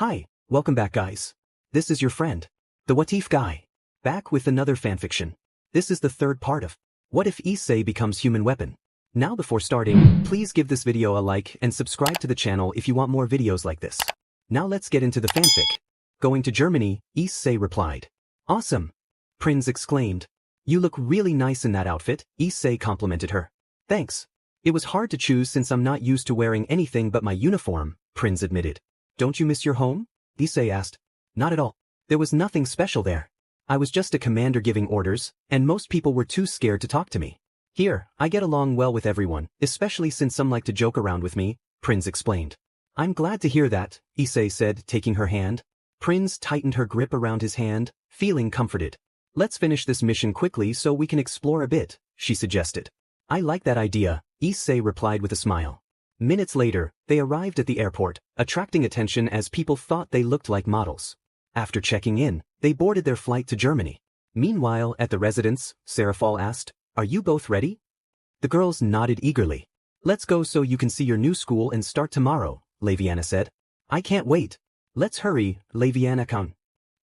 Hi, welcome back guys. This is your friend, the What If guy, back with another fanfiction. This is the third part of What If Issei Becomes Human Weapon. Now before starting, please give this video a like and subscribe to the channel if you want more videos like this. Now let's get into the fanfic. Going to Germany, Issei replied. Awesome! Prinz exclaimed. You look really nice in that outfit, Issei complimented her. Thanks. It was hard to choose since I'm not used to wearing anything but my uniform, Prinz admitted. Don't you miss your home? Issei asked. Not at all. There was nothing special there. I was just a commander giving orders, and most people were too scared to talk to me. Here, I get along well with everyone, especially since some like to joke around with me, Prinz explained. I'm glad to hear that, Issei said, taking her hand. Prinz tightened her grip around his hand, feeling comforted. Let's finish this mission quickly so we can explore a bit, she suggested. I like that idea, Issei replied with a smile. Minutes later, they arrived at the airport, attracting attention as people thought they looked like models. After checking in, they boarded their flight to Germany. Meanwhile, at the residence, Shiraoshi asked, Are you both ready? The girls nodded eagerly. Let's go so you can see your new school and start tomorrow, Laviana said. I can't wait. Let's hurry, Laviana-kun.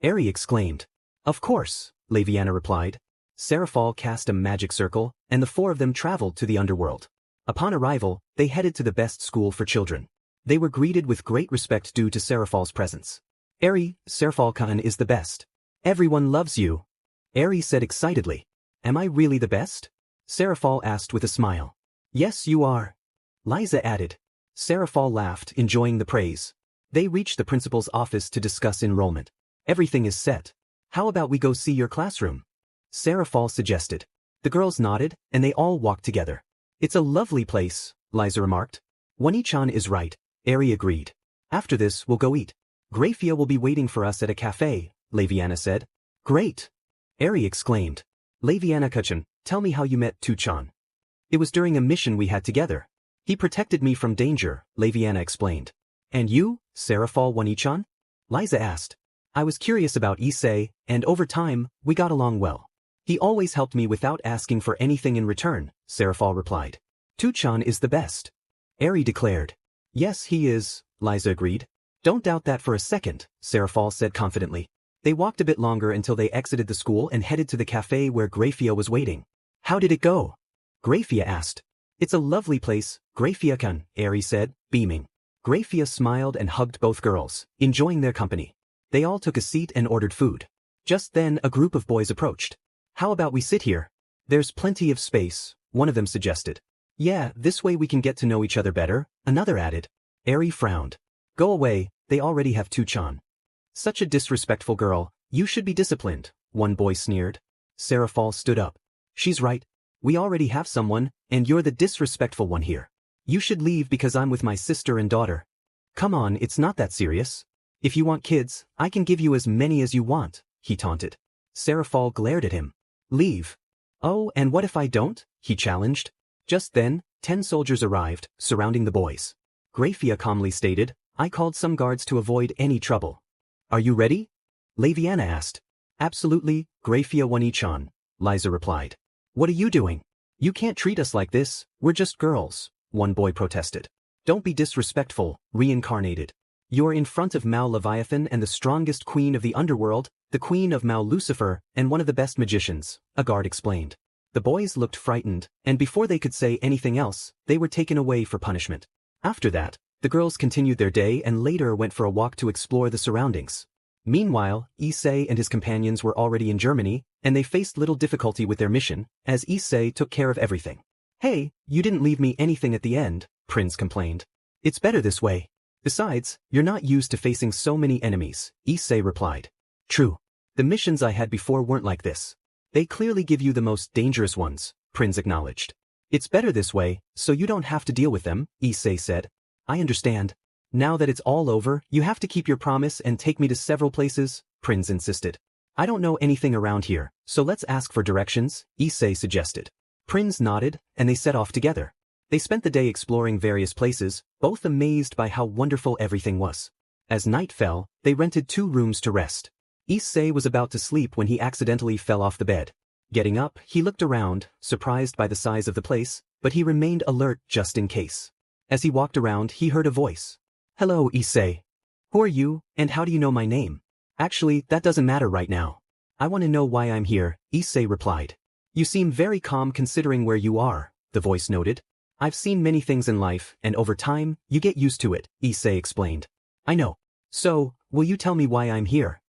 Eri exclaimed. Of course, Laviana replied. Shiraoshi cast a magic circle, and the four of them traveled to the Underworld. Upon arrival, they headed to the best school for children. They were greeted with great respect due to Shiraoshi's presence. Eri, Shiraoshi-kun is the best. Everyone loves you. Eri said excitedly. Am I really the best? Shiraoshi asked with a smile. Yes, you are. Liza added. Shiraoshi laughed, enjoying the praise. They reached the principal's office to discuss enrollment. Everything is set. How about we go see your classroom? Shiraoshi suggested. The girls nodded, and they all walked together. It's a lovely place, Liza remarked. Wani-chan is right, Eri agreed. After this, we'll go eat. Grafia will be waiting for us at a cafe, Laviana said. Great! Eri exclaimed. Laviana-kun, tell me how you met Tu-chan. It was during a mission we had together. He protected me from danger, Laviana explained. And you, Shiraoshi Wani-chan? Liza asked. I was curious about Issei, and over time, we got along well. He always helped me without asking for anything in return, Shiraoshi replied. Tu-chan is the best. Eri declared. Yes, he is, Liza agreed. Don't doubt that for a second, Shiraoshi said confidently. They walked a bit longer until they exited the school and headed to the cafe where Grafia was waiting. How did it go? Grafia asked. It's a lovely place, Grafia-kun, Eri said, beaming. Grafia smiled and hugged both girls, enjoying their company. They all took a seat and ordered food. Just then a group of boys approached. How about we sit here? There's plenty of space, one of them suggested. Yeah, this way we can get to know each other better, another added. Eri frowned. Go away, they already have Tu-chan. Such a disrespectful girl, you should be disciplined, one boy sneered. Shiraoshi stood up. She's right. We already have someone, and you're the disrespectful one here. You should leave because I'm with my sister and daughter. Come on, it's not that serious. If you want kids, I can give you as many as you want, he taunted. Shiraoshi glared at him. Leave. Oh, and what if I don't? He challenged. Just then, 10 soldiers arrived, surrounding the boys. Grafia calmly stated, I called some guards to avoid any trouble. Are you ready? Laviana asked. Absolutely, Grafia Wani-chan, Liza replied. What are you doing? You can't treat us like this, we're just girls, one boy protested. Don't be disrespectful, reincarnated. You're in front of Mao Leviathan and the strongest queen of the underworld, the queen of Mao Lucifer, and one of the best magicians, a guard explained. The boys looked frightened, and before they could say anything else, they were taken away for punishment. After that, the girls continued their day and later went for a walk to explore the surroundings. Meanwhile, Issei and his companions were already in Germany, and they faced little difficulty with their mission, as Issei took care of everything. Hey, you didn't leave me anything at the end, Prinz complained. It's better this way. Besides, you're not used to facing so many enemies, Issei replied. True. The missions I had before weren't like this. They clearly give you the most dangerous ones, Prinz acknowledged. It's better this way, so you don't have to deal with them, Issei said. I understand. Now that it's all over, you have to keep your promise and take me to several places, Prinz insisted. I don't know anything around here, so let's ask for directions, Issei suggested. Prinz nodded, and they set off together. They spent the day exploring various places, both amazed by how wonderful everything was. As night fell, they rented 2 rooms to rest. Issei was about to sleep when he accidentally fell off the bed. Getting up, he looked around, surprised by the size of the place, but he remained alert just in case. As he walked around, he heard a voice. Hello, Issei. Who are you, and how do you know my name? Actually, that doesn't matter right now. I want to know why I'm here, Issei replied. You seem very calm considering where you are, the voice noted. I've seen many things in life, and over time, you get used to it, Issei explained. I know. So, will you tell me why I'm here?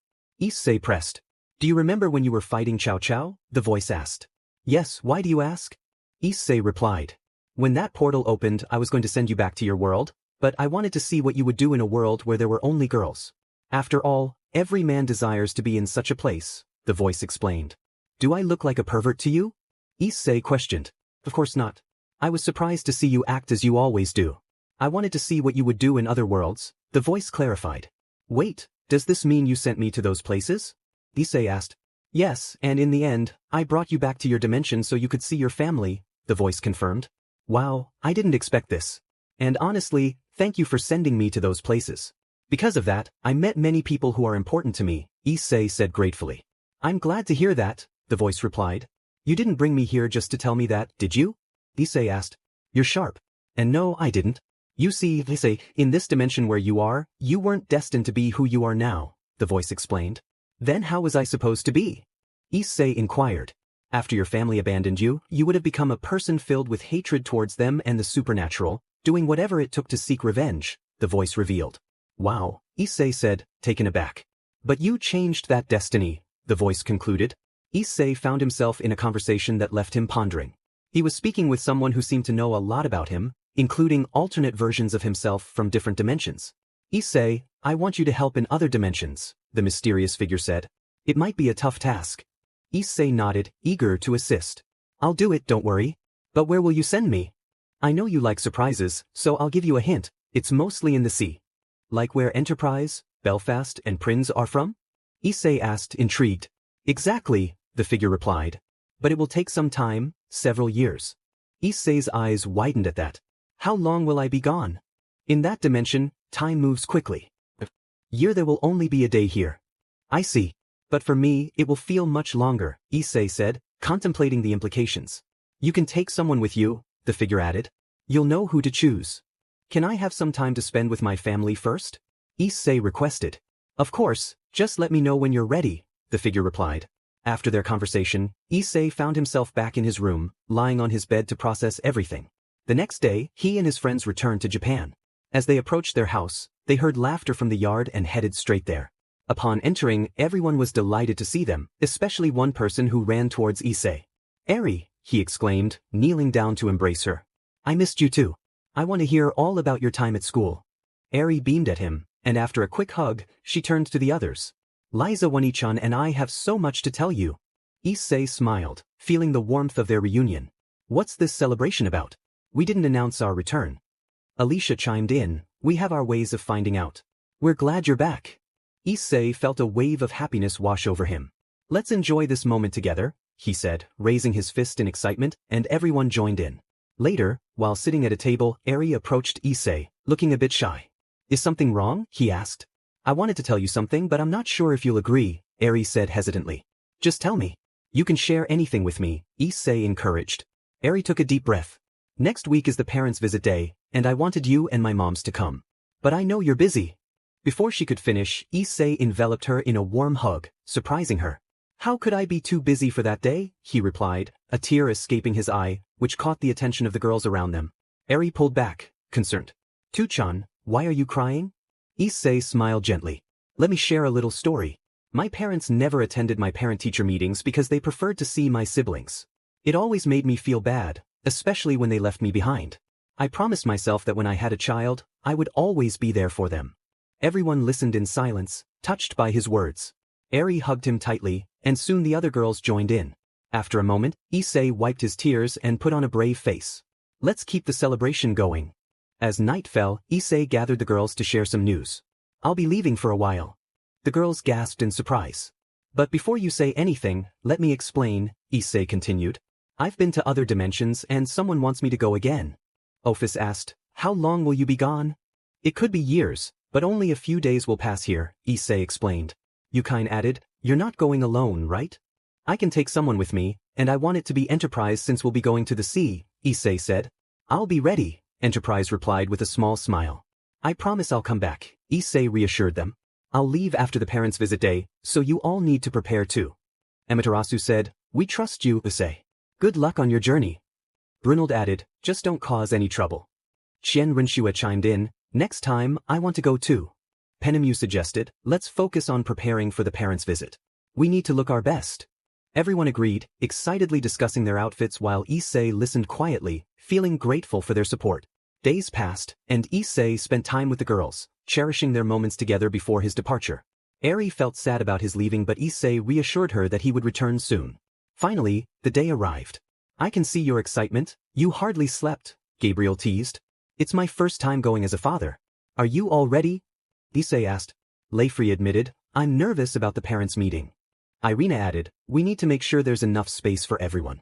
Issei pressed. Do you remember when you were fighting Chow Chow? The voice asked. Yes, why do you ask? Issei replied. When that portal opened, I was going to send you back to your world, but I wanted to see what you would do in a world where there were only girls. After all, every man desires to be in such a place, the voice explained. Do I look like a pervert to you? Issei questioned. Of course not. I was surprised to see you act as you always do. I wanted to see what you would do in other worlds, the voice clarified. Wait, does this mean you sent me to those places? Issei asked. Yes, and in the end, I brought you back to your dimension so you could see your family, the voice confirmed. Wow, I didn't expect this. And honestly, thank you for sending me to those places. Because of that, I met many people who are important to me, Issei said gratefully. I'm glad to hear that, the voice replied. You didn't bring me here just to tell me that, did you? Issei asked. You're sharp. And no, I didn't. You see, Issei, in this dimension where you are, you weren't destined to be who you are now, the voice explained. Then how was I supposed to be? Issei inquired. After your family abandoned you, you would have become a person filled with hatred towards them and the supernatural, doing whatever it took to seek revenge, the voice revealed. Wow, Issei said, taken aback. But you changed that destiny, the voice concluded. Issei found himself in a conversation that left him pondering. He was speaking with someone who seemed to know a lot about him, including alternate versions of himself from different dimensions. Issei, I want you to help in other dimensions, the mysterious figure said. It might be a tough task. Issei nodded, eager to assist. I'll do it, don't worry. But where will you send me? I know you like surprises, so I'll give you a hint. It's mostly in the sea. Like where Enterprise, Belfast, and Prinz are from? Issei asked, intrigued. Exactly, the figure replied. But it will take some time, several years. Issei's eyes widened at that. How long will I be gone? In that dimension, time moves quickly. Year there will only be a day here. I see. But for me, it will feel much longer, Issei said, contemplating the implications. You can take someone with you, the figure added. You'll know who to choose. Can I have some time to spend with my family first? Issei requested. Of course, just let me know when you're ready, the figure replied. After their conversation, Issei found himself back in his room, lying on his bed to process everything. The next day, he and his friends returned to Japan. As they approached their house, they heard laughter from the yard and headed straight there. Upon entering, everyone was delighted to see them, especially one person who ran towards Issei. Eri, he exclaimed, kneeling down to embrace her. I missed you too. I want to hear all about your time at school. Eri beamed at him, and after a quick hug, she turned to the others. Liza Wani-chan and I have so much to tell you. Issei smiled, feeling the warmth of their reunion. What's this celebration about? We didn't announce our return. Alicia chimed in, we have our ways of finding out. We're glad you're back. Issei felt a wave of happiness wash over him. Let's enjoy this moment together, he said, raising his fist in excitement, and everyone joined in. Later, while sitting at a table, Eri approached Issei, looking a bit shy. Is something wrong? He asked. I wanted to tell you something but I'm not sure if you'll agree, Eri said hesitantly. Just tell me. You can share anything with me, Issei encouraged. Eri took a deep breath. Next week is the parents' visit day, and I wanted you and my moms to come. But I know you're busy. Before she could finish, Issei enveloped her in a warm hug, surprising her. How could I be too busy for that day? He replied, a tear escaping his eye, which caught the attention of the girls around them. Eri pulled back, concerned. Tu-chan, why are you crying? Issei smiled gently. Let me share a little story. My parents never attended my parent-teacher meetings because they preferred to see my siblings. It always made me feel bad, especially when they left me behind. I promised myself that when I had a child, I would always be there for them. Everyone listened in silence, touched by his words. Eri hugged him tightly, and soon the other girls joined in. After a moment, Issei wiped his tears and put on a brave face. Let's keep the celebration going. As night fell, Issei gathered the girls to share some news. I'll be leaving for a while. The girls gasped in surprise. But before you say anything, let me explain, Issei continued. I've been to other dimensions and someone wants me to go again. Ophis asked, how long will you be gone? It could be years, but only a few days will pass here, Issei explained. Yukine added, you're not going alone, right? I can take someone with me, and I want it to be Enterprise since we'll be going to the sea, Issei said. I'll be ready, Enterprise replied with a small smile. I promise I'll come back, Issei reassured them. I'll leave after the parents' visit day, so you all need to prepare too. Amaterasu said, we trust you, Issei. Good luck on your journey. Brynhild added, just don't cause any trouble. Qian Rinshue chimed in, next time, I want to go too. Penemu suggested, let's focus on preparing for the parents' visit. We need to look our best. Everyone agreed, excitedly discussing their outfits while Issei listened quietly, feeling grateful for their support. Days passed, and Issei spent time with the girls, cherishing their moments together before his departure. Eri felt sad about his leaving, but Issei reassured her that he would return soon. Finally, the day arrived. I can see your excitement. You hardly slept, Gabriel teased. It's my first time going as a father. Are you all ready? Issei asked. Leifri admitted, I'm nervous about the parents' meeting. Irina added, we need to make sure there's enough space for everyone.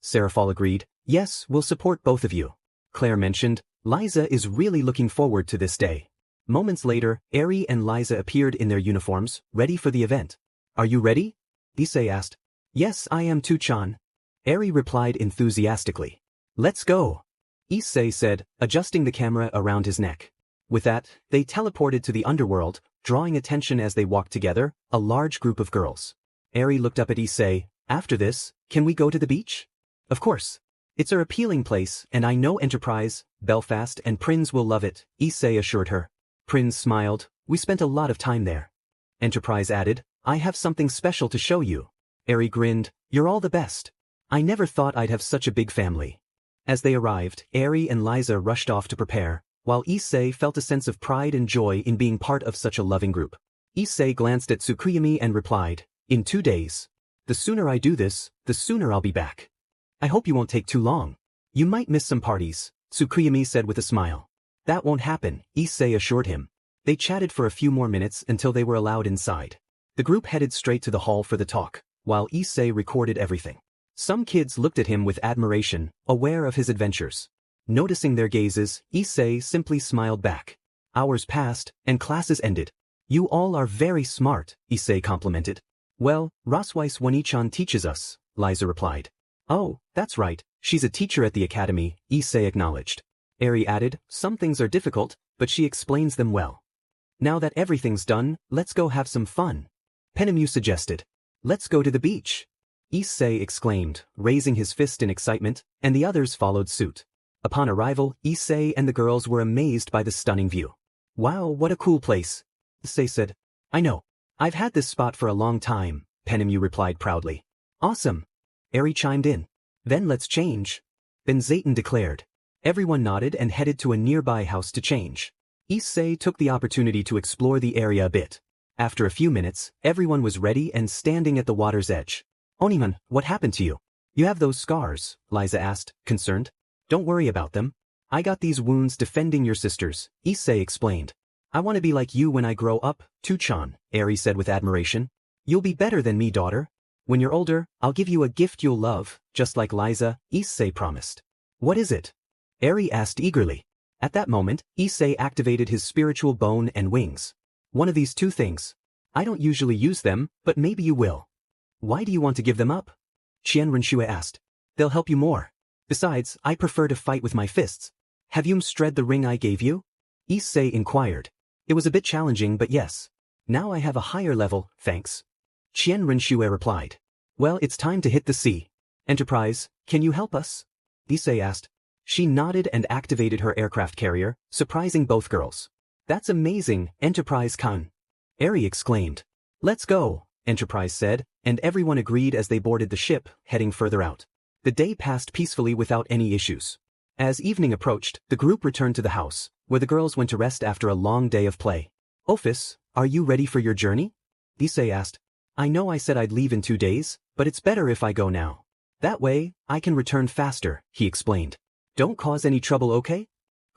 Serafal agreed, yes, we'll support both of you. Claire mentioned, Liza is really looking forward to this day. Moments later, Eri and Liza appeared in their uniforms, ready for the event. Are you ready? Issei asked. Yes, I am too, Chan. Eri replied enthusiastically. Let's go. Issei said, adjusting the camera around his neck. With that, they teleported to the underworld, drawing attention as they walked together, a large group of girls. Eri looked up at Issei, after this, can we go to the beach? Of course. It's our appealing place, and I know Enterprise, Belfast and Prinz will love it, Issei assured her. Prinz smiled, we spent a lot of time there. Enterprise added, I have something special to show you. Eri grinned, you're all the best. I never thought I'd have such a big family. As they arrived, Eri and Liza rushed off to prepare, while Issei felt a sense of pride and joy in being part of such a loving group. Issei glanced at Tsukuyami and replied, in 2 days. The sooner I do this, the sooner I'll be back. I hope you won't take too long. You might miss some parties, Tsukuyami said with a smile. That won't happen, Issei assured him. They chatted for a few more minutes until they were allowed inside. The group headed straight to the hall for the talk, while Issei recorded everything. Some kids looked at him with admiration, aware of his adventures. Noticing their gazes, Issei simply smiled back. Hours passed, and classes ended. You all are very smart, Issei complimented. Well, Raswais Wanichan teaches us, Liza replied. Oh, that's right, she's a teacher at the academy, Issei acknowledged. Eri added, some things are difficult, but she explains them well. Now that everything's done, let's go have some fun. Penemu suggested. Let's go to the beach. Issei exclaimed, raising his fist in excitement, and the others followed suit. Upon arrival, Issei and the girls were amazed by the stunning view. Wow, what a cool place. Issei said. I know. I've had this spot for a long time, Penemu replied proudly. Awesome. Eri chimed in. Then let's change. Ben Zayton declared. Everyone nodded and headed to a nearby house to change. Issei took the opportunity to explore the area a bit. After a few minutes, everyone was ready and standing at the water's edge. Oniman, what happened to you? You have those scars, Liza asked, concerned. Don't worry about them. I got these wounds defending your sisters, Issei explained. I want to be like you when I grow up, Tuchan, Eri said with admiration. You'll be better than me, daughter. When you're older, I'll give you a gift you'll love, just like Liza, Issei promised. What is it? Eri asked eagerly. At that moment, Issei activated his spiritual bone and wings. One of these two things. I don't usually use them, but maybe you will. Why do you want to give them up? Qian Rinshue asked. They'll help you more. Besides, I prefer to fight with my fists. Have you shred the ring I gave you? Issei inquired. It was a bit challenging, but yes. Now I have a higher level, thanks. Qian Rinshue replied. Well, it's time to hit the sea. Enterprise, can you help us? Issei asked. She nodded and activated her aircraft carrier, surprising both girls. That's amazing, Enterprise-kun. Eri exclaimed. Let's go, Enterprise said, and everyone agreed as they boarded the ship, heading further out. The day passed peacefully without any issues. As evening approached, the group returned to the house, where the girls went to rest after a long day of play. Ophis, are you ready for your journey? Issei asked. I know I said I'd leave in 2 days, but it's better if I go now. That way, I can return faster, he explained. Don't cause any trouble, okay?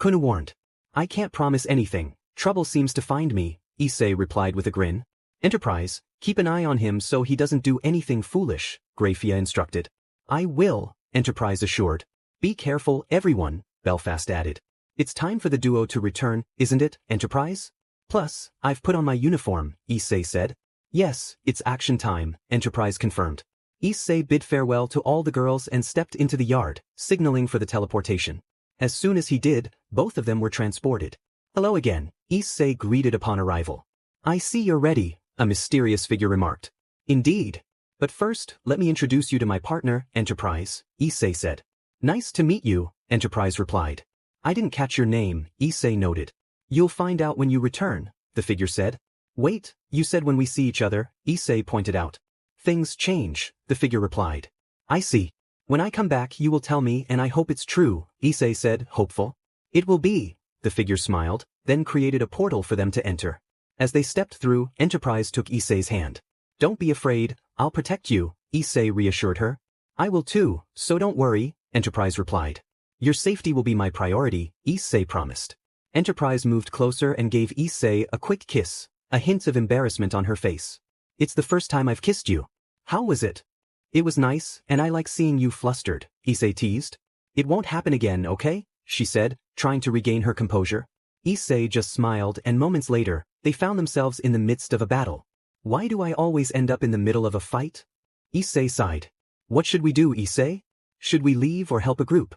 Kuna warned. I can't promise anything. Trouble seems to find me, Issei replied with a grin. Enterprise, keep an eye on him so he doesn't do anything foolish, Grafia instructed. I will, Enterprise assured. Be careful, everyone, Belfast added. It's time for the duo to return, isn't it, Enterprise? Plus, I've put on my uniform, Issei said. Yes, it's action time, Enterprise confirmed. Issei bid farewell to all the girls and stepped into the yard, signaling for the teleportation. As soon as he did, both of them were transported. Hello again, Issei greeted upon arrival. I see you're ready, a mysterious figure remarked. Indeed. But first, let me introduce you to my partner, Enterprise, Issei said. Nice to meet you, Enterprise replied. I didn't catch your name, Issei noted. You'll find out when you return, the figure said. Wait, you said when we see each other, Issei pointed out. Things change, the figure replied. I see. When I come back you will tell me and I hope it's true, Issei said, hopeful. It will be, the figure smiled, then created a portal for them to enter. As they stepped through, Enterprise took Issei's hand. Don't be afraid, I'll protect you, Issei reassured her. I will too, so don't worry, Enterprise replied. Your safety will be my priority, Issei promised. Enterprise moved closer and gave Issei a quick kiss, a hint of embarrassment on her face. It's the first time I've kissed you. How was it? It was nice, and I like seeing you flustered, Issei teased. It won't happen again, okay? She said, trying to regain her composure. Issei just smiled and moments later, they found themselves in the midst of a battle. Why do I always end up in the middle of a fight? Issei sighed. What should we do, Issei? Should we leave or help a group?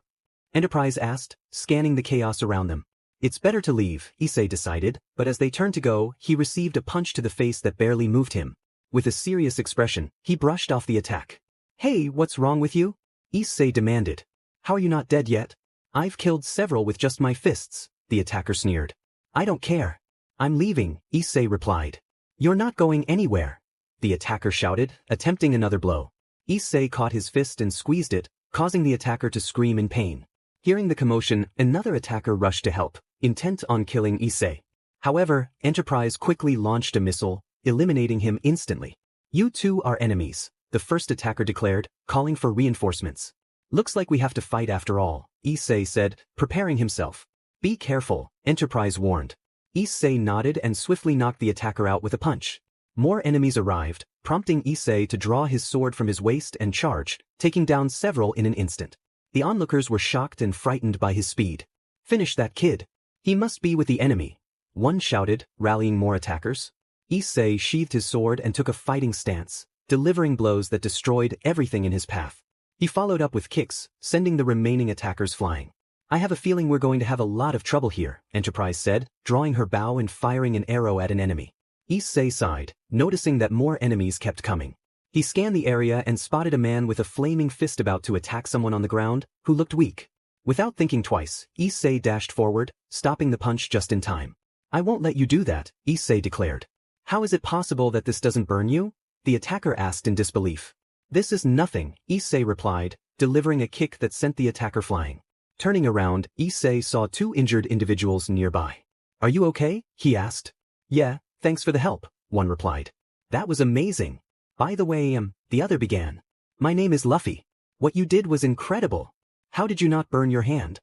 Enterprise asked, scanning the chaos around them. It's better to leave, Issei decided, but as they turned to go, he received a punch to the face that barely moved him. With a serious expression, he brushed off the attack. Hey, what's wrong with you? Issei demanded. How are you not dead yet? I've killed several with just my fists, the attacker sneered. I don't care. I'm leaving, Issei replied. You're not going anywhere, the attacker shouted, attempting another blow. Issei caught his fist and squeezed it, causing the attacker to scream in pain. Hearing the commotion, another attacker rushed to help, intent on killing Issei. However, Enterprise quickly launched a missile, eliminating him instantly. You two are enemies, the first attacker declared, calling for reinforcements. Looks like we have to fight after all, Issei said, preparing himself. Be careful, Enterprise warned. Issei nodded and swiftly knocked the attacker out with a punch. More enemies arrived, prompting Issei to draw his sword from his waist and charge, taking down several in an instant. The onlookers were shocked and frightened by his speed. Finish that kid. He must be with the enemy. One shouted, rallying more attackers. Issei sheathed his sword and took a fighting stance, delivering blows that destroyed everything in his path. He followed up with kicks, sending the remaining attackers flying. I have a feeling we're going to have a lot of trouble here, Enterprise said, drawing her bow and firing an arrow at an enemy. Issei sighed, noticing that more enemies kept coming. He scanned the area and spotted a man with a flaming fist about to attack someone on the ground, who looked weak. Without thinking twice, Issei dashed forward, stopping the punch just in time. I won't let you do that, Issei declared. How is it possible that this doesn't burn you? The attacker asked in disbelief. This is nothing, Issei replied, delivering a kick that sent the attacker flying. Turning around, Issei saw two injured individuals nearby. Are you okay? He asked. Yeah, thanks for the help, one replied. That was amazing. By the way, the other began. My name is Luffy. What you did was incredible. How did you not burn your hand?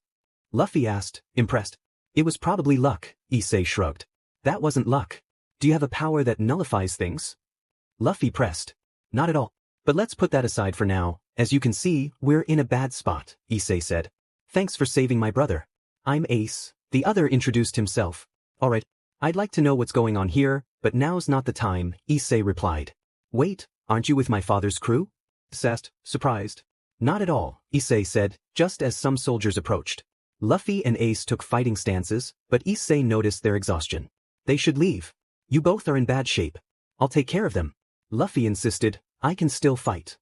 Luffy asked, impressed. It was probably luck, Issei shrugged. That wasn't luck. Do you have a power that nullifies things? Luffy pressed. Not at all. But let's put that aside for now. As you can see, we're in a bad spot, Issei said. Thanks for saving my brother. I'm Ace, the other introduced himself. Alright, I'd like to know what's going on here, but now's not the time, Issei replied. Wait, aren't you with my father's crew? Asked, surprised. Not at all, Issei said, just as some soldiers approached. Luffy and Ace took fighting stances, but Issei noticed their exhaustion. They should leave. You both are in bad shape. I'll take care of them. Luffy insisted, I can still fight.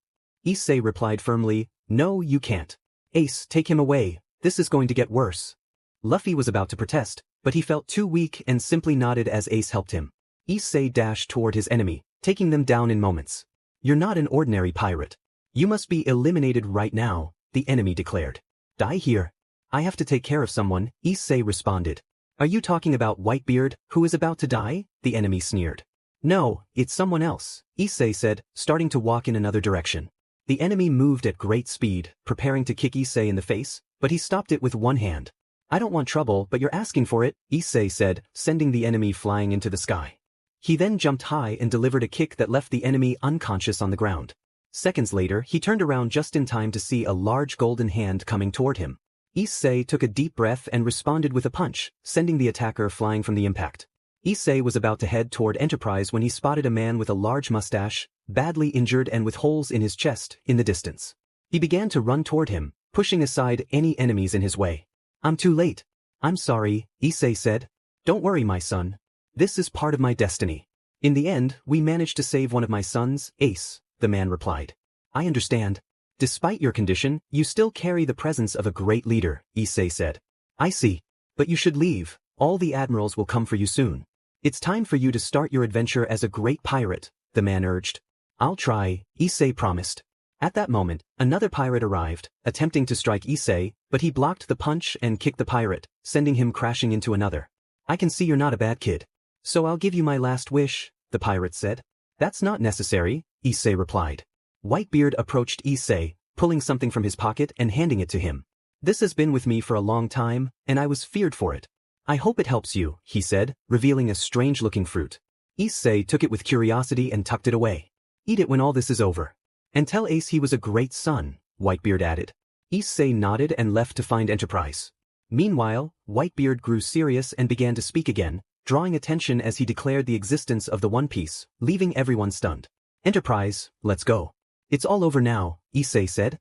Issei replied firmly, no you can't. Ace, take him away, this is going to get worse. Luffy was about to protest, but he felt too weak and simply nodded as Ace helped him. Issei dashed toward his enemy, taking them down in moments. You're not an ordinary pirate. You must be eliminated right now, the enemy declared. Die here. I have to take care of someone, Issei responded. Are you talking about Whitebeard, who is about to die? The enemy sneered. No, it's someone else, Issei said, starting to walk in another direction. The enemy moved at great speed, preparing to kick Issei in the face, but he stopped it with one hand. I don't want trouble, but you're asking for it, Issei said, sending the enemy flying into the sky. He then jumped high and delivered a kick that left the enemy unconscious on the ground. Seconds later, he turned around just in time to see a large golden hand coming toward him. Issei took a deep breath and responded with a punch, sending the attacker flying from the impact. Issei was about to head toward Enterprise when he spotted a man with a large mustache, badly injured and with holes in his chest, in the distance. He began to run toward him, pushing aside any enemies in his way. I'm too late. I'm sorry, Issei said. Don't worry, my son. This is part of my destiny. In the end, we managed to save one of my sons, Ace, the man replied. I understand. Despite your condition, you still carry the presence of a great leader, Issei said. I see. But you should leave. All the admirals will come for you soon. It's time for you to start your adventure as a great pirate, the man urged. I'll try, Issei promised. At that moment, another pirate arrived, attempting to strike Issei, but he blocked the punch and kicked the pirate, sending him crashing into another. I can see you're not a bad kid. So I'll give you my last wish, the pirate said. That's not necessary, Issei replied. Whitebeard approached Issei, pulling something from his pocket and handing it to him. This has been with me for a long time, and I was feared for it. I hope it helps you, he said, revealing a strange-looking fruit. Issei took it with curiosity and tucked it away. Eat it when all this is over. And tell Ace he was a great son, Whitebeard added. Issei nodded and left to find Enterprise. Meanwhile, Whitebeard grew serious and began to speak again, drawing attention as he declared the existence of the One Piece, leaving everyone stunned. Enterprise, let's go. It's all over now, Issei said.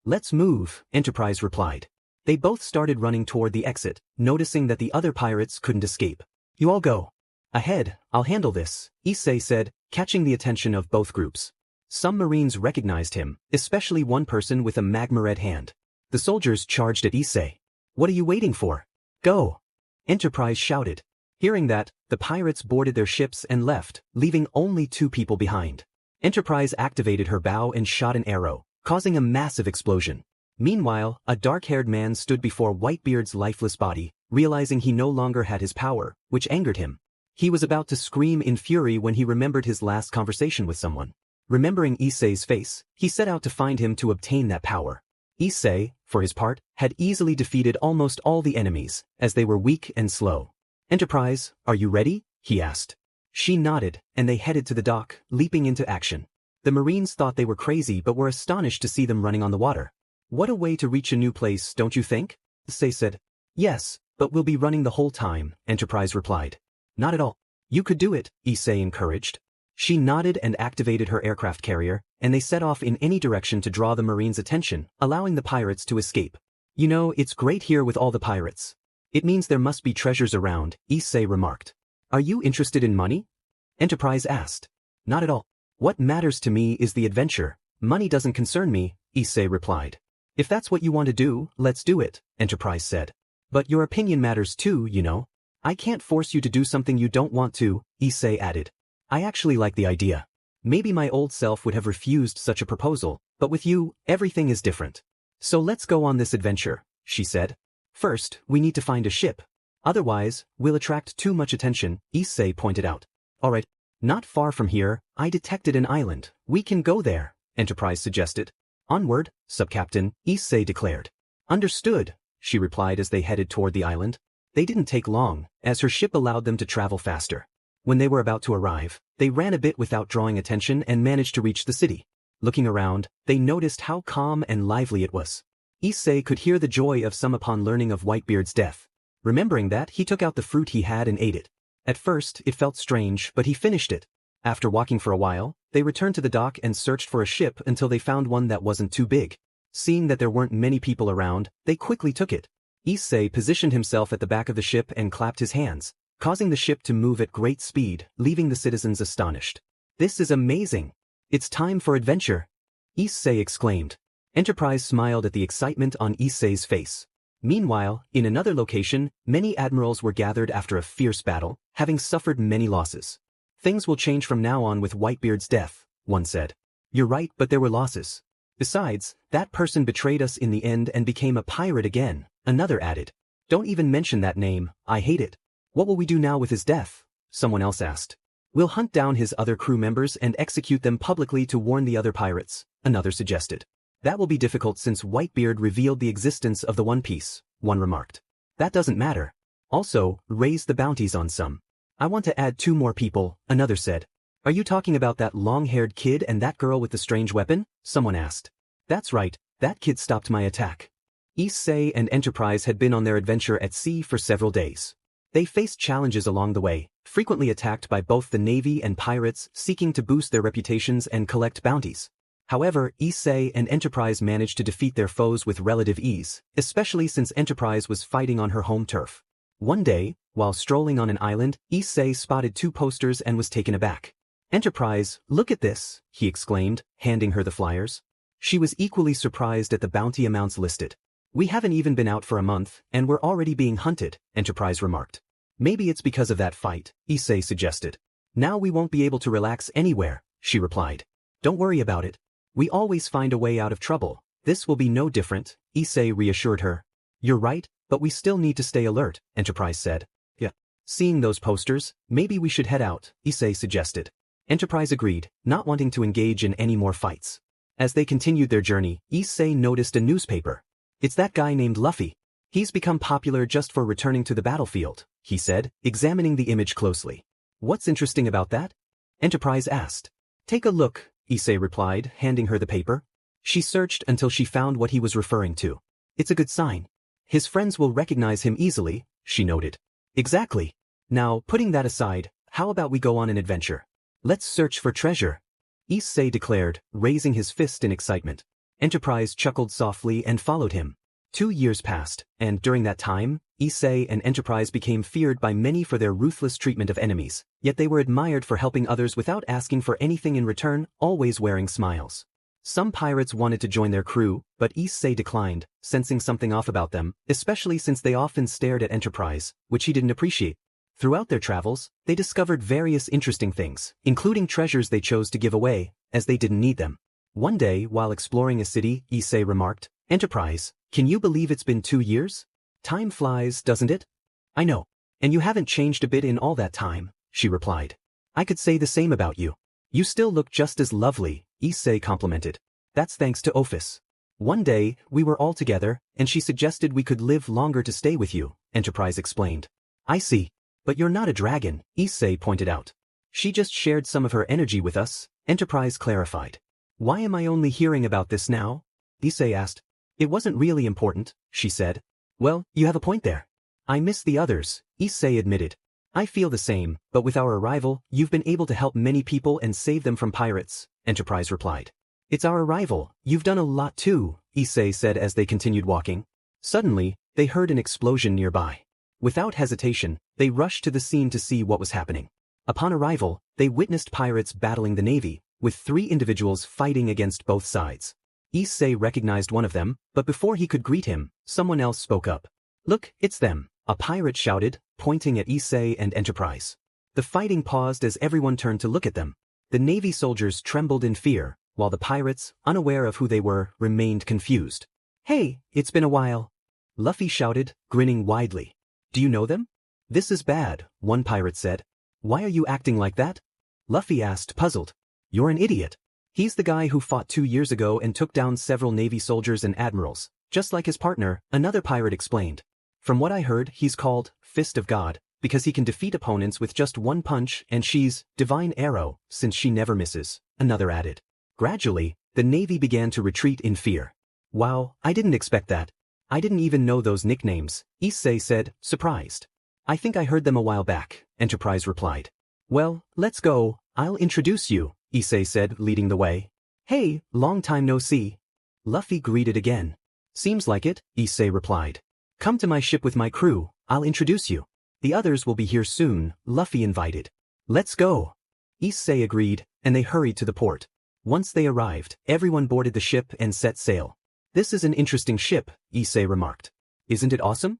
Let's move, Enterprise replied. They both started running toward the exit, noticing that the other pirates couldn't escape. You all go. Ahead, I'll handle this, Issei said, catching the attention of both groups. Some Marines recognized him, especially one person with a magma-red hand. The soldiers charged at Issei. What are you waiting for? Go! Enterprise shouted. Hearing that, the pirates boarded their ships and left, leaving only 2 people behind. Enterprise activated her bow and shot an arrow, causing a massive explosion. Meanwhile, a dark-haired man stood before Whitebeard's lifeless body, realizing he no longer had his power, which angered him. He was about to scream in fury when he remembered his last conversation with someone. Remembering Issei's face, he set out to find him to obtain that power. Issei, for his part, had easily defeated almost all the enemies, as they were weak and slow. Enterprise, are you ready? He asked. She nodded, and they headed to the dock, leaping into action. The Marines thought they were crazy but were astonished to see them running on the water. What a way to reach a new place, don't you think? Issei said. Yes, but we'll be running the whole time, Enterprise replied. Not at all. You could do it, Issei encouraged. She nodded and activated her aircraft carrier, and they set off in any direction to draw the Marines' attention, allowing the pirates to escape. You know, it's great here with all the pirates. It means there must be treasures around, Issei remarked. Are you interested in money? Enterprise asked. Not at all. What matters to me is the adventure. Money doesn't concern me, Issei replied. If that's what you want to do, let's do it, Enterprise said. But your opinion matters too, you know. I can't force you to do something you don't want to, Issei added. I actually like the idea. Maybe my old self would have refused such a proposal, but with you, everything is different. So let's go on this adventure, she said. First, we need to find a ship. Otherwise, we'll attract too much attention, Issei pointed out. Alright, not far from here, I detected an island. We can go there, Enterprise suggested. Onward, Subcaptain, Issei declared. Understood, she replied as they headed toward the island. They didn't take long, as her ship allowed them to travel faster. When they were about to arrive, they ran a bit without drawing attention and managed to reach the city. Looking around, they noticed how calm and lively it was. Issei could hear the joy of some upon learning of Whitebeard's death. Remembering that, he took out the fruit he had and ate it. At first, it felt strange, but he finished it. After walking for a while, they returned to the dock and searched for a ship until they found one that wasn't too big. Seeing that there weren't many people around, they quickly took it. Issei positioned himself at the back of the ship and clapped his hands, causing the ship to move at great speed, leaving the citizens astonished. This is amazing! It's time for adventure! Issei exclaimed. Enterprise smiled at the excitement on Issei's face. Meanwhile, in another location, many admirals were gathered after a fierce battle, having suffered many losses. Things will change from now on with Whitebeard's death, one said. You're right, but there were losses. Besides, that person betrayed us in the end and became a pirate again, another added. Don't even mention that name, I hate it. What will we do now with his death? Someone else asked. We'll hunt down his other crew members and execute them publicly to warn the other pirates, another suggested. That will be difficult since Whitebeard revealed the existence of the One Piece, one remarked. That doesn't matter. Also, raise the bounties on some. I want to add 2 more people, another said. Are you talking about that long-haired kid and that girl with the strange weapon? Someone asked. That's right, that kid stopped my attack. Issei and Enterprise had been on their adventure at sea for several days. They faced challenges along the way, frequently attacked by both the Navy and pirates seeking to boost their reputations and collect bounties. However, Issei and Enterprise managed to defeat their foes with relative ease, especially since Enterprise was fighting on her home turf. One day, while strolling on an island, Issei spotted two posters and was taken aback. Enterprise, look at this, he exclaimed, handing her the flyers. She was equally surprised at the bounty amounts listed. We haven't even been out for a month, and we're already being hunted, Enterprise remarked. Maybe it's because of that fight, Issei suggested. Now we won't be able to relax anywhere, she replied. Don't worry about it. We always find a way out of trouble. This will be no different, Issei reassured her. You're right, but we still need to stay alert, Enterprise said. Yeah. Seeing those posters, maybe we should head out, Issei suggested. Enterprise agreed, not wanting to engage in any more fights. As they continued their journey, Issei noticed a newspaper. It's that guy named Luffy. He's become popular just for returning to the battlefield, he said, examining the image closely. What's interesting about that? Enterprise asked. Take a look, Issei replied, handing her the paper. She searched until she found what he was referring to. It's a good sign. His friends will recognize him easily, she noted. Exactly. Now, putting that aside, how about we go on an adventure? Let's search for treasure, Issei declared, raising his fist in excitement. Enterprise chuckled softly and followed him. 2 years passed, and during that time, Issei and Enterprise became feared by many for their ruthless treatment of enemies, yet they were admired for helping others without asking for anything in return, always wearing smiles. Some pirates wanted to join their crew, but Issei declined, sensing something off about them, especially since they often stared at Enterprise, which he didn't appreciate. Throughout their travels, they discovered various interesting things, including treasures they chose to give away, as they didn't need them. One day, while exploring a city, Issei remarked, Enterprise, can you believe it's been 2 years? Time flies, doesn't it? I know. And you haven't changed a bit in all that time, she replied. I could say the same about you. You still look just as lovely, Issei complimented. That's thanks to Ophis. One day, we were all together, and she suggested we could live longer to stay with you, Enterprise explained. I see. But you're not a dragon, Issei pointed out. She just shared some of her energy with us, Enterprise clarified. Why am I only hearing about this now? Issei asked. It wasn't really important, she said. Well, you have a point there. I miss the others, Issei admitted. I feel the same, but with our arrival, you've been able to help many people and save them from pirates, Enterprise replied. It's our arrival, you've done a lot too, Issei said as they continued walking. Suddenly, they heard an explosion nearby. Without hesitation, they rushed to the scene to see what was happening. Upon arrival, they witnessed pirates battling the navy, with 3 individuals fighting against both sides. Issei recognized one of them, but before he could greet him, someone else spoke up. Look, it's them, a pirate shouted, pointing at Issei and Enterprise. The fighting paused as everyone turned to look at them. The navy soldiers trembled in fear, while the pirates, unaware of who they were, remained confused. Hey, it's been a while. Luffy shouted, grinning widely. Do you know them? This is bad, one pirate said. Why are you acting like that? Luffy asked, puzzled. You're an idiot. He's the guy who fought 2 years ago and took down several navy soldiers and admirals, just like his partner, another pirate explained. From what I heard, he's called Fist of God, because he can defeat opponents with just one punch, and she's Divine Arrow, since she never misses, another added. Gradually, the navy began to retreat in fear. Wow, I didn't expect that. I didn't even know those nicknames, Issei said, surprised. I think I heard them a while back, Enterprise replied. Well, let's go, I'll introduce you, Issei said, leading the way. Hey, long time no see. Luffy greeted again. Seems like it, Issei replied. Come to my ship with my crew, I'll introduce you. The others will be here soon, Luffy invited. Let's go. Issei agreed, and they hurried to the port. Once they arrived, everyone boarded the ship and set sail. This is an interesting ship, Issei remarked. Isn't it awesome?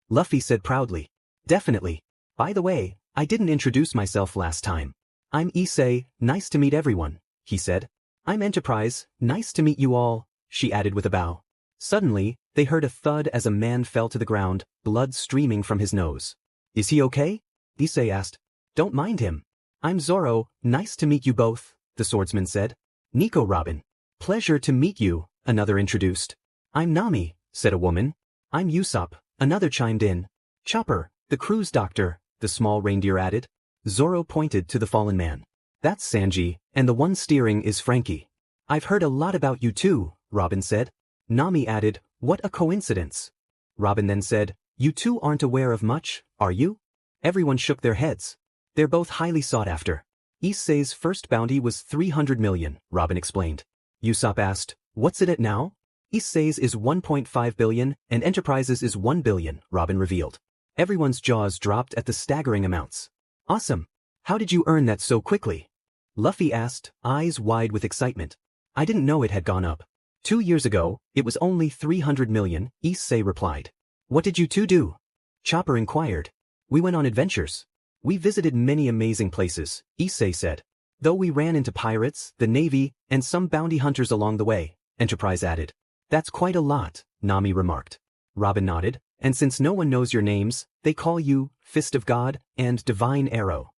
Luffy said proudly. Definitely. By the way, I didn't introduce myself last time. I'm Issei, nice to meet everyone, he said. I'm Enterprise, nice to meet you all, she added with a bow. Suddenly, they heard a thud as a man fell to the ground, blood streaming from his nose. Is he okay? Issei asked. Don't mind him. I'm Zoro, nice to meet you both, the swordsman said. Nico Robin. Pleasure to meet you, another introduced. I'm Nami, said a woman. I'm Usopp, another chimed in. Chopper, the crew's doctor, the small reindeer added. Zoro pointed to the fallen man. That's Sanji, and the one steering is Frankie. I've heard a lot about you too, Robin said. Nami added, what a coincidence. Robin then said, you two aren't aware of much, are you? Everyone shook their heads. They're both highly sought after. Issei's first bounty was 300 million, Robin explained. Usopp asked, what's it at now? Issei's is 1.5 billion, and Enterprise's is 1 billion, Robin revealed. Everyone's jaws dropped at the staggering amounts. Awesome! How did you earn that so quickly? Luffy asked, eyes wide with excitement. I didn't know it had gone up. 2 years ago, it was only 300 million, Issei replied. What did you two do? Chopper inquired. We went on adventures. We visited many amazing places, Issei said. Though we ran into pirates, the navy, and some bounty hunters along the way, Enterprise added. That's quite a lot, Nami remarked. Robin nodded, and since no one knows your names, they call you Fist of God and Divine Arrow.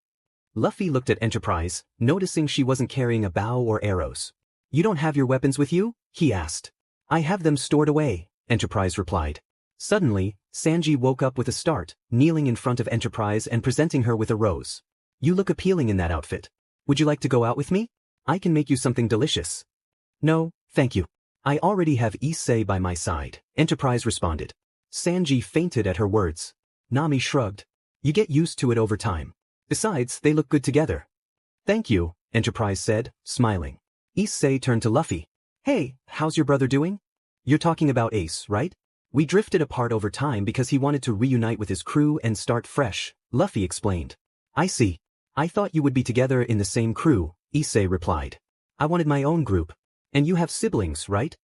Luffy looked at Enterprise, noticing she wasn't carrying a bow or arrows. You don't have your weapons with you? He asked. I have them stored away, Enterprise replied. Suddenly, Sanji woke up with a start, kneeling in front of Enterprise and presenting her with a rose. You look appealing in that outfit. Would you like to go out with me? I can make you something delicious. No, thank you. I already have Issei by my side, Enterprise responded. Sanji fainted at her words. Nami shrugged. You get used to it over time. Besides, they look good together. Thank you, Enterprise said, smiling. Issei turned to Luffy. Hey, how's your brother doing? You're talking about Ace, right? We drifted apart over time because he wanted to reunite with his crew and start fresh, Luffy explained. I see. I thought you would be together in the same crew, Issei replied. I wanted my own group. And you have siblings, right?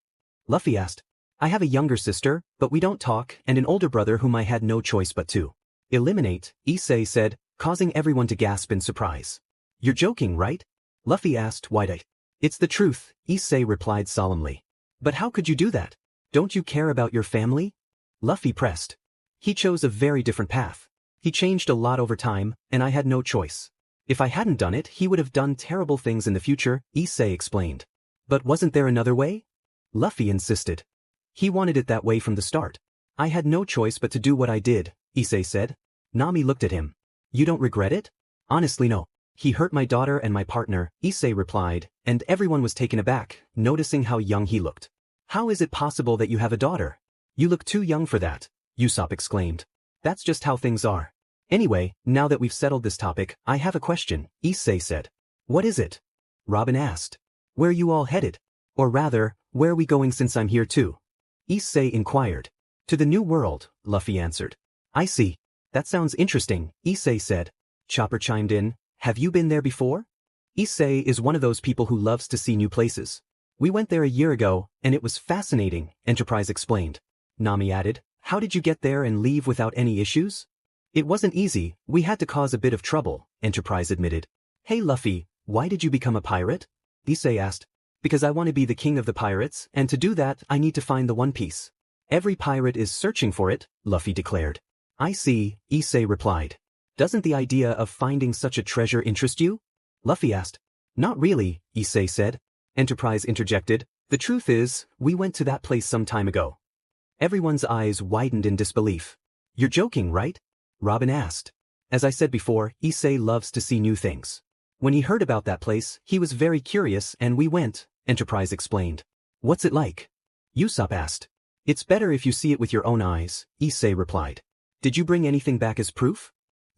Luffy asked. I have a younger sister, but we don't talk, and an older brother whom I had no choice but to eliminate, Issei said, causing everyone to gasp in surprise. You're joking, right? Luffy asked wide-eyed. It's the truth, Issei replied solemnly. But how could you do that? Don't you care about your family? Luffy pressed. He chose a very different path. He changed a lot over time, and I had no choice. If I hadn't done it, he would have done terrible things in the future, Issei explained. But wasn't there another way? Luffy insisted. He wanted it that way from the start. I had no choice but to do what I did, Issei said. Nami looked at him. You don't regret it? Honestly, no. He hurt my daughter and my partner, Issei replied, and everyone was taken aback, noticing how young he looked. How is it possible that you have a daughter? You look too young for that, Usopp exclaimed. That's just how things are. Anyway, now that we've settled this topic, I have a question, Issei said. What is it? Robin asked. Where are you all headed? Or rather, where are we going since I'm here too? Issei inquired. To the New World, Luffy answered. I see. That sounds interesting, Issei said. Chopper chimed in. Have you been there before? Issei is one of those people who loves to see new places. We went there a year ago, and it was fascinating, Enterprise explained. Nami added, how did you get there and leave without any issues? It wasn't easy, we had to cause a bit of trouble, Enterprise admitted. Hey Luffy, why did you become a pirate? Issei asked. Because I want to be the king of the pirates, and to do that I need to find the One Piece. Every pirate is searching for it, Luffy declared. I see, Issei replied. Doesn't the idea of finding such a treasure interest you? Luffy asked. Not really, Issei said. Enterprise interjected. The truth is, we went to that place some time ago. Everyone's eyes widened in disbelief. You're joking, right? Robin asked. As I said before, Issei loves to see new things. When he heard about that place, he was very curious and we went, Enterprise explained. What's it like? Usopp asked. It's better if you see it with your own eyes, Issei replied. Did you bring anything back as proof?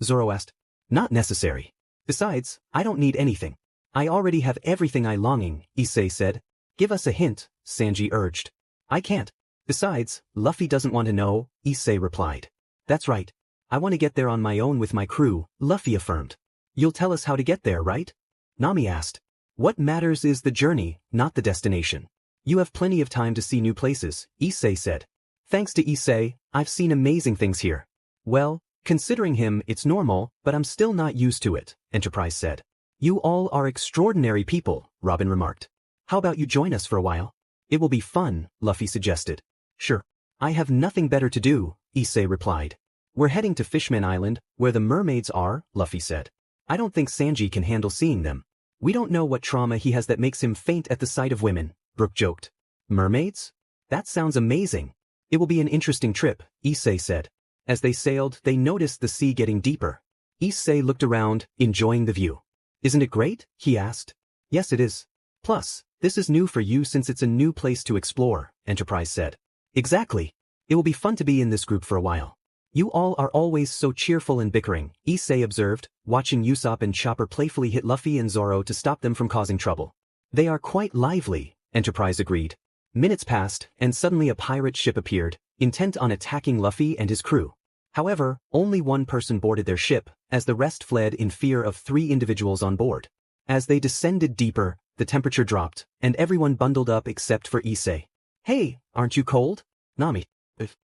Zoro asked. Not necessary. Besides, I don't need anything. I already have everything I longing, Issei said. Give us a hint, Sanji urged. I can't. Besides, Luffy doesn't want to know, Issei replied. That's right. I want to get there on my own with my crew, Luffy affirmed. You'll tell us how to get there, right? Nami asked. What matters is the journey, not the destination. You have plenty of time to see new places, Issei said. Thanks to Issei, I've seen amazing things here. Well, considering him, it's normal, but I'm still not used to it, Enterprise said. You all are extraordinary people, Robin remarked. How about you join us for a while? It will be fun, Luffy suggested. Sure. I have nothing better to do, Issei replied. We're heading to Fishman Island, where the mermaids are, Luffy said. I don't think Sanji can handle seeing them. We don't know what trauma he has that makes him faint at the sight of women, Brook joked. Mermaids? That sounds amazing. It will be an interesting trip, Issei said. As they sailed, they noticed the sea getting deeper. Issei looked around, enjoying the view. Isn't it great? He asked. Yes, it is. Plus, this is new for you since it's a new place to explore, Enterprise said. Exactly. It will be fun to be in this group for a while. You all are always so cheerful and bickering, Issei observed, watching Usopp and Chopper playfully hit Luffy and Zoro to stop them from causing trouble. They are quite lively, Enterprise agreed. Minutes passed, and suddenly a pirate ship appeared, intent on attacking Luffy and his crew. However, only one person boarded their ship, as the rest fled in fear of 3 individuals on board. As they descended deeper, the temperature dropped, and everyone bundled up except for Issei. Hey, aren't you cold? Nami.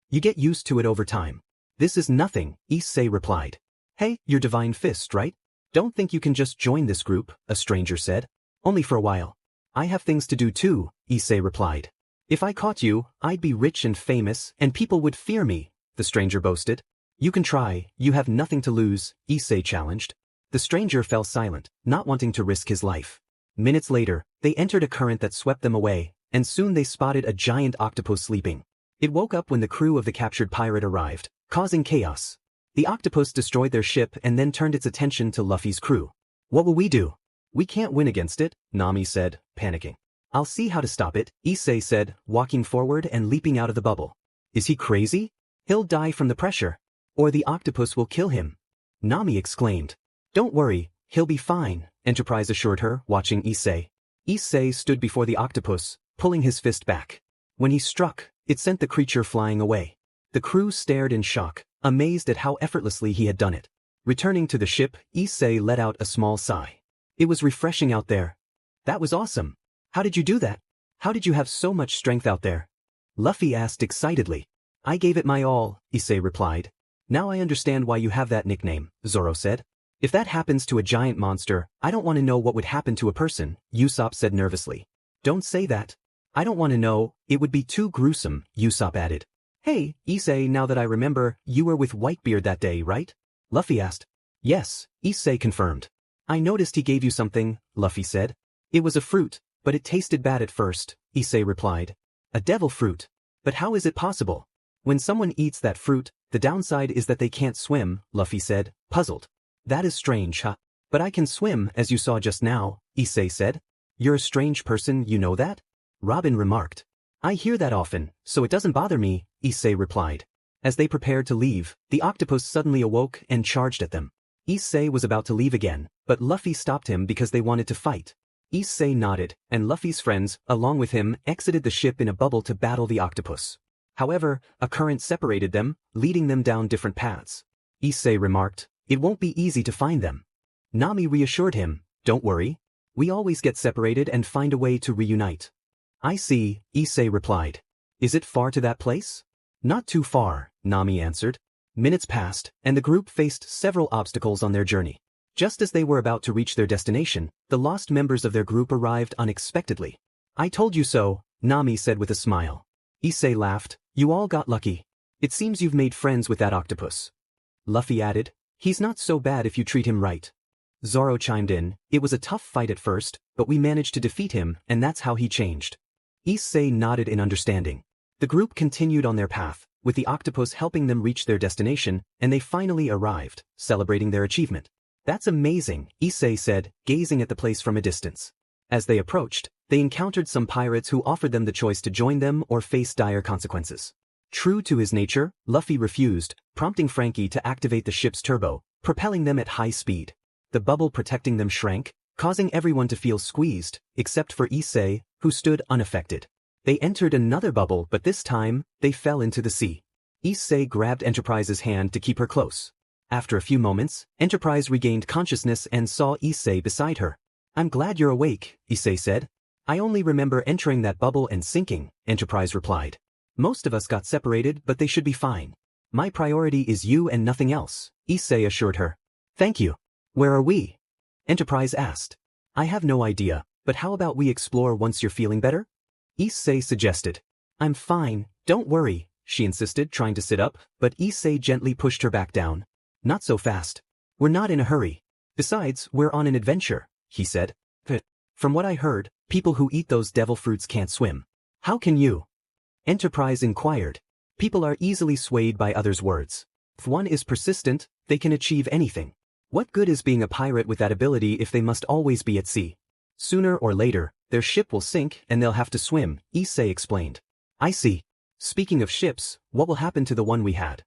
You get used to it over time. This is nothing, Issei replied. Hey, you're Divine Fist, right? Don't think you can just join this group, a stranger said. Only for a while. I have things to do too, Issei replied. If I caught you, I'd be rich and famous, and people would fear me, the stranger boasted. You can try, you have nothing to lose, Issei challenged. The stranger fell silent, not wanting to risk his life. Minutes later, they entered a current that swept them away, and soon they spotted a giant octopus sleeping. It woke up when the crew of the captured pirate arrived, causing chaos. The octopus destroyed their ship and then turned its attention to Luffy's crew. What will we do? We can't win against it, Nami said, panicking. I'll see how to stop it, Issei said, walking forward and leaping out of the bubble. Is he crazy? He'll die from the pressure. Or the octopus will kill him. Nami exclaimed. Don't worry, he'll be fine, Enterprise assured her, watching Issei. Issei stood before the octopus, pulling his fist back. When he struck, it sent the creature flying away. The crew stared in shock, amazed at how effortlessly he had done it. Returning to the ship, Issei let out a small sigh. It was refreshing out there. That was awesome. How did you do that? How did you have so much strength out there? Luffy asked excitedly. I gave it my all, Issei replied. Now I understand why you have that nickname, Zoro said. If that happens to a giant monster, I don't want to know what would happen to a person, Usopp said nervously. Don't say that. I don't want to know, it would be too gruesome, Usopp added. Hey, Issei, now that I remember, you were with Whitebeard that day, right? Luffy asked. Yes, Issei confirmed. I noticed he gave you something, Luffy said. It was a fruit, but it tasted bad at first, Issei replied. A devil fruit. But how is it possible? When someone eats that fruit, the downside is that they can't swim, Luffy said, puzzled. That is strange, huh? But I can swim, as you saw just now, Issei said. You're a strange person, you know that? Robin remarked. I hear that often, so it doesn't bother me, Issei replied. As they prepared to leave, the octopus suddenly awoke and charged at them. Issei was about to leave again, but Luffy stopped him because they wanted to fight. Issei nodded, and Luffy's friends, along with him, exited the ship in a bubble to battle the octopus. However, a current separated them, leading them down different paths. Issei remarked, it won't be easy to find them. Nami reassured him, don't worry. We always get separated and find a way to reunite. I see, Issei replied. Is it far to that place? Not too far, Nami answered. Minutes passed, and the group faced several obstacles on their journey. Just as they were about to reach their destination, the lost members of their group arrived unexpectedly. I told you so, Nami said with a smile. Issei laughed, you all got lucky. It seems you've made friends with that octopus. Luffy added, he's not so bad if you treat him right. Zoro chimed in, it was a tough fight at first, but we managed to defeat him, and that's how he changed. Issei nodded in understanding. The group continued on their path, with the octopus helping them reach their destination, and they finally arrived, celebrating their achievement. That's amazing, Issei said, gazing at the place from a distance. As they approached, they encountered some pirates who offered them the choice to join them or face dire consequences. True to his nature, Luffy refused, prompting Frankie to activate the ship's turbo, propelling them at high speed. The bubble protecting them shrank, causing everyone to feel squeezed, except for Issei, who stood unaffected. They entered another bubble, but this time, they fell into the sea. Issei grabbed Enterprise's hand to keep her close. After a few moments, Enterprise regained consciousness and saw Issei beside her. I'm glad you're awake, Issei said. I only remember entering that bubble and sinking, Enterprise replied. Most of us got separated, but they should be fine. My priority is you and nothing else, Issei assured her. Thank you. Where are we? Enterprise asked. I have no idea, but how about we explore once you're feeling better? Issei suggested. I'm fine, don't worry, she insisted, trying to sit up, but Issei gently pushed her back down. Not so fast. We're not in a hurry. Besides, we're on an adventure, he said. From what I heard, people who eat those devil fruits can't swim. How can you? Enterprise inquired. People are easily swayed by others' words. If one is persistent, they can achieve anything. What good is being a pirate with that ability if they must always be at sea? Sooner or later, their ship will sink and they'll have to swim, Issei explained. I see. Speaking of ships, what will happen to the one we had?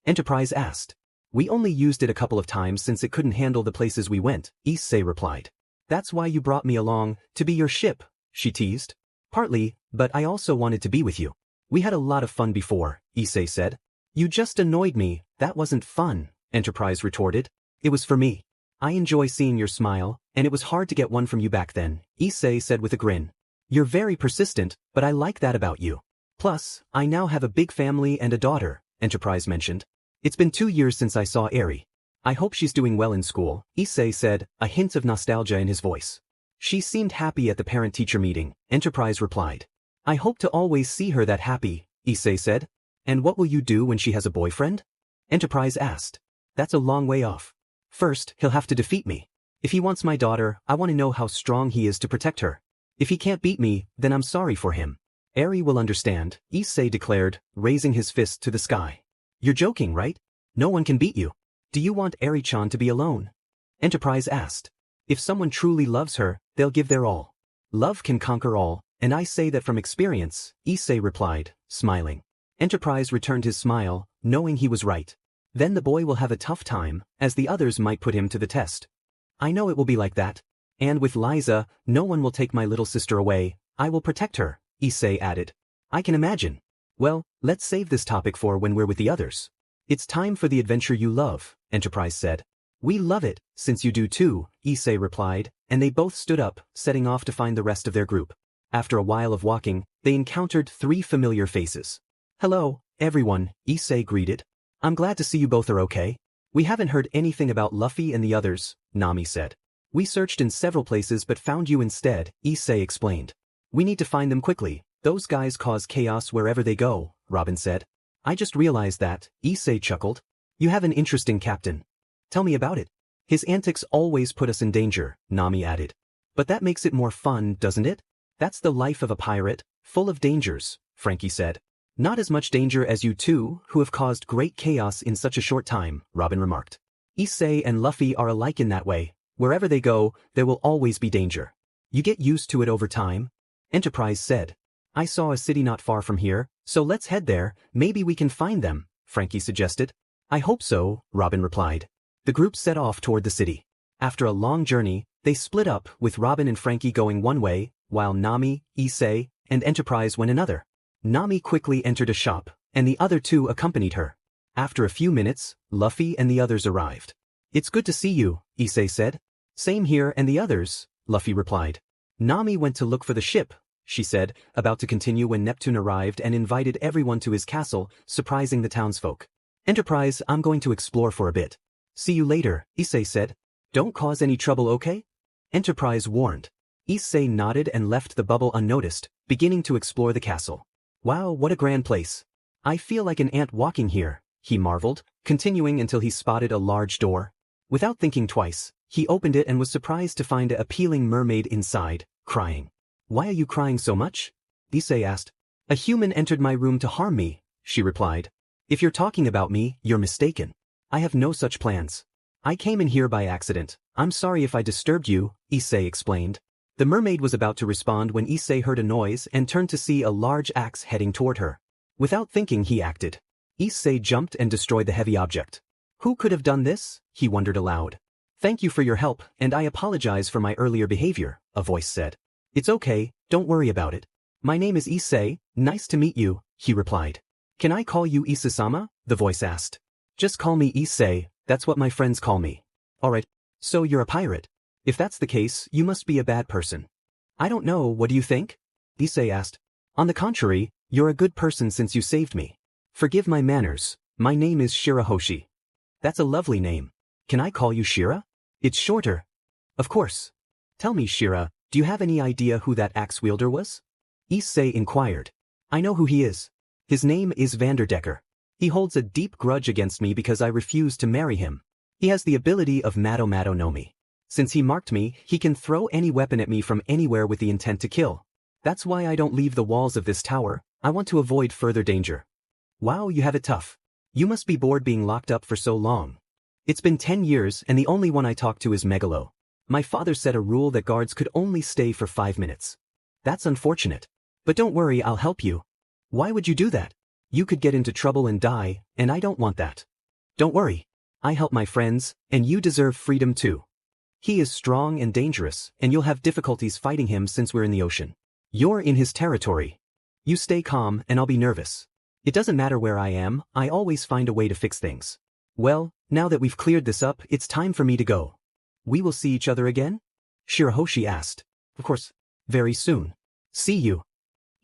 Enterprise asked. We only used it a couple of times since it couldn't handle the places we went, Issei replied. That's why you brought me along, to be your ship, she teased. Partly, but I also wanted to be with you. We had a lot of fun before, Issei said. You just annoyed me, that wasn't fun, Enterprise retorted. It was for me. I enjoy seeing your smile, and it was hard to get one from you back then, Issei said with a grin. You're very persistent, but I like that about you. Plus, I now have a big family and a daughter, Enterprise mentioned. It's been 2 years since I saw Eri. I hope she's doing well in school, Issei said, a hint of nostalgia in his voice. She seemed happy at the parent-teacher meeting, Enterprise replied. I hope to always see her that happy, Issei said. And what will you do when she has a boyfriend? Enterprise asked. That's a long way off. First, he'll have to defeat me. If he wants my daughter, I want to know how strong he is to protect her. If he can't beat me, then I'm sorry for him. Eri will understand, Issei declared, raising his fist to the sky. You're joking, right? No one can beat you. Do you want Eri-chan to be alone? Enterprise asked. If someone truly loves her, they'll give their all. Love can conquer all, and I say that from experience, Issei replied, smiling. Enterprise returned his smile, knowing he was right. Then the boy will have a tough time, as the others might put him to the test. I know it will be like that. And with Liza, no one will take my little sister away, I will protect her, Issei added. I can imagine. Well, let's save this topic for when we're with the others. It's time for the adventure you love, Enterprise said. We love it, since you do too, Issei replied, and they both stood up, setting off to find the rest of their group. After a while of walking, they encountered 3 familiar faces. Hello, everyone, Issei greeted. I'm glad to see you both are okay. We haven't heard anything about Luffy and the others, Nami said. We searched in several places but found you instead, Issei explained. We need to find them quickly, those guys cause chaos wherever they go, Robin said. I just realized that, Issei chuckled. You have an interesting captain. Tell me about it. His antics always put us in danger, Nami added. But that makes it more fun, doesn't it? That's the life of a pirate, full of dangers, Frankie said. Not as much danger as you two, who have caused great chaos in such a short time, Robin remarked. Issei and Luffy are alike in that way. Wherever they go, there will always be danger. You get used to it over time, Enterprise said. I saw a city not far from here, so let's head there, maybe we can find them, Frankie suggested. I hope so, Robin replied. The group set off toward the city. After a long journey, they split up, with Robin and Frankie going one way, while Nami, Issei, and Enterprise went another. Nami quickly entered a shop, and the other two accompanied her. After a few minutes, Luffy and the others arrived. It's good to see you, Issei said. Same here and the others, Luffy replied. Nami went to look for the ship, she said, about to continue when Neptune arrived and invited everyone to his castle, surprising the townsfolk. Enterprise, I'm going to explore for a bit. See you later, Issei said. Don't cause any trouble, okay? Enterprise warned. Issei nodded and left the bubble unnoticed, beginning to explore the castle. Wow, what a grand place. I feel like an ant walking here, he marveled, continuing until he spotted a large door. Without thinking twice, he opened it and was surprised to find an appealing mermaid inside, crying. Why are you crying so much? Issei asked. A human entered my room to harm me, she replied. If you're talking about me, you're mistaken. I have no such plans. I came in here by accident. I'm sorry if I disturbed you, Issei explained. The mermaid was about to respond when Issei heard a noise and turned to see a large axe heading toward her. Without thinking, he acted. Issei jumped and destroyed the heavy object. Who could have done this? He wondered aloud. Thank you for your help, and I apologize for my earlier behavior, a voice said. It's okay, don't worry about it. My name is Issei, nice to meet you, he replied. Can I call you Issei-sama? The voice asked. Just call me Issei, that's what my friends call me. Alright, so you're a pirate. If that's the case, you must be a bad person. I don't know, what do you think? Issei asked. On the contrary, you're a good person since you saved me. Forgive my manners, my name is Shiraoshi. That's a lovely name. Can I call you Shira? It's shorter. Of course. Tell me, Shira, do you have any idea who that axe wielder was? Issei inquired. I know who he is. His name is Vanderdecker. He holds a deep grudge against me because I refused to marry him. He has the ability of Mado Mado no Mi. Since he marked me, he can throw any weapon at me from anywhere with the intent to kill. That's why I don't leave the walls of this tower. I want to avoid further danger. Wow, you have it tough. You must be bored being locked up for so long. It's been 10 years and the only one I talk to is Megalo. My father set a rule that guards could only stay for 5 minutes. That's unfortunate. But don't worry, I'll help you. Why would you do that? You could get into trouble and die, and I don't want that. Don't worry. I help my friends, and you deserve freedom too. He is strong and dangerous, and you'll have difficulties fighting him since we're in the ocean. You're in his territory. You stay calm and I'll be nervous. It doesn't matter where I am, I always find a way to fix things. Well, now that we've cleared this up, it's time for me to go. We will see each other again? Shiraoshi asked. Of course. Very soon. See you.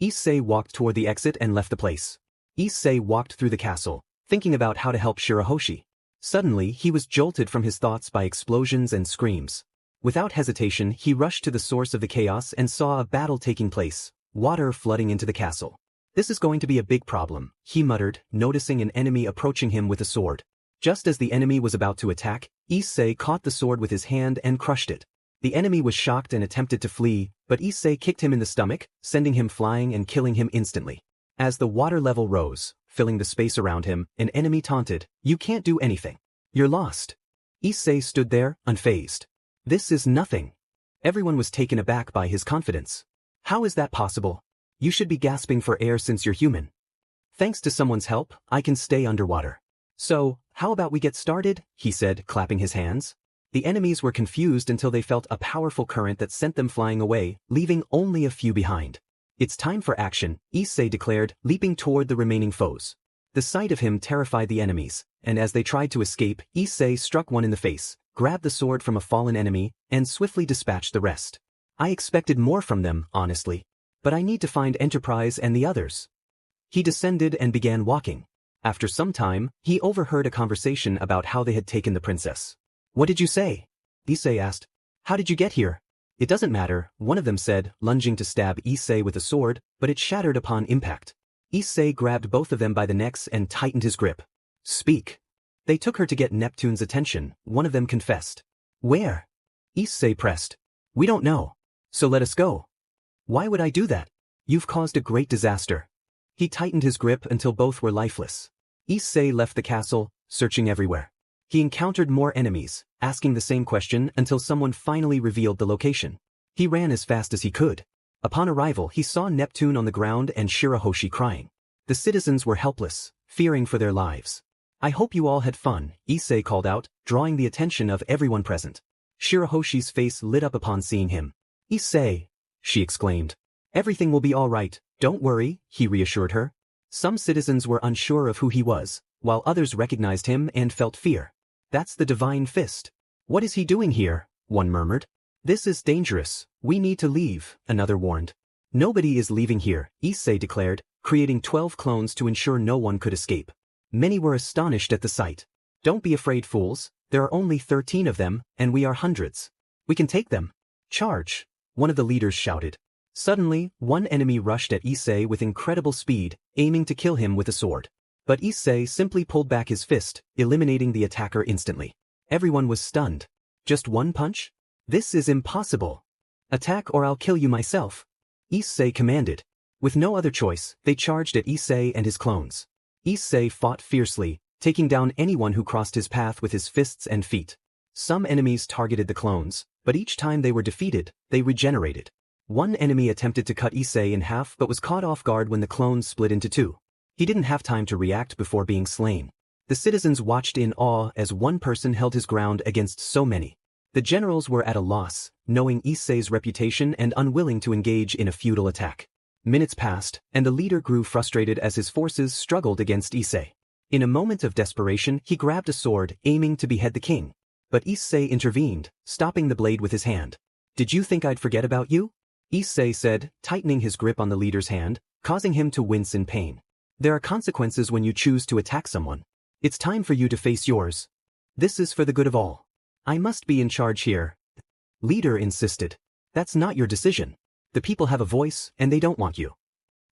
Issei walked toward the exit and left the place. Issei walked through the castle, thinking about how to help Shiraoshi. Suddenly, he was jolted from his thoughts by explosions and screams. Without hesitation, he rushed to the source of the chaos and saw a battle taking place, water flooding into the castle. This is going to be a big problem, he muttered, noticing an enemy approaching him with a sword. Just as the enemy was about to attack, Issei caught the sword with his hand and crushed it. The enemy was shocked and attempted to flee, but Issei kicked him in the stomach, sending him flying and killing him instantly. As the water level rose, filling the space around him, an enemy taunted, "You can't do anything. You're lost." Issei stood there, unfazed. This is nothing. Everyone was taken aback by his confidence. How is that possible? You should be gasping for air since you're human. Thanks to someone's help, I can stay underwater. So, how about we get started? He said, clapping his hands. The enemies were confused until they felt a powerful current that sent them flying away, leaving only a few behind. It's time for action, Issei declared, leaping toward the remaining foes. The sight of him terrified the enemies, and as they tried to escape, Issei struck one in the face, grabbed the sword from a fallen enemy, and swiftly dispatched the rest. I expected more from them, honestly. But I need to find Enterprise and the others. He descended and began walking. After some time, he overheard a conversation about how they had taken the princess. What did you say? Issei asked. How did you get here? It doesn't matter, one of them said, lunging to stab Issei with a sword, but it shattered upon impact. Issei grabbed both of them by the necks and tightened his grip. Speak. They took her to get Neptune's attention, one of them confessed. Where? Issei pressed. We don't know. So let us go. Why would I do that? You've caused a great disaster. He tightened his grip until both were lifeless. Issei left the castle, searching everywhere. He encountered more enemies, asking the same question until someone finally revealed the location. He ran as fast as he could. Upon arrival, he saw Neptune on the ground and Shiraoshi crying. The citizens were helpless, fearing for their lives. I hope you all had fun, Issei called out, drawing the attention of everyone present. Shirahoshi's face lit up upon seeing him. Issei, she exclaimed. Everything will be all right, don't worry, he reassured her. Some citizens were unsure of who he was, while others recognized him and felt fear. That's the Divine Fist. What is he doing here? One murmured. This is dangerous, we need to leave, another warned. Nobody is leaving here, Issei declared, creating 12 clones to ensure no one could escape. Many were astonished at the sight. Don't be afraid, fools, there are only 13 of them, and we are hundreds. We can take them. Charge, one of the leaders shouted. Suddenly, one enemy rushed at Issei with incredible speed, aiming to kill him with a sword. But Issei simply pulled back his fist, eliminating the attacker instantly. Everyone was stunned. Just one punch? This is impossible. Attack or I'll kill you myself. Issei commanded. With no other choice, they charged at Issei and his clones. Issei fought fiercely, taking down anyone who crossed his path with his fists and feet. Some enemies targeted the clones, but each time they were defeated, they regenerated. One enemy attempted to cut Issei in half but was caught off guard when the clones split into two. He didn't have time to react before being slain. The citizens watched in awe as one person held his ground against so many. The generals were at a loss, knowing Issei's reputation and unwilling to engage in a futile attack. Minutes passed, and the leader grew frustrated as his forces struggled against Issei. In a moment of desperation, he grabbed a sword, aiming to behead the king. But Issei intervened, stopping the blade with his hand. Did you think I'd forget about you? Issei said, tightening his grip on the leader's hand, causing him to wince in pain. There are consequences when you choose to attack someone. It's time for you to face yours. This is for the good of all. I must be in charge here. Leader insisted. That's not your decision. The people have a voice, and they don't want you.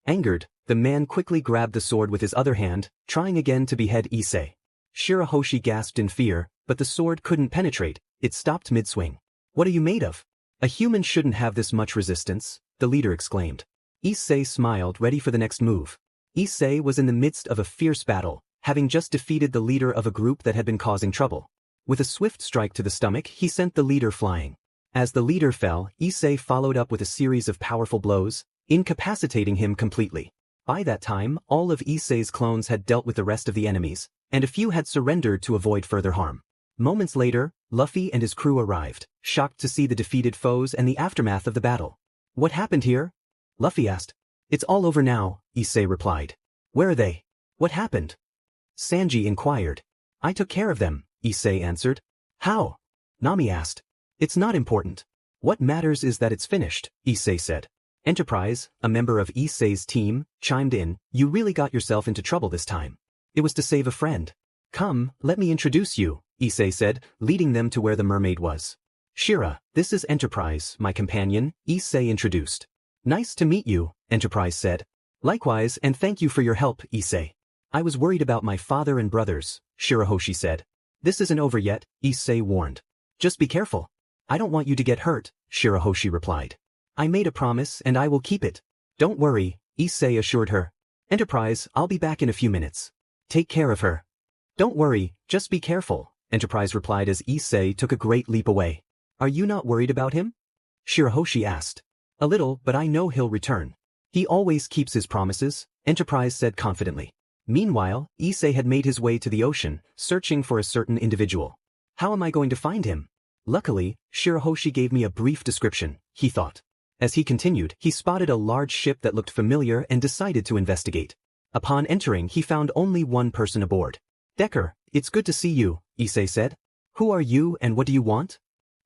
Angered, the man quickly grabbed the sword with his other hand, trying again to behead Issei. Shirahoshi gasped in fear, but the sword couldn't penetrate, it stopped mid-swing. What are you made of? A human shouldn't have this much resistance, the leader exclaimed. Issei smiled, ready for the next move. Issei was in the midst of a fierce battle, having just defeated the leader of a group that had been causing trouble. With a swift strike to the stomach, he sent the leader flying. As the leader fell, Issei followed up with a series of powerful blows, incapacitating him completely. By that time, all of Issei's clones had dealt with the rest of the enemies, and a few had surrendered to avoid further harm. Moments later, Luffy and his crew arrived, shocked to see the defeated foes and the aftermath of the battle. What happened here? Luffy asked. It's all over now, Issei replied. Where are they? What happened? Sanji inquired. I took care of them, Issei answered. How? Nami asked. It's not important. What matters is that it's finished, Issei said. Enterprise, a member of Issei's team, chimed in. You really got yourself into trouble this time. It was to save a friend. Come, let me introduce you, Issei said, leading them to where the mermaid was. Shira, this is Enterprise, my companion, Issei introduced. Nice to meet you, Enterprise said. Likewise, and thank you for your help, Issei. I was worried about my father and brothers, Shiraoshi said. This isn't over yet, Issei warned. Just be careful. I don't want you to get hurt, Shiraoshi replied. I made a promise and I will keep it. Don't worry, Issei assured her. Enterprise, I'll be back in a few minutes. Take care of her. Don't worry, just be careful, Enterprise replied as Issei took a great leap away. Are you not worried about him? Shirahoshi asked. A little, but I know he'll return. He always keeps his promises, Enterprise said confidently. Meanwhile, Issei had made his way to the ocean, searching for a certain individual. How am I going to find him? Luckily, Shirahoshi gave me a brief description, he thought. As he continued, he spotted a large ship that looked familiar and decided to investigate. Upon entering, he found only one person aboard. Decker, it's good to see you, Issei said. Who are you and what do you want?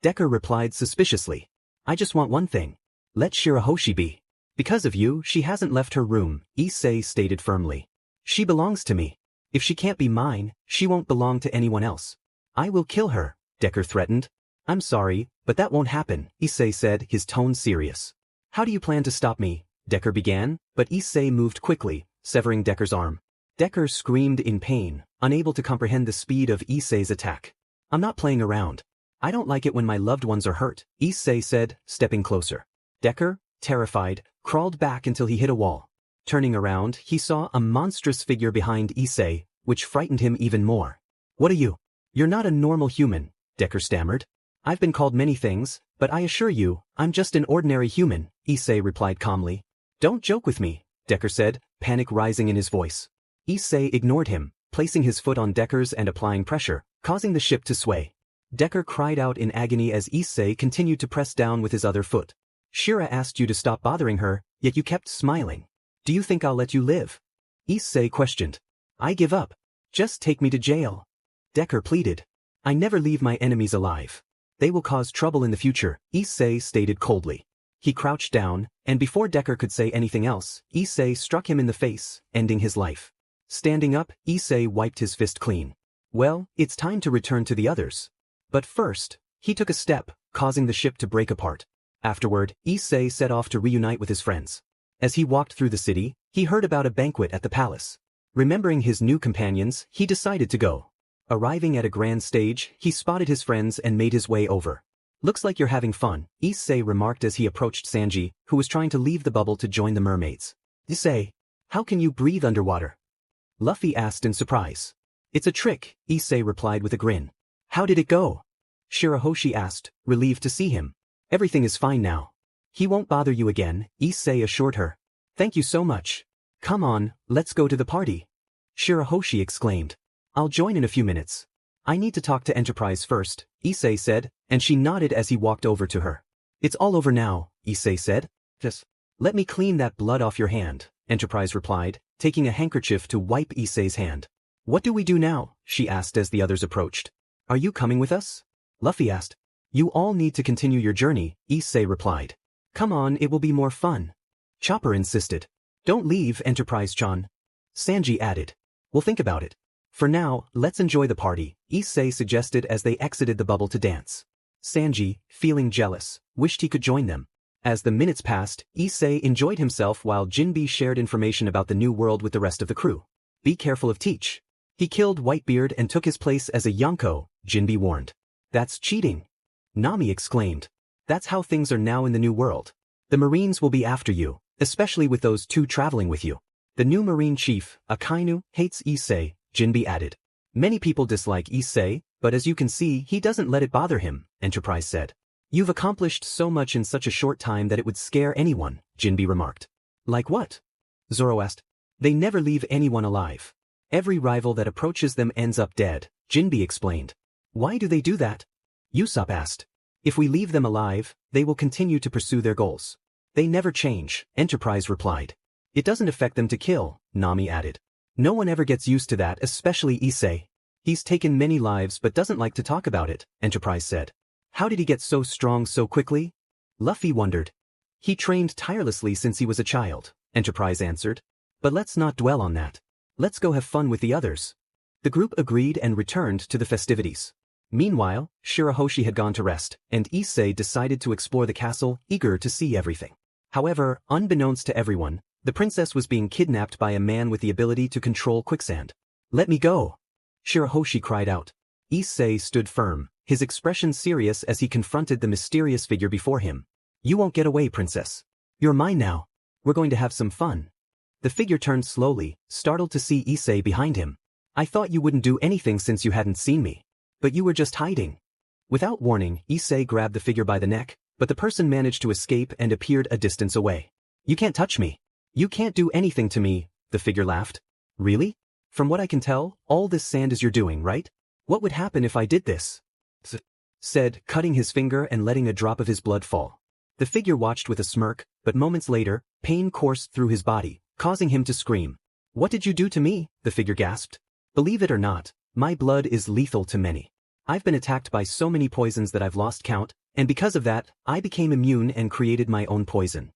Decker replied suspiciously. I just want one thing. Let Shirahoshi be. Because of you, she hasn't left her room, Issei stated firmly. She belongs to me. If she can't be mine, she won't belong to anyone else. I will kill her, Decker threatened. I'm sorry, but that won't happen, Issei said, his tone serious. How do you plan to stop me? Decker began, but Issei moved quickly, severing Decker's arm. Decker screamed in pain, unable to comprehend the speed of Issei's attack. I'm not playing around. I don't like it when my loved ones are hurt, Issei said, stepping closer. Decker, terrified, crawled back until he hit a wall. Turning around, he saw a monstrous figure behind Issei, which frightened him even more. What are you? You're not a normal human, Decker stammered. I've been called many things, but I assure you, I'm just an ordinary human, Issei replied calmly. Don't joke with me, Decker said, panic rising in his voice. Issei ignored him, placing his foot on Decker's and applying pressure, causing the ship to sway. Decker cried out in agony as Issei continued to press down with his other foot. Shira asked you to stop bothering her, yet you kept smiling. Do you think I'll let you live? Issei questioned. I give up. Just take me to jail. Decker pleaded. I never leave my enemies alive. They will cause trouble in the future, Issei stated coldly. He crouched down, and before Decker could say anything else, Issei struck him in the face, ending his life. Standing up, Issei wiped his fist clean. Well, it's time to return to the others. But first, he took a step, causing the ship to break apart. Afterward, Issei set off to reunite with his friends. As he walked through the city, he heard about a banquet at the palace. Remembering his new companions, he decided to go. Arriving at a grand stage, he spotted his friends and made his way over. Looks like you're having fun, Issei remarked as he approached Sanji, who was trying to leave the bubble to join the mermaids. Issei, how can you breathe underwater? Luffy asked in surprise. It's a trick, Issei replied with a grin. How did it go? Shirahoshi asked, relieved to see him. Everything is fine now. He won't bother you again, Issei assured her. Thank you so much. Come on, let's go to the party. Shirahoshi exclaimed. I'll join in a few minutes. I need to talk to Enterprise first, Issei said, and she nodded as he walked over to her. It's all over now, Issei said. Just let me clean that blood off your hand, Enterprise replied, taking a handkerchief to wipe Issei's hand. What do we do now? She asked as the others approached. Are you coming with us? Luffy asked. You all need to continue your journey, Issei replied. Come on, it will be more fun. Chopper insisted. Don't leave, Enterprise-chan. Sanji added. We'll think about it. For now, let's enjoy the party, Issei suggested as they exited the bubble to dance. Sanji, feeling jealous, wished he could join them. As the minutes passed, Issei enjoyed himself while Jinbe shared information about the new world with the rest of the crew. Be careful of Teach. He killed Whitebeard and took his place as a Yonko, Jinbe warned. That's cheating. Nami exclaimed. That's how things are now in the new world. The Marines will be after you, especially with those two traveling with you. The new Marine chief, Akainu, hates Issei, Jinbe added. Many people dislike Issei, but as you can see, he doesn't let it bother him, Enterprise said. You've accomplished so much in such a short time that it would scare anyone, Jinbe remarked. Like what? Zoro asked. They never leave anyone alive. Every rival that approaches them ends up dead, Jinbe explained. Why do they do that? Usopp asked. If we leave them alive, they will continue to pursue their goals. They never change, Enterprise replied. It doesn't affect them to kill, Nami added. No one ever gets used to that, especially Issei. He's taken many lives but doesn't like to talk about it, Enterprise said. How did he get so strong so quickly? Luffy wondered. He trained tirelessly since he was a child, Enterprise answered. But let's not dwell on that. Let's go have fun with the others. The group agreed and returned to the festivities. Meanwhile, Shiraoshi had gone to rest, and Issei decided to explore the castle, eager to see everything. However, unbeknownst to everyone, the princess was being kidnapped by a man with the ability to control quicksand. Let me go! Shiraoshi cried out. Issei stood firm, his expression serious as he confronted the mysterious figure before him. You won't get away, princess. You're mine now. We're going to have some fun. The figure turned slowly, startled to see Issei behind him. I thought you wouldn't do anything since you hadn't seen me. But you were just hiding. Without warning, Issei grabbed the figure by the neck, but the person managed to escape and appeared a distance away. You can't touch me. You can't do anything to me, the figure laughed. Really? From what I can tell, all this sand is your doing, right? What would happen if I did this? Said, cutting his finger and letting a drop of his blood fall. The figure watched with a smirk, but moments later, pain coursed through his body, causing him to scream. What did you do to me? The figure gasped. Believe it or not, my blood is lethal to many. I've been attacked by so many poisons that I've lost count, and because of that, I became immune and created my own poison.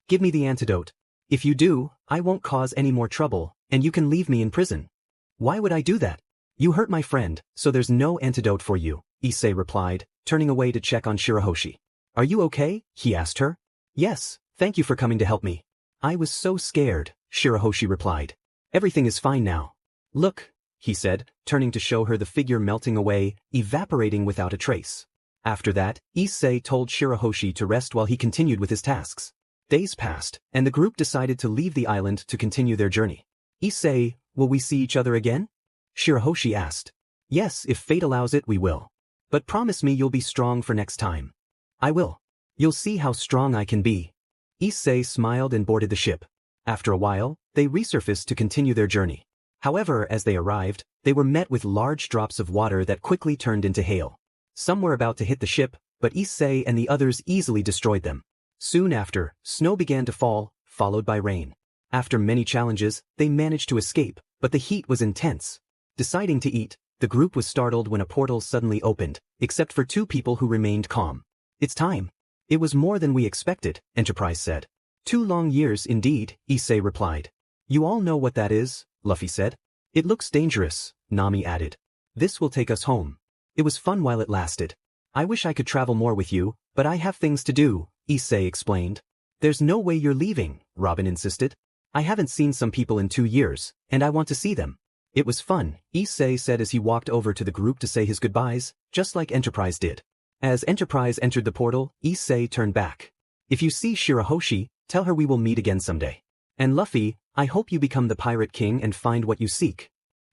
Give me the antidote. If you do, I won't cause any more trouble, and you can leave me in prison. Why would I do that? You hurt my friend, so there's no antidote for you, Issei replied, turning away to check on Shiraoshi. Are you okay? He asked her. Yes, thank you for coming to help me. I was so scared, Shiraoshi replied. Everything is fine now. Look, he said, turning to show her the figure melting away, evaporating without a trace. After that, Issei told Shiraoshi to rest while he continued with his tasks. Days passed, and the group decided to leave the island to continue their journey. Issei, will we see each other again? Shiraoshi asked. Yes, if fate allows it, we will. But promise me you'll be strong for next time. I will. You'll see how strong I can be. Issei smiled and boarded the ship. After a while, they resurfaced to continue their journey. However, as they arrived, they were met with large drops of water that quickly turned into hail. Some were about to hit the ship, but Issei and the others easily destroyed them. Soon after, snow began to fall, followed by rain. After many challenges, they managed to escape, but the heat was intense. Deciding to eat, the group was startled when a portal suddenly opened, except for two people who remained calm. It's time. It was more than we expected, Enterprise said. 2 long years indeed, Issei replied. You all know what that is, Luffy said. It looks dangerous, Nami added. This will take us home. It was fun while it lasted. I wish I could travel more with you, but I have things to do, Issei explained. There's no way you're leaving, Robin insisted. I haven't seen some people in 2 years, and I want to see them. It was fun, Issei said as he walked over to the group to say his goodbyes, just like Enterprise did. As Enterprise entered the portal, Issei turned back. If you see Shiraoshi, tell her we will meet again someday. And Luffy, I hope you become the Pirate King and find what you seek.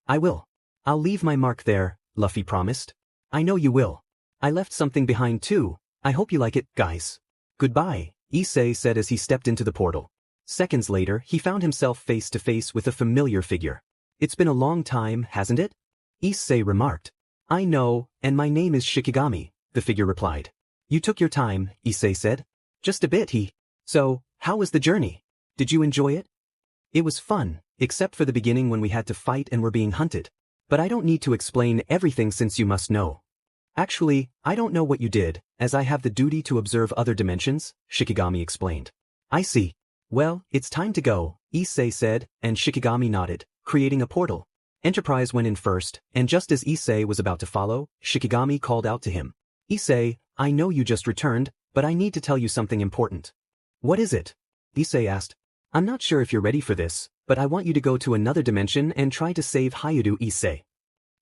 I will. I'll leave my mark there, Luffy promised. I know you will. I left something behind too. I hope you like it, guys. Goodbye, Issei said as he stepped into the portal. Seconds later, he found himself face to face with a familiar figure. It's been a long time, hasn't it? Issei remarked. I know, and my name is Shikigami, the figure replied. You took your time, Issei said. Just a bit, So, how was the journey? Did you enjoy it? It was fun, except for the beginning when we had to fight and were being hunted. But I don't need to explain everything since you must know. Actually, I don't know what you did, as I have the duty to observe other dimensions, Shikigami explained. I see. Well, it's time to go, Issei said, and Shikigami nodded, creating a portal. Enterprise went in first, and just as Issei was about to follow, Shikigami called out to him. Issei, I know you just returned, but I need to tell you something important. What is it? Issei asked. I'm not sure if you're ready for this, but I want you to go to another dimension and try to save Hayudu Issei.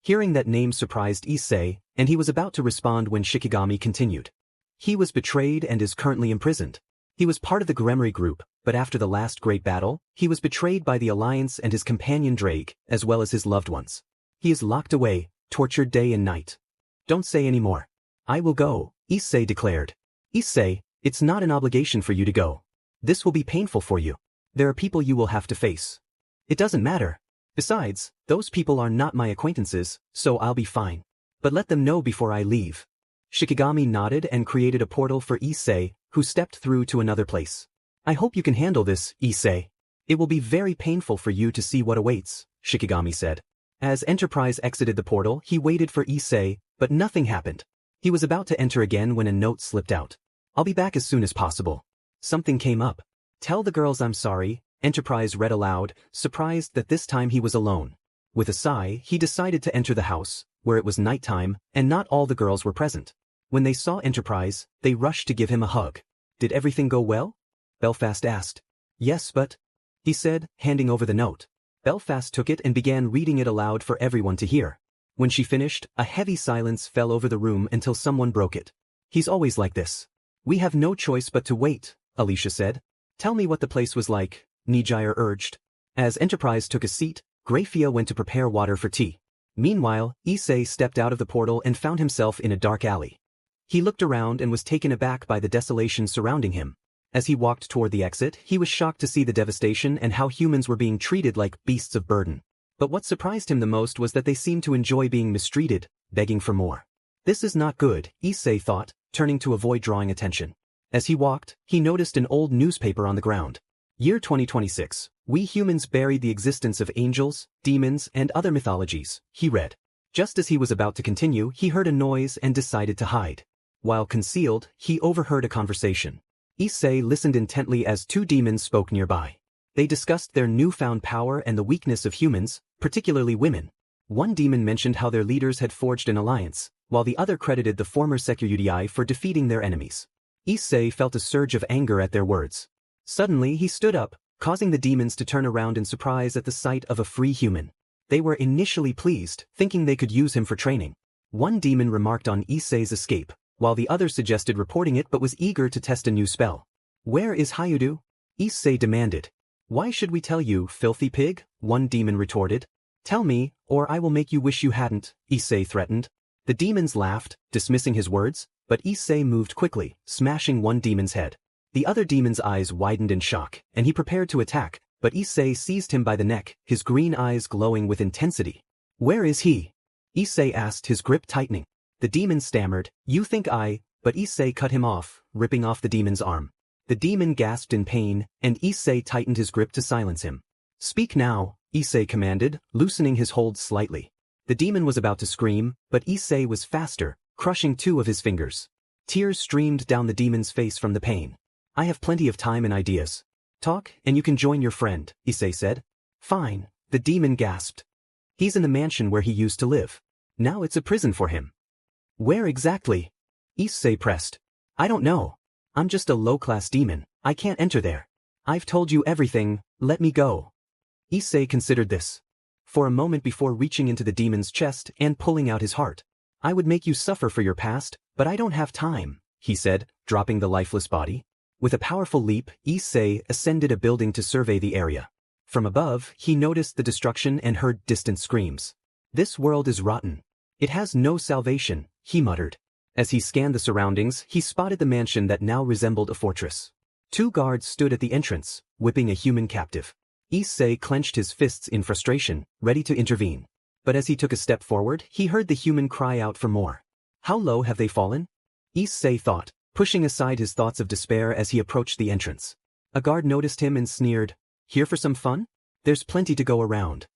Hearing that name surprised Issei, and he was about to respond when Shikigami continued. He was betrayed and is currently imprisoned. He was part of the Gremory group, but after the last great battle, he was betrayed by the Alliance and his companion Drake, as well as his loved ones. He is locked away, tortured day and night. Don't say any more. I will go, Issei declared. Issei, it's not an obligation for you to go. This will be painful for you. There are people you will have to face. It doesn't matter. Besides, those people are not my acquaintances, so I'll be fine. But let them know before I leave. Shikigami nodded and created a portal for Issei, who stepped through to another place. I hope you can handle this, Issei. It will be very painful for you to see what awaits, Shikigami said. As Enterprise exited the portal, he waited for Issei, but nothing happened. He was about to enter again when a note slipped out. I'll be back as soon as possible. Something came up. Tell the girls I'm sorry, Enterprise read aloud, surprised that this time he was alone. With a sigh, he decided to enter the house, where it was nighttime, and not all the girls were present. When they saw Enterprise, they rushed to give him a hug. Did everything go well? Belfast asked. Yes, but... he said, handing over the note. Belfast took it and began reading it aloud for everyone to hear. When she finished, a heavy silence fell over the room until someone broke it. He's always like this. We have no choice but to wait, Alicia said. Tell me what the place was like, Nijire urged. As Enterprise took a seat, Grafia went to prepare water for tea. Meanwhile, Issei stepped out of the portal and found himself in a dark alley. He looked around and was taken aback by the desolation surrounding him. As he walked toward the exit, he was shocked to see the devastation and how humans were being treated like beasts of burden. But what surprised him the most was that they seemed to enjoy being mistreated, begging for more. This is not good, Issei thought, turning to avoid drawing attention. As he walked, he noticed an old newspaper on the ground. Year 2026. We humans buried the existence of angels, demons, and other mythologies, he read. Just as he was about to continue, he heard a noise and decided to hide. While concealed, he overheard a conversation. Issei listened intently as two demons spoke nearby. They discussed their newfound power and the weakness of humans, particularly women. One demon mentioned how their leaders had forged an alliance, while the other credited the former Securudii for defeating their enemies. Issei felt a surge of anger at their words. Suddenly he stood up, causing the demons to turn around in surprise at the sight of a free human. They were initially pleased, thinking they could use him for training. One demon remarked on Issei's escape, while the other suggested reporting it but was eager to test a new spell. Where is Hayudu? Issei demanded. Why should we tell you, filthy pig? One demon retorted. Tell me, or I will make you wish you hadn't, Issei threatened. The demons laughed, dismissing his words, but Issei moved quickly, smashing one demon's head. The other demon's eyes widened in shock, and he prepared to attack, but Issei seized him by the neck, his green eyes glowing with intensity. Where is he? Issei asked, his grip tightening. The demon stammered, you think but Issei cut him off, ripping off the demon's arm. The demon gasped in pain, and Issei tightened his grip to silence him. Speak now, Issei commanded, loosening his hold slightly. The demon was about to scream, but Issei was faster, crushing two of his fingers. Tears streamed down the demon's face from the pain. I have plenty of time and ideas. Talk, and you can join your friend, Issei said. Fine, the demon gasped. He's in the mansion where he used to live. Now it's a prison for him. Where exactly? Issei pressed. I don't know. I'm just a low-class demon, I can't enter there. I've told you everything, let me go. Issei considered this. For a moment before reaching into the demon's chest and pulling out his heart. I would make you suffer for your past, but I don't have time, he said, dropping the lifeless body. With a powerful leap, Issei ascended a building to survey the area. From above, he noticed the destruction and heard distant screams. This world is rotten. It has no salvation, he muttered. As he scanned the surroundings, he spotted the mansion that now resembled a fortress. Two guards stood at the entrance, whipping a human captive. Issei clenched his fists in frustration, ready to intervene. But as he took a step forward, he heard the human cry out for more. How low have they fallen? Issei thought, pushing aside his thoughts of despair as he approached the entrance. A guard noticed him and sneered, Here for some fun? There's plenty to go around.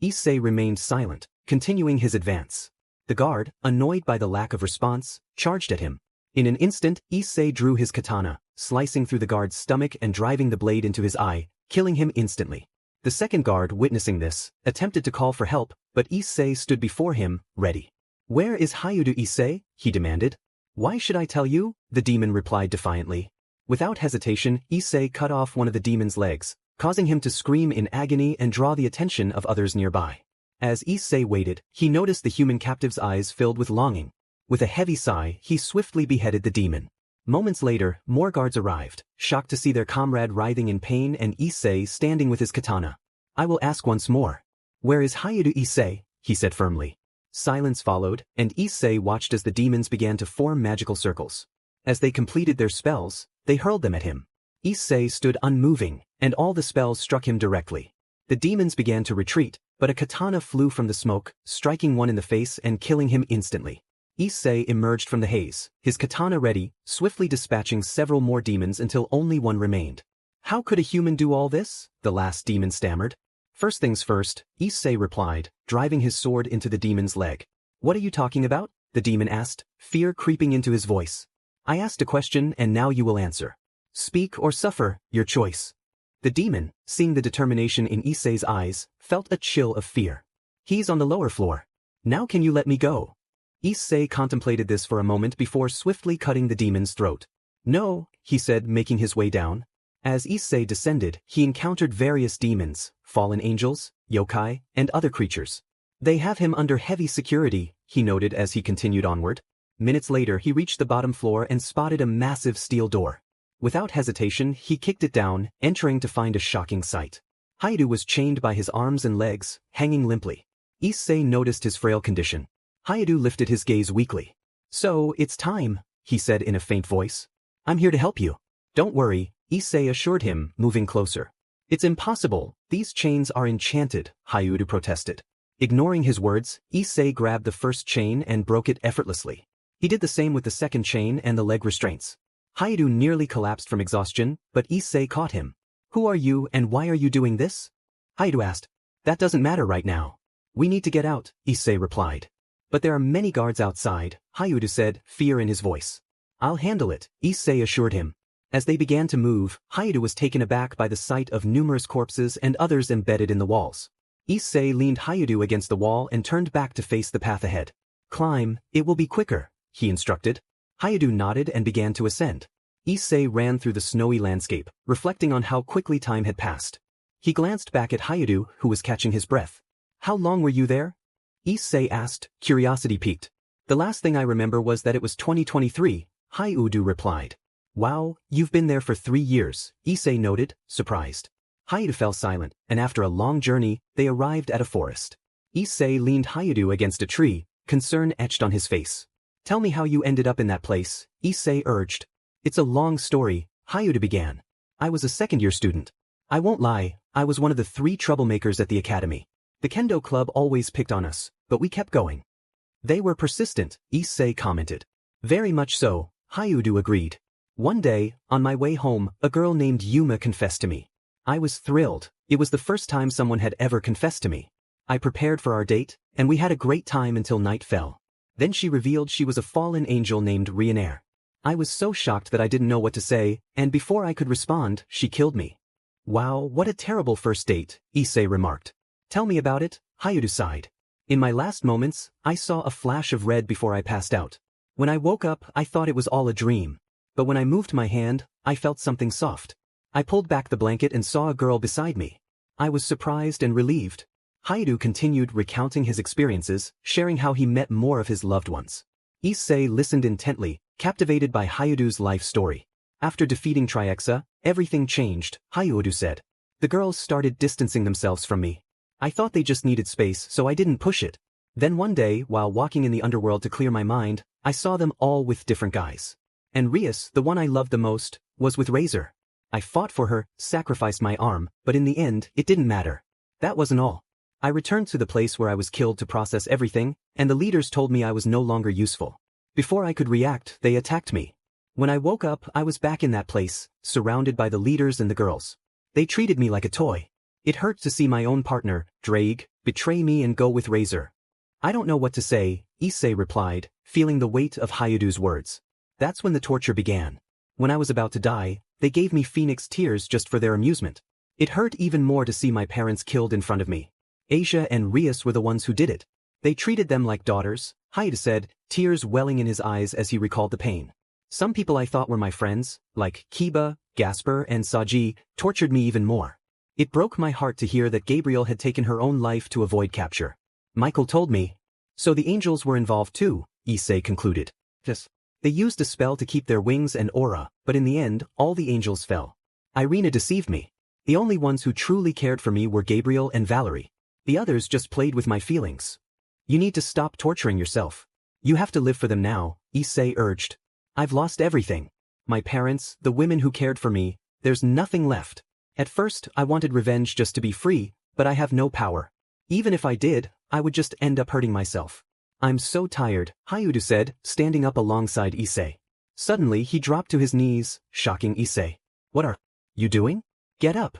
Issei remained silent, continuing his advance. The guard, annoyed by the lack of response, charged at him. In an instant, Issei drew his katana, slicing through the guard's stomach and driving the blade into his eye, killing him instantly. The second guard, witnessing this, attempted to call for help, but Issei stood before him, ready. Where is Hayudu, Issei? He demanded. Why should I tell you? The demon replied defiantly. Without hesitation, Issei cut off one of the demon's legs, causing him to scream in agony and draw the attention of others nearby. As Issei waited, he noticed the human captive's eyes filled with longing. With a heavy sigh, he swiftly beheaded the demon. Moments later, more guards arrived, shocked to see their comrade writhing in pain and Issei standing with his katana. I will ask once more. Where is Hayudu, Issei? He said firmly. Silence followed, and Issei watched as the demons began to form magical circles. As they completed their spells, they hurled them at him. Issei stood unmoving, and all the spells struck him directly. The demons began to retreat, but a katana flew from the smoke, striking one in the face and killing him instantly. Issei emerged from the haze, his katana ready, swiftly dispatching several more demons until only one remained. How could a human do all this? The last demon stammered. First things first, Issei replied, driving his sword into the demon's leg. What are you talking about? The demon asked, fear creeping into his voice. I asked a question and now you will answer. Speak or suffer, your choice. The demon, seeing the determination in Issei's eyes, felt a chill of fear. He's on the lower floor. Now can you let me go? Issei contemplated this for a moment before swiftly cutting the demon's throat. No, he said, making his way down. As Issei descended, he encountered various demons, fallen angels, yokai, and other creatures. They have him under heavy security, he noted as he continued onward. Minutes later he reached the bottom floor and spotted a massive steel door. Without hesitation, he kicked it down, entering to find a shocking sight. Hayudu was chained by his arms and legs, hanging limply. Issei noticed his frail condition. Hayudu lifted his gaze weakly. So, it's time, he said in a faint voice. I'm here to help you. Don't worry, Issei assured him, moving closer. It's impossible, these chains are enchanted, Hayudu protested. Ignoring his words, Issei grabbed the first chain and broke it effortlessly. He did the same with the second chain and the leg restraints. Hayudu nearly collapsed from exhaustion, but Issei caught him. Who are you and why are you doing this? Hayudu asked. That doesn't matter right now. We need to get out, Issei replied. But there are many guards outside, Hayudu said, fear in his voice. I'll handle it, Issei assured him. As they began to move, Hayudu was taken aback by the sight of numerous corpses and others embedded in the walls. Issei leaned Hayudu against the wall and turned back to face the path ahead. Climb, it will be quicker, he instructed. Hayudu nodded and began to ascend. Issei ran through the snowy landscape, reflecting on how quickly time had passed. He glanced back at Hayudu, who was catching his breath. How long were you there? Issei asked, curiosity piqued. The last thing I remember was that it was 2023, Hayudu replied. Wow, you've been there for 3 years, Issei noted, surprised. Hayudu fell silent, and after a long journey, they arrived at a forest. Issei leaned Hayudu against a tree, concern etched on his face. Tell me how you ended up in that place, Issei urged. It's a long story, Hayudu began. I was a second-year student. I won't lie, I was one of the 3 troublemakers at the academy. The kendo club always picked on us, but we kept going. They were persistent, Issei commented. Very much so, Hayudu agreed. One day, on my way home, a girl named Yuma confessed to me. I was thrilled, it was the first time someone had ever confessed to me. I prepared for our date, and we had a great time until night fell. Then she revealed she was a fallen angel named Ryanair. I was so shocked that I didn't know what to say, and before I could respond, she killed me. Wow, what a terrible first date, Issei remarked. Tell me about it, Hayudu sighed. In my last moments, I saw a flash of red before I passed out. When I woke up, I thought it was all a dream. But when I moved my hand, I felt something soft. I pulled back the blanket and saw a girl beside me. I was surprised and relieved. Hayudu continued recounting his experiences, sharing how he met more of his loved ones. Issei listened intently, captivated by Hayudu's life story. After defeating Triexa, everything changed, Hayudu said. The girls started distancing themselves from me. I thought they just needed space, so I didn't push it. Then one day, while walking in the underworld to clear my mind, I saw them all with different guys. And Rias, the one I loved the most, was with Razor. I fought for her, sacrificed my arm, but in the end, it didn't matter. That wasn't all. I returned to the place where I was killed to process everything, and the leaders told me I was no longer useful. Before I could react, they attacked me. When I woke up, I was back in that place, surrounded by the leaders and the girls. They treated me like a toy. It hurt to see my own partner, Drake, betray me and go with Razor. I don't know what to say, Issei replied, feeling the weight of Hayudu's words. That's when the torture began. When I was about to die, they gave me phoenix tears just for their amusement. It hurt even more to see my parents killed in front of me. Asia and Rias were the ones who did it. They treated them like daughters, Hayudu said, tears welling in his eyes as he recalled the pain. Some people I thought were my friends, like Kiba, Gasper, and Saji, tortured me even more. It broke my heart to hear that Gabriel had taken her own life to avoid capture. Michael told me. So the angels were involved too, Issei concluded. Yes. They used a spell to keep their wings and aura, but in the end, all the angels fell. Irina deceived me. The only ones who truly cared for me were Gabriel and Valerie. The others just played with my feelings. You need to stop torturing yourself. You have to live for them now, Issei urged. I've lost everything. My parents, the women who cared for me, there's nothing left. At first, I wanted revenge just to be free, but I have no power. Even if I did, I would just end up hurting myself. I'm so tired, Hayudu said, standing up alongside Issei. Suddenly he dropped to his knees, shocking Issei. What are you doing? Get up!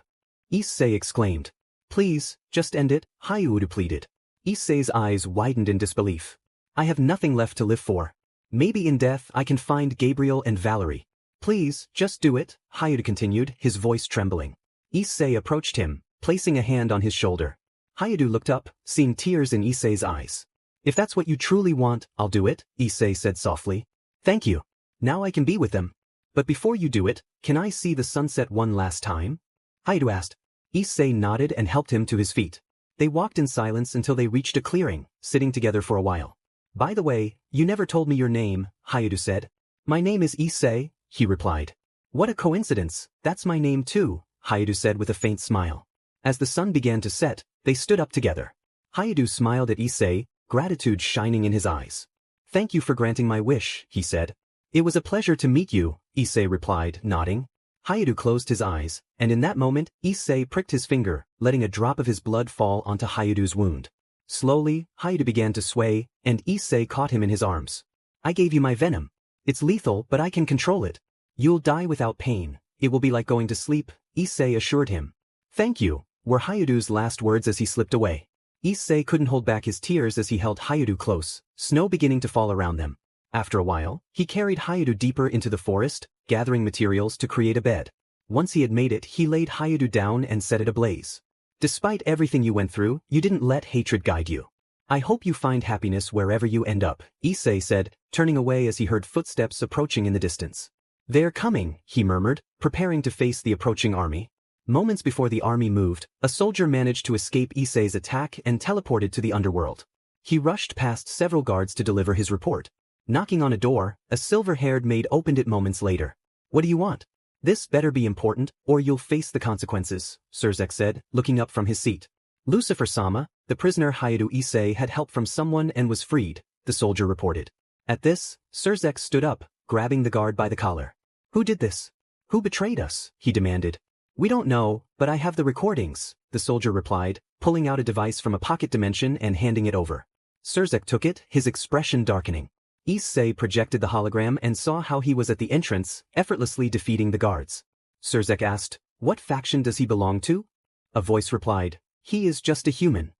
Issei exclaimed. Please, just end it, Hayudu pleaded. Issei's eyes widened in disbelief. I have nothing left to live for. Maybe in death I can find Gabriel and Valerie. Please, just do it, Hayudu continued, his voice trembling. Issei approached him, placing a hand on his shoulder. Hayudu looked up, seeing tears in Issei's eyes. If that's what you truly want, I'll do it, Issei said softly. Thank you. Now I can be with them. But before you do it, can I see the sunset one last time? Hayudu asked. Issei nodded and helped him to his feet. They walked in silence until they reached a clearing, sitting together for a while. By the way, you never told me your name, Hayudu said. My name is Issei, he replied. What a coincidence, that's my name too, Hayudu said with a faint smile. As the sun began to set, they stood up together. Hayudu smiled at Issei, gratitude shining in his eyes. Thank you for granting my wish, he said. It was a pleasure to meet you, Issei replied, nodding. Hayudu closed his eyes, and in that moment, Issei pricked his finger, letting a drop of his blood fall onto Hayudu's wound. Slowly, Hayudu began to sway, and Issei caught him in his arms. I gave you my venom. It's lethal, but I can control it. You'll die without pain. It will be like going to sleep, Issei assured him. Thank you, were Hayudu's last words as he slipped away. Issei couldn't hold back his tears as he held Hayudu close, snow beginning to fall around them. After a while, he carried Hayudu deeper into the forest, gathering materials to create a bed. Once he had made it, he laid Hayudu down and set it ablaze. Despite everything you went through, you didn't let hatred guide you. I hope you find happiness wherever you end up, Issei said, turning away as he heard footsteps approaching in the distance. They're coming, he murmured, preparing to face the approaching army. Moments before the army moved, a soldier managed to escape Issei's attack and teleported to the Underworld. He rushed past several guards to deliver his report. Knocking on a door, a silver-haired maid opened it moments later. What do you want? This better be important, or you'll face the consequences, Surzek said, looking up from his seat. Lucifer-sama, the prisoner Hayudu Issei had help from someone and was freed, the soldier reported. At this, Surzek stood up, grabbing the guard by the collar. Who did this? Who betrayed us? He demanded. We don't know, but I have the recordings, the soldier replied, pulling out a device from a pocket dimension and handing it over. Surzek took it, his expression darkening. Issei projected the hologram and saw how he was at the entrance, effortlessly defeating the guards. Surzek asked, what faction does he belong to? A voice replied, he is just a human.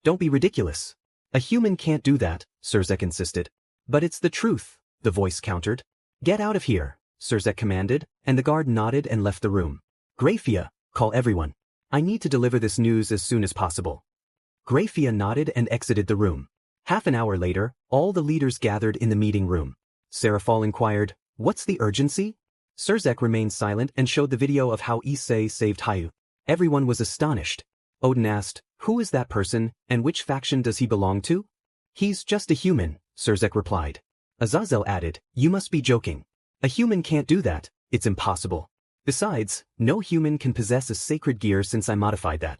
Don't be ridiculous. A human can't do that, Surzek insisted. But it's the truth, the voice countered. Get out of here, Surzek commanded, and the guard nodded and left the room. Grafia, call everyone. I need to deliver this news as soon as possible. Grafia nodded and exited the room. Half an hour later, all the leaders gathered in the meeting room. Serafal inquired, what's the urgency? Surzek remained silent and showed the video of how Issei saved Hayu. Everyone was astonished. Odin asked, who is that person, and which faction does he belong to? He's just a human, Surzek replied. Azazel added, you must be joking. A human can't do that, it's impossible. Besides, no human can possess a sacred gear since I modified that.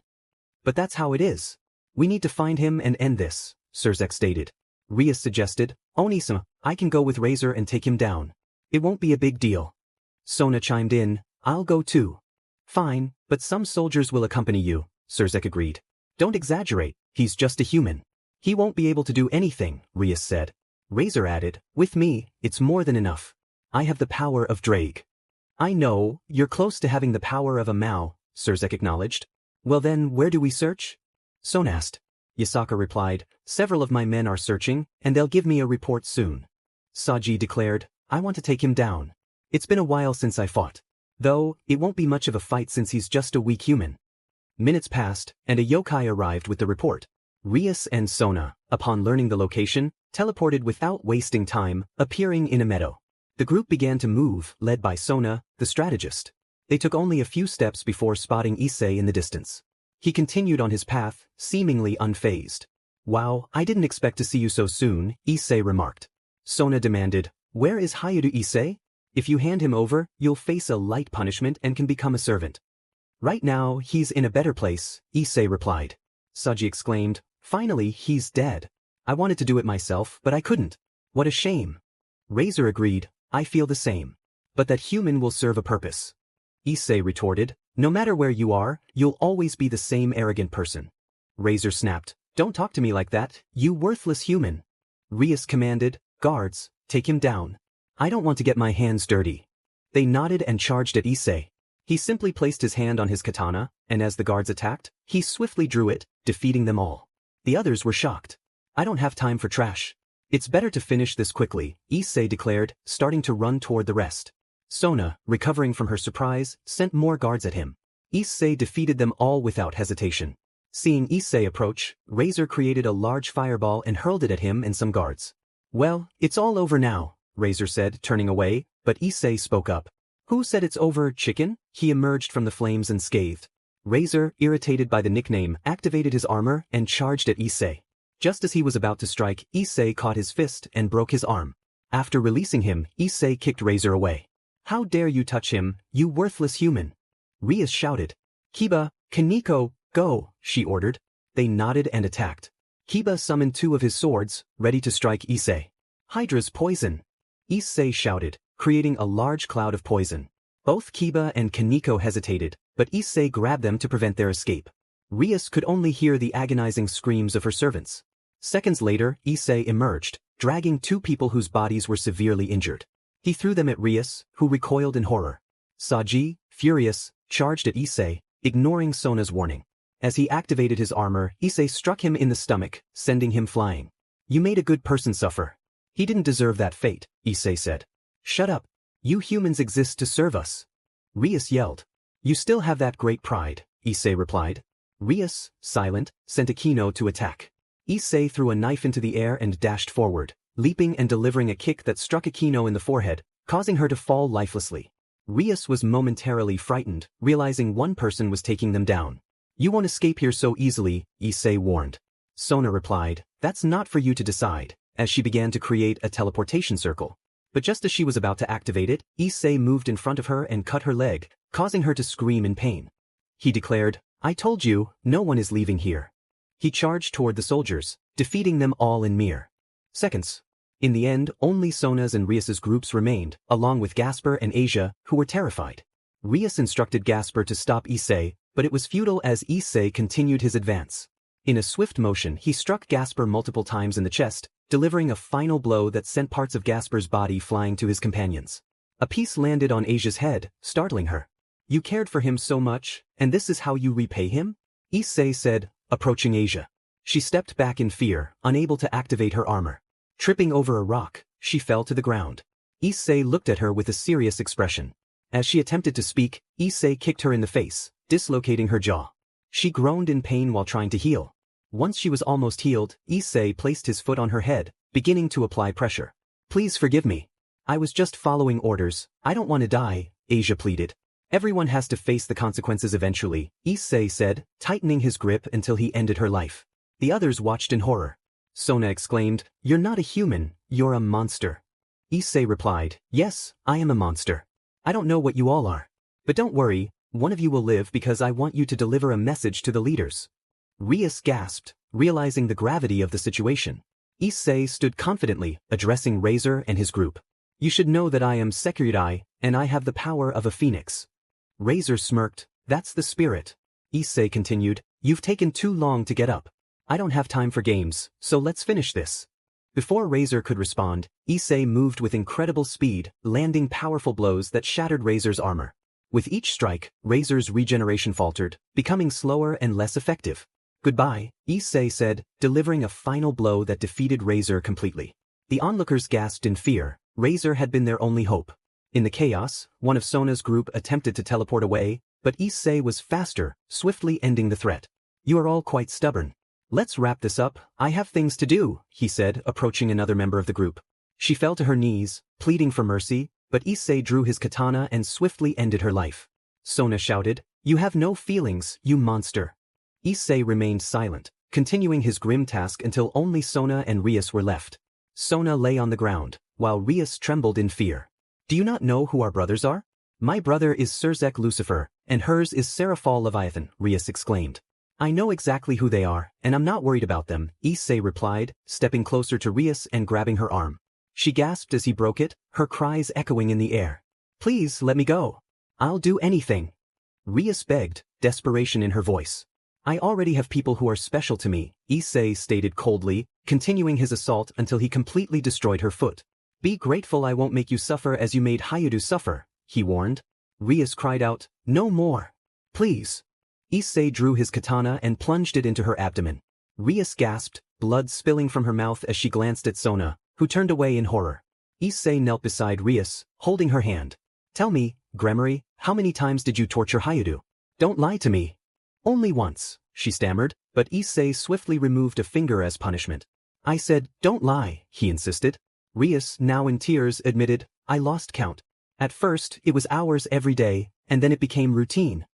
But that's how it is. We need to find him and end this, Surzek stated. Rias suggested, Onisama, I can go with Razor and take him down. It won't be a big deal. Sona chimed in, I'll go too. Fine, but some soldiers will accompany you, Surzek agreed. Don't exaggerate, he's just a human. He won't be able to do anything, Rias said. Razor added, with me, it's more than enough. I have the power of Drake. I know, you're close to having the power of a Mao, Surzek acknowledged. Well then, where do we search? Sona asked. Yasaka replied, several of my men are searching, and they'll give me a report soon. Saji declared, I want to take him down. It's been a while since I fought. Though, it won't be much of a fight since he's just a weak human. Minutes passed, and a yokai arrived with the report. Rias and Sona, upon learning the location, teleported without wasting time, appearing in a meadow. The group began to move, led by Sona, the strategist. They took only a few steps before spotting Issei in the distance. He continued on his path, seemingly unfazed. Wow, I didn't expect to see you so soon, Issei remarked. Sona demanded, where is Hayudu Issei? If you hand him over, you'll face a light punishment and can become a servant. Right now, he's in a better place, Issei replied. Saji exclaimed, finally, he's dead. I wanted to do it myself, but I couldn't. What a shame. Razor agreed, I feel the same. But that human will serve a purpose. Issei retorted, no matter where you are, you'll always be the same arrogant person. Razor snapped, don't talk to me like that, you worthless human. Rias commanded, guards, take him down. I don't want to get my hands dirty. They nodded and charged at Issei. He simply placed his hand on his katana, and as the guards attacked, he swiftly drew it, defeating them all. The others were shocked. I don't have time for trash. It's better to finish this quickly, Issei declared, starting to run toward the rest. Sona, recovering from her surprise, sent more guards at him. Issei defeated them all without hesitation. Seeing Issei approach, Razor created a large fireball and hurled it at him and some guards. Well, it's all over now, Razor said, turning away, but Issei spoke up. Who said it's over, chicken? He emerged from the flames and scathed. Razor, irritated by the nickname, activated his armor and charged at Issei. Just as he was about to strike, Issei caught his fist and broke his arm. After releasing him, Issei kicked Razor away. How dare you touch him, you worthless human? Rias shouted. Kiba, Kaneko, go, she ordered. They nodded and attacked. Kiba summoned 2 of his swords, ready to strike Issei. Hydra's poison. Issei shouted, creating a large cloud of poison. Both Kiba and Kaneko hesitated, but Issei grabbed them to prevent their escape. Rias could only hear the agonizing screams of her servants. Seconds later, Issei emerged, dragging 2 people whose bodies were severely injured. He threw them at Rias, who recoiled in horror. Saji, furious, charged at Issei, ignoring Sona's warning. As he activated his armor, Issei struck him in the stomach, sending him flying. You made a good person suffer. He didn't deserve that fate, Issei said. Shut up. You humans exist to serve us. Rias yelled. You still have that great pride, Issei replied. Rias, silent, sent Akino to attack. Issei threw a knife into the air and dashed forward, leaping and delivering a kick that struck Akino in the forehead, causing her to fall lifelessly. Rias was momentarily frightened, realizing one person was taking them down. You won't escape here so easily, Issei warned. Sona replied, that's not for you to decide, as she began to create a teleportation circle. But just as she was about to activate it, Issei moved in front of her and cut her leg, causing her to scream in pain. He declared, I told you, no one is leaving here. He charged toward the soldiers, defeating them all in mere seconds. In the end, only Sona's and Rias's groups remained, along with Gasper and Asia, who were terrified. Rias instructed Gasper to stop Issei, but it was futile as Issei continued his advance. In a swift motion, he struck Gasper multiple times in the chest, delivering a final blow that sent parts of Gasper's body flying to his companions. A piece landed on Asia's head, startling her. You cared for him so much, and this is how you repay him? Issei said, approaching Asia. She stepped back in fear, unable to activate her armor. Tripping over a rock, she fell to the ground. Issei looked at her with a serious expression. As she attempted to speak, Issei kicked her in the face, dislocating her jaw. She groaned in pain while trying to heal. Once she was almost healed, Issei placed his foot on her head, beginning to apply pressure. Please forgive me. I was just following orders. I don't want to die, Asia pleaded. Everyone has to face the consequences eventually, Issei said, tightening his grip until he ended her life. The others watched in horror. Sona exclaimed, You're not a human, you're a monster. Issei replied, Yes, I am a monster. I don't know what you all are. But don't worry, one of you will live because I want you to deliver a message to the leaders. Rias gasped, realizing the gravity of the situation. Issei stood confidently, addressing Razor and his group. You should know that I am Sekirai, and I have the power of a phoenix. Razor smirked, That's the spirit. Issei continued, You've taken too long to get up. I don't have time for games, so let's finish this. Before Razor could respond, Issei moved with incredible speed, landing powerful blows that shattered Razor's armor. With each strike, Razor's regeneration faltered, becoming slower and less effective. Goodbye, Issei said, delivering a final blow that defeated Razor completely. The onlookers gasped in fear. Razor had been their only hope. In the chaos, one of Sona's group attempted to teleport away, but Issei was faster, swiftly ending the threat. You are all quite stubborn. Let's wrap this up, I have things to do, he said, approaching another member of the group. She fell to her knees, pleading for mercy, but Issei drew his katana and swiftly ended her life. Sona shouted, You have no feelings, you monster. Issei remained silent, continuing his grim task until only Sona and Rias were left. Sona lay on the ground, while Rias trembled in fear. Do you not know who our brothers are? My brother is Surzek Lucifer, and hers is Seraphal Leviathan, Rias exclaimed. I know exactly who they are, and I'm not worried about them, Issei replied, stepping closer to Rias and grabbing her arm. She gasped as he broke it, her cries echoing in the air. Please let me go. I'll do anything. Rias begged, desperation in her voice. I already have people who are special to me, Issei stated coldly, continuing his assault until he completely destroyed her foot. Be grateful I won't make you suffer as you made Hayudu suffer, he warned. Rias cried out, No more. Please. Issei drew his katana and plunged it into her abdomen. Rias gasped, blood spilling from her mouth as she glanced at Sona, who turned away in horror. Issei knelt beside Rias, holding her hand. Tell me, Gremory, how many times did you torture Hayudu? Don't lie to me. Only once, she stammered, but Issei swiftly removed a finger as punishment. I said, don't lie, he insisted. Rias, now in tears, admitted, I lost count. At first, it was hours every day, and then it became routine.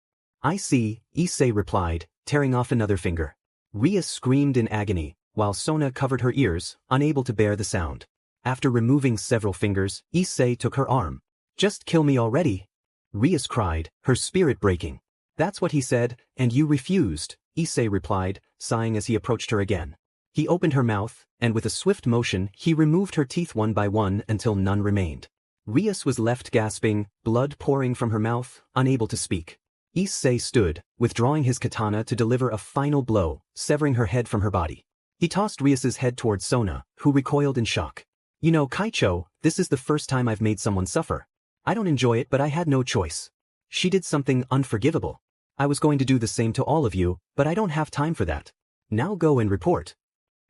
I see, Issei replied, tearing off another finger. Rias screamed in agony, while Sona covered her ears, unable to bear the sound. After removing several fingers, Issei took her arm. Just kill me already. Rias cried, her spirit breaking. That's what he said, and you refused, Issei replied, sighing as he approached her again. He opened her mouth, and with a swift motion, he removed her teeth one by one until none remained. Rias was left gasping, blood pouring from her mouth, unable to speak. Issei stood, withdrawing his katana to deliver a final blow, severing her head from her body. He tossed Rias's head towards Sona, who recoiled in shock. You know, Kaicho, this is the first time I've made someone suffer. I don't enjoy it, but I had no choice. She did something unforgivable. I was going to do the same to all of you, but I don't have time for that. Now go and report.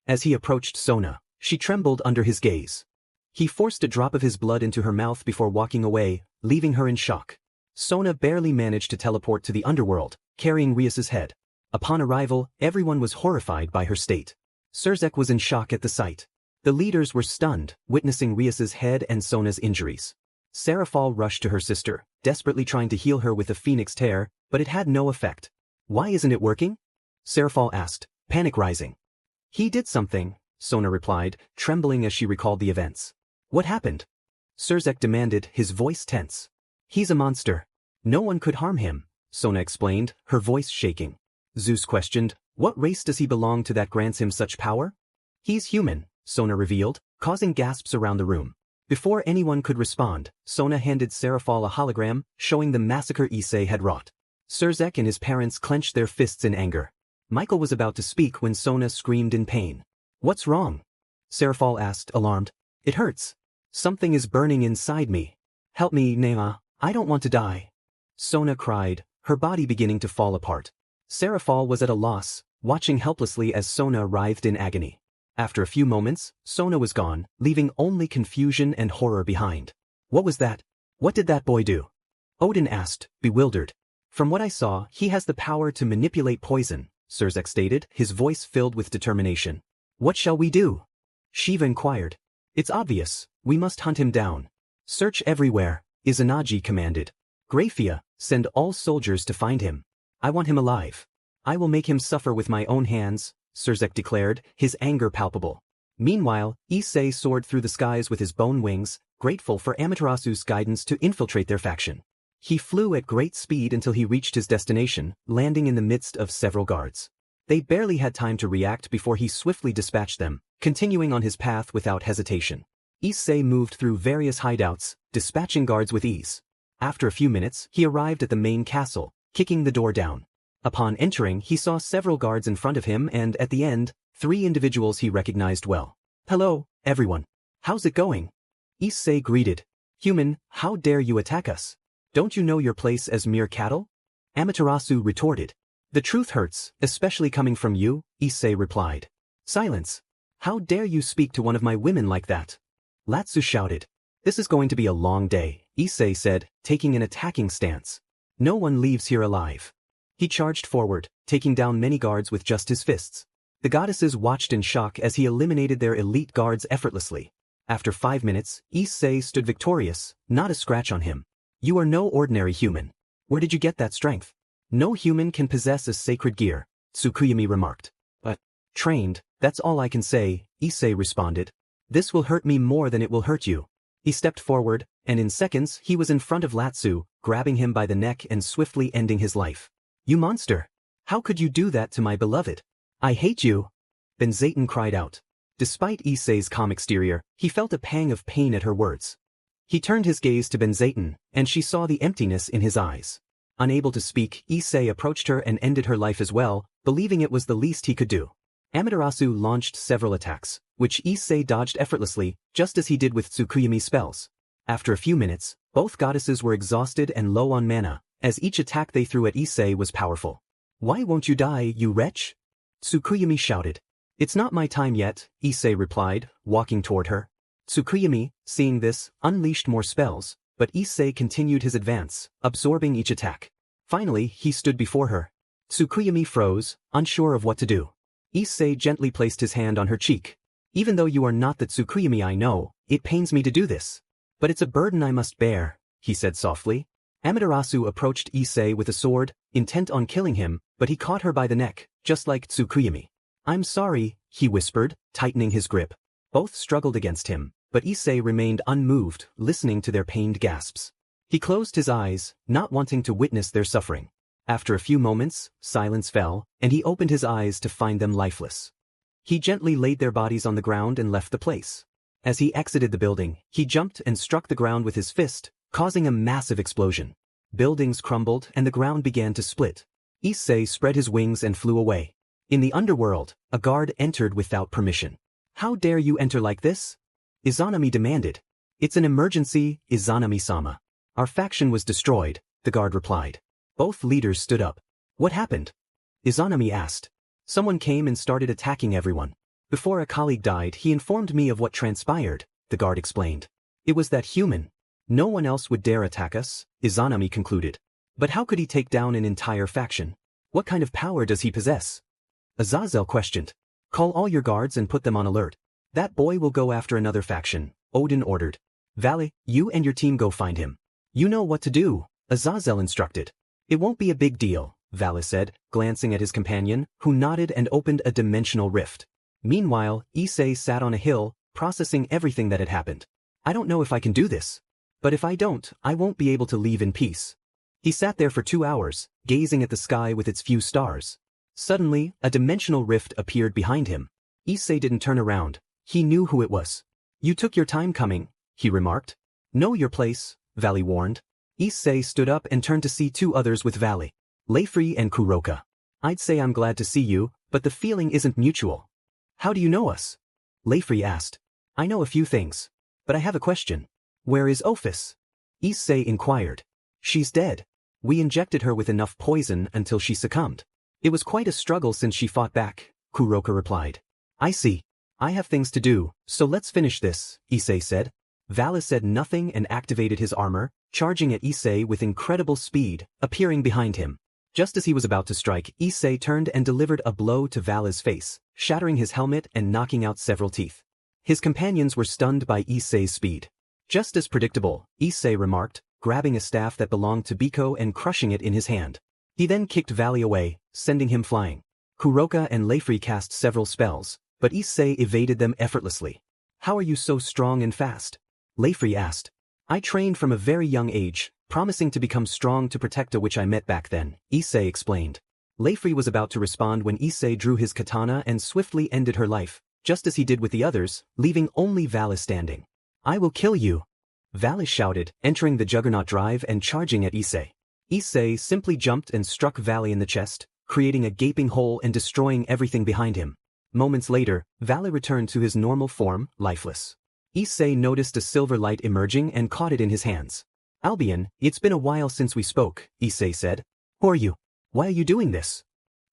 As he approached Sona, she trembled under his gaze. He forced a drop of his blood into her mouth before walking away, leaving her in shock. Sona barely managed to teleport to the Underworld, carrying Rias's head. Upon arrival, everyone was horrified by her state. Surzek was in shock at the sight. The leaders were stunned, witnessing Rias's head and Sona's injuries. Serafal rushed to her sister, desperately trying to heal her with a phoenix tear, but it had no effect. Why isn't it working? Serafal asked, panic rising. He did something, Sona replied, trembling as she recalled the events. What happened? Surzek demanded, his voice tense. He's a monster. No one could harm him, Sona explained, her voice shaking. Zeus questioned, what race does he belong to that grants him such power? He's human, Sona revealed, causing gasps around the room. Before anyone could respond, Sona handed Serafal a hologram, showing the massacre Issei had wrought. Surzek and his parents clenched their fists in anger. Michael was about to speak when Sona screamed in pain. What's wrong? Serafal asked, alarmed. It hurts. Something is burning inside me. Help me, Nema, I don't want to die. Sona cried, her body beginning to fall apart. Serafal was at a loss, watching helplessly as Sona writhed in agony. After a few moments, Sona was gone, leaving only confusion and horror behind. What was that? What did that boy do? Odin asked, bewildered. From what I saw, he has the power to manipulate poison, Surzek stated, his voice filled with determination. What shall we do? Shiva inquired. It's obvious, we must hunt him down. Search everywhere, Izanagi commanded. Grafia, send all soldiers to find him. I want him alive. I will make him suffer with my own hands, Surzek declared, his anger palpable. Meanwhile, Issei soared through the skies with his bone wings, grateful for Amaterasu's guidance to infiltrate their faction. He flew at great speed until he reached his destination, landing in the midst of several guards. They barely had time to react before he swiftly dispatched them, continuing on his path without hesitation. Issei moved through various hideouts, dispatching guards with ease. After a few minutes, he arrived at the main castle, kicking the door down. Upon entering, he saw several guards in front of him and, at the end, 3 individuals he recognized well. Hello, everyone. How's it going? Issei greeted. Human, how dare you attack us? Don't you know your place as mere cattle? Amaterasu retorted. The truth hurts, especially coming from you, Issei replied. Silence. How dare you speak to one of my women like that? Latsu shouted. This is going to be a long day, Issei said, taking an attacking stance. No one leaves here alive. He charged forward, taking down many guards with just his fists. The goddesses watched in shock as he eliminated their elite guards effortlessly. After 5 minutes, Issei stood victorious, not a scratch on him. You are no ordinary human. Where did you get that strength? No human can possess a sacred gear, Tsukuyami remarked. But, trained, that's all I can say, Issei responded. This will hurt me more than it will hurt you. He stepped forward, and in seconds he was in front of Latsu, grabbing him by the neck and swiftly ending his life. You monster! How could you do that to my beloved? I hate you! Benzaiten cried out. Despite Issei's calm exterior, he felt a pang of pain at her words. He turned his gaze to Benzaiten, and she saw the emptiness in his eyes. Unable to speak, Issei approached her and ended her life as well, believing it was the least he could do. Amaterasu launched several attacks, which Issei dodged effortlessly, just as he did with Tsukuyami's spells. After a few minutes, both goddesses were exhausted and low on mana, as each attack they threw at Issei was powerful. "Why won't you die, you wretch?" Tsukuyomi shouted. "It's not my time yet," Issei replied, walking toward her. Tsukuyomi, seeing this, unleashed more spells, but Issei continued his advance, absorbing each attack. Finally, he stood before her. Tsukuyomi froze, unsure of what to do. Issei gently placed his hand on her cheek. "Even though you are not the Tsukuyomi I know, it pains me to do this. But it's a burden I must bear," he said softly. Amaterasu approached Issei with a sword, intent on killing him, but he caught her by the neck, just like Tsukuyomi. "I'm sorry," he whispered, tightening his grip. Both struggled against him, but Issei remained unmoved, listening to their pained gasps. He closed his eyes, not wanting to witness their suffering. After a few moments, silence fell, and he opened his eyes to find them lifeless. He gently laid their bodies on the ground and left the place. As he exited the building, he jumped and struck the ground with his fist, causing a massive explosion. Buildings crumbled and the ground began to split. Issei spread his wings and flew away. In the underworld, a guard entered without permission. "How dare you enter like this?" Izanami demanded. "It's an emergency, Izanami-sama. Our faction was destroyed," the guard replied. Both leaders stood up. "What happened?" Izanami asked. "Someone came and started attacking everyone. Before a colleague died, he informed me of what transpired," the guard explained. "It was that human. No one else would dare attack us," Izanami concluded. "But how could he take down an entire faction? What kind of power does he possess?" Azazel questioned. "Call all your guards and put them on alert. That boy will go after another faction," Odin ordered. "Vale, you and your team go find him." "You know what to do," Azazel instructed. "It won't be a big deal," Vale said, glancing at his companion, who nodded and opened a dimensional rift. Meanwhile, Issei sat on a hill, processing everything that had happened. "I don't know if I can do this. But if I don't, I won't be able to leave in peace." He sat there for 2 hours, gazing at the sky with its few stars. Suddenly, a dimensional rift appeared behind him. Issei didn't turn around. He knew who it was. "You took your time coming," he remarked. "Know your place," Valley warned. Issei stood up and turned to see 2 others with Valley. Leifri and Kuroka. "I'd say I'm glad to see you, but the feeling isn't mutual." "How do you know us?" Leifri asked. "I know a few things. But I have a question. Where is Ophis?" Issei inquired. "She's dead. We injected her with enough poison until she succumbed. It was quite a struggle since she fought back," Kuroka replied. "I see. I have things to do, so let's finish this," Issei said. Vale said nothing and activated his armor, charging at Issei with incredible speed, appearing behind him. Just as he was about to strike, Issei turned and delivered a blow to Vale's face, shattering his helmet and knocking out several teeth. His companions were stunned by Issei's speed. "Just as predictable," Issei remarked, grabbing a staff that belonged to Biko and crushing it in his hand. He then kicked Valley away, sending him flying. Kuroka and Leifri cast several spells, but Issei evaded them effortlessly. "How are you so strong and fast?" Leifri asked. "I trained from a very young age, promising to become strong to protect a witch I met back then," Issei explained. Leifri was about to respond when Issei drew his katana and swiftly ended her life, just as he did with the others, leaving only Vale standing. "I will kill you!" Vale shouted, entering the Juggernaut drive and charging at Issei. Issei simply jumped and struck Vale in the chest, creating a gaping hole and destroying everything behind him. Moments later, Vale returned to his normal form, lifeless. Issei noticed a silver light emerging and caught it in his hands. "Albion, it's been a while since we spoke," Issei said. "Who are you? Why are you doing this?"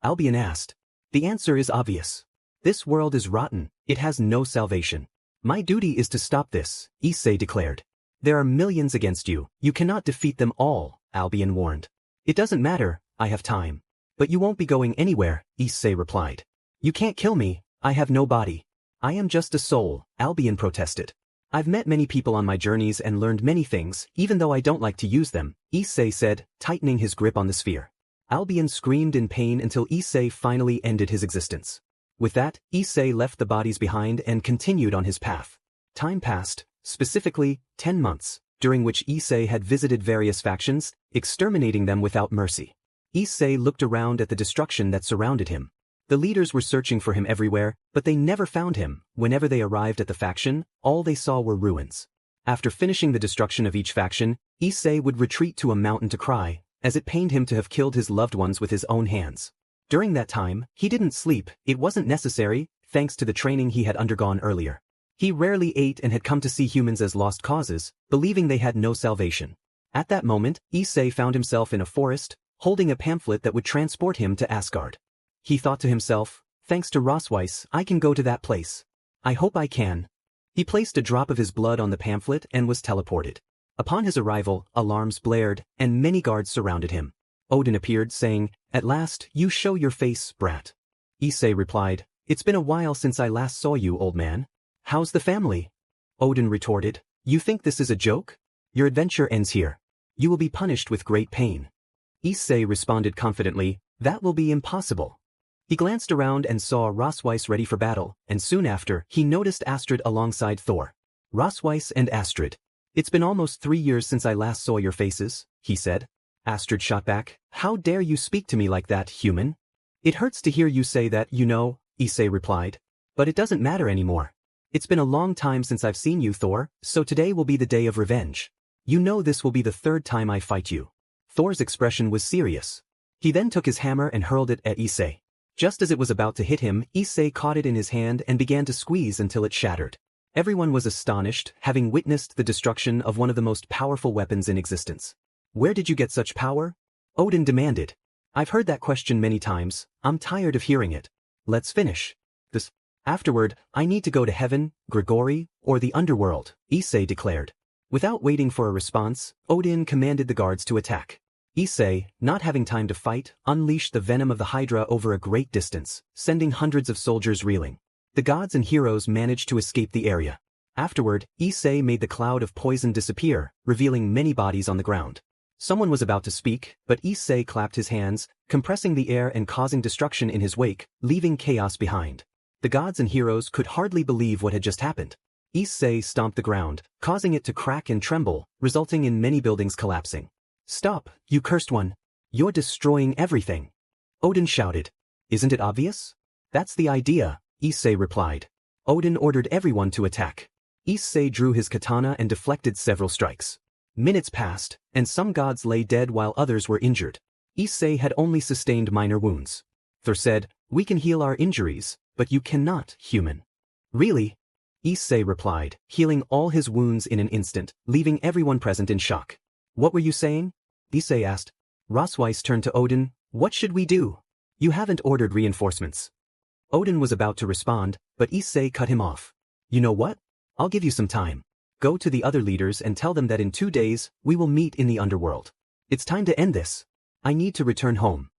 Albion asked. "The answer is obvious. This world is rotten, it has no salvation. My duty is to stop this," Issei declared. "There are millions against you, you cannot defeat them all," Albion warned. "It doesn't matter, I have time." "But you won't be going anywhere," Issei replied. "You can't kill me, I have no body. I am just a soul," Albion protested. "I've met many people on my journeys and learned many things, even though I don't like to use them," Issei said, tightening his grip on the sphere. Albion screamed in pain until Issei finally ended his existence. With that, Issei left the bodies behind and continued on his path. Time passed, specifically, 10 months, during which Issei had visited various factions, exterminating them without mercy. Issei looked around at the destruction that surrounded him. The leaders were searching for him everywhere, but they never found him. Whenever they arrived at the faction, all they saw were ruins. After finishing the destruction of each faction, Issei would retreat to a mountain to cry, as it pained him to have killed his loved ones with his own hands. During that time, he didn't sleep, it wasn't necessary, thanks to the training he had undergone earlier. He rarely ate and had come to see humans as lost causes, believing they had no salvation. At that moment, Issei found himself in a forest, holding a pamphlet that would transport him to Asgard. He thought to himself, thanks to Rosweiss, I can go to that place. I hope I can. He placed a drop of his blood on the pamphlet and was teleported. Upon his arrival, alarms blared, and many guards surrounded him. Odin appeared, saying, "At last, you show your face, brat." Issei replied, "It's been a while since I last saw you, old man. How's the family?" Odin retorted, "You think this is a joke? Your adventure ends here. You will be punished with great pain." Issei responded confidently, "That will be impossible." He glanced around and saw Rosweiss ready for battle, and soon after, he noticed Astrid alongside Thor. Rosweiss and Astrid. "It's been almost 3 years since I last saw your faces," he said. Astrid shot back, "How dare you speak to me like that, human?" "It hurts to hear you say that, you know," Issei replied. "But it doesn't matter anymore. It's been a long time since I've seen you, Thor, so today will be the day of revenge. You know this will be the 3rd time I fight you." Thor's expression was serious. He then took his hammer and hurled it at Issei. Just as it was about to hit him, Issei caught it in his hand and began to squeeze until it shattered. Everyone was astonished, having witnessed the destruction of one of the most powerful weapons in existence. "Where did you get such power?" Odin demanded. "I've heard that question many times, I'm tired of hearing it. Let's finish this. Afterward, I need to go to heaven, Grigori, or the Underworld," Issei declared. Without waiting for a response, Odin commanded the guards to attack. Issei, not having time to fight, unleashed the venom of the Hydra over a great distance, sending hundreds of soldiers reeling. The gods and heroes managed to escape the area. Afterward, Issei made the cloud of poison disappear, revealing many bodies on the ground. Someone was about to speak, but Issei clapped his hands, compressing the air and causing destruction in his wake, leaving chaos behind. The gods and heroes could hardly believe what had just happened. Issei stomped the ground, causing it to crack and tremble, resulting in many buildings collapsing. "Stop, you cursed one. You're destroying everything," Odin shouted. "Isn't it obvious?" "That's the idea," Issei replied. Odin ordered everyone to attack. Issei drew his katana and deflected several strikes. Minutes passed, and some gods lay dead while others were injured. Issei had only sustained minor wounds. Thor said, "We can heal our injuries, but you cannot, human." "Really?" Issei replied, healing all his wounds in an instant, leaving everyone present in shock. "What were you saying?" Issei asked. Rosweiss turned to Odin, "What should we do? You haven't ordered reinforcements." Odin was about to respond, but Issei cut him off. "You know what? I'll give you some time. Go to the other leaders and tell them that in 2 days, we will meet in the Underworld. It's time to end this. I need to return home."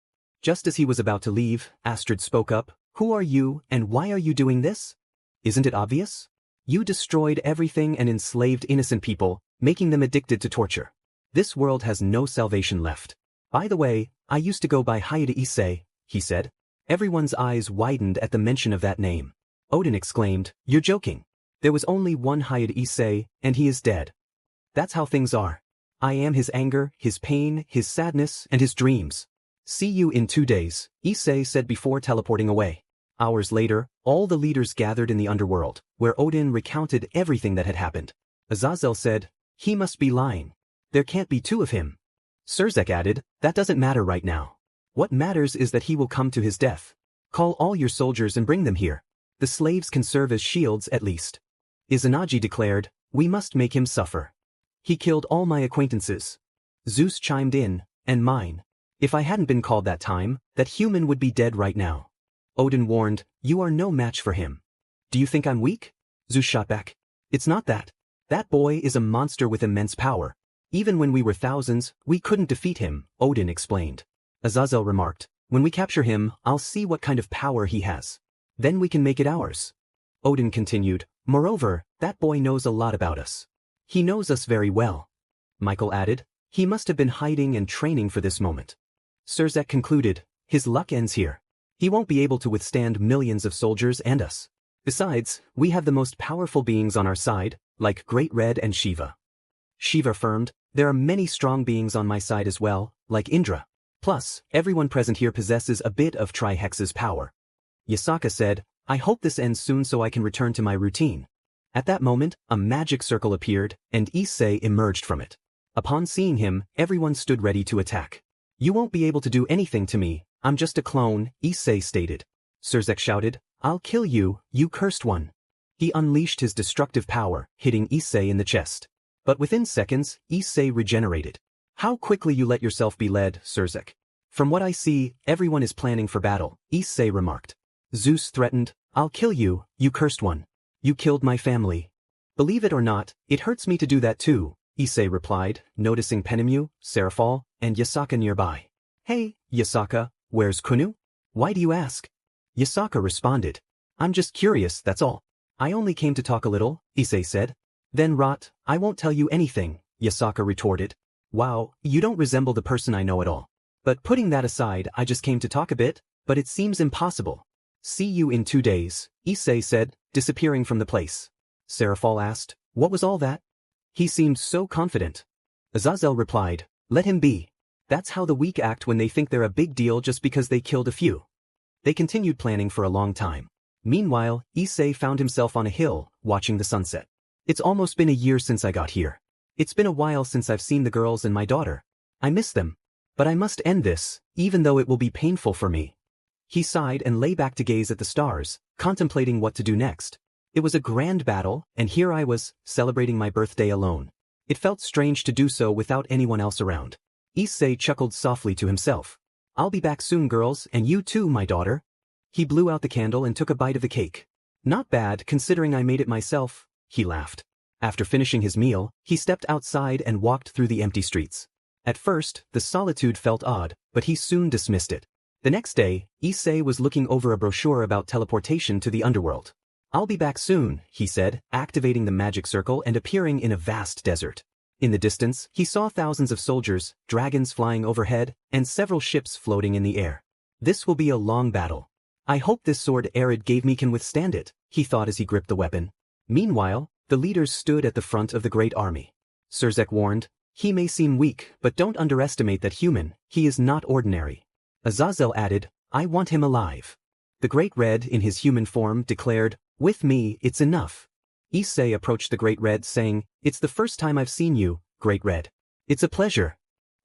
Just as he was about to leave, Astrid spoke up, "Who are you, and why are you doing this? Isn't it obvious? You destroyed everything and enslaved innocent people, making them addicted to torture. This world has no salvation left. By the way, I used to go by Hayudu Issei," he said. Everyone's eyes widened at the mention of that name. Odin exclaimed, "You're joking. There was only one Hayudu Issei, and he is dead. That's how things are. I am his anger, his pain, his sadness, and his dreams. See you in 2 days," Issei said before teleporting away. Hours later, all the leaders gathered in the Underworld, where Odin recounted everything that had happened. Azazel said, "He must be lying. There can't be 2 of him." Surzek added, "That doesn't matter right now. What matters is that he will come to his death. Call all your soldiers and bring them here. The slaves can serve as shields at least." Izanagi declared, "We must make him suffer. He killed all my acquaintances." Zeus chimed in, "And mine. If I hadn't been called that time, that human would be dead right now." Odin warned, "You are no match for him." "Do you think I'm weak?" Zeus shot back. "It's not that. That boy is a monster with immense power. Even when we were thousands, we couldn't defeat him," Odin explained. Azazel remarked, "When we capture him, I'll see what kind of power he has. Then we can make it ours." Odin continued, "Moreover, that boy knows a lot about us. He knows us very well." Michael added, "He must have been hiding and training for this moment." Surzek concluded, "His luck ends here. He won't be able to withstand millions of soldiers and us. Besides, we have the most powerful beings on our side, like Great Red and Shiva." Shiva affirmed, "There are many strong beings on my side as well, like Indra. Plus, everyone present here possesses a bit of Tri-Hex's power." Yasaka said, "I hope this ends soon so I can return to my routine." At that moment, a magic circle appeared, and Issei emerged from it. Upon seeing him, everyone stood ready to attack. "You won't be able to do anything to me, I'm just a clone," Issei stated. Surzek shouted, "I'll kill you, you cursed one." He unleashed his destructive power, hitting Issei in the chest. But within seconds, Issei regenerated. How quickly you let yourself be led, Surzek. From what I see, everyone is planning for battle, Issei remarked. Zeus threatened, I'll kill you, you cursed one. You killed my family. Believe it or not, it hurts me to do that too, Issei replied, noticing Penemu, Serafal, and Yasaka nearby. Hey, Yasaka, where's Kunu? Why do you ask? Yasaka responded. I'm just curious, that's all. I only came to talk a little, Issei said. Then rot, I won't tell you anything, Yasaka retorted. Wow, you don't resemble the person I know at all. But putting that aside, I just came to talk a bit, but it seems impossible. See you in 2 days, Issei said, disappearing from the place. Serafal asked, what was all that? He seemed so confident. Azazel replied, let him be. That's how the weak act when they think they're a big deal just because they killed a few. They continued planning for a long time. Meanwhile, Issei found himself on a hill, watching the sunset. It's almost been a year since I got here. It's been a while since I've seen the girls and my daughter. I miss them. But I must end this, even though it will be painful for me. He sighed and lay back to gaze at the stars, contemplating what to do next. It was a grand battle, and here I was, celebrating my birthday alone. It felt strange to do so without anyone else around. Issei chuckled softly to himself. I'll be back soon, girls, and you too, my daughter. He blew out the candle and took a bite of the cake. Not bad, considering I made it myself, he laughed. After finishing his meal, he stepped outside and walked through the empty streets. At first, the solitude felt odd, but he soon dismissed it. The next day, Issei was looking over a brochure about teleportation to the Underworld. I'll be back soon, he said, activating the magic circle and appearing in a vast desert. In the distance, he saw thousands of soldiers, dragons flying overhead, and several ships floating in the air. This will be a long battle. I hope this sword Arid gave me can withstand it, he thought as he gripped the weapon. Meanwhile, the leaders stood at the front of the great army. Surzek warned, he may seem weak, but don't underestimate that human, he is not ordinary. Azazel added, I want him alive. The Great Red in his human form declared, with me, it's enough. Issei approached the Great Red saying, it's the first time I've seen you, Great Red. It's a pleasure.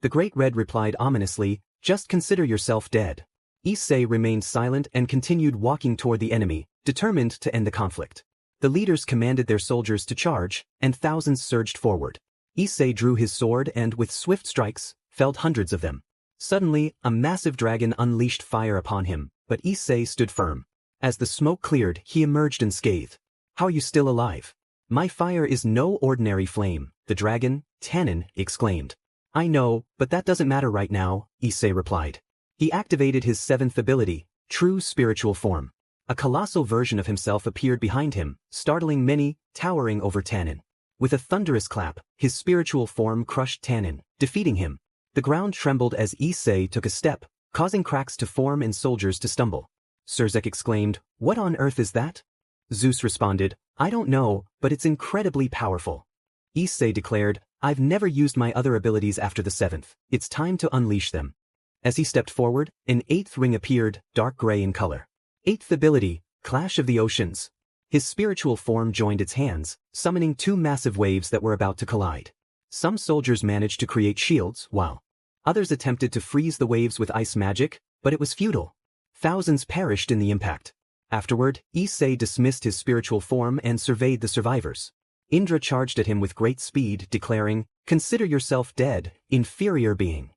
The Great Red replied ominously, just consider yourself dead. Issei remained silent and continued walking toward the enemy, determined to end the conflict. The leaders commanded their soldiers to charge, and thousands surged forward. Issei drew his sword and, with swift strikes, felled hundreds of them. Suddenly, a massive dragon unleashed fire upon him, but Issei stood firm. As the smoke cleared, he emerged unscathed. How are you still alive? My fire is no ordinary flame, the dragon, Tanin, exclaimed. I know, but that doesn't matter right now, Issei replied. He activated his 7th ability, True Spiritual Form. A colossal version of himself appeared behind him, startling many, towering over Tanin. With a thunderous clap, his spiritual form crushed Tanin, defeating him. The ground trembled as Issei took a step, causing cracks to form and soldiers to stumble. Surzek exclaimed, what on earth is that? Zeus responded, I don't know, but it's incredibly powerful. Issei declared, I've never used my other abilities after the 7th, it's time to unleash them. As he stepped forward, an 8th ring appeared, dark gray in color. 8th ability, Clash of the Oceans. His spiritual form joined its hands, summoning 2 massive waves that were about to collide. Some soldiers managed to create shields, while others attempted to freeze the waves with ice magic, but it was futile. Thousands perished in the impact. Afterward, Issei dismissed his spiritual form and surveyed the survivors. Indra charged at him with great speed, declaring, consider yourself dead, inferior being.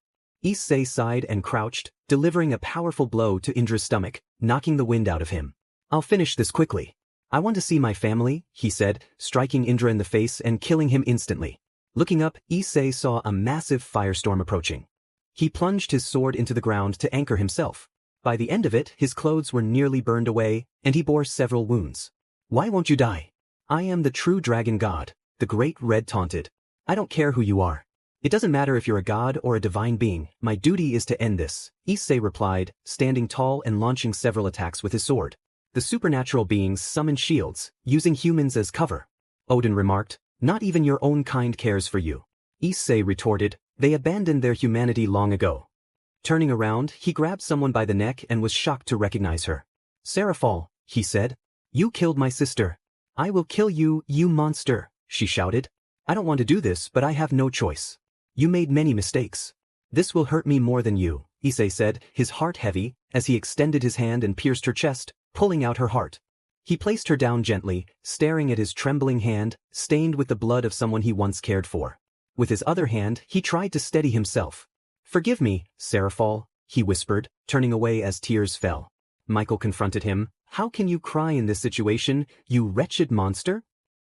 Issei sighed and crouched, delivering a powerful blow to Indra's stomach, knocking the wind out of him. I'll finish this quickly. I want to see my family, he said, striking Indra in the face and killing him instantly. Looking up, Issei saw a massive firestorm approaching. He plunged his sword into the ground to anchor himself. By the end of it, his clothes were nearly burned away, and he bore several wounds. Why won't you die? I am the true dragon god, the Great Red taunted. I don't care who you are. It doesn't matter if you're a god or a divine being, my duty is to end this, Issei replied, standing tall and launching several attacks with his sword. The supernatural beings summoned shields, using humans as cover. Odin remarked, not even your own kind cares for you. Issei retorted, they abandoned their humanity long ago. Turning around, he grabbed someone by the neck and was shocked to recognize her. Serafal, he said. You killed my sister. I will kill you, you monster, she shouted. I don't want to do this, but I have no choice. You made many mistakes. This will hurt me more than you, Issei said, his heart heavy, as he extended his hand and pierced her chest, pulling out her heart. He placed her down gently, staring at his trembling hand, stained with the blood of someone he once cared for. With his other hand, he tried to steady himself. "Forgive me, Seraphol," he whispered, turning away as tears fell. Michael confronted him. "How can you cry in this situation, you wretched monster?"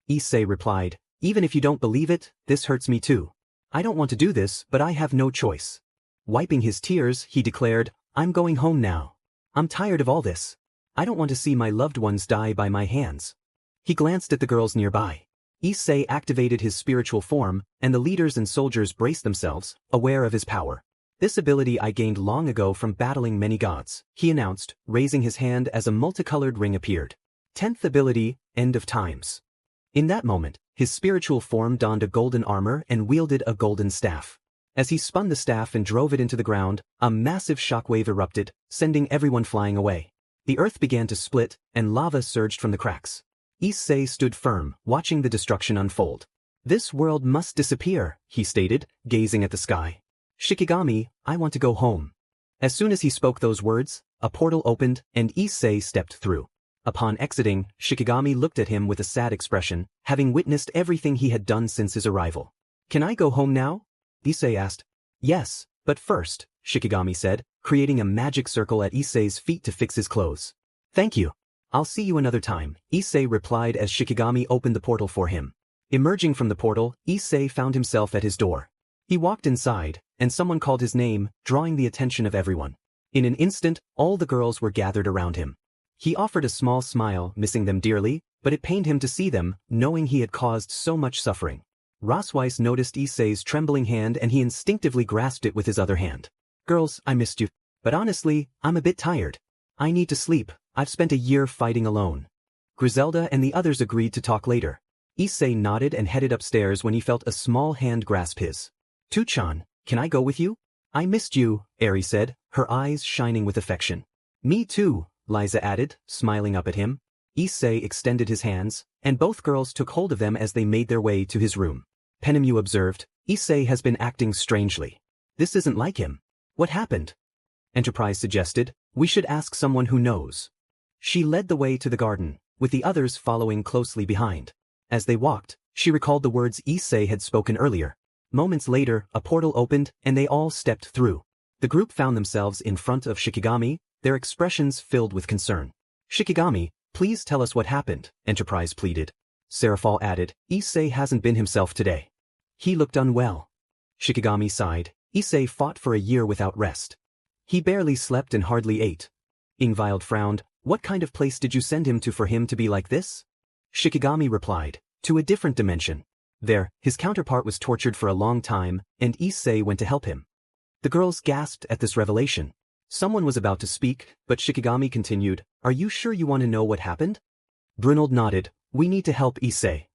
Issei replied, "Even if you don't believe it, this hurts me too. I don't want to do this, but I have no choice." Wiping his tears, he declared, "I'm going home now. I'm tired of all this. I don't want to see my loved ones die by my hands." He glanced at the girls nearby. Issei activated his spiritual form, and the leaders and soldiers braced themselves, aware of his power. "This ability I gained long ago from battling many gods," he announced, raising his hand as a multicolored ring appeared. 10th ability, End of Times. In that moment, his spiritual form donned a golden armor and wielded a golden staff. As he spun the staff and drove it into the ground, a massive shockwave erupted, sending everyone flying away. The earth began to split, and lava surged from the cracks. Issei stood firm, watching the destruction unfold. "This world must disappear," he stated, gazing at the sky. "Shikigami, I want to go home." As soon as he spoke those words, a portal opened, and Issei stepped through. Upon exiting, Shikigami looked at him with a sad expression, having witnessed everything he had done since his arrival. "Can I go home now?" Issei asked. "Yes, but first," Shikigami said, creating a magic circle at Issei's feet to fix his clothes. "Thank you. I'll see you another time," Issei replied as Shikigami opened the portal for him. Emerging from the portal, Issei found himself at his door. He walked inside, and someone called his name, drawing the attention of everyone. In an instant, all the girls were gathered around him. He offered a small smile, missing them dearly, but it pained him to see them, knowing he had caused so much suffering. Rosweiss noticed Issei's trembling hand and he instinctively grasped it with his other hand. "Girls, I missed you. But honestly, I'm a bit tired. I need to sleep. I've spent a year fighting alone." Griselda and the others agreed to talk later. Issei nodded and headed upstairs when he felt a small hand grasp his. "Tuchan, can I go with you?" "I missed you," Eri said, her eyes shining with affection. "Me too," Liza added, smiling up at him. Issei extended his hands, and both girls took hold of them as they made their way to his room. Penemu observed, "Issei has been acting strangely. This isn't like him. What happened?" Enterprise suggested, "We should ask someone who knows." She led the way to the garden, with the others following closely behind. As they walked, she recalled the words Issei had spoken earlier. Moments later, a portal opened, and they all stepped through. The group found themselves in front of Shikigami, their expressions filled with concern. "Shikigami, please tell us what happened," Enterprise pleaded. Seraphol added, "Issei hasn't been himself today. He looked unwell." Shikigami sighed. "Issei fought for a year without rest. He barely slept and hardly ate." Ingvild frowned. "What kind of place did you send him to for him to be like this?" Shikigami replied, "To a different dimension. There, his counterpart was tortured for a long time, and Issei went to help him." The girls gasped at this revelation. Someone was about to speak, but Shikigami continued, "Are you sure you want to know what happened?" Brynolf nodded. "We need to help Issei."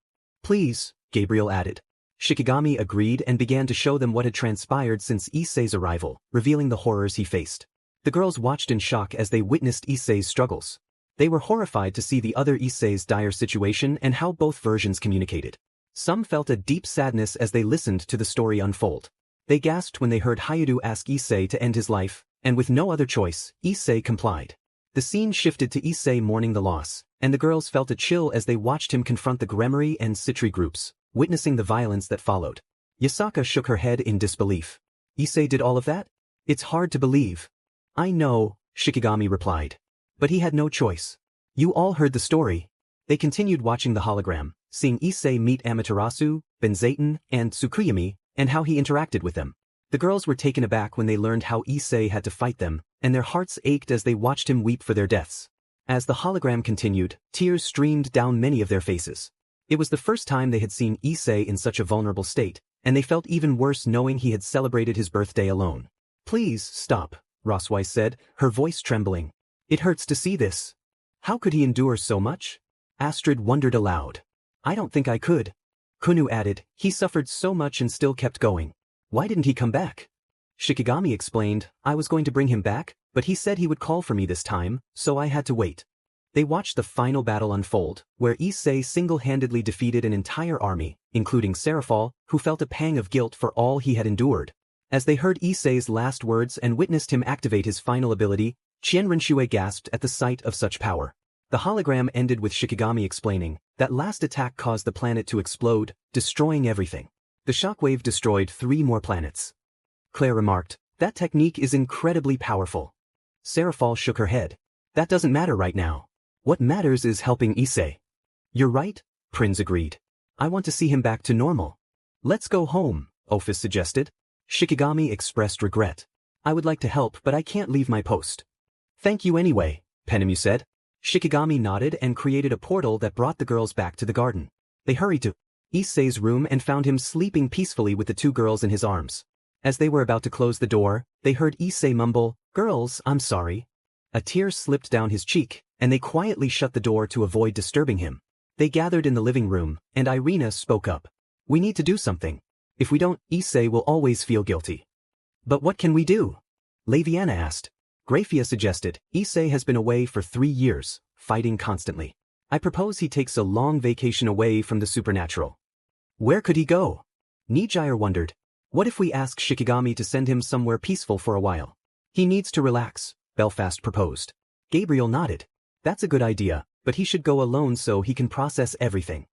"Please," Gabriel added. Shikigami agreed and began to show them what had transpired since Issei's arrival, revealing the horrors he faced. The girls watched in shock as they witnessed Issei's struggles. They were horrified to see the other Issei's dire situation and how both versions communicated. Some felt a deep sadness as they listened to the story unfold. They gasped when they heard Hayudu ask Issei to end his life, and with no other choice, Issei complied. The scene shifted to Issei mourning the loss, and the girls felt a chill as they watched him confront the Gremmery and Citri groups, witnessing the violence that followed. Yasaka shook her head in disbelief. "Issei did all of that? It's hard to believe." "I know," Shikigami replied. "But he had no choice. You all heard the story." They continued watching the hologram, seeing Issei meet Amaterasu, Benzaiten, and Tsukuyomi, and how he interacted with them. The girls were taken aback when they learned how Issei had to fight them, and their hearts ached as they watched him weep for their deaths. As the hologram continued, tears streamed down many of their faces. It was the first time they had seen Issei in such a vulnerable state, and they felt even worse knowing he had celebrated his birthday alone. "Please stop," Rosweiss said, her voice trembling. "It hurts to see this. How could he endure so much?" Astrid wondered aloud. "I don't think I could." Kunu added, "He suffered so much and still kept going. Why didn't he come back?" Shikigami explained, "I was going to bring him back, but he said he would call for me this time, so I had to wait." They watched the final battle unfold, where Issei single-handedly defeated an entire army, including Seraphol, who felt a pang of guilt for all he had endured. As they heard Issei's last words and witnessed him activate his final ability, Qianrenshui gasped at the sight of such power. The hologram ended with Shikigami explaining, "That last attack caused the planet to explode, destroying everything. The shockwave destroyed 3 more planets. Claire remarked, that technique is incredibly powerful. Seraphol shook her head. That doesn't matter right now. What matters is helping Issei. You're right, Prinz agreed. I want to see him back to normal. Let's go home, Ophis suggested. Shikigami expressed regret. I would like to help but I can't leave my post. Thank you anyway, Penemu said. Shikigami nodded and created a portal that brought the girls back to the garden. They hurried to Issei's room and found him sleeping peacefully with the 2 girls in his arms. As they were about to close the door, they heard Issei mumble, "Girls, I'm sorry." A tear slipped down his cheek, and they quietly shut the door to avoid disturbing him. They gathered in the living room, and Irina spoke up. We need to do something. If we don't, Issei will always feel guilty. But what can we do? Laviana asked. Graphia suggested, Issei has been away for 3 years, fighting constantly. I propose he takes a long vacation away from the supernatural. Where could he go? Nijire wondered. What if we ask Shikigami to send him somewhere peaceful for a while? He needs to relax, Belfast proposed. Gabriel nodded. That's a good idea, but he should go alone so he can process everything.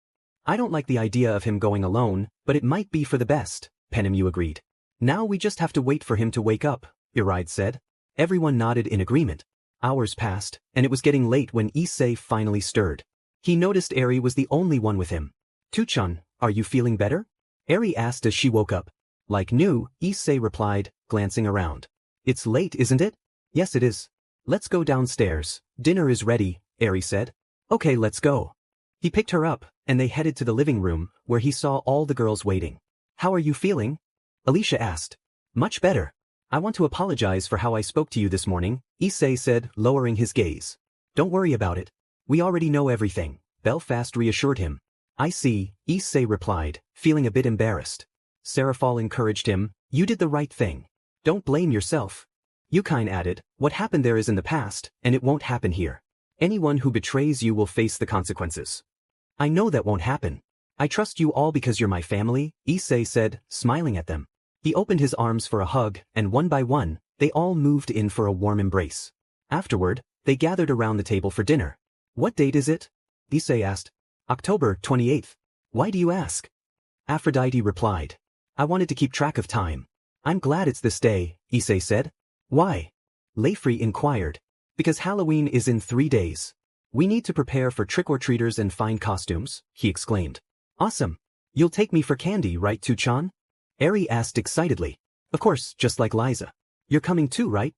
I don't like the idea of him going alone, but it might be for the best, Penemu agreed. Now we just have to wait for him to wake up, Iraide said. Everyone nodded in agreement. Hours passed, and it was getting late when Issei finally stirred. He noticed Eri was the only one with him. Tuchun, are you feeling better? Eri asked as she woke up. Like new, Issei replied, glancing around. It's late, isn't it? Yes it is. Let's go downstairs. Dinner is ready, Eri said. Okay, let's go. He picked her up, and they headed to the living room, where he saw all the girls waiting. How are you feeling? Alicia asked. Much better. I want to apologize for how I spoke to you this morning, Issei said, lowering his gaze. Don't worry about it. We already know everything, Belfast reassured him. I see, Issei replied, feeling a bit embarrassed. Seraphol encouraged him, you did the right thing. Don't blame yourself. Yukine added, what happened there is in the past, and it won't happen here. Anyone who betrays you will face the consequences. I know that won't happen. I trust you all because you're my family, Issei said, smiling at them. He opened his arms for a hug, and one by one, they all moved in for a warm embrace. Afterward, they gathered around the table for dinner. What date is it? Issei asked. October 28th. Why do you ask? Aphrodite replied. I wanted to keep track of time. I'm glad it's this day, Issei said. Why? Leifri inquired. Because Halloween is in 3 days. We need to prepare for trick-or-treaters and find costumes, he exclaimed. Awesome. You'll take me for candy, right, Tuchan? Eri asked excitedly. Of course, just like Liza. You're coming too, right?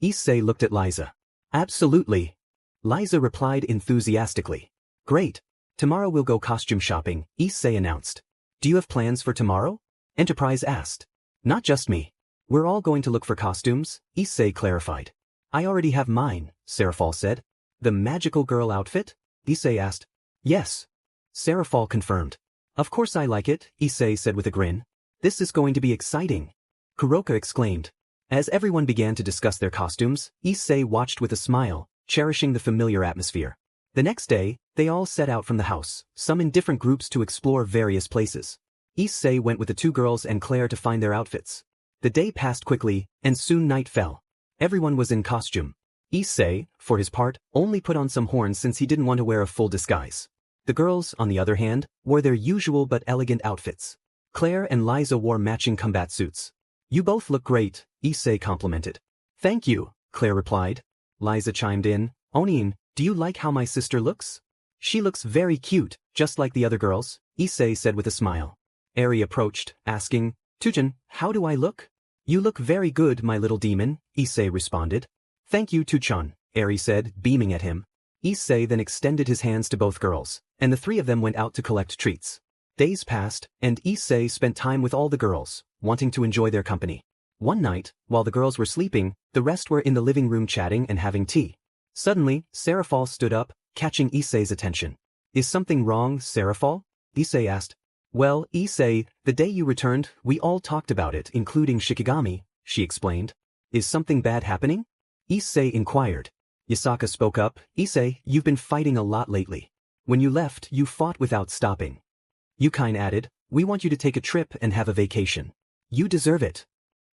Issei looked at Liza. Absolutely. Liza replied enthusiastically. Great. Tomorrow we'll go costume shopping, Issei announced. Do you have plans for tomorrow? Enterprise asked. Not just me. We're all going to look for costumes, Issei clarified. I already have mine, Seraphol said. The magical girl outfit? Issei asked. Yes. Seraphol confirmed. Of course I like it, Issei said with a grin. This is going to be exciting. Kuroka exclaimed. As everyone began to discuss their costumes, Issei watched with a smile, cherishing the familiar atmosphere. The next day, they all set out from the house, some in different groups to explore various places. Issei went with the 2 girls and Claire to find their outfits. The day passed quickly, and soon night fell. Everyone was in costume. Issei, for his part, only put on some horns since he didn't want to wear a full disguise. The girls, on the other hand, wore their usual but elegant outfits. Claire and Liza wore matching combat suits. You both look great, Issei complimented. Thank you, Claire replied. Liza chimed in, Onin, do you like how my sister looks? She looks very cute, just like the other girls, Issei said with a smile. Eri approached, asking, Tuchan, how do I look? You look very good, my little demon, Issei responded. Thank you, Tuchan, Eri said, beaming at him. Issei then extended his hands to both girls, and the 3 of them went out to collect treats. Days passed, and Issei spent time with all the girls, wanting to enjoy their company. One night, while the girls were sleeping, the rest were in the living room chatting and having tea. Suddenly, Seraphol stood up, catching Issei's attention. Is something wrong, Seraphol? Issei asked. Well, Issei, the day you returned, we all talked about it, including Shikigami, she explained. Is something bad happening? Issei inquired. Yasaka spoke up, Issei, you've been fighting a lot lately. When you left, you fought without stopping. Yukine added, we want you to take a trip and have a vacation. You deserve it.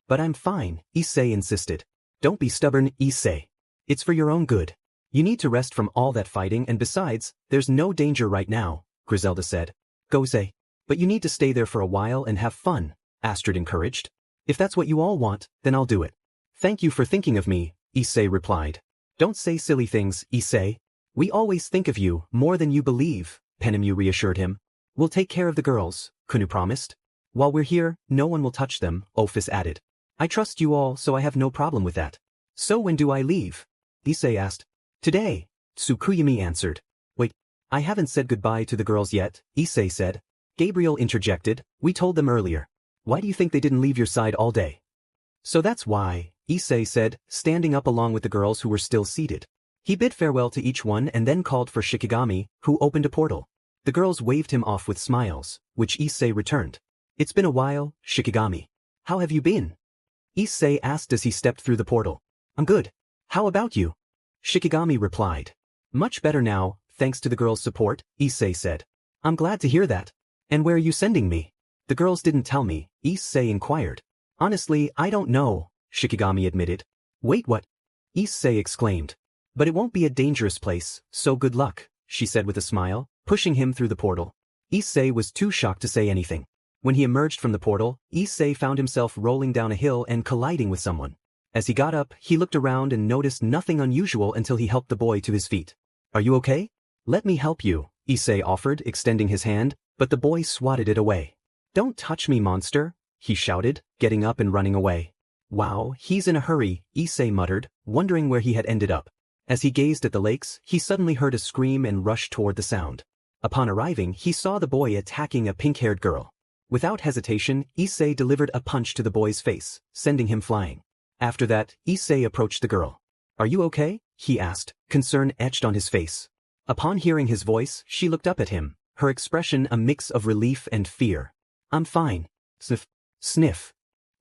But I'm fine, Issei insisted. Don't be stubborn, Issei. It's for your own good. You need to rest from all that fighting and besides, there's no danger right now, Griselda said. Go Issei. But you need to stay there for a while and have fun, Astrid encouraged. If that's what you all want, then I'll do it. Thank you for thinking of me, Issei replied. Don't say silly things, Issei. We always think of you more than you believe, Penemu reassured him. We'll take care of the girls, Kunu promised. While we're here, no one will touch them, Ophis added. I trust you all, so I have no problem with that. So when do I leave? Issei asked. Today, Tsukuyumi answered. Wait, I haven't said goodbye to the girls yet, Issei said. Gabriel interjected, we told them earlier. Why do you think they didn't leave your side all day? So that's why, Issei said, standing up along with the girls who were still seated. He bid farewell to each one and then called for Shikigami, who opened a portal. The girls waved him off with smiles, which Issei returned. It's been a while, Shikigami. How have you been? Issei asked as he stepped through the portal. I'm good. How about you? Shikigami replied. Much better now, thanks to the girls' support, Issei said. I'm glad to hear that. And where are you sending me? The girls didn't tell me, Issei inquired. Honestly, I don't know, Shikigami admitted. Wait, what? Issei exclaimed. But it won't be a dangerous place, so good luck, she said with a smile, pushing him through the portal. Issei was too shocked to say anything. When he emerged from the portal, Issei found himself rolling down a hill and colliding with someone. As he got up, he looked around and noticed nothing unusual until he helped the boy to his feet. Are you okay? Let me help you, Issei offered, extending his hand, but the boy swatted it away. Don't touch me, monster, he shouted, getting up and running away. Wow, he's in a hurry, Issei muttered, wondering where he had ended up. As he gazed at the lakes, he suddenly heard a scream and rushed toward the sound. Upon arriving, he saw the boy attacking a pink-haired girl. Without hesitation, Issei delivered a punch to the boy's face, sending him flying. After that, Issei approached the girl. Are you okay? He asked, concern etched on his face. Upon hearing his voice, she looked up at him, her expression a mix of relief and fear. I'm fine. Sniff. Sniff.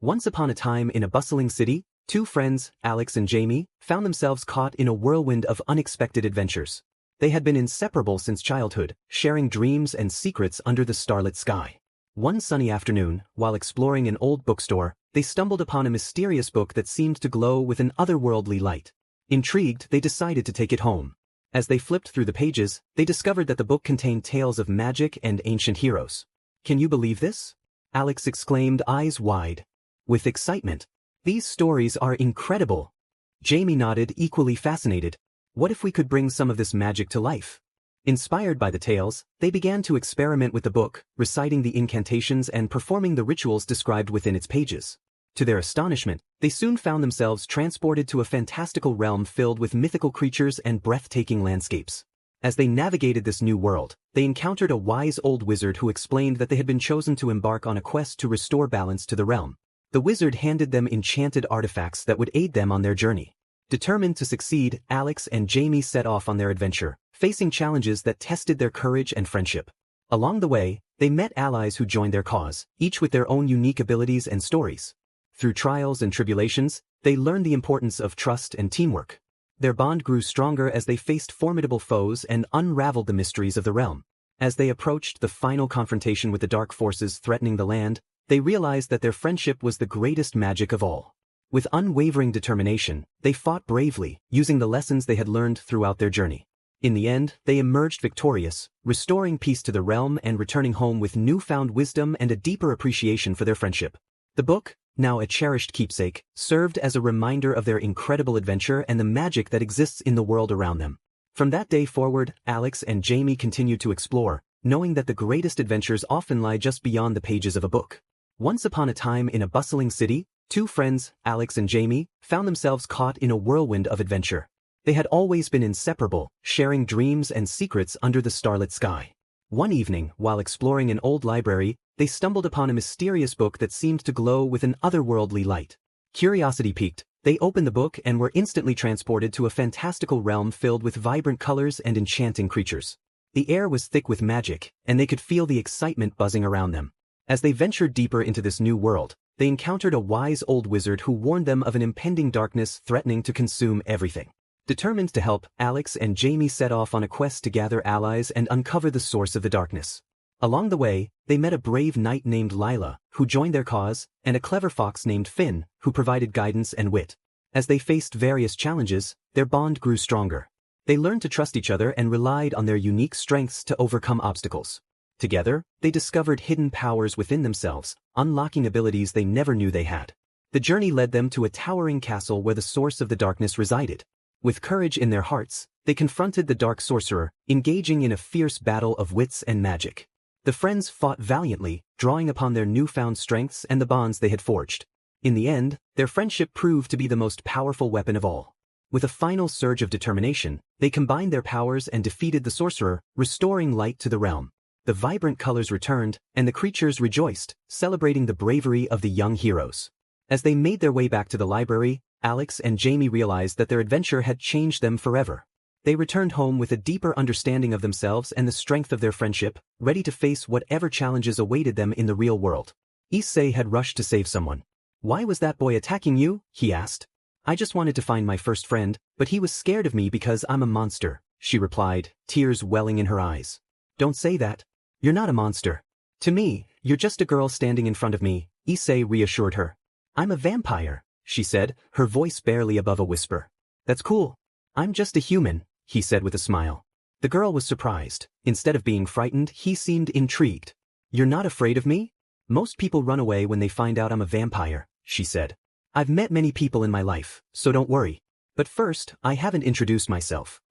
Once upon a time in a bustling city, two friends, Alex and Jamie, found themselves caught in a whirlwind of unexpected adventures. They had been inseparable since childhood, sharing dreams and secrets under the starlit sky. One sunny afternoon, while exploring an old bookstore, they stumbled upon a mysterious book that seemed to glow with an otherworldly light. Intrigued, they decided to take it home. As they flipped through the pages, they discovered that the book contained tales of magic and ancient heroes. Can you believe this? Alex exclaimed, eyes wide with excitement. These stories are incredible. Jamie nodded, equally fascinated. What if we could bring some of this magic to life? Inspired by the tales, they began to experiment with the book, reciting the incantations and performing the rituals described within its pages. To their astonishment, they soon found themselves transported to a fantastical realm filled with mythical creatures and breathtaking landscapes. As they navigated this new world, they encountered a wise old wizard who explained that they had been chosen to embark on a quest to restore balance to the realm. The wizard handed them enchanted artifacts that would aid them on their journey. Determined to succeed, Alex and Jamie set off on their adventure, facing challenges that tested their courage and friendship. Along the way, they met allies who joined their cause, each with their own unique abilities and stories. Through trials and tribulations, they learned the importance of trust and teamwork. Their bond grew stronger as they faced formidable foes and unraveled the mysteries of the realm. As they approached the final confrontation with the dark forces threatening the land, they realized that their friendship was the greatest magic of all. With unwavering determination, they fought bravely, using the lessons they had learned throughout their journey. In the end, they emerged victorious, restoring peace to the realm and returning home with newfound wisdom and a deeper appreciation for their friendship. The book, now a cherished keepsake, served as a reminder of their incredible adventure and the magic that exists in the world around them. From that day forward, Alex and Jamie continued to explore, knowing that the greatest adventures often lie just beyond the pages of a book. Once upon a time in a bustling city, two friends, Alex and Jamie, found themselves caught in a whirlwind of adventure. They had always been inseparable, sharing dreams and secrets under the starlit sky. One evening, while exploring an old library, they stumbled upon a mysterious book that seemed to glow with an otherworldly light. Curiosity piqued, they opened the book and were instantly transported to a fantastical realm filled with vibrant colors and enchanting creatures. The air was thick with magic, and they could feel the excitement buzzing around them. As they ventured deeper into this new world, they encountered a wise old wizard who warned them of an impending darkness threatening to consume everything. Determined to help, Alex and Jamie set off on a quest to gather allies and uncover the source of the darkness. Along the way, they met a brave knight named Lila, who joined their cause, and a clever fox named Finn, who provided guidance and wit. As they faced various challenges, their bond grew stronger. They learned to trust each other and relied on their unique strengths to overcome obstacles. Together, they discovered hidden powers within themselves, unlocking abilities they never knew they had. The journey led them to a towering castle where the source of the darkness resided. With courage in their hearts, they confronted the dark sorcerer, engaging in a fierce battle of wits and magic. The friends fought valiantly, drawing upon their newfound strengths and the bonds they had forged. In the end, their friendship proved to be the most powerful weapon of all. With a final surge of determination, they combined their powers and defeated the sorcerer, restoring light to the realm. The vibrant colors returned, and the creatures rejoiced, celebrating the bravery of the young heroes. As they made their way back to the library, Alex and Jamie realized that their adventure had changed them forever. They returned home with a deeper understanding of themselves and the strength of their friendship, ready to face whatever challenges awaited them in the real world. Issei had rushed to save someone. "Why was that boy attacking you?" he asked. "I just wanted to find my first friend, but he was scared of me because I'm a monster," she replied, tears welling in her eyes. "Don't say that. You're not a monster. To me, you're just a girl standing in front of me," Issei reassured her. "I'm a vampire," she said, her voice barely above a whisper. "That's cool. I'm just a human," he said with a smile. The girl was surprised. Instead of being frightened, he seemed intrigued. "You're not afraid of me?" "Most people run away when they find out I'm a vampire," she said. "I've met many people in my life, so don't worry. But first, I haven't introduced myself."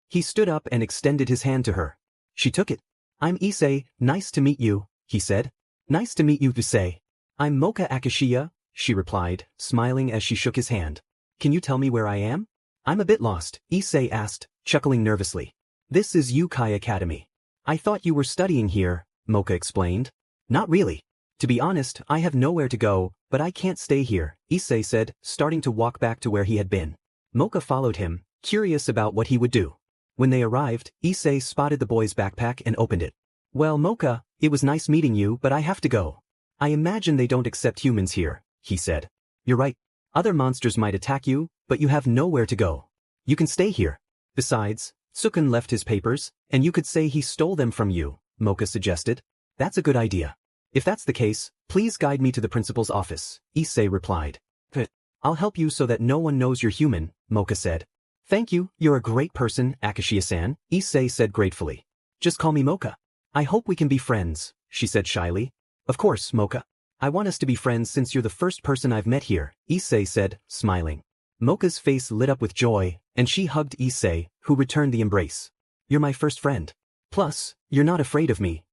He stood up and extended his hand to her. She took it. "I'm Issei, nice to meet you," he said. "Nice to meet you, Issei." "I'm Mocha Akashiya," she replied, smiling as she shook his hand. "Can you tell me where I am?" "I'm a bit lost," Issei asked, chuckling nervously. "This is Yukai Academy." "I thought you were studying here," Mocha explained. "Not really. To be honest, I have nowhere to go, but I can't stay here," Issei said, starting to walk back to where he had been. Mocha followed him, curious about what he would do. When they arrived, Issei spotted the boy's backpack and opened it. "Well, Mocha, it was nice meeting you, but I have to go. I imagine they don't accept humans here," he said. "You're right. Other monsters might attack you, but you have nowhere to go. You can stay here. Besides, Tsukun left his papers, and you could say he stole them from you," Mocha suggested. "That's a good idea. If that's the case, please guide me to the principal's office," Issei replied. "But I'll help you so that no one knows you're human," Mocha said. "Thank you, you're a great person, Akashiya-san," Issei said gratefully. "Just call me Mocha. I hope we can be friends," she said shyly. "Of course, Mocha. I want us to be friends since you're the first person I've met here," Issei said, smiling. Mocha's face lit up with joy, and she hugged Issei, who returned the embrace. "You're my first friend. Plus, you're not afraid of me."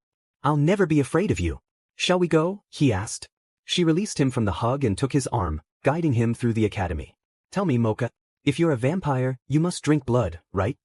"I'll never be afraid of you." "Shall we go?" he asked. She released him from the hug and took his arm, guiding him through the academy. "Tell me, Mocha, if you're a vampire, you must drink blood, right?"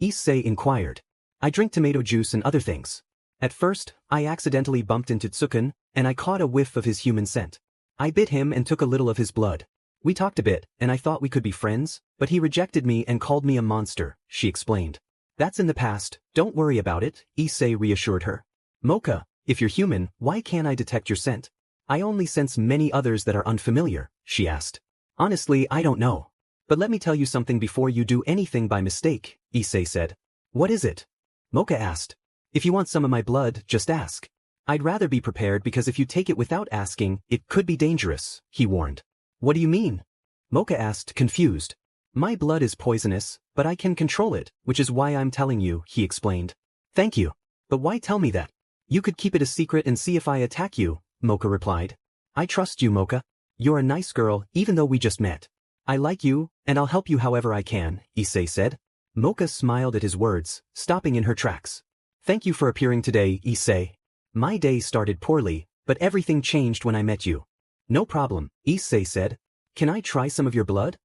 Issei inquired. "I drink tomato juice and other things. At first, I accidentally bumped into Tsukun, and I caught a whiff of his human scent. I bit him and took a little of his blood. We talked a bit, and I thought we could be friends, but he rejected me and called me a monster," she explained. "That's in the past, don't worry about it," Issei reassured her. "Mocha, if you're human, why can't I detect your scent? I only sense many others that are unfamiliar," she asked. "Honestly, I don't know. But let me tell you something before you do anything by mistake," Issei said. "What is it?" Mocha asked. "If you want some of my blood, just ask. I'd rather be prepared because if you take it without asking, it could be dangerous," he warned. "What do you mean?" Mocha asked, confused. "My blood is poisonous, but I can control it, which is why I'm telling you," he explained. "Thank you. But why tell me that? You could keep it a secret and see if I attack you," Mocha replied. "I trust you, Mocha. You're a nice girl, even though we just met. I like you, and I'll help you however I can," Issei said. Mocha smiled at his words, stopping in her tracks. "Thank you for appearing today, Issei. My day started poorly, but everything changed when I met you." "No problem," Issei said. "Can I try some of your blood?"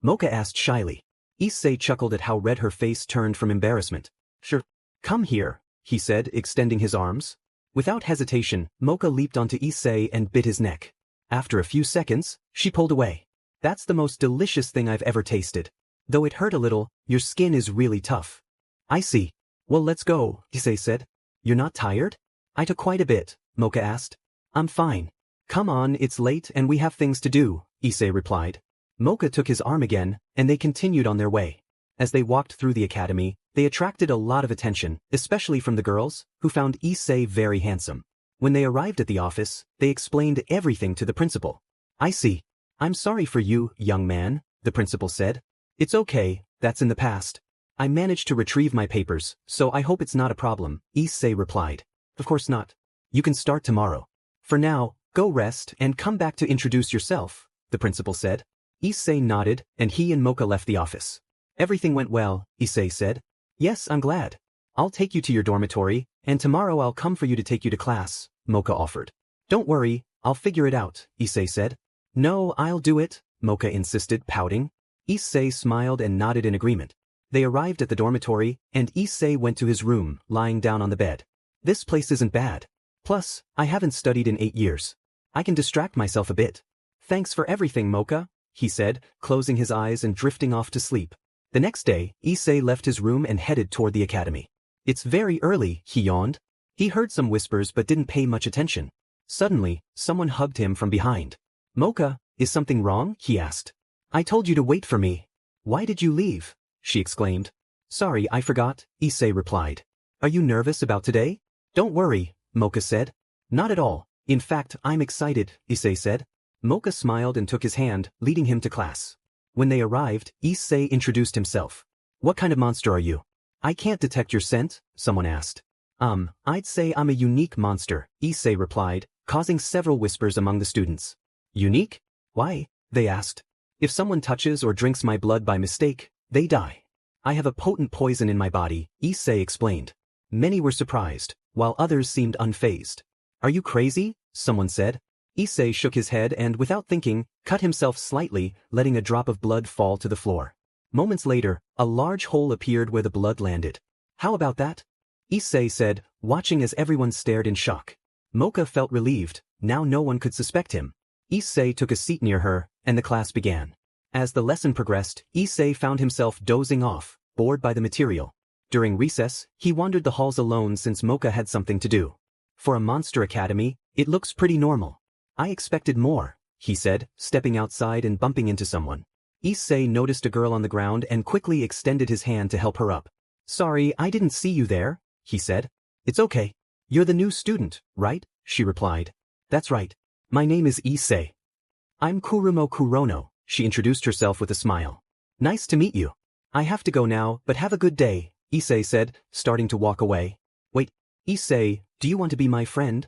Mocha asked shyly. Issei chuckled at how red her face turned from embarrassment. "Sure. Come here," he said, extending his arms. Without hesitation, Mocha leaped onto Issei and bit his neck. After a few seconds, she pulled away. "That's the most delicious thing I've ever tasted. Though it hurt a little, your skin is really tough." "I see. Well, let's go," Issei said. "You're not tired?" "I took quite a bit," Mocha asked. "I'm fine. Come on, it's late and we have things to do," Issei replied. Mocha took his arm again, and they continued on their way. As they walked through the academy, they attracted a lot of attention, especially from the girls, who found Issei very handsome. When they arrived at the office, they explained everything to the principal. "I see. I'm sorry for you, young man," the principal said. "It's okay, that's in the past. I managed to retrieve my papers, so I hope it's not a problem," Issei replied. Of course not. You can start tomorrow. For now, go rest and come back to introduce yourself, the principal said. Issei nodded, and he and Mocha left the office. Everything went well, Issei said. Yes, I'm glad. I'll take you to your dormitory, and tomorrow I'll come for you to take you to class, Mocha offered. Don't worry, I'll figure it out, Issei said. No, I'll do it, Mocha insisted, pouting. Issei smiled and nodded in agreement. They arrived at the dormitory, and Issei went to his room, lying down on the bed. This place isn't bad. Plus, I haven't studied in 8 years. I can distract myself a bit. Thanks for everything, Mocha, he said, closing his eyes and drifting off to sleep. The next day, Issei left his room and headed toward the academy. It's very early, he yawned. He heard some whispers but didn't pay much attention. Suddenly, someone hugged him from behind. Mocha, is something wrong? He asked. I told you to wait for me. Why did you leave? She exclaimed. Sorry, I forgot, Issei replied. Are you nervous about today? Don't worry, Mocha said. Not at all. In fact, I'm excited, Issei said. Mocha smiled and took his hand, leading him to class. When they arrived, Issei introduced himself. What kind of monster are you? I can't detect your scent, someone asked. I'd say I'm a unique monster, Issei replied, causing several whispers among the students. Unique? Why? They asked. If someone touches or drinks my blood by mistake, they die. I have a potent poison in my body, Issei explained. Many were surprised, while others seemed unfazed. Are you crazy? Someone said. Issei shook his head and, without thinking, cut himself slightly, letting a drop of blood fall to the floor. Moments later, a large hole appeared where the blood landed. How about that? Issei said, watching as everyone stared in shock. Mocha felt relieved, now no one could suspect him. Issei took a seat near her, and the class began. As the lesson progressed, Issei found himself dozing off, bored by the material. During recess, he wandered the halls alone since Mocha had something to do. For a monster academy, it looks pretty normal. I expected more, he said, stepping outside and bumping into someone. Issei noticed a girl on the ground and quickly extended his hand to help her up. Sorry, I didn't see you there, he said. It's okay. You're the new student, right? She replied. That's right. My name is Issei. I'm Kurumo Kurono, she introduced herself with a smile. Nice to meet you. I have to go now, but have a good day, Issei said, starting to walk away. Wait, Issei, do you want to be my friend?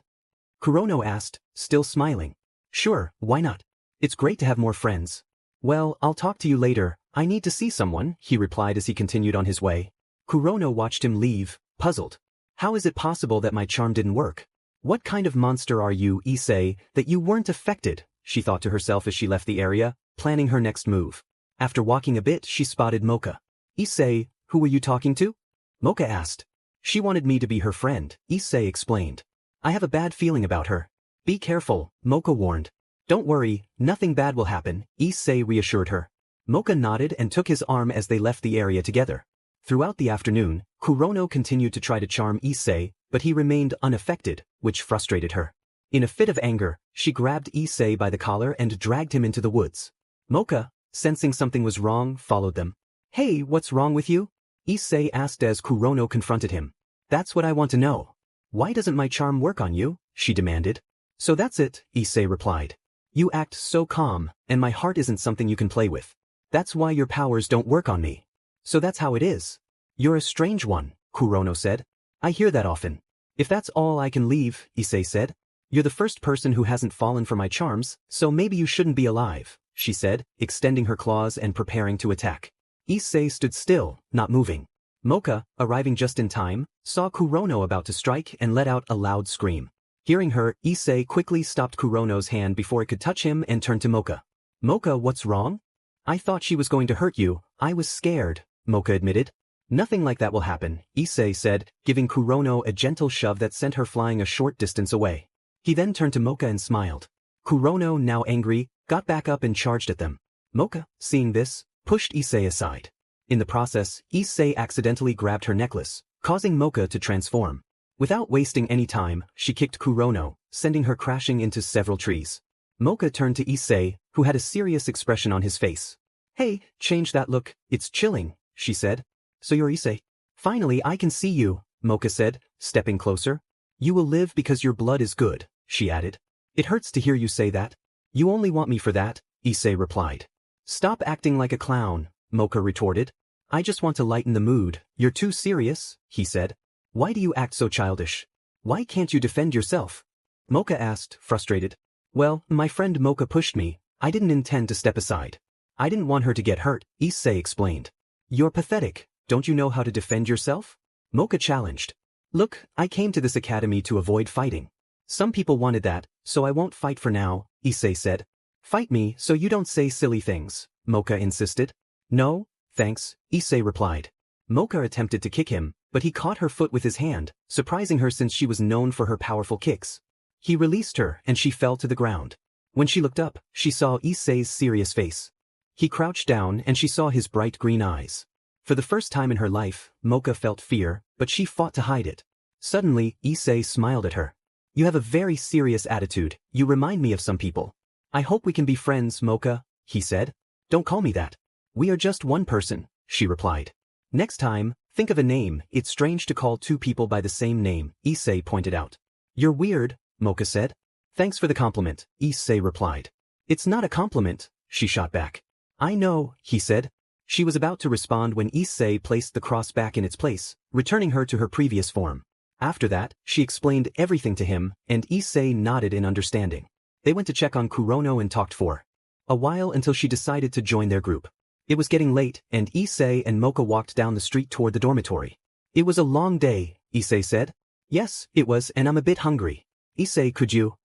Kurono asked, still smiling. Sure, why not? It's great to have more friends. Well, I'll talk to you later. I need to see someone, he replied as he continued on his way. Kurono watched him leave, puzzled. How is it possible that my charm didn't work? What kind of monster are you, Issei, that you weren't affected? She thought to herself as she left the area, planning her next move. After walking a bit, she spotted Mocha. Issei, who were you talking to? Mocha asked. She wanted me to be her friend, Issei explained. I have a bad feeling about her. Be careful, Mocha warned. Don't worry, nothing bad will happen, Issei reassured her. Mocha nodded and took his arm as they left the area together. Throughout the afternoon, Kurono continued to try to charm Issei, but he remained unaffected, which frustrated her. In a fit of anger, she grabbed Issei by the collar and dragged him into the woods. Mocha, sensing something was wrong, followed them. Hey, what's wrong with you? Issei asked as Kurono confronted him. That's what I want to know. Why doesn't my charm work on you? She demanded. So that's it, Issei replied. You act so calm, and my heart isn't something you can play with. That's why your powers don't work on me. So that's how it is. You're a strange one, Kurono said. I hear that often. If that's all I can leave, Issei said. You're the first person who hasn't fallen for my charms, so maybe you shouldn't be alive, she said, extending her claws and preparing to attack. Issei stood still, not moving. Mocha, arriving just in time, saw Kurono about to strike and let out a loud scream. Hearing her, Issei quickly stopped Kurono's hand before it could touch him and turned to Mocha. Mocha, what's wrong? I thought she was going to hurt you. I was scared, Mocha admitted. Nothing like that will happen, Issei said, giving Kurono a gentle shove that sent her flying a short distance away. He then turned to Mocha and smiled. Kurono, now angry, got back up and charged at them. Mocha, seeing this, pushed Issei aside. In the process, Issei accidentally grabbed her necklace, causing Mocha to transform. Without wasting any time, she kicked Kurono, sending her crashing into several trees. Mocha turned to Issei, who had a serious expression on his face. Hey, change that look, it's chilling, she said. So you're Issei? Finally, I can see you, Mocha said, stepping closer. You will live because your blood is good, she added. It hurts to hear you say that. You only want me for that, Issei replied. Stop acting like a clown, Mocha retorted. I just want to lighten the mood. You're too serious, he said. Why do you act so childish? Why can't you defend yourself? Mocha asked, frustrated. Well, my friend Mocha pushed me, I didn't intend to step aside. I didn't want her to get hurt, Issei explained. You're pathetic, don't you know how to defend yourself? Mocha challenged. Look, I came to this academy to avoid fighting. Some people wanted that, so I won't fight for now, Issei said. Fight me so you don't say silly things, Mocha insisted. No, thanks, Issei replied. Mocha attempted to kick him, but he caught her foot with his hand, surprising her since she was known for her powerful kicks. He released her and she fell to the ground. When she looked up, she saw Issei's serious face. He crouched down and she saw his bright green eyes. For the first time in her life, Mocha felt fear, but she fought to hide it. Suddenly, Issei smiled at her. You have a very serious attitude, you remind me of some people. I hope we can be friends, Mocha, he said. Don't call me that. We are just one person, she replied. Next time, think of a name, it's strange to call two people by the same name, Issei pointed out. You're weird, Mocha said. Thanks for the compliment, Issei replied. It's not a compliment, she shot back. I know, he said. She was about to respond when Issei placed the cross back in its place, returning her to her previous form. After that, she explained everything to him, and Issei nodded in understanding. They went to check on Kurono and talked for a while until she decided to join their group. It was getting late, and Issei and Mocha walked down the street toward the dormitory. It was a long day, Issei said. Yes, it was, and I'm a bit hungry. Issei, could you?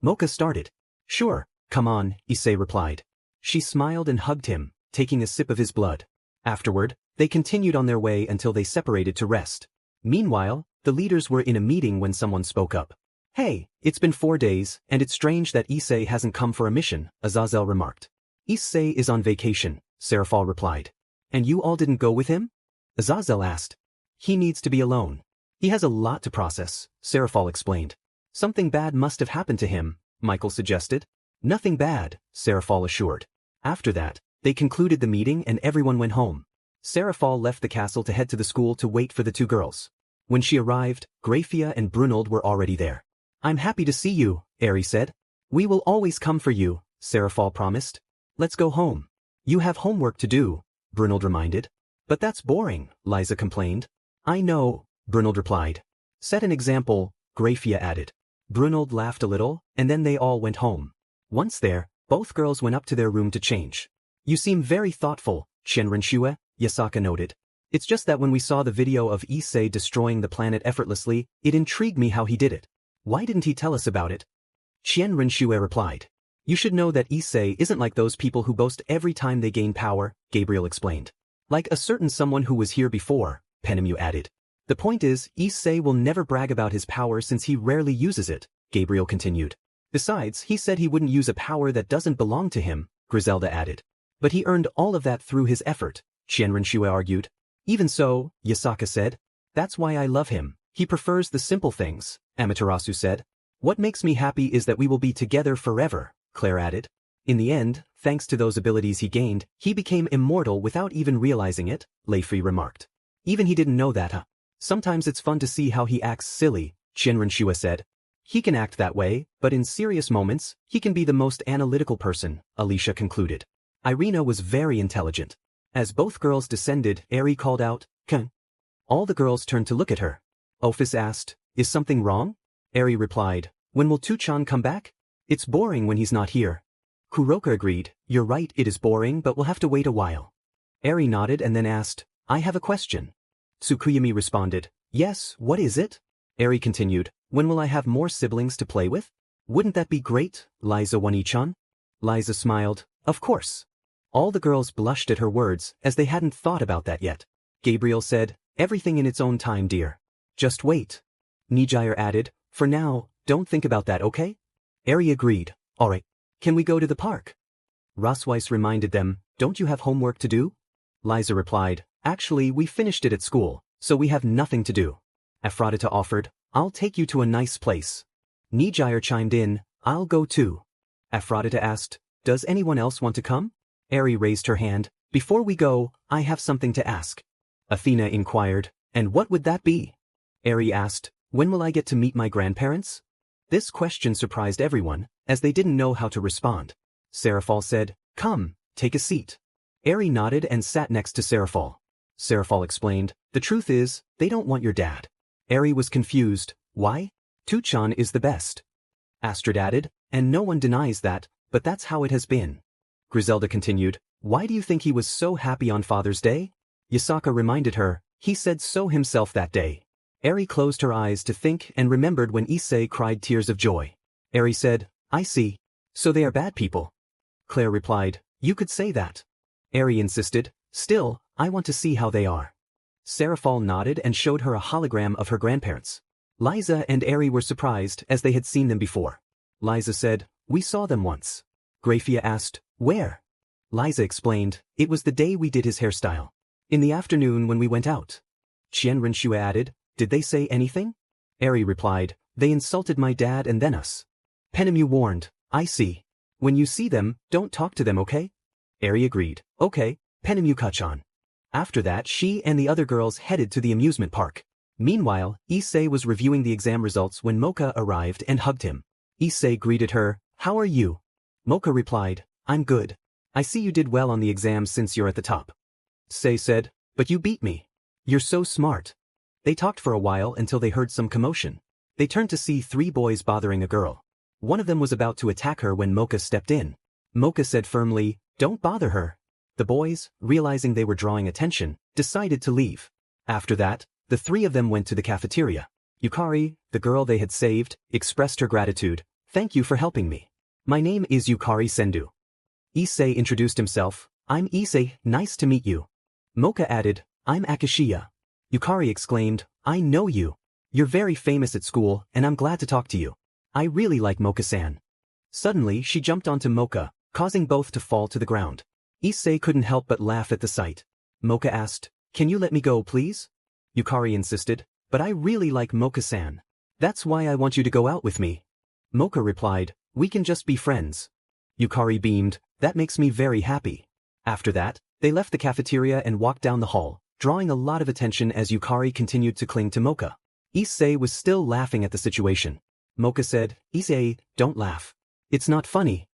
Mocha started. Sure, come on, Issei replied. She smiled and hugged him, taking a sip of his blood. Afterward, they continued on their way until they separated to rest. Meanwhile, the leaders were in a meeting when someone spoke up. Hey, it's been 4 days, and it's strange that Issei hasn't come for a mission, Azazel remarked. Issei is on vacation, Seraphol replied. And you all didn't go with him? Azazel asked. He needs to be alone. He has a lot to process, Seraphol explained. Something bad must have happened to him, Michael suggested. Nothing bad, Seraphol assured. After that, they concluded the meeting and everyone went home. Seraphol left the castle to head to the school to wait for the two girls. When she arrived, Grafia and Brunold were already there. I'm happy to see you, Eri said. We will always come for you, Seraphol promised. Let's go home. You have homework to do, Brunold reminded. But that's boring, Liza complained. I know, Brunold replied. Set an example, Grafia added. Brunold laughed a little, and then they all went home. Once there, both girls went up to their room to change. You seem very thoughtful, Shenrenshue, Yasaka noted. It's just that when we saw the video of Issei destroying the planet effortlessly, it intrigued me how he did it. Why didn't he tell us about it? Shenrenshue replied. You should know that Issei isn't like those people who boast every time they gain power, Gabriel explained. Like a certain someone who was here before, Penemu added. The point is, Issei will never brag about his power since he rarely uses it, Gabriel continued. Besides, he said he wouldn't use a power that doesn't belong to him, Griselda added. But he earned all of that through his effort, Shenrenshue argued. Even so, Yasaka said. That's why I love him. He prefers the simple things, Amaterasu said. What makes me happy is that we will be together forever, Claire added. In the end, thanks to those abilities he gained, he became immortal without even realizing it, Leifi remarked. Even he didn't know that, huh? Sometimes it's fun to see how he acts silly, Shinrenshua said. He can act that way, but in serious moments, he can be the most analytical person, Alicia concluded. Irina was very intelligent. As both girls descended, Eri called out, Kun. All the girls turned to look at her. Ophis asked, Is something wrong? Eri replied, When will Tuchan come back? It's boring when he's not here. Kuroka agreed, You're right, it is boring, but we'll have to wait a while. Eri nodded and then asked, I have a question. Tsukuyami responded, Yes, what is it? Eri continued, When will I have more siblings to play with? Wouldn't that be great, Liza Wani-chan? Liza smiled, Of course. All the girls blushed at her words, as they hadn't thought about that yet. Gabriel said, Everything in its own time, dear. Just wait. Nijire added, For now, don't think about that, okay? Eri agreed, Alright. Can we go to the park? Rosweiss reminded them, Don't you have homework to do? Liza replied, Actually, we finished it at school, so we have nothing to do. Aphrodite offered, I'll take you to a nice place. Nijire chimed in, I'll go too. Aphrodite asked, Does anyone else want to come? Eri raised her hand, Before we go, I have something to ask. Athena inquired, And what would that be? Eri asked, When will I get to meet my grandparents? This question surprised everyone, as they didn't know how to respond. Seraphol said, Come, take a seat. Eri nodded and sat next to Seraphol. Seraphol explained, The truth is, they don't want your dad. Eri was confused, Why? Tuchan is the best. Astrid added, and no one denies that, but that's how it has been. Griselda continued, why do you think he was so happy on Father's Day? Yasaka reminded her, he said so himself that day. Eri closed her eyes to think and remembered when Issei cried tears of joy. Eri said, I see. So they are bad people. Claire replied, you could say that. Eri insisted, still, I want to see how they are. Seraphal nodded and showed her a hologram of her grandparents. Liza and Eri were surprised as they had seen them before. Liza said, we saw them once. Grafia asked, where? Liza explained, it was the day we did his hairstyle. In the afternoon when we went out. Qian Renshue added, did they say anything? Eri replied, they insulted my dad and then us. Penemu warned, I see. When you see them, don't talk to them, okay? Eri agreed, okay, Penemu Kachan. After that she and the other girls headed to the amusement park. Meanwhile, Issei was reviewing the exam results when Mocha arrived and hugged him. Issei greeted her, how are you? Mocha replied, I'm good. I see you did well on the exam since you're at the top. Issei said, but you beat me. You're so smart. They talked for a while until they heard some commotion. They turned to see 3 boys bothering a girl. One of them was about to attack her when Mocha stepped in. Mocha said firmly, don't bother her. The boys, realizing they were drawing attention, decided to leave. After that, the 3 of them went to the cafeteria. Yukari, the girl they had saved, expressed her gratitude, thank you for helping me. My name is Yukari Sendu. Issei introduced himself, I'm Issei, nice to meet you. Mocha added, I'm Akashiya. Yukari exclaimed, I know you. You're very famous at school and I'm glad to talk to you. I really like Mocha-san. Suddenly she jumped onto Mocha, causing both to fall to the ground. Issei couldn't help but laugh at the sight. Mocha asked, can you let me go please? Yukari insisted, but I really like Mocha-san. That's why I want you to go out with me. Mocha replied, we can just be friends. Yukari beamed, that makes me very happy. After that, they left the cafeteria and walked down the hall, drawing a lot of attention as Yukari continued to cling to Mocha. Issei was still laughing at the situation. Mocha said, Issei, don't laugh. It's not funny.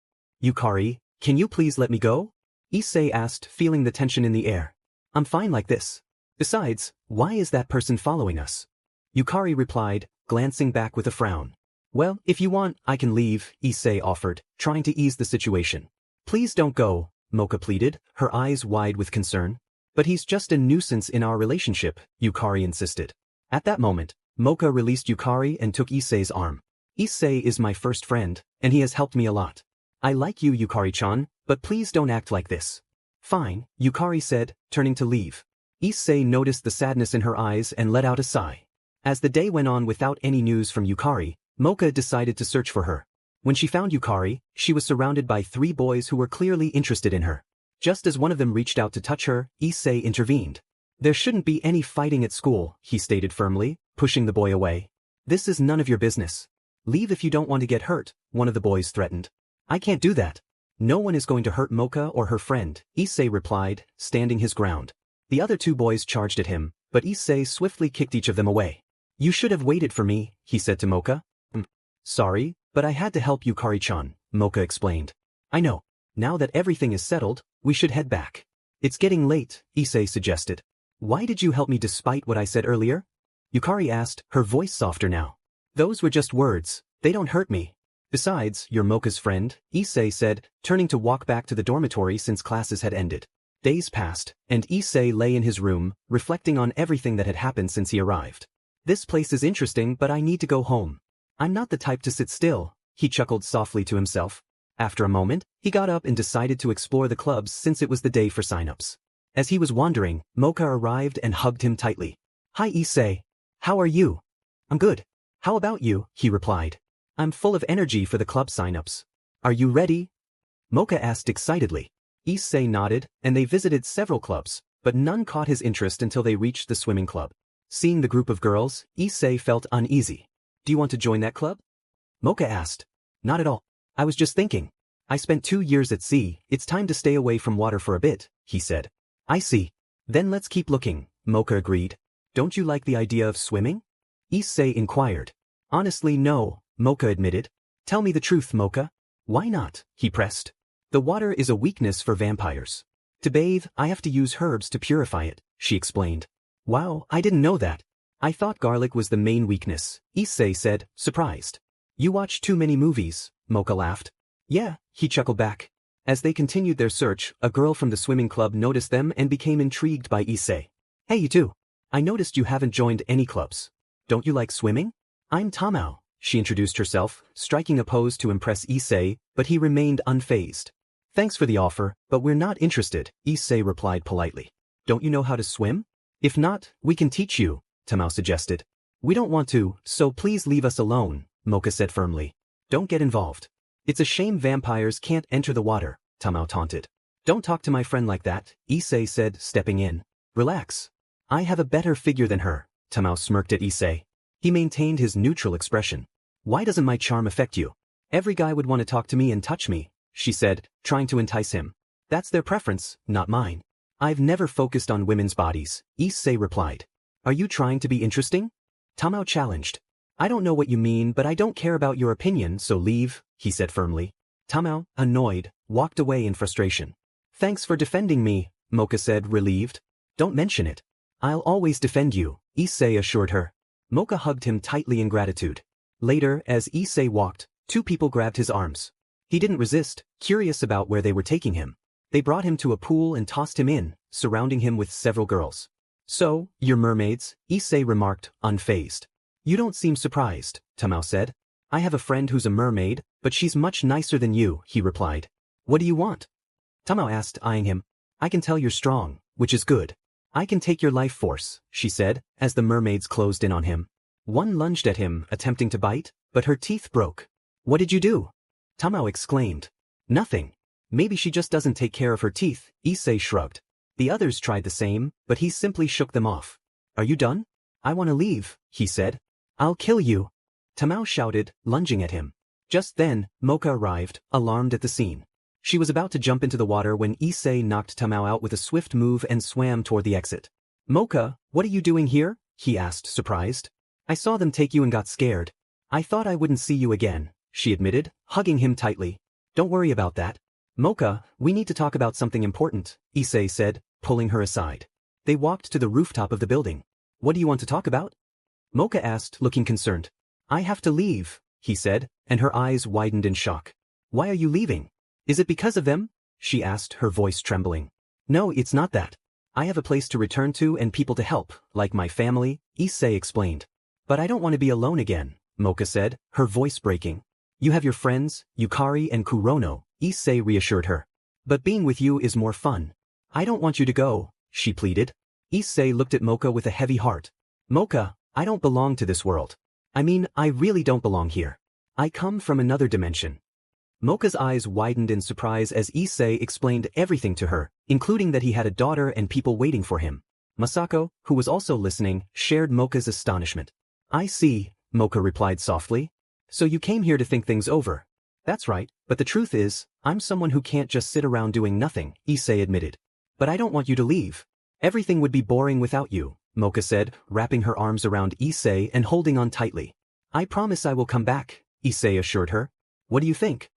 Yukari, can you please let me go? Issei asked, feeling the tension in the air. I'm fine like this. Besides, why is that person following us? Yukari replied, glancing back with a frown. Well, if you want, I can leave, Issei offered, trying to ease the situation. Please don't go, Mocha pleaded, her eyes wide with concern. But he's just a nuisance in our relationship, Yukari insisted. At that moment, Mocha released Yukari and took Issei's arm. Issei is my first friend, and he has helped me a lot. I like you, Yukari-chan, but please don't act like this. Fine, Yukari said, turning to leave. Issei noticed the sadness in her eyes and let out a sigh. As the day went on without any news from Yukari, Mocha decided to search for her. When she found Yukari, she was surrounded by 3 boys who were clearly interested in her. Just as one of them reached out to touch her, Issei intervened. There shouldn't be any fighting at school, he stated firmly, pushing the boy away. This is none of your business. Leave if you don't want to get hurt, one of the boys threatened. I can't do that. No one is going to hurt Mocha or her friend, Issei replied, standing his ground. The other 2 boys charged at him, but Issei swiftly kicked each of them away. You should have waited for me, he said to Mocha. Sorry, but I had to help Yukari-chan, Mocha explained. I know. Now that everything is settled, we should head back. It's getting late, Issei suggested. Why did you help me despite what I said earlier? Yukari asked, her voice softer now. Those were just words, they don't hurt me. Besides, you're Mocha's friend, Issei said, turning to walk back to the dormitory since classes had ended. Days passed, and Issei lay in his room, reflecting on everything that had happened since he arrived. This place is interesting, but I need to go home. I'm not the type to sit still, he chuckled softly to himself. After a moment, he got up and decided to explore the clubs since it was the day for sign-ups. As he was wandering, Mocha arrived and hugged him tightly. Hi Issei. How are you? I'm good. How about you? He replied. I'm full of energy for the club sign-ups. Are you ready? Mocha asked excitedly. Issei nodded, and they visited several clubs, but none caught his interest until they reached the swimming club. Seeing the group of girls, Issei felt uneasy. Do you want to join that club? Mocha asked. Not at all. I was just thinking. I spent 2 years at sea, it's time to stay away from water for a bit, he said. I see. Then let's keep looking, Mocha agreed. Don't you like the idea of swimming? Issei inquired. Honestly, no, Mocha admitted. Tell me the truth, Mocha. Why not? He pressed. The water is a weakness for vampires. To bathe, I have to use herbs to purify it, she explained. Wow, I didn't know that. I thought garlic was the main weakness, Issei said, surprised. You watch too many movies, Mocha laughed. Yeah, he chuckled back. As they continued their search, a girl from the swimming club noticed them and became intrigued by Issei. Hey you two. I noticed you haven't joined any clubs. Don't you like swimming? I'm Tamao, she introduced herself, striking a pose to impress Issei, but he remained unfazed. Thanks for the offer, but we're not interested, Issei replied politely. Don't you know how to swim? If not, we can teach you, Tamao suggested. We don't want to, so please leave us alone, Mocha said firmly. Don't get involved. It's a shame vampires can't enter the water, Tamao taunted. Don't talk to my friend like that, Issei said, stepping in. Relax. I have a better figure than her, Tamao smirked at Issei. He maintained his neutral expression. Why doesn't my charm affect you? Every guy would want to talk to me and touch me, she said, trying to entice him. That's their preference, not mine. I've never focused on women's bodies, Issei replied. Are you trying to be interesting? Tamao challenged. I don't know what you mean, but I don't care about your opinion, so leave, he said firmly. Tamao, annoyed, walked away in frustration. Thanks for defending me, Mocha said, relieved. Don't mention it. I'll always defend you, Issei assured her. Mocha hugged him tightly in gratitude. Later, as Issei walked, two people grabbed his arms. He didn't resist, curious about where they were taking him. They brought him to a pool and tossed him in, surrounding him with several girls. So, you're mermaids, Issei remarked, unfazed. You don't seem surprised, Tamao said. I have a friend who's a mermaid, but she's much nicer than you, he replied. What do you want? Tamao asked, eyeing him. I can tell you're strong, which is good. I can take your life force, she said, as the mermaids closed in on him. One lunged at him, attempting to bite, but her teeth broke. What did you do? Tamao exclaimed. Nothing. Maybe she just doesn't take care of her teeth, Issei shrugged. The others tried the same, but he simply shook them off. Are you done? I want to leave, he said. I'll kill you. Tamao shouted, lunging at him. Just then, Mocha arrived, alarmed at the scene. She was about to jump into the water when Issei knocked Tamao out with a swift move and swam toward the exit. Mocha, what are you doing here? He asked, surprised. I saw them take you and got scared. I thought I wouldn't see you again, she admitted, hugging him tightly. Don't worry about that. Mocha, we need to talk about something important, Issei said, pulling her aside. They walked to the rooftop of the building. What do you want to talk about? Mocha asked, looking concerned. I have to leave, he said, and her eyes widened in shock. Why are you leaving? Is it because of them? She asked, her voice trembling. No, it's not that. I have a place to return to and people to help, like my family, Issei explained. But I don't want to be alone again, Mocha said, her voice breaking. You have your friends, Yukari and Kurono, Issei reassured her. But being with you is more fun. I don't want you to go, she pleaded. Issei looked at Mocha with a heavy heart. Mocha, I don't belong to this world. I mean, I really don't belong here. I come from another dimension. Mocha's eyes widened in surprise as Issei explained everything to her, including that he had a daughter and people waiting for him. Masako, who was also listening, shared Mocha's astonishment. I see, Mocha replied softly. So you came here to think things over. That's right, but the truth is, I'm someone who can't just sit around doing nothing, Issei admitted. But I don't want you to leave. Everything would be boring without you, Mocha said, wrapping her arms around Issei and holding on tightly. I promise I will come back, Issei assured her. What do you think?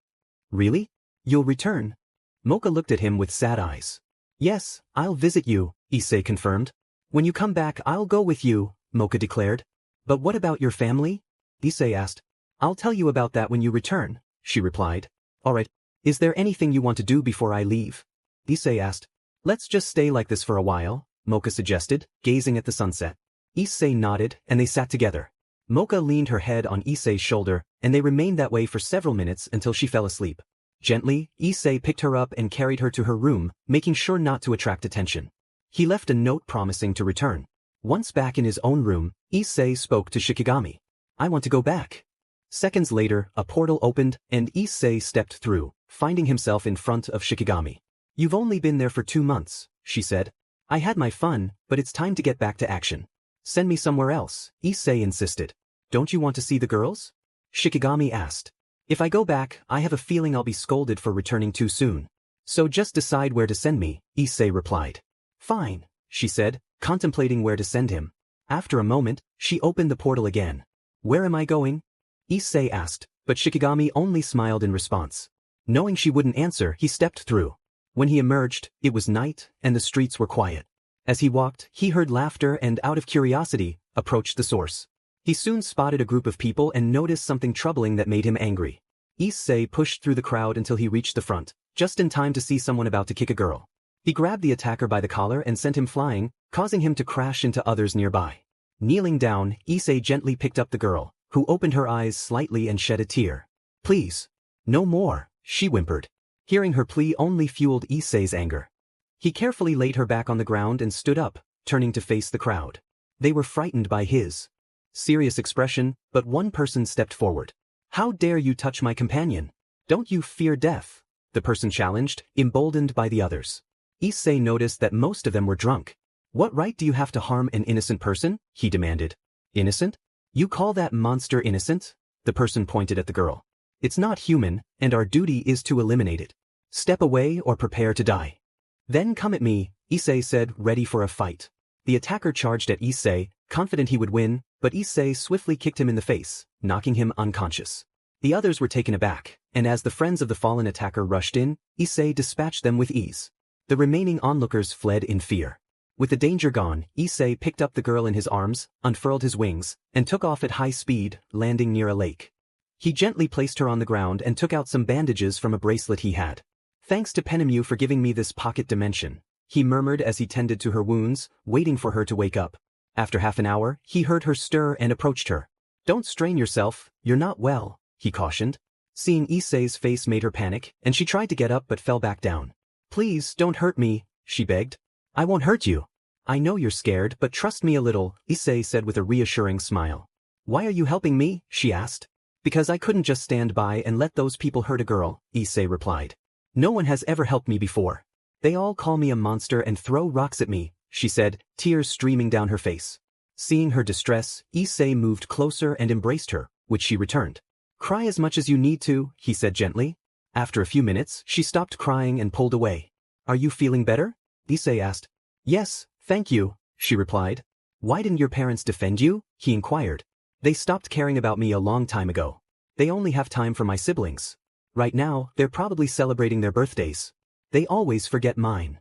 Really? You'll return? Mocha looked at him with sad eyes. Yes, I'll visit you, Issei confirmed. When you come back I'll go with you, Mocha declared. But what about your family? Issei asked. I'll tell you about that when you return, she replied. Alright, is there anything you want to do before I leave? Issei asked. Let's just stay like this for a while, Mocha suggested, gazing at the sunset. Issei nodded, and they sat together. Mocha leaned her head on Issei's shoulder, and they remained that way for several minutes until she fell asleep. Gently, Issei picked her up and carried her to her room, making sure not to attract attention. He left a note promising to return. Once back in his own room, Issei spoke to Shikigami. I want to go back. Seconds later, a portal opened, and Issei stepped through, finding himself in front of Shikigami. You've only been there for 2 months, she said. I had my fun, but it's time to get back to action. Send me somewhere else, Issei insisted. Don't you want to see the girls? Shikigami asked. If I go back, I have a feeling I'll be scolded for returning too soon. So just decide where to send me, Issei replied. Fine, she said, contemplating where to send him. After a moment, she opened the portal again. Where am I going? Issei asked, but Shikigami only smiled in response. Knowing she wouldn't answer, he stepped through. When he emerged, it was night, and the streets were quiet. As he walked, he heard laughter and, out of curiosity, approached the source. He soon spotted a group of people and noticed something troubling that made him angry. Issei pushed through the crowd until he reached the front, just in time to see someone about to kick a girl. He grabbed the attacker by the collar and sent him flying, causing him to crash into others nearby. Kneeling down, Issei gently picked up the girl, who opened her eyes slightly and shed a tear. "Please. No more," she whimpered. Hearing her plea only fueled Issei's anger. He carefully laid her back on the ground and stood up, turning to face the crowd. They were frightened by his serious expression, but one person stepped forward. "How dare you touch my companion? Don't you fear death?" the person challenged, emboldened by the others. Issei noticed that most of them were drunk. "What right do you have to harm an innocent person?" he demanded. "Innocent? You call that monster innocent?" The person pointed at the girl. "It's not human, and our duty is to eliminate it. Step away or prepare to die." "Then come at me," Issei said, ready for a fight. The attacker charged at Issei, confident he would win, but Issei swiftly kicked him in the face, knocking him unconscious. The others were taken aback, and as the friends of the fallen attacker rushed in, Issei dispatched them with ease. The remaining onlookers fled in fear. With the danger gone, Issei picked up the girl in his arms, unfurled his wings, and took off at high speed, landing near a lake. He gently placed her on the ground and took out some bandages from a bracelet he had. "Thanks to Penemu for giving me this pocket dimension," he murmured as he tended to her wounds, waiting for her to wake up. After half an hour, he heard her stir and approached her. "Don't strain yourself, you're not well," he cautioned. Seeing Issei's face made her panic, and she tried to get up but fell back down. "Please don't hurt me," she begged. "I won't hurt you. I know you're scared, but trust me a little," Issei said with a reassuring smile. "Why are you helping me?" she asked. "Because I couldn't just stand by and let those people hurt a girl," Issei replied. "No one has ever helped me before. They all call me a monster and throw rocks at me," she said, tears streaming down her face. Seeing her distress, Issei moved closer and embraced her, which she returned. "Cry as much as you need to," he said gently. After a few minutes, she stopped crying and pulled away. "Are you feeling better?" Issei asked. "Yes, thank you," she replied. "Why didn't your parents defend you?" he inquired. "They stopped caring about me a long time ago. They only have time for my siblings. Right now, they're probably celebrating their birthdays. They always forget mine."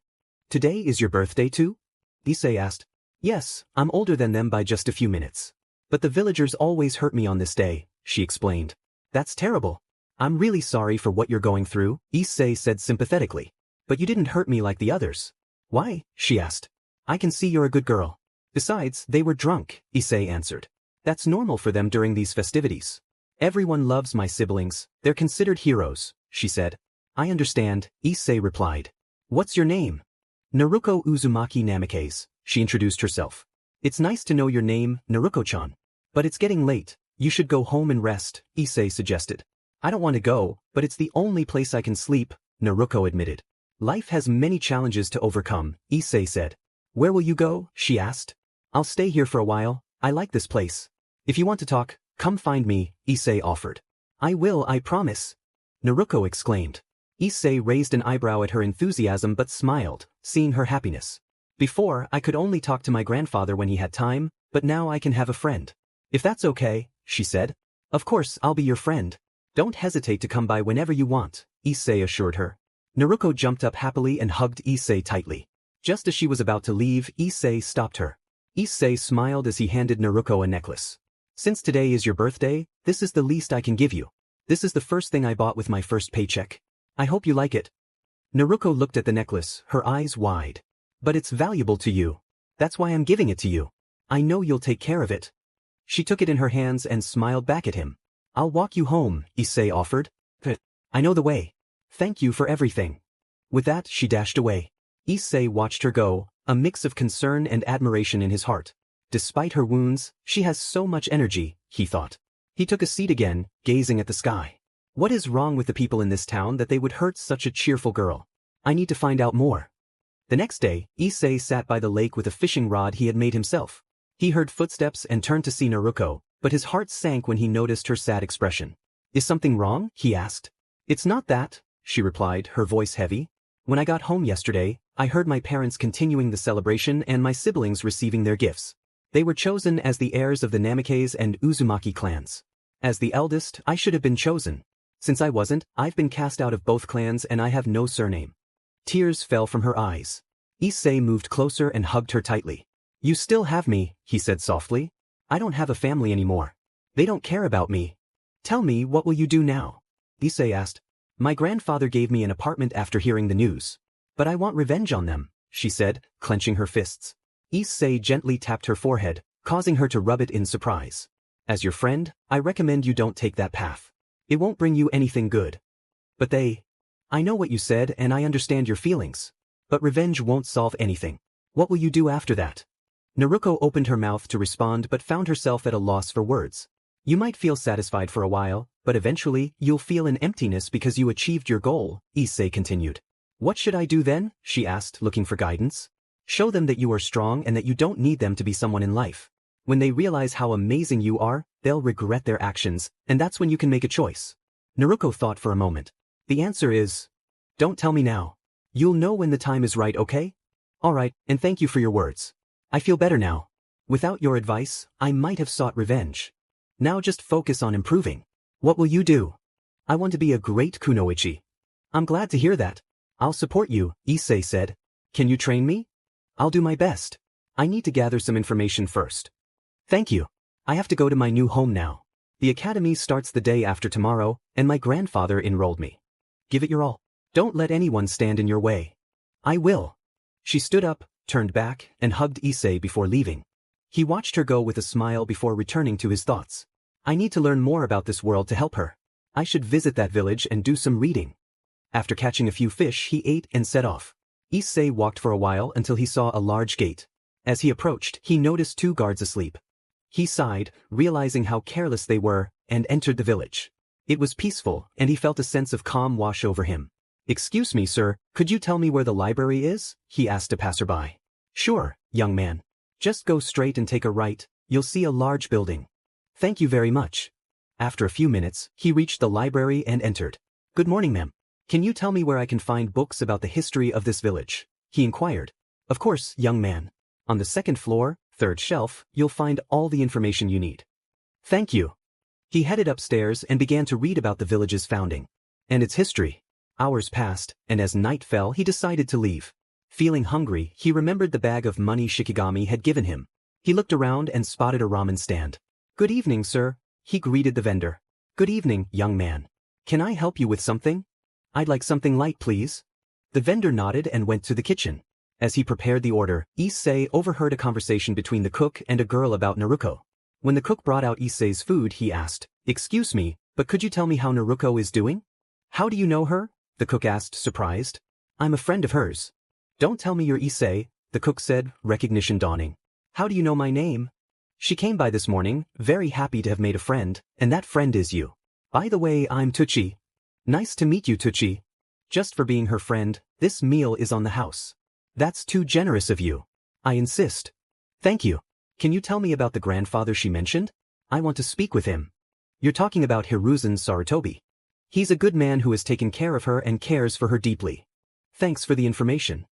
"Today is your birthday too?" Issei asked. "Yes, I'm older than them by just a few minutes. But the villagers always hurt me on this day," she explained. "That's terrible. I'm really sorry for what you're going through," Issei said sympathetically. "But you didn't hurt me like the others." "Why?" she asked. "I can see you're a good girl." "Besides, they were drunk," Issei answered. "That's normal for them during these festivities. Everyone loves my siblings, they're considered heroes," she said. "I understand," Issei replied. "What's your name?" "Naruko Uzumaki Namikaze," she introduced herself. "It's nice to know your name, Naruko-chan. But it's getting late, you should go home and rest," Issei suggested. "I don't want to go, but it's the only place I can sleep," Naruko admitted. "Life has many challenges to overcome," Issei said. "Where will you go?" she asked. "I'll stay here for a while, I like this place. If you want to talk, come find me," Issei offered. "I will, I promise," Naruko exclaimed. Issei raised an eyebrow at her enthusiasm but smiled, seeing her happiness. "Before, I could only talk to my grandfather when he had time, but now I can have a friend. If that's okay," she said. "Of course I'll be your friend. Don't hesitate to come by whenever you want," Issei assured her. Naruko jumped up happily and hugged Issei tightly. Just as she was about to leave, Issei stopped her. Issei smiled as he handed Naruko a necklace. "Since today is your birthday, this is the least I can give you. This is the first thing I bought with my first paycheck. I hope you like it." Naruko looked at the necklace, her eyes wide. "But it's valuable to you. That's why I'm giving it to you. I know you'll take care of it." She took it in her hands and smiled back at him. "I'll walk you home," Issei offered. "I know the way. Thank you for everything." With that, she dashed away. Issei watched her go, a mix of concern and admiration in his heart. Despite her wounds, she has so much energy, he thought. He took a seat again, gazing at the sky. What is wrong with the people in this town that they would hurt such a cheerful girl? I need to find out more. The next day, Issei sat by the lake with a fishing rod he had made himself. He heard footsteps and turned to see Naruko, but his heart sank when he noticed her sad expression. "Is something wrong?" he asked. "It's not that," she replied, her voice heavy. "When I got home yesterday, I heard my parents continuing the celebration and my siblings receiving their gifts. They were chosen as the heirs of the Namikaze and Uzumaki clans. As the eldest, I should have been chosen. Since I wasn't, I've been cast out of both clans and I have no surname." Tears fell from her eyes. Issei moved closer and hugged her tightly. "You still have me," he said softly. I don't have a family anymore. They don't care about me. Tell me, what will you do now? Issei asked. My grandfather gave me an apartment after hearing the news. But I want revenge on them, she said, clenching her fists. Issei gently tapped her forehead, causing her to rub it in surprise. As your friend, I recommend you don't take that path. It won't bring you anything good. But I know what you said and I understand your feelings. But revenge won't solve anything. What will you do after that? Naruko opened her mouth to respond but found herself at a loss for words. You might feel satisfied for a while, but eventually you'll feel an emptiness because you achieved your goal, Issei continued. What should I do then? She asked, looking for guidance. Show them that you are strong and that you don't need them to be someone in life. When they realize how amazing you are, they'll regret their actions, and that's when you can make a choice. Naruko thought for a moment. The answer is, don't tell me now. You'll know when the time is right, okay? Alright, and thank you for your words. I feel better now. Without your advice, I might have sought revenge. Now just focus on improving. What will you do? I want to be a great kunoichi. I'm glad to hear that. I'll support you, Issei said. Can you train me? I'll do my best. I need to gather some information first. Thank you. I have to go to my new home now. The academy starts the day after tomorrow, and my grandfather enrolled me. Give it your all. Don't let anyone stand in your way. I will. She stood up, turned back, and hugged Issei before leaving. He watched her go with a smile before returning to his thoughts. I need to learn more about this world to help her. I should visit that village and do some reading. After catching a few fish, he ate and set off. Issei walked for a while until he saw a large gate. As he approached, he noticed 2 guards asleep. He sighed, realizing how careless they were, and entered the village. It was peaceful, and he felt a sense of calm wash over him. Excuse me, sir, could you tell me where the library is? He asked a passerby. Sure, young man. Just go straight and take a right, you'll see a large building. Thank you very much. After a few minutes, he reached the library and entered. Good morning, ma'am. Can you tell me where I can find books about the history of this village? He inquired. Of course, young man. On the 2nd floor, 3rd shelf, you'll find all the information you need. Thank you. He headed upstairs and began to read about the village's founding and its history. Hours passed, and as night fell, he decided to leave. Feeling hungry, he remembered the bag of money Shikigami had given him. He looked around and spotted a ramen stand. Good evening, sir. He greeted the vendor. Good evening, young man. Can I help you with something? I'd like something light, please. The vendor nodded and went to the kitchen. As he prepared the order, Issei overheard a conversation between the cook and a girl about Naruko. When the cook brought out Issei's food, he asked, Excuse me, but could you tell me how Naruko is doing? How do you know her? The cook asked, surprised. I'm a friend of hers. Don't tell me you're Issei, the cook said, recognition dawning. How do you know my name? She came by this morning, very happy to have made a friend, and that friend is you. By the way, I'm Tucci. Nice to meet you, Tucci. Just for being her friend, this meal is on the house. That's too generous of you. I insist. Thank you. Can you tell me about the grandfather she mentioned? I want to speak with him. You're talking about Hiruzen Sarutobi. He's a good man who has taken care of her and cares for her deeply. Thanks for the information.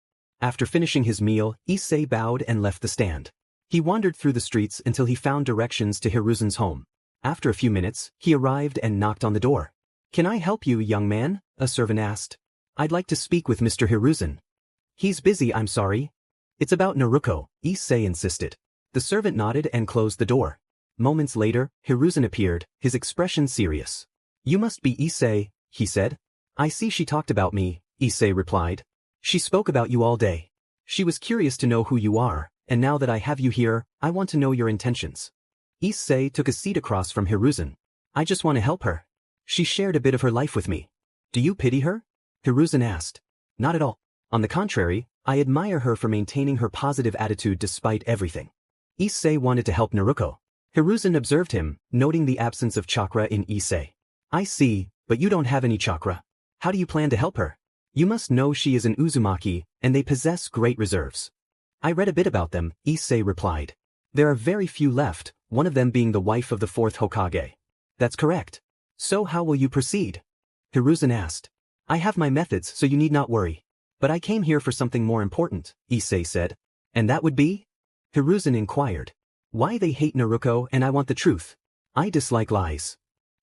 After finishing his meal, Issei bowed and left the stand. He wandered through the streets until he found directions to Hiruzen's home. After a few minutes, he arrived and knocked on the door. Can I help you, young man? A servant asked. I'd like to speak with Mr. Hiruzen. He's busy, I'm sorry. It's about Naruko, Issei insisted. The servant nodded and closed the door. Moments later, Hiruzen appeared, his expression serious. You must be Issei, he said. I see she talked about me, Issei replied. She spoke about you all day. She was curious to know who you are, and now that I have you here, I want to know your intentions. Issei took a seat across from Hiruzen. I just want to help her. She shared a bit of her life with me. Do you pity her? Hiruzen asked. Not at all. On the contrary, I admire her for maintaining her positive attitude despite everything. Issei wanted to help Naruko. Hiruzen observed him, noting the absence of chakra in Issei. I see, but you don't have any chakra. How do you plan to help her? You must know she is an Uzumaki, and they possess great reserves. I read a bit about them, Issei replied. There are very few left, one of them being the wife of the 4th Hokage. That's correct. So how will you proceed? Hiruzen asked. I have my methods, so you need not worry. But I came here for something more important, Issei said. And that would be? Hiruzen inquired. Why they hate Naruko, and I want the truth. I dislike lies.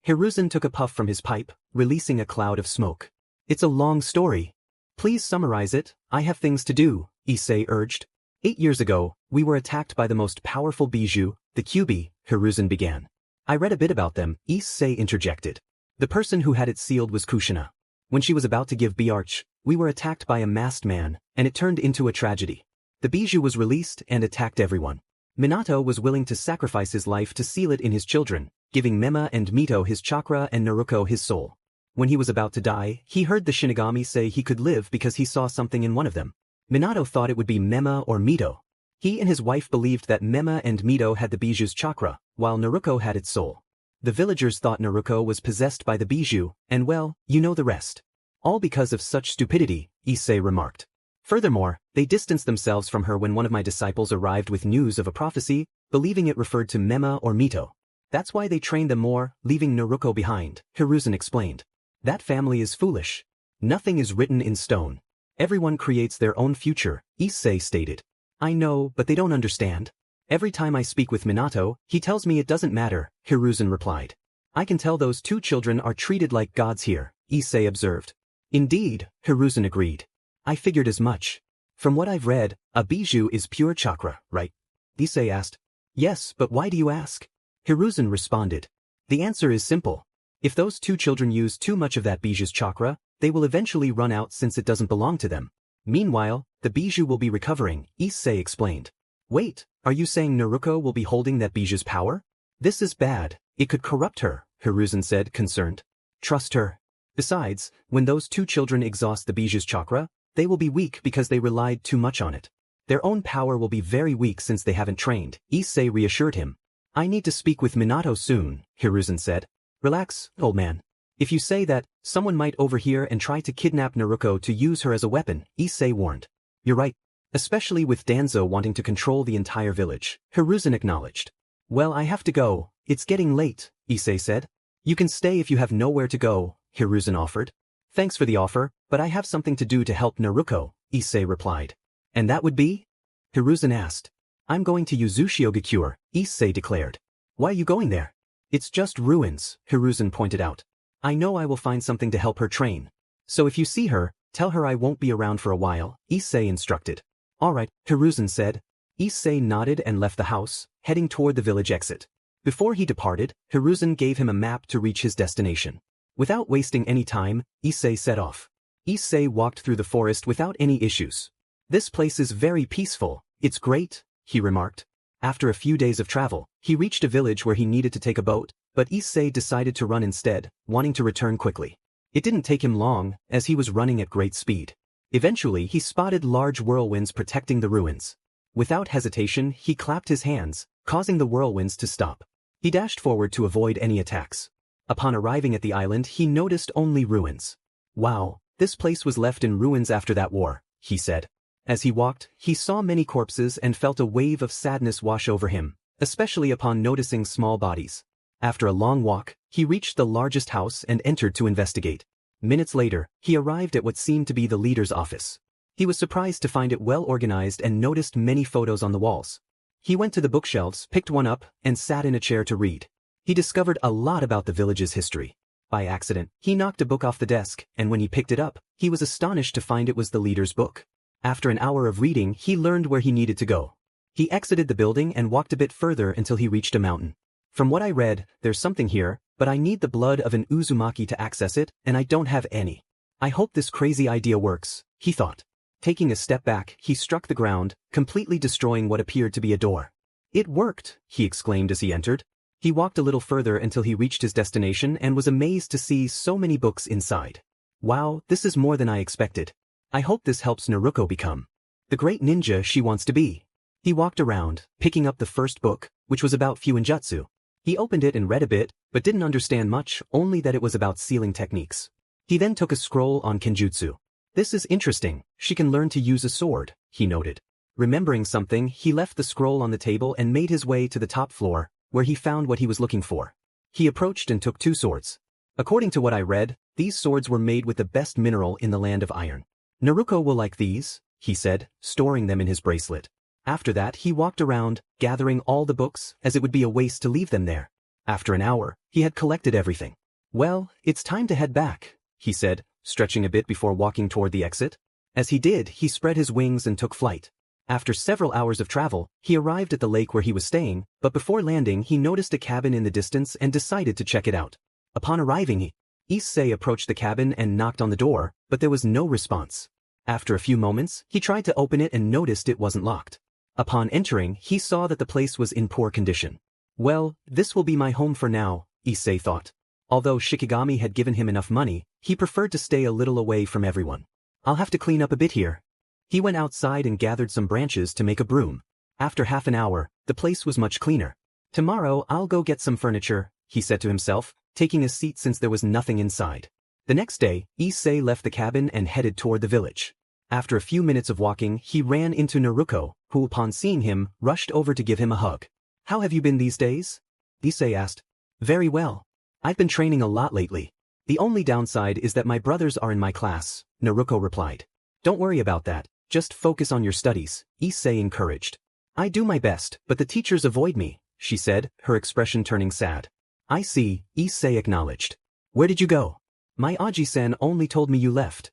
Hiruzen took a puff from his pipe, releasing a cloud of smoke. It's a long story. Please summarize it, I have things to do, Issei urged. 8 years ago, we were attacked by the most powerful Bijou, the Kyubi, Hiruzen began. I read a bit about them, Issei interjected. The person who had it sealed was Kushina. When she was about to give Biarch, we were attacked by a masked man, and it turned into a tragedy. The bijou was released and attacked everyone. Minato was willing to sacrifice his life to seal it in his children, giving Mema and Mito his chakra and Naruko his soul. When he was about to die, he heard the Shinigami say he could live because he saw something in one of them. Minato thought it would be Mema or Mito. He and his wife believed that Mema and Mito had the bijou's chakra, while Naruko had its soul. The villagers thought Naruko was possessed by the bijou, and well, you know the rest. All because of such stupidity, Issei remarked. Furthermore, they distanced themselves from her when one of my disciples arrived with news of a prophecy, believing it referred to Mema or Mito. That's why they trained them more, leaving Naruko behind, Hiruzen explained. That family is foolish. Nothing is written in stone. Everyone creates their own future, Issei stated. I know, but they don't understand. Every time I speak with Minato, he tells me it doesn't matter, Hiruzen replied. I can tell those two children are treated like gods here, Issei observed. Indeed, Hiruzen agreed. I figured as much. From what I've read, a bijou is pure chakra, right? Issei asked. Yes, but why do you ask? Hiruzen responded. The answer is simple. If those two children use too much of that bijou's chakra, they will eventually run out since it doesn't belong to them. Meanwhile, the bijou will be recovering, Issei explained. Wait, are you saying Naruko will be holding that bijou's power? This is bad, it could corrupt her, Hiruzen said, concerned. Trust her. Besides, when those two children exhaust the bijou's chakra, they will be weak because they relied too much on it. Their own power will be very weak since they haven't trained, Issei reassured him. I need to speak with Minato soon, Hiruzen said. Relax, old man. If you say that, someone might overhear and try to kidnap Naruko to use her as a weapon, Issei warned. You're right. Especially with Danzo wanting to control the entire village, Hiruzen acknowledged. Well, I have to go, it's getting late, Issei said. You can stay if you have nowhere to go, Hiruzen offered. Thanks for the offer, but I have something to do to help Naruko, Issei replied. And that would be? Hiruzen asked. I'm going to Uzushio-gakure, Issei declared. Why are you going there? It's just ruins, Hiruzen pointed out. I know I will find something to help her train. So if you see her, tell her I won't be around for a while, Issei instructed. Alright, Hiruzen said. Issei nodded and left the house, heading toward the village exit. Before he departed, Hiruzen gave him a map to reach his destination. Without wasting any time, Issei set off. Issei walked through the forest without any issues. This place is very peaceful, it's great, he remarked. After a few days of travel, he reached a village where he needed to take a boat, but Issei decided to run instead, wanting to return quickly. It didn't take him long, as he was running at great speed. Eventually he spotted large whirlwinds protecting the ruins. Without hesitation, he clapped his hands, causing the whirlwinds to stop. He dashed forward to avoid any attacks. Upon arriving at the island, he noticed only ruins. Wow, this place was left in ruins after that war, he said. As he walked, he saw many corpses and felt a wave of sadness wash over him, especially upon noticing small bodies. After a long walk, he reached the largest house and entered to investigate. Minutes later, he arrived at what seemed to be the leader's office. He was surprised to find it well organized and noticed many photos on the walls. He went to the bookshelves, picked one up, and sat in a chair to read. He discovered a lot about the village's history. By accident, he knocked a book off the desk, and when he picked it up, he was astonished to find it was the leader's book. After an hour of reading, he learned where he needed to go. He exited the building and walked a bit further until he reached a mountain. From what I read, there's something here, but I need the blood of an Uzumaki to access it, and I don't have any. I hope this crazy idea works, he thought. Taking a step back, he struck the ground, completely destroying what appeared to be a door. It worked, he exclaimed as he entered. He walked a little further until he reached his destination and was amazed to see so many books inside. Wow, this is more than I expected. I hope this helps Naruko become the great ninja she wants to be. He walked around, picking up the first book, which was about Fuinjutsu. He opened it and read a bit, but didn't understand much, only that it was about sealing techniques. He then took a scroll on Kenjutsu. This is interesting, she can learn to use a sword, he noted. Remembering something, he left the scroll on the table and made his way to the top floor, where he found what he was looking for. He approached and took 2 swords. According to what I read, these swords were made with the best mineral in the land of iron. Naruko will like these, he said, storing them in his bracelet. After that, he walked around, gathering all the books, as it would be a waste to leave them there. After an hour, he had collected everything. Well, it's time to head back, he said, stretching a bit before walking toward the exit. As he did, he spread his wings and took flight. After several hours of travel, he arrived at the lake where he was staying, but before landing he noticed a cabin in the distance and decided to check it out. Upon arriving, Issei approached the cabin and knocked on the door, but there was no response. After a few moments, he tried to open it and noticed it wasn't locked. Upon entering, he saw that the place was in poor condition. Well, this will be my home for now, Issei thought. Although Shikigami had given him enough money, he preferred to stay a little away from everyone. I'll have to clean up a bit here. He went outside and gathered some branches to make a broom. After half an hour, the place was much cleaner. Tomorrow I'll go get some furniture, he said to himself, taking a seat since there was nothing inside. The next day, Issei left the cabin and headed toward the village. After a few minutes of walking, he ran into Naruko, who upon seeing him, rushed over to give him a hug. How have you been these days? Issei asked. Very well. I've been training a lot lately. The only downside is that my brothers are in my class, Naruko replied. Don't worry about that, just focus on your studies, Issei encouraged. I do my best, but the teachers avoid me, she said, her expression turning sad. I see, Issei acknowledged. Where did you go? My Aji-san only told me you left.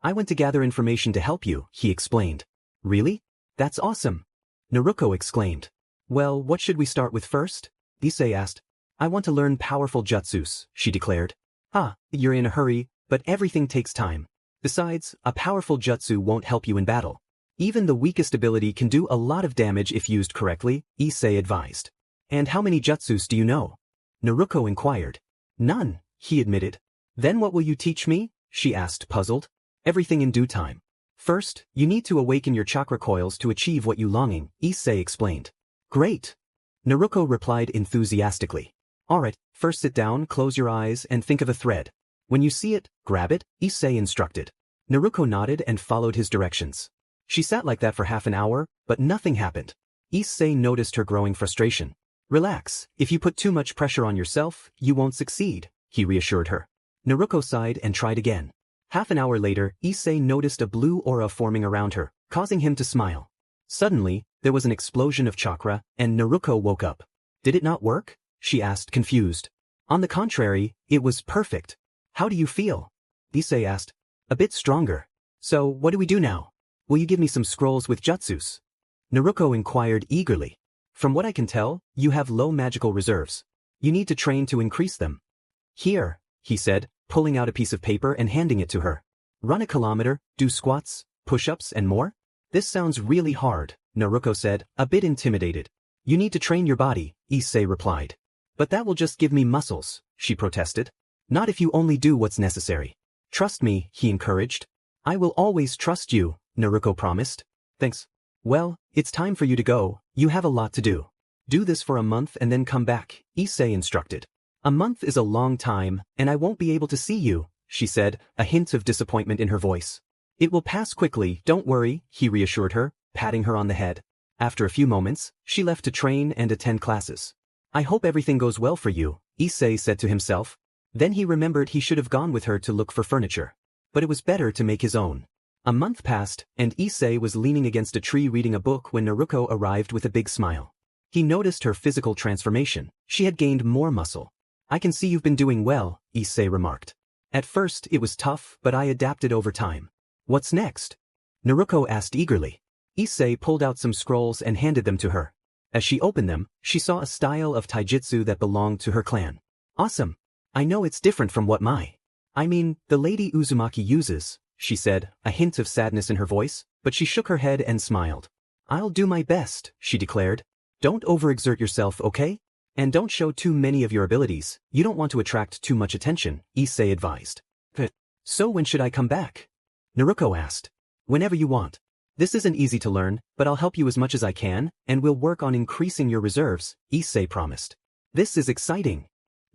I went to gather information to help you, he explained. Really? That's awesome. Naruko exclaimed. Well, what should we start with first? Issei asked. I want to learn powerful jutsus, she declared. Ah, you're in a hurry, but everything takes time. Besides, a powerful jutsu won't help you in battle. Even the weakest ability can do a lot of damage if used correctly, Issei advised. And how many jutsus do you know? Naruko inquired. None, he admitted. Then what will you teach me? She asked, puzzled. Everything in due time. First, you need to awaken your chakra coils to achieve what you longing, Issei explained. Great. Naruko replied enthusiastically. Alright, first sit down, close your eyes, and think of a thread. When you see it, grab it, Issei instructed. Naruko nodded and followed his directions. She sat like that for half an hour, but nothing happened. Issei noticed her growing frustration. Relax, if you put too much pressure on yourself, you won't succeed, he reassured her. Naruko sighed and tried again. Half an hour later, Issei noticed a blue aura forming around her, causing him to smile. Suddenly, there was an explosion of chakra, and Naruko woke up. Did it not work? She asked, confused. On the contrary, it was perfect. How do you feel? Issei asked. A bit stronger. So, what do we do now? Will you give me some scrolls with jutsus? Naruko inquired eagerly. From what I can tell, you have low magical reserves. You need to train to increase them. Here, he said, pulling out a piece of paper and handing it to her. Run a kilometer, do squats, push-ups, and more? This sounds really hard, Naruko said, a bit intimidated. You need to train your body, Issei replied. But that will just give me muscles, she protested. Not if you only do what's necessary. Trust me, he encouraged. I will always trust you, Naruko promised. Thanks. Well, it's time for you to go, you have a lot to do. Do this for a month and then come back, Issei instructed. A month is a long time, and I won't be able to see you, she said, a hint of disappointment in her voice. It will pass quickly, don't worry, he reassured her, patting her on the head. After a few moments, she left to train and attend classes. I hope everything goes well for you, Issei said to himself. Then he remembered he should have gone with her to look for furniture. But it was better to make his own. A month passed, and Issei was leaning against a tree reading a book when Naruko arrived with a big smile. He noticed her physical transformation. She had gained more muscle. I can see you've been doing well, Issei remarked. At first, it was tough, but I adapted over time. What's next? Naruko asked eagerly. Issei pulled out some scrolls and handed them to her. As she opened them, she saw a style of taijutsu that belonged to her clan. Awesome. I know it's different from what the Lady Uzumaki uses, she said, a hint of sadness in her voice, but she shook her head and smiled. I'll do my best, she declared. Don't overexert yourself, okay? And don't show too many of your abilities, you don't want to attract too much attention, Issei advised. So when should I come back? Naruko asked. Whenever you want. This isn't easy to learn, but I'll help you as much as I can, and we'll work on increasing your reserves, Issei promised. This is exciting.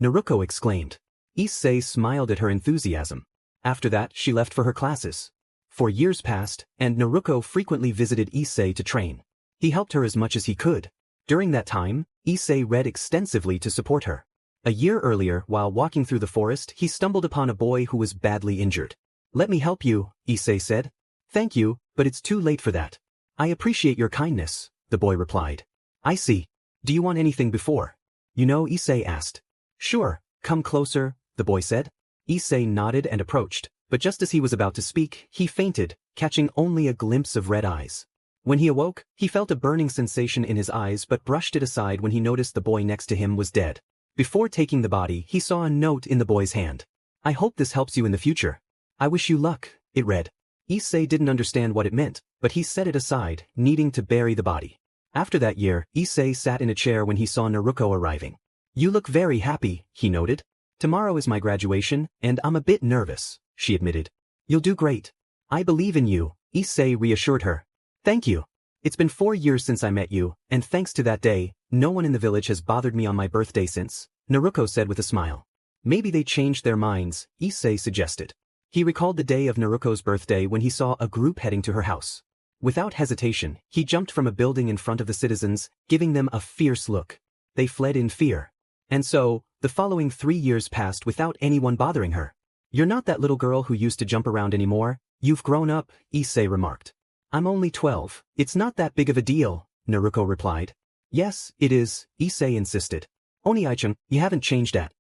Naruko exclaimed. Issei smiled at her enthusiasm. After that, she left for her classes. 4 years passed, and Naruko frequently visited Issei to train. He helped her as much as he could. During that time, Issei read extensively to support her. A year earlier, while walking through the forest, he stumbled upon a boy who was badly injured. Let me help you, Issei said. Thank you, but it's too late for that. I appreciate your kindness, the boy replied. I see. Do you want anything before? Issei asked. Sure, come closer, the boy said. Issei nodded and approached, but just as he was about to speak, he fainted, catching only a glimpse of red eyes. When he awoke, he felt a burning sensation in his eyes but brushed it aside when he noticed the boy next to him was dead. Before taking the body, he saw a note in the boy's hand. "I hope this helps you in the future. I wish you luck," it read. Issei didn't understand what it meant, but he set it aside, needing to bury the body. After that year, Issei sat in a chair when he saw Naruko arriving. "You look very happy," he noted. "Tomorrow is my graduation, and I'm a bit nervous," she admitted. "You'll do great. I believe in you," Issei reassured her. "Thank you. It's been 4 years since I met you, and thanks to that day, no one in the village has bothered me on my birthday since," Naruko said with a smile. "Maybe they changed their minds," Issei suggested. He recalled the day of Naruko's birthday when he saw a group heading to her house. Without hesitation, he jumped from a building in front of the citizens, giving them a fierce look. They fled in fear. And so, the following 3 years passed without anyone bothering her. "You're not that little girl who used to jump around anymore. You've grown up," Issei remarked. "I'm only 12. It's not that big of a deal," Naruko replied. "Yes, it is," Issei insisted. "Oni-chan, you haven't changed at.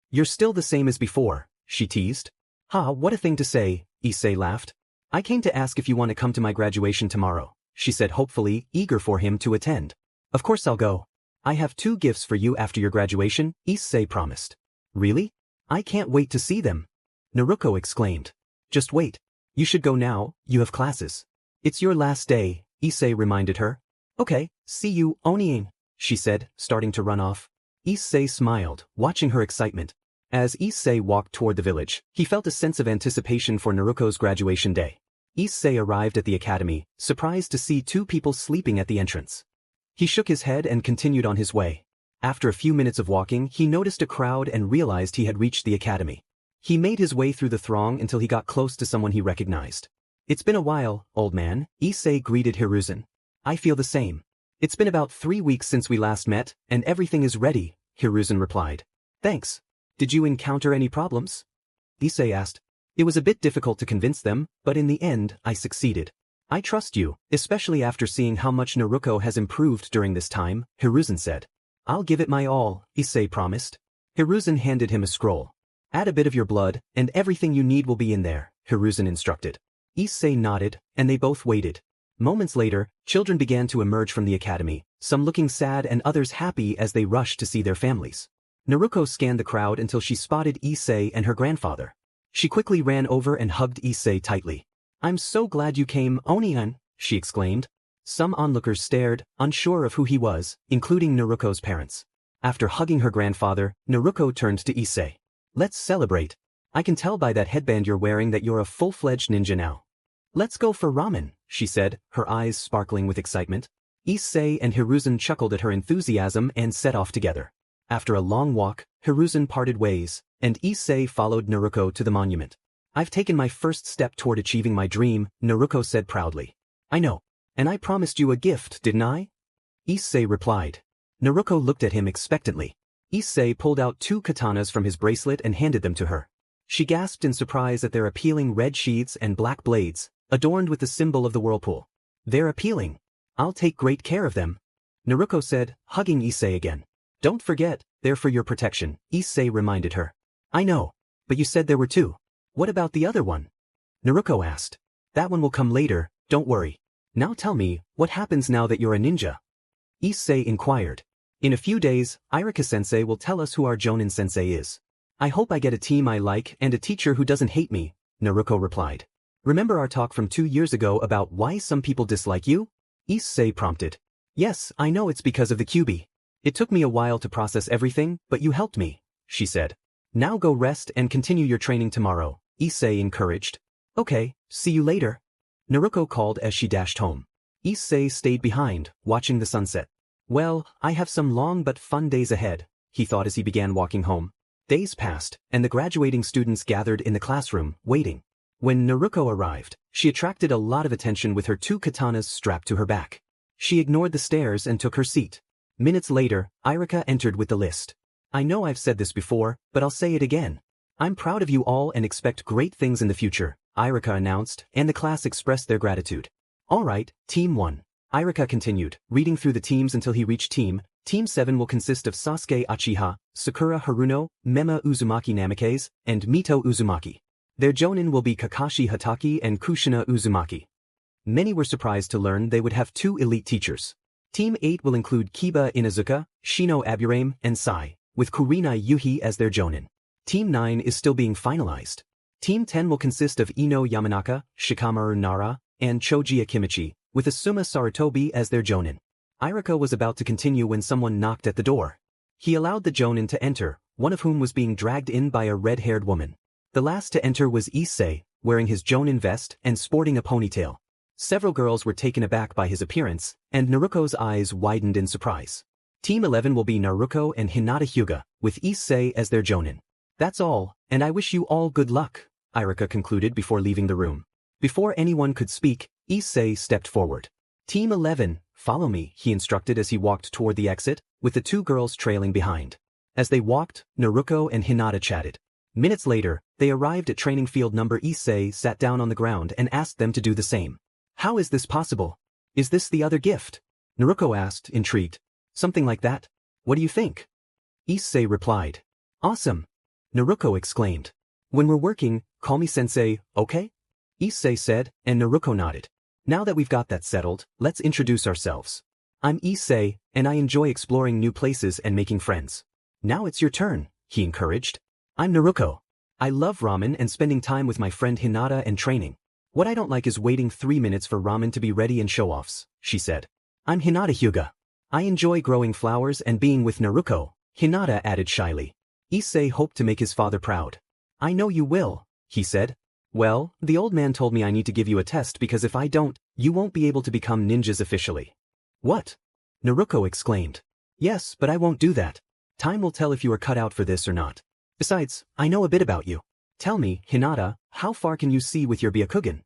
You're still the same as before," she teased. "Ha, what a thing to say," Issei laughed. "I came to ask if you want to come to my graduation tomorrow," she said hopefully, eager for him to attend. "Of course I'll go. I have 2 gifts for you after your graduation," Issei promised. "Really? I can't wait to see them," Naruko exclaimed. "Just wait. You should go now, you have classes." "It's your last day," Issei reminded her. "Okay, see you, Oni-in," she said, starting to run off. Issei smiled, watching her excitement. As Issei walked toward the village, he felt a sense of anticipation for Naruko's graduation day. Issei arrived at the academy, surprised to see 2 people sleeping at the entrance. He shook his head and continued on his way. After a few minutes of walking, he noticed a crowd and realized he had reached the academy. He made his way through the throng until he got close to someone he recognized. "It's been a while, old man," Issei greeted Hiruzen. "I feel the same. It's been about 3 weeks since we last met, and everything is ready," Hiruzen replied. "Thanks. Did you encounter any problems?" Issei asked. "It was a bit difficult to convince them, but in the end, I succeeded. I trust you, especially after seeing how much Naruko has improved during this time," Hiruzen said. "I'll give it my all," Issei promised. Hiruzen handed him a scroll. "Add a bit of your blood, and everything you need will be in there," Hiruzen instructed. Issei nodded, and they both waited. Moments later, children began to emerge from the academy, some looking sad and others happy as they rushed to see their families. Naruko scanned the crowd until she spotted Issei and her grandfather. She quickly ran over and hugged Issei tightly. "I'm so glad you came, Oni-an," she exclaimed. Some onlookers stared, unsure of who he was, including Naruko's parents. After hugging her grandfather, Naruko turned to Issei. "Let's celebrate. I can tell by that headband you're wearing that you're a full-fledged ninja now." "Let's go for ramen," she said, her eyes sparkling with excitement. Issei and Hiruzen chuckled at her enthusiasm and set off together. After a long walk, Hiruzen parted ways, and Issei followed Naruko to the monument. "I've taken my first step toward achieving my dream," Naruko said proudly. "I know. And I promised you a gift, didn't I?" Issei replied. Naruko looked at him expectantly. Issei pulled out 2 katanas from his bracelet and handed them to her. She gasped in surprise at their appealing red sheaths and black blades, adorned with the symbol of the whirlpool. "They're appealing. I'll take great care of them," Naruko said, hugging Issei again. "Don't forget, they're for your protection," Issei reminded her. "I know. But you said there were 2. What about the other one?" Naruko asked. "That one will come later, don't worry. Now tell me, what happens now that you're a ninja?" Issei inquired. "In a few days, Irika-sensei will tell us who our Jonin-sensei is. I hope I get a team I like and a teacher who doesn't hate me," Naruko replied. "Remember our talk from 2 years ago about why some people dislike you?" Issei prompted. "Yes, I know it's because of the QB. It took me a while to process everything, but you helped me," she said. "Now go rest and continue your training tomorrow," Issei encouraged. "Okay, see you later," Naruko called as she dashed home. Issei stayed behind, watching the sunset. "Well, I have some long but fun days ahead," he thought as he began walking home. Days passed, and the graduating students gathered in the classroom, waiting. When Naruko arrived, she attracted a lot of attention with her 2 katanas strapped to her back. She ignored the stares and took her seat. Minutes later, Irika entered with the list. "I know I've said this before, but I'll say it again. I'm proud of you all and expect great things in the future," Irika announced, and the class expressed their gratitude. "All right, Team 1. Irika continued, reading through the teams until he reached Team 7 will consist of Sasuke Uchiha, Sakura Haruno, Mema Uzumaki Namikaze, and Mito Uzumaki. Their Jonin will be Kakashi Hatake and Kushina Uzumaki. Many were surprised to learn they would have 2 elite teachers. Team 8 will include Kiba Inuzuka, Shino Aburame, and Sai, with Kurenai Yuhi as their Jonin. Team 9 is still being finalized. Team 10 will consist of Ino Yamanaka, Shikamaru Nara, and Choji Akimichi, with Asuma Sarutobi as their Jonin. Irika was about to continue when someone knocked at the door. He allowed the Jonin to enter, one of whom was being dragged in by a red-haired woman. The last to enter was Issei, wearing his Jonin vest and sporting a ponytail. Several girls were taken aback by his appearance, and Naruko's eyes widened in surprise. Team 11 will be Naruko and Hinata Hyuga, with Issei as their Jonin. That's all, and I wish you all good luck, Irika concluded before leaving the room. Before anyone could speak, Issei stepped forward. Team 11, follow me, he instructed as he walked toward the exit, with the 2 girls trailing behind. As they walked, Naruko and Hinata chatted. Minutes later, they arrived at training field number. Issei sat down on the ground and asked them to do the same. How is this possible? Is this the other gift? Naruko asked, intrigued. Something like that? What do you think? Issei replied. Awesome. Naruko exclaimed. When we're working, call me sensei, okay? Issei said, and Naruko nodded. Now that we've got that settled, let's introduce ourselves. I'm Issei, and I enjoy exploring new places and making friends. Now it's your turn, he encouraged. I'm Naruko. I love ramen and spending time with my friend Hinata and training. What I don't like is waiting 3 minutes for ramen to be ready and show-offs, she said. I'm Hinata Hyuga. I enjoy growing flowers and being with Naruko, Hinata added shyly. Issei hoped to make his father proud. I know you will, he said. Well, the old man told me I need to give you a test because if I don't, you won't be able to become ninjas officially. What? Naruko exclaimed. Yes, but I won't do that. Time will tell if you are cut out for this or not. Besides, I know a bit about you. Tell me, Hinata, how far can you see with your Byakugan?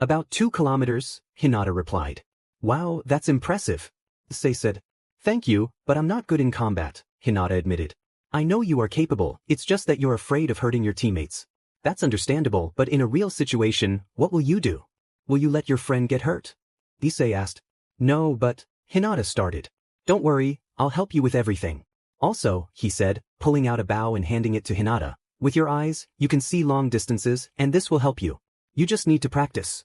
About 2 kilometers, Hinata replied. Wow, that's impressive. Issei said. Thank you, but I'm not good in combat, Hinata admitted. I know you are capable, it's just that you're afraid of hurting your teammates. That's understandable, but in a real situation, what will you do? Will you let your friend get hurt? Issei asked. No, but, Hinata started. Don't worry, I'll help you with everything. Also, he said, pulling out a bow and handing it to Hinata. With your eyes, you can see long distances, and this will help you. You just need to practice.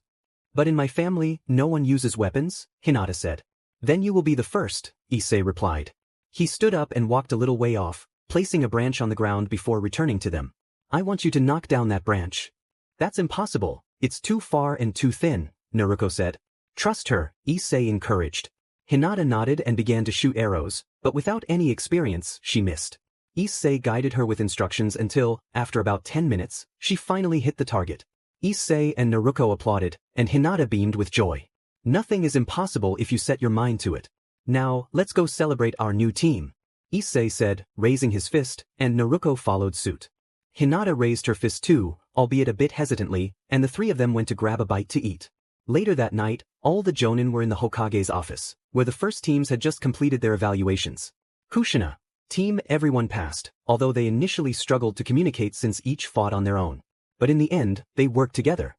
But in my family, no one uses weapons, Hinata said. Then you will be the first, Issei replied. He stood up and walked a little way off, placing a branch on the ground before returning to them. I want you to knock down that branch. That's impossible, it's too far and too thin, Naruko said. Trust her, Issei encouraged. Hinata nodded and began to shoot arrows, but without any experience, she missed. Issei guided her with instructions until, after about 10 minutes, she finally hit the target. Issei and Naruko applauded, and Hinata beamed with joy. Nothing is impossible if you set your mind to it. Now, let's go celebrate our new team, Issei said, raising his fist, and Naruko followed suit. Hinata raised her fist too, albeit a bit hesitantly, and the 3 of them went to grab a bite to eat. Later that night, all the Jonin were in the Hokage's office, where the first teams had just completed their evaluations. Kushina. Team everyone passed, although they initially struggled to communicate since each fought on their own. But in the end, they worked together.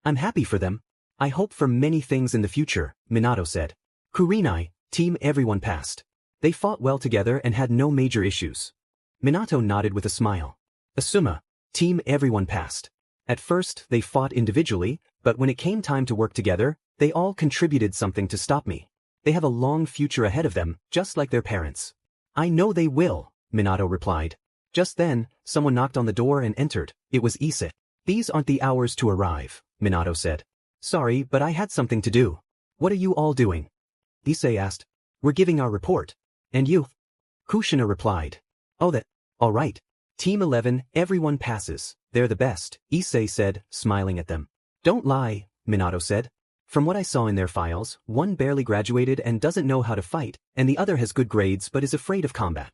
I'm happy for them. I hope for many things in the future, Minato said. Kurenai. Team everyone passed. They fought well together and had no major issues. Minato nodded with a smile. Asuma. Team everyone passed. At first, they fought individually, but when it came time to work together, they all contributed something to stop me. They have a long future ahead of them, just like their parents. I know they will, Minato replied. Just then, someone knocked on the door and entered. It was Issei. These aren't the hours to arrive, Minato said. Sorry, but I had something to do. What are you all doing? Issei asked. We're giving our report. And you? Kushina replied. Oh, that. All right. Team 11, everyone passes. They're the best, Issei said, smiling at them. Don't lie, Minato said. From what I saw in their files, one barely graduated and doesn't know how to fight, and the other has good grades but is afraid of combat.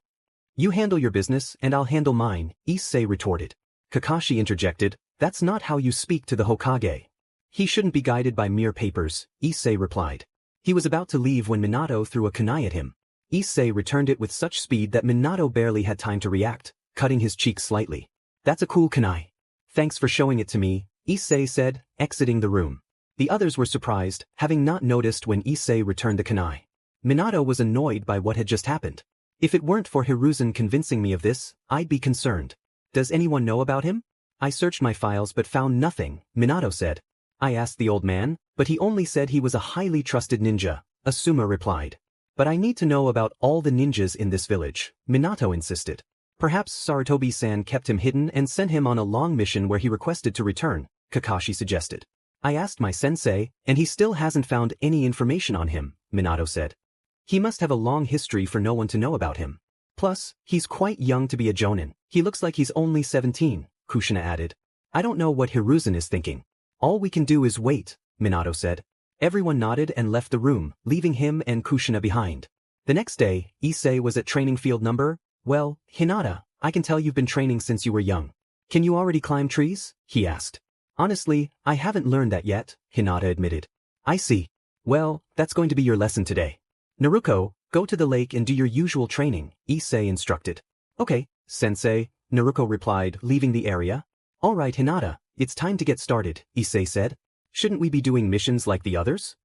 You handle your business and I'll handle mine, Issei retorted. Kakashi interjected, that's not how you speak to the Hokage. He shouldn't be guided by mere papers, Issei replied. He was about to leave when Minato threw a kunai at him. Issei returned it with such speed that Minato barely had time to react, cutting his cheek slightly. That's a cool kunai. Thanks for showing it to me, Issei said, exiting the room. The others were surprised, having not noticed when Issei returned the kunai. Minato was annoyed by what had just happened. If it weren't for Hiruzen convincing me of this, I'd be concerned. Does anyone know about him? I searched my files but found nothing, Minato said. I asked the old man, but he only said he was a highly trusted ninja, Asuma replied. But I need to know about all the ninjas in this village, Minato insisted. Perhaps Sarutobi-san kept him hidden and sent him on a long mission where he requested to return, Kakashi suggested. I asked my sensei, and he still hasn't found any information on him, Minato said. He must have a long history for no one to know about him. Plus, he's quite young to be a jonin. He looks like he's only 17, Kushina added. I don't know what Hiruzen is thinking. All we can do is wait, Minato said. Everyone nodded and left the room, leaving him and Kushina behind. The next day, Issei was at training field number. Well, Hinata, I can tell you've been training since you were young. Can you already climb trees? He asked. Honestly, I haven't learned that yet, Hinata admitted. I see. Well, that's going to be your lesson today. Naruko, go to the lake and do your usual training, Issei instructed. Okay, sensei, Naruko replied, leaving the area. All right, Hinata, it's time to get started, Issei said. Shouldn't we be doing missions like the others?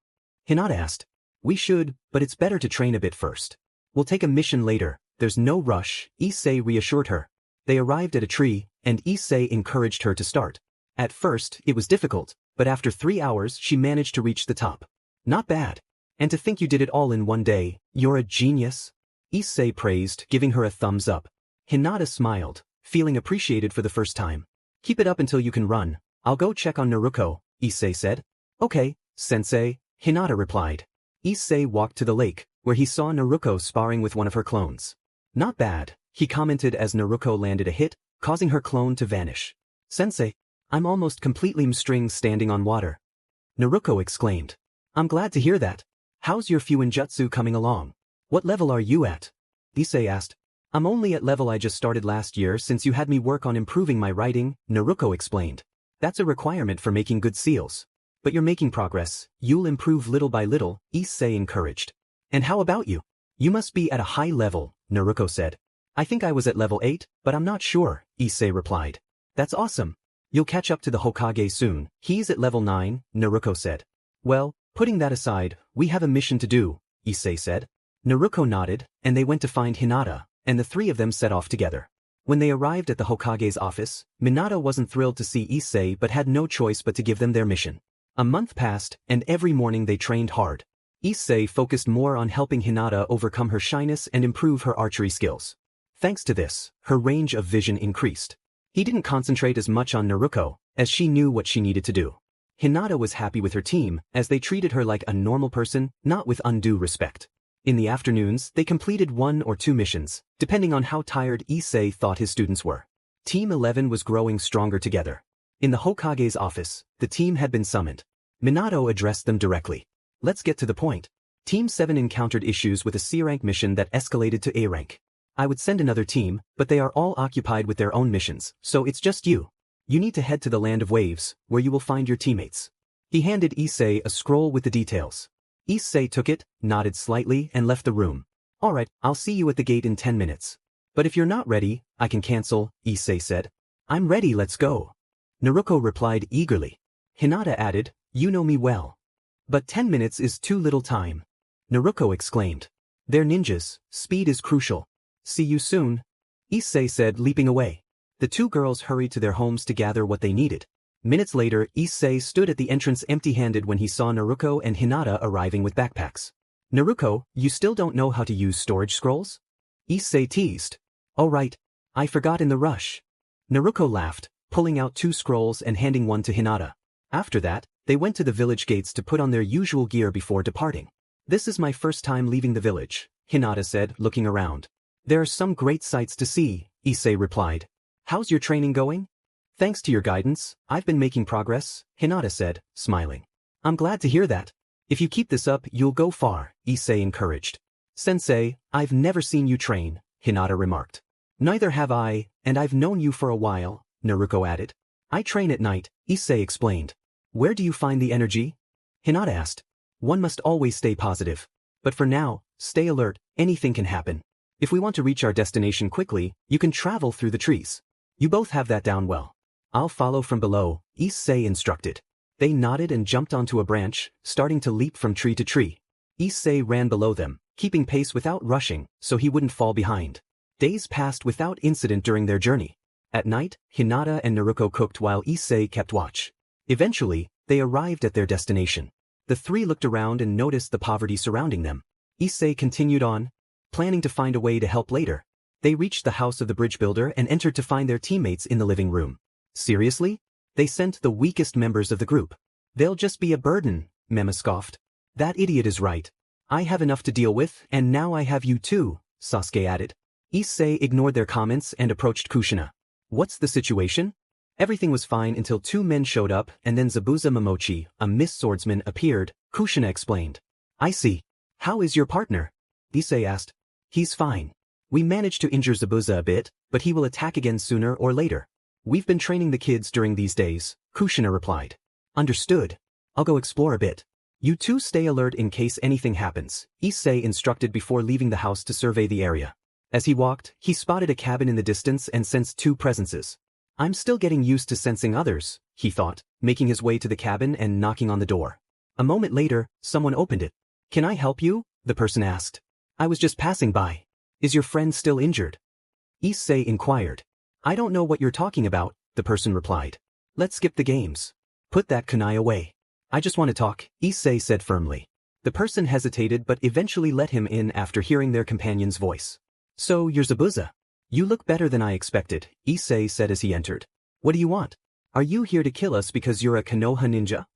Hinata asked. We should, but it's better to train a bit first. We'll take a mission later, there's no rush, Issei reassured her. They arrived at a tree, and Issei encouraged her to start. At first, it was difficult, but after 3 hours she managed to reach the top. Not bad. And to think you did it all in one day, you're a genius. Issei praised, giving her a thumbs up. Hinata smiled, feeling appreciated for the first time. Keep it up until you can run. I'll go check on Naruko, Issei said. Okay, sensei, Hinata replied. Issei walked to the lake, where he saw Naruko sparring with one of her clones. Not bad, he commented as Naruko landed a hit, causing her clone to vanish. Sensei, I'm almost completely mstring standing on water. Naruko exclaimed. I'm glad to hear that. How's your Fuinjutsu coming along? What level are you at? Issei asked. I'm only at level I just started last year since you had me work on improving my writing, Naruko explained. That's a requirement for making good seals. But you're making progress, you'll improve little by little, Issei encouraged. And how about you? You must be at a high level, Naruko said. I think I was at level 8, but I'm not sure, Issei replied. That's awesome. You'll catch up to the Hokage soon, he's at level 9, Naruko said. Well, putting that aside, we have a mission to do, Issei said. Naruko nodded, and they went to find Hinata, and the three of them set off together. When they arrived at the Hokage's office, Minato wasn't thrilled to see Issei but had no choice but to give them their mission. A month passed, and every morning they trained hard. Issei focused more on helping Hinata overcome her shyness and improve her archery skills. Thanks to this, her range of vision increased. He didn't concentrate as much on Naruko, as she knew what she needed to do. Hinata was happy with her team, as they treated her like a normal person, not with undue respect. In the afternoons, they completed 1 or 2 missions, depending on how tired Issei thought his students were. Team 11 was growing stronger together. In the Hokage's office, the team had been summoned. Minato addressed them directly. Let's get to the point. Team 7 encountered issues with a C-rank mission that escalated to A rank. I would send another team, but they are all occupied with their own missions, so it's just you. You need to head to the Land of Waves, where you will find your teammates. He handed Issei a scroll with the details. Issei took it, nodded slightly, and left the room. Alright, I'll see you at the gate in 10 minutes. But if you're not ready, I can cancel, Issei said. I'm ready, let's go. Naruko replied eagerly. Hinata added, you know me well. But 10 minutes is too little time. Naruko exclaimed. They're ninjas, speed is crucial. See you soon. Issei said, leaping away. The two girls hurried to their homes to gather what they needed. Minutes later, Issei stood at the entrance empty-handed when he saw Naruko and Hinata arriving with backpacks. Naruko, you still don't know how to use storage scrolls? Issei teased. Oh right, I forgot in the rush. Naruko laughed, pulling out 2 scrolls and handing one to Hinata. After that, they went to the village gates to put on their usual gear before departing. This is my first time leaving the village, Hinata said, looking around. There are some great sights to see, Issei replied. How's your training going? Thanks to your guidance, I've been making progress, Hinata said, smiling. I'm glad to hear that. If you keep this up, you'll go far, Issei encouraged. Sensei, I've never seen you train, Hinata remarked. Neither have I, and I've known you for a while, Naruko added. I train at night, Issei explained. Where do you find the energy? Hinata asked. One must always stay positive. But for now, stay alert, anything can happen. If we want to reach our destination quickly, you can travel through the trees. You both have that down well. I'll follow from below, Issei instructed. They nodded and jumped onto a branch, starting to leap from tree to tree. Issei ran below them, keeping pace without rushing, so he wouldn't fall behind. Days passed without incident during their journey. At night, Hinata and Naruko cooked while Issei kept watch. Eventually, They arrived at their destination. The three looked around and noticed the poverty surrounding them. Issei continued on, planning to find a way to help later. They reached the house of the bridge builder and entered to find their teammates in the living room. Seriously? They sent the weakest members of the group. They'll just be a burden, Mema scoffed. That idiot is right. I have enough to deal with, and now I have you too, Sasuke added. Issei ignored their comments and approached Kushina. What's the situation? Everything was fine until two men showed up and then Zabuza Momochi, a Miss Swordsman, appeared, Kushina explained. I see. How is your partner? Issei asked. He's fine. We managed to injure Zabuza a bit, but he will attack again sooner or later. We've been training the kids during these days, Kushina replied. Understood. I'll go explore a bit. You two stay alert in case anything happens, Issei instructed before leaving the house to survey the area. As he walked, he spotted a cabin in the distance and sensed two presences. I'm still getting used to sensing others, he thought, making his way to the cabin and knocking on the door. A moment later, someone opened it. Can I help you? The person asked. I was just passing by. Is your friend still injured? Issei inquired. I don't know what you're talking about, the person replied. Let's skip the games. Put that kunai away. I just want to talk, Issei said firmly. The person hesitated but eventually let him in after hearing their companion's voice. So you're Zabuza. You look better than I expected, Issei said as he entered. What do you want? Are you here to kill us because you're a Konoha ninja?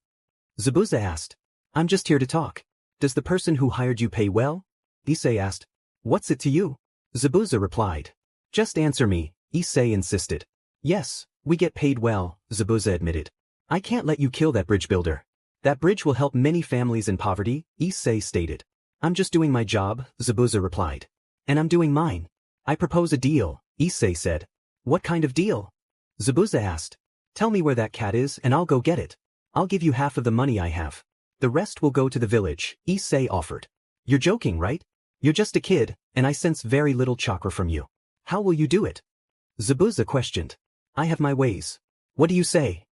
Zabuza asked. I'm just here to talk. Does the person who hired you pay well? Issei asked. What's it to you? Zabuza replied. Just answer me, Issei insisted. Yes, we get paid well, Zabuza admitted. I can't let you kill that bridge builder. That bridge will help many families in poverty, Issei stated. I'm just doing my job, Zabuza replied. And I'm doing mine. I propose a deal, Issei said. What kind of deal? Zabuza asked. Tell me where that cat is and I'll go get it. I'll give you half of the money I have. The rest will go to the village, Issei offered. You're joking, right? You're just a kid, and I sense very little chakra from you. How will you do it? Zabuza questioned. I have my ways. What do you say?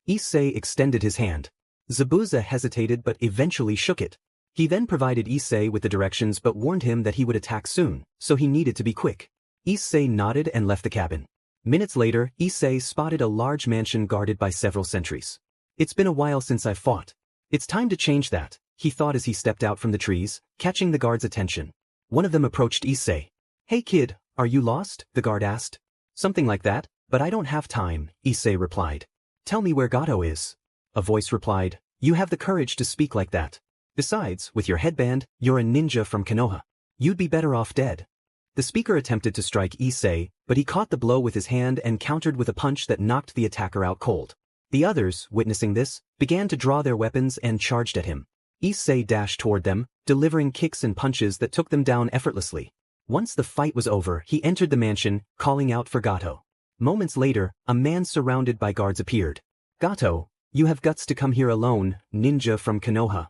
Issei extended his hand. Zabuza hesitated but eventually shook it. He then provided Issei with the directions but warned him that he would attack soon, so he needed to be quick. Issei nodded and left the cabin. Minutes later, Issei spotted a large mansion guarded by several sentries. It's been a while since I've fought. It's time to change that, he thought as he stepped out from the trees, catching the guard's attention. One of them approached Issei. Hey kid, are you lost? The guard asked. Something like that, but I don't have time, Issei replied. Tell me where Gato is. A voice replied. You have the courage to speak like that. Besides, with your headband, you're a ninja from Konoha. You'd be better off dead. The speaker attempted to strike Issei, but he caught the blow with his hand and countered with a punch that knocked the attacker out cold. The others, witnessing this, began to draw their weapons and charged at him. Issei dashed toward them, delivering kicks and punches that took them down effortlessly. Once the fight was over, he entered the mansion, calling out for Gato. Moments later, a man surrounded by guards appeared. Gato, you have guts to come here alone, ninja from Konoha.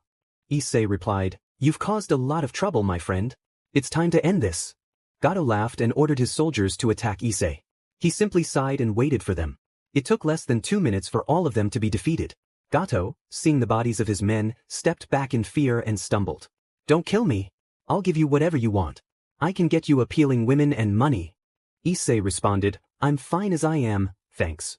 Issei replied, You've caused a lot of trouble, my friend. It's time to end this. Gato laughed and ordered his soldiers to attack Issei. He simply sighed and waited for them. It took less than 2 minutes for all of them to be defeated. Gato, seeing the bodies of his men, stepped back in fear and stumbled. Don't kill me. I'll give you whatever you want. I can get you appealing women and money. Issei responded, I'm fine as I am, thanks.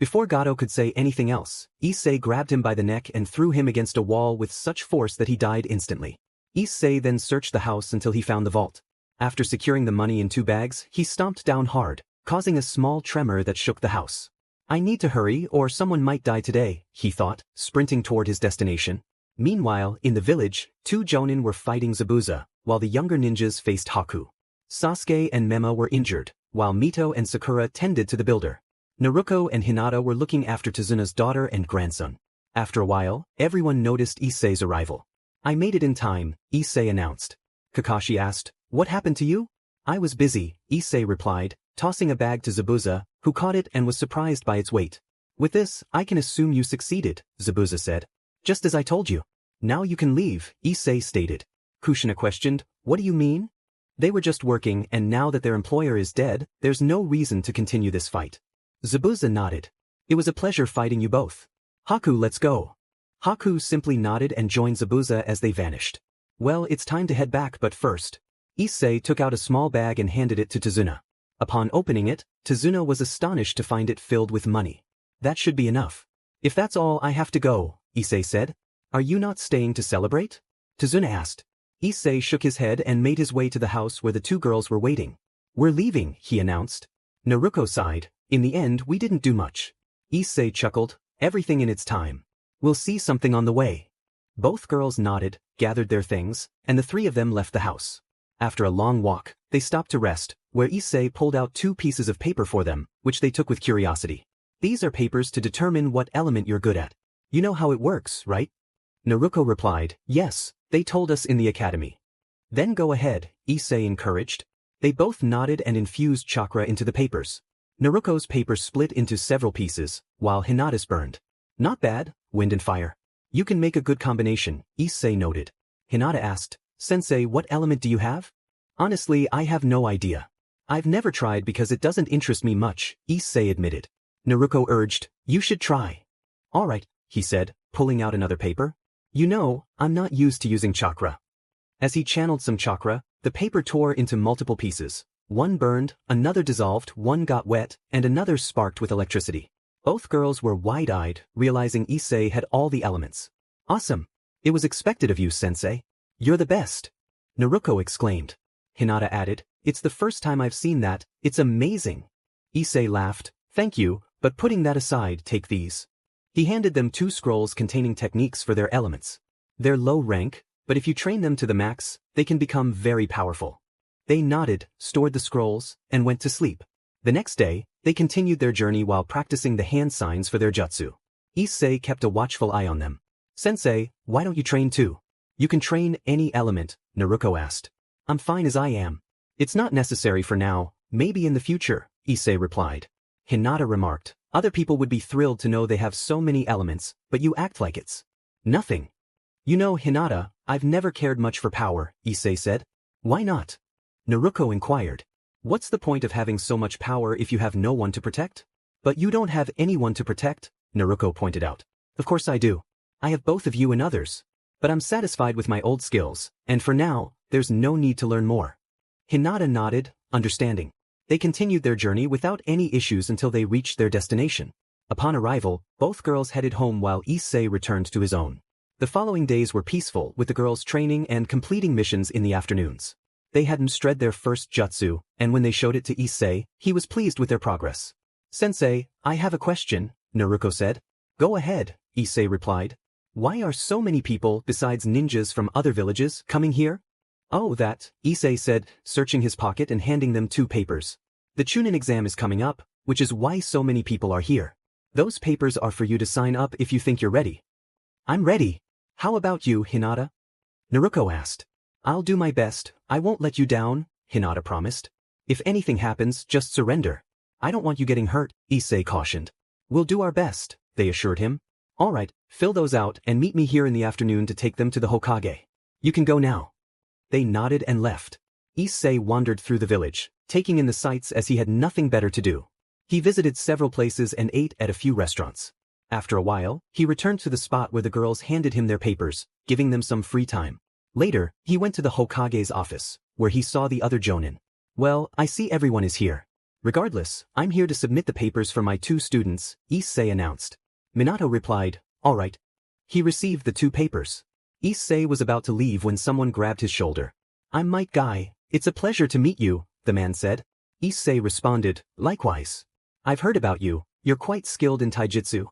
Before Gato could say anything else, Issei grabbed him by the neck and threw him against a wall with such force that he died instantly. Issei then searched the house until he found the vault. After securing the money in 2 bags, he stomped down hard, causing a small tremor that shook the house. I need to hurry or someone might die today, he thought, sprinting toward his destination. Meanwhile, in the village, 2 Jonin were fighting Zabuza, while the younger ninjas faced Haku. Sasuke and Mema were injured, while Mito and Sakura tended to the builder. Naruko and Hinata were looking after Tazuna's daughter and grandson. After a while, everyone noticed Issei's arrival. I made it in time, Issei announced. Kakashi asked, What happened to you? I was busy, Issei replied, tossing a bag to Zabuza, who caught it and was surprised by its weight. With this, I can assume you succeeded, Zabuza said. Just as I told you. Now you can leave, Issei stated. Kushina questioned, What do you mean? They were just working and now that their employer is dead, there's no reason to continue this fight. Zabuza nodded. It was a pleasure fighting you both. Haku, let's go. Haku simply nodded and joined Zabuza as they vanished. Well, it's time to head back, but first. Issei took out a small bag and handed it to Tazuna. Upon opening it, Tazuna was astonished to find it filled with money. That should be enough. If that's all, I have to go, Issei said. Are you not staying to celebrate? Tazuna asked. Issei shook his head and made his way to the house where the two girls were waiting. We're leaving, he announced. Naruko sighed. In the end, we didn't do much. Issei chuckled. Everything in its time. We'll see something on the way. Both girls nodded, gathered their things, and the three of them left the house. After a long walk, they stopped to rest, where Issei pulled out 2 pieces of paper for them, which they took with curiosity. These are papers to determine what element you're good at. You know how it works, right? Naruko replied, yes, they told us in the academy. Then go ahead, Issei encouraged. They both nodded and infused chakra into the papers. Naruko's paper split into several pieces, while Hinata's burned. Not bad, wind and fire. You can make a good combination, Issei noted. Hinata asked, Sensei, what element do you have? Honestly, I have no idea. I've never tried because it doesn't interest me much, Issei admitted. Naruko urged, you should try. Alright, he said, pulling out another paper. You know, I'm not used to using chakra. As he channeled some chakra, the paper tore into multiple pieces. One burned, another dissolved, one got wet, and another sparked with electricity. Both girls were wide-eyed, realizing Issei had all the elements. Awesome. It was expected of you, Sensei. You're the best. Naruko exclaimed. Hinata added, it's the first time I've seen that, it's amazing. Issei laughed, thank you, but putting that aside, take these. He handed them 2 scrolls containing techniques for their elements. They're low rank, but if you train them to the max, they can become very powerful. They nodded, stored the scrolls, and went to sleep. The next day, they continued their journey while practicing the hand signs for their jutsu. Issei kept a watchful eye on them. Sensei, why don't you train too? You can train any element, Naruko asked. I'm fine as I am. It's not necessary for now, maybe in the future, Issei replied. Hinata remarked, other people would be thrilled to know they have so many elements, but you act like it's nothing. You know, Hinata, I've never cared much for power, Issei said. Why not? Naruko inquired. What's the point of having so much power if you have no one to protect? But you don't have anyone to protect, Naruko pointed out. Of course I do. I have both of you and others. But I'm satisfied with my old skills, and for now, there's no need to learn more. Hinata nodded, understanding. They continued their journey without any issues until they reached their destination. Upon arrival, both girls headed home while Issei returned to his own. The following days were peaceful, with the girls training and completing missions in the afternoons. They hadn't shred their first jutsu, and when they showed it to Issei, he was pleased with their progress. Sensei, I have a question, Naruko said. Go ahead, Issei replied. Why are so many people, besides ninjas from other villages, coming here? Oh, that, Issei said, searching his pocket and handing them 2 papers. The Chunin exam is coming up, which is why so many people are here. Those papers are for you to sign up if you think you're ready. I'm ready. How about you, Hinata? Naruko asked. I'll do my best, I won't let you down, Hinata promised. If anything happens, just surrender. I don't want you getting hurt, Issei cautioned. We'll do our best, they assured him. Alright, fill those out and meet me here in the afternoon to take them to the Hokage. You can go now. They nodded and left. Issei wandered through the village, taking in the sights as he had nothing better to do. He visited several places and ate at a few restaurants. After a while, he returned to the spot where the girls handed him their papers, giving them some free time. Later, he went to the Hokage's office, where he saw the other jonin. Well, I see everyone is here. Regardless, I'm here to submit the papers for my 2 students, Issei announced. Minato replied, alright. He received the 2 papers. Issei was about to leave when someone grabbed his shoulder. I'm Mike Guy, it's a pleasure to meet you, the man said. Issei responded, likewise. I've heard about you, you're quite skilled in taijutsu.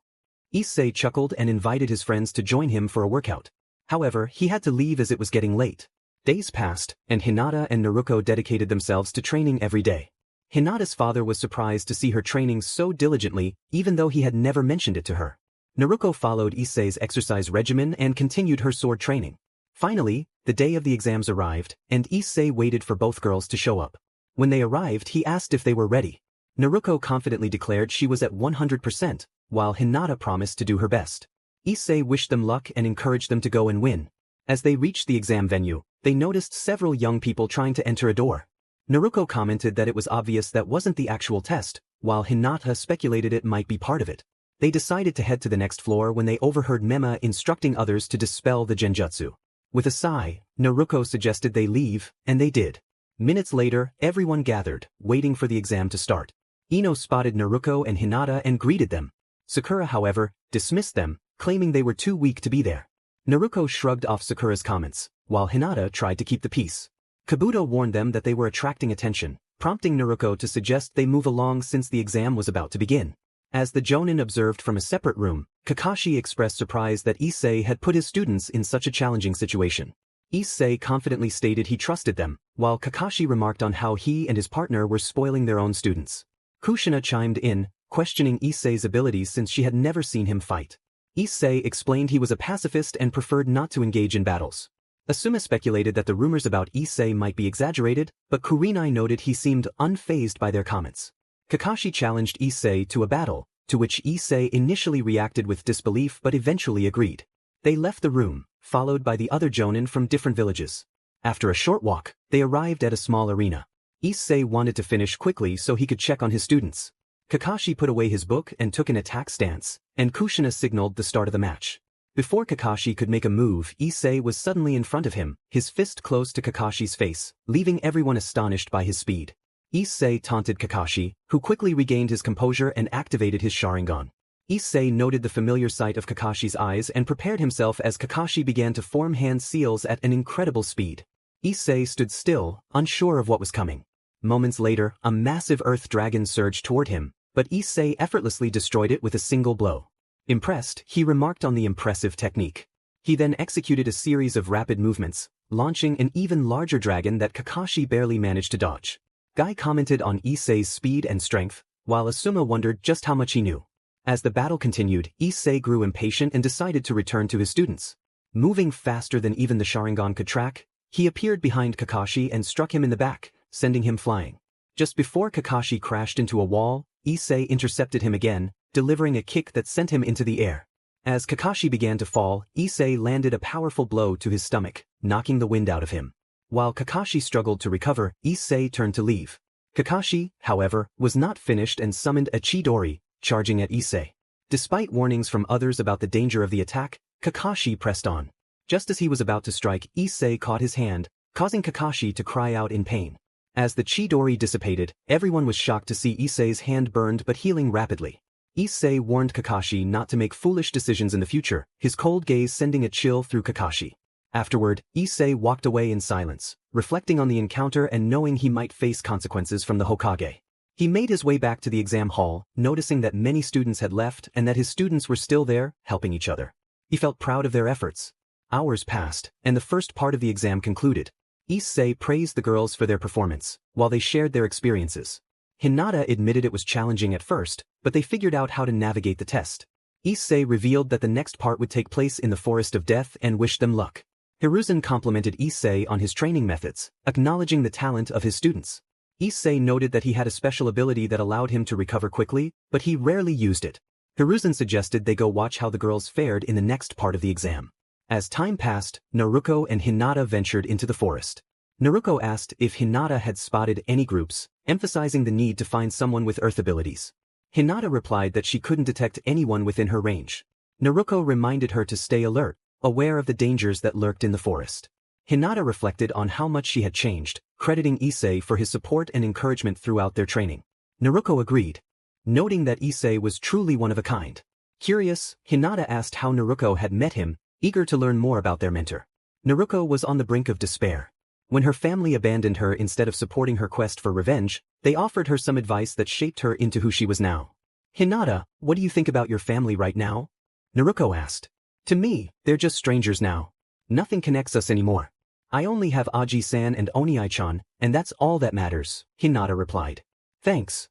Issei chuckled and invited his friends to join him for a workout. However, he had to leave as it was getting late. Days passed, and Hinata and Naruko dedicated themselves to training every day. Hinata's father was surprised to see her training so diligently, even though he had never mentioned it to her. Naruko followed Issei's exercise regimen and continued her sword training. Finally, the day of the exams arrived, and Issei waited for both girls to show up. When they arrived, he asked if they were ready. Naruko confidently declared she was at 100%, while Hinata promised to do her best. Issei wished them luck and encouraged them to go and win. As they reached the exam venue, they noticed several young people trying to enter a door. Naruko commented that it was obvious that wasn't the actual test, while Hinata speculated it might be part of it. They decided to head to the next floor when they overheard Mema instructing others to dispel the genjutsu. With a sigh, Naruko suggested they leave, and they did. Minutes later, everyone gathered, waiting for the exam to start. Ino spotted Naruko and Hinata and greeted them. Sakura, however, dismissed them, claiming they were too weak to be there. Naruko shrugged off Sakura's comments, while Hinata tried to keep the peace. Kabuto warned them that they were attracting attention, prompting Naruko to suggest they move along since the exam was about to begin. As the Jonin observed from a separate room, Kakashi expressed surprise that Issei had put his students in such a challenging situation. Issei confidently stated he trusted them, while Kakashi remarked on how he and his partner were spoiling their own students. Kushina chimed in, questioning Issei's abilities since she had never seen him fight. Issei explained he was a pacifist and preferred not to engage in battles. Asuma speculated that the rumors about Issei might be exaggerated, but Kurenai noted he seemed unfazed by their comments. Kakashi challenged Issei to a battle, to which Issei initially reacted with disbelief but eventually agreed. They left the room, followed by the other Jonin from different villages. After a short walk, they arrived at a small arena. Issei wanted to finish quickly so he could check on his students. Kakashi put away his book and took an attack stance, and Kushina signaled the start of the match. Before Kakashi could make a move, Issei was suddenly in front of him, his fist close to Kakashi's face, leaving everyone astonished by his speed. Issei taunted Kakashi, who quickly regained his composure and activated his Sharingan. Issei noted the familiar sight of Kakashi's eyes and prepared himself as Kakashi began to form hand seals at an incredible speed. Issei stood still, unsure of what was coming. Moments later, a massive earth dragon surged toward him, but Issei effortlessly destroyed it with a single blow. Impressed, he remarked on the impressive technique. He then executed a series of rapid movements, launching an even larger dragon that Kakashi barely managed to dodge. Guy commented on Issei's speed and strength, while Asuma wondered just how much he knew. As the battle continued, Issei grew impatient and decided to return to his students. Moving faster than even the Sharingan could track, he appeared behind Kakashi and struck him in the back, sending him flying. Just before Kakashi crashed into a wall, Issei intercepted him again, delivering a kick that sent him into the air. As Kakashi began to fall, Issei landed a powerful blow to his stomach, knocking the wind out of him. While Kakashi struggled to recover, Issei turned to leave. Kakashi, however, was not finished and summoned a Chidori, charging at Issei. Despite warnings from others about the danger of the attack, Kakashi pressed on. Just as he was about to strike, Issei caught his hand, causing Kakashi to cry out in pain. As the Chidori dissipated, everyone was shocked to see Issei's hand burned but healing rapidly. Issei warned Kakashi not to make foolish decisions in the future, his cold gaze sending a chill through Kakashi. Afterward, Issei walked away in silence, reflecting on the encounter and knowing he might face consequences from the Hokage. He made his way back to the exam hall, noticing that many students had left and that his students were still there, helping each other. He felt proud of their efforts. Hours passed, and the first part of the exam concluded. Issei praised the girls for their performance, while they shared their experiences. Hinata admitted it was challenging at first, but they figured out how to navigate the test. Issei revealed that the next part would take place in the Forest of Death and wished them luck. Hiruzen complimented Issei on his training methods, acknowledging the talent of his students. Issei noted that he had a special ability that allowed him to recover quickly, but he rarely used it. Hiruzen suggested they go watch how the girls fared in the next part of the exam. As time passed, Naruko and Hinata ventured into the forest. Naruko asked if Hinata had spotted any groups, emphasizing the need to find someone with earth abilities. Hinata replied that she couldn't detect anyone within her range. Naruko reminded her to stay alert, aware of the dangers that lurked in the forest. Hinata reflected on how much she had changed, crediting Issei for his support and encouragement throughout their training. Naruko agreed, noting that Issei was truly one of a kind. Curious, Hinata asked how Naruko had met him, eager to learn more about their mentor. Naruko was on the brink of despair. When her family abandoned her instead of supporting her quest for revenge, they offered her some advice that shaped her into who she was now. Hinata, what do you think about your family right now? Naruko asked. To me, they're just strangers now. Nothing connects us anymore. I only have Aji-san and Oniai-chan, and that's all that matters, Hinata replied. Thanks.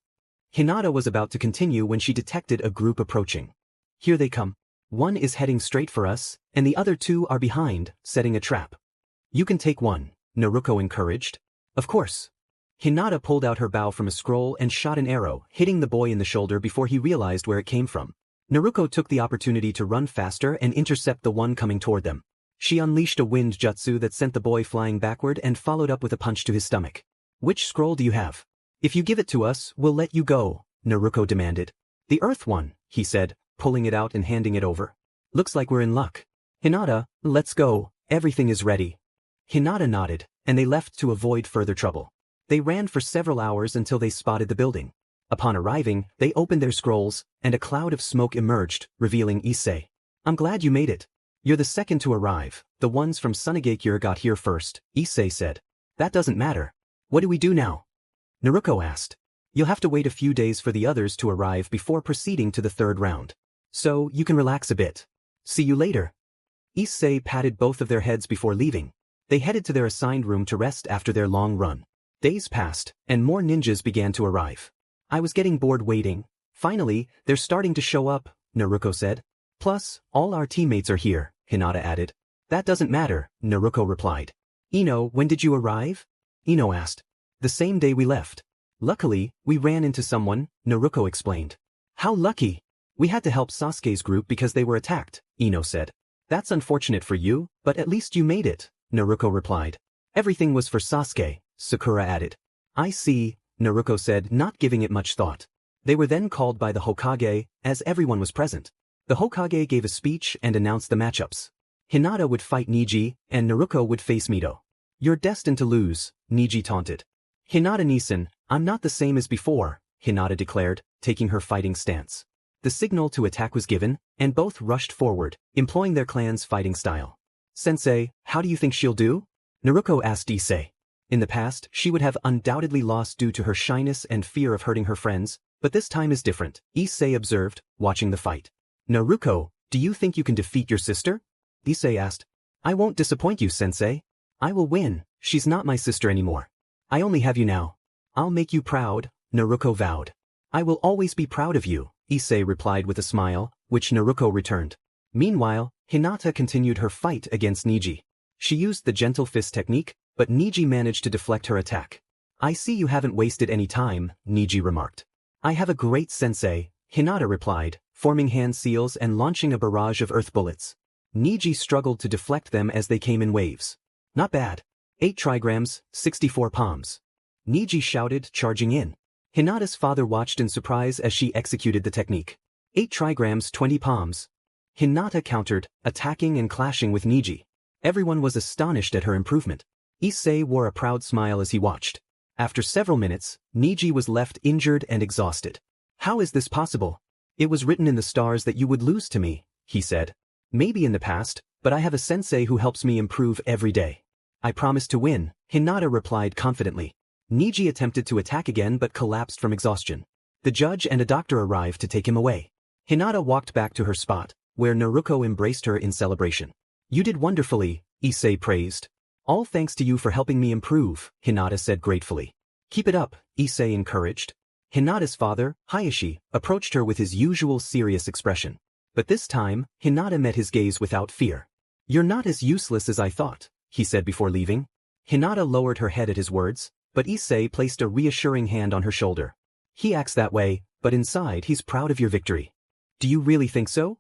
Hinata was about to continue when she detected a group approaching. Here they come. One is heading straight for us, and the other two are behind, setting a trap. You can take one, Naruko encouraged. Of course. Hinata pulled out her bow from a scroll and shot an arrow, hitting the boy in the shoulder before he realized where it came from. Naruko took the opportunity to run faster and intercept the one coming toward them. She unleashed a wind jutsu that sent the boy flying backward and followed up with a punch to his stomach. Which scroll do you have? If you give it to us, we'll let you go, Naruko demanded. The earth one, he said, pulling it out and handing it over. Looks like we're in luck. Hinata, let's go, everything is ready. Hinata nodded, and they left to avoid further trouble. They ran for several hours until they spotted the building. Upon arriving, they opened their scrolls, and a cloud of smoke emerged, revealing Issei. I'm glad you made it. You're the second to arrive. The ones from Sunagakure got here first, Issei said. That doesn't matter. What do we do now? Naruko asked. You'll have to wait a few days for the others to arrive before proceeding to the third round. So, you can relax a bit. See you later. Issei patted both of their heads before leaving. They headed to their assigned room to rest after their long run. Days passed, and more ninjas began to arrive. I was getting bored waiting. Finally, they're starting to show up, Naruko said. Plus, all our teammates are here, Hinata added. That doesn't matter, Naruko replied. Ino, when did you arrive? Ino asked. The same day we left. Luckily, we ran into someone, Naruko explained. How lucky! We had to help Sasuke's group because they were attacked, Ino said. That's unfortunate for you, but at least you made it, Naruko replied. Everything was for Sasuke, Sakura added. I see, Naruko said, not giving it much thought. They were then called by the Hokage, as everyone was present. The Hokage gave a speech and announced the matchups. Hinata would fight Neji, and Naruko would face Mito. You're destined to lose, Neji taunted. Hinata-Nisan, I'm not the same as before, Hinata declared, taking her fighting stance. The signal to attack was given, and both rushed forward, employing their clan's fighting style. Sensei, how do you think she'll do? Naruko asked Issei. In the past, she would have undoubtedly lost due to her shyness and fear of hurting her friends, but this time is different, Issei observed, watching the fight. Naruko, do you think you can defeat your sister? Issei asked. I won't disappoint you, Sensei. I will win, she's not my sister anymore. I only have you now. I'll make you proud, Naruko vowed. I will always be proud of you, Issei replied with a smile, which Naruko returned. Meanwhile, Hinata continued her fight against Neji. She used the gentle fist technique, but Neji managed to deflect her attack. I see you haven't wasted any time, Neji remarked. I have a great sensei, Hinata replied, forming hand seals and launching a barrage of earth bullets. Neji struggled to deflect them as they came in waves. Not bad. 8 trigrams, 64 palms. Neji shouted, charging in. Hinata's father watched in surprise as she executed the technique. 8 trigrams, 20 palms. Hinata countered, attacking and clashing with Neji. Everyone was astonished at her improvement. Issei wore a proud smile as he watched. After several minutes, Neji was left injured and exhausted. How is this possible? It was written in the stars that you would lose to me, he said. Maybe in the past, but I have a sensei who helps me improve every day. I promise to win, Hinata replied confidently. Neji attempted to attack again but collapsed from exhaustion. The judge and a doctor arrived to take him away. Hinata walked back to her spot, where Naruko embraced her in celebration. You did wonderfully, Issei praised. All thanks to you for helping me improve, Hinata said gratefully. Keep it up, Issei encouraged. Hinata's father, Hayashi, approached her with his usual serious expression. But this time, Hinata met his gaze without fear. You're not as useless as I thought, he said before leaving. Hinata lowered her head at his words, but Issei placed a reassuring hand on her shoulder. He acts that way, but inside he's proud of your victory. Do you really think so?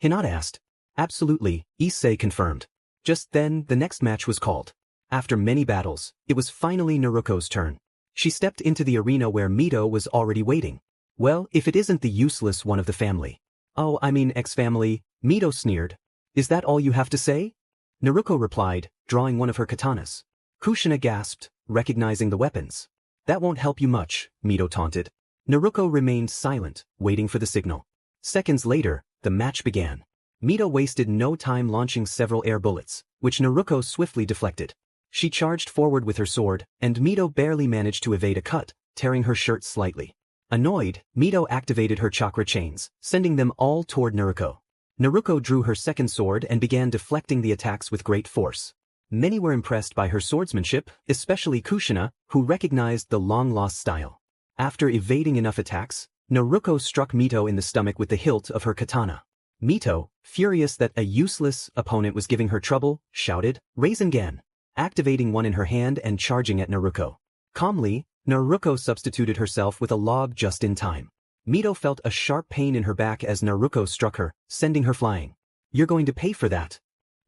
Hinata asked. Absolutely, Issei confirmed. Just then, the next match was called. After many battles, it was finally Naruko's turn. She stepped into the arena where Mito was already waiting. Well, if it isn't the useless one of the family. Oh, I mean ex-family, Mito sneered. Is that all you have to say? Naruko replied, drawing one of her katanas. Kushina gasped, recognizing the weapons. That won't help you much, Mito taunted. Naruko remained silent, waiting for the signal. Seconds later, the match began. Mito wasted no time launching several air bullets, which Naruko swiftly deflected. She charged forward with her sword, and Mito barely managed to evade a cut, tearing her shirt slightly. Annoyed, Mito activated her chakra chains, sending them all toward Naruko. Naruko drew her second sword and began deflecting the attacks with great force. Many were impressed by her swordsmanship, especially Kushina, who recognized the long-lost style. After evading enough attacks, Naruko struck Mito in the stomach with the hilt of her katana. Mito, furious that a useless opponent was giving her trouble, shouted, Rasengan, activating one in her hand and charging at Naruko. Calmly, Naruko substituted herself with a log just in time. Mito felt a sharp pain in her back as Naruko struck her, sending her flying. You're going to pay for that.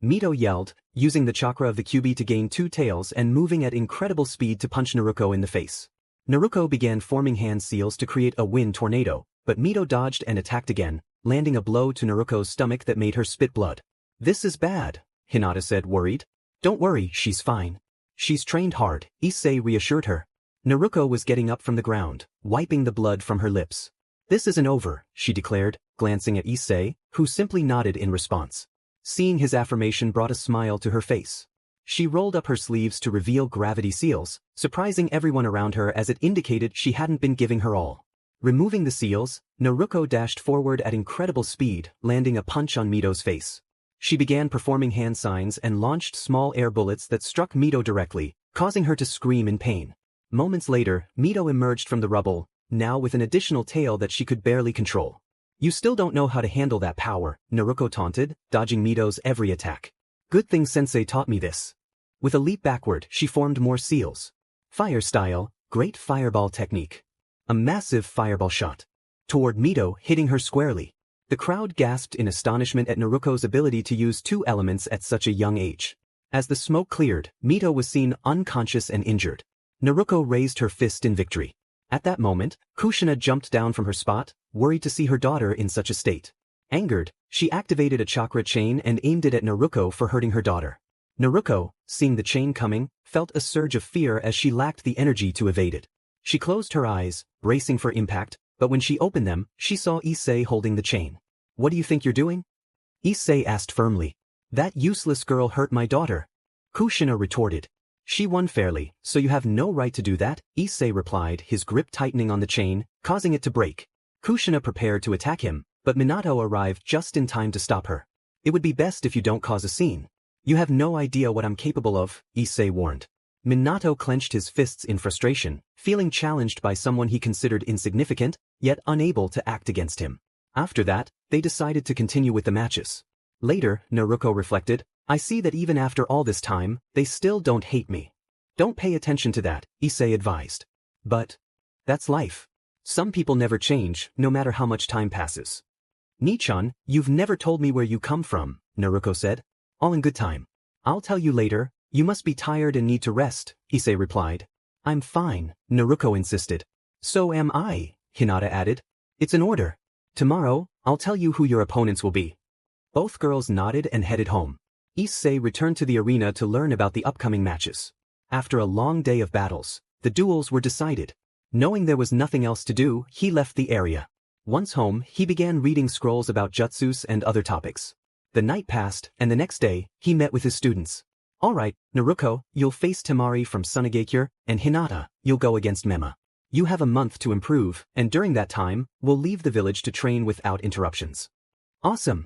Mito yelled, using the chakra of the Kyuubi to gain 2 tails and moving at incredible speed to punch Naruko in the face. Naruko began forming hand seals to create a wind tornado, but Mito dodged and attacked again, landing a blow to Naruko's stomach that made her spit blood. This is bad, Hinata said, worried. Don't worry, she's fine. She's trained hard, Issei reassured her. Naruko was getting up from the ground, wiping the blood from her lips. This isn't over, she declared, glancing at Issei, who simply nodded in response. Seeing his affirmation brought a smile to her face. She rolled up her sleeves to reveal gravity seals, surprising everyone around her as it indicated she hadn't been giving her all. Removing the seals, Naruko dashed forward at incredible speed, landing a punch on Mito's face. She began performing hand signs and launched small air bullets that struck Mito directly, causing her to scream in pain. Moments later, Mito emerged from the rubble, now with an additional tail that she could barely control. You still don't know how to handle that power, Naruko taunted, dodging Mito's every attack. Good thing Sensei taught me this. With a leap backward, she formed more seals. Fire style, great fireball technique. A massive fireball shot toward Mito, hitting her squarely. The crowd gasped in astonishment at Naruko's ability to use two elements at such a young age. As the smoke cleared, Mito was seen unconscious and injured. Naruko raised her fist in victory. At that moment, Kushina jumped down from her spot, worried to see her daughter in such a state. Angered, she activated a chakra chain and aimed it at Naruko for hurting her daughter. Naruko, seeing the chain coming, felt a surge of fear as she lacked the energy to evade it. She closed her eyes, bracing for impact, but when she opened them, she saw Issei holding the chain. What do you think you're doing? Issei asked firmly. That useless girl hurt my daughter. Kushina retorted. She won fairly, so you have no right to do that, Issei replied, his grip tightening on the chain, causing it to break. Kushina prepared to attack him, but Minato arrived just in time to stop her. It would be best if you don't cause a scene. You have no idea what I'm capable of, Issei warned. Minato clenched his fists in frustration, feeling challenged by someone he considered insignificant, yet unable to act against him. After that, they decided to continue with the matches. Later, Naruko reflected, I see that even after all this time, they still don't hate me. Don't pay attention to that, Issei advised. But that's life. Some people never change, no matter how much time passes. Nichan, you've never told me where you come from, Naruko said. All in good time. I'll tell you later. You must be tired and need to rest, Issei replied. I'm fine, Naruko insisted. So am I, Hinata added. It's an order. Tomorrow, I'll tell you who your opponents will be. Both girls nodded and headed home. Issei returned to the arena to learn about the upcoming matches. After a long day of battles, the duels were decided. Knowing there was nothing else to do, he left the area. Once home, he began reading scrolls about jutsus and other topics. The night passed, and the next day, he met with his students. Alright, Naruko, you'll face Temari from Sunagakure, and Hinata, you'll go against Mema. You have a month to improve, and during that time, we'll leave the village to train without interruptions. Awesome!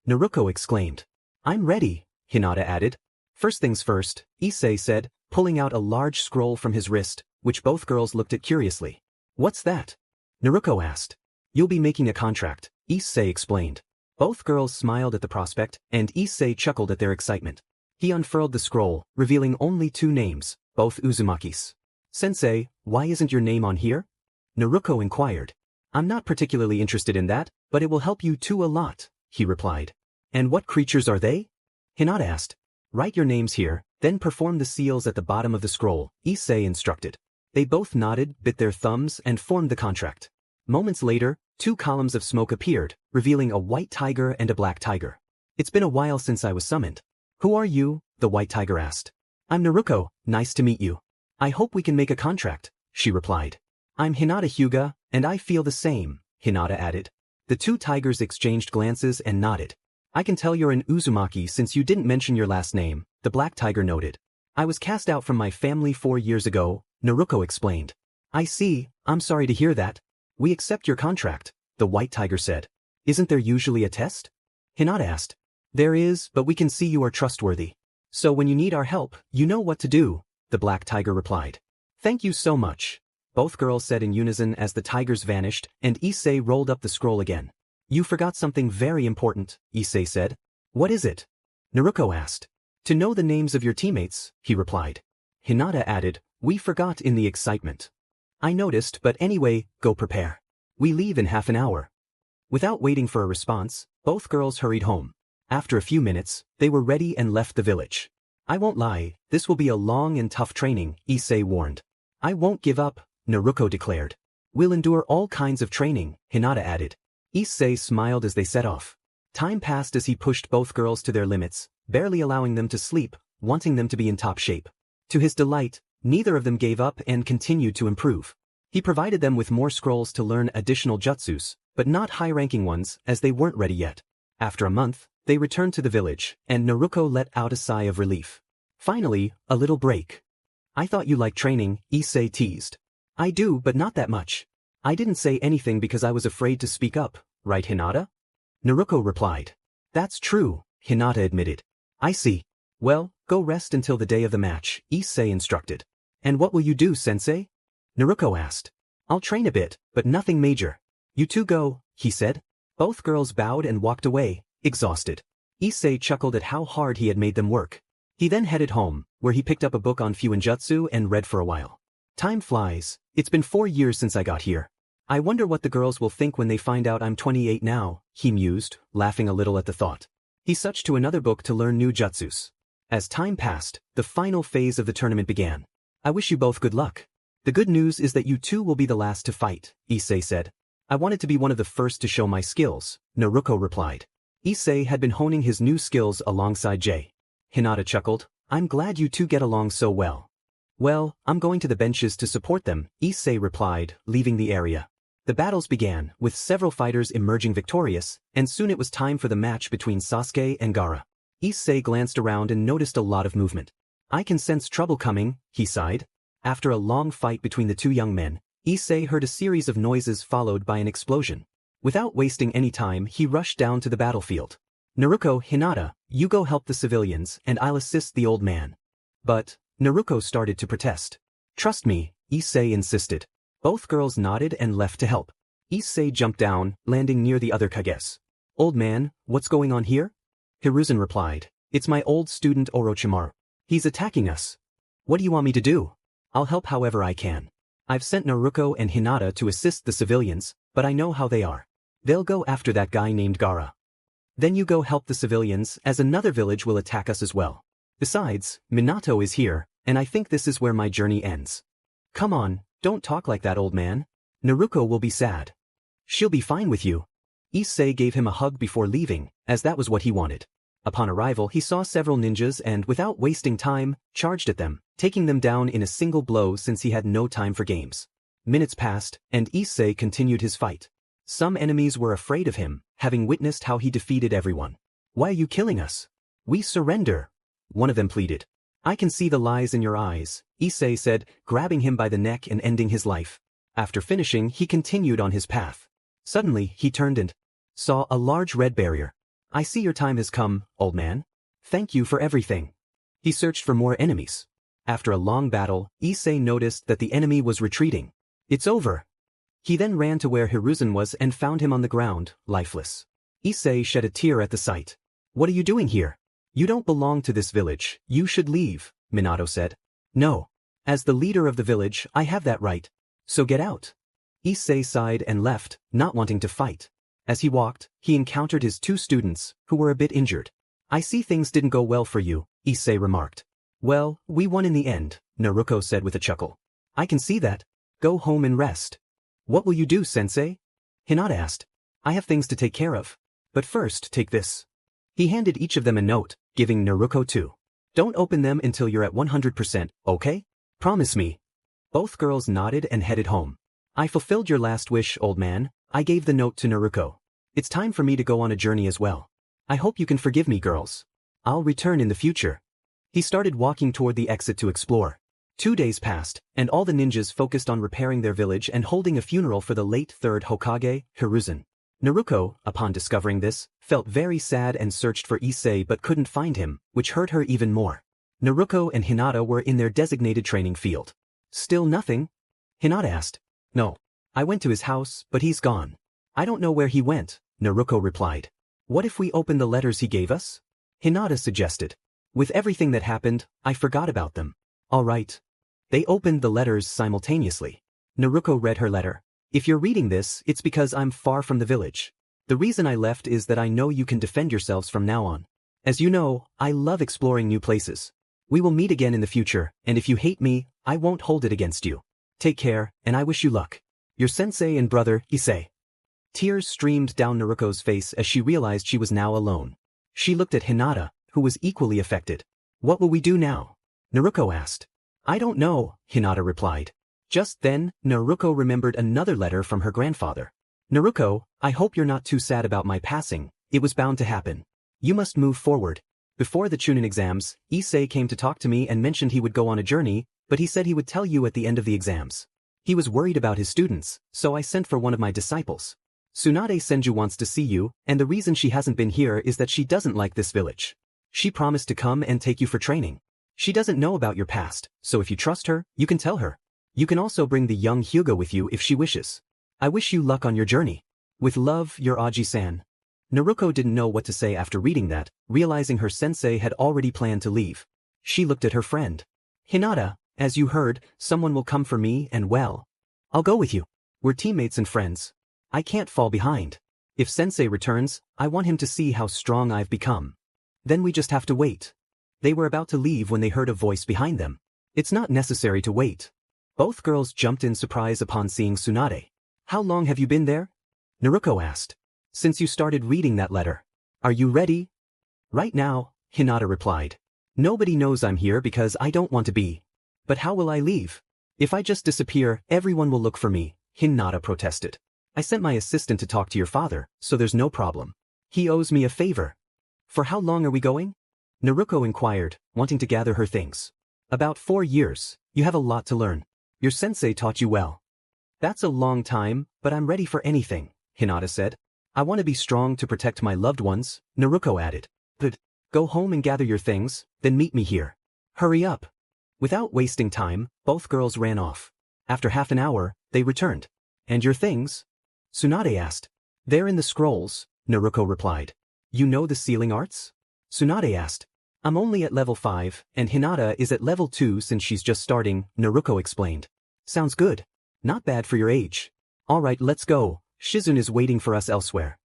Naruko exclaimed. I'm ready, Hinata added. First things first, Issei said, pulling out a large scroll from his wrist, which both girls looked at curiously. What's that? Naruko asked. You'll be making a contract, Issei explained. Both girls smiled at the prospect, and Issei chuckled at their excitement. He unfurled the scroll, revealing only two names, both Uzumaki's. Sensei, why isn't your name on here? Naruko inquired. I'm not particularly interested in that, but it will help you too a lot, he replied. And what creatures are they? Hinata asked. Write your names here, then perform the seals at the bottom of the scroll, Issei instructed. They both nodded, bit their thumbs, and formed the contract. Moments later, two columns of smoke appeared, revealing a white tiger and a black tiger. It's been a while since I was summoned. Who are you? The white tiger asked. I'm Naruko, nice to meet you. I hope we can make a contract, she replied. I'm Hinata Hyuga, and I feel the same, Hinata added. The two tigers exchanged glances and nodded. I can tell you're an Uzumaki since you didn't mention your last name, the black tiger noted. I was cast out from my family 4 years ago, Naruko explained. I see, I'm sorry to hear that. We accept your contract, the white tiger said. Isn't there usually a test? Hinata asked. There is, but we can see you are trustworthy. So when you need our help, you know what to do, the black tiger replied. Thank you so much, both girls said in unison as the tigers vanished, and Issei rolled up the scroll again. You forgot something very important, Issei said. What is it? Naruko asked. To know the names of your teammates, he replied. Hinata added, we forgot in the excitement. I noticed, but anyway, go prepare. We leave in half an hour. Without waiting for a response, both girls hurried home. After a few minutes, they were ready and left the village. I won't lie, this will be a long and tough training, Issei warned. I won't give up, Naruko declared. We'll endure all kinds of training, Hinata added. Issei smiled as they set off. Time passed as he pushed both girls to their limits, barely allowing them to sleep, wanting them to be in top shape. To his delight, neither of them gave up and continued to improve. He provided them with more scrolls to learn additional jutsus, but not high-ranking ones as they weren't ready yet. After a month, they returned to the village, and Naruko let out a sigh of relief. Finally, a little break. I thought you liked training, Issei teased. I do, but not that much. I didn't say anything because I was afraid to speak up, right Hinata? Naruko replied. That's true, Hinata admitted. I see. Well, go rest until the day of the match, Issei instructed. And what will you do, sensei? Naruko asked. I'll train a bit, but nothing major. You two go, he said. Both girls bowed and walked away, exhausted. Issei chuckled at how hard he had made them work. He then headed home, where he picked up a book on Fuinjutsu and read for a while. Time flies. It's been 4 years since I got here. I wonder what the girls will think when they find out I'm 28 now, he mused, laughing a little at the thought. He switched to another book to learn new jutsus. As time passed, the final phase of the tournament began. I wish you both good luck. The good news is that you two will be the last to fight, Issei said. I wanted to be one of the first to show my skills, Naruko replied. Issei had been honing his new skills alongside Jay. Hinata chuckled. I'm glad you two get along so well. Well, I'm going to the benches to support them, Issei replied, leaving the area. The battles began, with several fighters emerging victorious, and soon it was time for the match between Sasuke and Gaara. Issei glanced around and noticed a lot of movement. I can sense trouble coming, he sighed. After a long fight between the two young men, Issei heard a series of noises followed by an explosion. Without wasting any time, he rushed down to the battlefield. Naruko, Hinata, you go help the civilians and I'll assist the old man. But, Naruko started to protest. Trust me, Issei insisted. Both girls nodded and left to help. Issei jumped down, landing near the other Kages. Old man, what's going on here? Hiruzen replied. It's my old student Orochimaru. He's attacking us. What do you want me to do? I'll help however I can. I've sent Naruko and Hinata to assist the civilians, but I know how they are. They'll go after that guy named Gaara. Then you go help the civilians, as another village will attack us as well. Besides, Minato is here, and I think this is where my journey ends. Come on, don't talk like that, old man. Naruko will be sad. She'll be fine with you. Issei gave him a hug before leaving, as that was what he wanted. Upon arrival, he saw several ninjas and, without wasting time, charged at them, taking them down in a single blow since he had no time for games. Minutes passed, and Issei continued his fight. Some enemies were afraid of him, having witnessed how he defeated everyone. Why are you killing us? We surrender. One of them pleaded. I can see the lies in your eyes, Issei said, grabbing him by the neck and ending his life. After finishing, he continued on his path. Suddenly, he turned and saw a large red barrier. I see your time has come, old man. Thank you for everything. He searched for more enemies. After a long battle, Issei noticed that the enemy was retreating. It's over. He then ran to where Hiruzen was and found him on the ground, lifeless. Issei shed a tear at the sight. What are you doing here? You don't belong to this village, you should leave, Minato said. No. As the leader of the village, I have that right. So get out. Issei sighed and left, not wanting to fight. As he walked, he encountered his two students, who were a bit injured. I see things didn't go well for you, Issei remarked. Well, we won in the end, Naruko said with a chuckle. I can see that. Go home and rest. What will you do, sensei? Hinata asked. I have things to take care of. But first, take this. He handed each of them a note, giving Naruko 2. Don't open them until you're at 100%, okay? Promise me. Both girls nodded and headed home. I fulfilled your last wish, old man. I gave the note to Naruko. It's time for me to go on a journey as well. I hope you can forgive me, girls. I'll return in the future. He started walking toward the exit to explore. 2 days passed, and all the ninjas focused on repairing their village and holding a funeral for the late third Hokage, Hiruzen. Naruko, upon discovering this, felt very sad and searched for Issei but couldn't find him, which hurt her even more. Naruko and Hinata were in their designated training field. Still nothing? Hinata asked. No. I went to his house, but he's gone. I don't know where he went, Naruko replied. What if we open the letters he gave us? Hinata suggested. With everything that happened, I forgot about them. All right. They opened the letters simultaneously. Naruko read her letter. If you're reading this, it's because I'm far from the village. The reason I left is that I know you can defend yourselves from now on. As you know, I love exploring new places. We will meet again in the future, and if you hate me, I won't hold it against you. Take care, and I wish you luck. Your sensei and brother, Issei. Tears streamed down Naruko's face as she realized she was now alone. She looked at Hinata, who was equally affected. What will we do now? Naruko asked. I don't know, Hinata replied. Just then, Naruko remembered another letter from her grandfather. Naruko, I hope you're not too sad about my passing, it was bound to happen. You must move forward. Before the Chunin exams, Issei came to talk to me and mentioned he would go on a journey, but he said he would tell you at the end of the exams. He was worried about his students, so I sent for one of my disciples. Tsunade Senju wants to see you, and the reason she hasn't been here is that she doesn't like this village. She promised to come and take you for training. She doesn't know about your past, so if you trust her, you can tell her. You can also bring the young Hyuga with you if she wishes. I wish you luck on your journey. With love, your Aji-san. Naruko didn't know what to say after reading that, realizing her sensei had already planned to leave. She looked at her friend. Hinata, as you heard, someone will come for me and well. I'll go with you. We're teammates and friends. I can't fall behind. If sensei returns, I want him to see how strong I've become. Then we just have to wait. They were about to leave when they heard a voice behind them. It's not necessary to wait. Both girls jumped in surprise upon seeing Tsunade. How long have you been there? Naruko asked. Since you started reading that letter. Are you ready? Right now, Hinata replied. Nobody knows I'm here because I don't want to be. But how will I leave? If I just disappear, everyone will look for me, Hinata protested. I sent my assistant to talk to your father, so there's no problem. He owes me a favor. For how long are we going? Naruko inquired, wanting to gather her things. About 4 years. You have a lot to learn. Your sensei taught you well. That's a long time, but I'm ready for anything, Hinata said. I want to be strong to protect my loved ones, Naruko added. But, go home and gather your things, then meet me here. Hurry up. Without wasting time, both girls ran off. After half an hour, they returned. And your things? Tsunade asked. They're in the scrolls, Naruko replied. You know the sealing arts? Tsunade asked. I'm only at level 5, and Hinata is at level 2 since she's just starting, Naruko explained. Sounds good. Not bad for your age. Alright, let's go. Shizune is waiting for us elsewhere.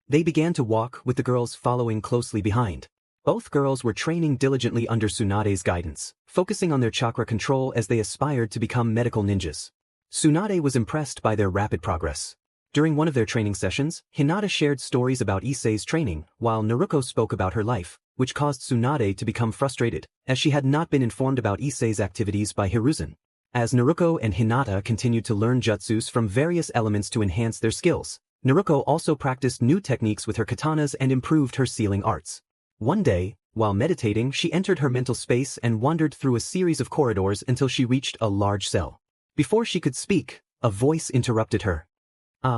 They began to walk with the girls following closely behind. Both girls were training diligently under Tsunade's guidance, focusing on their chakra control as they aspired to become medical ninjas. Tsunade was impressed by their rapid progress. During one of their training sessions, Hinata shared stories about Issei's training, while Naruko spoke about her life, which caused Tsunade to become frustrated, as she had not been informed about Issei's activities by Hiruzen. As Naruko and Hinata continued to learn jutsus from various elements to enhance their skills, Naruko also practiced new techniques with her katanas and improved her sealing arts. One day, while meditating, she entered her mental space and wandered through a series of corridors until she reached a large cell. Before she could speak, a voice interrupted her.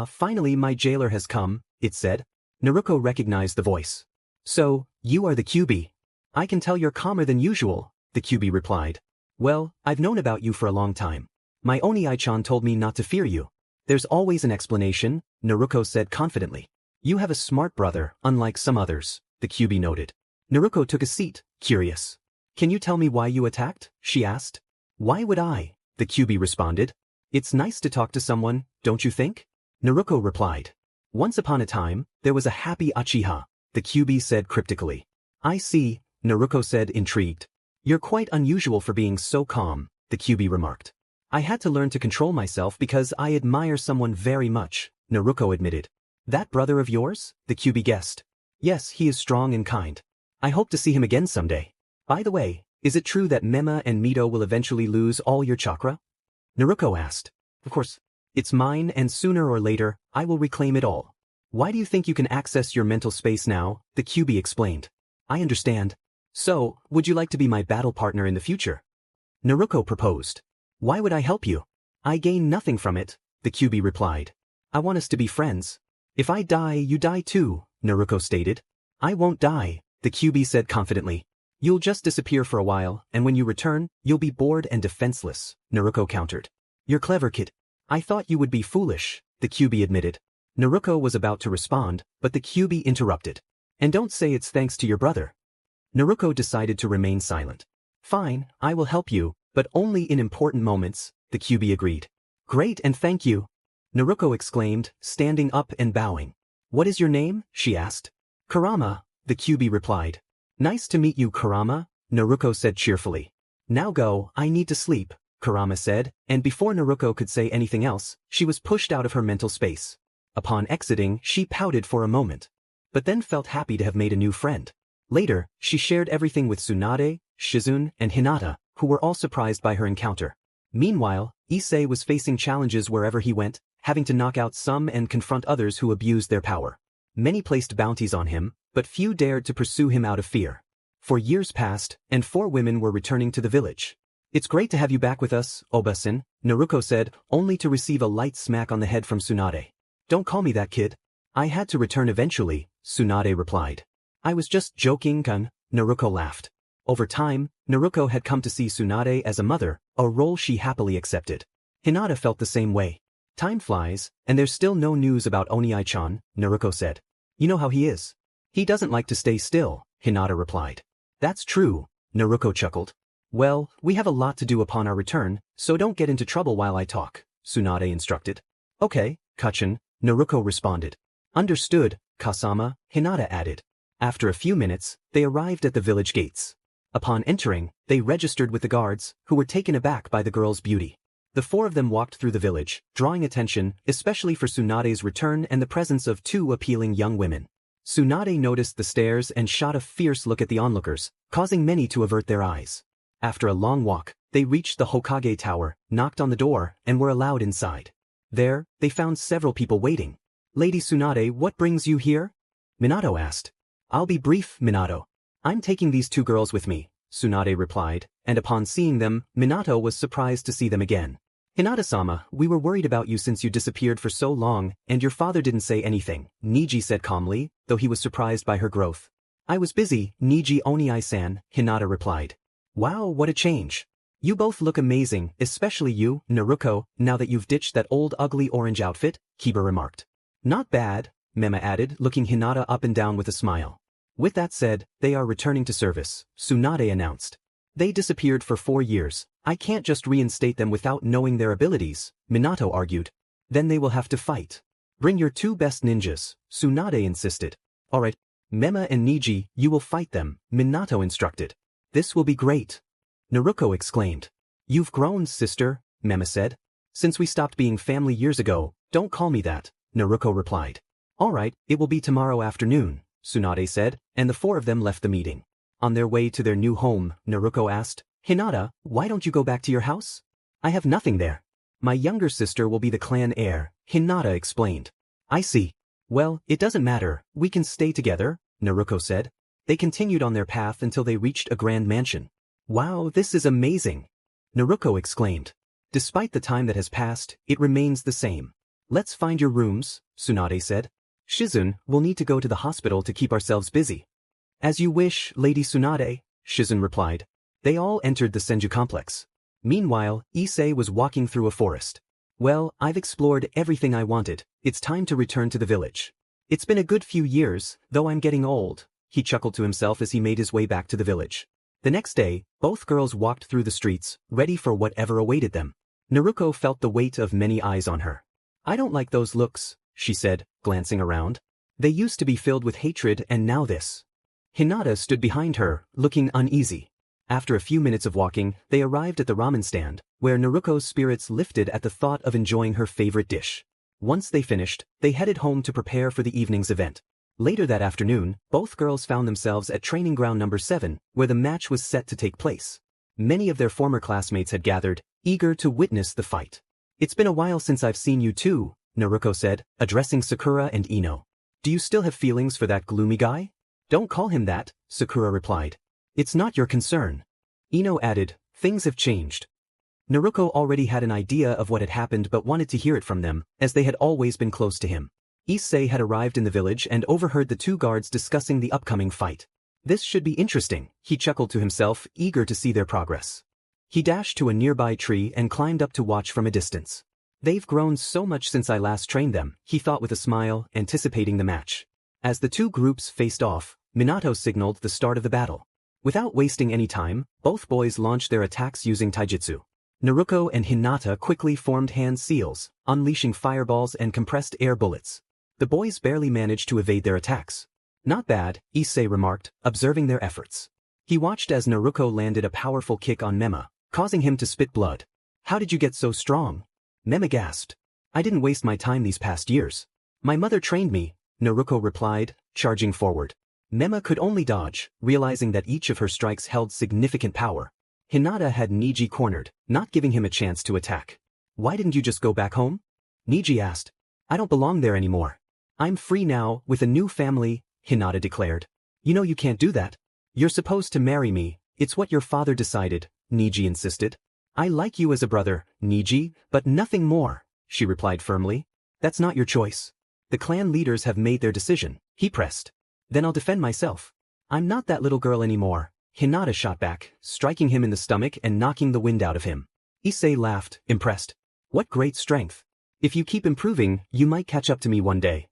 Finally my jailer has come, it said. Naruko recognized the voice. So, you are the QB. I can tell you're calmer than usual, the QB replied. Well, I've known about you for a long time. My Oni-chan told me not to fear you. There's always an explanation, Naruko said confidently. You have a smart brother, unlike some others, the QB noted. Naruko took a seat, curious. Can you tell me why you attacked? She asked. Why would I? The QB responded. It's nice to talk to someone, don't you think? Naruko replied. Once upon a time, there was a happy Uchiha, the QB said cryptically. I see, Naruko said intrigued. You're quite unusual for being so calm, the QB remarked. I had to learn to control myself because I admire someone very much, Naruko admitted. That brother of yours? The QB guessed. Yes, he is strong and kind. I hope to see him again someday. By the way, is it true that Mema and Mito will eventually lose all your chakra? Naruko asked. Of course. It's mine and sooner or later, I will reclaim it all. Why do you think you can access your mental space now? The QB explained. I understand. So, would you like to be my battle partner in the future? Naruko proposed. Why would I help you? I gain nothing from it, the QB replied. I want us to be friends. If I die, you die too, Naruko stated. I won't die, the QB said confidently. You'll just disappear for a while, and when you return, you'll be bored and defenseless, Naruko countered. You're clever, kid. I thought you would be foolish, the QB admitted. Naruko was about to respond, but the QB interrupted. And don't say it's thanks to your brother. Naruko decided to remain silent. Fine, I will help you, but only in important moments, the QB agreed. Great and thank you, Naruko exclaimed, standing up and bowing. What is your name? She asked. Kurama, the QB replied. Nice to meet you, Kurama, Naruko said cheerfully. Now go, I need to sleep, Kurama said, and before Naruko could say anything else, she was pushed out of her mental space. Upon exiting, she pouted for a moment, but then felt happy to have made a new friend. Later, she shared everything with Tsunade, Shizune, and Hinata, who were all surprised by her encounter. Meanwhile, Issei was facing challenges wherever he went, having to knock out some and confront others who abused their power. Many placed bounties on him, but few dared to pursue him out of fear. For years passed, and 4 women were returning to the village. It's great to have you back with us, Oba-san, Naruko said, only to receive a light smack on the head from Tsunade. Don't call me that, kid. I had to return eventually, Tsunade replied. I was just joking, kun, Naruko laughed. Over time, Naruko had come to see Tsunade as a mother, a role she happily accepted. Hinata felt the same way. Time flies, and there's still no news about Oniai-chan, Naruko said. You know how he is. He doesn't like to stay still, Hinata replied. That's true, Naruko chuckled. Well, we have a lot to do upon our return, so don't get into trouble while I talk, Tsunade instructed. Okay, Kachin, Naruko responded. Understood, Kasama, Hinata added. After a few minutes, they arrived at the village gates. Upon entering, they registered with the guards, who were taken aback by the girl's beauty. The 4 of them walked through the village, drawing attention, especially for Tsunade's return and the presence of 2 appealing young women. Tsunade noticed the stares and shot a fierce look at the onlookers, causing many to avert their eyes. After a long walk, they reached the Hokage Tower, knocked on the door, and were allowed inside. There, they found several people waiting. Lady Tsunade, what brings you here? Minato asked. I'll be brief, Minato. I'm taking these 2 girls with me, Tsunade replied, and upon seeing them, Minato was surprised to see them again. Hinata-sama, we were worried about you since you disappeared for so long, and your father didn't say anything, Niji said calmly, though he was surprised by her growth. I was busy, Niji Oniai-san, Hinata replied. Wow, what a change. You both look amazing, especially you, Naruko, now that you've ditched that old ugly orange outfit, Kiba remarked. Not bad, Mema added, looking Hinata up and down with a smile. With that said, they are returning to service, Tsunade announced. They disappeared for 4 years. I can't just reinstate them without knowing their abilities, Minato argued. Then they will have to fight. Bring your 2 best ninjas, Tsunade insisted. Alright, Mema and Niji, you will fight them, Minato instructed. This will be great. Naruko exclaimed. You've grown, sister, Mema said. Since we stopped being family years ago, don't call me that, Naruko replied. Alright, it will be tomorrow afternoon, Tsunade said, and the 4 of them left the meeting. On their way to their new home, Naruko asked, Hinata, why don't you go back to your house? I have nothing there. My younger sister will be the clan heir, Hinata explained. I see. Well, it doesn't matter, we can stay together, Naruko said. They continued on their path until they reached a grand mansion. Wow, this is amazing! Naruko exclaimed. Despite the time that has passed, it remains the same. Let's find your rooms, Tsunade said. Shizun, we'll need to go to the hospital to keep ourselves busy. As you wish, Lady Tsunade, Shizun replied. They all entered the Senju complex. Meanwhile, Issei was walking through a forest. Well, I've explored everything I wanted. It's time to return to the village. It's been a good few years, though I'm getting old, he chuckled to himself as he made his way back to the village. The next day, both girls walked through the streets, ready for whatever awaited them. Naruko felt the weight of many eyes on her. I don't like those looks, she said, glancing around. They used to be filled with hatred and now this. Hinata stood behind her, looking uneasy. After a few minutes of walking, they arrived at the ramen stand, where Naruko's spirits lifted at the thought of enjoying her favorite dish. Once they finished, they headed home to prepare for the evening's event. Later that afternoon, both girls found themselves at training ground number 7, where the match was set to take place. Many of their former classmates had gathered, eager to witness the fight. It's been a while since I've seen you two, Naruko said, addressing Sakura and Ino. Do you still have feelings for that gloomy guy? Don't call him that, Sakura replied. It's not your concern. Ino added, things have changed. Naruko already had an idea of what had happened but wanted to hear it from them, as they had always been close to him. Issei had arrived in the village and overheard the 2 guards discussing the upcoming fight. This should be interesting, he chuckled to himself, eager to see their progress. He dashed to a nearby tree and climbed up to watch from a distance. They've grown so much since I last trained them, he thought with a smile, anticipating the match. As the 2 groups faced off, Minato signaled the start of the battle. Without wasting any time, both boys launched their attacks using taijutsu. Naruko and Hinata quickly formed hand seals, unleashing fireballs and compressed air bullets. The boys barely managed to evade their attacks. Not bad, Issei remarked, observing their efforts. He watched as Naruko landed a powerful kick on Mema, causing him to spit blood. How did you get so strong? Mema gasped. I didn't waste my time these past years. My mother trained me, Naruko replied, charging forward. Mema could only dodge, realizing that each of her strikes held significant power. Hinata had Niji cornered, not giving him a chance to attack. Why didn't you just go back home? Niji asked. I don't belong there anymore. I'm free now, with a new family, Hinata declared. You know you can't do that. You're supposed to marry me, it's what your father decided, Niji insisted. I like you as a brother, Niji, but nothing more, she replied firmly. That's not your choice. The clan leaders have made their decision, he pressed. Then I'll defend myself. I'm not that little girl anymore, Hinata shot back, striking him in the stomach and knocking the wind out of him. Issei laughed, impressed. What great strength. If you keep improving, you might catch up to me one day.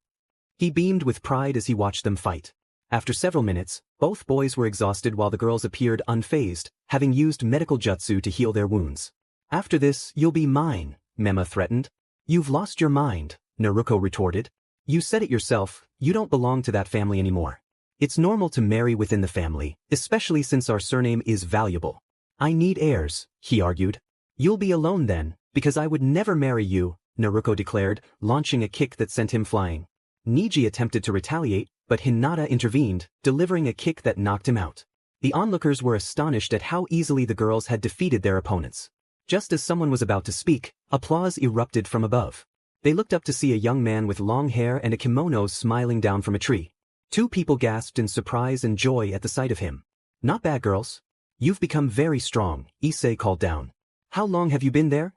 He beamed with pride as he watched them fight. After several minutes, both boys were exhausted while the girls appeared unfazed, having used medical jutsu to heal their wounds. After this, you'll be mine, Mema threatened. You've lost your mind, Naruko retorted. You said it yourself, you don't belong to that family anymore. It's normal to marry within the family, especially since our surname is valuable. I need heirs, he argued. You'll be alone then, because I would never marry you, Naruko declared, launching a kick that sent him flying. Niji attempted to retaliate, but Hinata intervened, delivering a kick that knocked him out. The onlookers were astonished at how easily the girls had defeated their opponents. Just as someone was about to speak, applause erupted from above. They looked up to see a young man with long hair and a kimono smiling down from a tree. Two people gasped in surprise and joy at the sight of him. Not bad, girls. You've become very strong, Issei called down. How long have you been there?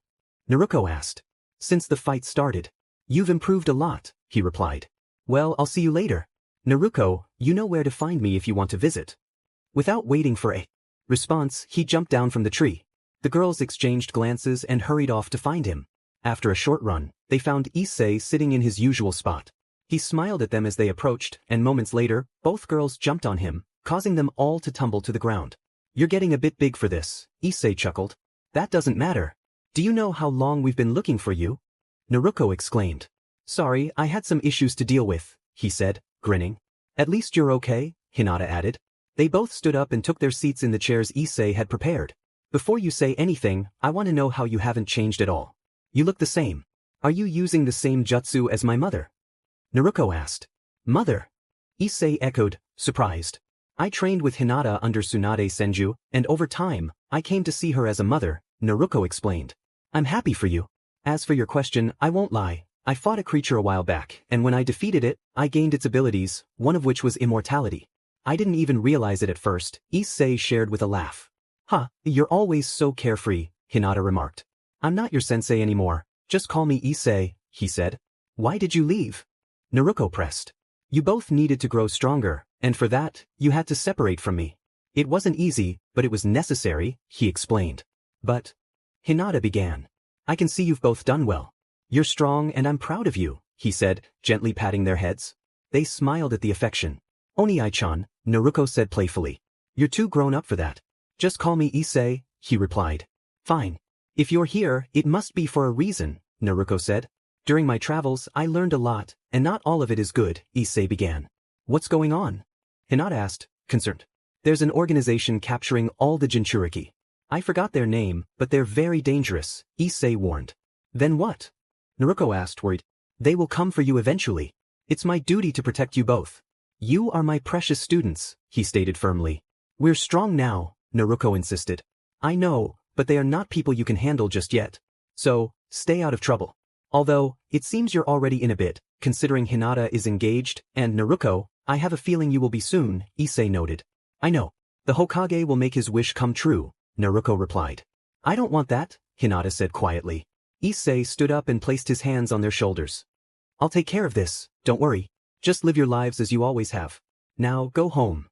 Naruko asked. Since the fight started. You've improved a lot, he replied. Well, I'll see you later. Naruko, you know where to find me if you want to visit. Without waiting for a response, he jumped down from the tree. The girls exchanged glances and hurried off to find him. After a short run, they found Issei sitting in his usual spot. He smiled at them as they approached, and moments later, both girls jumped on him, causing them all to tumble to the ground. You're getting a bit big for this, Issei chuckled. That doesn't matter. Do you know how long we've been looking for you? Naruko exclaimed. Sorry, I had some issues to deal with, he said, grinning. At least you're okay, Hinata added. They both stood up and took their seats in the chairs Issei had prepared. Before you say anything, I want to know how you haven't changed at all. You look the same. Are you using the same jutsu as my mother? Naruko asked. Mother? Issei echoed, surprised. I trained with Hinata under Tsunade Senju, and over time, I came to see her as a mother, Naruko explained. I'm happy for you. As for your question, I won't lie. I fought a creature a while back, and when I defeated it, I gained its abilities, one of which was immortality. I didn't even realize it at first, Issei shared with a laugh. Huh, you're always so carefree, Hinata remarked. I'm not your sensei anymore, just call me Issei, he said. Why did you leave? Naruko pressed. You both needed to grow stronger, and for that, you had to separate from me. It wasn't easy, but it was necessary, he explained. But Hinata began. I can see you've both done well. You're strong and I'm proud of you, he said, gently patting their heads. They smiled at the affection. Oni-chan, Naruko said playfully. You're too grown up for that. Just call me Issei, he replied. Fine. If you're here, it must be for a reason, Naruko said. During my travels, I learned a lot, and not all of it is good, Issei began. What's going on? Hinata asked, concerned. There's an organization capturing all the Jinchuriki. I forgot their name, but they're very dangerous, Issei warned. Then what? Naruko asked, worried. They will come for you eventually. It's my duty to protect you both. You are my precious students, he stated firmly. We're strong now, Naruko insisted. I know, but they are not people you can handle just yet. So, stay out of trouble. Although, it seems you're already in a bit, considering Hinata is engaged, and Naruko, I have a feeling you will be soon, Issei noted. I know. The Hokage will make his wish come true, Naruko replied. I don't want that, Hinata said quietly. Issei stood up and placed his hands on their shoulders. I'll take care of this, don't worry. Just live your lives as you always have. Now, go home.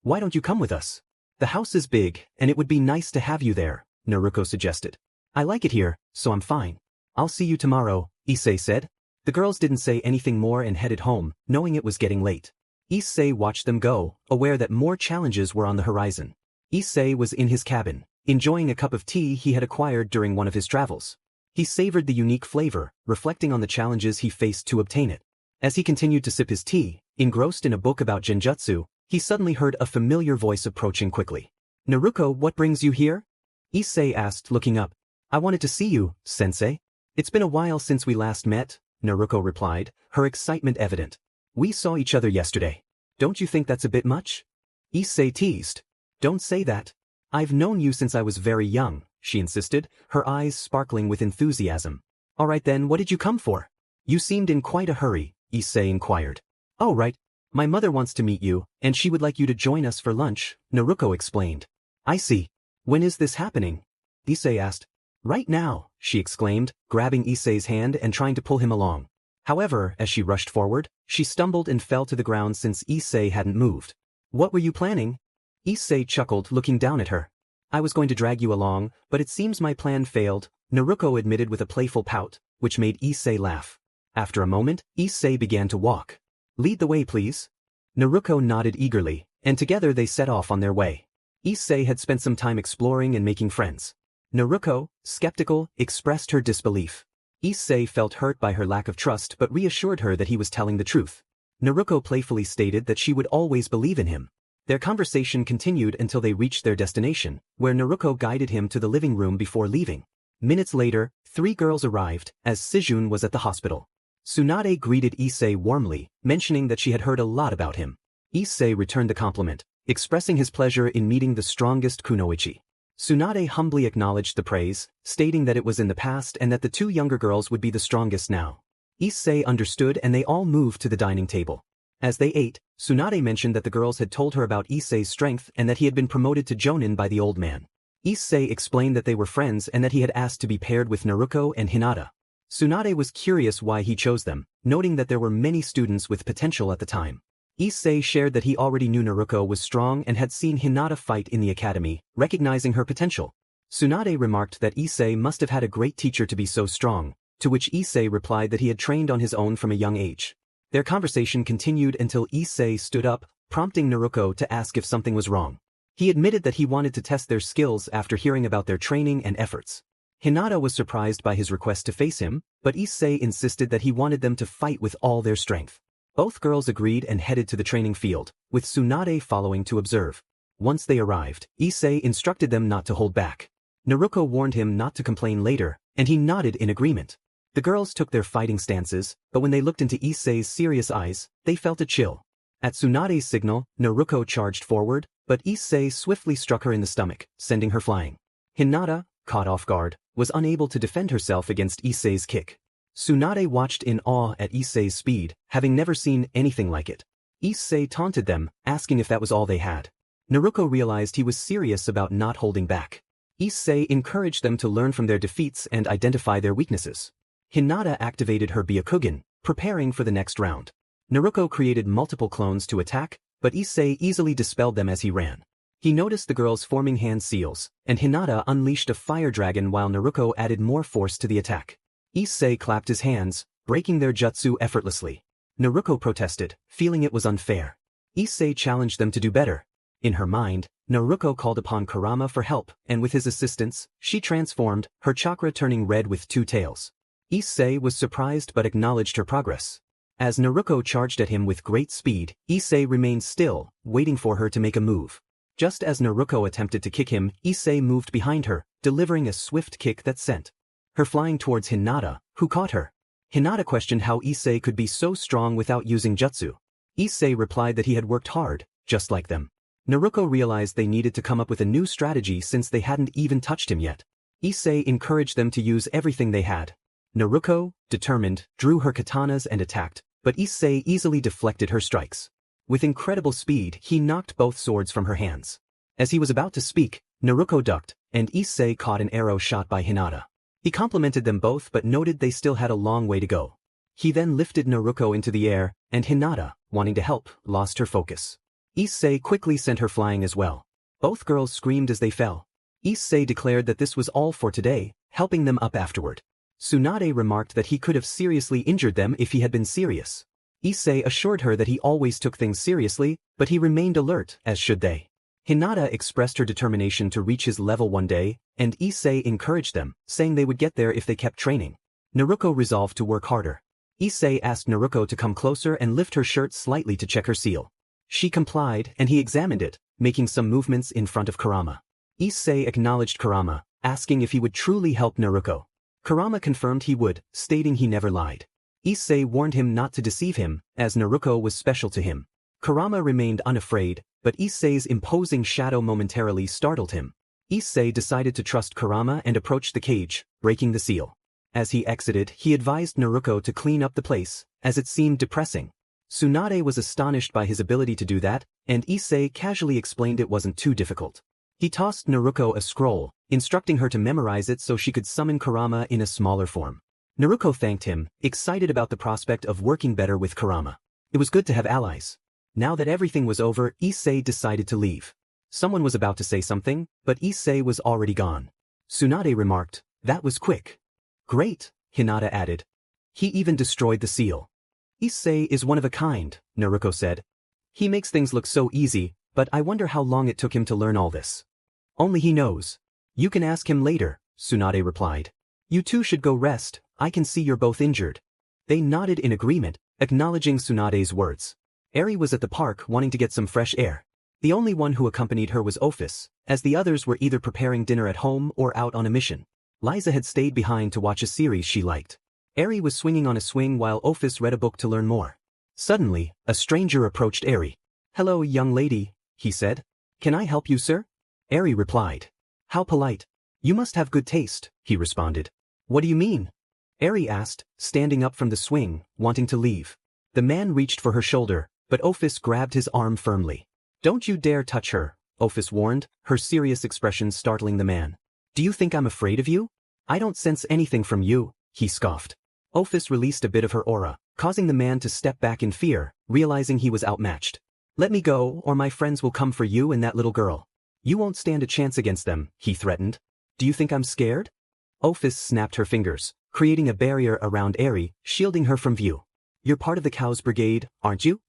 Why don't you come with us? The house is big, and it would be nice to have you there, Naruko suggested. I like it here, so I'm fine. I'll see you tomorrow, Issei said. The girls didn't say anything more and headed home, knowing it was getting late. Issei watched them go, aware that more challenges were on the horizon. Issei was in his cabin, enjoying a cup of tea he had acquired during one of his travels. He savored the unique flavor, reflecting on the challenges he faced to obtain it. As he continued to sip his tea, engrossed in a book about genjutsu, he suddenly heard a familiar voice approaching quickly. Naruko, what brings you here? Issei asked, looking up. I wanted to see you, sensei. It's been a while since we last met, Naruko replied, her excitement evident. We saw each other yesterday. Don't you think that's a bit much? Issei teased. Don't say that. I've known you since I was very young, she insisted, her eyes sparkling with enthusiasm. Alright then, what did you come for? You seemed in quite a hurry, Issei inquired. Oh right. My mother wants to meet you, and she would like you to join us for lunch, Naruko explained. I see. When is this happening? Issei asked. Right now, she exclaimed, grabbing Issei's hand and trying to pull him along. However, as she rushed forward, she stumbled and fell to the ground since Issei hadn't moved. What were you planning? Issei chuckled, looking down at her. I was going to drag you along, but it seems my plan failed, Naruko admitted with a playful pout, which made Issei laugh. After a moment, Issei began to walk. Lead the way, please. Naruko nodded eagerly, and together they set off on their way. Issei had spent some time exploring and making friends. Naruko, skeptical, expressed her disbelief. Issei felt hurt by her lack of trust but reassured her that he was telling the truth. Naruko playfully stated that she would always believe in him. Their conversation continued until they reached their destination, where Naruko guided him to the living room before leaving. Minutes later, 3 girls arrived, as Sejun was at the hospital. Tsunade greeted Issei warmly, mentioning that she had heard a lot about him. Issei returned the compliment, expressing his pleasure in meeting the strongest kunoichi. Tsunade humbly acknowledged the praise, stating that it was in the past and that the 2 younger girls would be the strongest now. Issei understood and they all moved to the dining table. As they ate, Tsunade mentioned that the girls had told her about Issei's strength and that he had been promoted to Jonin by the old man. Issei explained that they were friends and that he had asked to be paired with Naruko and Hinata. Tsunade was curious why he chose them, noting that there were many students with potential at the time. Issei shared that he already knew Naruko was strong and had seen Hinata fight in the academy, recognizing her potential. Tsunade remarked that Issei must have had a great teacher to be so strong, to which Issei replied that he had trained on his own from a young age. Their conversation continued until Issei stood up, prompting Naruko to ask if something was wrong. He admitted that he wanted to test their skills after hearing about their training and efforts. Hinata was surprised by his request to face him, but Issei insisted that he wanted them to fight with all their strength. Both girls agreed and headed to the training field, with Tsunade following to observe. Once they arrived, Issei instructed them not to hold back. Naruko warned him not to complain later, and he nodded in agreement. The girls took their fighting stances, but when they looked into Issei's serious eyes, they felt a chill. At Tsunade's signal, Naruko charged forward, but Issei swiftly struck her in the stomach, sending her flying. Hinata, caught off guard, was unable to defend herself against Issei's kick. Tsunade watched in awe at Issei's speed, having never seen anything like it. Issei taunted them, asking if that was all they had. Naruko realized he was serious about not holding back. Issei encouraged them to learn from their defeats and identify their weaknesses. Hinata activated her Byakugan, preparing for the next round. Naruko created multiple clones to attack, but Issei easily dispelled them as he ran. He noticed the girls forming hand seals, and Hinata unleashed a fire dragon while Naruko added more force to the attack. Issei clapped his hands, breaking their jutsu effortlessly. Naruko protested, feeling it was unfair. Issei challenged them to do better. In her mind, Naruko called upon Kurama for help, and with his assistance, she transformed, her chakra turning red with 2 tails. Issei was surprised but acknowledged her progress. As Naruko charged at him with great speed, Issei remained still, waiting for her to make a move. Just as Naruko attempted to kick him, Issei moved behind her, delivering a swift kick that sent her flying towards Hinata, who caught her. Hinata questioned how Issei could be so strong without using jutsu. Issei replied that he had worked hard, just like them. Naruko realized they needed to come up with a new strategy since they hadn't even touched him yet. Issei encouraged them to use everything they had. Naruko, determined, drew her katanas and attacked, but Issei easily deflected her strikes. With incredible speed, he knocked both swords from her hands. As he was about to speak, Naruko ducked, and Issei caught an arrow shot by Hinata. He complimented them both but noted they still had a long way to go. He then lifted Naruko into the air, and Hinata, wanting to help, lost her focus. Issei quickly sent her flying as well. Both girls screamed as they fell. Issei declared that this was all for today, helping them up afterward. Tsunade remarked that he could have seriously injured them if he had been serious. Issei assured her that he always took things seriously, but he remained alert, as should they. Hinata expressed her determination to reach his level one day, and Issei encouraged them, saying they would get there if they kept training. Naruko resolved to work harder. Issei asked Naruko to come closer and lift her shirt slightly to check her seal. She complied, and he examined it, making some movements in front of Kurama. Issei acknowledged Kurama, asking if he would truly help Naruko. Kurama confirmed he would, stating he never lied. Issei warned him not to deceive him, as Naruko was special to him. Kurama remained unafraid, but Issei's imposing shadow momentarily startled him. Issei decided to trust Kurama and approached the cage, breaking the seal. As he exited, he advised Naruko to clean up the place, as it seemed depressing. Tsunade was astonished by his ability to do that, and Issei casually explained it wasn't too difficult. He tossed Naruko a scroll, instructing her to memorize it so she could summon Kurama in a smaller form. Naruko thanked him, excited about the prospect of working better with Kurama. It was good to have allies. Now that everything was over, Issei decided to leave. Someone was about to say something, but Issei was already gone. Tsunade remarked, "That was quick." "Great," Hinata added. "He even destroyed the seal." "Issei is one of a kind," Naruko said. "He makes things look so easy, but I wonder how long it took him to learn all this." "Only he knows." "You can ask him later," Tsunade replied. "You two should go rest, I can see you're both injured." They nodded in agreement, acknowledging Tsunade's words. Eri was at the park wanting to get some fresh air. The only one who accompanied her was Ophis, as the others were either preparing dinner at home or out on a mission. Liza had stayed behind to watch a series she liked. Eri was swinging on a swing while Ophis read a book to learn more. Suddenly, a stranger approached Eri. "Hello, young lady," he said. "Can I help you, sir?" Eri replied. "How polite. You must have good taste," he responded. "What do you mean?" Eri asked, standing up from the swing, wanting to leave. The man reached for her shoulder, but Ophis grabbed his arm firmly. "Don't you dare touch her," Ophis warned, her serious expression startling the man. "Do you think I'm afraid of you? I don't sense anything from you," he scoffed. Ophis released a bit of her aura, causing the man to step back in fear, realizing he was outmatched. "Let me go, or my friends will come for you and that little girl. You won't stand a chance against them," he threatened. "Do you think I'm scared?" Ophis snapped her fingers, creating a barrier around Eri, shielding her from view. "You're part of the Cows Brigade, aren't you?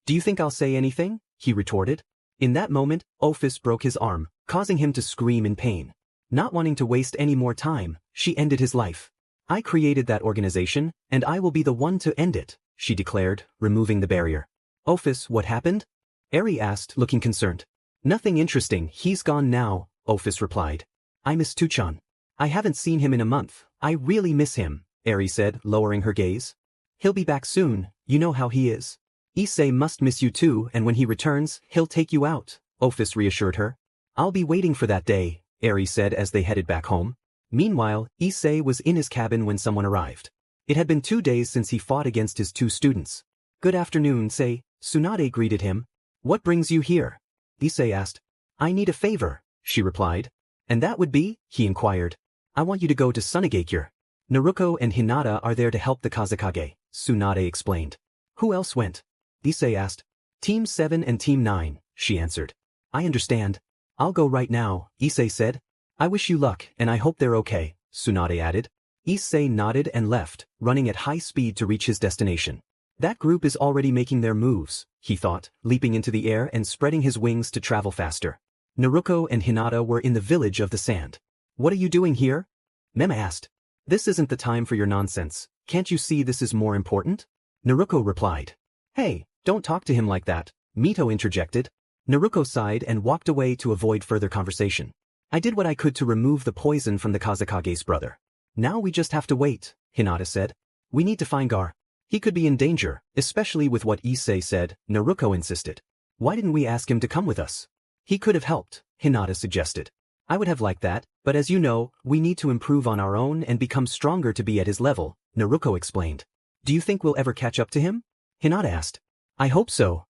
Do you think I'll say anything?" he retorted. In that moment, Ophis broke his arm, causing him to scream in pain. Not wanting to waste any more time, she ended his life. "I created that organization, and I will be the one to end it," she declared, removing the barrier. "Ophis, what happened?" Eri asked, looking concerned. "Nothing interesting, he's gone now," Ophis replied. "I miss Tuchan. I haven't seen him in a month, I really miss him," Eri said, lowering her gaze. "He'll be back soon, you know how he is. Issei must miss you too, and when he returns, he'll take you out," Ophis reassured her. "I'll be waiting for that day," Eri said as they headed back home. Meanwhile, Issei was in his cabin when someone arrived. It had been 2 days since he fought against his 2 students. "Good afternoon, Issei," Tsunade greeted him. "What brings you here?" Issei asked. "I need a favor," she replied. "And that would be?" he inquired. "I want you to go to Sunagakure. Naruko and Hinata are there to help the Kazekage," Tsunade explained. "Who else went?" Issei asked. "Team 7 and Team 9, she answered. "I understand. I'll go right now," Issei said. "I wish you luck, and I hope they're okay," Tsunade added. Issei nodded and left, running at high speed to reach his destination. That group is already making their moves, he thought, leaping into the air and spreading his wings to travel faster. Naruko and Hinata were in the village of the sand. "What are you doing here?" Mema asked. "This isn't the time for your nonsense. Can't you see this is more important?" Naruko replied. "Hey, don't talk to him like that," Mito interjected. Naruko sighed and walked away to avoid further conversation. "I did what I could to remove the poison from the Kazekage's brother. Now we just have to wait," Hinata said. "We need to find Gar. He could be in danger, especially with what Issei said," Naruko insisted. "Why didn't we ask him to come with us?" "He could have helped," Hinata suggested. "I would have liked that, but as you know, we need to improve on our own and become stronger to be at his level," Naruko explained. "Do you think we'll ever catch up to him?" Hinata asked. "I hope so."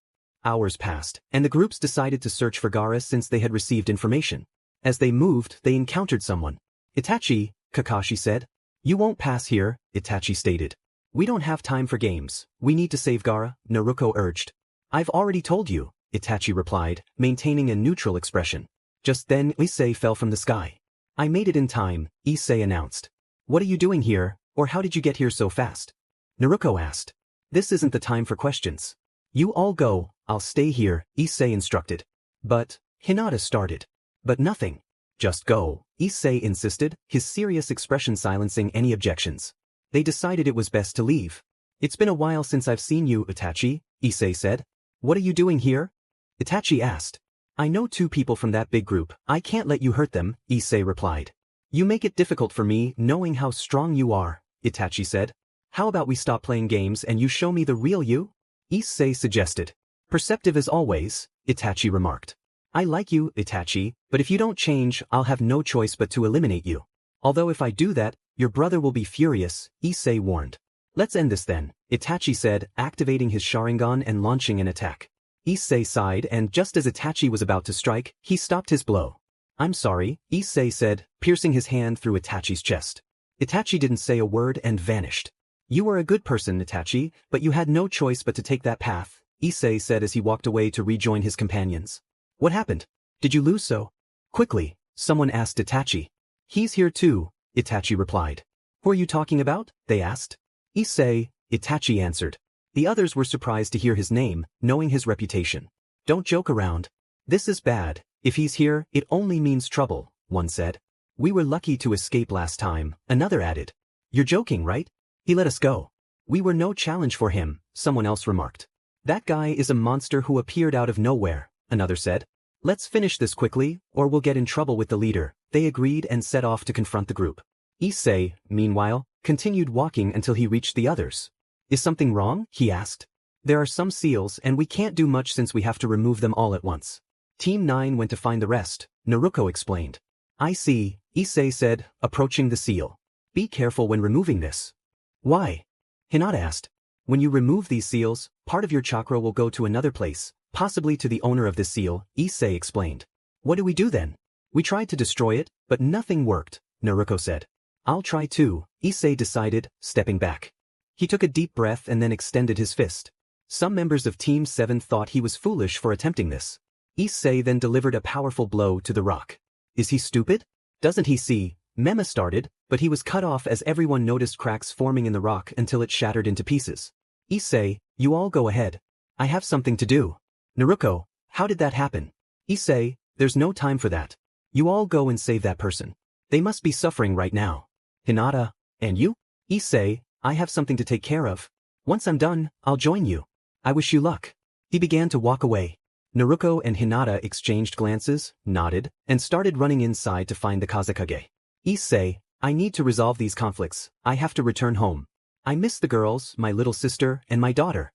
Hours passed, and the groups decided to search for Gaara since they had received information. As they moved, they encountered someone. "Itachi," Kakashi said. "You won't pass here," Itachi stated. "We don't have time for games, we need to save Gaara," Naruko urged. "I've already told you," Itachi replied, maintaining a neutral expression. Just then, Issei fell from the sky. "I made it in time," Issei announced. "What are you doing here, or how did you get here so fast?" Naruko asked. "This isn't the time for questions. You all go, I'll stay here," Issei instructed. "But," Hinata started. "But nothing. Just go," Issei insisted, his serious expression silencing any objections. They decided it was best to leave. "It's been a while since I've seen you, Itachi," Issei said. "What are you doing here?" Itachi asked. "I know 2 people from that big group, I can't let you hurt them," Issei replied. "You make it difficult for me knowing how strong you are," Itachi said. "How about we stop playing games and you show me the real you?" Issei suggested. "Perceptive as always," Itachi remarked. "I like you, Itachi, but if you don't change, I'll have no choice but to eliminate you. Although if I do that, Your brother will be furious, Issei warned. Let's end this then, Itachi said, activating his Sharingan and launching an attack. Issei sighed and just as Itachi was about to strike, he stopped his blow. I'm sorry, Issei said, piercing his hand through Itachi's chest. Itachi didn't say a word and vanished. You were a good person, Itachi, but you had no choice but to take that path, Issei said as he walked away to rejoin his companions. What happened? Did you lose so quickly? Someone asked Itachi. He's here too, Itachi replied. Who are you talking about? They asked. Issei, Itachi answered. The others were surprised to hear his name, knowing his reputation. Don't joke around. This is bad. If he's here, it only means trouble, one said. We were lucky to escape last time, another added. You're joking, right? He let us go. We were no challenge for him, someone else remarked. That guy is a monster who appeared out of nowhere, another said. Let's finish this quickly, or we'll get in trouble with the leader. They agreed and set off to confront the group. Issei, meanwhile, continued walking until he reached the others. Is something wrong? He asked. There are some seals and we can't do much since we have to remove them all at once. Team 9 went to find the rest, Naruko explained. I see, Issei said, approaching the seal. Be careful when removing this. Why? Hinata asked. When you remove these seals, part of your chakra will go to another place, possibly to the owner of this seal, Issei explained. What do we do then? We tried to destroy it, but nothing worked, Naruko said. I'll try too, Issei decided, stepping back. He took a deep breath and then extended his fist. Some members of Team 7 thought he was foolish for attempting this. Issei then delivered a powerful blow to the rock. Is he stupid? Doesn't he see? Mema started, but he was cut off as everyone noticed cracks forming in the rock until it shattered into pieces. Issei, you all go ahead. I have something to do. Naruko, how did that happen? Issei, there's no time for that. You all go and save that person. They must be suffering right now. Hinata, and you? Issei, I have something to take care of. Once I'm done, I'll join you. I wish you luck. He began to walk away. Naruko and Hinata exchanged glances, nodded, and started running inside to find the Kazekage. Issei, I need to resolve these conflicts. I have to return home. I miss the girls, my little sister, and my daughter.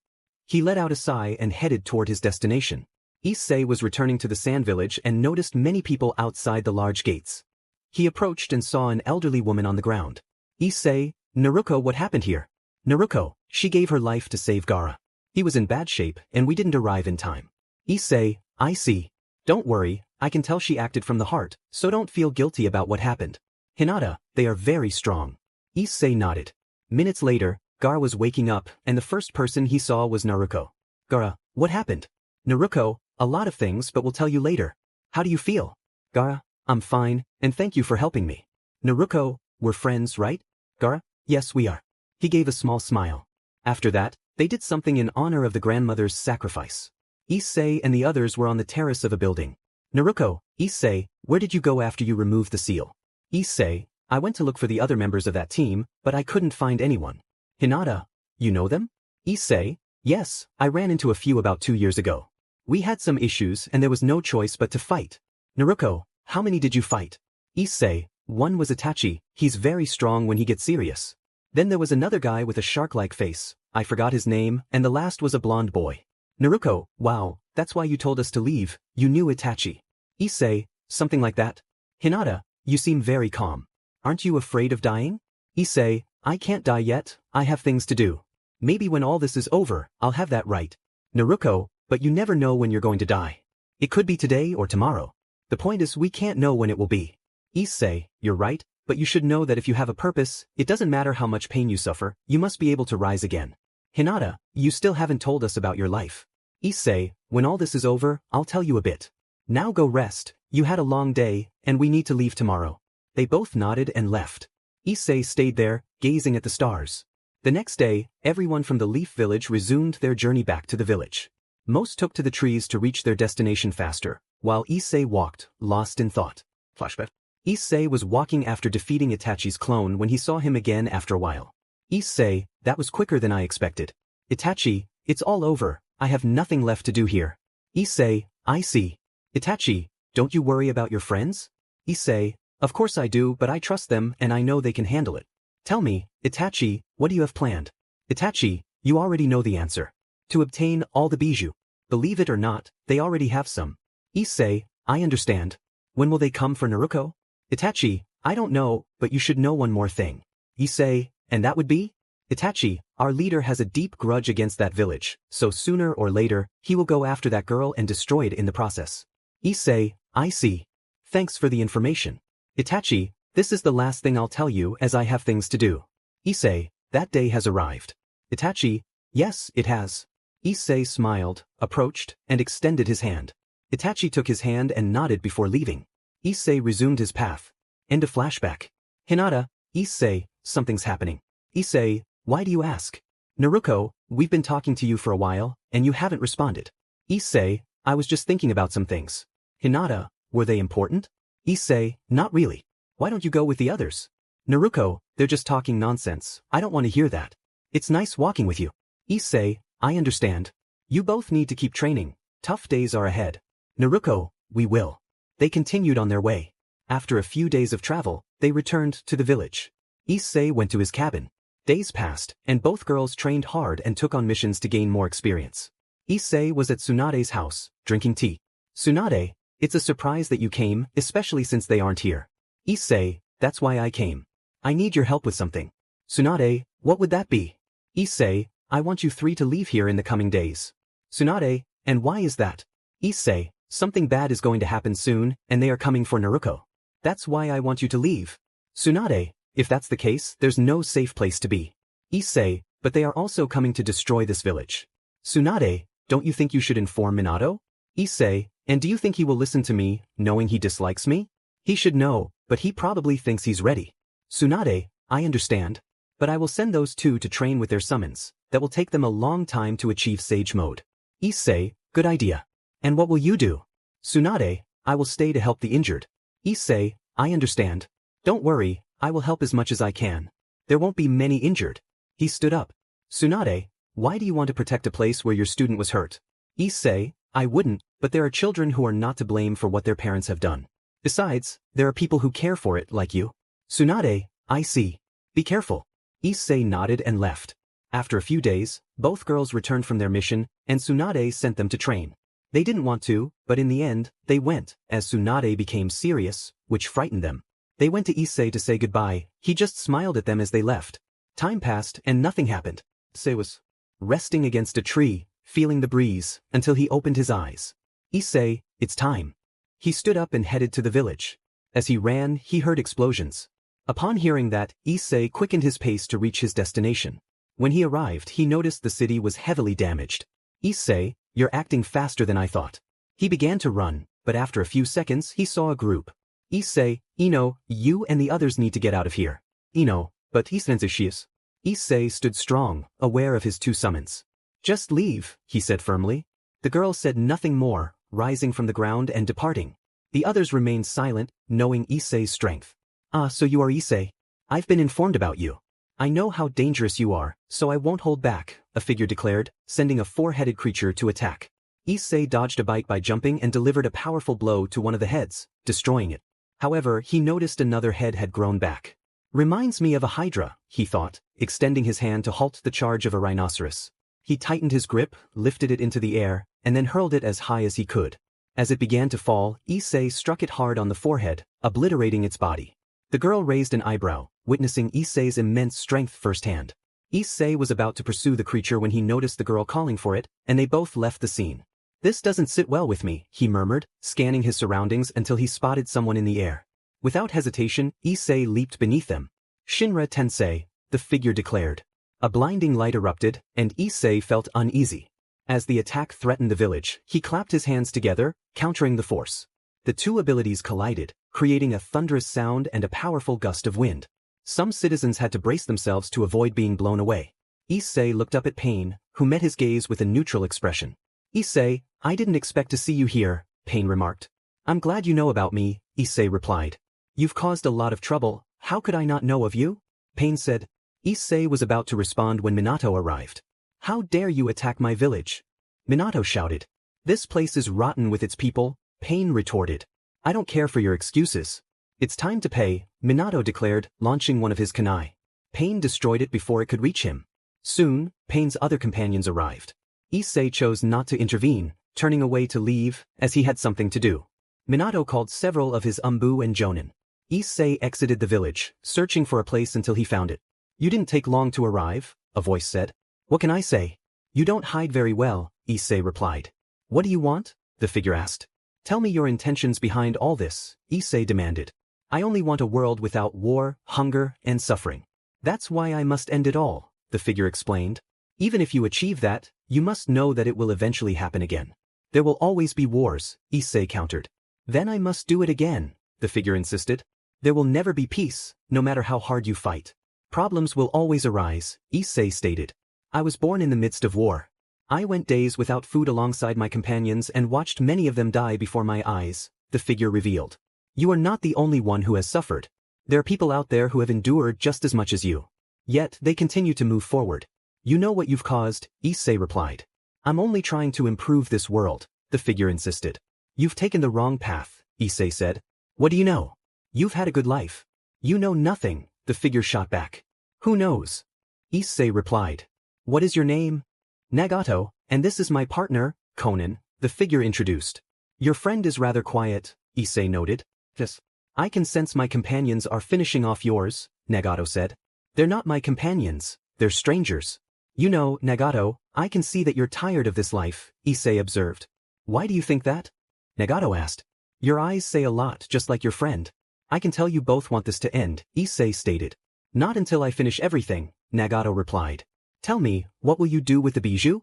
He let out a sigh and headed toward his destination. Issei was returning to the sand village and noticed many people outside the large gates. He approached and saw an elderly woman on the ground. Issei, Naruko, what happened here? Naruko, she gave her life to save Gaara. He was in bad shape and we didn't arrive in time. Issei, I see. Don't worry, I can tell she acted from the heart, so don't feel guilty about what happened. Hinata, they are very strong. Issei nodded. Minutes later, Gaara was waking up and the first person he saw was Naruko. Gaara, what happened? Naruko, a lot of things but we'll tell you later. How do you feel? Gaara, I'm fine, and thank you for helping me. Naruko, we're friends, right? Gaara, yes we are. He gave a small smile. After that, they did something in honor of the grandmother's sacrifice. Issei and the others were on the terrace of a building. Naruko, Issei, where did you go after you removed the seal? Issei, I went to look for the other members of that team, but I couldn't find anyone. Hinata, you know them? Issei, yes, I ran into a few about 2 years ago. We had some issues and there was no choice but to fight. Naruko, how many did you fight? Issei, one was Itachi, he's very strong when he gets serious. Then there was another guy with a shark-like face, I forgot his name, and the last was a blonde boy. Naruko, wow, that's why you told us to leave, you knew Itachi. Issei, something like that. Hinata, you seem very calm. Aren't you afraid of dying? Issei, I can't die yet, I have things to do. Maybe when all this is over, I'll have that right. Naruko, but you never know when you're going to die. It could be today or tomorrow. The point is we can't know when it will be. Issei, you're right, but you should know that if you have a purpose, it doesn't matter how much pain you suffer, you must be able to rise again. Hinata, you still haven't told us about your life. Issei, when all this is over, I'll tell you a bit. Now go rest, you had a long day, and we need to leave tomorrow. They both nodded and left. Issei stayed there, gazing at the stars. The next day, everyone from the Leaf Village resumed their journey back to the village. Most took to the trees to reach their destination faster, while Issei walked, lost in thought. Flashback. Issei was walking after defeating Itachi's clone when he saw him again after a while. Issei, that was quicker than I expected. Itachi, it's all over, I have nothing left to do here. Issei, I see. Itachi, don't you worry about your friends? Issei, of course I do, but I trust them and I know they can handle it. Tell me, Itachi, what do you have planned? Itachi, you already know the answer. To obtain all the bijou. Believe it or not, they already have some. Issei, I understand. When will they come for Naruko? Itachi, I don't know, but you should know one more thing. Issei, and that would be? Itachi, our leader has a deep grudge against that village, so sooner or later, he will go after that girl and destroy it in the process. Issei, I see. Thanks for the information. Itachi, this is the last thing I'll tell you as I have things to do. Issei, that day has arrived. Itachi, yes, it has. Issei smiled, approached, and extended his hand. Itachi took his hand and nodded before leaving. Issei resumed his path. End of flashback. Hinata, Issei, something's happening. Issei, why do you ask? Naruko, we've been talking to you for a while, and you haven't responded. Issei, I was just thinking about some things. Hinata, were they important? Issei, not really. Why don't you go with the others? Naruko, they're just talking nonsense, I don't want to hear that. It's nice walking with you. Issei, I understand. You both need to keep training, tough days are ahead. Naruko, we will. They continued on their way. After a few days of travel, they returned to the village. Issei went to his cabin. Days passed, and both girls trained hard and took on missions to gain more experience. Issei was at Tsunade's house, drinking tea. Tsunade, it's a surprise that you came, especially since they aren't here. Issei, that's why I came. I need your help with something. Tsunade, what would that be? Issei, I want you three to leave here in the coming days. Tsunade, and why is that? Issei, something bad is going to happen soon, and they are coming for Naruko. That's why I want you to leave. Tsunade, if that's the case, there's no safe place to be. Issei, but they are also coming to destroy this village. Tsunade, don't you think you should inform Minato? Issei, and do you think he will listen to me, knowing he dislikes me? He should know, but he probably thinks he's ready. Tsunade, I understand. But I will send those two to train with their summons. That will take them a long time to achieve Sage Mode. Issei, good idea. And what will you do? Tsunade, I will stay to help the injured. Issei, I understand. Don't worry, I will help as much as I can. There won't be many injured. He stood up. Tsunade, why do you want to protect a place where your student was hurt? Issei, I wouldn't, but there are children who are not to blame for what their parents have done. Besides, there are people who care for it like you. Tsunade, I see. Be careful. Issei nodded and left. After a few days, both girls returned from their mission, and Tsunade sent them to train. They didn't want to, but in the end, they went, as Tsunade became serious, which frightened them. They went to Issei to say goodbye, he just smiled at them as they left. Time passed and nothing happened. Issei was resting against a tree, feeling the breeze, until he opened his eyes. Issei, it's time. He stood up and headed to the village. As he ran, he heard explosions. Upon hearing that, Issei quickened his pace to reach his destination. When he arrived, he noticed the city was heavily damaged. Issei, you're acting faster than I thought. He began to run, but after a few seconds he saw a group. Issei, Ino, you and the others need to get out of here. Ino, but Issei. Issei stood strong, aware of his two summons. Just leave, he said firmly. The girl said nothing more, rising from the ground and departing. The others remained silent, knowing Issei's strength. Ah, so you are Issei. I've been informed about you. I know how dangerous you are, so I won't hold back, a figure declared, sending a four-headed creature to attack. Issei dodged a bite by jumping and delivered a powerful blow to one of the heads, destroying it. However, he noticed another head had grown back. Reminds me of a hydra, he thought, extending his hand to halt the charge of a rhinoceros. He tightened his grip, lifted it into the air, and then hurled it as high as he could. As it began to fall, Issei struck it hard on the forehead, obliterating its body. The girl raised an eyebrow, witnessing Issei's immense strength firsthand. Issei was about to pursue the creature when he noticed the girl calling for it, and they both left the scene. This doesn't sit well with me, he murmured, scanning his surroundings until he spotted someone in the air. Without hesitation, Issei leaped beneath them. Shinra Tensei, the figure declared. A blinding light erupted, and Issei felt uneasy. As the attack threatened the village, he clapped his hands together, countering the force. The two abilities collided, creating a thunderous sound and a powerful gust of wind. Some citizens had to brace themselves to avoid being blown away. Issei looked up at Pain, who met his gaze with a neutral expression. Issei, I didn't expect to see you here, Pain remarked. I'm glad you know about me, Issei replied. You've caused a lot of trouble, how could I not know of you? Pain said. Issei was about to respond when Minato arrived. How dare you attack my village? Minato shouted. This place is rotten with its people, Pain retorted. I don't care for your excuses. It's time to pay, Minato declared, launching one of his kunai. Pain destroyed it before it could reach him. Soon, Pain's other companions arrived. Issei chose not to intervene, turning away to leave, as he had something to do. Minato called several of his Umbu and Jonin. Issei exited the village, searching for a place until he found it. You didn't take long to arrive, a voice said. What can I say? You don't hide very well, Issei replied. What do you want? The figure asked. Tell me your intentions behind all this, Issei demanded. I only want a world without war, hunger, and suffering. That's why I must end it all, the figure explained. Even if you achieve that, you must know that it will eventually happen again. There will always be wars, Issei countered. Then I must do it again, the figure insisted. There will never be peace, no matter how hard you fight. Problems will always arise, Issei stated. I was born in the midst of war. I went days without food alongside my companions and watched many of them die before my eyes, the figure revealed. You are not the only one who has suffered. There are people out there who have endured just as much as you. Yet they continue to move forward. You know what you've caused, Issei replied. I'm only trying to improve this world, the figure insisted. You've taken the wrong path, Issei said. What do you know? You've had a good life. You know nothing, the figure shot back. Who knows? Issei replied. What is your name? Nagato, and this is my partner, Conan, the figure introduced. Your friend is rather quiet, Issei noted. Yes. I can sense my companions are finishing off yours, Nagato said. They're not my companions, they're strangers. You know, Nagato, I can see that you're tired of this life, Issei observed. Why do you think that? Nagato asked. Your eyes say a lot, just like your friend. I can tell you both want this to end, Issei stated. Not until I finish everything, Nagato replied. Tell me, what will you do with the bijou?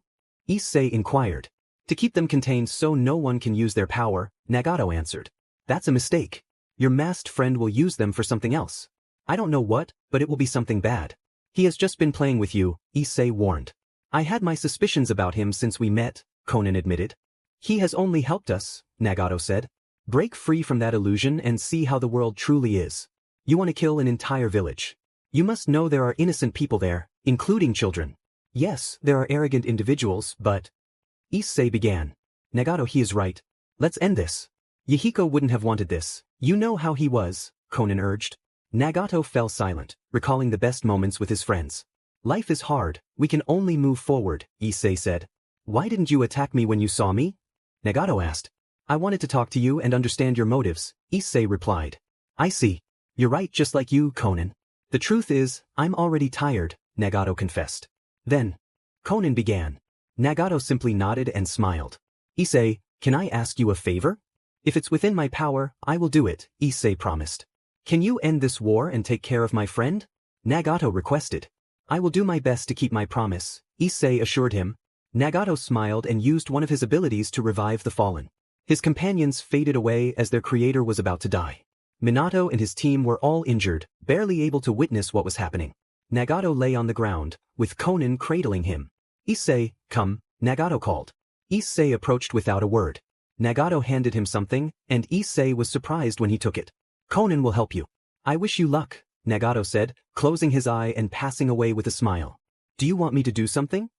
Issei inquired. To keep them contained so no one can use their power, Nagato answered. That's a mistake. Your masked friend will use them for something else. I don't know what, but it will be something bad. He has just been playing with you, Issei warned. I had my suspicions about him since we met, Conan admitted. He has only helped us, Nagato said. Break free from that illusion and see how the world truly is. You want to kill an entire village. You must know there are innocent people there, including children. Yes, there are arrogant individuals, but... Issei began. Nagato, he is right. Let's end this. Yahiko wouldn't have wanted this. You know how he was, Conan urged. Nagato fell silent, recalling the best moments with his friends. Life is hard, we can only move forward, Issei said. Why didn't you attack me when you saw me? Nagato asked. I wanted to talk to you and understand your motives, Issei replied. I see. You're right, just like you, Conan. The truth is, I'm already tired, Nagato confessed. Then, Conan began. Nagato simply nodded and smiled. Issei, can I ask you a favor? If it's within my power, I will do it, Issei promised. Can you end this war and take care of my friend? Nagato requested. I will do my best to keep my promise, Issei assured him. Nagato smiled and used one of his abilities to revive the fallen. His companions faded away as their creator was about to die. Minato and his team were all injured, barely able to witness what was happening. Nagato lay on the ground, with Conan cradling him. Issei, come, Nagato called. Issei approached without a word. Nagato handed him something, and Issei was surprised when he took it. Conan will help you. I wish you luck, Nagato said, closing his eye and passing away with a smile. Do you want me to do something?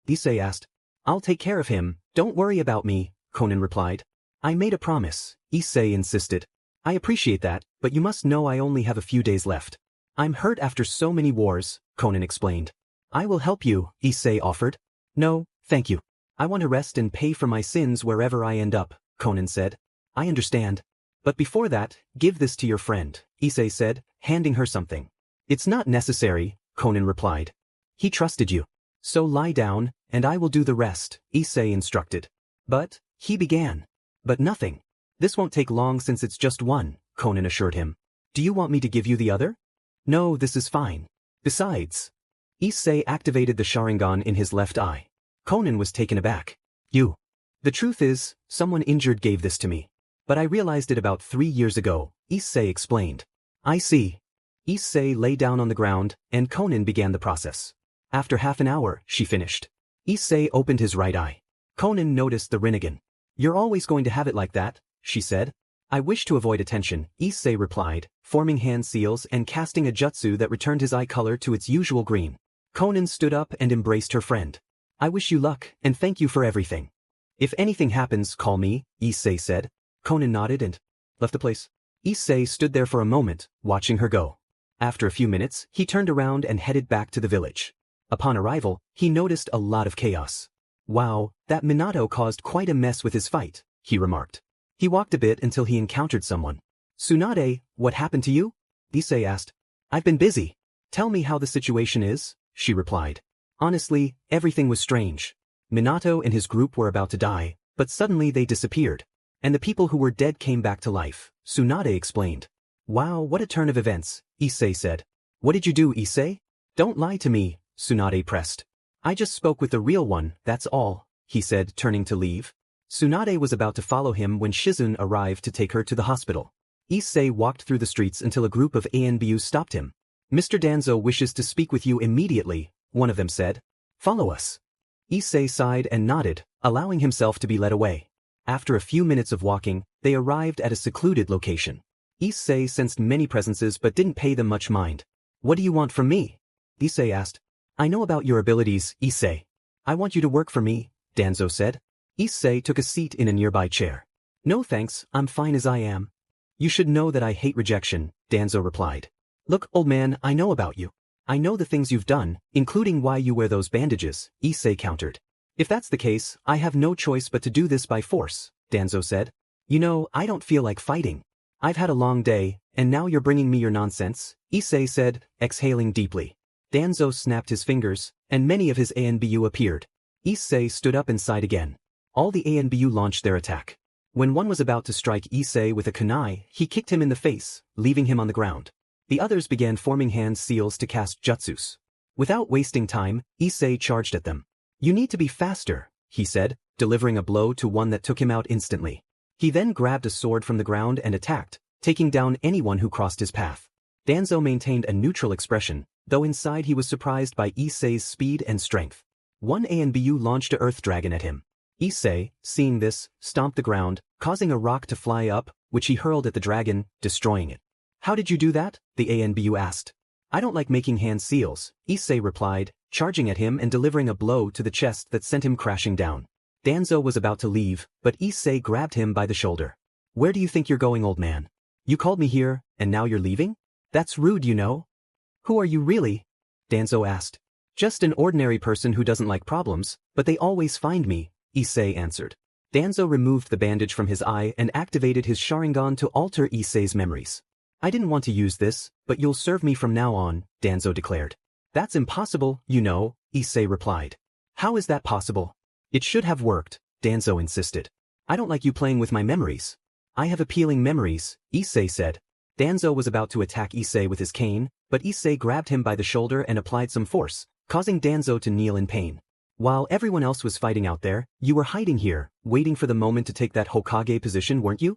Issei asked. I'll take care of him, don't worry about me, Conan replied. I made a promise, Issei insisted. I appreciate that, but you must know I only have a few days left. I'm hurt after so many wars, Conan explained. I will help you, Issei offered. No, thank you. I want to rest and pay for my sins wherever I end up, Conan said. I understand. But before that, give this to your friend, Issei said, handing her something. It's not necessary, Conan replied. He trusted you. So lie down, and I will do the rest, Issei instructed. But, he began. But nothing. This won't take long since it's just one, Conan assured him. Do you want me to give you the other? No, this is fine. Besides, Issei activated the Sharingan in his left eye. Conan was taken aback. You. The truth is, someone injured gave this to me. But I realized it about 3 years ago, Issei explained. I see. Issei lay down on the ground, and Conan began the process. After half an hour, she finished. Issei opened his right eye. Conan noticed the Rinnegan. You're always going to have it like that, she said. I wish to avoid attention, Issei replied, forming hand seals and casting a jutsu that returned his eye color to its usual green. Conan stood up and embraced her friend. I wish you luck, and thank you for everything. If anything happens, call me, Issei said. Conan nodded and left the place. Issei stood there for a moment, watching her go. After a few minutes, he turned around and headed back to the village. Upon arrival, he noticed a lot of chaos. Wow, that Minato caused quite a mess with his fight, he remarked. He walked a bit until he encountered someone. Tsunade, what happened to you? Issei asked. I've been busy. Tell me how the situation is, she replied. Honestly, everything was strange. Minato and his group were about to die, but suddenly they disappeared. And the people who were dead came back to life, Tsunade explained. Wow, what a turn of events, Issei said. What did you do, Issei? Don't lie to me, Tsunade pressed. I just spoke with the real one, that's all, he said, turning to leave. Tsunade was about to follow him when Shizune arrived to take her to the hospital. Issei walked through the streets until a group of ANBUs stopped him. Mr. Danzo wishes to speak with you immediately, one of them said. Follow us. Issei sighed and nodded, allowing himself to be led away. After a few minutes of walking, they arrived at a secluded location. Issei sensed many presences but didn't pay them much mind. What do you want from me? Issei asked. I know about your abilities, Issei. I want you to work for me, Danzo said. Issei took a seat in a nearby chair. No thanks, I'm fine as I am. You should know that I hate rejection, Danzo replied. Look, old man, I know about you. I know the things you've done, including why you wear those bandages, Issei countered. If that's the case, I have no choice but to do this by force, Danzo said. You know, I don't feel like fighting. I've had a long day, and now you're bringing me your nonsense, Issei said, exhaling deeply. Danzo snapped his fingers, and many of his ANBU appeared. Issei stood up and sighed again. All the ANBU launched their attack. When one was about to strike Issei with a kunai, he kicked him in the face, leaving him on the ground. The others began forming hand seals to cast jutsus. Without wasting time, Issei charged at them. You need to be faster, he said, delivering a blow to one that took him out instantly. He then grabbed a sword from the ground and attacked, taking down anyone who crossed his path. Danzo maintained a neutral expression, though inside he was surprised by Issei's speed and strength. One ANBU launched a earth dragon at him. Issei, seeing this, stomped the ground, causing a rock to fly up, which he hurled at the dragon, destroying it. How did you do that? The ANBU asked. I don't like making hand seals, Issei replied, charging at him and delivering a blow to the chest that sent him crashing down. Danzo was about to leave, but Issei grabbed him by the shoulder. Where do you think you're going, old man? You called me here, and now you're leaving? That's rude, you know. Who are you really? Danzo asked. Just an ordinary person who doesn't like problems, but they always find me, Issei answered. Danzo removed the bandage from his eye and activated his Sharingan to alter Issei's memories. I didn't want to use this, but you'll serve me from now on, Danzo declared. That's impossible, you know, Issei replied. How is that possible? It should have worked, Danzo insisted. I don't like you playing with my memories. I have appealing memories, Issei said. Danzo was about to attack Issei with his cane, but Issei grabbed him by the shoulder and applied some force, causing Danzo to kneel in pain. While everyone else was fighting out there, you were hiding here, waiting for the moment to take that Hokage position, weren't you?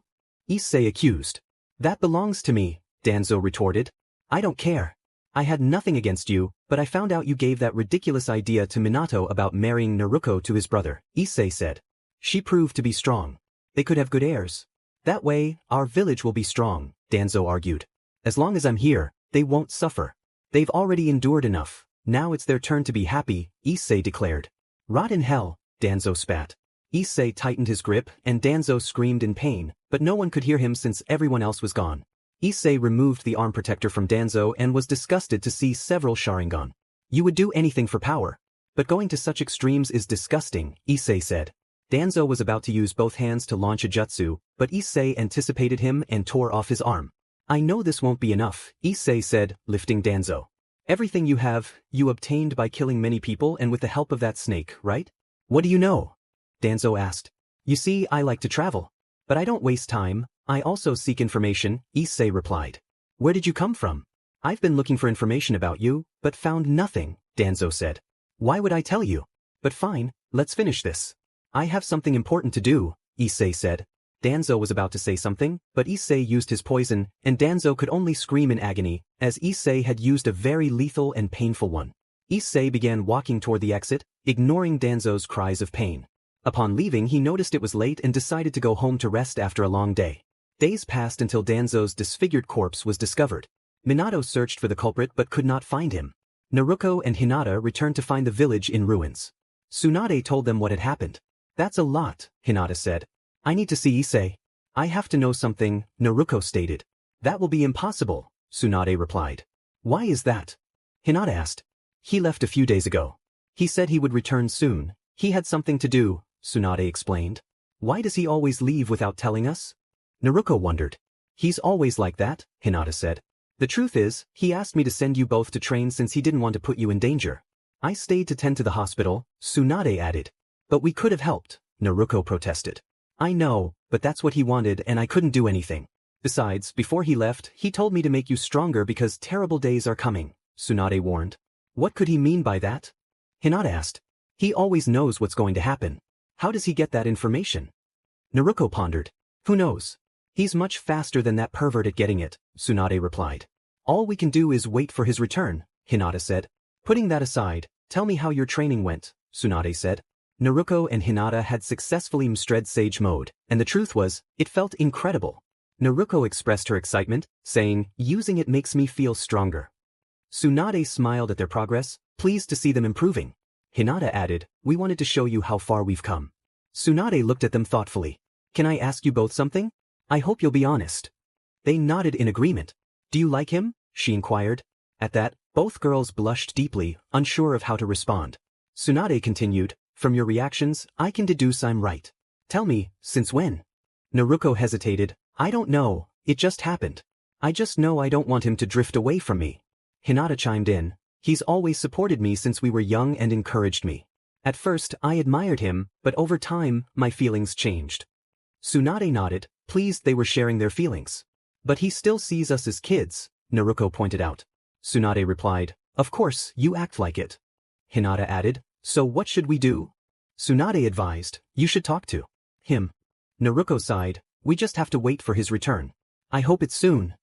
Issei accused. That belongs to me, Danzo retorted. I don't care. I had nothing against you, but I found out you gave that ridiculous idea to Minato about marrying Naruko to his brother, Issei said. She proved to be strong. They could have good heirs. That way, our village will be strong, Danzo argued. As long as I'm here, they won't suffer. They've already endured enough. Now it's their turn to be happy, Issei declared. Rot in hell, Danzo spat. Issei tightened his grip and Danzo screamed in pain, but no one could hear him since everyone else was gone. Issei removed the arm protector from Danzo and was disgusted to see several Sharingan. You would do anything for power. But going to such extremes is disgusting, Issei said. Danzo was about to use both hands to launch a jutsu, but Issei anticipated him and tore off his arm. I know this won't be enough, Issei said, lifting Danzo. Everything you have, you obtained by killing many people and with the help of that snake, right? What do you know? Danzo asked. You see, I like to travel. But I don't waste time, I also seek information, Issei replied. Where did you come from? I've been looking for information about you, but found nothing, Danzo said. Why would I tell you? But fine, let's finish this. I have something important to do, Issei said. Danzo was about to say something, but Issei used his poison, and Danzo could only scream in agony, as Issei had used a very lethal and painful one. Issei began walking toward the exit, ignoring Danzo's cries of pain. Upon leaving, he noticed it was late and decided to go home to rest after a long day. Days passed until Danzo's disfigured corpse was discovered. Minato searched for the culprit but could not find him. Naruko and Hinata returned to find the village in ruins. Tsunade told them what had happened. That's a lot, Hinata said. I need to see Issei. I have to know something, Naruko stated. That will be impossible, Tsunade replied. Why is that? Hinata asked. He left a few days ago. He said he would return soon. He had something to do, Tsunade explained. Why does he always leave without telling us? Naruko wondered. He's always like that, Hinata said. The truth is, he asked me to send you both to train since he didn't want to put you in danger. I stayed to tend to the hospital, Tsunade added. But we could have helped, Naruko protested. I know, but that's what he wanted and I couldn't do anything. Besides, before he left, he told me to make you stronger because terrible days are coming, Tsunade warned. What could he mean by that? Hinata asked. He always knows what's going to happen. How does he get that information? Naruko pondered. Who knows? He's much faster than that pervert at getting it, Tsunade replied. All we can do is wait for his return, Hinata said. Putting that aside, tell me how your training went, Tsunade said. Naruko and Hinata had successfully mastered Sage Mode, and the truth was, it felt incredible. Naruko expressed her excitement, saying, using it makes me feel stronger. Tsunade smiled at their progress, pleased to see them improving. Hinata added, we wanted to show you how far we've come. Tsunade looked at them thoughtfully. Can I ask you both something? I hope you'll be honest. They nodded in agreement. Do you like him? She inquired. At that, both girls blushed deeply, unsure of how to respond. Tsunade continued, from your reactions, I can deduce I'm right. Tell me, since when? Naruko hesitated. I don't know, it just happened. I just know I don't want him to drift away from me. Hinata chimed in. He's always supported me since we were young and encouraged me. At first, I admired him, but over time, my feelings changed. Tsunade nodded, pleased they were sharing their feelings. But he still sees us as kids, Naruko pointed out. Tsunade replied, of course, you act like it. Hinata added, so what should we do? Tsunade advised, you should talk to him. Naruko sighed, we just have to wait for his return. I hope it's soon.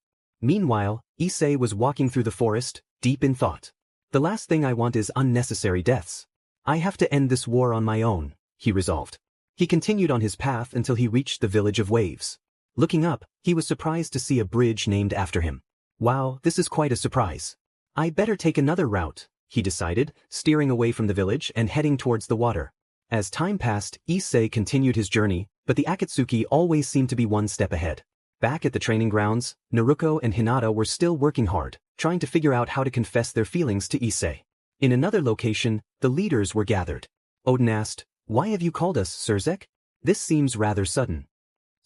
Meanwhile, Issei was walking through the forest, deep in thought. The last thing I want is unnecessary deaths. I have to end this war on my own, he resolved. He continued on his path until he reached the village of waves. Looking up, he was surprised to see a bridge named after him. Wow, this is quite a surprise. I better take another route, he decided, steering away from the village and heading towards the water. As time passed, Issei continued his journey, but the Akatsuki always seemed to be one step ahead. Back at the training grounds, Naruko and Hinata were still working hard, trying to figure out how to confess their feelings to Issei. In another location, the leaders were gathered. Odin asked, why have you called us, Surzek? This seems rather sudden.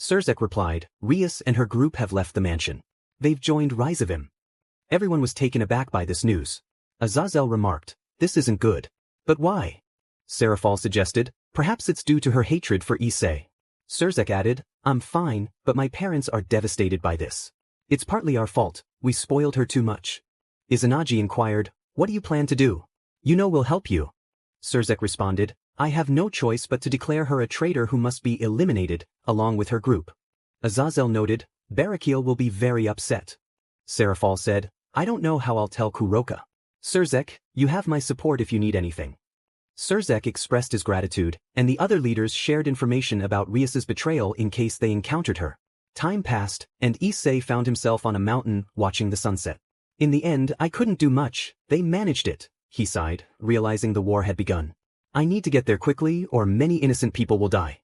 Surzek replied, Rias and her group have left the mansion. They've joined Rizavim. Everyone was taken aback by this news. Azazel remarked, this isn't good. But why? Serafal suggested, perhaps it's due to her hatred for Issei. Surzek added, I'm fine, but my parents are devastated by this. It's partly our fault, we spoiled her too much. Izanagi inquired, what do you plan to do? You know we'll help you. Surzek responded, I have no choice but to declare her a traitor who must be eliminated, along with her group. Azazel noted, Barakiel will be very upset. Serafal said, I don't know how I'll tell Kuroka. Surzek, you have my support if you need anything. Surzek expressed his gratitude, and the other leaders shared information about Rias's betrayal in case they encountered her. Time passed, and Issei found himself on a mountain watching the sunset. In the end, I couldn't do much, they managed it, he sighed, realizing the war had begun. I need to get there quickly or many innocent people will die.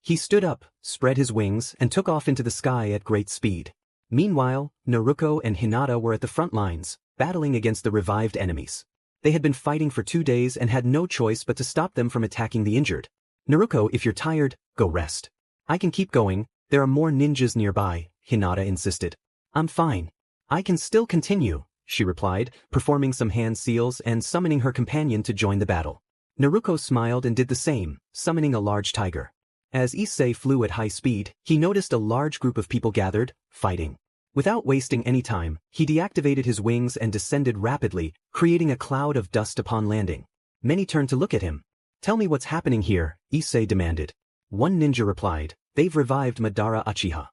He stood up, spread his wings, and took off into the sky at great speed. Meanwhile, Naruko and Hinata were at the front lines, battling against the revived enemies. They had been fighting for 2 days and had no choice but to stop them from attacking the injured. Naruko, if you're tired, go rest. I can keep going, there are more ninjas nearby, Hinata insisted. I'm fine. I can still continue, she replied, performing some hand seals and summoning her companion to join the battle. Naruko smiled and did the same, summoning a large tiger. As Issei flew at high speed, he noticed a large group of people gathered, fighting. Without wasting any time, he deactivated his wings and descended rapidly, creating a cloud of dust upon landing. Many turned to look at him. Tell me what's happening here, Issei demanded. One ninja replied, they've revived Madara Uchiha.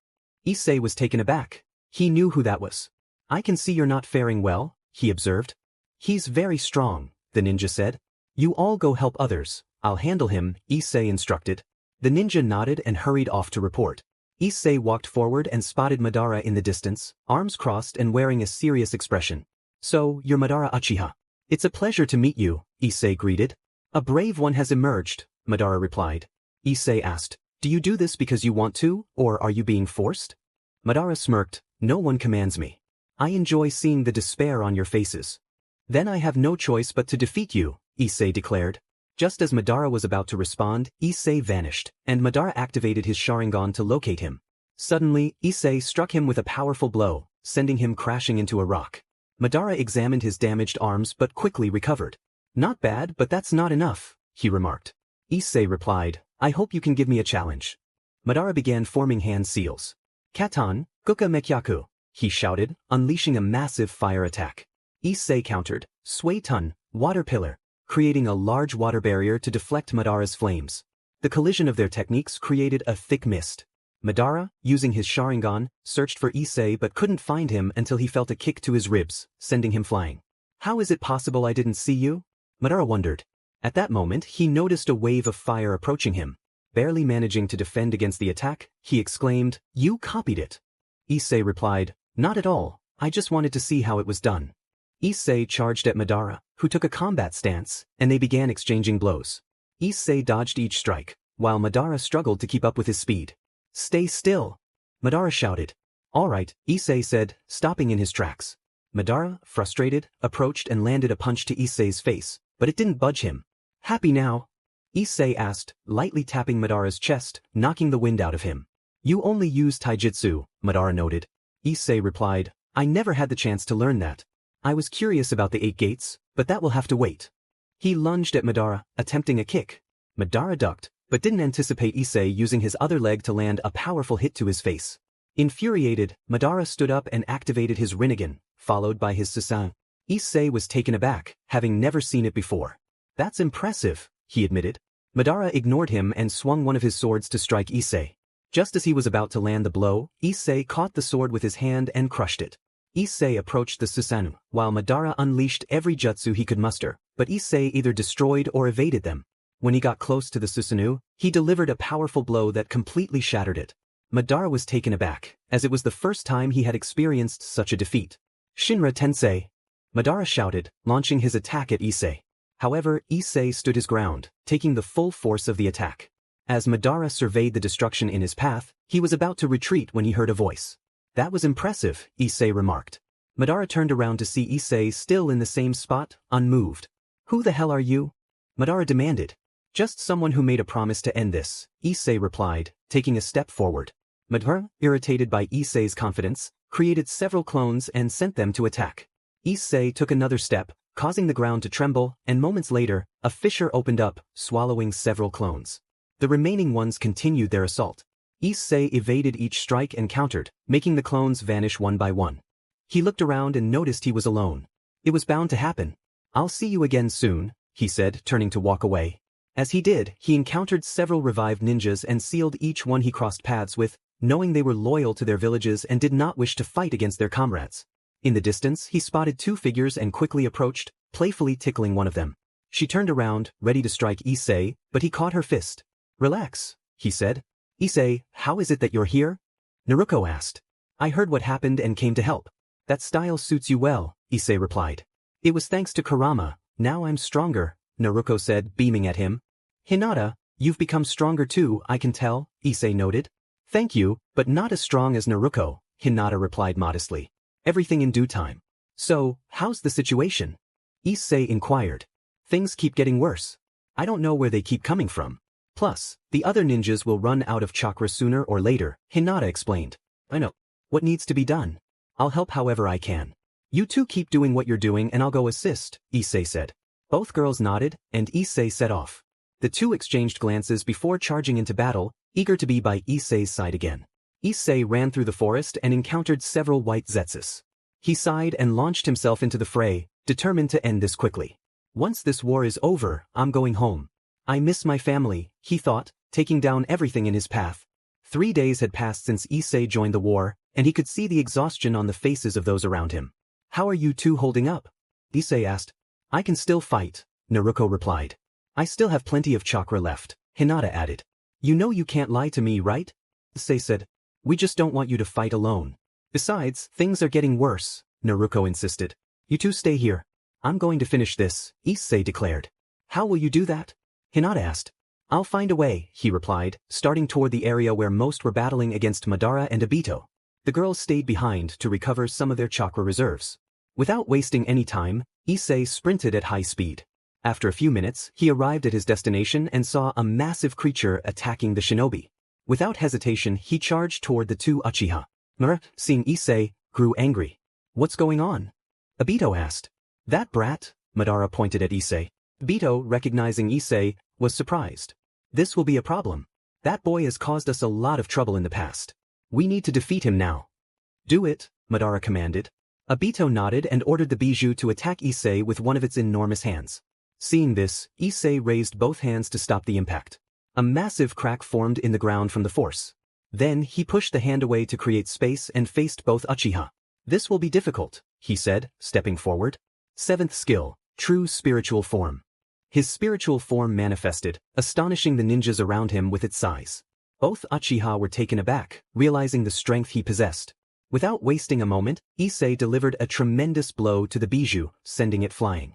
Issei was taken aback. He knew who that was. I can see you're not faring well, he observed. He's very strong, the ninja said. You all go help others, I'll handle him, Issei instructed. The ninja nodded and hurried off to report. Issei walked forward and spotted Madara in the distance, arms crossed and wearing a serious expression. So, you're Madara Uchiha. It's a pleasure to meet you, Issei greeted. A brave one has emerged, Madara replied. Issei asked, do you do this because you want to, or are you being forced? Madara smirked, no one commands me. I enjoy seeing the despair on your faces. Then I have no choice but to defeat you, Issei declared. Just as Madara was about to respond, Issei vanished, and Madara activated his Sharingan to locate him. Suddenly, Issei struck him with a powerful blow, sending him crashing into a rock. Madara examined his damaged arms but quickly recovered. Not bad, but that's not enough, he remarked. Issei replied, I hope you can give me a challenge. Madara began forming hand seals. Katan, Guka Mekyaku, he shouted, unleashing a massive fire attack. Issei countered, Sway Tun, Water Pillar, creating a large water barrier to deflect Madara's flames. The collision of their techniques created a thick mist. Madara, using his Sharingan, searched for Issei but couldn't find him until he felt a kick to his ribs, sending him flying. How is it possible I didn't see you? Madara wondered. At that moment, he noticed a wave of fire approaching him. Barely managing to defend against the attack, he exclaimed, You copied it. Issei replied, Not at all, I just wanted to see how it was done. Issei charged at Madara, who took a combat stance, and they began exchanging blows. Issei dodged each strike, while Madara struggled to keep up with his speed. Stay still! Madara shouted. All right, Issei said, stopping in his tracks. Madara, frustrated, approached and landed a punch to Issei's face, but it didn't budge him. Happy now? Issei asked, lightly tapping Madara's chest, knocking the wind out of him. You only use taijutsu, Madara noted. Issei replied, I never had the chance to learn that. I was curious about the 8 gates, but that will have to wait. He lunged at Madara, attempting a kick. Madara ducked, but didn't anticipate Issei using his other leg to land a powerful hit to his face. Infuriated, Madara stood up and activated his Rinnegan, followed by his Susanoo. Issei was taken aback, having never seen it before. That's impressive, he admitted. Madara ignored him and swung one of his swords to strike Issei. Just as he was about to land the blow, Issei caught the sword with his hand and crushed it. Issei approached the Susanoo, while Madara unleashed every jutsu he could muster, but Issei either destroyed or evaded them. When he got close to the Susanoo, he delivered a powerful blow that completely shattered it. Madara was taken aback, as it was the first time he had experienced such a defeat. Shinra Tensei! Madara shouted, launching his attack at Issei. However, Issei stood his ground, taking the full force of the attack. As Madara surveyed the destruction in his path, he was about to retreat when he heard a voice. That was impressive, Issei remarked. Madara turned around to see Issei still in the same spot, unmoved. Who the hell are you? Madara demanded. Just someone who made a promise to end this, Issei replied, taking a step forward. Madara, irritated by Issei's confidence, created several clones and sent them to attack. Issei took another step, causing the ground to tremble, and moments later, a fissure opened up, swallowing several clones. The remaining ones continued their assault. Issei evaded each strike and countered, making the clones vanish one by one. He looked around and noticed he was alone. It was bound to happen. I'll see you again soon, he said, turning to walk away. As he did, he encountered several revived ninjas and sealed each one he crossed paths with, knowing they were loyal to their villages and did not wish to fight against their comrades. In the distance, he spotted 2 figures and quickly approached, playfully tickling one of them. She turned around, ready to strike Issei, but he caught her fist. Relax, he said. Issei, how is it that you're here? Naruko asked. I heard what happened and came to help. That style suits you well, Issei replied. It was thanks to Kurama, now I'm stronger, Naruko said, beaming at him. Hinata, you've become stronger too, I can tell, Issei noted. Thank you, but not as strong as Naruko, Hinata replied modestly. Everything in due time. So, how's the situation? Issei inquired. Things keep getting worse. I don't know where they keep coming from. Plus, the other ninjas will run out of chakra sooner or later, Hinata explained. I know. What needs to be done? I'll help however I can. You two keep doing what you're doing and I'll go assist, Issei said. Both girls nodded, and Issei set off. The two exchanged glances before charging into battle, eager to be by Issei's side again. Issei ran through the forest and encountered several white Zetsus. He sighed and launched himself into the fray, determined to end this quickly. Once this war is over, I'm going home. I miss my family, he thought, taking down everything in his path. 3 days had passed since Issei joined the war, and he could see the exhaustion on the faces of those around him. How are you two holding up? Issei asked. I can still fight, Naruko replied. I still have plenty of chakra left, Hinata added. You know you can't lie to me, right? Issei said. We just don't want you to fight alone. Besides, things are getting worse, Naruko insisted. You two stay here. I'm going to finish this, Issei declared. How will you do that? Hinata asked. I'll find a way, he replied, starting toward the area where most were battling against Madara and Obito. The girls stayed behind to recover some of their chakra reserves. Without wasting any time, Issei sprinted at high speed. After a few minutes, he arrived at his destination and saw a massive creature attacking the shinobi. Without hesitation, he charged toward the 2 Uchiha. Seeing Issei, grew angry. What's going on? Obito asked. That brat? Madara pointed at Issei. Obito, recognizing Issei, was surprised. This will be a problem. That boy has caused us a lot of trouble in the past. We need to defeat him now. Do it, Madara commanded. Obito nodded and ordered the Bijou to attack Issei with one of its enormous hands. Seeing this, Issei raised both hands to stop the impact. A massive crack formed in the ground from the force. Then he pushed the hand away to create space and faced both Uchiha. This will be difficult, he said, stepping forward. 7th skill, True Spiritual Form. His spiritual form manifested, astonishing the ninjas around him with its size. Both Uchiha were taken aback, realizing the strength he possessed. Without wasting a moment, Issei delivered a tremendous blow to the Bijou, sending it flying.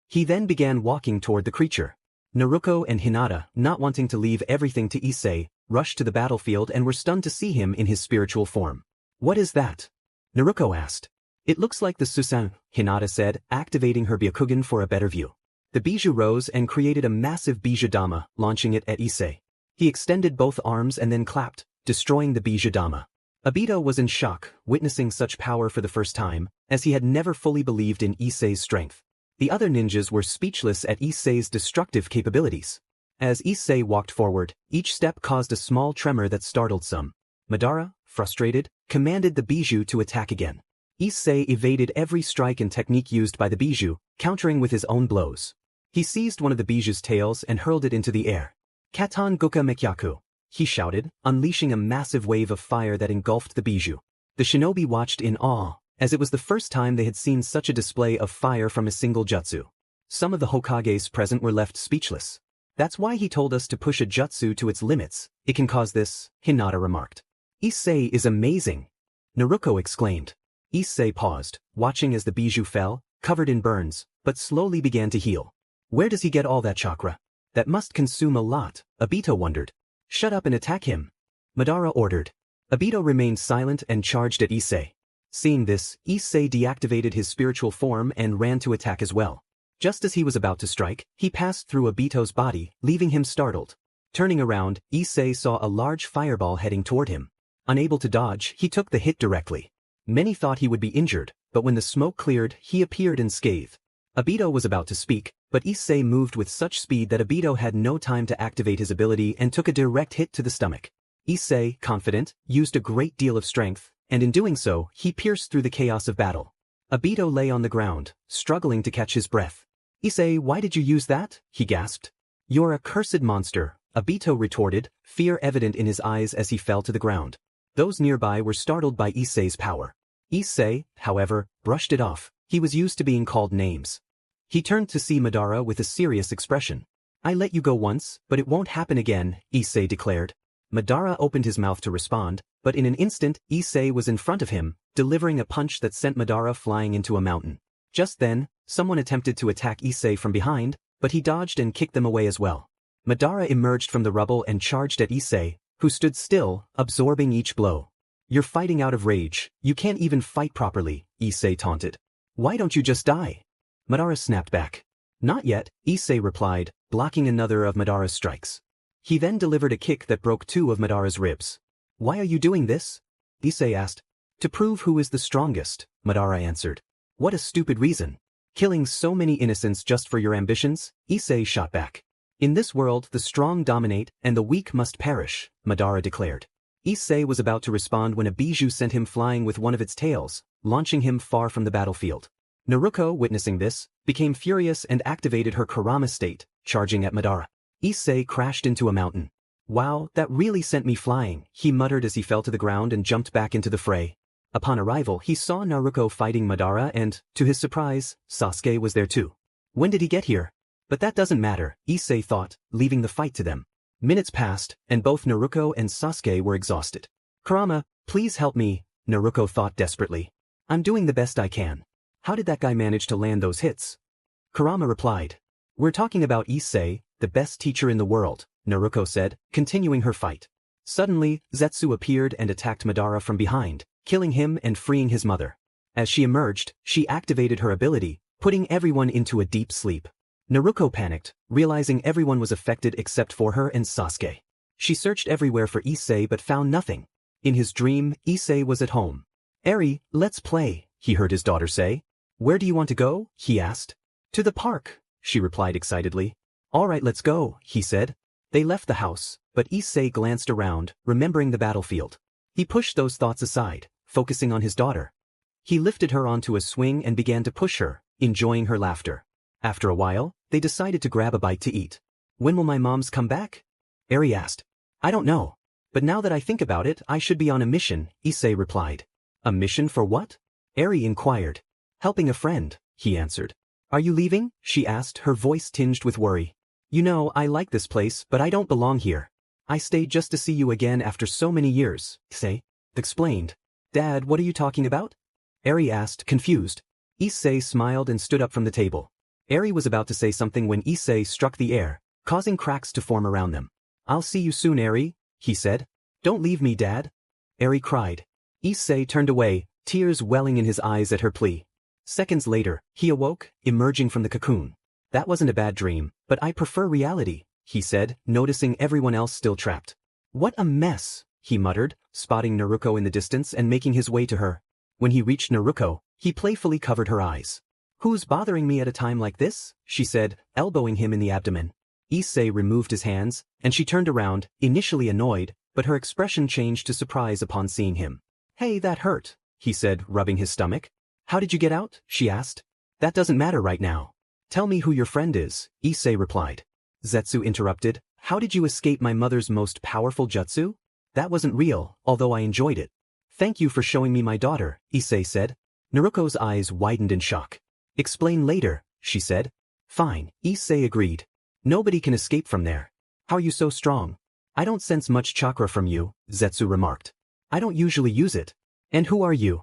He then began walking toward the creature. Naruko and Hinata, not wanting to leave everything to Issei, rushed to the battlefield and were stunned to see him in his spiritual form. What is that? Naruko asked. It looks like the Susan, Hinata said, activating her Byakugan for a better view. The Bijou rose and created a massive Bijudama, launching it at Issei. He extended both arms and then clapped, destroying the Bijudama. Obito was in shock, witnessing such power for the first time, as he had never fully believed in Issei's strength. The other ninjas were speechless at Issei's destructive capabilities. As Issei walked forward, each step caused a small tremor that startled some. Madara, frustrated, commanded the Bijou to attack again. Issei evaded every strike and technique used by the Bijou, countering with his own blows. He seized one of the Bijou's tails and hurled it into the air. Katan Guka Mekyaku, he shouted, unleashing a massive wave of fire that engulfed the Bijou. The shinobi watched in awe, as it was the first time they had seen such a display of fire from a single jutsu. Some of the Hokages present were left speechless. That's why he told us to push a jutsu to its limits. It can cause this, Hinata remarked. Issei is amazing, Naruko exclaimed. Issei paused, watching as the Bijou fell, covered in burns, but slowly began to heal. Where does he get all that chakra? That must consume a lot, Obito wondered. Shut up and attack him, Madara ordered. Obito remained silent and charged at Issei. Seeing this, Issei deactivated his spiritual form and ran to attack as well. Just as he was about to strike, he passed through Obito's body, leaving him startled. Turning around, Issei saw a large fireball heading toward him. Unable to dodge, he took the hit directly. Many thought he would be injured, but when the smoke cleared, he appeared unscathed. Obito was about to speak, but Issei moved with such speed that Obito had no time to activate his ability and took a direct hit to the stomach. Issei, confident, used a great deal of strength, and in doing so, he pierced through the chaos of battle. Obito lay on the ground, struggling to catch his breath. Issei, why did you use that? He gasped. You're a cursed monster, Obito retorted, fear evident in his eyes as he fell to the ground. Those nearby were startled by Issei's power. Issei, however, brushed it off. He was used to being called names. He turned to see Madara with a serious expression. I let you go once, but it won't happen again, Issei declared. Madara opened his mouth to respond, but in an instant, Issei was in front of him, delivering a punch that sent Madara flying into a mountain. Just then, someone attempted to attack Issei from behind, but he dodged and kicked them away as well. Madara emerged from the rubble and charged at Issei, who stood still, absorbing each blow. You're fighting out of rage, you can't even fight properly, Issei taunted. Why don't you just die? Madara snapped back. Not yet, Issei replied, blocking another of Madara's strikes. He then delivered a kick that broke 2 of Madara's ribs. Why are you doing this? Issei asked. To prove who is the strongest, Madara answered. What a stupid reason. Killing so many innocents just for your ambitions? Issei shot back. In this world, the strong dominate and the weak must perish, Madara declared. Issei was about to respond when a Bijou sent him flying with one of its tails, launching him far from the battlefield. Naruko, witnessing this, became furious and activated her Kurama state, charging at Madara. Issei crashed into a mountain. Wow, that really sent me flying, he muttered as he fell to the ground and jumped back into the fray. Upon arrival, he saw Naruko fighting Madara and, to his surprise, Sasuke was there too. When did he get here? But that doesn't matter, Issei thought, leaving the fight to them. Minutes passed, and both Naruko and Sasuke were exhausted. Kurama, please help me, Naruko thought desperately. I'm doing the best I can. How did that guy manage to land those hits? Kurama replied. We're talking about Issei, the best teacher in the world, Naruko said, continuing her fight. Suddenly, Zetsu appeared and attacked Madara from behind, killing him and freeing his mother. As she emerged, she activated her ability, putting everyone into a deep sleep. Naruko panicked, realizing everyone was affected except for her and Sasuke. She searched everywhere for Issei but found nothing. In his dream, Issei was at home. "Eri, let's play," he heard his daughter say. "Where do you want to go?" he asked. "To the park," she replied excitedly. "All right, let's go," he said. They left the house, but Issei glanced around, remembering the battlefield. He pushed those thoughts aside, focusing on his daughter. He lifted her onto a swing and began to push her, enjoying her laughter. After a while, they decided to grab a bite to eat. "When will my moms come back?" Eri asked. "I don't know. But now that I think about it, I should be on a mission," Issei replied. "A mission for what?" Eri inquired. "Helping a friend," he answered. "Are you leaving?" she asked, her voice tinged with worry. "You know, I like this place, but I don't belong here. I stayed just to see you again after so many years," Issei explained. "Dad, what are you talking about?" Eri asked, confused. Issei smiled and stood up from the table. Eri was about to say something when Issei struck the air, causing cracks to form around them. "I'll see you soon, Eri," he said. "Don't leave me, Dad," Eri cried. Issei turned away, tears welling in his eyes at her plea. Seconds later, he awoke, emerging from the cocoon. "That wasn't a bad dream, but I prefer reality," he said, noticing everyone else still trapped. "What a mess," he muttered, spotting Naruko in the distance and making his way to her. When he reached Naruko, he playfully covered her eyes. "Who's bothering me at a time like this?" she said, elbowing him in the abdomen. Issei removed his hands, and she turned around, initially annoyed, but her expression changed to surprise upon seeing him. "Hey, that hurt," he said, rubbing his stomach. "How did you get out?" she asked. "That doesn't matter right now. Tell me who your friend is," Issei replied. Zetsu interrupted. "How did you escape my mother's most powerful jutsu? That wasn't real, although I enjoyed it." "Thank you for showing me my daughter," Issei said. Naruko's eyes widened in shock. "Explain later," she said. "Fine," Issei agreed. "Nobody can escape from there. How are you so strong?" "I don't sense much chakra from you," Zetsu remarked. "I don't usually use it." "And who are you?"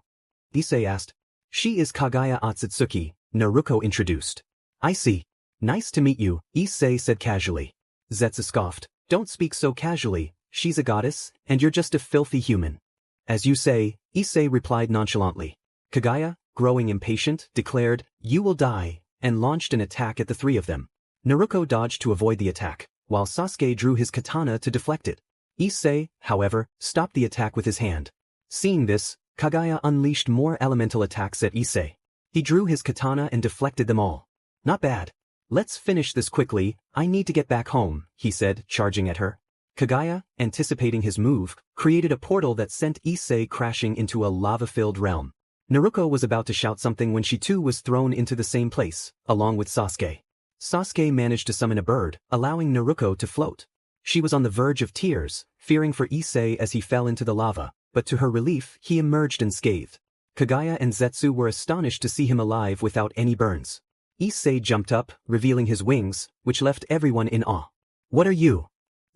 Issei asked. "She is Kaguya Otsutsuki," Naruko introduced. "I see. Nice to meet you," Issei said casually. Zetsu scoffed. "Don't speak so casually, she's a goddess, and you're just a filthy human." "As you say," Issei replied nonchalantly. Kaguya, growing impatient, declared, "You will die," and launched an attack at the three of them. Naruko dodged to avoid the attack, while Sasuke drew his katana to deflect it. Issei, however, stopped the attack with his hand. Seeing this, Kaguya unleashed more elemental attacks at Issei. He drew his katana and deflected them all. "Not bad. Let's finish this quickly, I need to get back home," he said, charging at her. Kaguya, anticipating his move, created a portal that sent Issei crashing into a lava-filled realm. Naruko was about to shout something when she too was thrown into the same place, along with Sasuke. Sasuke managed to summon a bird, allowing Naruko to float. She was on the verge of tears, fearing for Issei as he fell into the lava, but to her relief, he emerged unscathed. Kaguya and Zetsu were astonished to see him alive without any burns. Issei jumped up, revealing his wings, which left everyone in awe. "What are you?"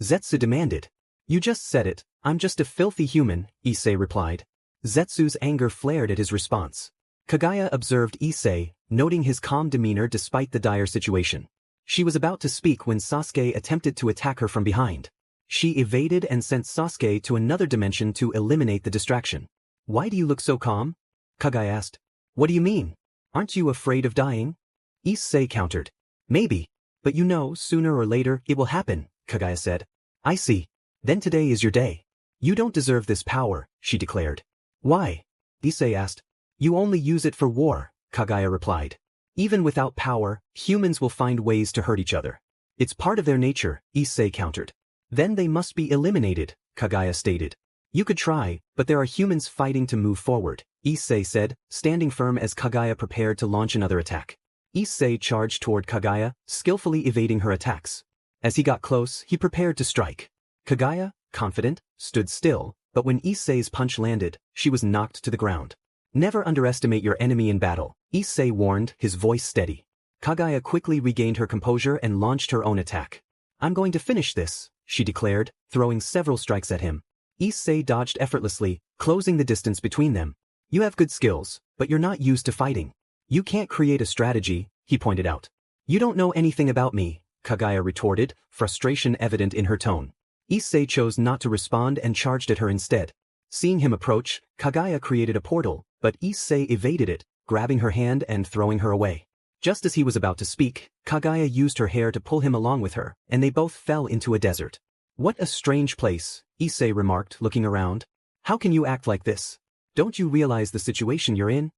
Zetsu demanded. "You just said it, I'm just a filthy human," Issei replied. Zetsu's anger flared at his response. Kaguya observed Issei, noting his calm demeanor despite the dire situation. She was about to speak when Sasuke attempted to attack her from behind. She evaded and sent Sasuke to another dimension to eliminate the distraction. "Why do you look so calm?" Kaguya asked. "What do you mean? Aren't you afraid of dying?" Issei countered. "Maybe. But you know, sooner or later, it will happen," Kaguya said. "I see. Then today is your day. You don't deserve this power," she declared. "Why?" Issei asked. "You only use it for war," Kaguya replied. "Even without power, humans will find ways to hurt each other. It's part of their nature," Issei countered. "Then they must be eliminated," Kaguya stated. "You could try, but there are humans fighting to move forward," Issei said, standing firm as Kaguya prepared to launch another attack. Issei charged toward Kaguya, skillfully evading her attacks. As he got close, he prepared to strike. Kaguya, confident, stood still, but when Issei's punch landed, she was knocked to the ground. "Never underestimate your enemy in battle," Issei warned, his voice steady. Kaguya quickly regained her composure and launched her own attack. "I'm going to finish this," she declared, throwing several strikes at him. Issei dodged effortlessly, closing the distance between them. "You have good skills, but you're not used to fighting. You can't create a strategy," he pointed out. "You don't know anything about me," Kaguya retorted, frustration evident in her tone. Issei chose not to respond and charged at her instead. Seeing him approach, Kaguya created a portal, but Issei evaded it, grabbing her hand and throwing her away. Just as he was about to speak, Kaguya used her hair to pull him along with her, and they both fell into a desert. "What a strange place," Issei remarked, looking around. "How can you act like this?" Don't you realize the situation you're in?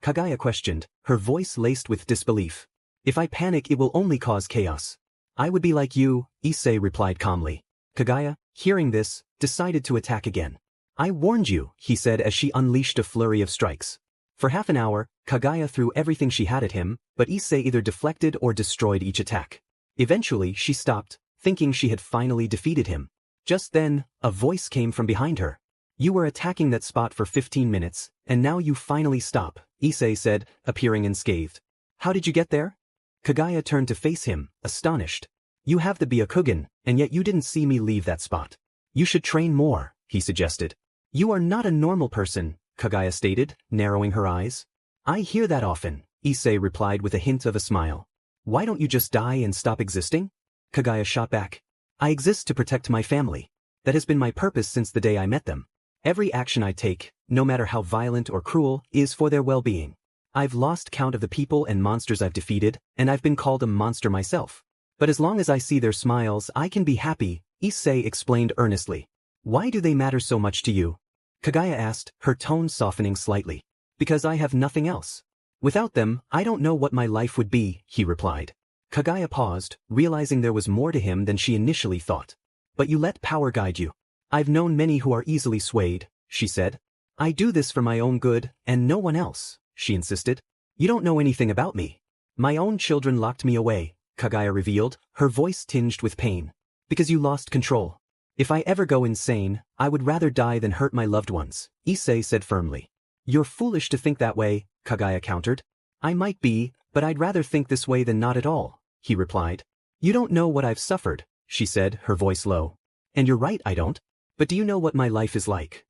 Kagaya questioned, her voice laced with disbelief. If I panic it will only cause chaos. I would be like you, Issei replied calmly. Kagaya, hearing this, decided to attack again. I warned you, he said as she unleashed a flurry of strikes. For half an hour, Kagaya threw everything she had at him, but Issei either deflected or destroyed each attack. Eventually she stopped, thinking she had finally defeated him. Just then, a voice came from behind her. You were attacking that spot for 15 minutes, and now you finally stop, Issei said, appearing unscathed. How did you get there? Kagaya turned to face him, astonished. You have the Byakugan, and yet you didn't see me leave that spot. You should train more, he suggested. You are not a normal person, Kagaya stated, narrowing her eyes. I hear that often, Issei replied with a hint of a smile. Why don't you just die and stop existing? Kagaya shot back. I exist to protect my family. That has been my purpose since the day I met them. Every action I take, no matter how violent or cruel, is for their well-being. I've lost count of the people and monsters I've defeated, and I've been called a monster myself. But as long as I see their smiles I can be happy, Issei explained earnestly. Why do they matter so much to you? Kagaya asked, her tone softening slightly. Because I have nothing else. Without them, I don't know what my life would be, he replied. Kagaya paused, realizing there was more to him than she initially thought. But you let power guide you. I've known many who are easily swayed, she said. I do this for my own good, and no one else, she insisted. You don't know anything about me. My own children locked me away, Kagaya revealed, her voice tinged with pain. Because you lost control. If I ever go insane, I would rather die than hurt my loved ones, Issei said firmly. You're foolish to think that way, Kagaya countered. I might be, but I'd rather think this way than not at all, he replied. You don't know what I've suffered, she said, her voice low. And you're right, I don't. But do you know what my life is like?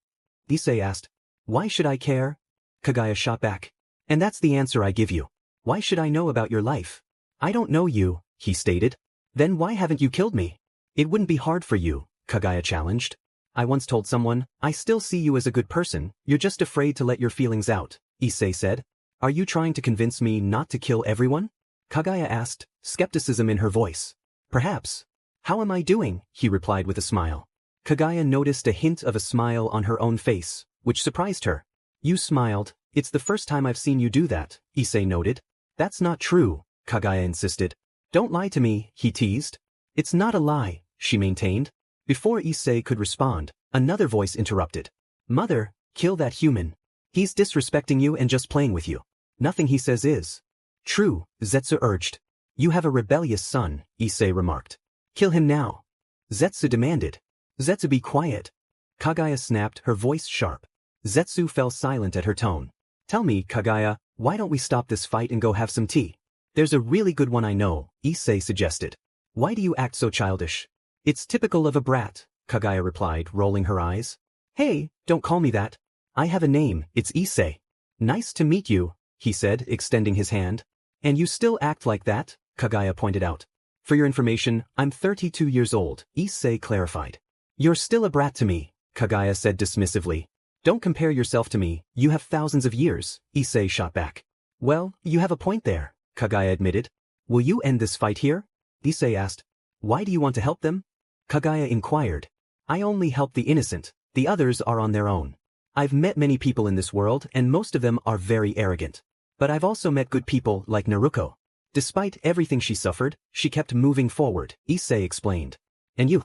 Issei asked. Why should I care? Kagaya shot back. And that's the answer I give you. Why should I know about your life? I don't know you, he stated. Then why haven't you killed me? It wouldn't be hard for you, Kagaya challenged. I once told someone, I still see you as a good person, you're just afraid to let your feelings out, Issei said. Are you trying to convince me not to kill everyone? Kagaya asked, skepticism in her voice. Perhaps. How am I doing? He replied with a smile. Kagaya noticed a hint of a smile on her own face, which surprised her. You smiled. It's the first time I've seen you do that, Issei noted. That's not true, Kagaya insisted. Don't lie to me, he teased. It's not a lie, she maintained. Before Issei could respond, another voice interrupted. Mother, kill that human. He's disrespecting you and just playing with you. Nothing he says is true, Zetsu urged. You have a rebellious son, Issei remarked. Kill him now. Zetsu demanded. Zetsu, be quiet. Kagaya snapped, her voice sharp. Zetsu fell silent at her tone. Tell me, Kagaya, why don't we stop this fight and go have some tea? There's a really good one I know, Issei suggested. Why do you act so childish? It's typical of a brat, Kagaya replied, rolling her eyes. Hey, don't call me that. I have a name, it's Issei. Nice to meet you, he said, extending his hand. And you still act like that, Kagaya pointed out. For your information, I'm 32 years old, Issei clarified. You're still a brat to me, Kagaya said dismissively. Don't compare yourself to me, you have thousands of years, Issei shot back. Well, you have a point there, Kagaya admitted. Will you end this fight here? Issei asked. Why do you want to help them? Kagaya inquired. I only help the innocent, the others are on their own. I've met many people in this world and most of them are very arrogant. But I've also met good people like Naruko. Despite everything she suffered, she kept moving forward, Issei explained. And you?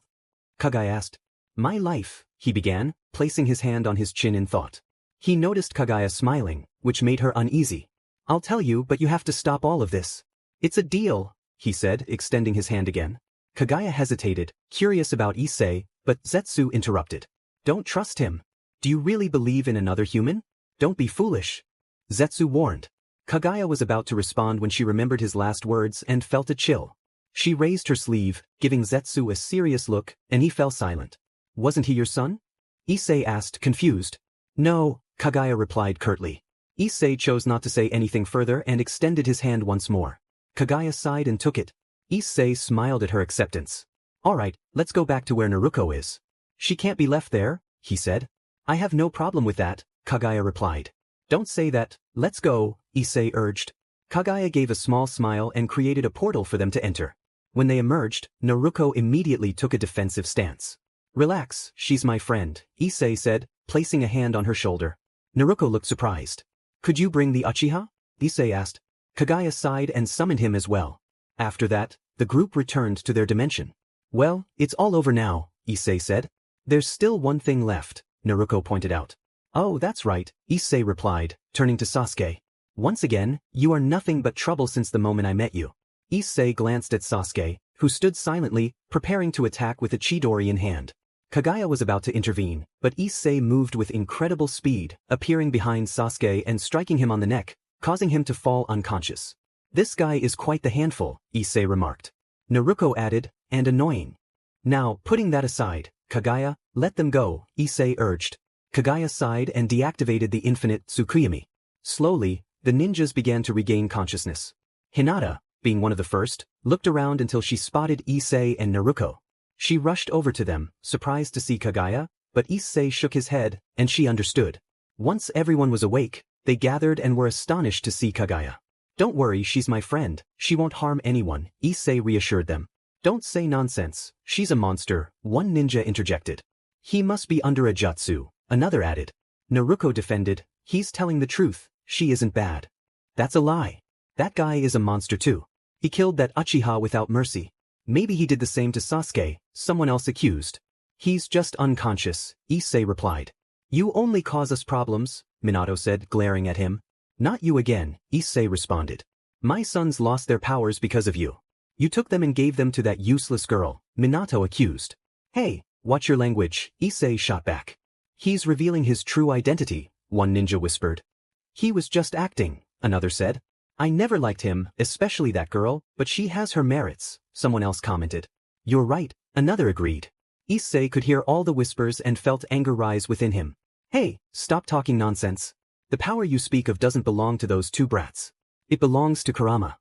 Kagaya asked. My life, he began, placing his hand on his chin in thought. He noticed Kagaya smiling, which made her uneasy. I'll tell you, but you have to stop all of this. It's a deal, he said, extending his hand again. Kagaya hesitated, curious about Issei, but Zetsu interrupted. Don't trust him. Do you really believe in another human? Don't be foolish. Zetsu warned. Kagaya was about to respond when she remembered his last words and felt a chill. She raised her sleeve, giving Zetsu a serious look, and he fell silent. Wasn't he your son? Issei asked, confused. No, Kagaya replied curtly. Issei chose not to say anything further and extended his hand once more. Kagaya sighed and took it. Issei smiled at her acceptance. All right, let's go back to where Naruko is. She can't be left there, he said. I have no problem with that, Kagaya replied. Don't say that, let's go, Issei urged. Kagaya gave a small smile and created a portal for them to enter. When they emerged, Naruko immediately took a defensive stance. Relax, she's my friend, Issei said, placing a hand on her shoulder. Naruko looked surprised. Could you bring the Uchiha? Issei asked. Kagaya sighed and summoned him as well. After that, the group returned to their dimension. Well, it's all over now, Issei said. There's still one thing left, Naruko pointed out. Oh, that's right, Issei replied, turning to Sasuke. Once again, you are nothing but trouble since the moment I met you. Issei glanced at Sasuke, who stood silently, preparing to attack with a Chidori in hand. Kagaya was about to intervene, but Issei moved with incredible speed, appearing behind Sasuke and striking him on the neck, causing him to fall unconscious. This guy is quite the handful, Issei remarked. Naruko added, and annoying. Now, putting that aside, Kagaya, let them go, Issei urged. Kagaya sighed and deactivated the infinite Tsukuyomi. Slowly, the ninjas began to regain consciousness. Hinata, being one of the first, looked around until she spotted Issei and Naruko. She rushed over to them, surprised to see Kagaya, but Issei shook his head, and she understood. Once everyone was awake, they gathered and were astonished to see Kagaya. Don't worry, she's my friend, she won't harm anyone, Issei reassured them. Don't say nonsense, she's a monster, one ninja interjected. He must be under a jutsu, another added. Naruko defended, he's telling the truth, she isn't bad. That's a lie. That guy is a monster too. He killed that Uchiha without mercy. Maybe he did the same to Sasuke, someone else accused. He's just unconscious, Issei replied. You only cause us problems, Minato said, glaring at him. Not you again, Issei responded. My sons lost their powers because of you. You took them and gave them to that useless girl, Minato accused. Hey, watch your language, Issei shot back. He's revealing his true identity, one ninja whispered. He was just acting, another said. I never liked him, especially that girl, but she has her merits, someone else commented. You're right, another agreed. Issei could hear all the whispers and felt anger rise within him. Hey, stop talking nonsense. The power you speak of doesn't belong to those two brats. It belongs to Kurama.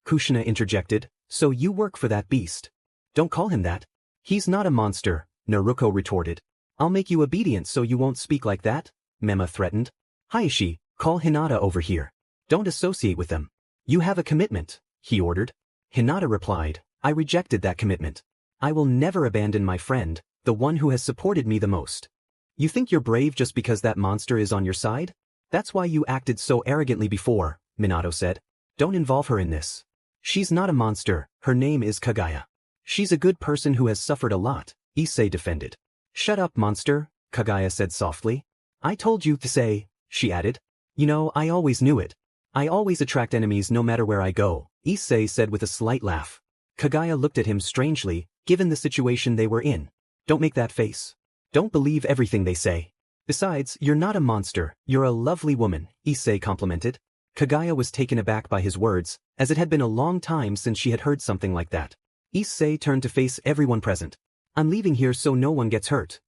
Kushina interjected, so you work for that beast. Don't call him that. He's not a monster, Naruko retorted. I'll make you obedient so you won't speak like that, Mema threatened. Hayashi, call Hinata over here. Don't associate with them. You have a commitment, he ordered. Hinata replied, I rejected that commitment. I will never abandon my friend, the one who has supported me the most. You think you're brave just because that monster is on your side? That's why you acted so arrogantly before, Minato said. Don't involve her in this. She's not a monster, her name is Kagaya. She's a good person who has suffered a lot, Issei defended. Shut up, monster, Kagaya said softly. I told you to say, she added. You know, I always knew it. I always attract enemies no matter where I go, Issei said with a slight laugh. Kagaya looked at him strangely, given the situation they were in. Don't make that face. Don't believe everything they say. Besides, you're not a monster, you're a lovely woman, Issei complimented. Kagaya was taken aback by his words, as it had been a long time since she had heard something like that. Issei turned to face everyone present. I'm leaving here so no one gets hurt.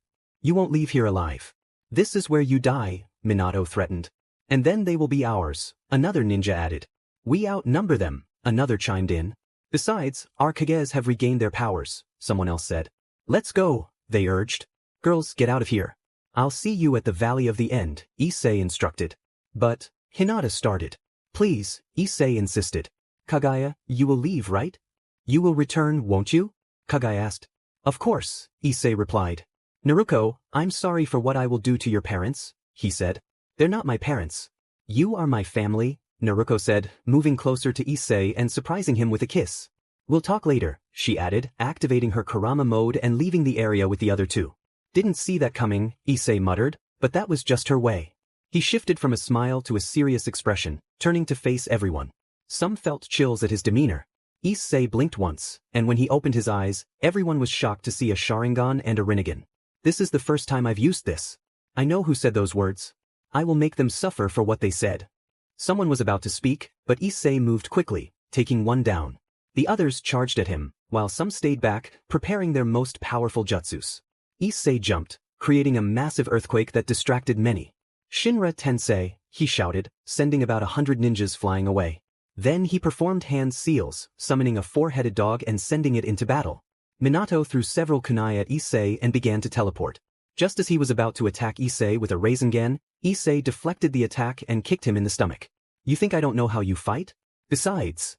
You won't leave here alive. This is where you die, Minato threatened. And then they will be ours, another ninja added. We outnumber them, another chimed in. Besides, our Kages have regained their powers, someone else said. Let's go, they urged. Girls, get out of here. I'll see you at the Valley of the End, Issei instructed. But, Hinata started. Please, Issei insisted. Kagaya, you will leave, right? You will return, won't you? Kagaya asked. Of course, Issei replied. Naruko, I'm sorry for what I will do to your parents, he said. They're not my parents. You are my family, Naruko said, moving closer to Issei and surprising him with a kiss. We'll talk later, she added, activating her Kurama mode and leaving the area with the other two. Didn't see that coming, Issei muttered, but that was just her way. He shifted from a smile to a serious expression, turning to face everyone. Some felt chills at his demeanor. Issei blinked once, and when he opened his eyes, everyone was shocked to see a Sharingan and a Rinnegan. This is the first time I've used this. I know who said those words. I will make them suffer for what they said. Someone was about to speak, but Issei moved quickly, taking one down. The others charged at him, while some stayed back, preparing their most powerful jutsus. Issei jumped, creating a massive earthquake that distracted many. Shinra Tensei, he shouted, sending about 100 ninjas flying away. Then he performed hand seals, summoning a four-headed dog and sending it into battle. Minato threw several kunai at Issei and began to teleport. Just as he was about to attack Issei with a Rasengan, Issei deflected the attack and kicked him in the stomach. You think I don't know how you fight? Besides,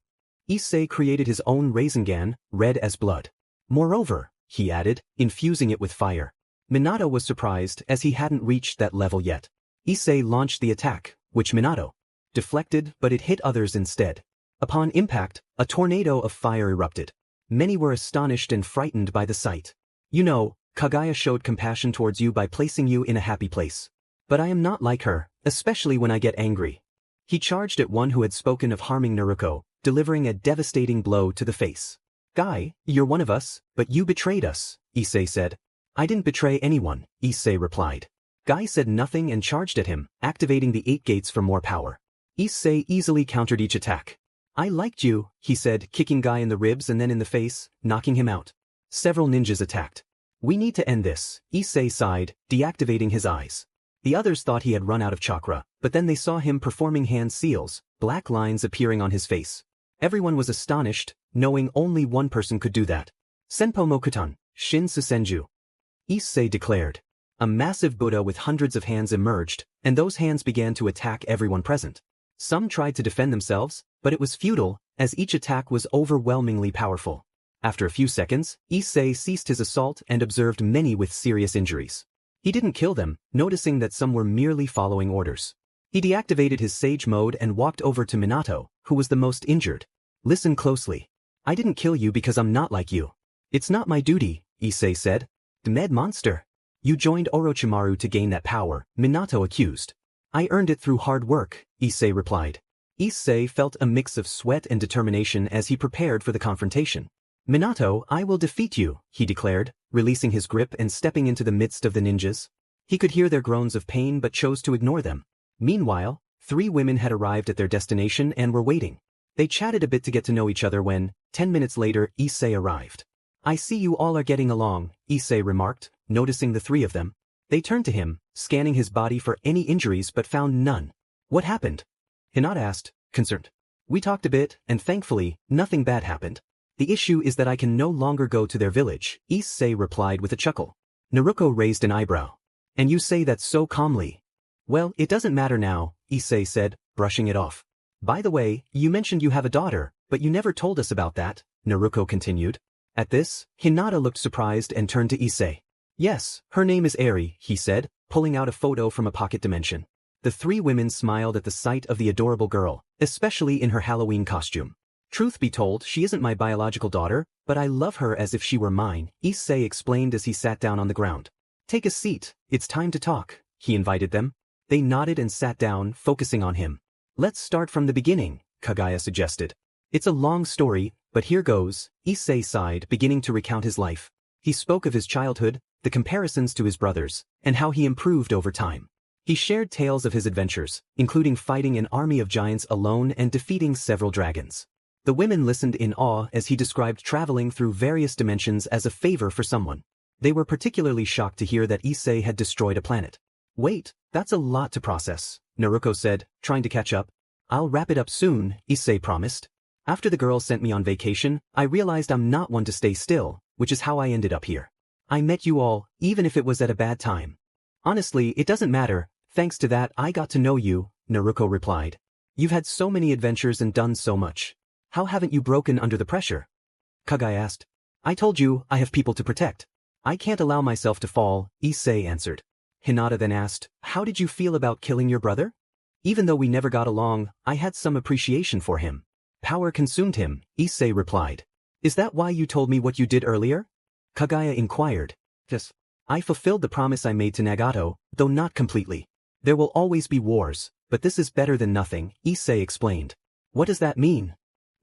Issei created his own Rasengan, red as blood. Moreover, he added, infusing it with fire. Minato was surprised as he hadn't reached that level yet. Issei launched the attack, which Minato deflected, but it hit others instead. Upon impact, a tornado of fire erupted. Many were astonished and frightened by the sight. You know, Kaguya showed compassion towards you by placing you in a happy place. But I am not like her, especially when I get angry. He charged at one who had spoken of harming Naruko, delivering a devastating blow to the face. Guy, you're one of us, but you betrayed us, Issei said. I didn't betray anyone, Issei replied. Guy said nothing and charged at him, activating the 8 gates for more power. Issei easily countered each attack. I liked you, he said, kicking Guy in the ribs and then in the face, knocking him out. Several ninjas attacked. We need to end this, Issei sighed, deactivating his eyes. The others thought he had run out of chakra, but then they saw him performing hand seals, black lines appearing on his face. Everyone was astonished, knowing only one person could do that. Senpo Mokutan, Shin Susenju. Issei declared. A massive Buddha with hundreds of hands emerged, and those hands began to attack everyone present. Some tried to defend themselves, but it was futile, as each attack was overwhelmingly powerful. After a few seconds, Issei ceased his assault and observed many with serious injuries. He didn't kill them, noticing that some were merely following orders. He deactivated his sage mode and walked over to Minato, who was the most injured. Listen closely. I didn't kill you because I'm not like you. It's not my duty, Issei said. Demed monster. You joined Orochimaru to gain that power, Minato accused. I earned it through hard work, Issei replied. Issei felt a mix of sweat and determination as he prepared for the confrontation. Minato, I will defeat you, he declared, releasing his grip and stepping into the midst of the ninjas. He could hear their groans of pain but chose to ignore them. Meanwhile, 3 women had arrived at their destination and were waiting. They chatted a bit to get to know each other when, 10 minutes later, Issei arrived. I see you all are getting along, Issei remarked, noticing the 3 of them. They turned to him, scanning his body for any injuries but found none. What happened? Hinata asked, concerned. We talked a bit, and thankfully, nothing bad happened. The issue is that I can no longer go to their village, Issei replied with a chuckle. Naruko raised an eyebrow. And you say that so calmly. Well, it doesn't matter now, Issei said, brushing it off. By the way, you mentioned you have a daughter, but you never told us about that, Naruko continued. At this, Hinata looked surprised and turned to Issei. Yes, her name is Eri, he said, pulling out a photo from a pocket dimension. The 3 women smiled at the sight of the adorable girl, especially in her Halloween costume. Truth be told, she isn't my biological daughter, but I love her as if she were mine, Issei explained as he sat down on the ground. Take a seat, it's time to talk, he invited them. They nodded and sat down, focusing on him. Let's start from the beginning, Kaguya suggested. It's a long story, but here goes, Issei sighed, beginning to recount his life. He spoke of his childhood, the comparisons to his brothers, and how he improved over time. He shared tales of his adventures, including fighting an army of giants alone and defeating several dragons. The women listened in awe as he described traveling through various dimensions as a favor for someone. They were particularly shocked to hear that Issei had destroyed a planet. Wait, that's a lot to process, Naruko said, trying to catch up. I'll wrap it up soon, Issei promised. After the girls sent me on vacation, I realized I'm not one to stay still, which is how I ended up here. I met you all, even if it was at a bad time. Honestly, it doesn't matter, thanks to that I got to know you, Naruko replied. You've had so many adventures and done so much. How haven't you broken under the pressure? Kaguya asked. I told you, I have people to protect. I can't allow myself to fall, Issei answered. Hinata then asked, how did you feel about killing your brother? Even though we never got along, I had some appreciation for him. Power consumed him, Issei replied. Is that why you told me what you did earlier? Kaguya inquired. Yes. I fulfilled the promise I made to Nagato, though not completely. There will always be wars, but this is better than nothing, Issei explained. What does that mean?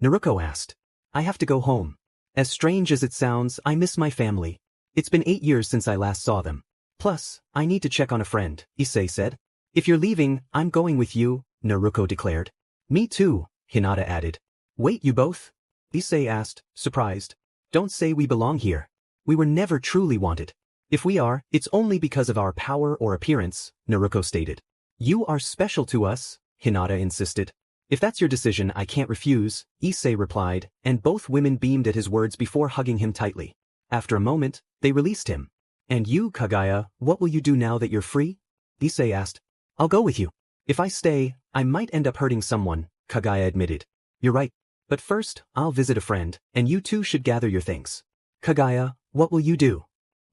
Naruko asked. I have to go home. As strange as it sounds, I miss my family. It's been 8 years since I last saw them. Plus, I need to check on a friend, Issei said. If you're leaving, I'm going with you, Naruko declared. Me too, Hinata added. Wait, you both? Issei asked, surprised. Don't say we belong here. We were never truly wanted. If we are, it's only because of our power or appearance, Naruko stated. You are special to us, Hinata insisted. If that's your decision, I can't refuse, Issei replied, and both women beamed at his words before hugging him tightly. After a moment, they released him. And you, Kaguya, what will you do now that you're free? Issei asked. I'll go with you. If I stay, I might end up hurting someone, Kaguya admitted. You're right. But first, I'll visit a friend, and you two should gather your things. Kaguya, what will you do?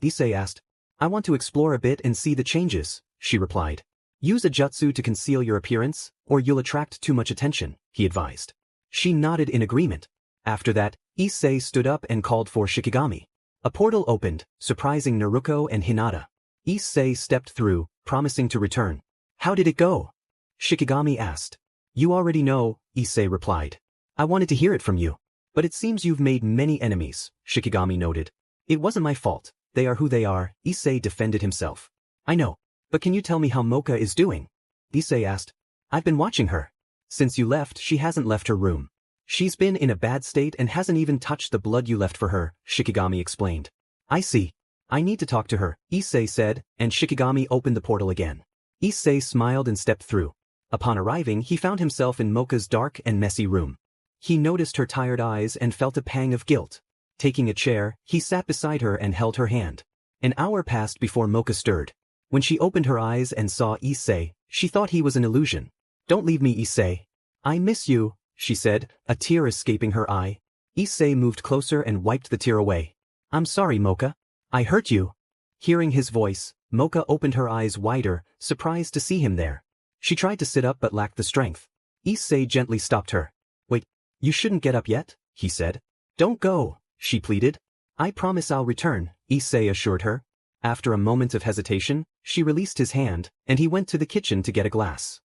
Issei asked. I want to explore a bit and see the changes, she replied. Use a jutsu to conceal your appearance, or you'll attract too much attention, he advised. She nodded in agreement. After that, Issei stood up and called for Shikigami. A portal opened, surprising Naruko and Hinata. Issei stepped through, promising to return. How did it go? Shikigami asked. You already know, Issei replied. I wanted to hear it from you. But it seems you've made many enemies, Shikigami noted. It wasn't my fault, they are who they are, Issei defended himself. I know, but can you tell me how Mocha is doing? Issei asked. I've been watching her. Since you left, she hasn't left her room. She's been in a bad state and hasn't even touched the blood you left for her, Shikigami explained. I see. I need to talk to her, Issei said, and Shikigami opened the portal again. Issei smiled and stepped through. Upon arriving, he found himself in Mocha's dark and messy room. He noticed her tired eyes and felt a pang of guilt. Taking a chair, he sat beside her and held her hand. An hour passed before Mocha stirred. When she opened her eyes and saw Issei, she thought he was an illusion. Don't leave me, Issei. I miss you, she said, a tear escaping her eye. Issei moved closer and wiped the tear away. I'm sorry, Mocha. I hurt you. Hearing his voice, Mocha opened her eyes wider, surprised to see him there. She tried to sit up but lacked the strength. Issei gently stopped her. Wait, you shouldn't get up yet, he said. Don't go, she pleaded. I promise I'll return, Issei assured her. After a moment of hesitation, she released his hand, and he went to the kitchen to get a glass.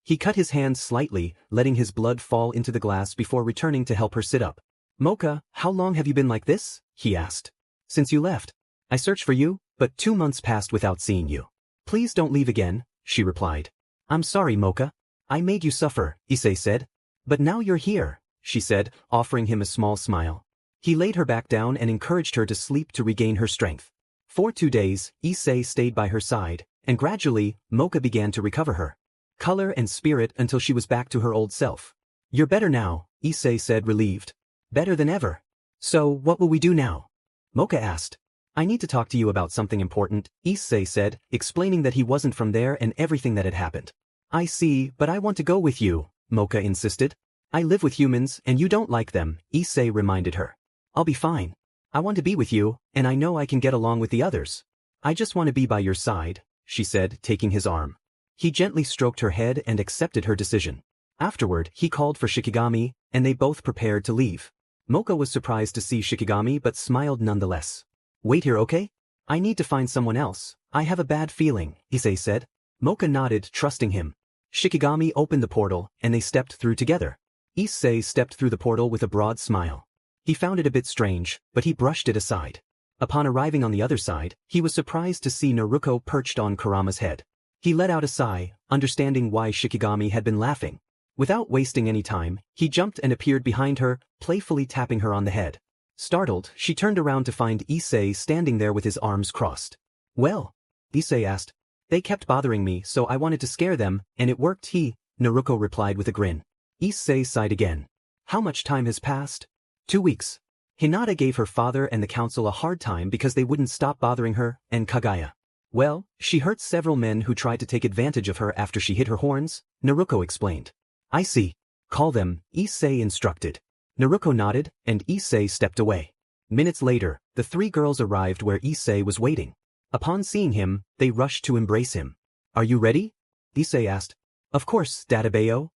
He cut his hand slightly, letting his blood fall into the glass before returning to help her sit up. Mocha, how long have you been like this? He asked. Since you left. I searched for you, but 2 months passed without seeing you. Please don't leave again, she replied. I'm sorry, Mocha. I made you suffer, Issei said. But now you're here, she said, offering him a small smile. He laid her back down and encouraged her to sleep to regain her strength. For 2 days, Issei stayed by her side, and gradually, Mocha began to recover her color and spirit until she was back to her old self. You're better now, Issei said, relieved. Better than ever. So, what will we do now? Mocha asked. I need to talk to you about something important, Issei said, explaining that he wasn't from there and everything that had happened. I see, but I want to go with you, Mocha insisted. I live with humans and you don't like them, Issei reminded her. I'll be fine. I want to be with you, and I know I can get along with the others. I just want to be by your side, she said, taking his arm. He gently stroked her head and accepted her decision. Afterward, he called for Shikigami, and they both prepared to leave. Mocha was surprised to see Shikigami but smiled nonetheless. Wait here, okay? I need to find someone else. I have a bad feeling, Issei said. Mocha nodded, trusting him. Shikigami opened the portal, and they stepped through together. Issei stepped through the portal with a broad smile. He found it a bit strange, but he brushed it aside. Upon arriving on the other side, he was surprised to see Naruko perched on Kurama's head. He let out a sigh, understanding why Shikigami had been laughing. Without wasting any time, he jumped and appeared behind her, playfully tapping her on the head. Startled, she turned around to find Issei standing there with his arms crossed. Well? Issei asked. They kept bothering me, so I wanted to scare them, and it worked, Naruko replied with a grin. Issei sighed again. How much time has passed? 2 weeks. Hinata gave her father and the council a hard time because they wouldn't stop bothering her, and Kagaya. Well, she hurt several men who tried to take advantage of her after she hit her horns, Naruko explained. I see. Call them, Issei instructed. Naruko nodded, and Issei stepped away. Minutes later, the 3 girls arrived where Issei was waiting. Upon seeing him, they rushed to embrace him. Are you ready? Issei asked. Of course, Databayo.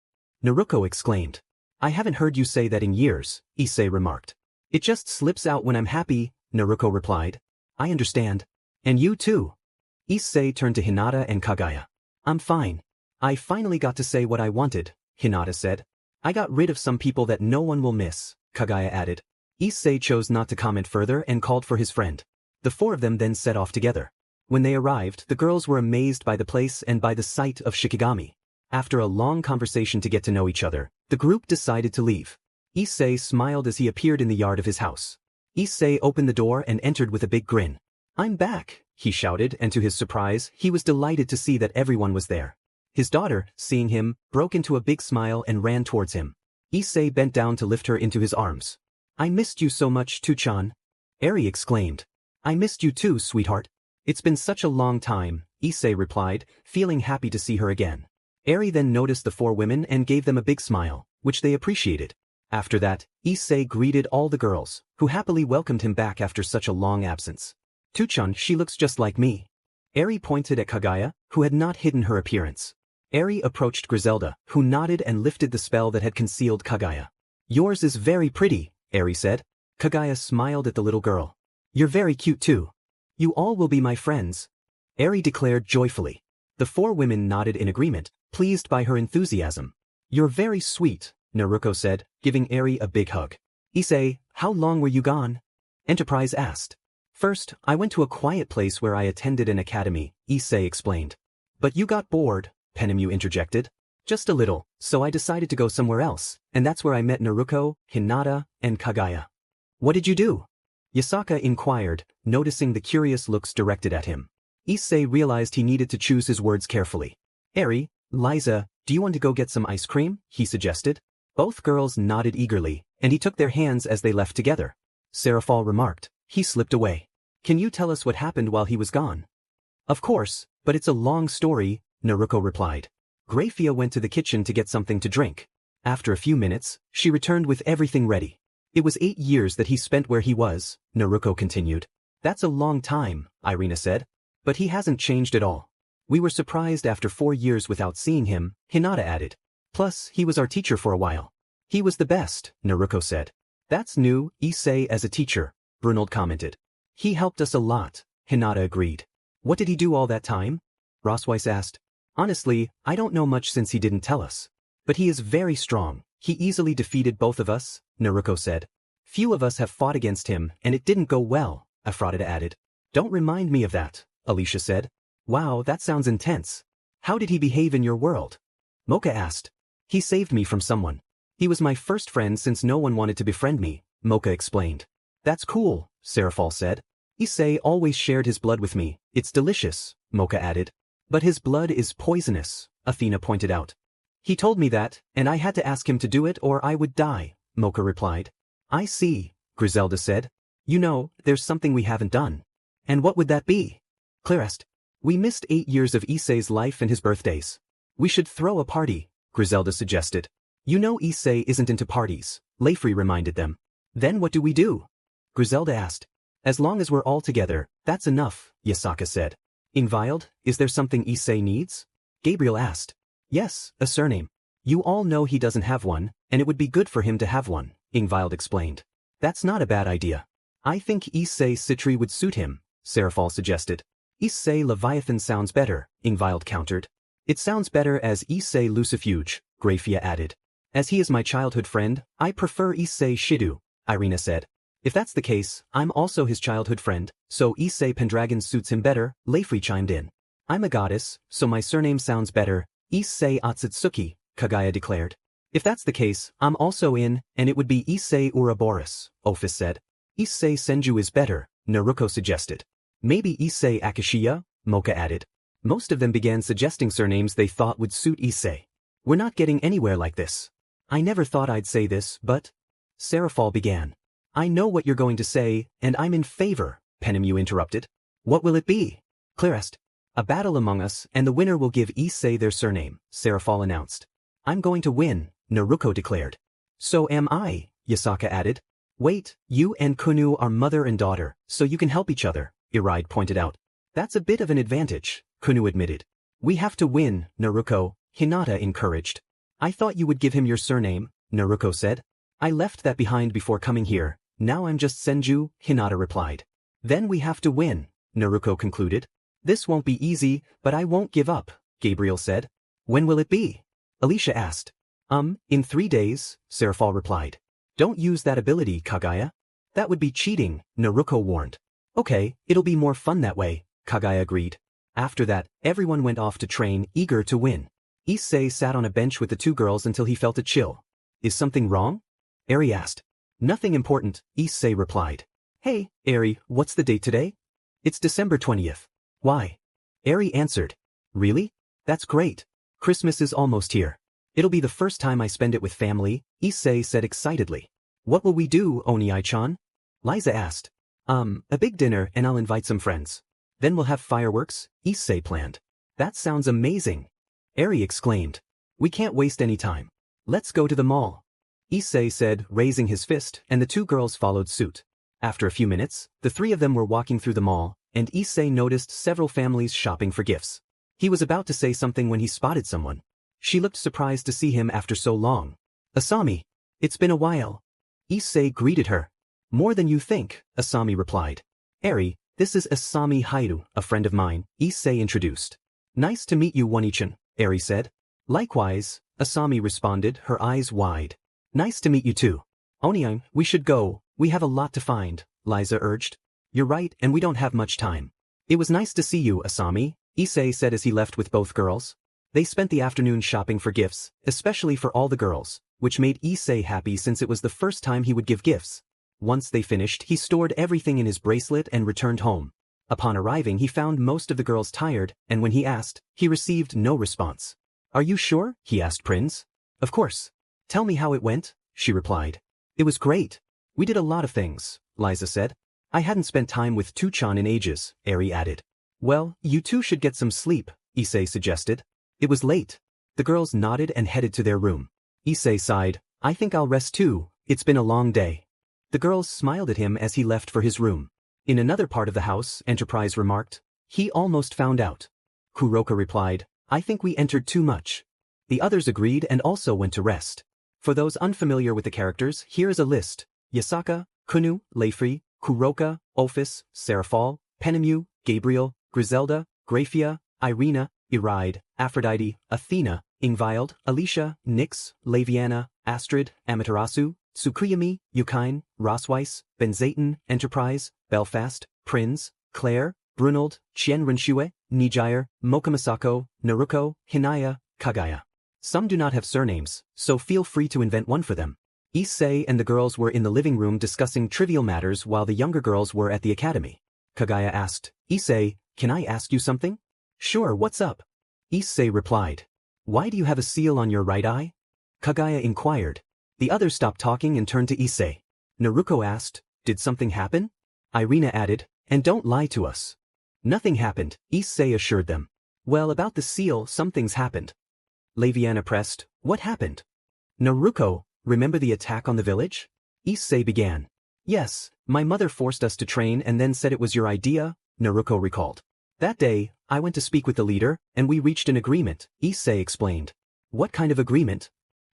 Naruko exclaimed. I haven't heard you say that in years, Issei remarked. It just slips out when I'm happy, Naruko replied. I understand. And you too. Issei turned to Hinata and Kagaya. I'm fine. I finally got to say what I wanted, Hinata said. I got rid of some people that no one will miss, Kagaya added. Issei chose not to comment further and called for his friend. The 4 of them then set off together. When they arrived, the girls were amazed by the place and by the sight of Shikigami. After a long conversation to get to know each other, the group decided to leave. Issei smiled as he appeared in the yard of his house. Issei opened the door and entered with a big grin. I'm back, he shouted, and to his surprise, he was delighted to see that everyone was there. His daughter, seeing him, broke into a big smile and ran towards him. Issei bent down to lift her into his arms. I missed you so much, Tuchan. Eri exclaimed. I missed you too, sweetheart. It's been such a long time, Issei replied, feeling happy to see her again. Eri then noticed the 4 women and gave them a big smile, which they appreciated. After that, Issei greeted all the girls, who happily welcomed him back after such a long absence. Tuchan, she looks just like me. Eri pointed at Kaguya, who had not hidden her appearance. Eri approached Griselda, who nodded and lifted the spell that had concealed Kaguya. Yours is very pretty, Eri said. Kaguya smiled at the little girl. You're very cute too. You all will be my friends. Eri declared joyfully. The four women nodded in agreement, pleased by her enthusiasm. You're very sweet, Naruko said, giving Eri a big hug. Issei, how long were you gone? Enterprise asked. First, I went to a quiet place where I attended an academy, Issei explained. But you got bored, Penemu interjected. Just a little, so I decided to go somewhere else, and that's where I met Naruko, Hinata, and Kaguya. What did you do? Yasaka inquired, noticing the curious looks directed at him. Issei realized he needed to choose his words carefully. Eri, Liza, do you want to go get some ice cream? He suggested. Both girls nodded eagerly, and he took their hands as they left together. Serafal remarked. He slipped away. Can you tell us what happened while he was gone? Of course, but it's a long story, Naruko replied. Grafia went to the kitchen to get something to drink. After a few minutes, she returned with everything ready. It was 8 years that he spent where he was, Naruko continued. That's a long time, Irina said. But he hasn't changed at all. We were surprised after 4 years without seeing him, Hinata added. Plus, he was our teacher for a while. He was the best, Naruko said. That's new, Issei as a teacher, Brunold commented. He helped us a lot, Hinata agreed. What did he do all that time? Rossweiss asked. Honestly, I don't know much since he didn't tell us. But he is very strong. He easily defeated both of us, Naruko said. Few of us have fought against him, and it didn't go well, Aphrodite added. Don't remind me of that, Alicia said. Wow, that sounds intense. How did he behave in your world? Mocha asked. He saved me from someone. He was my first friend since no one wanted to befriend me, Mocha explained. That's cool, Serafal said. Issei always shared his blood with me. It's delicious, Mocha added. But his blood is poisonous, Athena pointed out. He told me that, and I had to ask him to do it or I would die, Mocha replied. I see, Griselda said. You know, there's something we haven't done. And what would that be? Claire asked. We missed 8 years of Issei's life and his birthdays. We should throw a party, Griselda suggested. You know Issei isn't into parties, Leifri reminded them. Then what do we do? Griselda asked. As long as we're all together, that's enough, Yasaka said. Invild, is there something Issei needs? Gabriel asked. Yes, a surname. You all know he doesn't have one, and it would be good for him to have one, Ingvild explained. That's not a bad idea. I think Issei Citri would suit him, Serafal suggested. Issei Leviathan sounds better, Ingvild countered. It sounds better as Issei Lucifuge, Grafia added. As he is my childhood friend, I prefer Issei Shidu, Irina said. If that's the case, I'm also his childhood friend, so Issei Pendragon suits him better, Leifri chimed in. I'm a goddess, so my surname sounds better, Issei Otsutsuki, Kaguya declared. If that's the case, I'm also in, and it would be Issei Ouroboros, Ophis said. Issei Senju is better, Naruko suggested. Maybe Issei Akashiya, Mocha added. Most of them began suggesting surnames they thought would suit Issei. We're not getting anywhere like this. I never thought I'd say this, but... Serafal began. I know what you're going to say, and I'm in favor, Penemu interrupted. What will it be? Claire asked. A battle among us, and the winner will give Issei their surname, Serafal announced. I'm going to win, Naruko declared. So am I, Yasaka added. Wait, you and Kunu are mother and daughter, so you can help each other, Iraide pointed out. That's a bit of an advantage, Kunu admitted. We have to win, Naruko, Hinata encouraged. I thought you would give him your surname, Naruko said. I left that behind before coming here, now I'm just Senju, Hinata replied. Then we have to win, Naruko concluded. This won't be easy, but I won't give up, Gabriel said. When will it be? Alicia asked. In 3 days, Serafal replied. Don't use that ability, Kaguya. That would be cheating, Naruko warned. Okay, it'll be more fun that way, Kaguya agreed. After that, everyone went off to train, eager to win. Issei sat on a bench with the 2 girls until he felt a chill. Is something wrong? Eri asked. Nothing important, Issei replied. Hey, Eri, what's the date today? It's December 20th. Why? Eri answered. Really? That's great. Christmas is almost here. It'll be the first time I spend it with family, Issei said excitedly. What will we do, Oni-chan? Liza asked. A big dinner and I'll invite some friends. Then we'll have fireworks, Issei planned. That sounds amazing. Eri exclaimed. We can't waste any time. Let's go to the mall. Issei said, raising his fist, and the 2 girls followed suit. After a few minutes, the 3 of them were walking through the mall, and Issei noticed several families shopping for gifts. He was about to say something when he spotted someone. She looked surprised to see him after so long. Asami. It's been a while. Issei greeted her. More than you think, Asami replied. Eri, this is Asami Hayudu, a friend of mine, Issei introduced. Nice to meet you, One-chan, Eri said. Likewise, Asami responded, her eyes wide. Nice to meet you too. Onion, we should go, we have a lot to find, Liza urged. You're right, and we don't have much time. It was nice to see you, Asami, Issei said as he left with both girls. They spent the afternoon shopping for gifts, especially for all the girls, which made Issei happy since it was the first time he would give gifts. Once they finished, he stored everything in his bracelet and returned home. Upon arriving, he found most of the girls tired, and when he asked, he received no response. Are you sure? He asked Prince. Of course. Tell me how it went, she replied. It was great. We did a lot of things, Liza said. I hadn't spent time with Tuchan in ages, Eri added. Well, you two should get some sleep, Issei suggested. It was late. The girls nodded and headed to their room. Issei sighed, I think I'll rest too, it's been a long day. The girls smiled at him as he left for his room. In another part of the house, Enterprise remarked, he almost found out. Kuroka replied, I think we entered too much. The others agreed and also went to rest. For those unfamiliar with the characters, here is a list. Yasaka, Kunu, Leifri, Kuroka, Ophis, Seraphal, Penemu, Gabriel, Griselda, Graphia, Irina, Iraide, Aphrodite, Athena, Ingvild, Alicia, Nyx, Laviana, Astrid, Amaterasu, Tsukuyami, Yukine, Rosweiss, Benzaten, Enterprise, Belfast, Prinz, Claire, Brunald, Chien Renshue, Nijire, Mokamasako, Naruko, Hinaya, Kagaya. Some do not have surnames, so feel free to invent one for them. Issei and the girls were in the living room discussing trivial matters while the younger girls were at the academy. Kagaya asked, Issei, can I ask you something? Sure, what's up? Issei replied. Why do you have a seal on your right eye? Kagaya inquired. The others stopped talking and turned to Issei. Naruko asked, did something happen? Irina added, and don't lie to us. Nothing happened, Issei assured them. Well, about the seal, some things happened. Laviana pressed, what happened? Naruko, remember the attack on the village? Issei began. Yes, my mother forced us to train and then said it was your idea, Naruko recalled. That day, I went to speak with the leader, and we reached an agreement, Issei explained. What kind of agreement?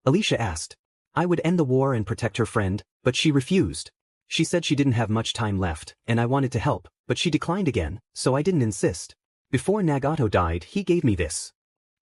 Alicia asked. I would end the war and protect her friend, but she refused. She said she didn't have much time left, and I wanted to help, but she declined again, so I didn't insist. Before Nagato died, he gave me this.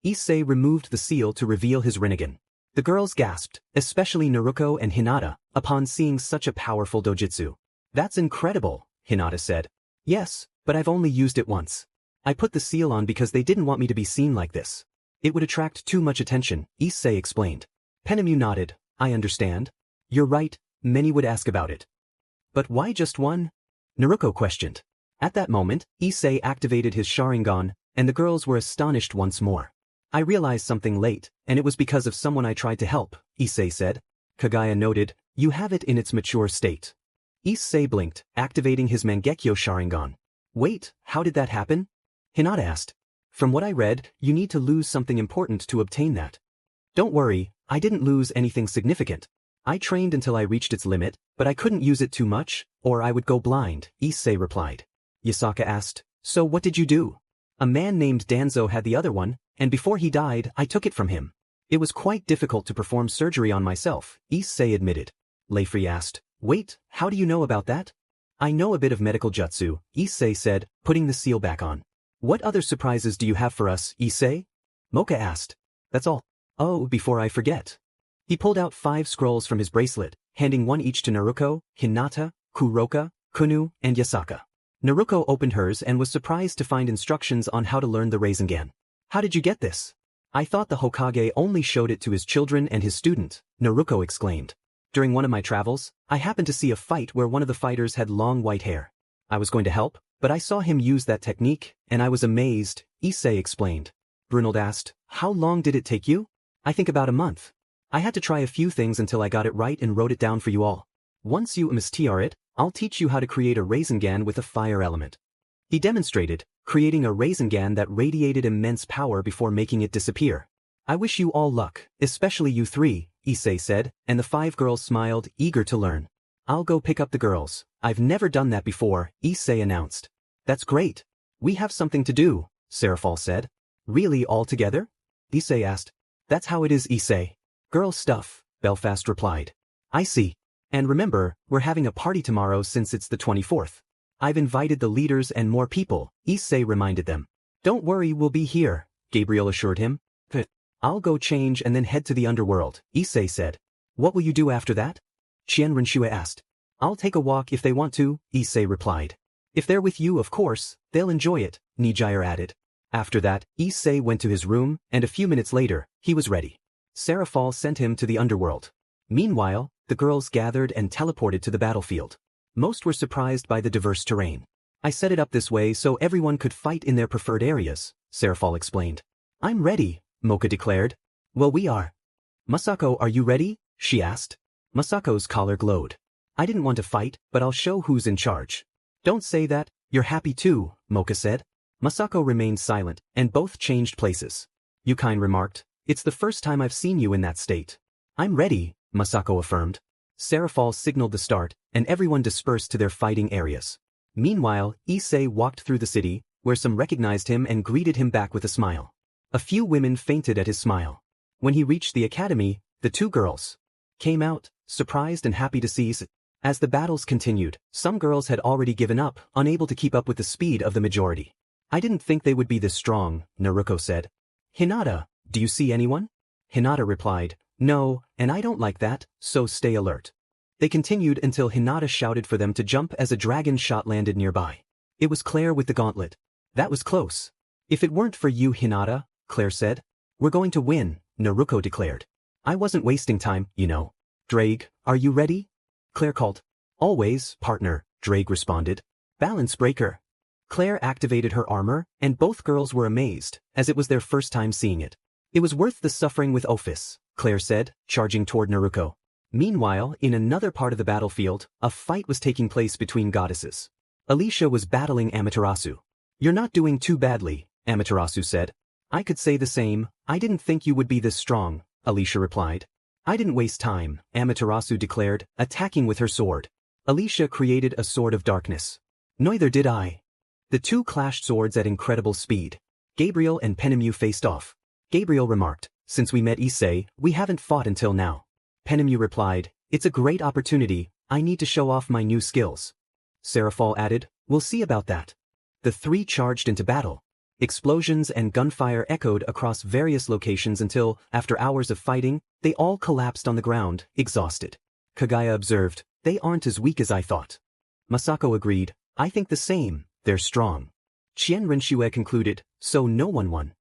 Issei removed the seal to reveal his Rinnegan. The girls gasped, especially Naruko and Hinata, upon seeing such a powerful dojutsu. That's incredible, Hinata said. Yes, but I've only used it once. I put the seal on because they didn't want me to be seen like this. It would attract too much attention, Issei explained. Penemu nodded. I understand. You're right, many would ask about it. But why just one? Naruko questioned. At that moment, Issei activated his Sharingan, and the girls were astonished once more. I realized something late, and it was because of someone I tried to help, Issei said. Kagaya noted, you have it in its mature state. Issei blinked, activating his Mangekyo Sharingan. Wait, how did that happen? Hinata asked. From what I read, you need to lose something important to obtain that. Don't worry, I didn't lose anything significant. I trained until I reached its limit, but I couldn't use it too much, or I would go blind, Issei replied. Yasaka asked, so what did you do? A man named Danzo had the other one, and before he died, I took it from him. It was quite difficult to perform surgery on myself, Issei admitted. Leifri asked, wait, how do you know about that? I know a bit of medical jutsu, Issei said, putting the seal back on. What other surprises do you have for us, Issei? Mocha asked. That's all. Oh, before I forget. He pulled out 5 scrolls from his bracelet, handing one each to Naruko, Hinata, Kuroka, Kunu, and Yasaka. Naruko opened hers and was surprised to find instructions on how to learn the Rasengan. How did you get this? I thought the Hokage only showed it to his children and his student, Naruko exclaimed. During one of my travels, I happened to see a fight where one of the fighters had long white hair. I was going to help, but I saw him use that technique, and I was amazed, Issei explained. Brunald asked, how long did it take you? I think about a month. I had to try a few things until I got it right and wrote it down for you all. Once you master it, I'll teach you how to create a Rasengan with a fire element. He demonstrated, creating a Rasengan that radiated immense power before making it disappear. I wish you all luck, especially you 3, Issei said, and the 5 girls smiled, eager to learn. I'll go pick up the girls. I've never done that before, Issei announced. That's great. We have something to do, Serafal said. Really all together? Issei asked. That's how it is, Issei. Girl stuff, Belfast replied. I see. And remember, we're having a party tomorrow since it's the 24th. I've invited the leaders and more people, Issei reminded them. Don't worry, we'll be here, Gabriel assured him. I'll go change and then head to the underworld, Issei said. What will you do after that? Qian Renshue asked. I'll take a walk if they want to, Issei replied. If they're with you, of course, they'll enjoy it, Nijire added. After that, Issei went to his room, and a few minutes later, he was ready. Serafal sent him to the underworld. Meanwhile, the girls gathered and teleported to the battlefield. Most were surprised by the diverse terrain. I set it up this way so everyone could fight in their preferred areas, Serafal explained. I'm ready, Mocha declared. Well, we are. Masako, are you ready? She asked. Masako's collar glowed. I didn't want to fight, but I'll show who's in charge. Don't say that, you're happy too, Mocha said. Masako remained silent, and both changed places. Yukine remarked, it's the first time I've seen you in that state. I'm ready, Masako affirmed. Serafal signaled the start, and everyone dispersed to their fighting areas. Meanwhile, Issei walked through the city, where some recognized him and greeted him back with a smile. A few women fainted at his smile. When he reached the academy, the two girls came out, surprised and happy to see Issei. As the battles continued, some girls had already given up, unable to keep up with the speed of the majority. I didn't think they would be this strong, Naruko said. Hinata, do you see anyone? Hinata replied, no, and I don't like that, so stay alert. They continued until Hinata shouted for them to jump as a dragon shot landed nearby. It was Claire with the gauntlet. That was close. If it weren't for you, Hinata, Claire said. We're going to win, Naruko declared. I wasn't wasting time, you know. Drake, are you ready? Claire called. Always, partner, Drake responded. Balance breaker. Claire activated her armor, and both girls were amazed, as it was their first time seeing it. It was worth the suffering with Ophis, Claire said, charging toward Naruko. Meanwhile, in another part of the battlefield, a fight was taking place between goddesses. Alicia was battling Amaterasu. You're not doing too badly, Amaterasu said. I could say the same, I didn't think you would be this strong, Alicia replied. I didn't waste time, Amaterasu declared, attacking with her sword. Alicia created a sword of darkness. Neither did I. The two clashed swords at incredible speed. Gabriel and Penemu faced off. Gabriel remarked, since we met Issei, we haven't fought until now. Penemu replied, it's a great opportunity, I need to show off my new skills. Serafal added, we'll see about that. The three charged into battle. Explosions and gunfire echoed across various locations until, after hours of fighting, they all collapsed on the ground, exhausted. Kagaya observed, they aren't as weak as I thought. Masako agreed, I think the same, they're strong. Qian Renshue concluded, so no one won.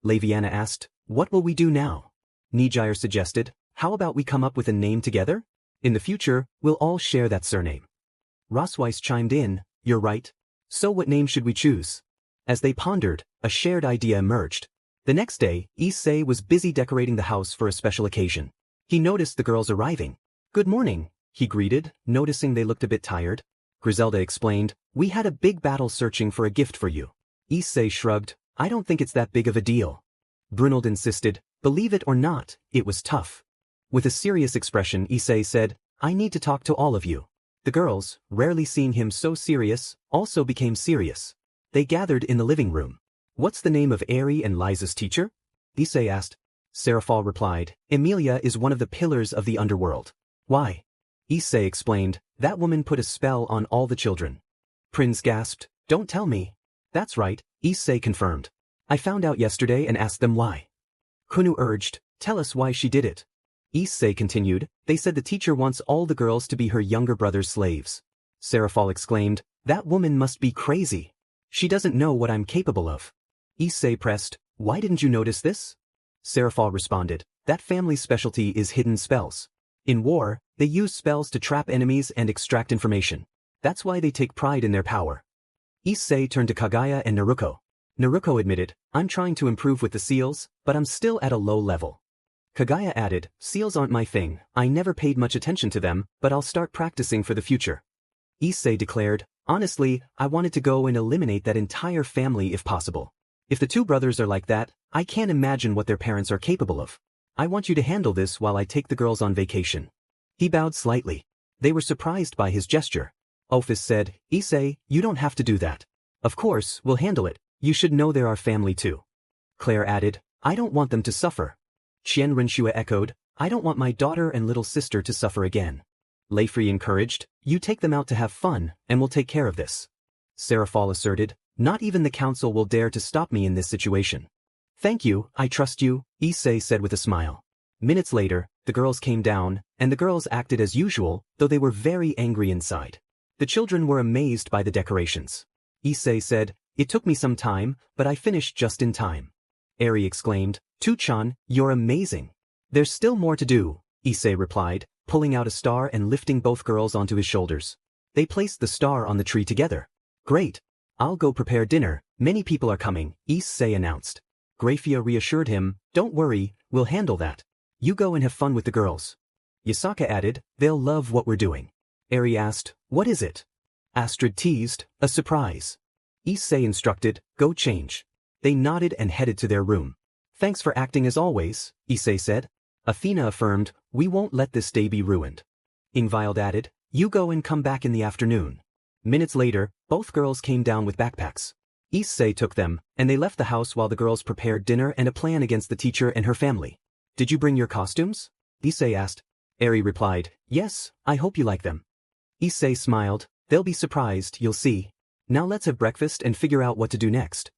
Laviana asked, what will we do now? Nijire suggested, how about we come up with a name together? In the future, we'll all share that surname. Rosweiss chimed in, you're right. So what name should we choose? As they pondered, a shared idea emerged. The next day, Issei was busy decorating the house for a special occasion. He noticed the girls arriving. Good morning, he greeted, noticing they looked a bit tired. Griselda explained, we had a big battle searching for a gift for you. Issei shrugged, I don't think it's that big of a deal. Brunald insisted, believe it or not, it was tough. With a serious expression, Issei said, I need to talk to all of you. The girls, rarely seeing him so serious, also became serious. They gathered in the living room. What's the name of Eri and Liza's teacher? Issei asked. Serafal replied, Emilia is one of the pillars of the underworld. Why? Issei explained, that woman put a spell on all the children. Prince gasped, don't tell me. That's right, Issei confirmed. I found out yesterday and asked them why. Kunu urged, tell us why she did it. Issei continued, they said the teacher wants all the girls to be her younger brother's slaves. Serafal exclaimed, that woman must be crazy. She doesn't know what I'm capable of. Issei pressed, why didn't you notice this? Serafal responded, that family's specialty is hidden spells. In war, they use spells to trap enemies and extract information. That's why they take pride in their power. Issei turned to Kagaya and Naruko. Naruko admitted, I'm trying to improve with the seals, but I'm still at a low level. Kagaya added, seals aren't my thing, I never paid much attention to them, but I'll start practicing for the future. Issei declared, honestly, I wanted to go and eliminate that entire family if possible. If the two brothers are like that, I can't imagine what their parents are capable of. I want you to handle this while I take the girls on vacation. He bowed slightly. They were surprised by his gesture. Ophis said, Issei, you don't have to do that. Of course, we'll handle it. You should know they're our family too. Claire added, I don't want them to suffer. Qian Renshua echoed, I don't want my daughter and little sister to suffer again. Leifri encouraged, you take them out to have fun, and we'll take care of this. Serafal asserted, not even the council will dare to stop me in this situation. Thank you, I trust you, Issei said with a smile. Minutes later, the girls came down, and the girls acted as usual, though they were very angry inside. The children were amazed by the decorations. Issei said, it took me some time, but I finished just in time. Eri exclaimed, Tu-chan, you're amazing. There's still more to do, Issei replied, pulling out a star and lifting both girls onto his shoulders. They placed the star on the tree together. Great. I'll go prepare dinner, many people are coming, Issei announced. Grafia reassured him, don't worry, we'll handle that. You go and have fun with the girls. Yasaka added, they'll love what we're doing. Eri asked, what is it? Astrid teased, a surprise. Issei instructed, go change. They nodded and headed to their room. Thanks for acting as always, Issei said. Athena affirmed, we won't let this day be ruined. Ingvild added, you go and come back in the afternoon. Minutes later, both girls came down with backpacks. Issei took them, and they left the house while the girls prepared dinner and a plan against the teacher and her family. Did you bring your costumes? Issei asked. Eri replied, yes, I hope you like them. Issei smiled, they'll be surprised, you'll see. Now let's have breakfast and figure out what to do next.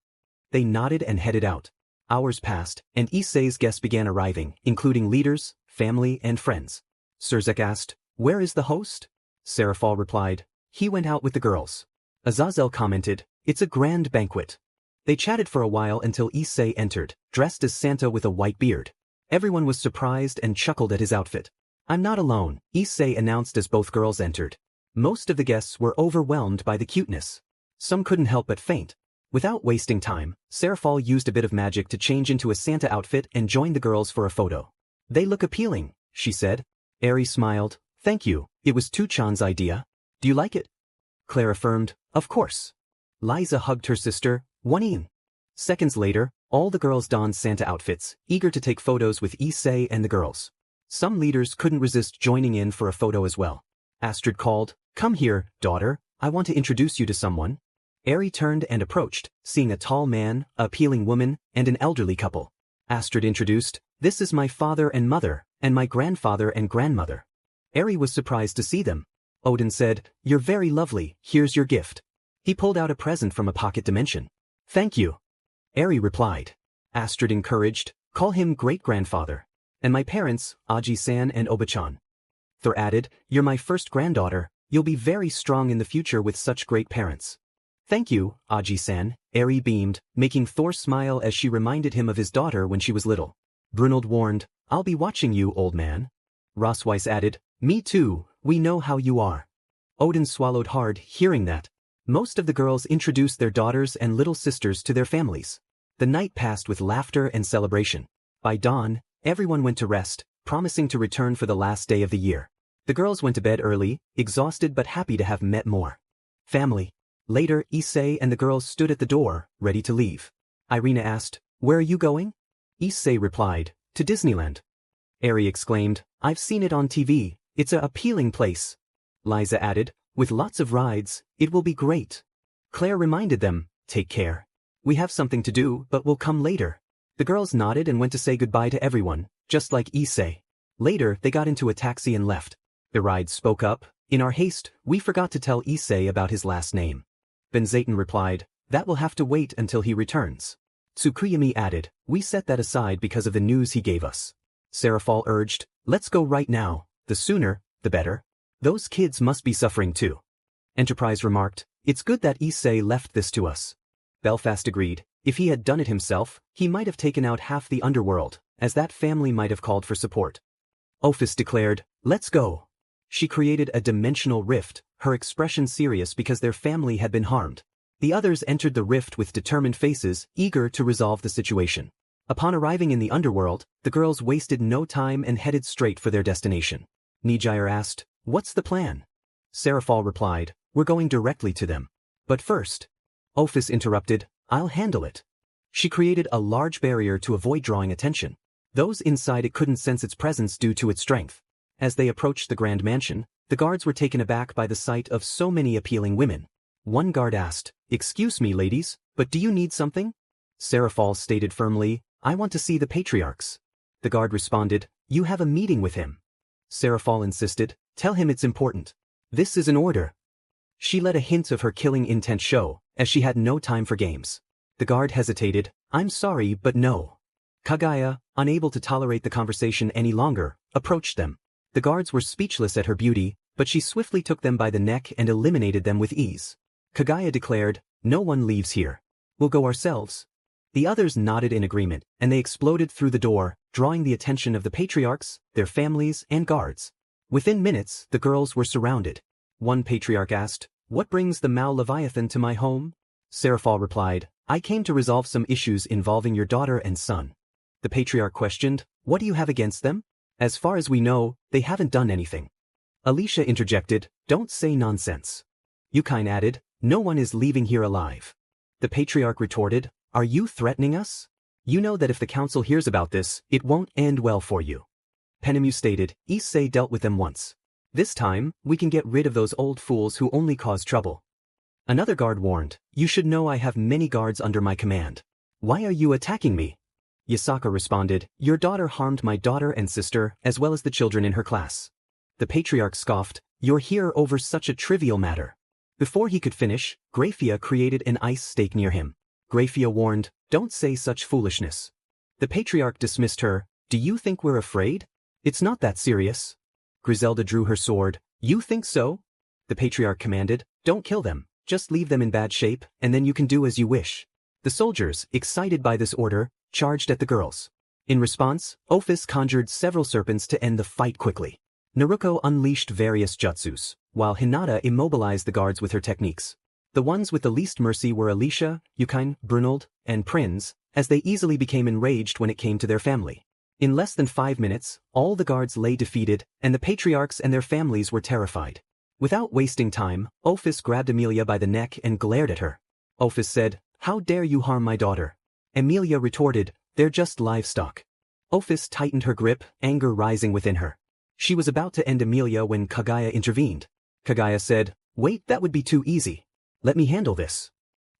They nodded and headed out. Hours passed, and Issei's guests began arriving, including leaders, family, and friends. Surzek asked, where is the host? Serafal replied, he went out with the girls. Azazel commented, it's a grand banquet. They chatted for a while until Issei entered, dressed as Santa with a white beard. Everyone was surprised and chuckled at his outfit. I'm not alone, Issei announced as both girls entered. Most of the guests were overwhelmed by the cuteness. Some couldn't help but faint. Without wasting time, Serafal used a bit of magic to change into a Santa outfit and joined the girls for a photo. They look appealing, she said. Eri smiled, thank you, it was Tu-chan's idea. Do you like it? Claire affirmed, of course. Liza hugged her sister, Wanin. Seconds later, all the girls donned Santa outfits, eager to take photos with Issei and the girls. Some leaders couldn't resist joining in for a photo as well. Astrid called, come here, daughter, I want to introduce you to someone. Eri turned and approached, seeing a tall man, a appealing woman, and an elderly couple. Astrid introduced, this is my father and mother, and my grandfather and grandmother. Eri was surprised to see them. Odin said, you're very lovely, here's your gift. He pulled out a present from a pocket dimension. Thank you. Eri replied. Astrid encouraged, call him great-grandfather. And my parents, Aji-san and Oba-chan. Thor added, you're my first granddaughter, you'll be very strong in the future with such great parents. Thank you, Aji-san, Eri beamed, making Thor smile as she reminded him of his daughter when she was little. Brunhild warned, I'll be watching you, old man. Rosweiss added, me too, we know how you are. Odin swallowed hard, hearing that. Most of the girls introduced their daughters and little sisters to their families. The night passed with laughter and celebration. By dawn, everyone went to rest, promising to return for the last day of the year. The girls went to bed early, exhausted but happy to have met more family. Later, Issei and the girls stood at the door, ready to leave. Irina asked, where are you going? Issei replied, to Disneyland. Eri exclaimed, I've seen it on TV, it's a appealing place. Liza added, with lots of rides, it will be great. Claire reminded them, take care. We have something to do, but we'll come later. The girls nodded and went to say goodbye to everyone, just like Issei. Later, they got into a taxi and left. The ride spoke up, in our haste, we forgot to tell Issei about his last name. Ben-Zayton replied, that will have to wait until he returns. Tsukuyami added, we set that aside because of the news he gave us. Serafal urged, let's go right now, the sooner, the better. Those kids must be suffering too. Enterprise remarked, it's good that Issei left this to us. Belfast agreed, if he had done it himself, he might have taken out half the underworld, as that family might have called for support. Ophis declared, let's go. She created a dimensional rift, her expression serious because their family had been harmed. The others entered the rift with determined faces, eager to resolve the situation. Upon arriving in the underworld, the girls wasted no time and headed straight for their destination. Nijire asked, what's the plan? Serafal replied, we're going directly to them. But first. Ophis interrupted, I'll handle it. She created a large barrier to avoid drawing attention. Those inside it couldn't sense its presence due to its strength. As they approached the grand mansion, the guards were taken aback by the sight of so many appealing women. One guard asked, Excuse me, ladies, but do you need something? Serafal stated firmly, I want to see the patriarchs. The guard responded, you have a meeting with him. Serafal insisted, tell him it's important. This is an order. She let a hint of her killing intent show, as she had no time for games. The guard hesitated, I'm sorry but no. Kaguya, unable to tolerate the conversation any longer, approached them. The guards were speechless at her beauty, but she swiftly took them by the neck and eliminated them with ease. Kaguya declared, no one leaves here. We'll go ourselves. The others nodded in agreement, and they exploded through the door, drawing the attention of the patriarchs, their families, and guards. Within minutes, the girls were surrounded. One patriarch asked, what brings the Mao Leviathan to my home? Serafal replied, I came to resolve some issues involving your daughter and son. The patriarch questioned, what do you have against them? As far as we know, they haven't done anything. Alicia interjected, don't say nonsense. Yukine added, no one is leaving here alive. The patriarch retorted, are you threatening us? You know that if the council hears about this, it won't end well for you. Penemu stated, Issei dealt with them once. This time, we can get rid of those old fools who only cause trouble. Another guard warned, you should know I have many guards under my command. Why are you attacking me? Yasaka responded, your daughter harmed my daughter and sister, as well as the children in her class. The patriarch scoffed, you're here over such a trivial matter. Before he could finish, Graphia created an ice stake near him. Graphia warned, don't say such foolishness. The patriarch dismissed her, do you think we're afraid? It's not that serious. Griselda drew her sword, you think so? The patriarch commanded, don't kill them, just leave them in bad shape, and then you can do as you wish. The soldiers, excited by this order, charged at the girls. In response, Ophis conjured several serpents to end the fight quickly. Naruko unleashed various jutsus, while Hinata immobilized the guards with her techniques. The ones with the least mercy were Alicia, Yukine, Brunald, and Prinz, as they easily became enraged when it came to their family. In less than 5 minutes, all the guards lay defeated, and the patriarchs and their families were terrified. Without wasting time, Ophis grabbed Emilia by the neck and glared at her. Ophis said, how dare you harm my daughter? Emilia retorted, they're just livestock. Ophis tightened her grip, anger rising within her. She was about to end Emilia when Kaguya intervened. Kaguya said, wait, that would be too easy. Let me handle this.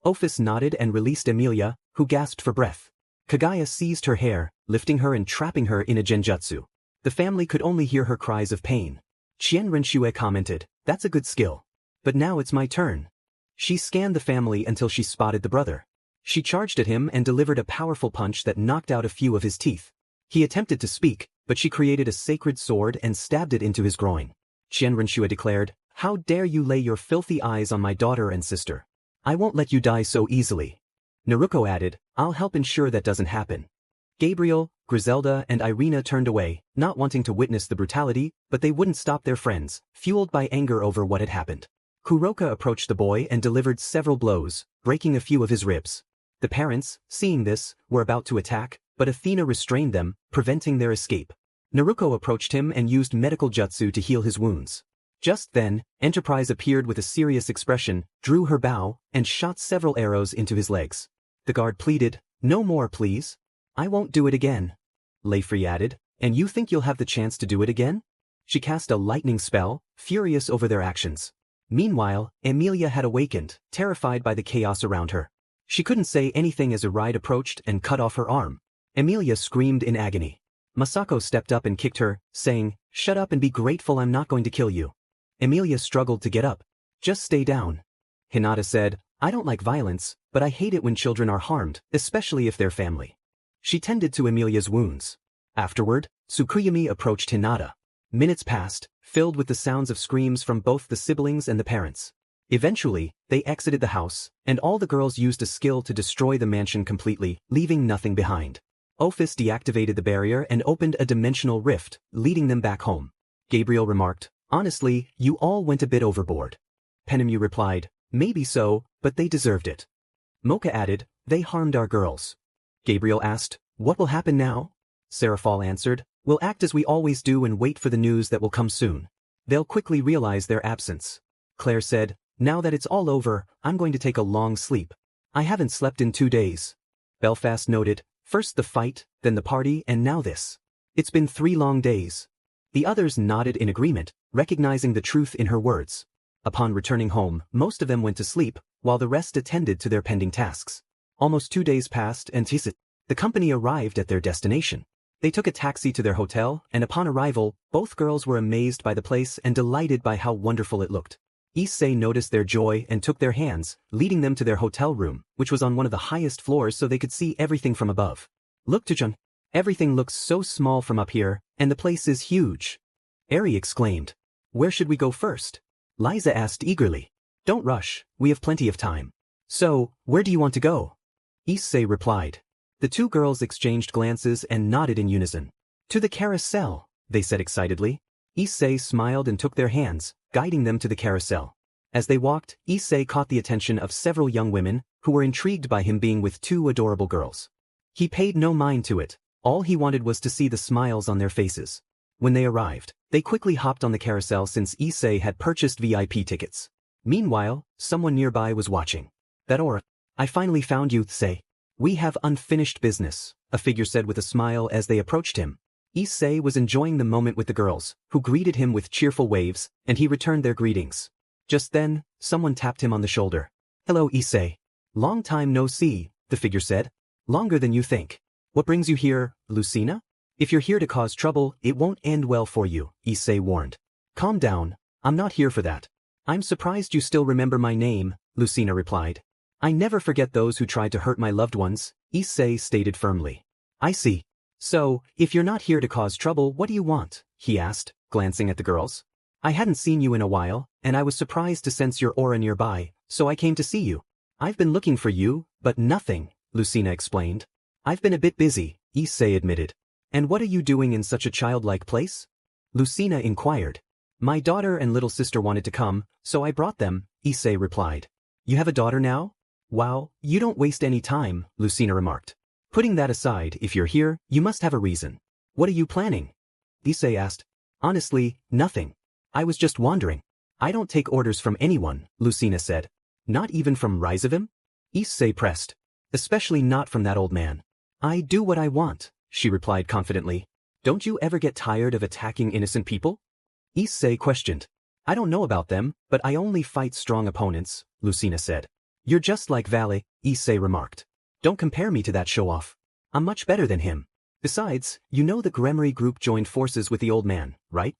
Ophis nodded and released Emilia, who gasped for breath. Kaguya seized her hair, lifting her and trapping her in a genjutsu. The family could only hear her cries of pain. Chien Renshue commented, that's a good skill. But now it's my turn. She scanned the family until she spotted the brother. She charged at him and delivered a powerful punch that knocked out a few of his teeth. He attempted to speak, but she created a sacred sword and stabbed it into his groin. Chien Renshue declared, how dare you lay your filthy eyes on my daughter and sister? I won't let you die so easily. Naruko added, I'll help ensure that doesn't happen. Gabriel, Griselda, and Irina turned away, not wanting to witness the brutality, but they wouldn't stop their friends, fueled by anger over what had happened. Kuroka approached the boy and delivered several blows, breaking a few of his ribs. The parents, seeing this, were about to attack, but Athena restrained them, preventing their escape. Naruko approached him and used medical jutsu to heal his wounds. Just then, Enterprise appeared with a serious expression, drew her bow, and shot several arrows into his legs. The guard pleaded, no more please. I won't do it again. Leifri added, and you think you'll have the chance to do it again? She cast a lightning spell, furious over their actions. Meanwhile, Emilia had awakened, terrified by the chaos around her. She couldn't say anything as Aride approached and cut off her arm. Emilia screamed in agony. Masako stepped up and kicked her, saying, shut up and be grateful I'm not going to kill you. Emilia struggled to get up. Just stay down. Hinata said, I don't like violence, but I hate it when children are harmed, especially if they're family. She tended to Emilia's wounds. Afterward, Tsukuyami approached Hinata. Minutes passed, filled with the sounds of screams from both the siblings and the parents. Eventually, they exited the house, and all the girls used a skill to destroy the mansion completely, leaving nothing behind. Ophis deactivated the barrier and opened a dimensional rift, leading them back home. Gabriel remarked, honestly, you all went a bit overboard. Penemu replied, maybe so, but they deserved it. Mocha added, they harmed our girls. Gabriel asked, what will happen now? Serafal answered, we'll act as we always do and wait for the news that will come soon. They'll quickly realize their absence. Claire said, now that it's all over, I'm going to take a long sleep. I haven't slept in 2 days. Belfast noted, first the fight, then the party, and now this. It's been 3 long days. The others nodded in agreement, recognizing the truth in her words. Upon returning home, most of them went to sleep, while the rest attended to their pending tasks. Almost 2 days passed and the company arrived at their destination. They took a taxi to their hotel, and upon arrival, both girls were amazed by the place and delighted by how wonderful it looked. Issei noticed their joy and took their hands, leading them to their hotel room, which was on one of the highest floors so they could see everything from above. Look, Tujun. Everything looks so small from up here, and the place is huge. Eri exclaimed. Where should we go first? Liza asked eagerly. Don't rush, we have plenty of time. So, where do you want to go? Issei replied. The two girls exchanged glances and nodded in unison. To the carousel, they said excitedly. Issei smiled and took their hands, guiding them to the carousel. As they walked, Issei caught the attention of several young women, who were intrigued by him being with two adorable girls. He paid no mind to it, all he wanted was to see the smiles on their faces. When they arrived, they quickly hopped on the carousel since Issei had purchased VIP tickets. Meanwhile, someone nearby was watching. That aura. I finally found you, Issei. We have unfinished business, a figure said with a smile as they approached him. Issei was enjoying the moment with the girls, who greeted him with cheerful waves, and he returned their greetings. Just then, someone tapped him on the shoulder. Hello, Issei. Long time no see, the figure said. Longer than you think. What brings you here, Lucina? If you're here to cause trouble, it won't end well for you, Issei warned. Calm down, I'm not here for that. I'm surprised you still remember my name, Lucina replied. I never forget those who tried to hurt my loved ones, Issei stated firmly. I see. So, if you're not here to cause trouble, what do you want? He asked, glancing at the girls. I hadn't seen you in a while, and I was surprised to sense your aura nearby, so I came to see you. I've been looking for you, but nothing, Lucina explained. I've been a bit busy, Issei admitted. And what are you doing in such a childlike place? Lucina inquired. My daughter and little sister wanted to come, so I brought them, Issei replied. You have a daughter now? Wow, you don't waste any time, Lucina remarked. Putting that aside, if you're here, you must have a reason. What are you planning? Issei asked. Honestly, nothing. I was just wandering. I don't take orders from anyone, Lucina said. Not even from Rizavim? Issei pressed. Especially not from that old man. I do what I want, she replied confidently. Don't you ever get tired of attacking innocent people? Issei questioned. I don't know about them, but I only fight strong opponents, Lucina said. You're just like Valle, Issei remarked. Don't compare me to that show-off. I'm much better than him. Besides, you know the Gremory group joined forces with the old man, right?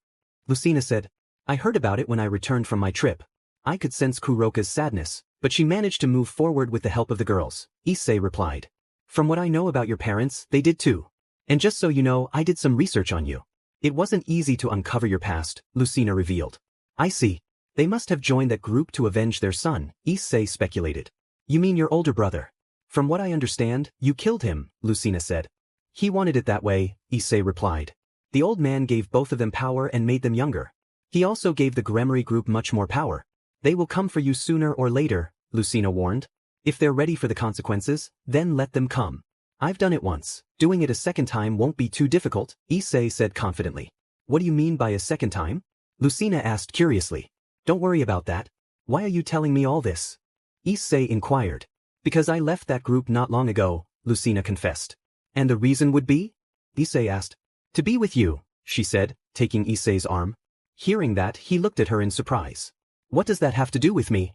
Lucina said. I heard about it when I returned from my trip. I could sense Kuroka's sadness, but she managed to move forward with the help of the girls, Issei replied. From what I know about your parents, they did too. And just so you know, I did some research on you. It wasn't easy to uncover your past, Lucina revealed. I see. They must have joined that group to avenge their son, Issei speculated. You mean your older brother? From what I understand, you killed him, Lucina said. He wanted it that way, Issei replied. The old man gave both of them power and made them younger. He also gave the Gremory group much more power. They will come for you sooner or later, Lucina warned. If they're ready for the consequences, then let them come. I've done it once. Doing it a second time won't be too difficult, Issei said confidently. What do you mean by a second time? Lucina asked curiously. Don't worry about that. Why are you telling me all this? Issei inquired. Because I left that group not long ago, Lucina confessed. And the reason would be? Issei asked. To be with you, she said, taking Issei's arm. Hearing that, he looked at her in surprise. What does that have to do with me?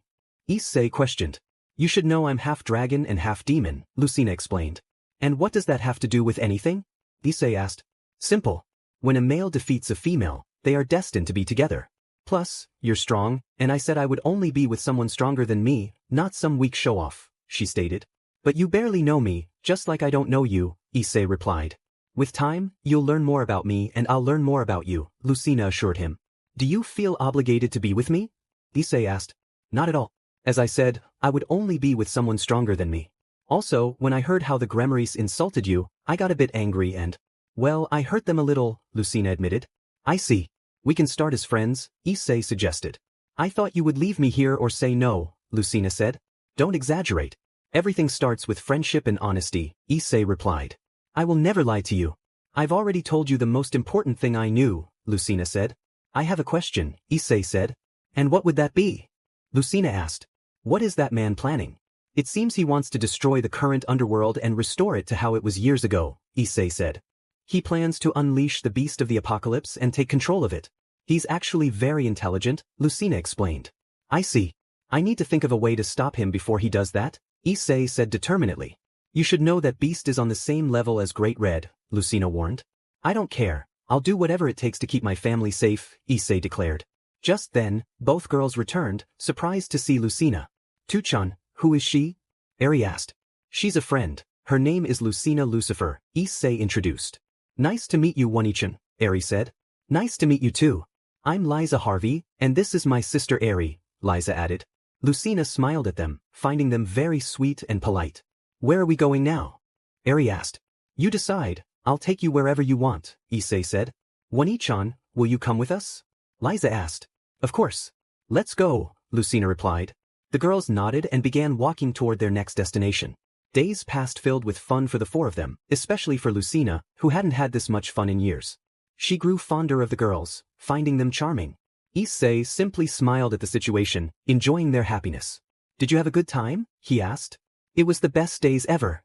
Issei questioned. You should know I'm half dragon and half demon, Lucina explained. And what does that have to do with anything? Issei asked. Simple. When a male defeats a female, they are destined to be together. Plus, you're strong, and I said I would only be with someone stronger than me, not some weak show-off, she stated. But you barely know me, just like I don't know you, Issei replied. With time, you'll learn more about me and I'll learn more about you, Lucina assured him. Do you feel obligated to be with me? Issei asked. Not at all. As I said, I would only be with someone stronger than me. Also, when I heard how the Gremorys insulted you, I got a bit angry and… Well, I hurt them a little, Lucina admitted. I see. We can start as friends, Issei suggested. I thought you would leave me here or say no, Lucina said. Don't exaggerate. Everything starts with friendship and honesty, Issei replied. I will never lie to you. I've already told you the most important thing I knew, Lucina said. I have a question, Issei said. And what would that be? Lucina asked. What is that man planning? It seems he wants to destroy the current underworld and restore it to how it was years ago, Issei said. He plans to unleash the beast of the apocalypse and take control of it. He's actually very intelligent, Lucina explained. I see. I need to think of a way to stop him before he does that, Issei said determinedly. You should know that Beast is on the same level as Great Red, Lucina warned. I don't care, I'll do whatever it takes to keep my family safe, Issei declared. Just then, both girls returned, surprised to see Lucina. Tuchan, who is she? Eri asked. She's a friend, her name is Lucina Lucifer, Issei introduced. Nice to meet you, One-chan, Eri said. Nice to meet you too. I'm Liza Harvey, and this is my sister Eri, Liza added. Lucina smiled at them, finding them very sweet and polite. Where are we going now? Eri asked. You decide, I'll take you wherever you want, Issei said. One-chan, will you come with us? Liza asked. Of course. Let's go, Lucina replied. The girls nodded and began walking toward their next destination. Days passed filled with fun for the four of them, especially for Lucina, who hadn't had this much fun in years. She grew fonder of the girls, finding them charming. Issei simply smiled at the situation, enjoying their happiness. Did you have a good time? He asked. It was the best days ever.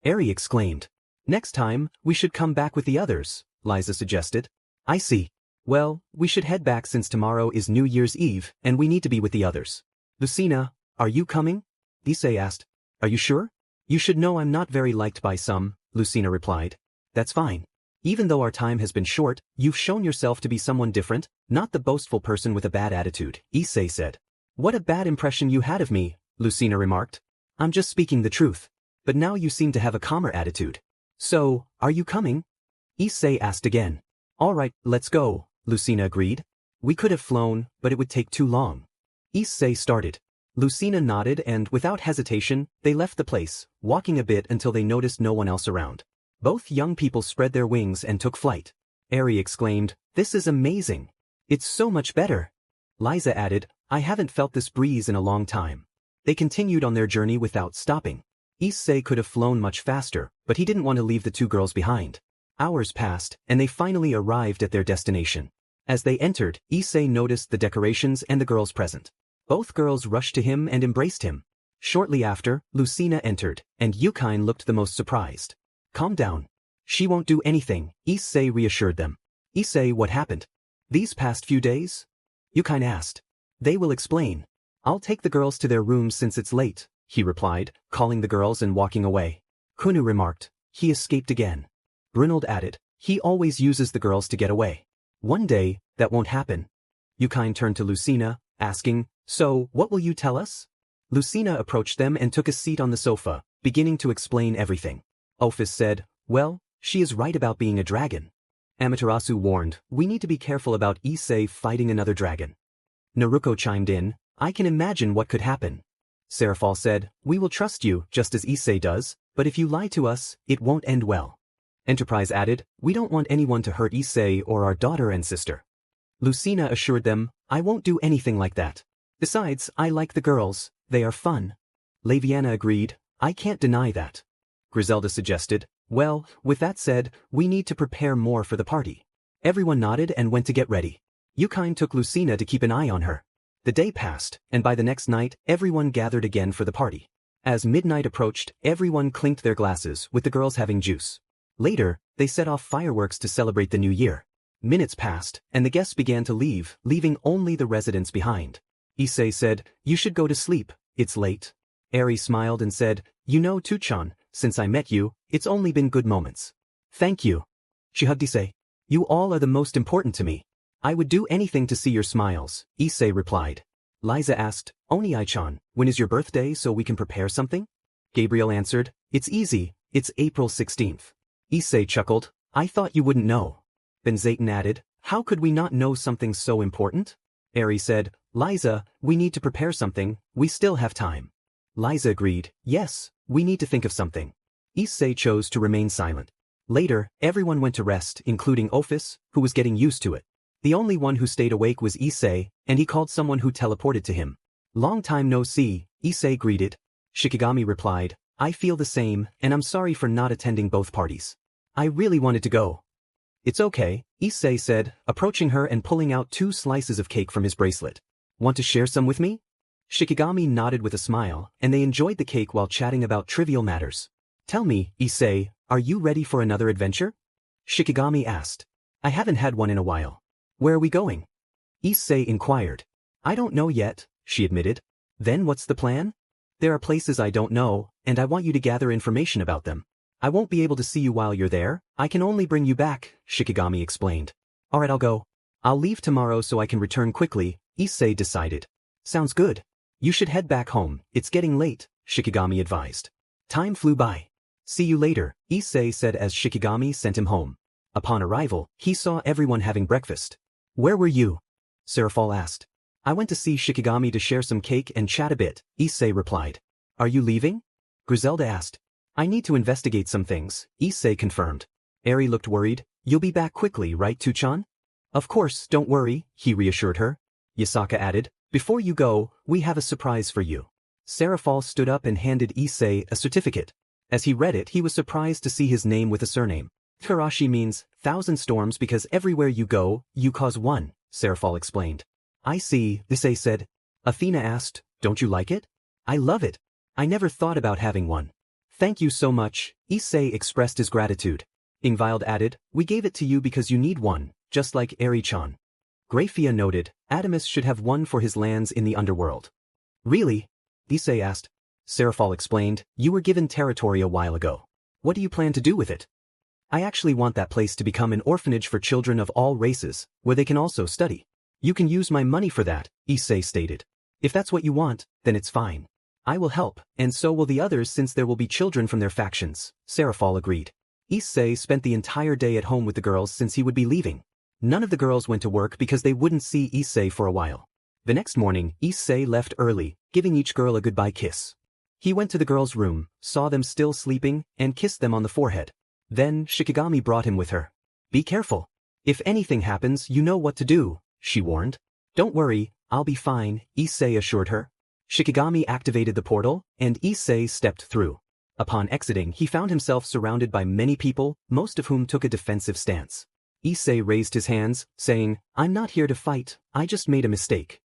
Eri exclaimed. Next time, we should come back with the others, Liza suggested. I see. Well, we should head back since tomorrow is New Year's Eve, and we need to be with the others. Lucina, are you coming? Issei asked. Are you sure? You should know I'm not very liked by some, Lucina replied. That's fine. Even though our time has been short, you've shown yourself to be someone different, not the boastful person with a bad attitude, Issei said. What a bad impression you had of me, Lucina remarked. I'm just speaking the truth. But now you seem to have a calmer attitude. So, are you coming? Issei asked again. All right, let's go, Lucina agreed. We could have flown, but it would take too long. Issei started. Lucina nodded and, without hesitation, they left the place, walking a bit until they noticed no one else around. Both young people spread their wings and took flight. Eri exclaimed, This is amazing. It's so much better. Liza added, I haven't felt this breeze in a long time. They continued on their journey without stopping. Issei could have flown much faster, but he didn't want to leave the two girls behind. Hours passed, and they finally arrived at their destination. As they entered, Issei noticed the decorations and the girls present. Both girls rushed to him and embraced him. Shortly after, Lucina entered, and Yukine looked the most surprised. Calm down. She won't do anything, Issei reassured them. Issei, what happened? These past few days? Yukine asked. They will explain. I'll take the girls to their rooms since it's late, he replied, calling the girls and walking away. Kunu remarked. He escaped again. Brunald added. He always uses the girls to get away. One day, that won't happen. Yukine turned to Lucina, asking, So, what will you tell us? Lucina approached them and took a seat on the sofa, beginning to explain everything. Ophis said, Well, she is right about being a dragon. Amaterasu warned, We need to be careful about Issei fighting another dragon. Naruko chimed in, I can imagine what could happen. Seraphal said, We will trust you, just as Issei does, but if you lie to us, it won't end well. Enterprise added, We don't want anyone to hurt Issei or our daughter and sister. Lucina assured them, I won't do anything like that. Besides, I like the girls, they are fun. Laviana agreed, I can't deny that. Griselda suggested, Well, with that said, we need to prepare more for the party. Everyone nodded and went to get ready. Yukine took Lucina to keep an eye on her. The day passed, and by the next night, everyone gathered again for the party. As midnight approached, everyone clinked their glasses, with the girls having juice. Later, they set off fireworks to celebrate the new year. Minutes passed, and the guests began to leave, leaving only the residents behind. Issei said, You should go to sleep, it's late. Eri smiled and said, You know, Tuchan, since I met you, it's only been good moments. Thank you. She hugged Issei. You all are the most important to me. I would do anything to see your smiles, Issei replied. Liza asked, Oni-chan, when is your birthday so we can prepare something? Gabriel answered, It's easy, it's April 16th. Issei chuckled, I thought you wouldn't know. Ben-Zayton added, How could we not know something so important? Eri said, Liza, we need to prepare something, we still have time. Liza agreed, Yes, we need to think of something. Issei chose to remain silent. Later, everyone went to rest, including Ophis, who was getting used to it. The only one who stayed awake was Issei, and he called someone who teleported to him. Long time no see, Issei greeted. Shikigami replied, I feel the same, and I'm sorry for not attending both parties. I really wanted to go. It's okay, Issei said, approaching her and pulling out 2 slices of cake from his bracelet. Want to share some with me? Shikigami nodded with a smile, and they enjoyed the cake while chatting about trivial matters. Tell me, Issei, are you ready for another adventure? Shikigami asked. I haven't had one in a while. Where are we going? Issei inquired. I don't know yet, she admitted. Then what's the plan? There are places I don't know, and I want you to gather information about them. I won't be able to see you while you're there, I can only bring you back, Shikigami explained. Alright, I'll go. I'll leave tomorrow so I can return quickly, Issei decided. Sounds good. You should head back home, it's getting late, Shikigami advised. Time flew by. See you later, Issei said as Shikigami sent him home. Upon arrival, he saw everyone having breakfast. Where were you? Serafal asked. I went to see Shikigami to share some cake and chat a bit, Issei replied. Are you leaving? Griselda asked. I need to investigate some things, Issei confirmed. Eri looked worried. You'll be back quickly, right, Tuchan? Of course, don't worry, he reassured her. Yasaka added, before you go, we have a surprise for you. Serafal stood up and handed Issei a certificate. As he read it, he was surprised to see his name with a surname. Karashi means 1,000 storms because everywhere you go, you cause one, Serafal explained. I see, Issei said. Athena asked, don't you like it? I love it. I never thought about having one. Thank you so much, Issei expressed his gratitude. Ingvild added, we gave it to you because you need one, just like Eri-chan. Grafia noted, Adamus should have one for his lands in the Underworld. Really? Issei asked. Serafal explained, you were given territory a while ago. What do you plan to do with it? I actually want that place to become an orphanage for children of all races, where they can also study. You can use my money for that, Issei stated. If that's what you want, then it's fine. I will help, and so will the others since there will be children from their factions, Serafal agreed. Issei spent the entire day at home with the girls since he would be leaving. None of the girls went to work because they wouldn't see Issei for a while. The next morning, Issei left early, giving each girl a goodbye kiss. He went to the girls' room, saw them still sleeping, and kissed them on the forehead. Then Shikigami brought him with her. Be careful. If anything happens, you know what to do, she warned. Don't worry, I'll be fine, Issei assured her. Shikigami activated the portal, and Issei stepped through. Upon exiting, he found himself surrounded by many people, most of whom took a defensive stance. Issei raised his hands, saying, I'm not here to fight, I just made a mistake.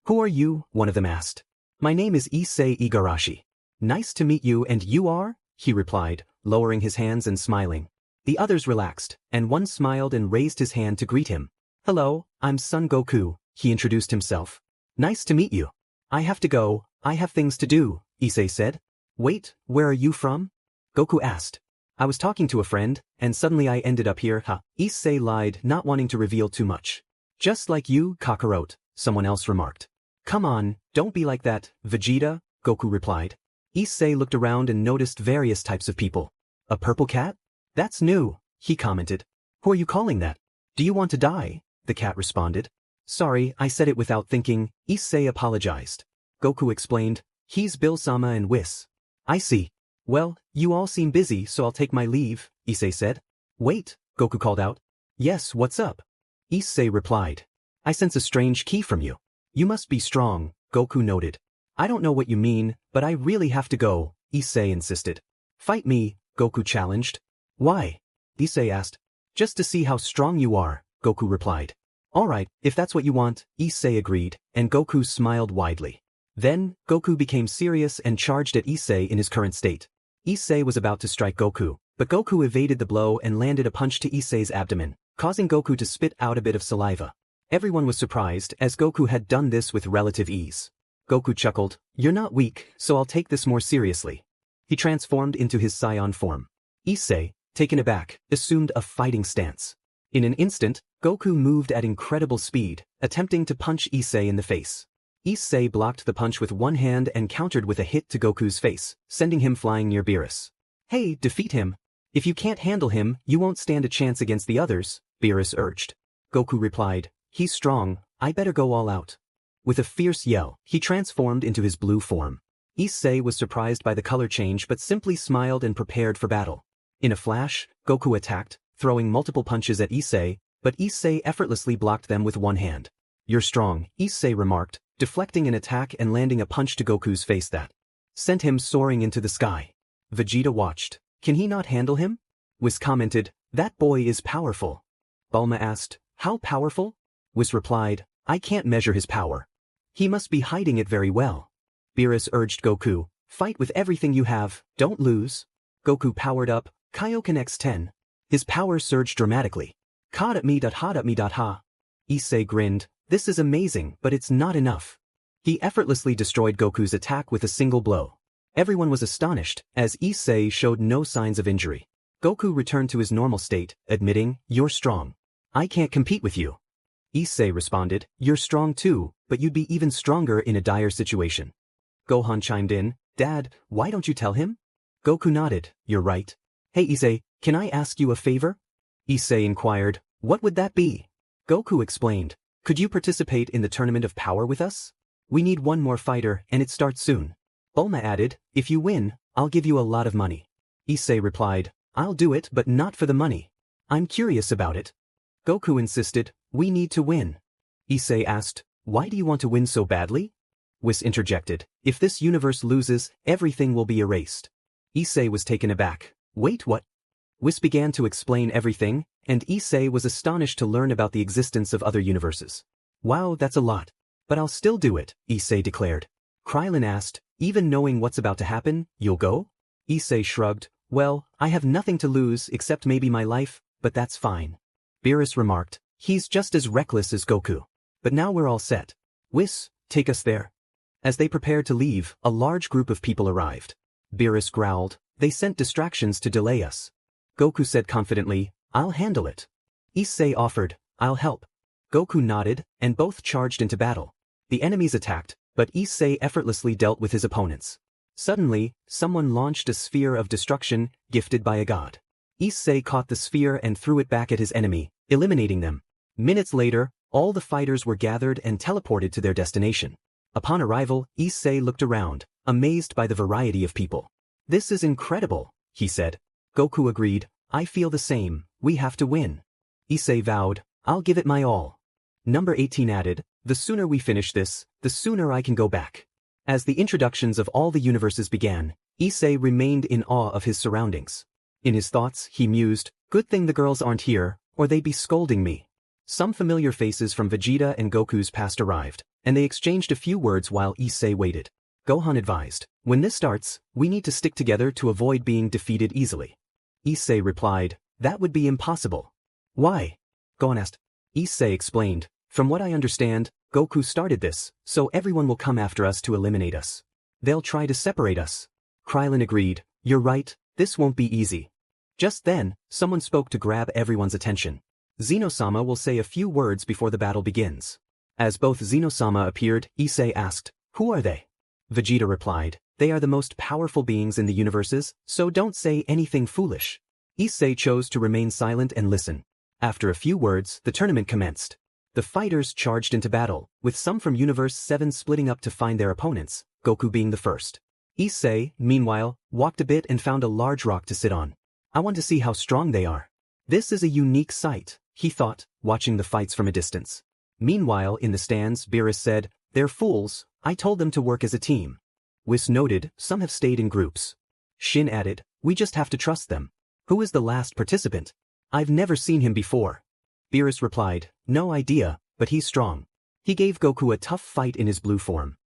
Who are you? One of them asked. My name is Issei Igarashi. Nice to meet you, and you are? He replied, lowering his hands and smiling. The others relaxed, and one smiled and raised his hand to greet him. Hello, I'm Son Goku, he introduced himself. Nice to meet you. I have to go, I have things to do, Issei said. Wait, where are you from? Goku asked. I was talking to a friend, and suddenly I ended up here, Issei lied, not wanting to reveal too much. Just like you, Kakarot, someone else remarked. Come on, don't be like that, Vegeta, Goku replied. Issei looked around and noticed various types of people. A purple cat? That's new, he commented. Who are you calling that? Do you want to die? The cat responded. Sorry, I said it without thinking, Issei apologized. Goku explained, he's Bill-sama and Whis. I see. Well, you all seem busy so I'll take my leave, Issei said. Wait, Goku called out. Yes, what's up? Issei replied. I sense a strange ki from you. You must be strong, Goku noted. I don't know what you mean, but I really have to go, Issei insisted. Fight me, Goku challenged. Why? Issei asked. Just to see how strong you are, Goku replied. Alright, if that's what you want, Issei agreed, and Goku smiled widely. Then, Goku became serious and charged at Issei in his current state. Issei was about to strike Goku, but Goku evaded the blow and landed a punch to Issei's abdomen, causing Goku to spit out a bit of saliva. Everyone was surprised as Goku had done this with relative ease. Goku chuckled, you're not weak, so I'll take this more seriously. He transformed into his Saiyan form. Issei, taken aback, assumed a fighting stance. In an instant, Goku moved at incredible speed, attempting to punch Issei in the face. Issei blocked the punch with one hand and countered with a hit to Goku's face, sending him flying near Beerus. Hey, defeat him. If you can't handle him, you won't stand a chance against the others, Beerus urged. Goku replied, he's strong, I better go all out. With a fierce yell, he transformed into his blue form. Issei was surprised by the color change but simply smiled and prepared for battle. In a flash, Goku attacked, throwing multiple punches at Issei, but Issei effortlessly blocked them with one hand. You're strong, Issei remarked, deflecting an attack and landing a punch to Goku's face that sent him soaring into the sky. Vegeta watched. Can he not handle him? Whis commented, that boy is powerful. Bulma asked, how powerful? Whis replied, I can't measure his power. He must be hiding it very well. Beerus urged Goku, fight with everything you have, don't lose. Goku powered up, Kaioken X10. His power surged dramatically. Ha. Issei grinned, this is amazing but it's not enough. He effortlessly destroyed Goku's attack with a single blow. Everyone was astonished, as Issei showed no signs of injury. Goku returned to his normal state, admitting, "You're strong. I can't compete with you." Issei responded, "You're strong too, but you'd be even stronger in a dire situation." Gohan chimed in, "Dad, why don't you tell him?" Goku nodded, "You're right. Hey Issei, can I ask you a favor?" Issei inquired, "What would that be?" Goku explained, "Could you participate in the Tournament of Power with us? We need one more fighter and it starts soon." Bulma added, "If you win, I'll give you a lot of money." Issei replied, "I'll do it but not for the money. I'm curious about it." Goku insisted, "We need to win." Issei asked, "Why do you want to win so badly?" Whis interjected, "If this universe loses, everything will be erased." Issei was taken aback. "Wait, what?" Whis began to explain everything, and Issei was astonished to learn about the existence of other universes. "Wow, that's a lot. But I'll still do it," Issei declared. Krillin asked, "Even knowing what's about to happen, you'll go?" Issei shrugged, "Well, I have nothing to lose except maybe my life, but that's fine." Beerus remarked, "He's just as reckless as Goku. But now we're all set. Whis, take us there." As they prepared to leave, a large group of people arrived. Beerus growled, "They sent distractions to delay us." Goku said confidently, "I'll handle it." Issei offered, "I'll help." Goku nodded, and both charged into battle. The enemies attacked, but Issei effortlessly dealt with his opponents. Suddenly, someone launched a sphere of destruction, gifted by a god. Issei caught the sphere and threw it back at his enemy, eliminating them. Minutes later, all the fighters were gathered and teleported to their destination. Upon arrival, Issei looked around, amazed by the variety of people. "This is incredible," he said. Goku agreed, "I feel the same, we have to win." Issei vowed, "I'll give it my all." Number 18 added, "The sooner we finish this, the sooner I can go back." As the introductions of all the universes began, Issei remained in awe of his surroundings. In his thoughts, he mused, "Good thing the girls aren't here, or they'd be scolding me." Some familiar faces from Vegeta and Goku's past arrived, and they exchanged a few words while Issei waited. Gohan advised, "When this starts, we need to stick together to avoid being defeated easily." Issei replied, "That would be impossible." "Why?" Gohan asked. Issei explained, "From what I understand, Goku started this, so everyone will come after us to eliminate us. They'll try to separate us." Krillin agreed, "You're right, this won't be easy." Just then, someone spoke to grab everyone's attention. Zeno-sama will say a few words before the battle begins. As both Zeno-sama appeared, Issei asked, "Who are they?" Vegeta replied, "They are the most powerful beings in the universes, so don't say anything foolish." Issei chose to remain silent and listen. After a few words, the tournament commenced. The fighters charged into battle, with some from Universe 7 splitting up to find their opponents, Goku being the first. Issei, meanwhile, walked a bit and found a large rock to sit on. "I want to see how strong they are. This is a unique sight," he thought, watching the fights from a distance. Meanwhile, in the stands, Beerus said, "They're fools, I told them to work as a team." Whis noted, "Some have stayed in groups." Shin added, "We just have to trust them." "Who is the last participant?" "I've never seen him before." Beerus replied, "No idea, but he's strong. He gave Goku a tough fight in his blue form."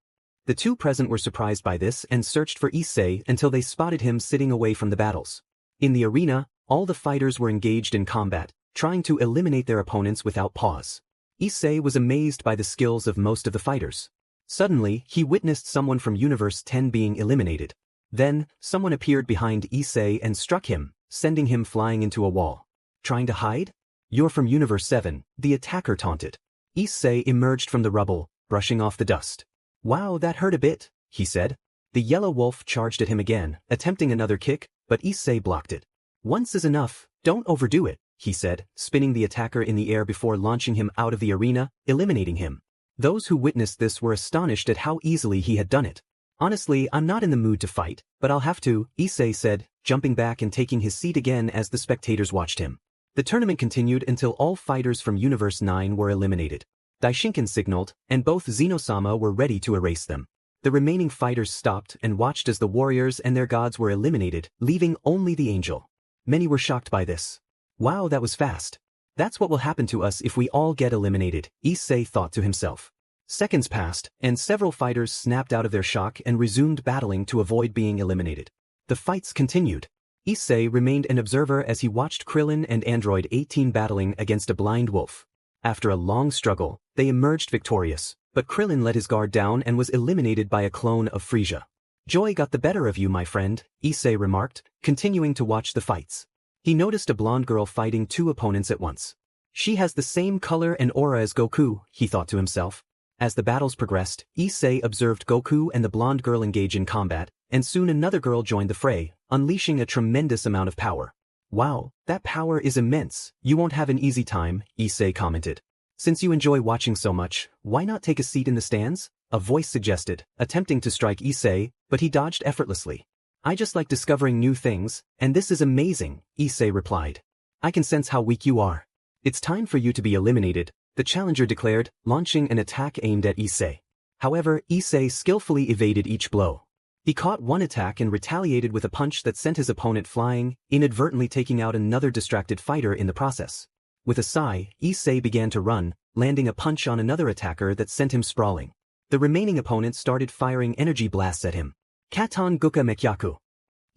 The two present were surprised by this and searched for Issei until they spotted him sitting away from the battles. In the arena, all the fighters were engaged in combat, trying to eliminate their opponents without pause. Issei was amazed by the skills of most of the fighters. Suddenly, he witnessed someone from Universe 10 being eliminated. Then, someone appeared behind Issei and struck him, sending him flying into a wall. "Trying to hide? You're from Universe 7, the attacker taunted." Issei emerged from the rubble, brushing off the dust. "Wow, that hurt a bit," he said. The yellow wolf charged at him again, attempting another kick, but Issei blocked it. "Once is enough, don't overdo it," he said, spinning the attacker in the air before launching him out of the arena, eliminating him. Those who witnessed this were astonished at how easily he had done it. "Honestly, I'm not in the mood to fight, but I'll have to," Issei said, jumping back and taking his seat again as the spectators watched him. The tournament continued until all fighters from Universe 9 were eliminated. Daishinkan signaled, and both Zeno-sama were ready to erase them. The remaining fighters stopped and watched as the warriors and their gods were eliminated, leaving only the angel. Many were shocked by this. "Wow, that was fast. That's what will happen to us if we all get eliminated," Issei thought to himself. Seconds passed, and several fighters snapped out of their shock and resumed battling to avoid being eliminated. The fights continued. Issei remained an observer as he watched Krillin and Android 18 battling against a blind wolf. After a long struggle, they emerged victorious, but Krillin let his guard down and was eliminated by a clone of Frieza. Joy got the better of you, my friend, Issei remarked, continuing to watch the fights. He noticed a blonde girl fighting two opponents at once. She has the same color and aura as Goku, he thought to himself. As the battles progressed, Issei observed Goku and the blonde girl engage in combat, and soon another girl joined the fray, unleashing a tremendous amount of power. Wow, that power is immense. You won't have an easy time, Issei commented. Since you enjoy watching so much, why not take a seat in the stands? A voice suggested, attempting to strike Issei, but he dodged effortlessly. I just like discovering new things, and this is amazing, Issei replied. I can sense how weak you are. It's time for you to be eliminated, the challenger declared, launching an attack aimed at Issei. However, Issei skillfully evaded each blow. He caught one attack and retaliated with a punch that sent his opponent flying, inadvertently taking out another distracted fighter in the process. With a sigh, Issei began to run, landing a punch on another attacker that sent him sprawling. The remaining opponents started firing energy blasts at him. Katon Guka Mekyaku.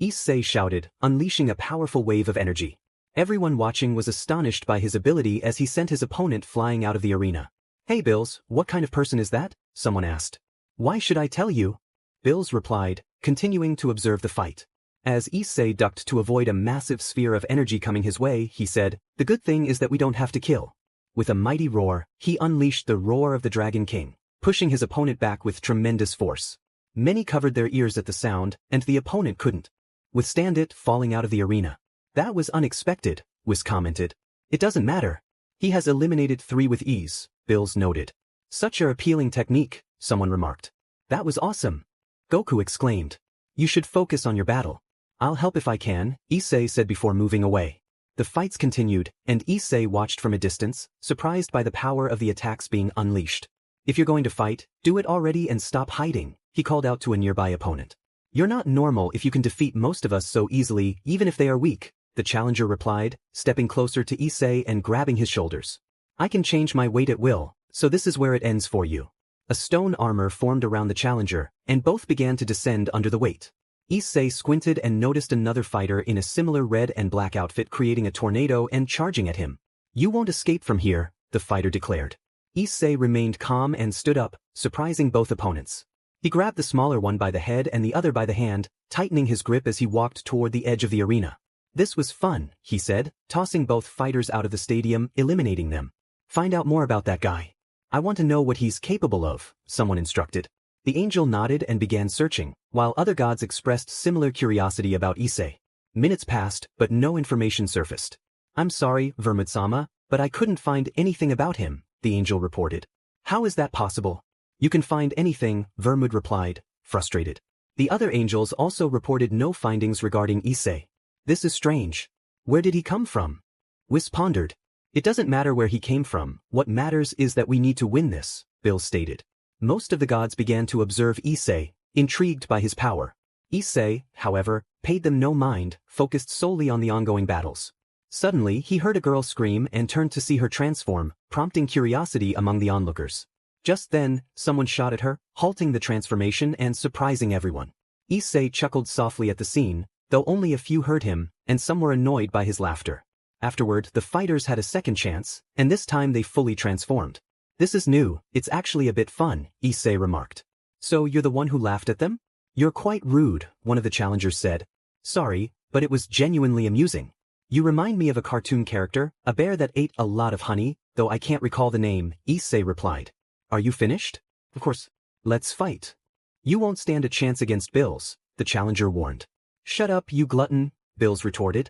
Issei shouted, unleashing a powerful wave of energy. Everyone watching was astonished by his ability as he sent his opponent flying out of the arena. Hey Bills, what kind of person is that? Someone asked. Why should I tell you? Bills replied, continuing to observe the fight. As Issei ducked to avoid a massive sphere of energy coming his way, he said, the good thing is that we don't have to kill. With a mighty roar, he unleashed the roar of the Dragon King, pushing his opponent back with tremendous force. Many covered their ears at the sound, and the opponent couldn't withstand it, falling out of the arena. That was unexpected, Whis commented. It doesn't matter. He has eliminated 3 with ease, Bills noted. Such a appealing technique, someone remarked. That was awesome. Goku exclaimed. You should focus on your battle. I'll help if I can, Issei said before moving away. The fights continued, and Issei watched from a distance, surprised by the power of the attacks being unleashed. If you're going to fight, do it already and stop hiding, he called out to a nearby opponent. You're not normal if you can defeat most of us so easily, even if they are weak, the challenger replied, stepping closer to Issei and grabbing his shoulders. I can change my weight at will, so this is where it ends for you. A stone armor formed around the challenger, and both began to descend under the weight. Issei squinted and noticed another fighter in a similar red and black outfit creating a tornado and charging at him. You won't escape from here, the fighter declared. Issei remained calm and stood up, surprising both opponents. He grabbed the smaller one by the head and the other by the hand, tightening his grip as he walked toward the edge of the arena. This was fun, he said, tossing both fighters out of the stadium, eliminating them. Find out more about that guy. I want to know what he's capable of, someone instructed. The angel nodded and began searching, while other gods expressed similar curiosity about Issei. Minutes passed, but no information surfaced. I'm sorry, Vermouth-sama, but I couldn't find anything about him, the angel reported. How is that possible? You can find anything, Vermouth replied, frustrated. The other angels also reported no findings regarding Issei. This is strange. Where did he come from? Whis pondered. It doesn't matter where he came from, what matters is that we need to win this, Bill stated. Most of the gods began to observe Issei, intrigued by his power. Issei, however, paid them no mind, focused solely on the ongoing battles. Suddenly he heard a girl scream and turned to see her transform, prompting curiosity among the onlookers. Just then, someone shot at her, halting the transformation and surprising everyone. Issei chuckled softly at the scene, though only a few heard him, and some were annoyed by his laughter. Afterward, the fighters had a second chance, and this time they fully transformed. This is new, it's actually a bit fun, Issei remarked. So you're the one who laughed at them? You're quite rude, one of the challengers said. Sorry, but it was genuinely amusing. You remind me of a cartoon character, a bear that ate a lot of honey, though I can't recall the name, Issei replied. Are you finished? Of course. Let's fight. You won't stand a chance against Bills, the challenger warned. Shut up, you glutton, Bills retorted.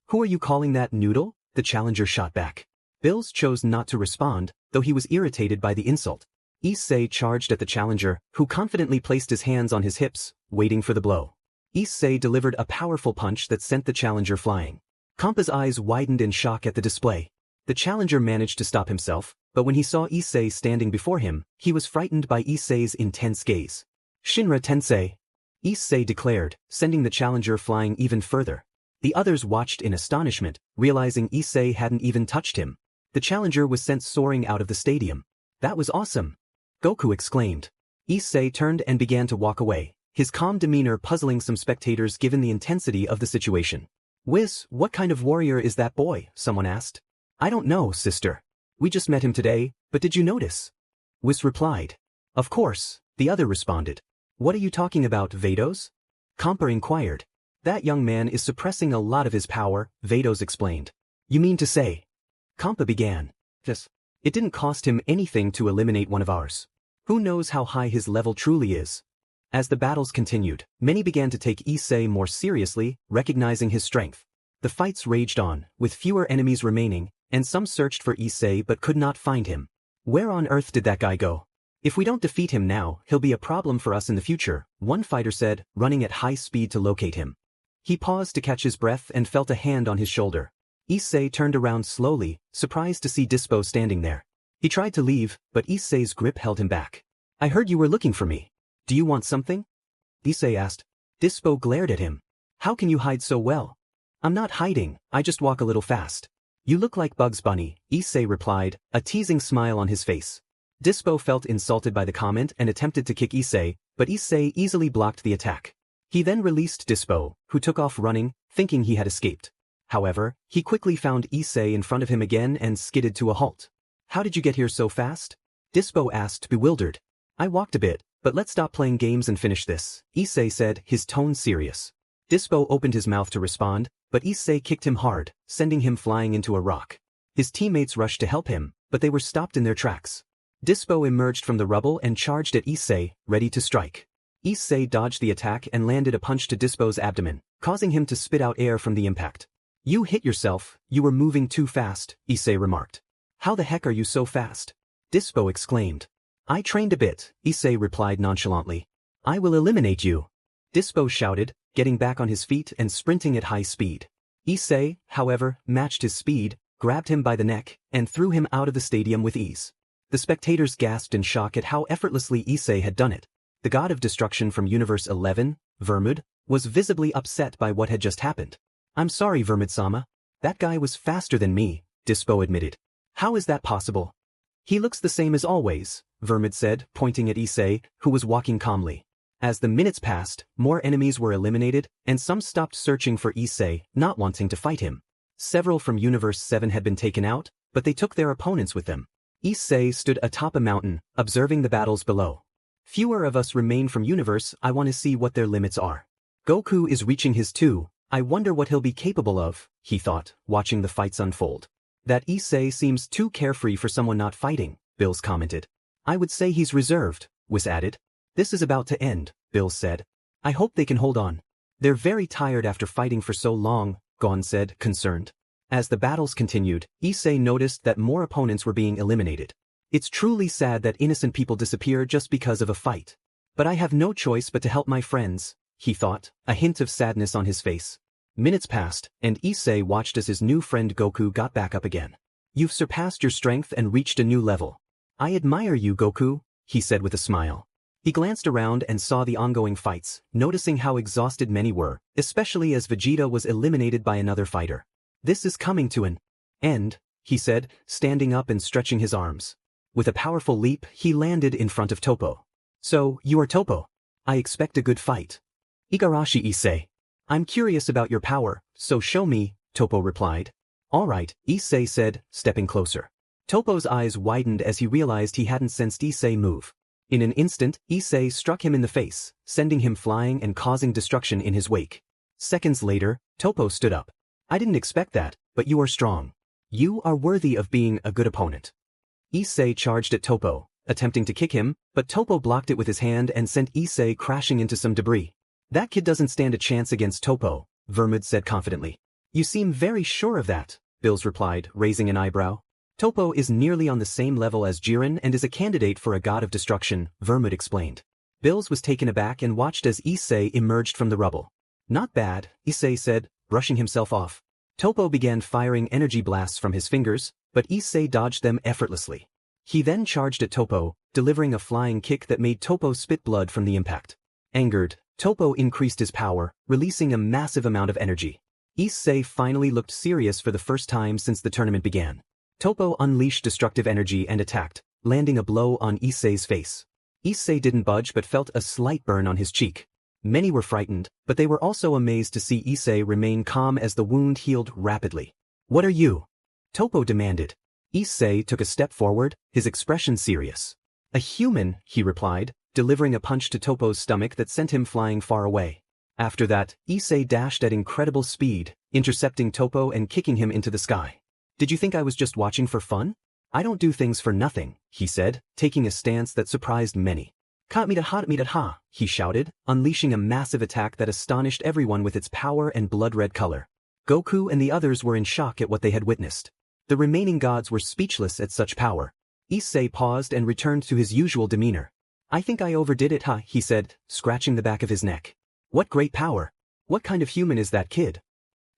Who are you calling that noodle? The challenger shot back. Bills chose not to respond, though he was irritated by the insult. Issei charged at the challenger, who confidently placed his hands on his hips, waiting for the blow. Issei delivered a powerful punch that sent the challenger flying. Kampa's eyes widened in shock at the display. The challenger managed to stop himself, but when he saw Issei standing before him, he was frightened by Issei's intense gaze. Shinra Tensei, Issei declared, sending the challenger flying even further. The others watched in astonishment, realizing Issei hadn't even touched him. The challenger was sent soaring out of the stadium. That was awesome! Goku exclaimed. Issei turned and began to walk away, his calm demeanor puzzling some spectators given the intensity of the situation. Whis, what kind of warrior is that boy? Someone asked. I don't know, sister. We just met him today, but did you notice? Whis replied. Of course, the other responded. What are you talking about, Vados? Compa inquired. That young man is suppressing a lot of his power, Vados explained. You mean to say? Compa began. Yes. It didn't cost him anything to eliminate one of ours. Who knows how high his level truly is? As the battles continued, many began to take Issei more seriously, recognizing his strength. The fights raged on, with fewer enemies remaining, and some searched for Issei but could not find him. Where on earth did that guy go? If we don't defeat him now, he'll be a problem for us in the future, one fighter said, running at high speed to locate him. He paused to catch his breath and felt a hand on his shoulder. Issei turned around slowly, surprised to see Dispo standing there. He tried to leave, but Issei's grip held him back. I heard you were looking for me. Do you want something? Issei asked. Dispo glared at him. How can you hide so well? I'm not hiding, I just walk a little fast. You look like Bugs Bunny, Issei replied, a teasing smile on his face. Dispo felt insulted by the comment and attempted to kick Issei, but Issei easily blocked the attack. He then released Dispo, who took off running, thinking he had escaped. However, he quickly found Issei in front of him again and skidded to a halt. How did you get here so fast? Dispo asked, bewildered. I walked a bit, but let's stop playing games and finish this, Issei said, his tone serious. Dispo opened his mouth to respond, but Issei kicked him hard, sending him flying into a rock. His teammates rushed to help him, but they were stopped in their tracks. Dispo emerged from the rubble and charged at Issei, ready to strike. Issei dodged the attack and landed a punch to Dispo's abdomen, causing him to spit out air from the impact. You hit yourself, you were moving too fast, Issei remarked. How the heck are you so fast? Dispo exclaimed. I trained a bit, Issei replied nonchalantly. I will eliminate you. Dispo shouted, getting back on his feet and sprinting at high speed. Issei, however, matched his speed, grabbed him by the neck, and threw him out of the stadium with ease. The spectators gasped in shock at how effortlessly Issei had done it. The god of destruction from Universe 11, Vermud, was visibly upset by what had just happened. I'm sorry, Vermud-sama. That guy was faster than me, Dispo admitted. How is that possible? He looks the same as always, Vermud said, pointing at Issei, who was walking calmly. As the minutes passed, more enemies were eliminated, and some stopped searching for Issei, not wanting to fight him. Several from Universe 7 had been taken out, but they took their opponents with them. Issei stood atop a mountain, observing the battles below. Fewer of us remain from Universe, I want to see what their limits are. Goku is reaching his 2, I wonder what he'll be capable of, he thought, watching the fights unfold. That Issei seems too carefree for someone not fighting, Bills commented. I would say he's reserved, Whis added. This is about to end, Bills said. I hope they can hold on. They're very tired after fighting for so long, Gon said, concerned. As the battles continued, Issei noticed that more opponents were being eliminated. It's truly sad that innocent people disappear just because of a fight. But I have no choice but to help my friends, he thought, a hint of sadness on his face. Minutes passed, and Issei watched as his new friend Goku got back up again. You've surpassed your strength and reached a new level. I admire you, Goku, he said with a smile. He glanced around and saw the ongoing fights, noticing how exhausted many were, especially as Vegeta was eliminated by another fighter. This is coming to an end, he said, standing up and stretching his arms. With a powerful leap, he landed in front of Toppo. So, you are Toppo. I expect a good fight. Igarashi Issei. I'm curious about your power, so show me, Toppo replied. All right, Issei said, stepping closer. Toppo's eyes widened as he realized he hadn't sensed Issei move. In an instant, Issei struck him in the face, sending him flying and causing destruction in his wake. Seconds later, Toppo stood up. I didn't expect that, but you are strong. You are worthy of being a good opponent. Issei charged at Toppo, attempting to kick him, but Toppo blocked it with his hand and sent Issei crashing into some debris. That kid doesn't stand a chance against Toppo, Vermud said confidently. You seem very sure of that, Bills replied, raising an eyebrow. Toppo is nearly on the same level as Jiren and is a candidate for a god of destruction, Vermud explained. Bills was taken aback and watched as Issei emerged from the rubble. Not bad, Issei said, brushing himself off. Toppo began firing energy blasts from his fingers, but Issei dodged them effortlessly. He then charged at Toppo, delivering a flying kick that made Toppo spit blood from the impact. Angered, Toppo increased his power, releasing a massive amount of energy. Issei finally looked serious for the first time since the tournament began. Toppo unleashed destructive energy and attacked, landing a blow on Issei's face. Issei didn't budge but felt a slight burn on his cheek. Many were frightened, but they were also amazed to see Issei remain calm as the wound healed rapidly. What are you? Toppo demanded. Issei took a step forward, his expression serious. A human, he replied, delivering a punch to Toppo's stomach that sent him flying far away. After that, Issei dashed at incredible speed, intercepting Toppo and kicking him into the sky. Did you think I was just watching for fun? I don't do things for nothing, he said, taking a stance that surprised many. Ha, he shouted, unleashing a massive attack that astonished everyone with its power and blood-red color. Goku and the others were in shock at what they had witnessed. The remaining gods were speechless at such power. Issei paused and returned to his usual demeanor. I think I overdid it, he said, scratching the back of his neck. What great power! What kind of human is that kid?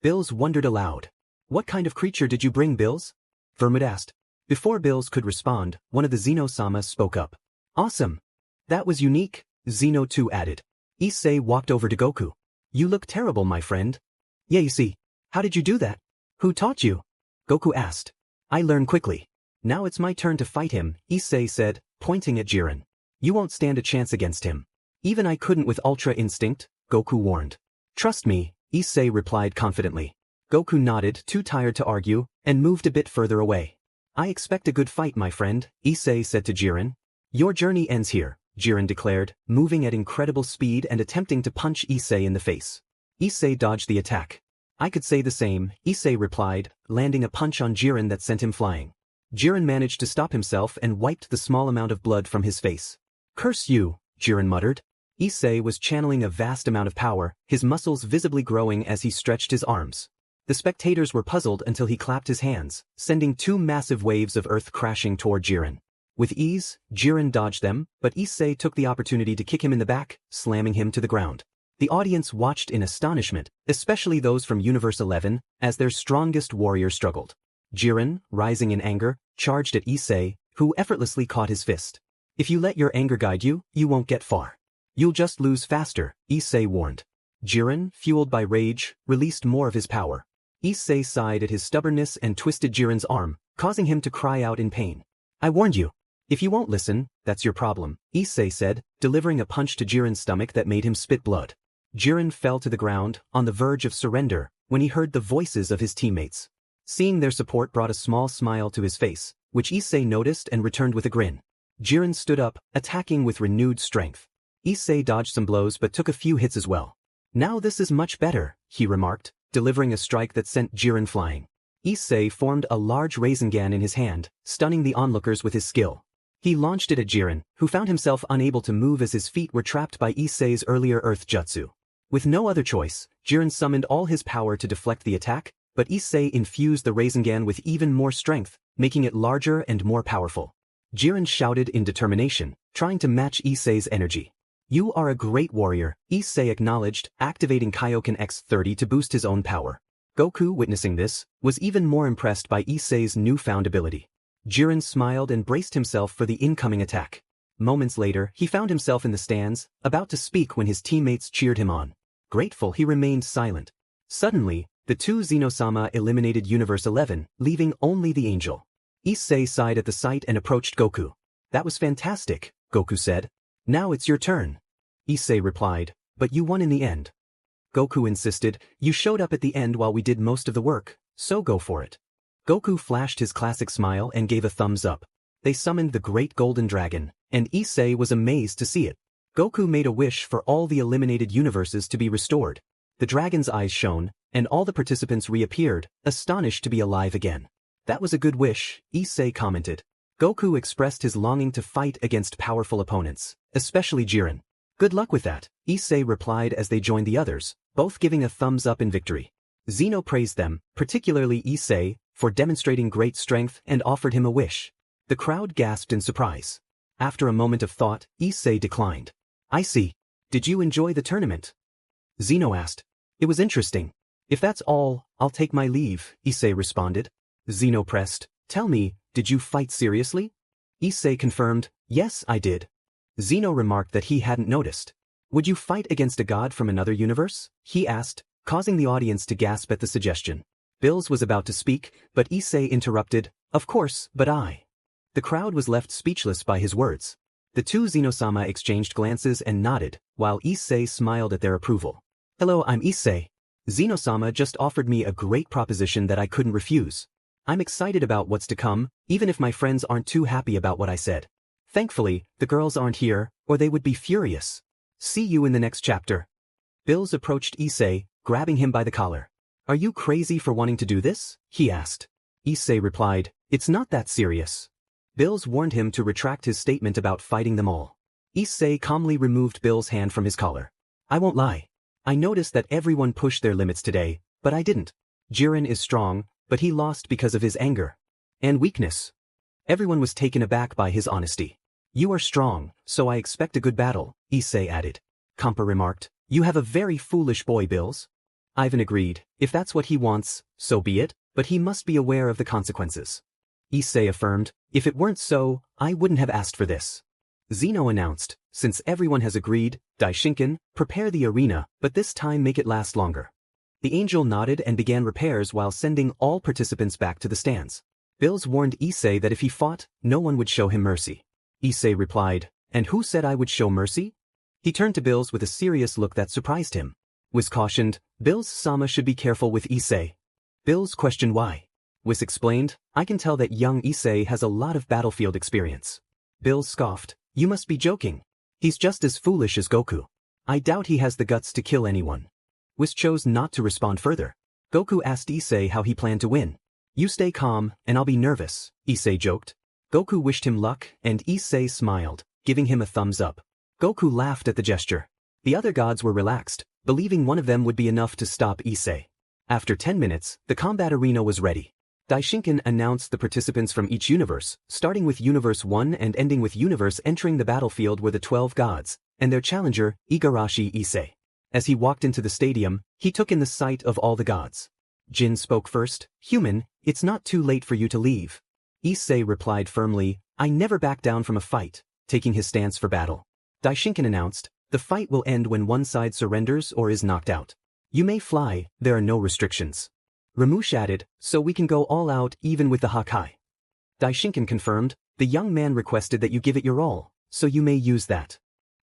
Bills wondered aloud. What kind of creature did you bring, Bills? Vermouth asked. Before Bills could respond, one of the Xeno-sama spoke up. Awesome! That was unique, Xeno too added. Issei walked over to Goku. You look terrible, my friend. Yeah, you see. How did you do that? Who taught you? Goku asked. I learned quickly. Now it's my turn to fight him, Issei said, pointing at Jiren. You won't stand a chance against him. Even I couldn't with Ultra Instinct, Goku warned. Trust me, Issei replied confidently. Goku nodded, too tired to argue, and moved a bit further away. I expect a good fight, my friend, Issei said to Jiren. Your journey ends here, Jiren declared, moving at incredible speed and attempting to punch Issei in the face. Issei dodged the attack. I could say the same, Issei replied, landing a punch on Jiren that sent him flying. Jiren managed to stop himself and wiped the small amount of blood from his face. Curse you, Jiren muttered. Issei was channeling a vast amount of power, his muscles visibly growing as he stretched his arms. The spectators were puzzled until he clapped his hands, sending two massive waves of earth crashing toward Jiren. With ease, Jiren dodged them, but Issei took the opportunity to kick him in the back, slamming him to the ground. The audience watched in astonishment, especially those from Universe 11, as their strongest warrior struggled. Jiren, rising in anger, charged at Issei, who effortlessly caught his fist. If you let your anger guide you, you won't get far. You'll just lose faster, Issei warned. Jiren, fueled by rage, released more of his power. Issei sighed at his stubbornness and twisted Jiren's arm, causing him to cry out in pain. I warned you. If you won't listen, that's your problem, Issei said, delivering a punch to Jiren's stomach that made him spit blood. Jiren fell to the ground, on the verge of surrender, when he heard the voices of his teammates. Seeing their support brought a small smile to his face, which Issei noticed and returned with a grin. Jiren stood up, attacking with renewed strength. Issei dodged some blows but took a few hits as well. Now this is much better, he remarked, delivering a strike that sent Jiren flying. Issei formed a large Rasengan in his hand, stunning the onlookers with his skill. He launched it at Jiren, who found himself unable to move as his feet were trapped by Issei's earlier earth jutsu. With no other choice, Jiren summoned all his power to deflect the attack, but Issei infused the Rasengan with even more strength, making it larger and more powerful. Jiren shouted in determination, trying to match Issei's energy. You are a great warrior, Issei acknowledged, activating Kaioken X30 to boost his own power. Goku, witnessing this, was even more impressed by Issei's newfound ability. Jiren smiled and braced himself for the incoming attack. Moments later, he found himself in the stands, about to speak when his teammates cheered him on. Grateful, he remained silent. Suddenly, the two Xeno-sama eliminated Universe 11, leaving only the angel. Issei sighed at the sight and approached Goku. That was fantastic, Goku said. Now it's your turn. Issei replied, but you won in the end. Goku insisted, you showed up at the end while we did most of the work, so go for it. Goku flashed his classic smile and gave a thumbs up. They summoned the Great Golden Dragon, and Issei was amazed to see it. Goku made a wish for all the eliminated universes to be restored. The dragon's eyes shone, and all the participants reappeared, astonished to be alive again. That was a good wish, Issei commented. Goku expressed his longing to fight against powerful opponents, especially Jiren. Good luck with that, Issei replied as they joined the others, both giving a thumbs up in victory. Zeno praised them, particularly Issei, for demonstrating great strength and offered him a wish. The crowd gasped in surprise. After a moment of thought, Issei declined. I see. Did you enjoy the tournament? Zeno asked. It was interesting. If that's all, I'll take my leave, Issei responded. Zeno pressed. Tell me, did you fight seriously? Issei confirmed, yes, I did. Zeno remarked that he hadn't noticed. Would you fight against a god from another universe? He asked, causing the audience to gasp at the suggestion. Bills was about to speak, but Issei interrupted, of course, but I. The crowd was left speechless by his words. The two Xeno-sama exchanged glances and nodded, while Issei smiled at their approval. Hello, I'm Issei. Xeno-sama just offered me a great proposition that I couldn't refuse. I'm excited about what's to come, even if my friends aren't too happy about what I said. Thankfully, the girls aren't here, or they would be furious. See you in the next chapter. Bills approached Issei, grabbing him by the collar. Are you crazy for wanting to do this? He asked. Issei replied, it's not that serious. Bills warned him to retract his statement about fighting them all. Issei calmly removed Bill's hand from his collar. I won't lie. I noticed that everyone pushed their limits today, but I didn't. Jiren is strong, but he lost because of his anger. And weakness. Everyone was taken aback by his honesty. You are strong, so I expect a good battle, Issei added. Kampa remarked, you have a very foolish boy, Bills. Ivan agreed, if that's what he wants, so be it, but he must be aware of the consequences. Issei affirmed, if it weren't so, I wouldn't have asked for this. Zeno announced, since everyone has agreed, Daishinkan, prepare the arena, but this time make it last longer. The angel nodded and began repairs while sending all participants back to the stands. Bills warned Issei that if he fought, no one would show him mercy. Issei replied, and who said I would show mercy? He turned to Bills with a serious look that surprised him. Whis cautioned, Bills-sama should be careful with Issei. Bills questioned why. Whis explained, I can tell that young Issei has a lot of battlefield experience. Bills scoffed, you must be joking. He's just as foolish as Goku. I doubt he has the guts to kill anyone. Whis chose not to respond further. Goku asked Issei how he planned to win. You stay calm, and I'll be nervous, Issei joked. Goku wished him luck, and Issei smiled, giving him a thumbs up. Goku laughed at the gesture. The other gods were relaxed, believing one of them would be enough to stop Issei. After 10 minutes, the combat arena was ready. Daishinkan announced the participants from each universe, starting with Universe 1 and ending with Universe entering the battlefield were the 12 gods, and their challenger, Igarashi Issei. As he walked into the stadium, he took in the sight of all the gods. Jin spoke first, Human, it's not too late for you to leave. Issei replied firmly, I never back down from a fight, taking his stance for battle. Daishinkan announced, the fight will end when one side surrenders or is knocked out. You may fly, there are no restrictions. Ramush added, so we can go all out even with the Hakai. Daishinkan confirmed, the young man requested that you give it your all, so you may use that.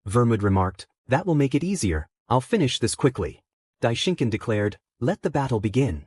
Vermud remarked, that will make it easier, I'll finish this quickly. Daishinkan declared, let the battle begin.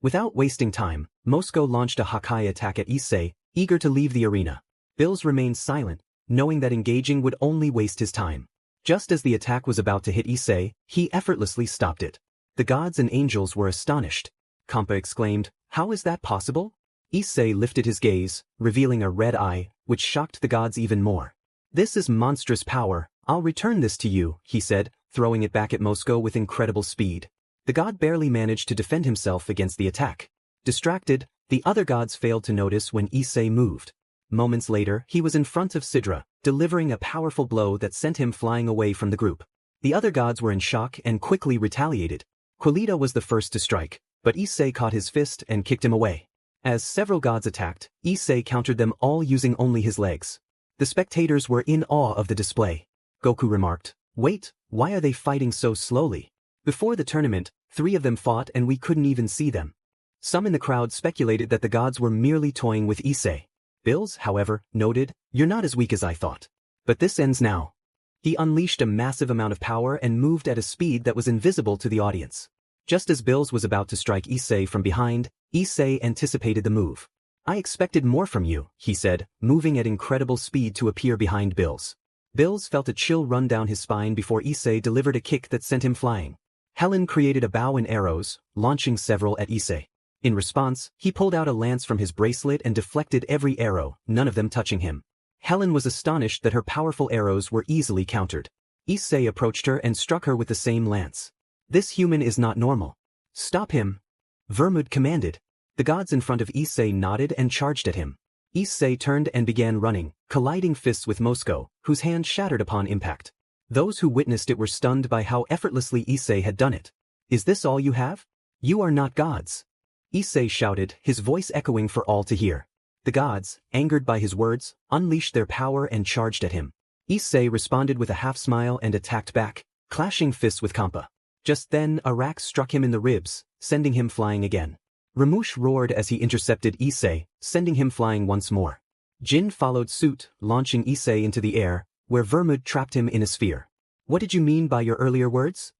Without wasting time, Mosco launched a Hakai attack at Issei, eager to leave the arena. Bills remained silent, knowing that engaging would only waste his time. Just as the attack was about to hit Issei, he effortlessly stopped it. The gods and angels were astonished. Kampa exclaimed, how is that possible? Issei lifted his gaze, revealing a red eye, which shocked the gods even more. This is monstrous power, I'll return this to you, he said, throwing it back at Mosco with incredible speed. The god barely managed to defend himself against the attack. Distracted, the other gods failed to notice when Issei moved. Moments later, he was in front of Sidra, delivering a powerful blow that sent him flying away from the group. The other gods were in shock and quickly retaliated. Quilida was the first to strike, but Issei caught his fist and kicked him away. As several gods attacked, Issei countered them all using only his legs. The spectators were in awe of the display. Goku remarked, wait, why are they fighting so slowly? Before the tournament, 3 of them fought and we couldn't even see them. Some in the crowd speculated that the gods were merely toying with Issei. Bills, however, noted, you're not as weak as I thought. But this ends now. He unleashed a massive amount of power and moved at a speed that was invisible to the audience. Just as Bills was about to strike Issei from behind, Issei anticipated the move. I expected more from you, he said, moving at incredible speed to appear behind Bills. Bills felt a chill run down his spine before Issei delivered a kick that sent him flying. Helen created a bow and arrows, launching several at Issei. In response, he pulled out a lance from his bracelet and deflected every arrow, none of them touching him. Helen was astonished that her powerful arrows were easily countered. Issei approached her and struck her with the same lance. This human is not normal. Stop him. Vermud commanded. The gods in front of Issei nodded and charged at him. Issei turned and began running, colliding fists with Mosco, whose hand shattered upon impact. Those who witnessed it were stunned by how effortlessly Issei had done it. Is this all you have? You are not gods. Issei shouted, his voice echoing for all to hear. The gods, angered by his words, unleashed their power and charged at him. Issei responded with a half-smile and attacked back, clashing fists with Kampa. Just then, a rack struck him in the ribs, sending him flying again. Ramush roared as he intercepted Issei, sending him flying once more. Jin followed suit, launching Issei into the air, where Vermud trapped him in a sphere. What did you mean by your earlier words?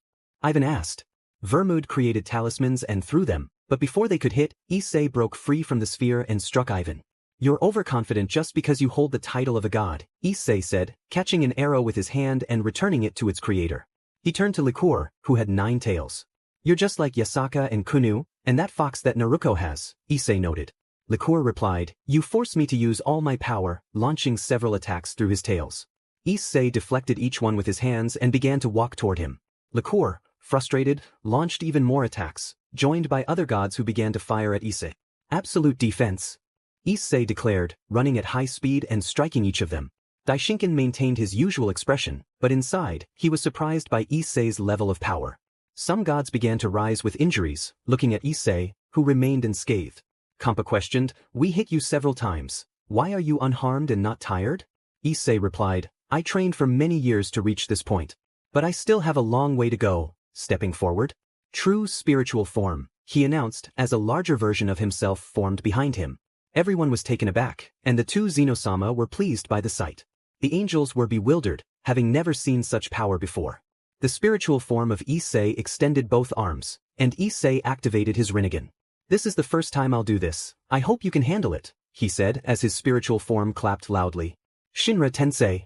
Ivan asked. Vermud created talismans and threw them, but before they could hit, Issei broke free from the sphere and struck Ivan. You're overconfident just because you hold the title of a god, Issei said, catching an arrow with his hand and returning it to its creator. He turned to Liqueur, who had 9 tails. You're just like Yasaka and Kunu, and that fox that Naruko has, Issei noted. Liqueur replied, you force me to use all my power, launching several attacks through his tails. Issei deflected each one with his hands and began to walk toward him. Liqueur, frustrated, launched even more attacks, joined by other gods who began to fire at Issei. Absolute defense, Issei declared, running at high speed and striking each of them. Daishinkan maintained his usual expression, but inside, he was surprised by Issei's level of power. Some gods began to rise with injuries, looking at Issei, who remained unscathed. Kampa questioned, we hit you several times. Why are you unharmed and not tired? Issei replied, I trained for many years to reach this point. But I still have a long way to go. Stepping forward. True spiritual form, he announced as a larger version of himself formed behind him. Everyone was taken aback, and the 2 Zenosama were pleased by the sight. The angels were bewildered, having never seen such power before. The spiritual form of Issei extended both arms, and Issei activated his Rinnegan. This is the first time I'll do this. I hope you can handle it, he said as his spiritual form clapped loudly. Shinra Tensei.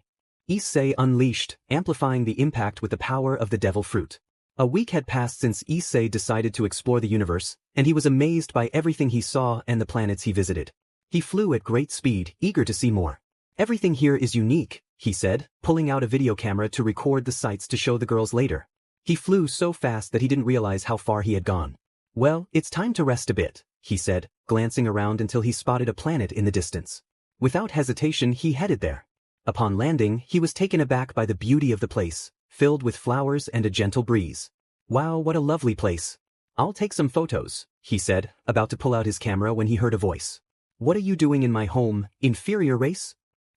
Issei unleashed, amplifying the impact with the power of the devil fruit. A week had passed since Issei decided to explore the universe, and he was amazed by everything he saw and the planets he visited. He flew at great speed, eager to see more. Everything here is unique, he said, pulling out a video camera to record the sights to show the girls later. He flew so fast that he didn't realize how far he had gone. Well, it's time to rest a bit, he said, glancing around until he spotted a planet in the distance. Without hesitation, he headed there. Upon landing, he was taken aback by the beauty of the place, filled with flowers and a gentle breeze. Wow, what a lovely place. I'll take some photos, he said, about to pull out his camera when he heard a voice. What are you doing in my home, inferior race?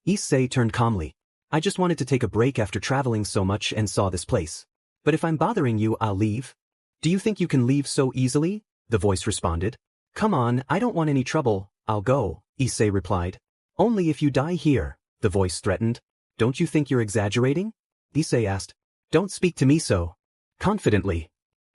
Issei turned calmly. I just wanted to take a break after traveling so much and saw this place. But if I'm bothering you, I'll leave. Do you think you can leave so easily? The voice responded. Come on, I don't want any trouble, I'll go, Issei replied. Only if you die here, the voice threatened. Don't you think you're exaggerating? Issei asked. Don't speak to me so confidently.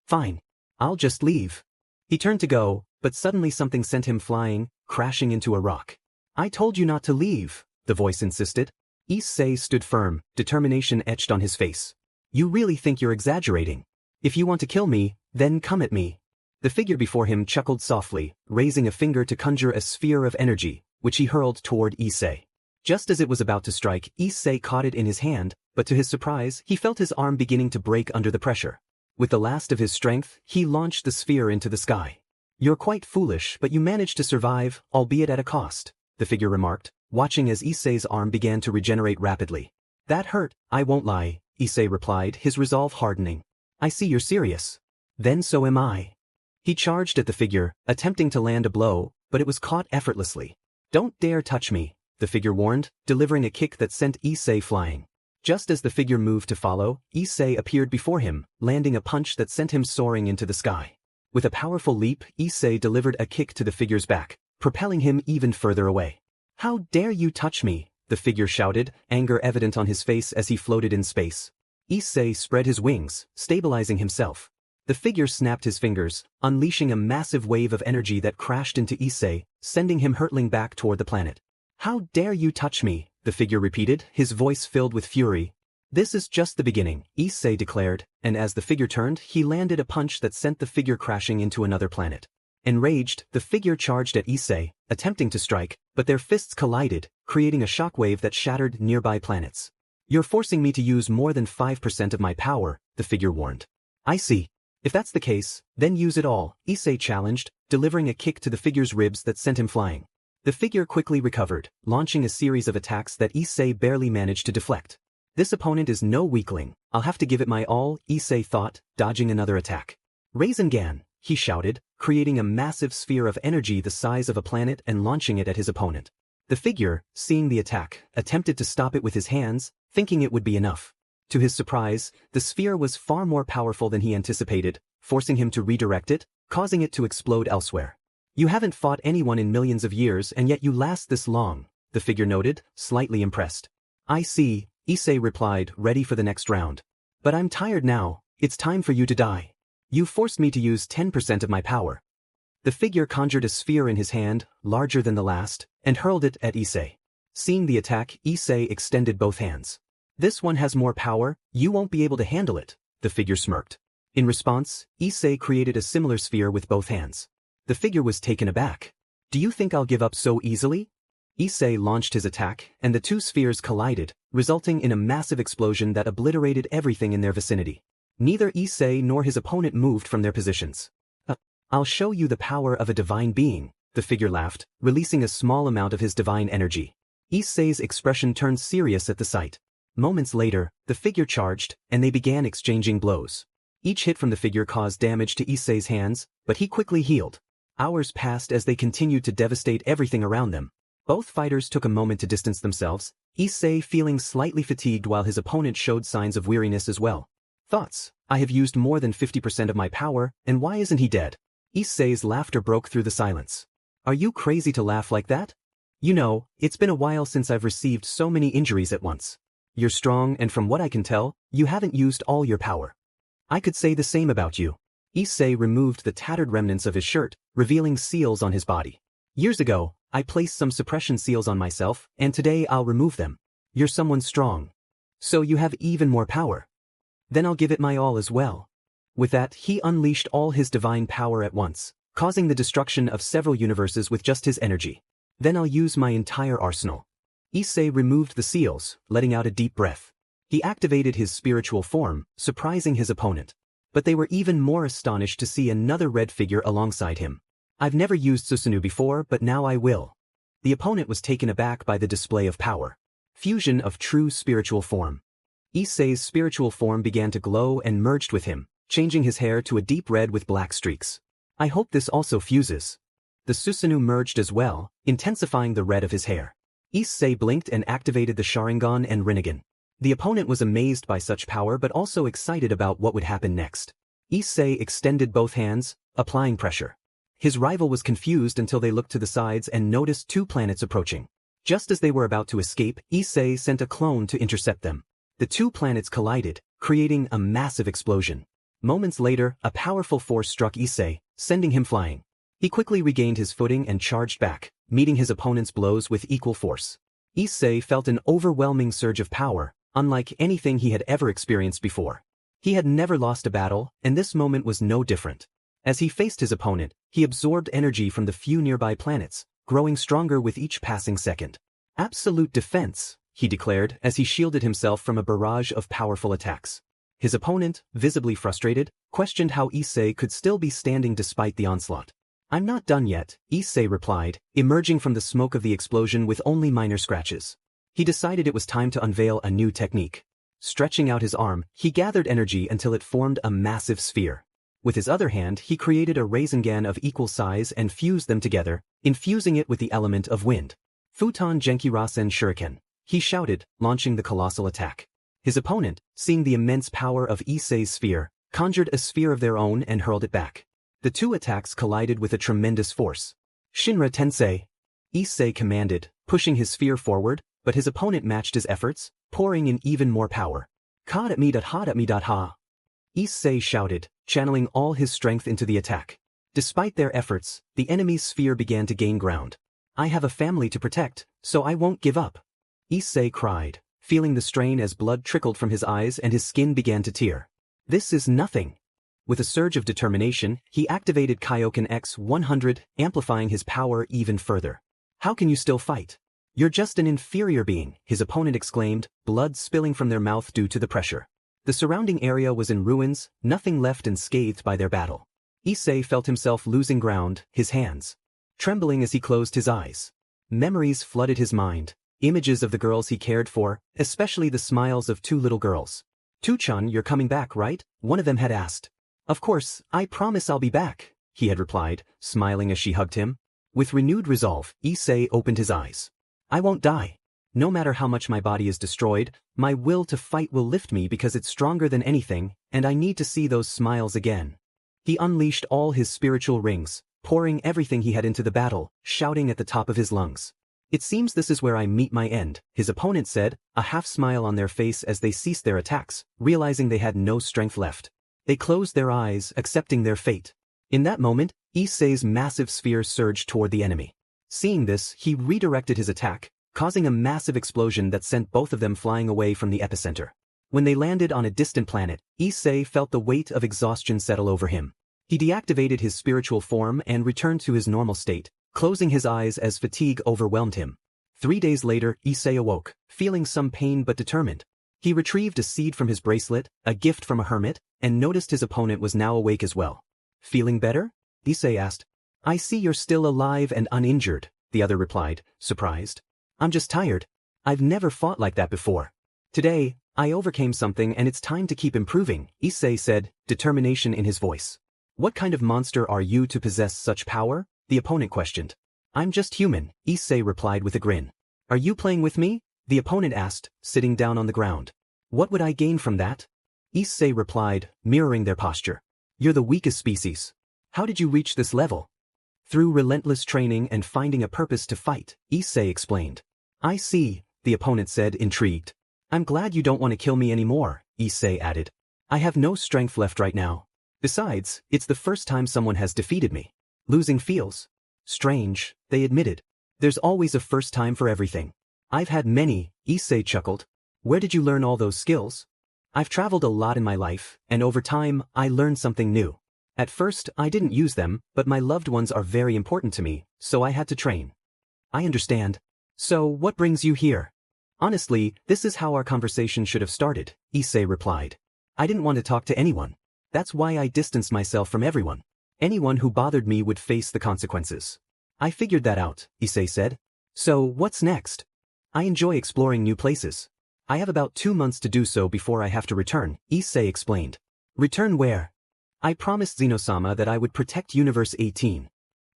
Fine. I'll just leave. He turned to go, but suddenly something sent him flying, crashing into a rock. I told you not to leave, the voice insisted. Issei stood firm, determination etched on his face. You really think you're exaggerating? If you want to kill me, then come at me. The figure before him chuckled softly, raising a finger to conjure a sphere of energy, which he hurled toward Issei. Just as it was about to strike, Issei caught it in his hand, but to his surprise, he felt his arm beginning to break under the pressure. With the last of his strength, he launched the sphere into the sky. You're quite foolish, but you managed to survive, albeit at a cost, the figure remarked, watching as Issei's arm began to regenerate rapidly. That hurt, I won't lie, Issei replied, his resolve hardening. I see you're serious. Then so am I. He charged at the figure, attempting to land a blow, but it was caught effortlessly. Don't dare touch me, the figure warned, delivering a kick that sent Issei flying. Just as the figure moved to follow, Issei appeared before him, landing a punch that sent him soaring into the sky. With a powerful leap, Issei delivered a kick to the figure's back, propelling him even further away. How dare you touch me, the figure shouted, anger evident on his face as he floated in space. Issei spread his wings, stabilizing himself. The figure snapped his fingers, unleashing a massive wave of energy that crashed into Issei, sending him hurtling back toward the planet. How dare you touch me, the figure repeated, his voice filled with fury. This is just the beginning, Issei declared, and as the figure turned, he landed a punch that sent the figure crashing into another planet. Enraged, the figure charged at Issei, attempting to strike, but their fists collided, creating a shockwave that shattered nearby planets. You're forcing me to use more than 5% of my power, the figure warned. I see. If that's the case, then use it all, Issei challenged, delivering a kick to the figure's ribs that sent him flying. The figure quickly recovered, launching a series of attacks that Issei barely managed to deflect. This opponent is no weakling, I'll have to give it my all, Issei thought, dodging another attack. Rasengan, he shouted, creating a massive sphere of energy the size of a planet and launching it at his opponent. The figure, seeing the attack, attempted to stop it with his hands, thinking it would be enough. To his surprise, the sphere was far more powerful than he anticipated, forcing him to redirect it, causing it to explode elsewhere. You haven't fought anyone in millions of years and yet you last this long, the figure noted, slightly impressed. I see, Issei replied, ready for the next round. But I'm tired now, it's time for you to die. You forced me to use 10% of my power. The figure conjured a sphere in his hand, larger than the last, and hurled it at Issei. Seeing the attack, Issei extended both hands. This one has more power, you won't be able to handle it, the figure smirked. In response, Issei created a similar sphere with both hands. The figure was taken aback. Do you think I'll give up so easily? Issei launched his attack, and the two spheres collided, resulting in a massive explosion that obliterated everything in their vicinity. Neither Issei nor his opponent moved from their positions. I'll show you the power of a divine being, the figure laughed, releasing a small amount of his divine energy. Issei's expression turned serious at the sight. Moments later, the figure charged, and they began exchanging blows. Each hit from the figure caused damage to Issei's hands, but he quickly healed. Hours passed as they continued to devastate everything around them. Both fighters took a moment to distance themselves, Issei feeling slightly fatigued while his opponent showed signs of weariness as well. Thoughts: I have used more than 50% of my power, and why isn't he dead? Issei's laughter broke through the silence. Are you crazy to laugh like that? You know, it's been a while since I've received so many injuries at once. You're strong, and from what I can tell, you haven't used all your power. I could say the same about you. Issei removed the tattered remnants of his shirt, revealing seals on his body. Years ago, I placed some suppression seals on myself, and today I'll remove them. You're someone strong. So you have even more power. Then I'll give it my all as well. With that, he unleashed all his divine power at once, causing the destruction of several universes with just his energy. Then I'll use my entire arsenal. Issei removed the seals, letting out a deep breath. He activated his spiritual form, surprising his opponent. But they were even more astonished to see another red figure alongside him. I've never used Susanoo before, but now I will. The opponent was taken aback by the display of power. Fusion of true spiritual form. Issei's spiritual form began to glow and merged with him, changing his hair to a deep red with black streaks. I hope this also fuses. The Susanoo merged as well, intensifying the red of his hair. Issei blinked and activated the Sharingan and Rinnegan. The opponent was amazed by such power but also excited about what would happen next. Issei extended both hands, applying pressure. His rival was confused until they looked to the sides and noticed two planets approaching. Just as they were about to escape, Issei sent a clone to intercept them. The two planets collided, creating a massive explosion. Moments later, a powerful force struck Issei, sending him flying. He quickly regained his footing and charged back, meeting his opponent's blows with equal force. Issei felt an overwhelming surge of power, unlike anything he had ever experienced before. He had never lost a battle, and this moment was no different. As he faced his opponent, he absorbed energy from the few nearby planets, growing stronger with each passing second. Absolute defense, he declared as he shielded himself from a barrage of powerful attacks. His opponent, visibly frustrated, questioned how Issei could still be standing despite the onslaught. I'm not done yet, Issei replied, emerging from the smoke of the explosion with only minor scratches. He decided it was time to unveil a new technique. Stretching out his arm, he gathered energy until it formed a massive sphere. With his other hand, he created a Rasengan of equal size and fused them together, infusing it with the element of wind. Futon Genki Rasen Shuriken, he shouted, launching the colossal attack. His opponent, seeing the immense power of Issei's sphere, conjured a sphere of their own and hurled it back. The two attacks collided with a tremendous force. Shinra Tensei, Issei commanded, pushing his sphere forward, but his opponent matched his efforts, pouring in even more power. Ha. Issei shouted, channeling all his strength into the attack. Despite their efforts, the enemy's sphere began to gain ground. I have a family to protect, so I won't give up. Issei cried, feeling the strain as blood trickled from his eyes and his skin began to tear. This is nothing. With a surge of determination, he activated Kaioken X-100, amplifying his power even further. How can you still fight? You're just an inferior being, his opponent exclaimed, blood spilling from their mouth due to the pressure. The surrounding area was in ruins, nothing left unscathed by their battle. Issei felt himself losing ground, his hands trembling as he closed his eyes. Memories flooded his mind, images of the girls he cared for, especially the smiles of two little girls. "Tuchan, you're coming back, right?" one of them had asked. "Of course, I promise I'll be back," he had replied, smiling as she hugged him. With renewed resolve, Issei opened his eyes. "I won't die. No matter how much my body is destroyed, my will to fight will lift me because it's stronger than anything, and I need to see those smiles again." He unleashed all his spiritual rings, pouring everything he had into the battle, shouting at the top of his lungs. "It seems this is where I meet my end," his opponent said, a half-smile on their face as they ceased their attacks, realizing they had no strength left. They closed their eyes, accepting their fate. In that moment, Issei's massive sphere surged toward the enemy. Seeing this, he redirected his attack, causing a massive explosion that sent both of them flying away from the epicenter. When they landed on a distant planet, Issei felt the weight of exhaustion settle over him. He deactivated his spiritual form and returned to his normal state, closing his eyes as fatigue overwhelmed him. 3 days later, Issei awoke, feeling some pain but determined. He retrieved a seed from his bracelet, a gift from a hermit, and noticed his opponent was now awake as well. "Feeling better?" Issei asked. "I see you're still alive and uninjured," the other replied, surprised. "I'm just tired. I've never fought like that before. Today, I overcame something and it's time to keep improving," Issei said, determination in his voice. "What kind of monster are you to possess such power?" the opponent questioned. "I'm just human," Issei replied with a grin. "Are you playing with me?" the opponent asked, sitting down on the ground. "What would I gain from that?" Issei replied, mirroring their posture. "You're the weakest species. How did you reach this level?" "Through relentless training and finding a purpose to fight," Issei explained. "I see," the opponent said, intrigued. "I'm glad you don't want to kill me anymore," Issei added. "I have no strength left right now. Besides, it's the first time someone has defeated me. Losing feels strange," they admitted. "There's always a first time for everything." "I've had many," Issei chuckled. "Where did you learn all those skills?" "I've traveled a lot in my life, and over time, I learned something new. At first, I didn't use them, but my loved ones are very important to me, so I had to train." "I understand. So, what brings you here?" "Honestly, this is how our conversation should have started," Issei replied. "I didn't want to talk to anyone. That's why I distanced myself from everyone. Anyone who bothered me would face the consequences." "I figured that out," Issei said. "So, what's next?" "I enjoy exploring new places. I have about 2 months to do so before I have to return," Issei explained. "Return where?" "I promised Zeno-sama that I would protect Universe 18.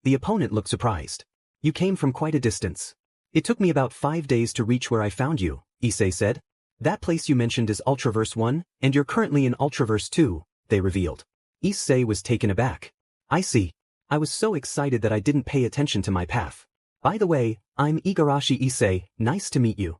The opponent looked surprised. "You came from quite a distance." "It took me about 5 days to reach where I found you," Issei said. "That place you mentioned is Ultraverse 1, and you're currently in Ultraverse 2, they revealed. Issei was taken aback. "I see. I was so excited that I didn't pay attention to my path. By the way, I'm Igarashi Issei, nice to meet you."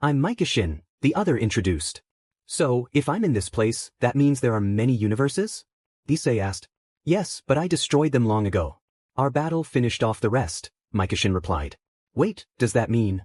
"I'm Mikashin," the other introduced. "So, if I'm in this place, that means there are many universes?" Issei asked. "Yes, but I destroyed them long ago. Our battle finished off the rest," Mikashin replied. "Wait, does that mean?"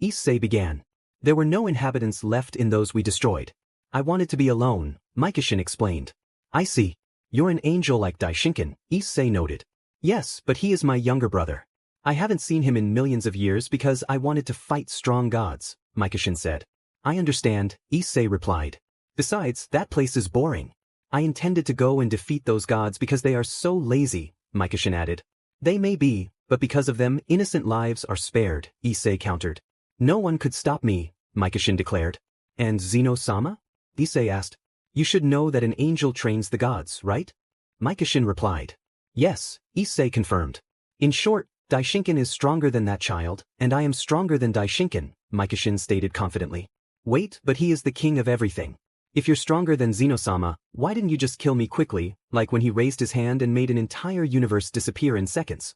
Issei began. "There were no inhabitants left in those we destroyed. I wanted to be alone," Mikashin explained. "I see. You're an angel like Daishinkan," Issei noted. "Yes, but he is my younger brother. I haven't seen him in millions of years because I wanted to fight strong gods," Mikashin said. "I understand," Issei replied. "Besides, that place is boring. I intended to go and defeat those gods because they are so lazy," Mikashin added. "They may be, but because of them, innocent lives are spared," Issei countered. "No one could stop me," Mikashin declared. "And Zeno-sama?" Issei asked. "You should know that an angel trains the gods, right?" Mikashin replied. "Yes," Issei confirmed. "In short, Daishinkan is stronger than that child, and I am stronger than Daishinkan," Mikashin stated confidently. "Wait, but he is the king of everything. If you're stronger than Zeno-sama, why didn't you just kill me quickly, like when he raised his hand and made an entire universe disappear in seconds?"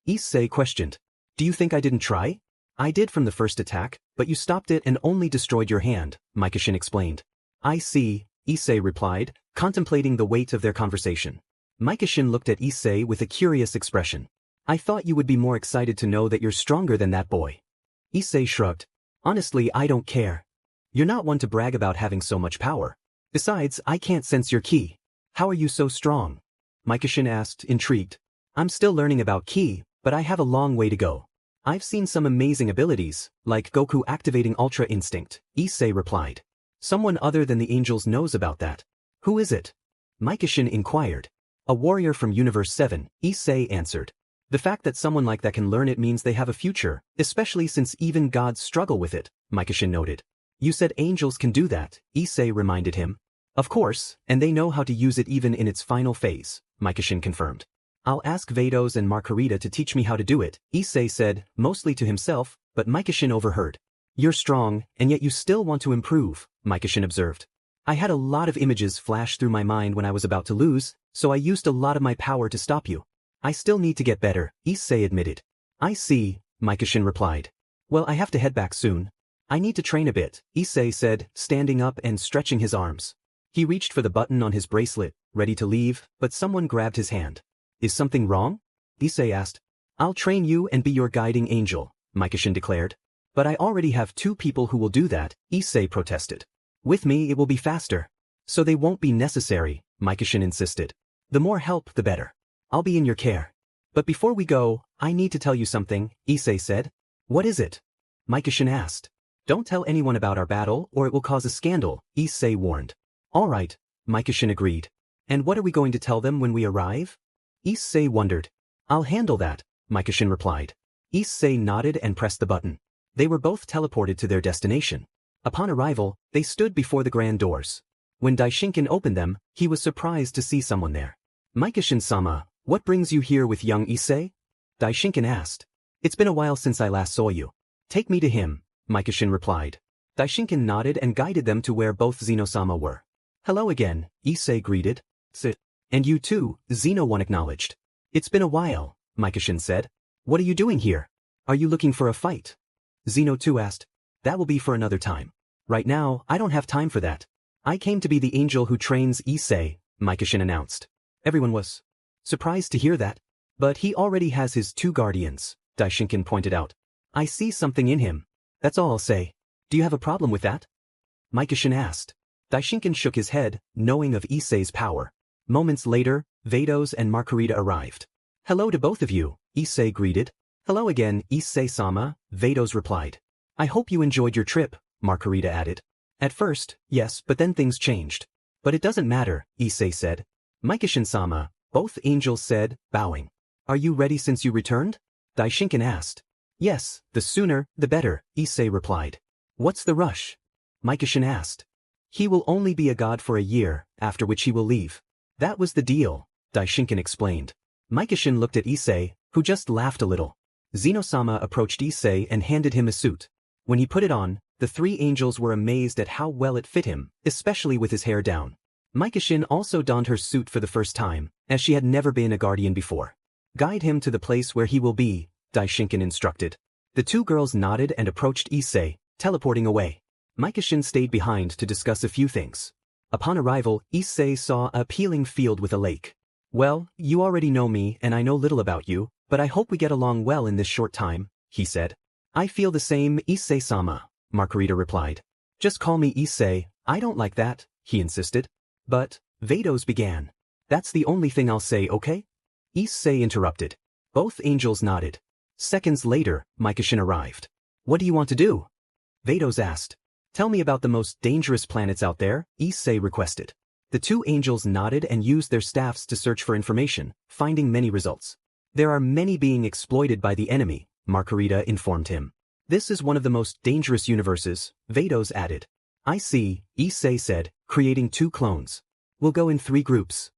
Issei questioned. "Do you think I didn't try?" "I did from the first attack, but you stopped it and only destroyed your hand," Mikashin explained. "I see," Issei replied, contemplating the weight of their conversation. Mikashin looked at Issei with a curious expression. "I thought you would be more excited to know that you're stronger than that boy." Issei shrugged. "Honestly, I don't care. You're not one to brag about having so much power. Besides, I can't sense your ki. How are you so strong?" Mikashin asked, intrigued. "I'm still learning about ki, but I have a long way to go. I've seen some amazing abilities, like Goku activating Ultra Instinct," Issei replied. "Someone other than the angels knows about that." "Who is it?" Mikashin inquired. "A warrior from Universe 7, Issei answered. "The fact that someone like that can learn it means they have a future, especially since even gods struggle with it," Mikashin noted. "You said angels can do that," Issei reminded him. "Of course, and they know how to use it even in its final phase," Mikashin confirmed. "I'll ask Vados and Margarita to teach me how to do it," Issei said, mostly to himself, but Mikashin overheard. "You're strong, and yet you still want to improve," Mikashin observed. "I had a lot of images flash through my mind when I was about to lose, so I used a lot of my power to stop you. I still need to get better," Issei admitted. "I see," Mikashin replied. "Well, I have to head back soon. I need to train a bit," Issei said, standing up and stretching his arms. He reached for the button on his bracelet, ready to leave, but someone grabbed his hand. Is something wrong? Issei asked. I'll train you and be your guiding angel, Mikashin declared. But I already have 2 people who will do that, Issei protested. With me it will be faster. So they won't be necessary, Mikashin insisted. The more help the better. I'll be in your care. But before we go, I need to tell you something, Issei said. What is it? Mikashin asked. Don't tell anyone about our battle or it will cause a scandal, Issei warned. All right, Mikashin agreed. And what are we going to tell them when we arrive? Issei wondered. I'll handle that, Mikashin replied. Issei nodded and pressed the button. They were both teleported to their destination. Upon arrival, they stood before the grand doors. When Daishinkan opened them, he was surprised to see someone there. Mikashin-sama, what brings you here with young Issei? Daishinkan asked. It's been a while since I last saw you. Take me to him, Mikashin replied. Daishinkan nodded and guided them to where both Zeno-sama were. Hello again, Issei greeted. Sit. And you too, Zeno-one acknowledged. It's been a while, Mikashin said. What are you doing here? Are you looking for a fight? Zeno-2 asked. That will be for another time. Right now, I don't have time for that. I came to be the angel who trains Issei, Mikashin announced. Everyone was surprised to hear that. But he already has his 2 guardians, Daishinkan pointed out. I see something in him. That's all I'll say. Do you have a problem with that? Mikashin asked. Daishinkan shook his head, knowing of Issei's power. Moments later, Vados and Margarita arrived. Hello to both of you, Issei greeted. Hello again, Issei-sama, Vados replied. I hope you enjoyed your trip, Margarita added. At first, yes, but then things changed. But it doesn't matter, Issei said. Mikashin-sama, both angels said, bowing. Are you ready since you returned? Daishinkan asked. Yes, the sooner, the better, Issei replied. What's the rush? Mikashin asked. He will only be a god for a year, after which he will leave. That was the deal, Daishinkan explained. Mikashin looked at Issei, who just laughed a little. Zeno-sama approached Issei and handed him a suit. When he put it on, the 3 angels were amazed at how well it fit him, especially with his hair down. Mikashin also donned her suit for the first time, as she had never been a guardian before. Guide him to the place where he will be, Daishinkan instructed. The 2 girls nodded and approached Issei, teleporting away. Mikashin stayed behind to discuss a few things. Upon arrival, Issei saw a appealing field with a lake. Well, you already know me and I know little about you, but I hope we get along well in this short time, he said. I feel the same, Issei-sama, Margarita replied. Just call me Issei, I don't like that, he insisted. But, Vados began. That's the only thing I'll say, okay? Issei interrupted. Both angels nodded. Seconds later, Mikashin arrived. What do you want to do? Vados asked. Tell me about the most dangerous planets out there, Issei requested. The 2 angels nodded and used their staffs to search for information, finding many results. There are many being exploited by the enemy, Margarita informed him. This is one of the most dangerous universes, Vados added. I see, Issei said, creating 2 clones. We'll go in 3 groups.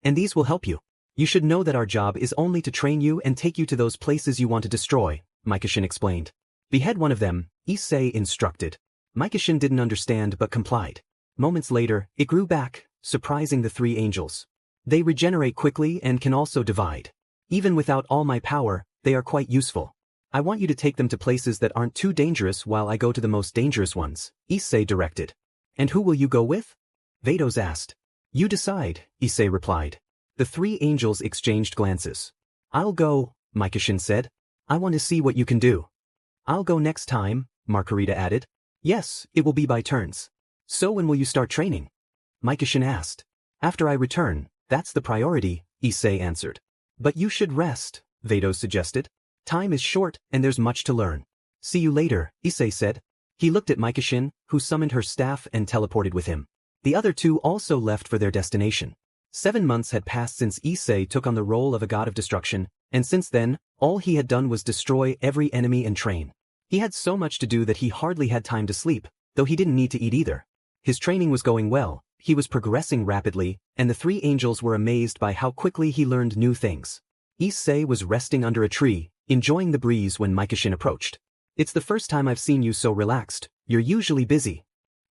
And these will help you. You should know that our job is only to train you and take you to those places you want to destroy, Mikashin explained. Behead one of them, Issei instructed. Mikashin didn't understand but complied. Moments later, it grew back, surprising the 3 angels. They regenerate quickly and can also divide. Even without all my power, they are quite useful. I want you to take them to places that aren't too dangerous while I go to the most dangerous ones, Issei directed. And who will you go with? Vados asked. You decide, Issei replied. The 3 angels exchanged glances. I'll go, Mikashin said. I want to see what you can do. I'll go next time, Margarita added. Yes, it will be by turns. So when will you start training? Mikashin asked. After I return, that's the priority, Issei answered. But you should rest, Vados suggested. Time is short and there's much to learn. See you later, Issei said. He looked at Mikashin, who summoned her staff and teleported with him. The other 2 also left for their destination. 7 months had passed since Issei took on the role of a god of destruction, and since then, all he had done was destroy every enemy and train. He had so much to do that he hardly had time to sleep, though he didn't need to eat either. His training was going well, he was progressing rapidly, and the 3 angels were amazed by how quickly he learned new things. Issei was resting under a tree, enjoying the breeze when Mikashin approached. It's the first time I've seen you so relaxed, you're usually busy.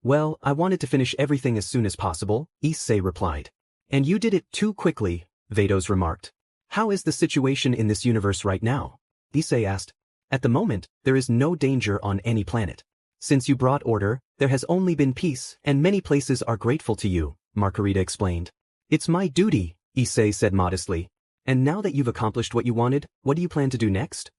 Well, I wanted to finish everything as soon as possible, Issei replied. And you did it too quickly, Vados remarked. How is the situation in this universe right now? Issei asked. At the moment, there is no danger on any planet. Since you brought order, there has only been peace and many places are grateful to you, Margarita explained. It's my duty, Issei said modestly. And now that you've accomplished what you wanted, what do you plan to do next?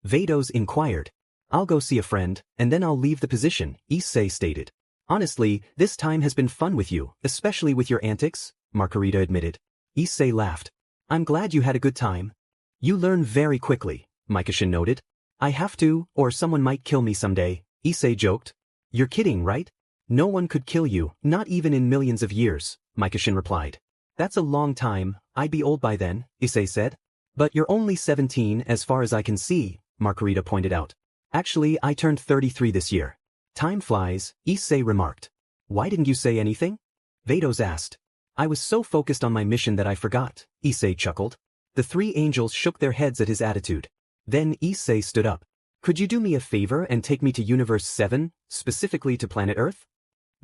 Vados inquired. I'll go see a friend, and then I'll leave the position, Issei stated. Honestly, this time has been fun with you, especially with your antics, Margarita admitted. Issei laughed. I'm glad you had a good time. You learn very quickly, Mikashin noted. I have to, or someone might kill me someday, Issei joked. You're kidding, right? No one could kill you, not even in millions of years, Mikashin replied. That's a long time, I'd be old by then, Issei said. But you're only 17 as far as I can see, Margarita pointed out. Actually, I turned 33 this year. Time flies, Issei remarked. Why didn't you say anything? Vados asked. I was so focused on my mission that I forgot, Issei chuckled. The three angels shook their heads at his attitude. Then Issei stood up. Could you do me a favor and take me to Universe 7, specifically to planet Earth?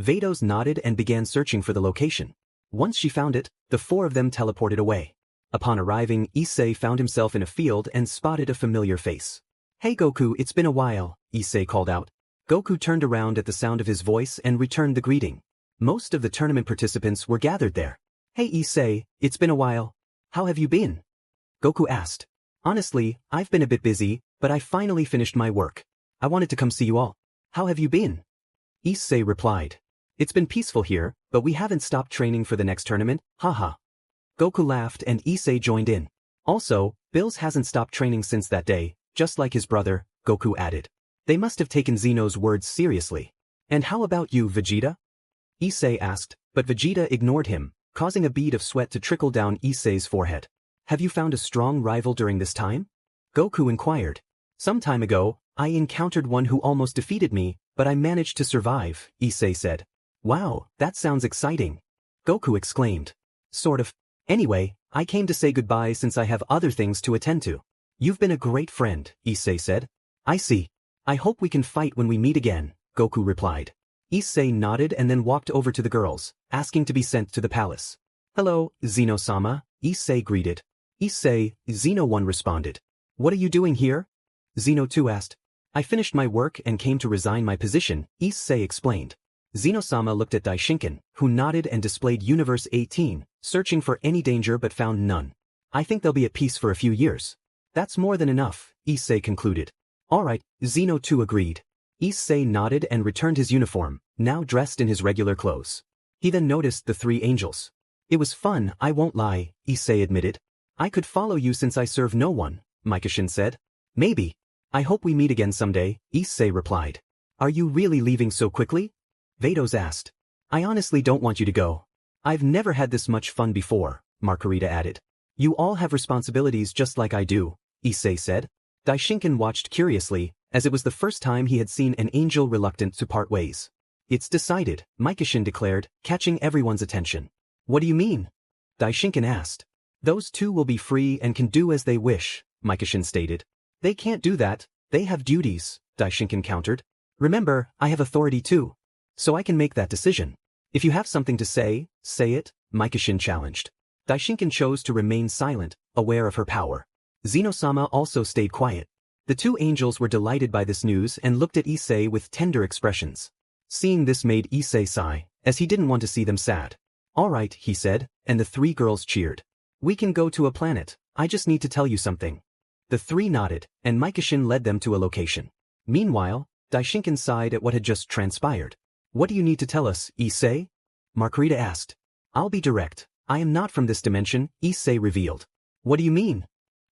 Vados nodded and began searching for the location. Once she found it, the four of them teleported away. Upon arriving, Issei found himself in a field and spotted a familiar face. Hey Goku, it's been a while, Issei called out. Goku turned around at the sound of his voice and returned the greeting. Most of the tournament participants were gathered there. Hey Issei, it's been a while. How have you been? Goku asked. Honestly, I've been a bit busy, but I finally finished my work. I wanted to come see you all. How have you been? Issei replied. It's been peaceful here, but we haven't stopped training for the next tournament, haha. Goku laughed and Issei joined in. Also, Bills hasn't stopped training since that day, just like his brother, Goku added. They must have taken Zeno's words seriously. And how about you, Vegeta? Issei asked, but Vegeta ignored him, causing a bead of sweat to trickle down Issei's forehead. Have you found a strong rival during this time? Goku inquired. Some time ago, I encountered one who almost defeated me, but I managed to survive, Issei said. Wow, that sounds exciting. Goku exclaimed. Sort of. Anyway, I came to say goodbye since I have other things to attend to. You've been a great friend, Issei said. I see. I hope we can fight when we meet again, Goku replied. Issei nodded and then walked over to the girls, asking to be sent to the palace. Hello, Zeno-sama, Issei greeted. Issei, Zeno-1 responded. What are you doing here? Zeno-2 asked. I finished my work and came to resign my position, Issei explained. Zeno-sama looked at Daishinkan, who nodded and displayed Universe 18, searching for any danger but found none. I think they'll be at peace for a few years. That's more than enough, Issei concluded. Alright, Zeno-2 agreed. Issei nodded and returned his uniform, now dressed in his regular clothes. He then noticed the three angels. It was fun, I won't lie, Issei admitted. I could follow you since I serve no one, Mikashin said. Maybe. I hope we meet again someday, Issei replied. Are you really leaving so quickly? Vados asked. I honestly don't want you to go. I've never had this much fun before, Margarita added. You all have responsibilities just like I do, Issei said. Daishinkan watched curiously, as it was the first time he had seen an angel reluctant to part ways. It's decided, Mikashin declared, catching everyone's attention. What do you mean? Daishinkan asked. Those two will be free and can do as they wish, Mikashin stated. They can't do that, they have duties, Daishinkan countered. Remember, I have authority too. So I can make that decision. If you have something to say it, Mikashin challenged. Daishinkan chose to remain silent, aware of her power. Zeno-sama also stayed quiet. The two angels were delighted by this news and looked at Issei with tender expressions. Seeing this made Issei sigh, as he didn't want to see them sad. Alright, he said, and the three girls cheered. We can go to a planet, I just need to tell you something. The three nodded, and Mikashin led them to a location. Meanwhile, Daishinkan sighed at what had just transpired. What do you need to tell us, Issei? Margarita asked. I'll be direct, I am not from this dimension, Issei revealed. What do you mean?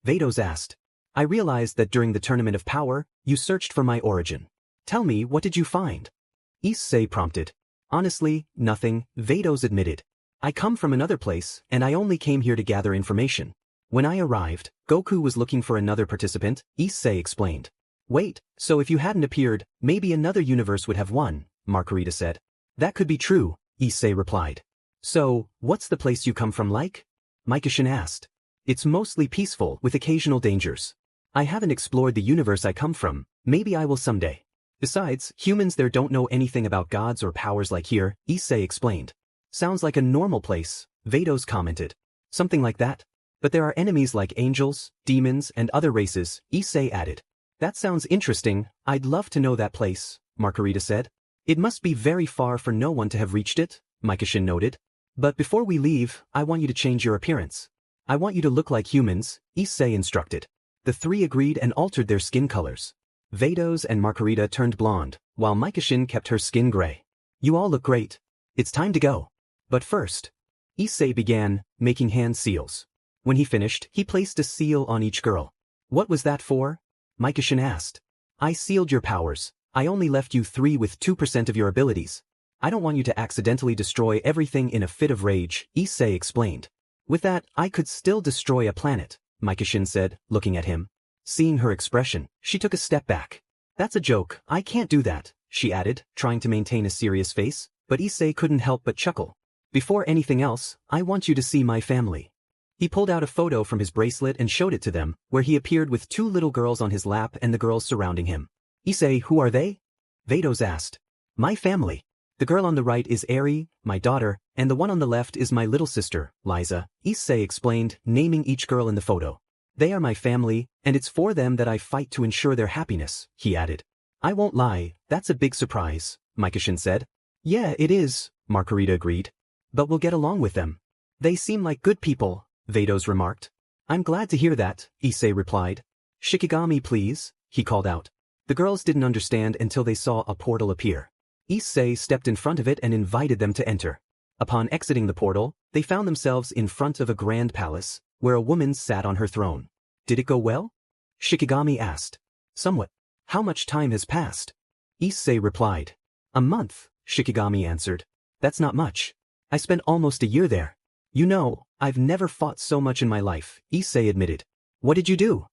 Vados asked. I realized that during the Tournament of Power, you searched for my origin. Tell me, what did you find? Issei prompted. Honestly, nothing, Vados admitted. I come from another place, and I only came here to gather information. When I arrived, Goku was looking for another participant, Issei explained. Wait, so if you hadn't appeared, maybe another universe would have won, Margarita said. That could be true, Issei replied. So, what's the place you come from like? Mikashin asked. It's mostly peaceful with occasional dangers. I haven't explored the universe I come from, maybe I will someday. Besides, humans there don't know anything about gods or powers like here, Issei explained. Sounds like a normal place, Vados commented. Something like that. But there are enemies like angels, demons, and other races, Issei added. That sounds interesting, I'd love to know that place, Margarita said. It must be very far for no one to have reached it, Mikashin noted. But before we leave, I want you to change your appearance. I want you to look like humans, Issei instructed. The three agreed and altered their skin colors. Vados and Margarita turned blonde, while Mikashin kept her skin gray. You all look great. It's time to go. But first, Issei began, making hand seals. When he finished, he placed a seal on each girl. What was that for? Mikashin asked. I sealed your powers. I only left you 3 with 2% of your abilities. I don't want you to accidentally destroy everything in a fit of rage, Issei explained. With that, I could still destroy a planet, Mikashin said, looking at him. Seeing her expression, she took a step back. That's a joke, I can't do that, she added, trying to maintain a serious face, but Issei couldn't help but chuckle. Before anything else, I want you to see my family. He pulled out a photo from his bracelet and showed it to them, where he appeared with 2 little girls on his lap and the girls surrounding him. Issei, who are they? Vados asked. My family. The girl on the right is Eri, my daughter, and the one on the left is my little sister, Liza, Issei explained, naming each girl in the photo. They are my family, and it's for them that I fight to ensure their happiness, he added. I won't lie, that's a big surprise, Mikashin said. Yeah, it is, Margarita agreed. But we'll get along with them. They seem like good people, Vados remarked. I'm glad to hear that, Issei replied. Shikigami please, he called out. The girls didn't understand until they saw a portal appear. Issei stepped in front of it and invited them to enter. Upon exiting the portal, they found themselves in front of a grand palace, where a woman sat on her throne. Did it go well? Shikigami asked. Somewhat. How much time has passed? Issei replied. A month, Shikigami answered. That's not much. I spent almost a year there. You know, I've never fought so much in my life, Issei admitted. What did you do?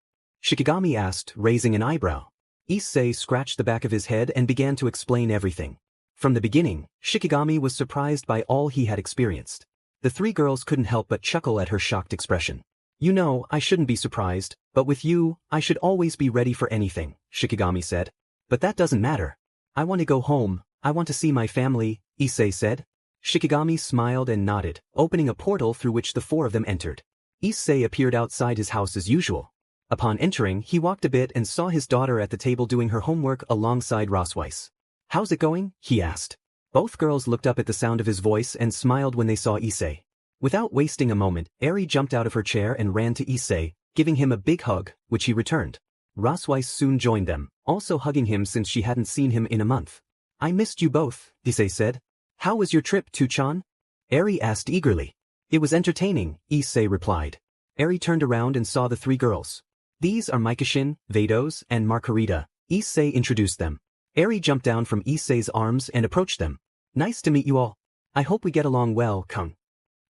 Shikigami asked, raising an eyebrow. Issei scratched the back of his head and began to explain everything. From the beginning, Shikigami was surprised by all he had experienced. The 3 girls couldn't help but chuckle at her shocked expression. You know, I shouldn't be surprised, but with you, I should always be ready for anything, Shikigami said. But that doesn't matter. I want to go home, I want to see my family, Issei said. Shikigami smiled and nodded, opening a portal through which the 4 of them entered. Issei appeared outside his house as usual. Upon entering, he walked a bit and saw his daughter at the table doing her homework alongside Rosweiss. How's it going? He asked. Both girls looked up at the sound of his voice and smiled when they saw Issei. Without wasting a moment, Eri jumped out of her chair and ran to Issei, giving him a big hug, which he returned. Rosweiss soon joined them, also hugging him since she hadn't seen him in a month. I missed you both, Issei said. How was your trip, Tuchan? Eri asked eagerly. It was entertaining, Issei replied. Eri turned around and saw the 3 girls. These are Mikashin, Vados, and Margarita, Issei introduced them. Eri jumped down from Issei's arms and approached them. Nice to meet you all. I hope we get along well, Kung.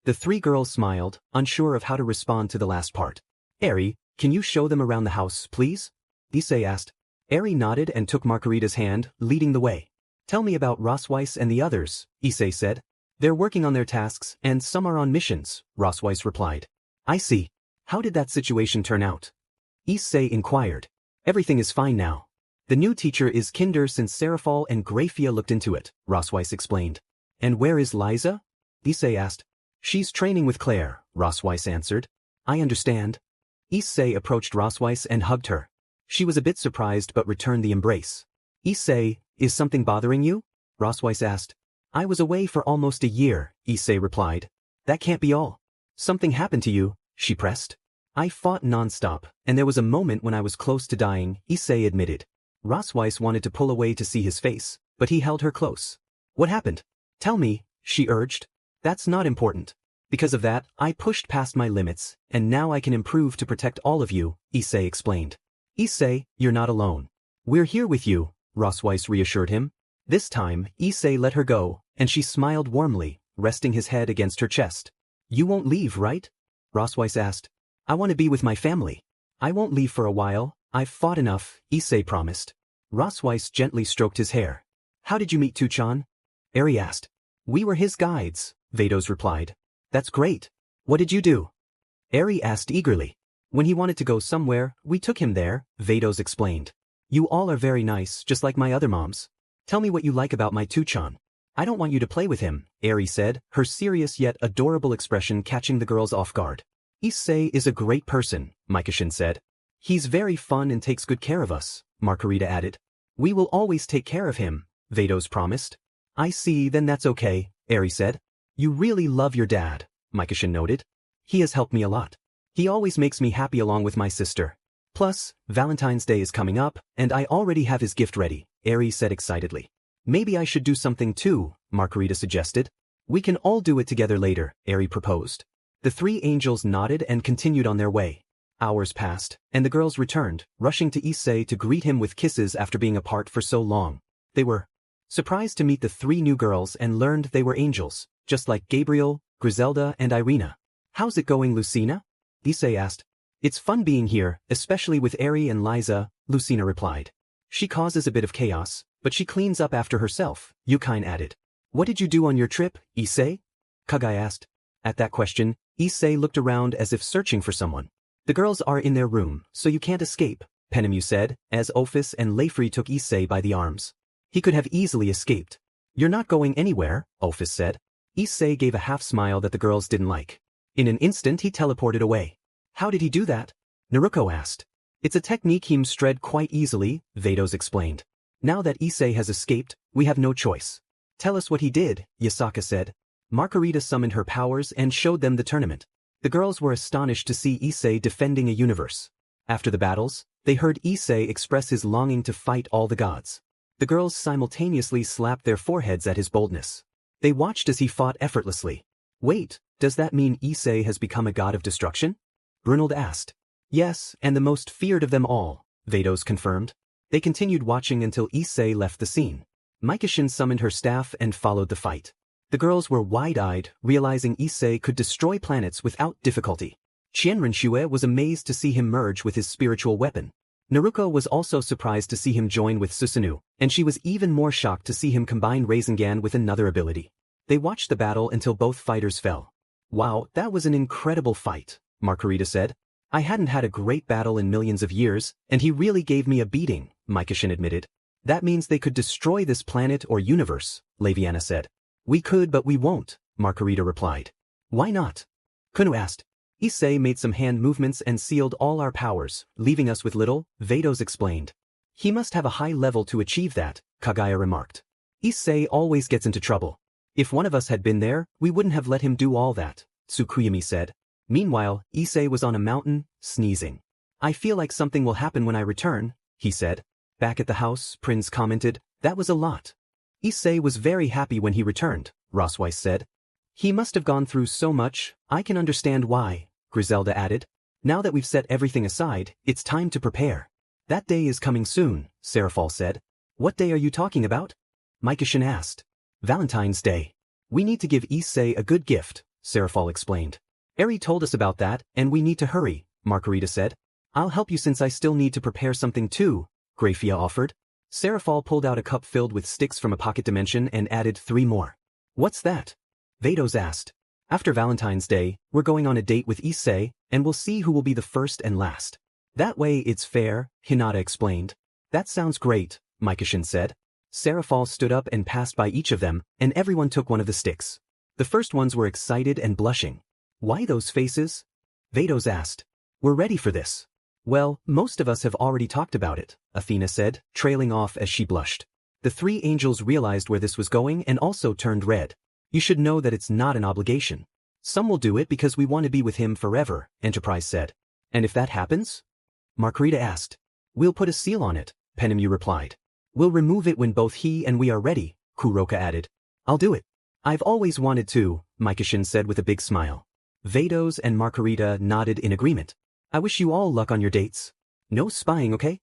The 3 girls smiled, unsure of how to respond to the last part. Eri, can you show them around the house, please? Issei asked. Eri nodded and took Margarita's hand, leading the way. Tell me about Rosweiss and the others, Issei said. They're working on their tasks, and some are on missions, Rosweiss replied. I see. How did that situation turn out? Issei inquired. Everything is fine now. The new teacher is Kinder since Serafal and Grafia looked into it, Rosweiss explained. And where is Liza? Issei asked. She's training with Claire, Rosweiss answered. I understand. Issei approached Rosweiss and hugged her. She was a bit surprised but returned the embrace. Issei, is something bothering you? Rosweiss asked. I was away for almost a year, Issei replied. That can't be all. Something happened to you, she pressed. I fought non-stop, and there was a moment when I was close to dying, Issei admitted. Rosweiss wanted to pull away to see his face, but he held her close. What happened? Tell me, she urged. That's not important. Because of that, I pushed past my limits, and now I can improve to protect all of you, Issei explained. Issei, you're not alone. We're here with you, Rosweiss reassured him. This time, Issei let her go, and she smiled warmly, resting his head against her chest. You won't leave, right? Rosweiss asked. I want to be with my family. I won't leave for a while, I've fought enough, Issei promised. Rosweiss gently stroked his hair. How did you meet Tuchan? Eri asked. We were his guides, Vados replied. That's great. What did you do? Eri asked eagerly. When he wanted to go somewhere, we took him there, Vados explained. You all are very nice, just like my other moms. Tell me what you like about my Tuchan. I don't want you to play with him, Eri said, her serious yet adorable expression catching the girls off guard. Issei is a great person, Mikashin said. He's very fun and takes good care of us, Margarita added. We will always take care of him, Vados promised. I see, then that's okay, Eri said. You really love your dad, Mikashin noted. He has helped me a lot. He always makes me happy along with my sister. Plus, Valentine's Day is coming up, and I already have his gift ready, Eri said excitedly. Maybe I should do something too, Margarita suggested. We can all do it together later, Eri proposed. The three angels nodded and continued on their way. Hours passed, and the girls returned, rushing to Issei to greet him with kisses after being apart for so long. They were surprised to meet the three new girls and learned they were angels, just like Gabriel, Griselda, and Irina. How's it going, Lucina? Issei asked. It's fun being here, especially with Eri and Liza, Lucina replied. She causes a bit of chaos, but she cleans up after herself, Yukine added. What did you do on your trip, Issei? Kagai asked. At that question, Issei looked around as if searching for someone. The girls are in their room, so you can't escape, Penemu said, as Ophis and Leifri took Issei by the arms. He could have easily escaped. You're not going anywhere, Ophis said. Issei gave a half-smile that the girls didn't like. In an instant he teleported away. How did he do that? Naruko asked. It's a technique he mastered quite easily, Vados explained. Now that Issei has escaped, we have no choice. Tell us what he did, Yasaka said. Margarita summoned her powers and showed them the tournament. The girls were astonished to see Issei defending a universe. After the battles, they heard Issei express his longing to fight all the gods. The girls simultaneously slapped their foreheads at his boldness. They watched as he fought effortlessly. Wait, does that mean Issei has become a god of destruction? Brunhild asked. Yes, and the most feared of them all, Vados confirmed. They continued watching until Issei left the scene. Mikishin summoned her staff and followed the fight. The girls were wide-eyed, realizing Issei could destroy planets without difficulty. Qianrenshue was amazed to see him merge with his spiritual weapon. Naruko was also surprised to see him join with Susanoo, and she was even more shocked to see him combine Rasengan with another ability. They watched the battle until both fighters fell. Wow, that was an incredible fight, Margarita said. I hadn't had a great battle in millions of years, and he really gave me a beating, Mikishin admitted. That means they could destroy this planet or universe, Laviana said. We could but we won't, Margarita replied. Why not? Kunu asked. Issei made some hand movements and sealed all our powers, leaving us with little, Vados explained. He must have a high level to achieve that, Kagaya remarked. Issei always gets into trouble. If one of us had been there, we wouldn't have let him do all that, Tsukuyami said. Meanwhile, Issei was on a mountain, sneezing. I feel like something will happen when I return, he said. Back at the house, Prince commented, that was a lot. Issei was very happy when he returned, Rossweiss said. He must have gone through so much, I can understand why, Griselda added. Now that we've set everything aside, it's time to prepare. That day is coming soon, Serafal said. What day are you talking about? Mikishin asked. Valentine's Day. We need to give Issei a good gift, Serafal explained. Eri told us about that, and we need to hurry, Margarita said. I'll help you since I still need to prepare something too, Grafia offered. Serafal pulled out a cup filled with sticks from a pocket dimension and added 3 more. What's that? Vados asked. After Valentine's Day, we're going on a date with Issei, and we'll see who will be the first and last. That way it's fair, Hinata explained. That sounds great, Mikishin said. Serafal stood up and passed by each of them, and everyone took one of the sticks. The first ones were excited and blushing. Why those faces? Vados asked. We're ready for this. Well, most of us have already talked about it, Athena said, trailing off as she blushed. The 3 angels realized where this was going and also turned red. You should know that it's not an obligation. Some will do it because we want to be with him forever, Enterprise said. And if that happens? Margarita asked. We'll put a seal on it, Penemu replied. We'll remove it when both he and we are ready, Kuroka added. I'll do it. I've always wanted to, Mikishin said with a big smile. Vados and Margarita nodded in agreement. I wish you all luck on your dates. No spying, okay?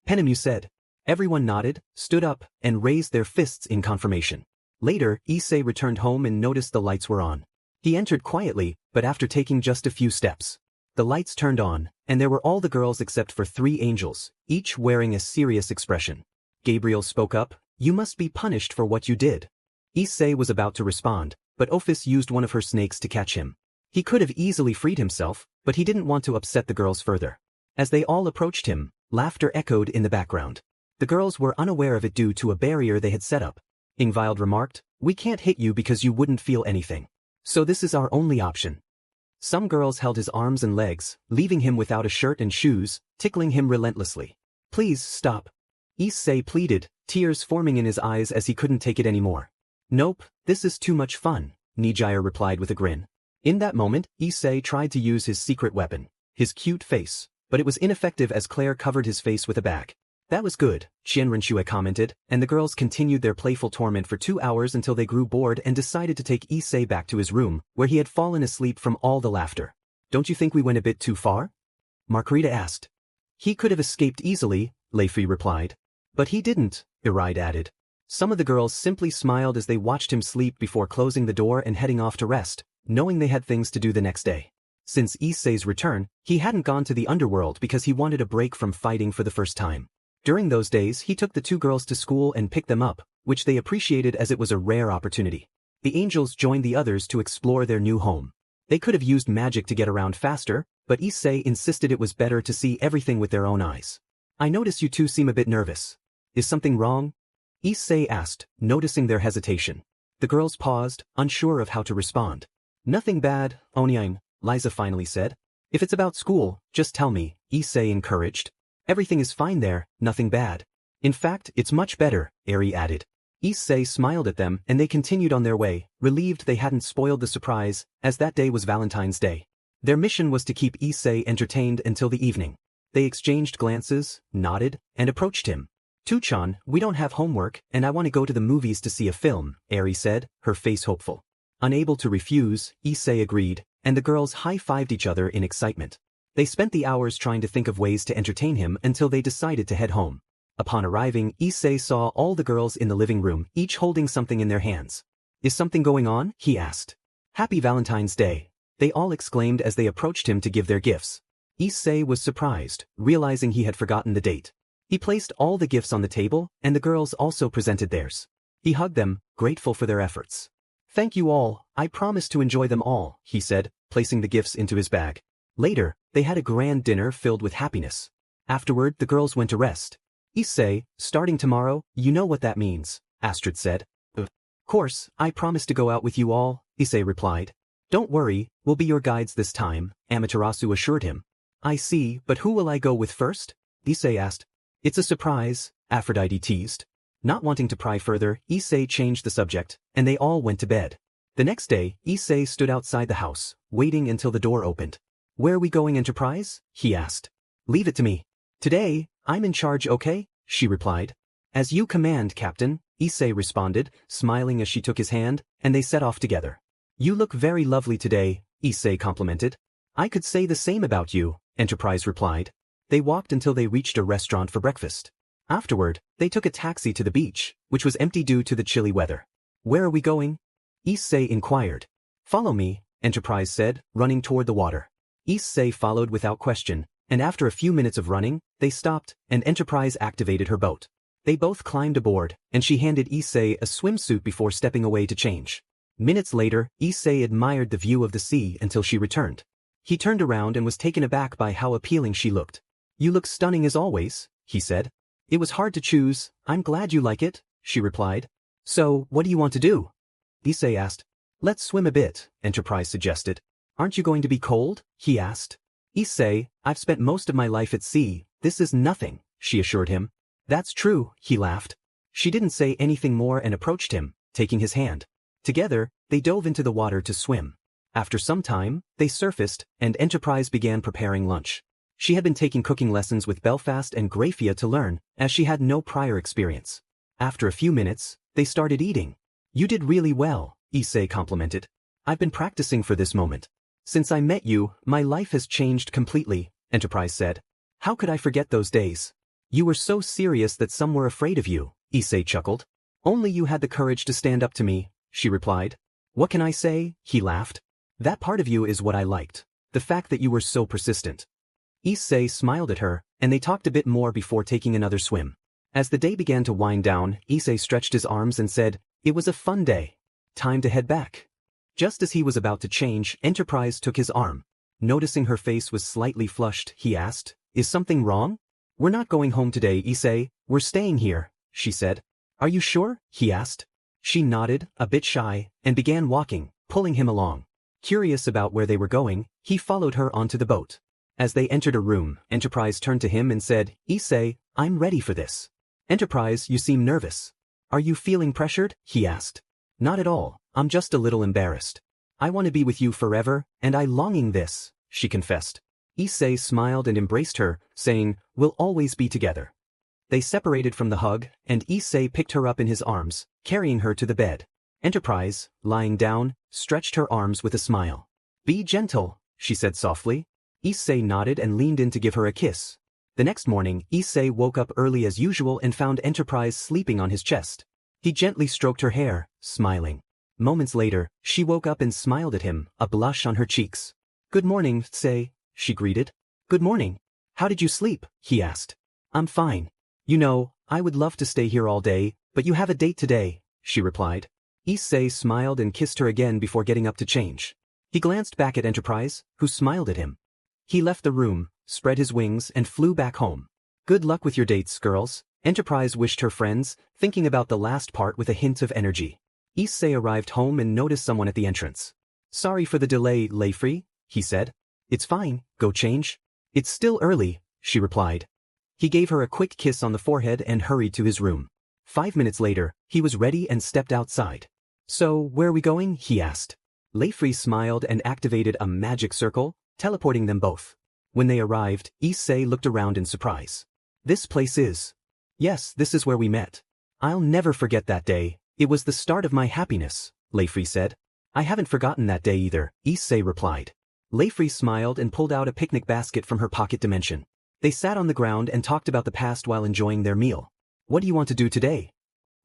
Penemu said. Everyone nodded, stood up, and raised their fists in confirmation. Later, Issei returned home and noticed the lights were on. He entered quietly, but after taking just a few steps. The lights turned on, and there were all the girls except for 3 angels, each wearing a serious expression. Gabriel spoke up, You must be punished for what you did. Issei was about to respond, but Ophis used one of her snakes to catch him. He could have easily freed himself, but he didn't want to upset the girls further. As they all approached him, laughter echoed in the background. The girls were unaware of it due to a barrier they had set up. Ingvild remarked, We can't hit you because you wouldn't feel anything. So this is our only option. Some girls held his arms and legs, leaving him without a shirt and shoes, tickling him relentlessly. Please stop. Issei pleaded, tears forming in his eyes as he couldn't take it anymore. Nope, this is too much fun, Nijire replied with a grin. In that moment, Issei tried to use his secret weapon. his cute face, but it was ineffective as Claire covered his face with a bag. That was good, Qianrenshui commented, and the girls continued their playful torment for 2 hours until they grew bored and decided to take Issei back to his room, where he had fallen asleep from all the laughter. Don't you think we went a bit too far? Margarita asked. He could have escaped easily, Leifi replied. But he didn't, Iraide added. Some of the girls simply smiled as they watched him sleep before closing the door and heading off to rest, knowing they had things to do the next day. Since Issei's return, he hadn't gone to the Underworld because he wanted a break from fighting for the first time. During those days he took the 2 girls to school and picked them up, which they appreciated as it was a rare opportunity. The angels joined the others to explore their new home. They could have used magic to get around faster, but Issei insisted it was better to see everything with their own eyes. I notice you two seem a bit nervous. Is something wrong? Issei asked, noticing their hesitation. The girls paused, unsure of how to respond. Nothing bad, Onyang, Liza finally said. If it's about school, just tell me, Issei encouraged. Everything is fine there, nothing bad. In fact, it's much better, Eri added. Issei smiled at them and they continued on their way, relieved they hadn't spoiled the surprise, as that day was Valentine's Day. Their mission was to keep Issei entertained until the evening. They exchanged glances, nodded, and approached him. Tuchan, we don't have homework and I want to go to the movies to see a film, Eri said, her face hopeful. Unable to refuse, Issei agreed, and the girls high-fived each other in excitement. They spent the hours trying to think of ways to entertain him until they decided to head home. Upon arriving, Issei saw all the girls in the living room, each holding something in their hands. Is something going on? He asked. Happy Valentine's Day, they all exclaimed as they approached him to give their gifts. Issei was surprised, realizing he had forgotten the date. He placed all the gifts on the table, and the girls also presented theirs. He hugged them, grateful for their efforts. Thank you all, I promise to enjoy them all, he said, placing the gifts into his bag. Later, they had a grand dinner filled with happiness. Afterward, the girls went to rest. Issei, starting tomorrow, you know what that means, Astrid said. Of course, I promise to go out with you all, Issei replied. Don't worry, we'll be your guides this time, Amaterasu assured him. I see, but who will I go with first? Issei asked. It's a surprise, Aphrodite teased. Not wanting to pry further, Issei changed the subject, and they all went to bed. The next day, Issei stood outside the house, waiting until the door opened. Where are we going, Enterprise? He asked. Leave it to me. Today, I'm in charge, okay? She replied. As you command, Captain, Issei responded, smiling as she took his hand, and they set off together. You look very lovely today, Issei complimented. I could say the same about you, Enterprise replied. They walked until they reached a restaurant for breakfast. Afterward, they took a taxi to the beach, which was empty due to the chilly weather. Where are we going? Issei inquired. Follow me, Enterprise said, running toward the water. Issei followed without question, and after a few minutes of running, they stopped, and Enterprise activated her boat. They both climbed aboard, and she handed Issei a swimsuit before stepping away to change. Minutes later, Issei admired the view of the sea until she returned. He turned around and was taken aback by how appealing she looked. You look stunning as always, he said. It was hard to choose, I'm glad you like it, she replied. So, what do you want to do? Issei asked. Let's swim a bit, Enterprise suggested. Aren't you going to be cold? He asked. Issei, I've spent most of my life at sea, this is nothing, she assured him. That's true, he laughed. She didn't say anything more and approached him, taking his hand. Together, they dove into the water to swim. After some time, they surfaced, and Enterprise began preparing lunch. She had been taking cooking lessons with Belfast and Grafia to learn, as she had no prior experience. After a few minutes, they started eating. You did really well, Issei complimented. I've been practicing for this moment. Since I met you, my life has changed completely, Enterprise said. How could I forget those days? You were so serious that some were afraid of you, Issei chuckled. Only you had the courage to stand up to me, she replied. What can I say? He laughed. That part of you is what I liked. The fact that you were so persistent. Issei smiled at her, and they talked a bit more before taking another swim. As the day began to wind down, Issei stretched his arms and said, It was a fun day. Time to head back. Just as he was about to change, Enterprise took his arm. Noticing her face was slightly flushed, he asked, Is something wrong? We're not going home today, Issei, we're staying here, she said. Are you sure? He asked. She nodded, a bit shy, and began walking, pulling him along. Curious about where they were going, he followed her onto the boat. As they entered a room, Enterprise turned to him and said, Issei, I'm ready for this. Enterprise, you seem nervous. Are you feeling pressured? He asked. Not at all, I'm just a little embarrassed. I want to be with you forever, and I longing this, she confessed. Issei smiled and embraced her, saying, "We'll always be together." They separated from the hug, and Issei picked her up in his arms, carrying her to the bed. Enterprise, lying down, stretched her arms with a smile. "Be gentle," she said softly. Issei nodded and leaned in to give her a kiss. The next morning, Issei woke up early as usual and found Enterprise sleeping on his chest. He gently stroked her hair, smiling. Moments later, she woke up and smiled at him, a blush on her cheeks. "Good morning, Issei," she greeted. "Good morning. How did you sleep?" he asked. "I'm fine. You know, I would love to stay here all day, but you have a date today," she replied. Issei smiled and kissed her again before getting up to change. He glanced back at Enterprise, who smiled at him. He left the room, spread his wings, and flew back home. "Good luck with your dates, girls," Enterprise wished her friends, thinking about the last part with a hint of energy. Issei arrived home and noticed someone at the entrance. "Sorry for the delay, Leifri," he said. "It's fine, go change." "It's still early," she replied. He gave her a quick kiss on the forehead and hurried to his room. 5 minutes later, he was ready and stepped outside. "So, where are we going?" he asked. Leifri smiled and activated a magic circle, teleporting them both. When they arrived, Issei looked around in surprise. "This place is..." "Yes, this is where we met. I'll never forget that day. It was the start of my happiness," Leifri said. "I haven't forgotten that day either," Issei replied. Leifri smiled and pulled out a picnic basket from her pocket dimension. They sat on the ground and talked about the past while enjoying their meal. "What do you want to do today?"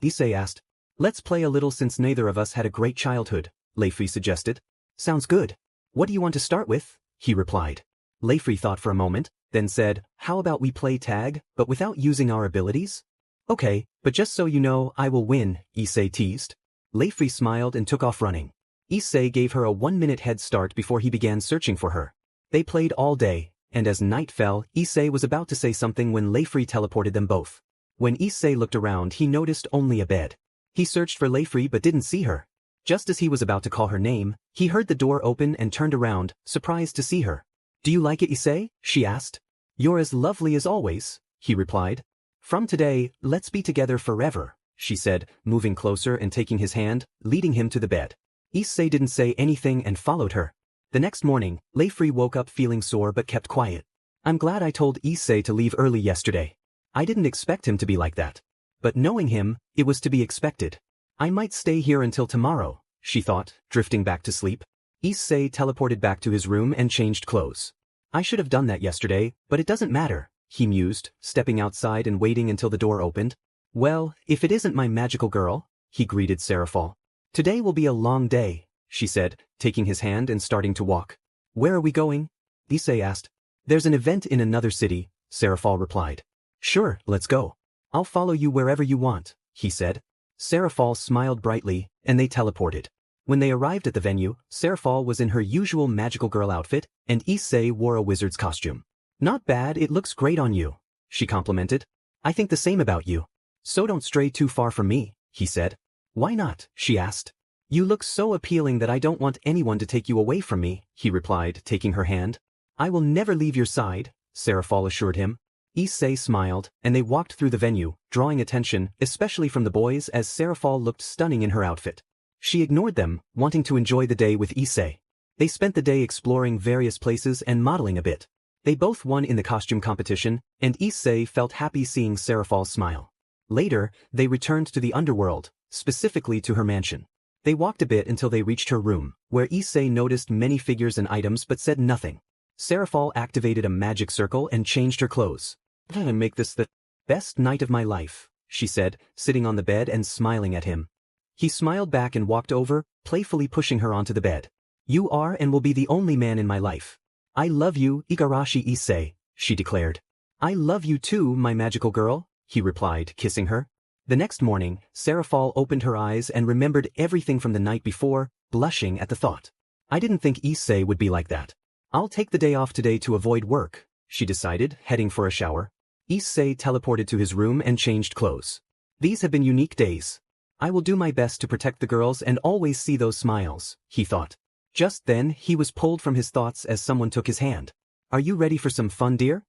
Issei asked. "Let's play a little since neither of us had a great childhood," Leifri suggested. "Sounds good. What do you want to start with?" he replied. Leifri thought for a moment, then said, "How about we play tag, but without using our abilities?" "Okay, but just so you know, I will win," Issei teased. Leifri smiled and took off running. Issei gave her a 1-minute head start before he began searching for her. They played all day, and as night fell, Issei was about to say something when Leifri teleported them both. When Issei looked around, he noticed only a bed. He searched for Leifri but didn't see her. Just as he was about to call her name, he heard the door open and turned around, surprised to see her. "Do you like it, Issei?" she asked. "You're as lovely as always," he replied. "From today, let's be together forever," she said, moving closer and taking his hand, leading him to the bed. Issei didn't say anything and followed her. The next morning, Leifri woke up feeling sore but kept quiet. "I'm glad I told Issei to leave early yesterday. I didn't expect him to be like that. But knowing him, it was to be expected. I might stay here until tomorrow," she thought, drifting back to sleep. Issei teleported back to his room and changed clothes. "I should have done that yesterday, but it doesn't matter," he mused, stepping outside and waiting until the door opened. "Well, if it isn't my magical girl," he greeted Seraphol. "Today will be a long day," she said, taking his hand and starting to walk. "Where are we going?" Issei asked. "There's an event in another city," Seraphol replied. "Sure, let's go. I'll follow you wherever you want," he said. Seraphol smiled brightly, and they teleported. When they arrived at the venue, Seraphol was in her usual magical girl outfit, and Issei wore a wizard's costume. "Not bad, it looks great on you," she complimented. "I think the same about you. So don't stray too far from me," he said. "Why not?" she asked. "You look so appealing that I don't want anyone to take you away from me," he replied, taking her hand. "I will never leave your side," Seraphol assured him. Issei smiled, and they walked through the venue, drawing attention, especially from the boys as Seraphol looked stunning in her outfit. She ignored them, wanting to enjoy the day with Issei. They spent the day exploring various places and modeling a bit. They both won in the costume competition, and Issei felt happy seeing Seraphol smile. Later, they returned to the Underworld, specifically to her mansion. They walked a bit until they reached her room, where Issei noticed many figures and items but said nothing. Seraphol activated a magic circle and changed her clothes. "I'm gonna make this the best night of my life," she said, sitting on the bed and smiling at him. He smiled back and walked over, playfully pushing her onto the bed. "You are and will be the only man in my life. I love you, Igarashi Issei," she declared. "I love you too, my magical girl," he replied, kissing her. The next morning, Seraphol opened her eyes and remembered everything from the night before, blushing at the thought. "I didn't think Issei would be like that. I'll take the day off today to avoid work," she decided, heading for a shower. Issei teleported to his room and changed clothes. "These have been unique days. I will do my best to protect the girls and always see those smiles," he thought. Just then, he was pulled from his thoughts as someone took his hand. "Are you ready for some fun, dear?"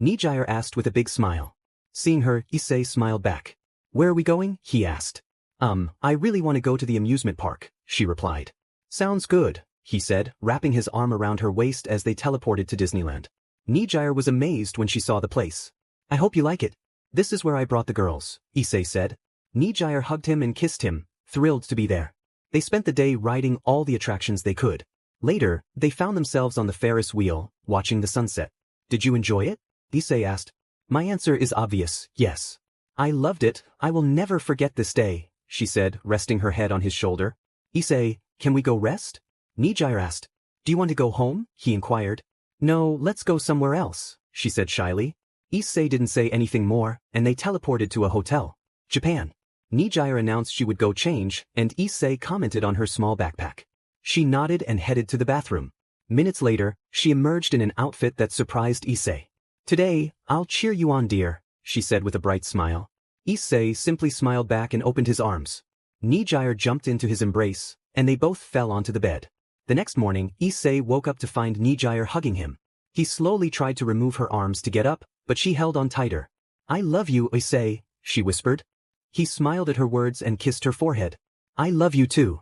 Nijire asked with a big smile. Seeing her, Issei smiled back. "Where are we going?" he asked. I really want to go to the amusement park," she replied. "Sounds good," he said, wrapping his arm around her waist as they teleported to Disneyland. Nijire was amazed when she saw the place. I hope you like it. This is where I brought the girls, Issei said. Nijire hugged him and kissed him, thrilled to be there. They spent the day riding all the attractions they could. Later, they found themselves on the Ferris wheel, watching the sunset. Did you enjoy it? Issei asked. My answer is obvious, yes. I loved it, I will never forget this day, she said, resting her head on his shoulder. Issei, can we go rest? Nijire asked. Do you want to go home? He inquired. No, let's go somewhere else, she said shyly. Issei didn't say anything more, and they teleported to a hotel. Japan. Nijire announced she would go change, and Issei commented on her small backpack. She nodded and headed to the bathroom. Minutes later, she emerged in an outfit that surprised Issei. Today, I'll cheer you on, dear, she said with a bright smile. Issei simply smiled back and opened his arms. Nijire jumped into his embrace, and they both fell onto the bed. The next morning, Issei woke up to find Nijire hugging him. He slowly tried to remove her arms to get up, but she held on tighter. I love you, Issei, she whispered. He smiled at her words and kissed her forehead. I love you too.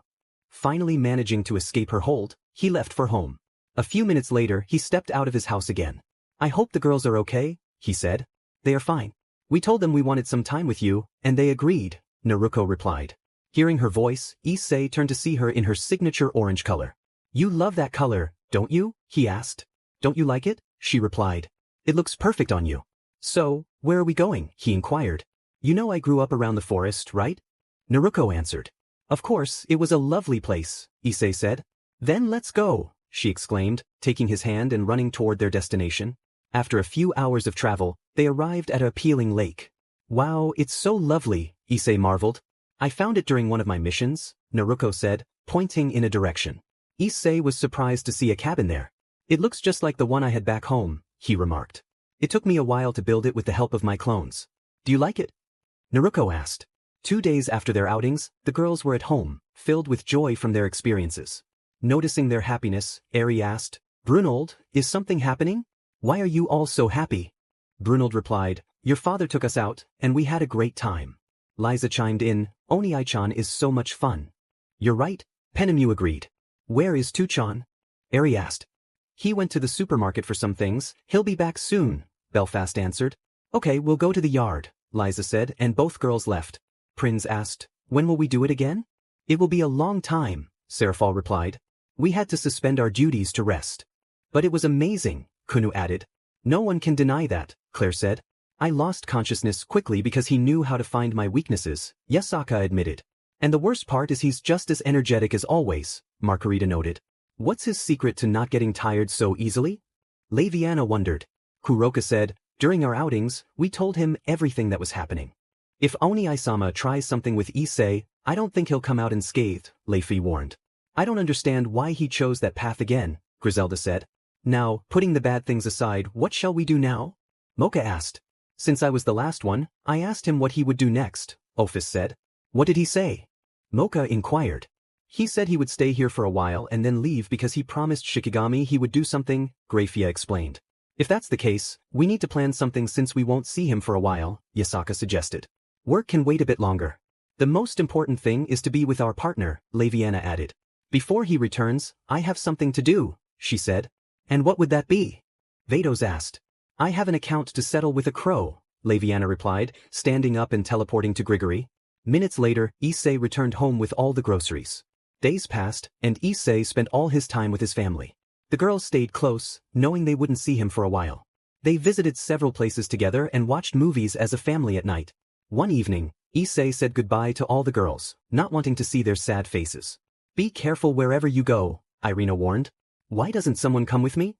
Finally managing to escape her hold, he left for home. A few minutes later, he stepped out of his house again. I hope the girls are okay, he said. They are fine. We told them we wanted some time with you, and they agreed, Naruko replied. Hearing her voice, Issei turned to see her in her signature orange color. You love that color, don't you? He asked. Don't you like it? She replied. It looks perfect on you. So, where are we going? He inquired. You know I grew up around the forest, right? Naruko answered. Of course, it was a lovely place, Issei said. Then let's go, she exclaimed, taking his hand and running toward their destination. After a few hours of travel, they arrived at a appealing lake. Wow, it's so lovely, Issei marveled. I found it during one of my missions, Naruko said, pointing in a direction. Issei was surprised to see a cabin there. It looks just like the one I had back home, he remarked. It took me a while to build it with the help of my clones. Do you like it? Naruko asked. 2 days after their outings, the girls were at home, filled with joy from their experiences. Noticing their happiness, Eri asked, Brunold, is something happening? Why are you all so happy? Brunold replied, Your father took us out, and we had a great time. Liza chimed in, Oni-chan is so much fun. You're right, Penemu agreed. Where is Tuchan? Eri asked. He went to the supermarket for some things, he'll be back soon, Belfast answered. Okay, we'll go to the yard, Liza said, and both girls left. Prinz asked, When will we do it again? It will be a long time, Serafal replied. We had to suspend our duties to rest. But it was amazing, Kunu added. No one can deny that, Claire said. I lost consciousness quickly because he knew how to find my weaknesses, Yasaka admitted. And the worst part is he's just as energetic as always, Margarita noted. What's his secret to not getting tired so easily? Laviana wondered. Kuroka said, During our outings, we told him everything that was happening. If Oni-sama tries something with Issei, I don't think he'll come out unscathed, Leifi warned. I don't understand why he chose that path again, Griselda said. Now, putting the bad things aside, what shall we do now? Mocha asked. Since I was the last one, I asked him what he would do next, Ophis said. What did he say? Mocha inquired. He said he would stay here for a while and then leave because he promised Shikigami he would do something, Grafia explained. If that's the case, we need to plan something since we won't see him for a while, Yasaka suggested. Work can wait a bit longer. The most important thing is to be with our partner, Laviana added. Before he returns, I have something to do, she said. And what would that be? Vados asked. I have an account to settle with a crow, Laviana replied, standing up and teleporting to Grigory. Minutes later, Issei returned home with all the groceries. Days passed, and Issei spent all his time with his family. The girls stayed close, knowing they wouldn't see him for a while. They visited several places together and watched movies as a family at night. One evening, Issei said goodbye to all the girls, not wanting to see their sad faces. Be careful wherever you go, Irina warned. Why doesn't someone come with me?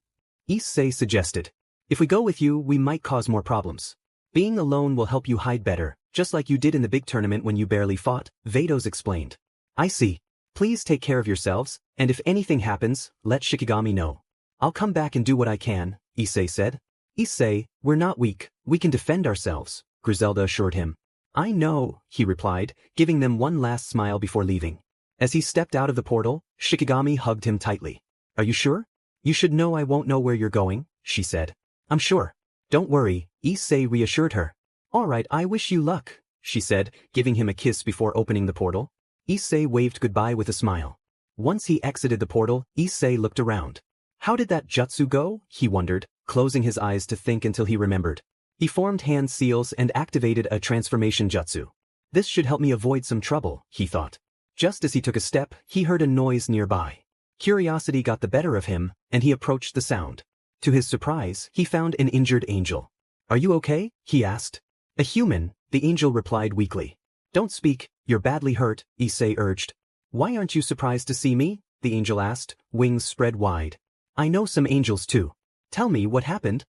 Issei suggested. If we go with you, we might cause more problems. Being alone will help you hide better, just like you did in the big tournament when you barely fought, Vados explained. I see. Please take care of yourselves, and if anything happens, let Shikigami know. I'll come back and do what I can, Issei said. Issei, we're not weak, we can defend ourselves, Griselda assured him. I know, he replied, giving them one last smile before leaving. As he stepped out of the portal, Shikigami hugged him tightly. Are you sure? You should know I won't know where you're going, she said. I'm sure. Don't worry, Issei reassured her. All right, I wish you luck, she said, giving him a kiss before opening the portal. Issei waved goodbye with a smile. Once he exited the portal, Issei looked around. How did that jutsu go? He wondered. closing his eyes to think until he remembered. He formed hand seals and activated a transformation jutsu. This should help me avoid some trouble, he thought. Just as he took a step, he heard a noise nearby. Curiosity got the better of him, and he approached the sound. To his surprise, he found an injured angel. "Are you okay?" he asked. "A human," the angel replied weakly. "Don't speak, you're badly hurt," Issei urged. "Why aren't you surprised to see me?" the angel asked, wings spread wide. "I know some angels too. Tell me what happened."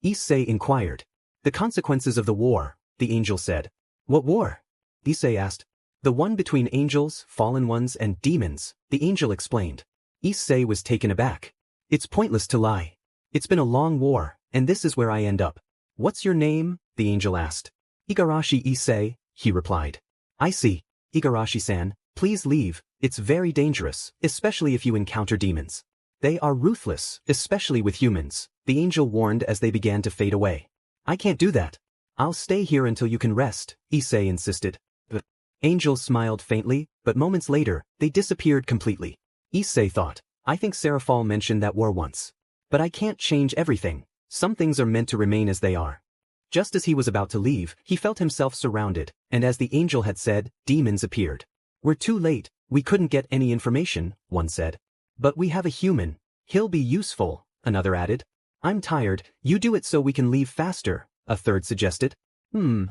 Issei inquired. "The consequences of the war," the angel said. "What war?" Issei asked. "The one between angels, fallen ones, and demons," the angel explained. Issei was taken aback. "It's pointless to lie. It's been a long war, and this is where I end up." "What's your name?" the angel asked. "Igarashi Issei," he replied. "I see. Igarashi-san, please leave. It's very dangerous, especially if you encounter demons. They are ruthless, especially with humans," the angel warned as they began to fade away. "I can't do that. I'll stay here until you can rest," Issei insisted. The angel smiled faintly, but moments later, they disappeared completely. Issei thought, "I think Serafal mentioned that war once. But I can't change everything. Some things are meant to remain as they are." Just as he was about to leave, he felt himself surrounded, and as the angel had said, demons appeared. "We're too late, we couldn't get any information," one said. "But we have a human. He'll be useful," another added. "I'm tired, you do it so we can leave faster," a third suggested.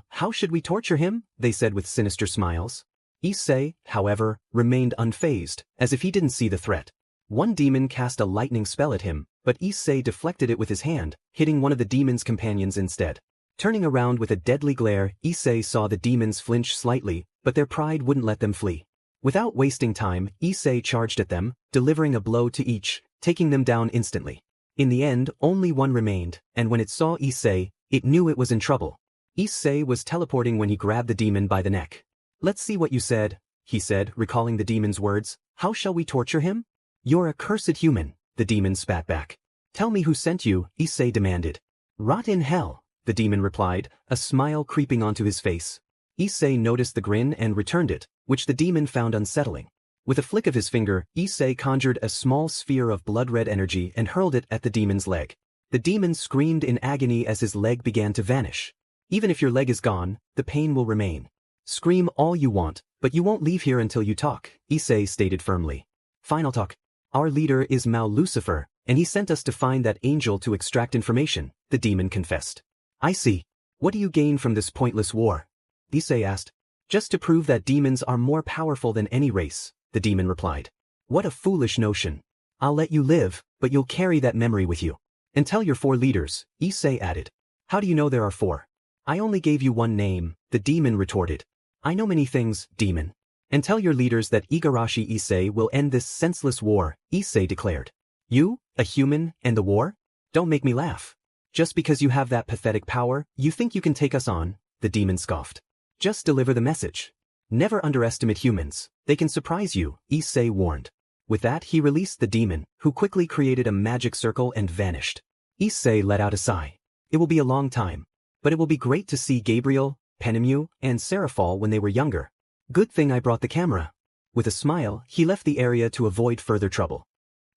How should we torture him?" they said with sinister smiles. Issei, however, remained unfazed, as if he didn't see the threat. One demon cast a lightning spell at him, but Issei deflected it with his hand, hitting one of the demon's companions instead. Turning around with a deadly glare, Issei saw the demons flinch slightly, but their pride wouldn't let them flee. Without wasting time, Issei charged at them, delivering a blow to each, taking them down instantly. In the end, only one remained, and when it saw Issei, it knew it was in trouble. Issei was teleporting when he grabbed the demon by the neck. "Let's see what you said," he said, recalling the demon's words. "How shall we torture him?" "You're a cursed human," the demon spat back. "Tell me who sent you," Issei demanded. "Rot in hell," the demon replied, a smile creeping onto his face. Issei noticed the grin and returned it, which the demon found unsettling. With a flick of his finger, Issei conjured a small sphere of blood-red energy and hurled it at the demon's leg. The demon screamed in agony as his leg began to vanish. "Even if your leg is gone, the pain will remain. Scream all you want, but you won't leave here until you talk," Issei stated firmly. "Final talk. Our leader is Mao Lucifer, and he sent us to find that angel to extract information," the demon confessed. "I see. What do you gain from this pointless war?" Issei asked. "Just to prove that demons are more powerful than any race," the demon replied. "What a foolish notion. I'll let you live, but you'll carry that memory with you. And tell your 4 leaders," Issei added. "How do you know there are 4? "I only gave you one name," the demon retorted. "I know many things, demon. And tell your leaders that Igarashi Issei will end this senseless war," Issei declared. "You, a human, and the war? Don't make me laugh. Just because you have that pathetic power, you think you can take us on," the demon scoffed. "Just deliver the message. Never underestimate humans, they can surprise you," Issei warned. With that he released the demon, who quickly created a magic circle and vanished. Issei let out a sigh. "It will be a long time. But it will be great to see Gabriel, Penemu, and Serafal when they were younger. Good thing I brought the camera." With a smile, he left the area to avoid further trouble.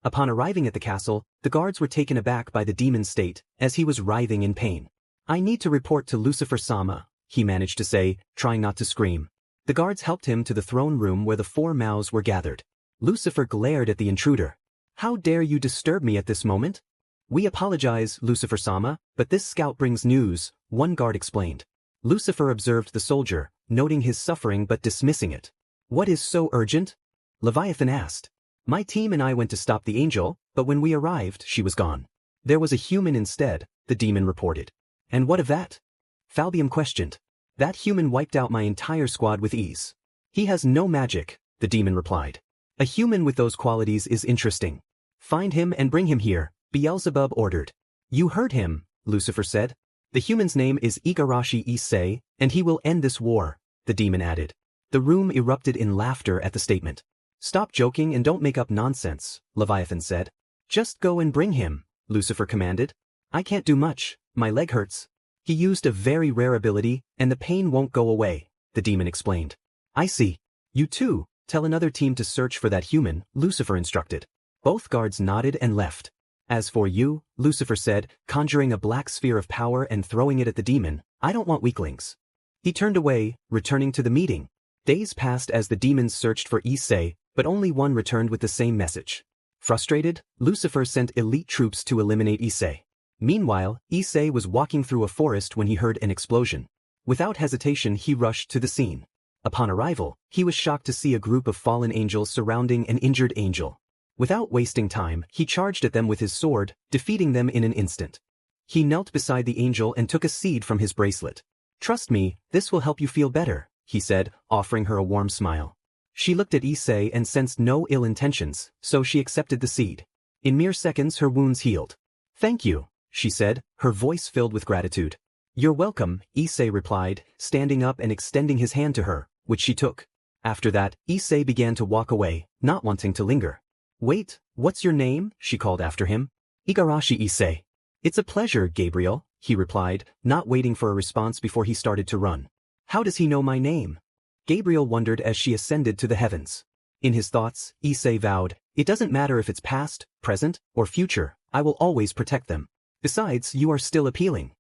Upon arriving at the castle, the guards were taken aback by the demon's state, as he was writhing in pain. "I need to report to Lucifer-sama," he managed to say, trying not to scream. The guards helped him to the throne room where the 4 Maos were gathered. Lucifer glared at the intruder. "How dare you disturb me at this moment?" "We apologize, Lucifer-sama, but this scout brings news," one guard explained. Lucifer observed the soldier, noting his suffering but dismissing it. "What is so urgent?" Leviathan asked. "My team and I went to stop the angel, but when we arrived, she was gone. There was a human instead," the demon reported. "And what of that?" Falbium questioned. "That human wiped out my entire squad with ease." "He has no magic," the demon replied. "A human with those qualities is interesting. Find him and bring him here," Beelzebub ordered. "You heard him," Lucifer said. "The human's name is Igarashi Issei, and he will end this war," the demon added. The room erupted in laughter at the statement. "Stop joking and don't make up nonsense," Leviathan said. "Just go and bring him," Lucifer commanded. "I can't do much, my leg hurts." "He used a very rare ability, and the pain won't go away," the demon explained. "I see. You too, tell another team to search for that human," Lucifer instructed. Both guards nodded and left. As for you, Lucifer said, conjuring a black sphere of power and throwing it at the demon, I don't want weaklings. He turned away, returning to the meeting. Days passed as the demons searched for Issei, but only one returned with the same message. Frustrated, Lucifer sent elite troops to eliminate Issei. Meanwhile, Issei was walking through a forest when he heard an explosion. Without hesitation, he rushed to the scene. Upon arrival, he was shocked to see a group of fallen angels surrounding an injured angel. Without wasting time, he charged at them with his sword, defeating them in an instant. He knelt beside the angel and took a seed from his bracelet. "Trust me, this will help you feel better," he said, offering her a warm smile. She looked at Issei and sensed no ill intentions, so she accepted the seed. In mere seconds her wounds healed. "Thank you," she said, her voice filled with gratitude. "You're welcome," Issei replied, standing up and extending his hand to her, which she took. After that, Issei began to walk away, not wanting to linger. "Wait, what's your name?" she called after him. "Igarashi Issei." "It's a pleasure, Gabriel," he replied, not waiting for a response before he started to run. "How does he know my name?" Gabriel wondered as she ascended to the heavens. In his thoughts, Issei vowed, "It doesn't matter if it's past, present, or future, I will always protect them. Besides, you are still appealing."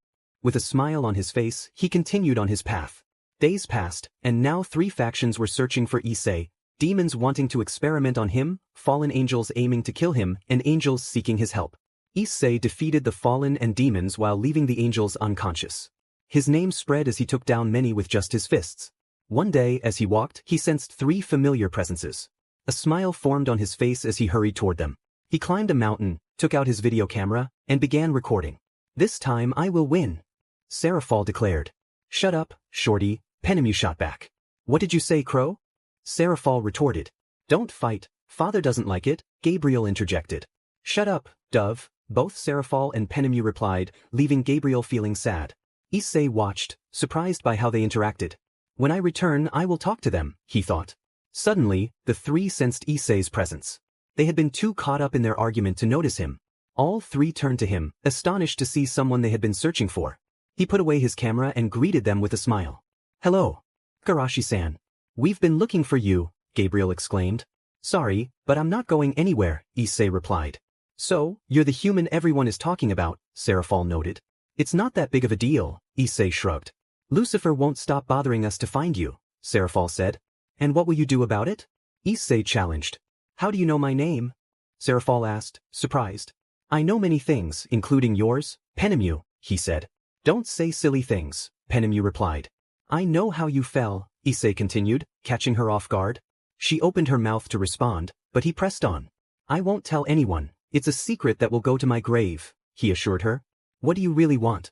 With a smile on his face, he continued on his path. Days passed, and now 3 factions were searching for Issei, demons wanting to experiment on him, fallen angels aiming to kill him, and angels seeking his help. Issei defeated the fallen and demons while leaving the angels unconscious. His name spread as he took down many with just his fists. One day, as he walked, he sensed 3 familiar presences. A smile formed on his face as he hurried toward them. He climbed a mountain, took out his video camera, and began recording. "This time I will win," Seraphal declared. "Shut up, shorty," Penemu shot back. "What did you say, Crow?" Seraphal retorted. "Don't fight, father doesn't like it," Gabriel interjected. "Shut up, Dove," both Seraphal and Penemu replied, leaving Gabriel feeling sad. Issei watched, surprised by how they interacted. "When I return I will talk to them," he thought. Suddenly, the 3 sensed Issei's presence. They had been too caught up in their argument to notice him. All 3 turned to him, astonished to see someone they had been searching for. He put away his camera and greeted them with a smile. "Hello, Igarashi-san. We've been looking for you," Gabriel exclaimed. "Sorry, but I'm not going anywhere," Issei replied. "So, you're the human everyone is talking about," Seraphal noted. "It's not that big of a deal," Issei shrugged. "Lucifer won't stop bothering us to find you," Seraphal said. "And what will you do about it?" Issei challenged. "How do you know my name?" Seraphal asked, surprised. "I know many things, including yours, Penemu," he said. "Don't say silly things," Penemu replied. "I know how you fell," Issei continued, catching her off guard. She opened her mouth to respond, but he pressed on. "I won't tell anyone, it's a secret that will go to my grave," he assured her. "What do you really want?"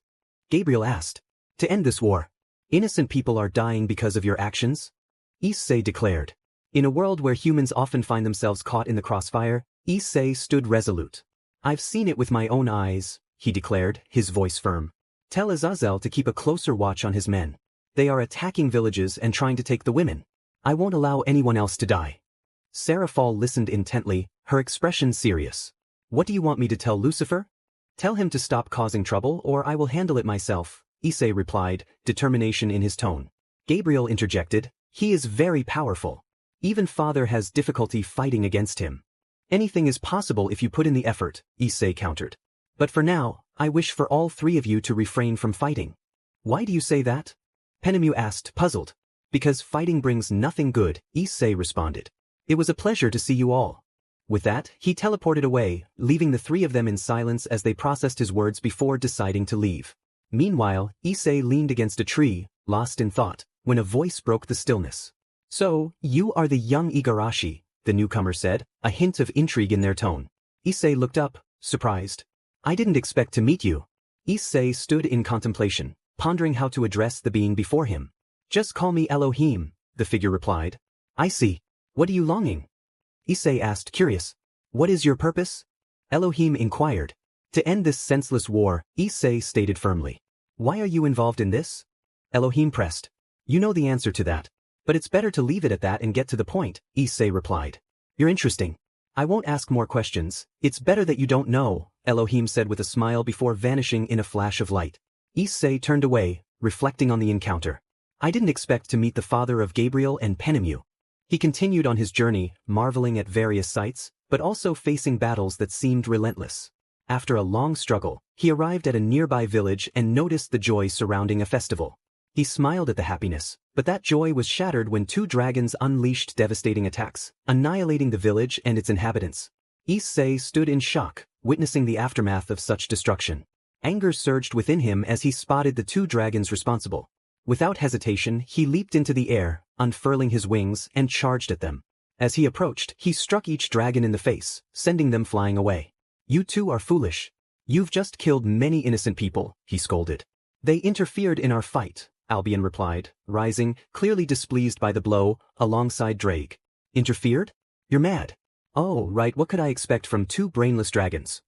Gabriel asked. "To end this war. Innocent people are dying because of your actions," Issei declared. In a world where humans often find themselves caught in the crossfire, Issei stood resolute. "I've seen it with my own eyes," he declared, his voice firm. "Tell Azazel to keep a closer watch on his men. They are attacking villages and trying to take the women. I won't allow anyone else to die." Seraphal listened intently, her expression serious. "What do you want me to tell Lucifer?" "Tell him to stop causing trouble or I will handle it myself," Issei replied, determination in his tone. Gabriel interjected, "He is very powerful. Even father has difficulty fighting against him." "Anything is possible if you put in the effort," Issei countered. "But for now, I wish for all 3 of you to refrain from fighting." "Why do you say that?" Penemu asked, puzzled. "Because fighting brings nothing good," Issei responded. "It was a pleasure to see you all." With that, he teleported away, leaving the 3 of them in silence as they processed his words before deciding to leave. Meanwhile, Issei leaned against a tree, lost in thought, when a voice broke the stillness. "So, you are the young Igarashi," the newcomer said, a hint of intrigue in their tone. Issei looked up, surprised. "I didn't expect to meet you." Issei stood in contemplation, pondering how to address the being before him. "Just call me Elohim," the figure replied. "I see. What are you longing?" Issei asked, curious. "What is your purpose?" Elohim inquired. "To end this senseless war," Issei stated firmly. "Why are you involved in this?" Elohim pressed. "You know the answer to that. But it's better to leave it at that and get to the point," Issei replied. "You're interesting. I won't ask more questions. It's better that you don't know," Elohim said with a smile before vanishing in a flash of light. Issei turned away, reflecting on the encounter. "I didn't expect to meet the father of Gabriel and Penemu." He continued on his journey, marveling at various sights, but also facing battles that seemed relentless. After a long struggle, he arrived at a nearby village and noticed the joy surrounding a festival. He smiled at the happiness, but that joy was shattered when two dragons unleashed devastating attacks, annihilating the village and its inhabitants. Issei stood in shock, witnessing the aftermath of such destruction. Anger surged within him as he spotted the two dragons responsible. Without hesitation, he leaped into the air, unfurling his wings, and charged at them. As he approached, he struck each dragon in the face, sending them flying away. "You two are foolish. You've just killed many innocent people," he scolded. "They interfered in our fight," Albion replied, rising, clearly displeased by the blow, alongside Drake. "Interfered? You're mad." "Oh, right, what could I expect from two brainless dragons?"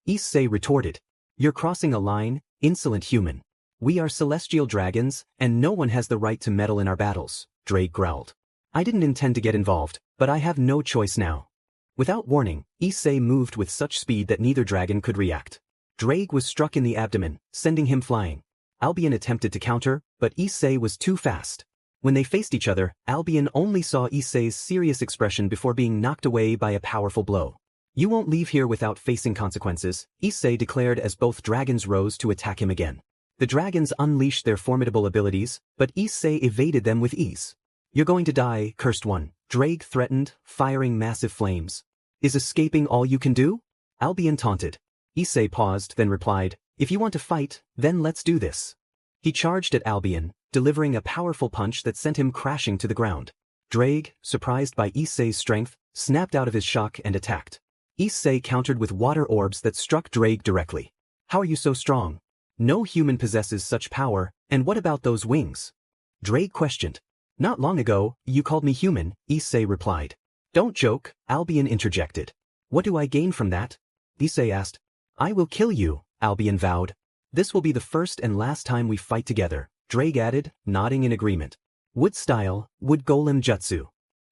Issei retorted. "You're crossing a line, insolent human. We are celestial dragons, and no one has the right to meddle in our battles," Drake growled. "I didn't intend to get involved, but I have no choice now." Without warning, Issei moved with such speed that neither dragon could react. Drake was struck in the abdomen, sending him flying. Albion attempted to counter, but Issei was too fast. When they faced each other, Albion only saw Issei's serious expression before being knocked away by a powerful blow. "You won't leave here without facing consequences," Issei declared as both dragons rose to attack him again. The dragons unleashed their formidable abilities, but Issei evaded them with ease. "You're going to die, cursed one," Drake threatened, firing massive flames. "Is escaping all you can do?" Albion taunted. Issei paused, then replied, "If you want to fight, then let's do this." He charged at Albion, delivering a powerful punch that sent him crashing to the ground. Drake, surprised by Issei's strength, snapped out of his shock and attacked. Issei countered with water orbs that struck Drake directly. "How are you so strong? No human possesses such power, and what about those wings?" Drake questioned. "Not long ago, you called me human," Issei replied. "Don't joke," Albion interjected. "What do I gain from that?" Issei asked. "I will kill you," Albion vowed. "This will be the first and last time we fight together," Drake added, nodding in agreement. "Wood style, wood golem jutsu,"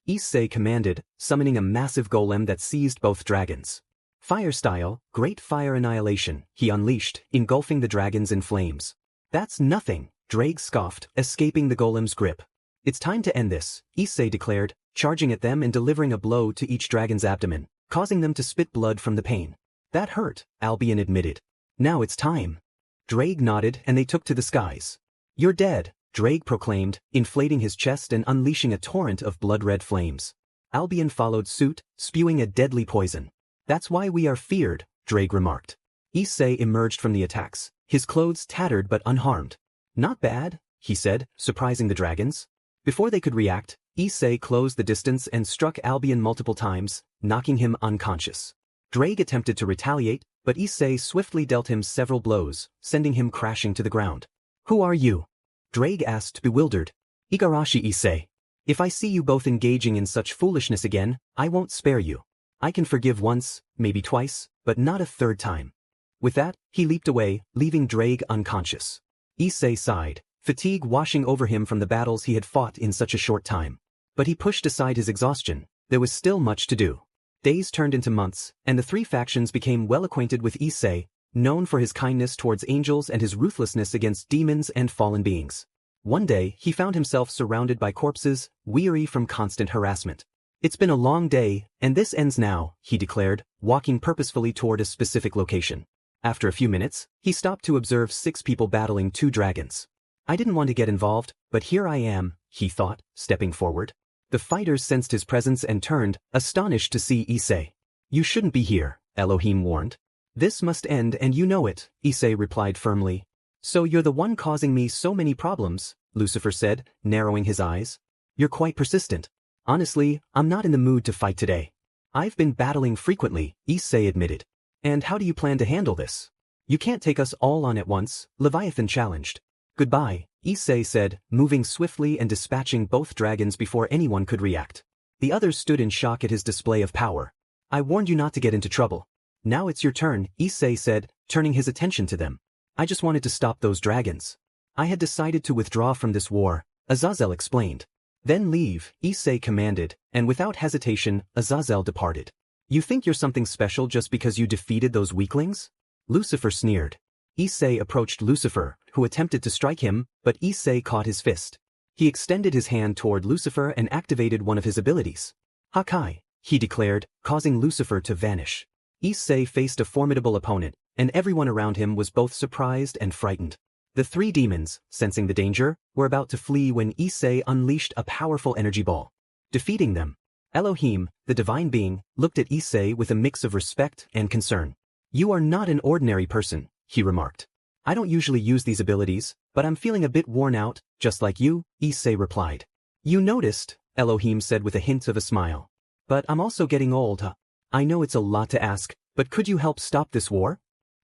Issei commanded, summoning a massive golem that seized both dragons. "Fire style, great fire annihilation," he unleashed, engulfing the dragons in flames. "That's nothing," Drake scoffed, escaping the golem's grip. "It's time to end this," Issei declared, charging at them and delivering a blow to each dragon's abdomen, causing them to spit blood from the pain. "That hurt," Albion admitted. "Now it's time." Drake nodded and they took to the skies. "You're dead," Drake proclaimed, inflating his chest and unleashing a torrent of blood-red flames. Albion followed suit, spewing a deadly poison. "That's why we are feared," Drake remarked. Issei emerged from the attacks, his clothes tattered but unharmed. "Not bad," he said, surprising the dragons. Before they could react, Issei closed the distance and struck Albion multiple times, knocking him unconscious. Drake attempted to retaliate, but Issei swiftly dealt him several blows, sending him crashing to the ground. "Who are you?" Drake asked, bewildered. "Igarashi Issei. If I see you both engaging in such foolishness again, I won't spare you. I can forgive once, maybe twice, but not a third time." With that, he leaped away, leaving Drake unconscious. Issei sighed, fatigue washing over him from the battles he had fought in such a short time. But he pushed aside his exhaustion. There was still much to do. Days turned into months, and the three factions became well acquainted with Issei, known for his kindness towards angels and his ruthlessness against demons and fallen beings. One day, he found himself surrounded by corpses, weary from constant harassment. "It's been a long day, and this ends now," he declared, walking purposefully toward a specific location. After a few minutes, he stopped to observe 6 people battling 2 dragons. "I didn't want to get involved, but here I am," he thought, stepping forward. The fighters sensed his presence and turned, astonished to see Issei. "You shouldn't be here," Elohim warned. "This must end and you know it," Issei replied firmly. "So you're the one causing me so many problems," Lucifer said, narrowing his eyes. "You're quite persistent. Honestly, I'm not in the mood to fight today." "I've been battling frequently," Issei admitted. "And how do you plan to handle this?" "You can't take us all on at once," Leviathan challenged. "Goodbye," Issei said, moving swiftly and dispatching both dragons before anyone could react. The others stood in shock at his display of power. "I warned you not to get into trouble. Now it's your turn," Issei said, turning his attention to them. "I just wanted to stop those dragons. I had decided to withdraw from this war," Azazel explained. "Then leave," Issei commanded, and without hesitation, Azazel departed. "You think you're something special just because you defeated those weaklings?" Lucifer sneered. Issei approached Lucifer, who attempted to strike him, but Issei caught his fist. He extended his hand toward Lucifer and activated one of his abilities. "Hakai," he declared, causing Lucifer to vanish. Issei faced a formidable opponent, and everyone around him was both surprised and frightened. The three demons, sensing the danger, were about to flee when Issei unleashed a powerful energy ball. Defeating them, Elohim, the divine being, looked at Issei with a mix of respect and concern. "You are not an ordinary person," he remarked. "I don't usually use these abilities, but I'm feeling a bit worn out, just like you," Issei replied. "You noticed," Elohim said with a hint of a smile. "But I'm also getting old, huh? I know it's a lot to ask, but could you help stop this war?"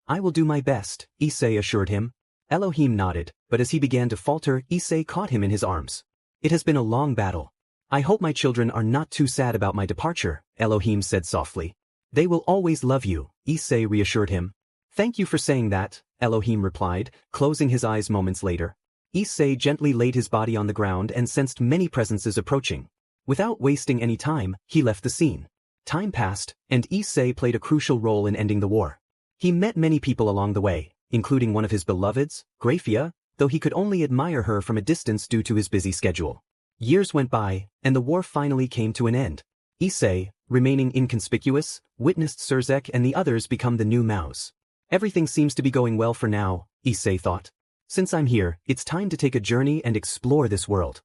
"I will do my best," Issei assured him. Elohim nodded, but as he began to falter, Issei caught him in his arms. "It has been a long battle. I hope my children are not too sad about my departure," Elohim said softly. "They will always love you," Issei reassured him. "Thank you for saying that," Elohim replied, closing his eyes moments later. Issei gently laid his body on the ground and sensed many presences approaching. Without wasting any time, he left the scene. Time passed, and Issei played a crucial role in ending the war. He met many people along the way, including one of his beloveds, Graphia, though he could only admire her from a distance due to his busy schedule. Years went by, and the war finally came to an end. Issei, remaining inconspicuous, witnessed Surzek and the others become the new Maos. "Everything seems to be going well for now," Issei thought. "Since I'm here, it's time to take a journey and explore this world."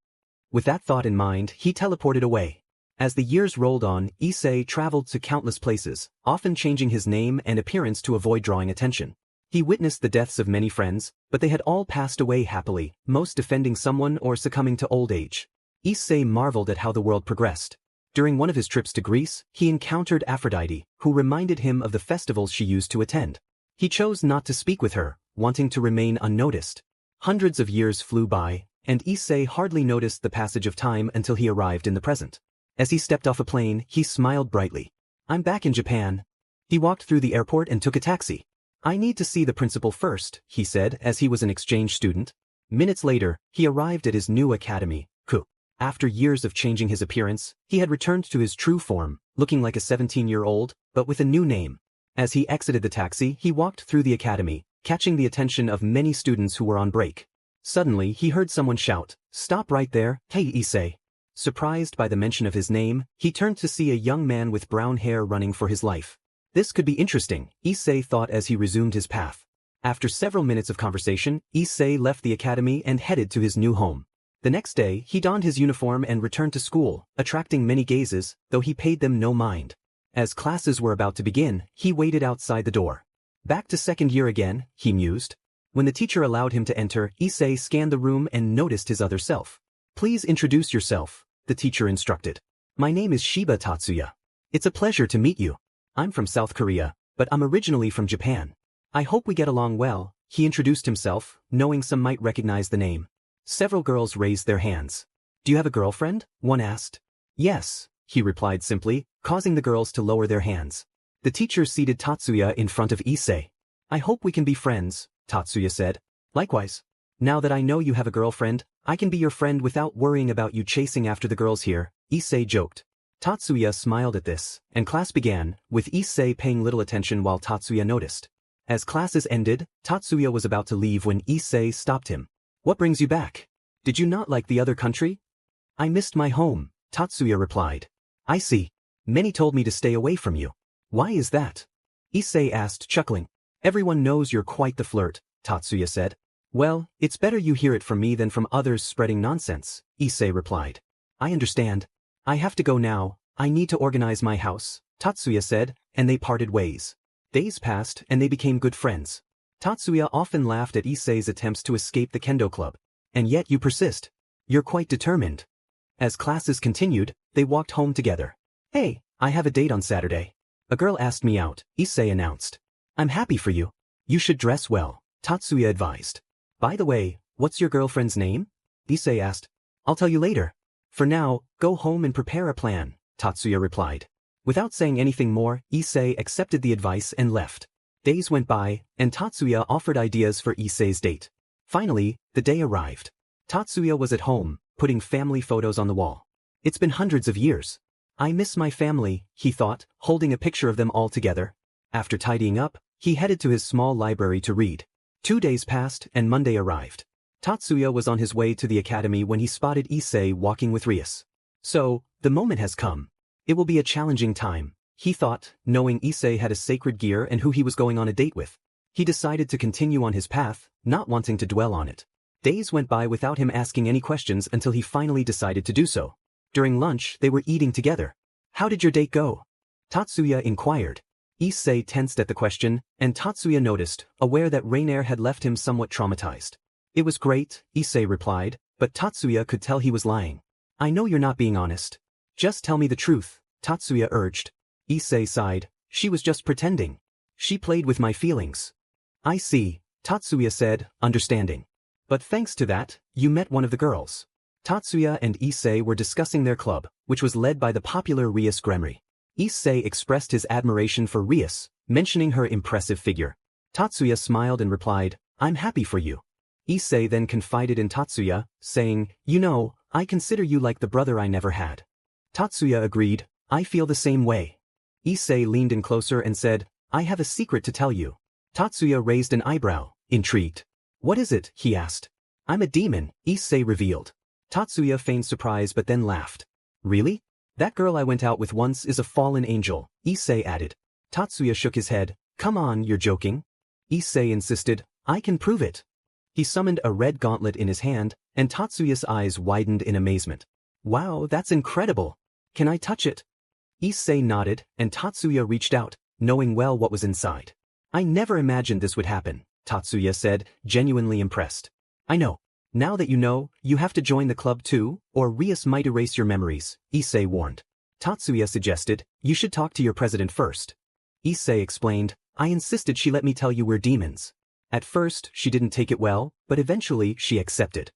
With that thought in mind, he teleported away. As the years rolled on, Issei traveled to countless places, often changing his name and appearance to avoid drawing attention. He witnessed the deaths of many friends, but they had all passed away happily, most defending someone or succumbing to old age. Issei marveled at how the world progressed. During one of his trips to Greece, he encountered Aphrodite, who reminded him of the festivals she used to attend. He chose not to speak with her, wanting to remain unnoticed. Hundreds of years flew by, and Issei hardly noticed the passage of time until he arrived in the present. As he stepped off a plane, he smiled brightly. "I'm back in Japan." He walked through the airport and took a taxi. "I need to see the principal first," he said as he was an exchange student. Minutes later, he arrived at his new academy, Ku. After years of changing his appearance, he had returned to his true form, looking like a 17-year-old, but with a new name. As he exited the taxi, he walked through the academy, catching the attention of many students who were on break. Suddenly, he heard someone shout, "Stop right there, hey Issei." Surprised by the mention of his name, he turned to see a young man with brown hair running for his life. This could be interesting, Issei thought as he resumed his path. After several minutes of conversation, Issei left the academy and headed to his new home. The next day, he donned his uniform and returned to school, attracting many gazes, though he paid them no mind. As classes were about to begin, he waited outside the door. "Back to second year again," he mused. When the teacher allowed him to enter, Issei scanned the room and noticed his other self. "Please introduce yourself," the teacher instructed. "My name is Shiba Tatsuya. It's a pleasure to meet you. I'm from South Korea, but I'm originally from Japan. I hope we get along well," he introduced himself, knowing some might recognize the name. Several girls raised their hands. "Do you have a girlfriend?" one asked. "Yes," he replied simply, causing the girls to lower their hands. The teacher seated Tatsuya in front of Issei. "I hope we can be friends," Tatsuya said. "Likewise. Now that I know you have a girlfriend, I can be your friend without worrying about you chasing after the girls here," Issei joked. Tatsuya smiled at this, and class began, with Issei paying little attention while Tatsuya noticed. As classes ended, Tatsuya was about to leave when Issei stopped him. "What brings you back? Did you not like the other country?" "I missed my home," Tatsuya replied. "I see. Many told me to stay away from you. Why is that?" Issei asked, chuckling. "Everyone knows you're quite the flirt," Tatsuya said. "Well, it's better you hear it from me than from others spreading nonsense," Issei replied. "I understand. I have to go now. I need to organize my house," Tatsuya said, and they parted ways. Days passed, and they became good friends. Tatsuya often laughed at Issei's attempts to escape the kendo club. "And yet you persist. You're quite determined." As classes continued, they walked home together. "Hey, I have a date on Saturday. A girl asked me out," Issei announced. "I'm happy for you. You should dress well," Tatsuya advised. "By the way, what's your girlfriend's name?" Issei asked. "I'll tell you later. For now, go home and prepare a plan," Tatsuya replied. Without saying anything more, Issei accepted the advice and left. Days went by, and Tatsuya offered ideas for Issei's date. Finally, the day arrived. Tatsuya was at home, putting family photos on the wall. "It's been hundreds of years. I miss my family," he thought, holding a picture of them all together. After tidying up, he headed to his small library to read. 2 days passed, and Monday arrived. Tatsuya was on his way to the academy when he spotted Issei walking with Rias. "So, the moment has come. It will be a challenging time," he thought, knowing Issei had a sacred gear and who he was going on a date with. He decided to continue on his path, not wanting to dwell on it. Days went by without him asking any questions until he finally decided to do so. During lunch, they were eating together. "How did your date go?" Tatsuya inquired. Issei tensed at the question, and Tatsuya noticed, aware that Rainier had left him somewhat traumatized. "It was great," Issei replied, but Tatsuya could tell he was lying. "I know you're not being honest. Just tell me the truth," Tatsuya urged. Issei sighed. "She was just pretending. She played with my feelings." "I see," Tatsuya said, understanding. "But thanks to that, you met one of the girls." Tatsuya and Issei were discussing their club, which was led by the popular Rias Gremry. Issei expressed his admiration for Rias, mentioning her impressive figure. Tatsuya smiled and replied, "I'm happy for you." Issei then confided in Tatsuya, saying, "You know, I consider you like the brother I never had." Tatsuya agreed, "I feel the same way." Issei leaned in closer and said, "I have a secret to tell you." Tatsuya raised an eyebrow, intrigued. "What is it?" he asked. "I'm a demon," Issei revealed. Tatsuya feigned surprise but then laughed. "Really? That girl I went out with once is a fallen angel," Issei added. Tatsuya shook his head. "Come on, you're joking." Issei insisted, "I can prove it." He summoned a red gauntlet in his hand, and Tatsuya's eyes widened in amazement. "Wow, that's incredible. Can I touch it?" Issei nodded, and Tatsuya reached out, knowing well what was inside. "I never imagined this would happen," Tatsuya said, genuinely impressed. "I know. Now that you know, you have to join the club too, or Rias might erase your memories," Issei warned. Tatsuya suggested, "You should talk to your president first." Issei explained, "I insisted she let me tell you we're demons." At first, she didn't take it well, but eventually she accepted.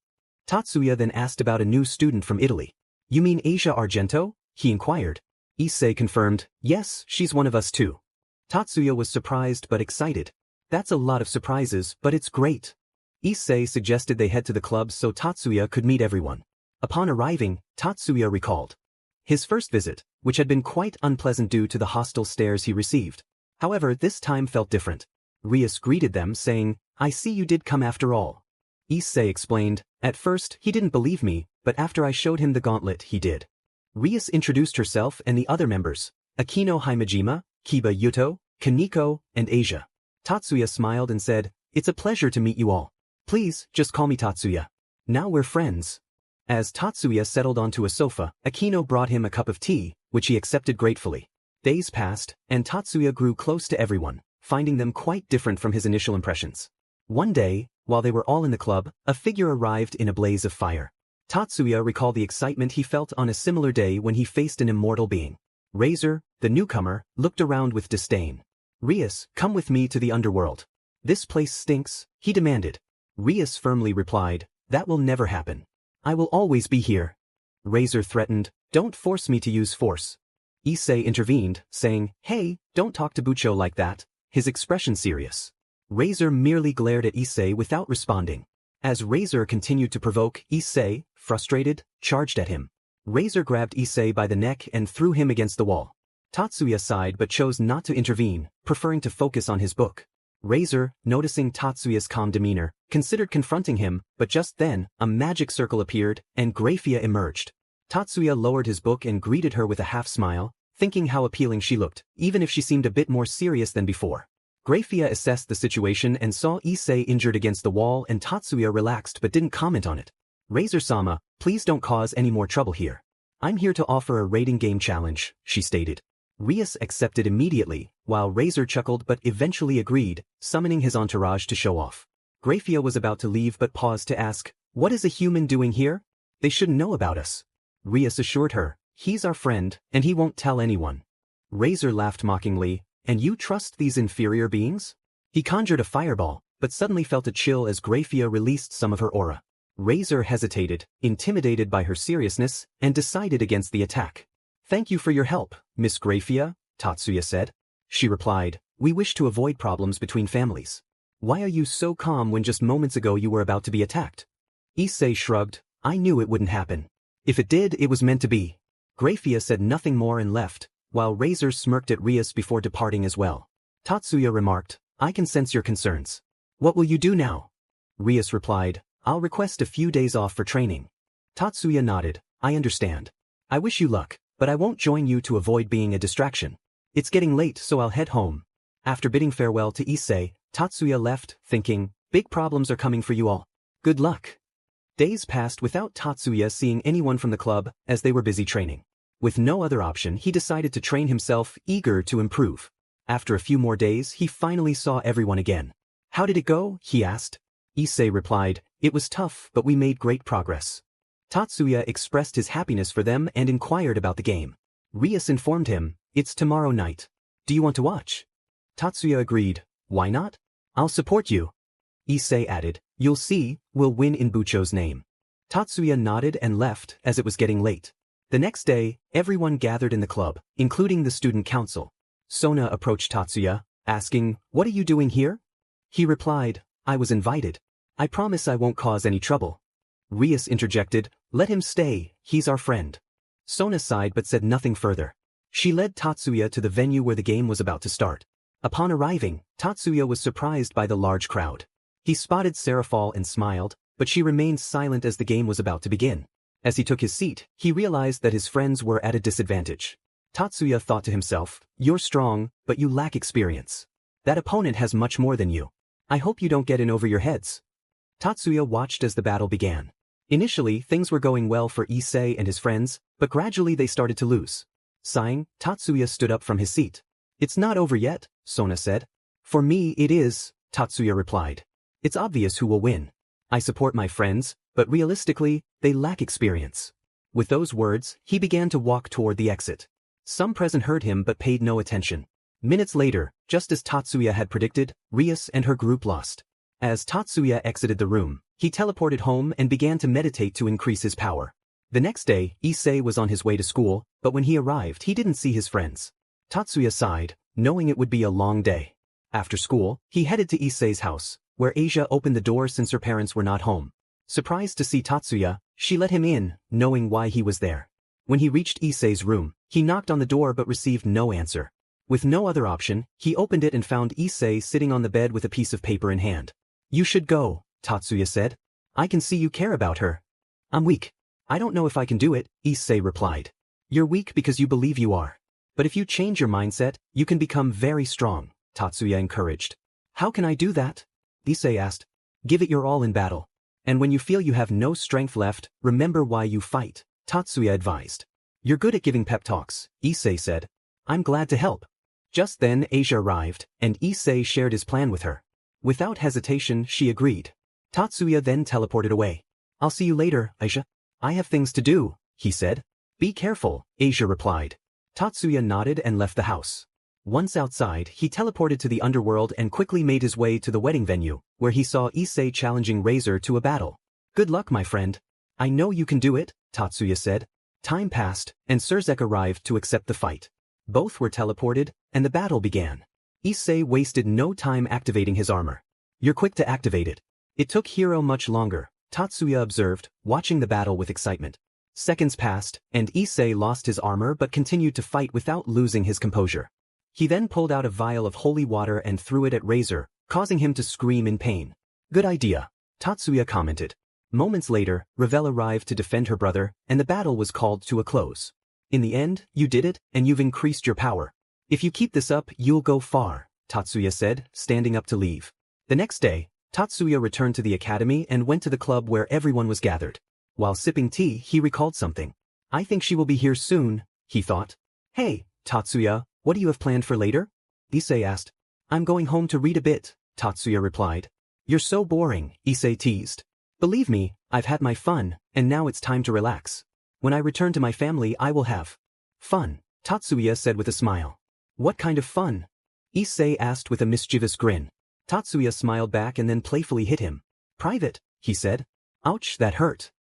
Tatsuya then asked about a new student from Italy. "You mean Asia Argento?" he inquired. Issei confirmed, "Yes, she's one of us too." Tatsuya was surprised but excited. "That's a lot of surprises, but it's great." Issei suggested they head to the club so Tatsuya could meet everyone. Upon arriving, Tatsuya recalled his first visit, which had been quite unpleasant due to the hostile stares he received. However, this time felt different. Rias greeted them saying, "I see you did come after all." Issei explained, "At first, he didn't believe me, but after I showed him the gauntlet, he did." Rias introduced herself and the other members, Akino Himejima, Kiba Yuto, Kaneko, and Asia. Tatsuya smiled and said, "It's a pleasure to meet you all. Please, just call me Tatsuya. Now we're friends." As Tatsuya settled onto a sofa, Akino brought him a cup of tea, which he accepted gratefully. Days passed, and Tatsuya grew close to everyone, finding them quite different from his initial impressions. One day, while they were all in the club, a figure arrived in a blaze of fire. Tatsuya recalled the excitement he felt on a similar day when he faced an immortal being. Razor, the newcomer, looked around with disdain. "Rias, come with me to the Underworld. This place stinks," he demanded. Rias firmly replied, "That will never happen. I will always be here." Razor threatened, "Don't force me to use force." Issei intervened, saying, "Hey, don't talk to Bucho like that," his expression serious. Razor merely glared at Issei without responding. As Razor continued to provoke, Issei, frustrated, charged at him. Razor grabbed Issei by the neck and threw him against the wall. Tatsuya sighed but chose not to intervene, preferring to focus on his book. Razor, noticing Tatsuya's calm demeanor, considered confronting him, but just then, a magic circle appeared, and Graphia emerged. Tatsuya lowered his book and greeted her with a half-smile, thinking how appealing she looked, even if she seemed a bit more serious than before. Graphia assessed the situation and saw Issei injured against the wall, and Tatsuya relaxed but didn't comment on it. "Razor-sama, please don't cause any more trouble here. I'm here to offer a rating game challenge," she stated. Rias accepted immediately, while Razor chuckled but eventually agreed, summoning his entourage to show off. Graphia was about to leave but paused to ask, "What is a human doing here? They shouldn't know about us." Rias assured her, "He's our friend, and he won't tell anyone." Razor laughed mockingly, "And you trust these inferior beings?" He conjured a fireball, but suddenly felt a chill as Graphia released some of her aura. Razor hesitated, intimidated by her seriousness, and decided against the attack. "Thank you for your help, Miss Graphia," Tatsuya said. She replied, "We wish to avoid problems between families. Why are you so calm when just moments ago you were about to be attacked?" Issei shrugged, "I knew it wouldn't happen. If it did, it was meant to be." Graphia said nothing more and left, while Razor smirked at Rias before departing as well. Tatsuya remarked, "I can sense your concerns. What will you do now?" Rias replied, "I'll request a few days off for training." Tatsuya nodded, "I understand. I wish you luck, but I won't join you to avoid being a distraction." It's getting late, so I'll head home. After bidding farewell to Issei, Tatsuya left, thinking, big problems are coming for you all. Good luck. Days passed without Tatsuya seeing anyone from the club, as they were busy training. With no other option, he decided to train himself, eager to improve. After a few more days, he finally saw everyone again. How did it go? He asked. Issei replied, it was tough, but we made great progress. Tatsuya expressed his happiness for them and inquired about the game. Rias informed him, it's tomorrow night. Do you want to watch? Tatsuya agreed, why not? I'll support you. Issei added, you'll see, we'll win in Bucho's name. Tatsuya nodded and left as it was getting late. The next day, everyone gathered in the club, including the student council. Sona approached Tatsuya, asking, what are you doing here? He replied, I was invited. I promise I won't cause any trouble. Rias interjected, let him stay, he's our friend. Sona sighed but said nothing further. She led Tatsuya to the venue where the game was about to start. Upon arriving, Tatsuya was surprised by the large crowd. He spotted Serafal and smiled, but she remained silent as the game was about to begin. As he took his seat, he realized that his friends were at a disadvantage. Tatsuya thought to himself, you're strong, but you lack experience. That opponent has much more than you. I hope you don't get in over your heads. Tatsuya watched as the battle began. Initially, things were going well for Issei and his friends, but gradually they started to lose. Sighing, Tatsuya stood up from his seat. It's not over yet, Sona said. For me it is, Tatsuya replied. It's obvious who will win. I support my friends, but realistically, they lack experience. With those words, he began to walk toward the exit. Some present heard him but paid no attention. Minutes later, just as Tatsuya had predicted, Rias and her group lost. As Tatsuya exited the room, he teleported home and began to meditate to increase his power. The next day, Issei was on his way to school, but when he arrived he didn't see his friends. Tatsuya sighed, knowing it would be a long day. After school, he headed to Issei's house, where Asia opened the door since her parents were not home. Surprised to see Tatsuya, she let him in, knowing why he was there. When he reached Issei's room, he knocked on the door but received no answer. With no other option, he opened it and found Issei sitting on the bed with a piece of paper in hand. You should go, Tatsuya said. I can see you care about her. I'm weak. I don't know if I can do it, Issei replied. You're weak because you believe you are. But if you change your mindset, you can become very strong, Tatsuya encouraged. How can I do that? Issei asked. Give it your all in battle. And when you feel you have no strength left, remember why you fight, Tatsuya advised. You're good at giving pep talks, Issei said. I'm glad to help. Just then Asia arrived, and Issei shared his plan with her. Without hesitation, she agreed. Tatsuya then teleported away. I'll see you later, Asia. I have things to do, he said. Be careful, Asia replied. Tatsuya nodded and left the house. Once outside, he teleported to the Underworld and quickly made his way to the wedding venue, where he saw Issei challenging Razor to a battle. Good luck, my friend. I know you can do it, Tatsuya said. Time passed, and Surzek arrived to accept the fight. Both were teleported, and the battle began. Issei wasted no time activating his armor. You're quick to activate it. It took Hiro much longer, Tatsuya observed, watching the battle with excitement. Seconds passed, and Issei lost his armor but continued to fight without losing his composure. He then pulled out a vial of holy water and threw it at Razor, causing him to scream in pain. Good idea, Tatsuya commented. Moments later, Ravel arrived to defend her brother, and the battle was called to a close. In the end, you did it, and you've increased your power. If you keep this up, you'll go far, Tatsuya said, standing up to leave. The next day, Tatsuya returned to the academy and went to the club where everyone was gathered. While sipping tea, he recalled something. I think she will be here soon, he thought. Hey, Tatsuya, what do you have planned for later? Issei asked. I'm going home to read a bit, Tatsuya replied. You're so boring, Issei teased. Believe me, I've had my fun, and now it's time to relax. When I return to my family I will have fun, Tatsuya said with a smile. What kind of fun? Issei asked with a mischievous grin. Tatsuya smiled back and then playfully hit him. Private, he said. Ouch, that hurt.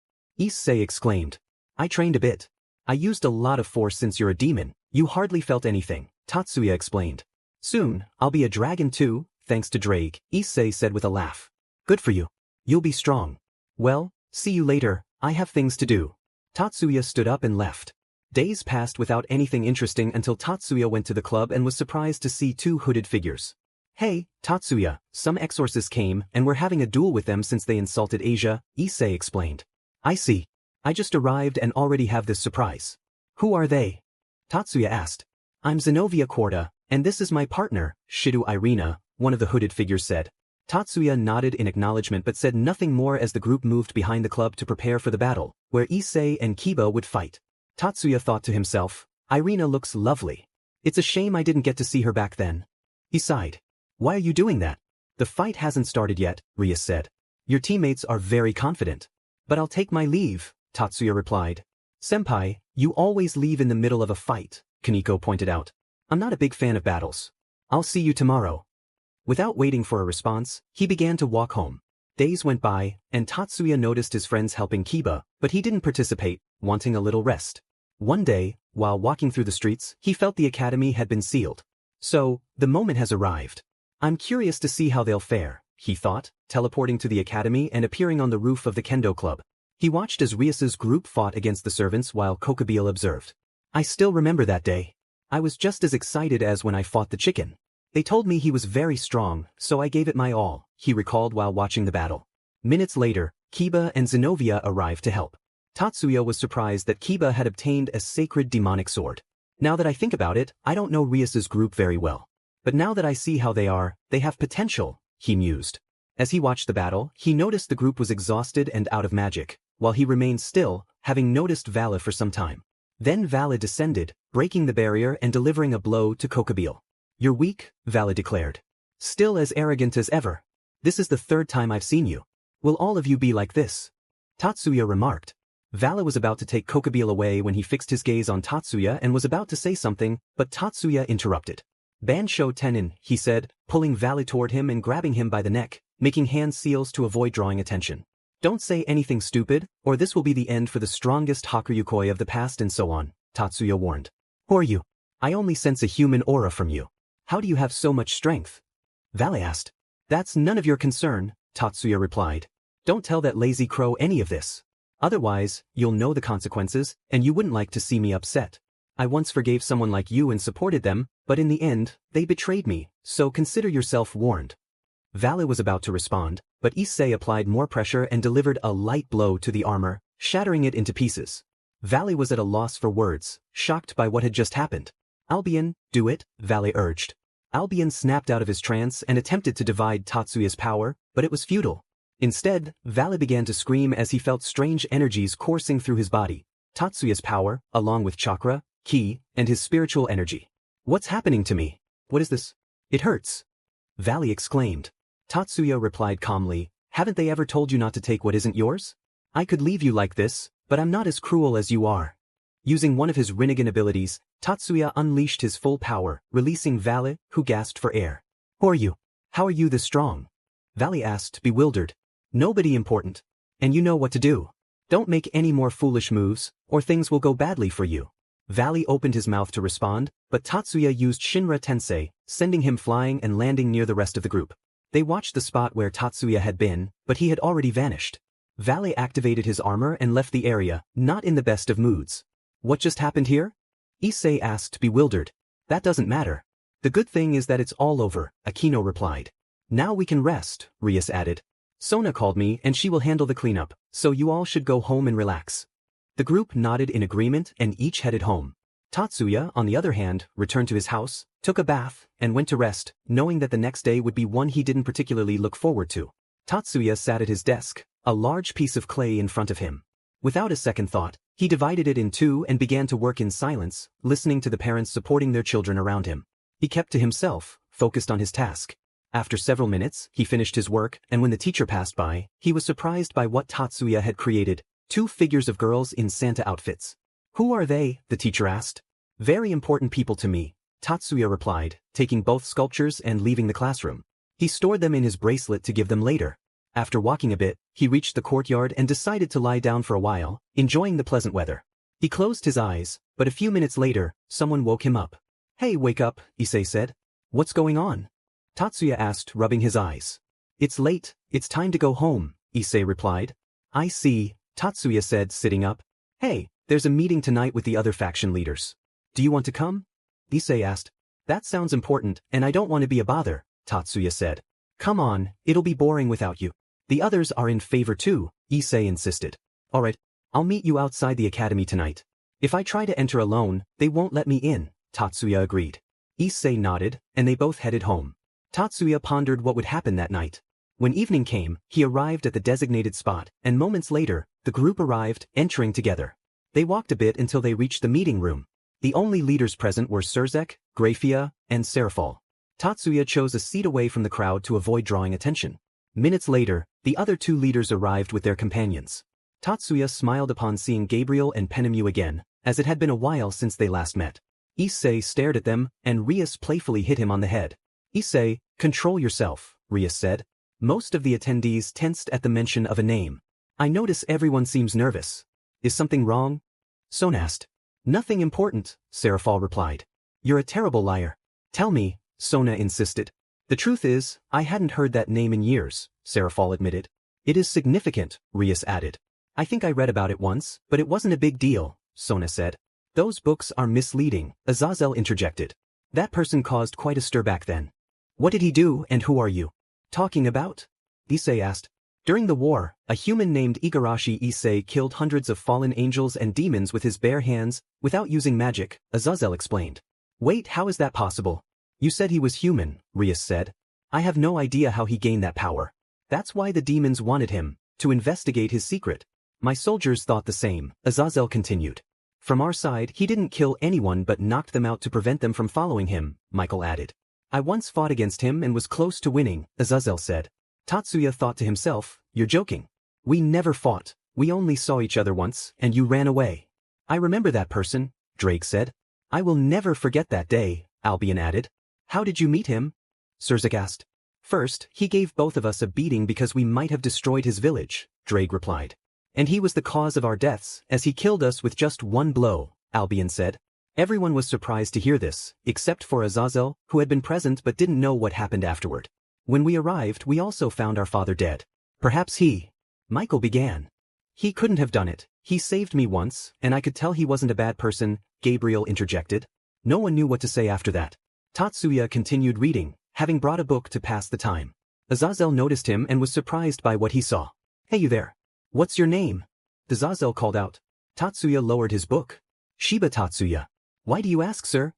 Issei exclaimed. I trained a bit. I used a lot of force since you're a demon. You hardly felt anything, Tatsuya explained. Soon, I'll be a dragon too, thanks to Drake, Issei said with a laugh. Good for you. You'll be strong. Well, see you later, I have things to do. Tatsuya stood up and left. Days passed without anything interesting until Tatsuya went to the club and was surprised to see two hooded figures. Hey, Tatsuya, some exorcists came and we're having a duel with them since they insulted Asia, Issei explained. I see. I just arrived and already have this surprise. Who are they? Tatsuya asked. I'm Zenobia Korda, and this is my partner, Shido Irina, one of the hooded figures said. Tatsuya nodded in acknowledgement but said nothing more as the group moved behind the club to prepare for the battle, where Issei and Kiba would fight. Tatsuya thought to himself, Irina looks lovely. It's a shame I didn't get to see her back then. He sighed. Why are you doing that? The fight hasn't started yet, Rias said. Your teammates are very confident. But I'll take my leave, Tatsuya replied. Senpai, you always leave in the middle of a fight, Kaneko pointed out. I'm not a big fan of battles. I'll see you tomorrow. Without waiting for a response, he began to walk home. Days went by, and Tatsuya noticed his friends helping Kiba, but he didn't participate, wanting a little rest. One day, while walking through the streets, he felt the academy had been sealed. So, the moment has arrived. I'm curious to see how they'll fare, he thought, teleporting to the academy and appearing on the roof of the kendo club. He watched as Rias's group fought against the servants while Kokubile observed. I still remember that day. I was just as excited as when I fought the chicken. They told me he was very strong, so I gave it my all, he recalled while watching the battle. Minutes later, Kiba and Zenobia arrived to help. Tatsuya was surprised that Kiba had obtained a sacred demonic sword. Now that I think about it, I don't know Rias's group very well. But now that I see how they have potential, he mused. As he watched the battle, he noticed the group was exhausted and out of magic, while he remained still, having noticed Vala for some time. Then Vala descended, breaking the barrier and delivering a blow to Kokubile. You're weak, Vala declared. Still as arrogant as ever. This is the third time I've seen you. Will all of you be like this? Tatsuya remarked. Vala was about to take Kokubile away when he fixed his gaze on Tatsuya and was about to say something, but Tatsuya interrupted. Bansho Tenin, he said, pulling Vala toward him and grabbing him by the neck, making hand seals to avoid drawing attention. Don't say anything stupid, or this will be the end for the strongest Hakuryukoi of the past and so on, Tatsuya warned. Who are you? I only sense a human aura from you. How do you have so much strength? Vala asked. That's none of your concern, Tatsuya replied. Don't tell that lazy crow any of this. Otherwise, you'll know the consequences, and you wouldn't like to see me upset. I once forgave someone like you and supported them, but in the end, they betrayed me, so consider yourself warned. Vala was about to respond, but Issei applied more pressure and delivered a light blow to the armor, shattering it into pieces. Vala was at a loss for words, shocked by what had just happened. Albion, do it, Vala urged. Albion snapped out of his trance and attempted to divide Tatsuya's power, but it was futile. Instead, Vala began to scream as he felt strange energies coursing through his body. Tatsuya's power, along with chakra, ki, and his spiritual energy. What's happening to me? What is this? It hurts. Vala exclaimed. Tatsuya replied calmly, haven't they ever told you not to take what isn't yours? I could leave you like this, but I'm not as cruel as you are. Using one of his Rinnegan abilities, Tatsuya unleashed his full power, releasing Vala, who gasped for air. Who are you? How are you this strong? Vala asked, bewildered. Nobody important. And you know what to do. Don't make any more foolish moves, or things will go badly for you. Vala opened his mouth to respond, but Tatsuya used Shinra Tensei, sending him flying and landing near the rest of the group. They watched the spot where Tatsuya had been, but he had already vanished. Vala activated his armor and left the area, not in the best of moods. What just happened here? Issei asked, bewildered. That doesn't matter. The good thing is that it's all over, Akino replied. Now we can rest, Rias added. Sona called me and she will handle the cleanup, so you all should go home and relax. The group nodded in agreement and each headed home. Tatsuya, on the other hand, returned to his house, took a bath, and went to rest, knowing that the next day would be one he didn't particularly look forward to. Tatsuya sat at his desk, a large piece of clay in front of him. Without a second thought, he divided it in two and began to work in silence, listening to the parents supporting their children around him. He kept to himself, focused on his task. After several minutes, he finished his work, and when the teacher passed by, he was surprised by what Tatsuya had created, 2 figures of girls in Santa outfits. Who are they? The teacher asked. Very important people to me, Tatsuya replied, taking both sculptures and leaving the classroom. He stored them in his bracelet to give them later. After walking a bit, he reached the courtyard and decided to lie down for a while, enjoying the pleasant weather. He closed his eyes, but a few minutes later, someone woke him up. Hey, wake up, Issei said. What's going on? Tatsuya asked, rubbing his eyes. It's late, it's time to go home, Issei replied. I see, Tatsuya said, sitting up. Hey, there's a meeting tonight with the other faction leaders. Do you want to come? Issei asked. That sounds important, and I don't want to be a bother, Tatsuya said. Come on, it'll be boring without you. The others are in favor too, Issei insisted. Alright, I'll meet you outside the academy tonight. If I try to enter alone, they won't let me in, Tatsuya agreed. Issei nodded, and they both headed home. Tatsuya pondered what would happen that night. When evening came, he arrived at the designated spot, and moments later, the group arrived, entering together. They walked a bit until they reached the meeting room. The only leaders present were Surzek, Grafia, and Serafal. Tatsuya chose a seat away from the crowd to avoid drawing attention. Minutes later, the other two leaders arrived with their companions. Tatsuya smiled upon seeing Gabriel and Penemu again, as it had been a while since they last met. Issei stared at them, and Rias playfully hit him on the head. "Issei, control yourself," Rias said. Most of the attendees tensed at the mention of a name. "I notice everyone seems nervous. Is something wrong?" Son asked. "Nothing important," Serafal replied. "You're a terrible liar." "Tell me," Sona insisted. "The truth is, I hadn't heard that name in years," Serafal admitted. "It is significant," Rias added. "I think I read about it once, but it wasn't a big deal," Sona said. "Those books are misleading," Azazel interjected. "That person caused quite a stir back then." "What did he do, and who are you talking about?" Issei asked. "During the war, a human named Igarashi Issei killed hundreds of fallen angels and demons with his bare hands, without using magic," Azazel explained. "Wait, how is that possible?" "You said he was human," Rias said. "I have no idea how he gained that power. That's why the demons wanted him, to investigate his secret. My soldiers thought the same," Azazel continued. "From our side, he didn't kill anyone but knocked them out to prevent them from following him," Michael added. "I once fought against him and was close to winning," Azazel said. Tatsuya thought to himself, "You're joking. We never fought, we only saw each other once, and you ran away." "I remember that person," Drake said. "I will never forget that day," Albion added. "How did you meet him?" Surzek asked. "First, he gave both of us a beating because we might have destroyed his village," Drake replied. "And he was the cause of our deaths, as he killed us with just one blow," Albion said. Everyone was surprised to hear this, except for Azazel, who had been present but didn't know what happened afterward. "When we arrived, we also found our father dead. Perhaps he..." Michael began. "He couldn't have done it. He saved me once, and I could tell he wasn't a bad person," Gabriel interjected. No one knew what to say after that. Tatsuya continued reading, having brought a book to pass the time. Azazel noticed him and was surprised by what he saw. "Hey you there. What's your name?" Azazel called out. Tatsuya lowered his book. "Shiba Tatsuya." "Why do you ask, sir?"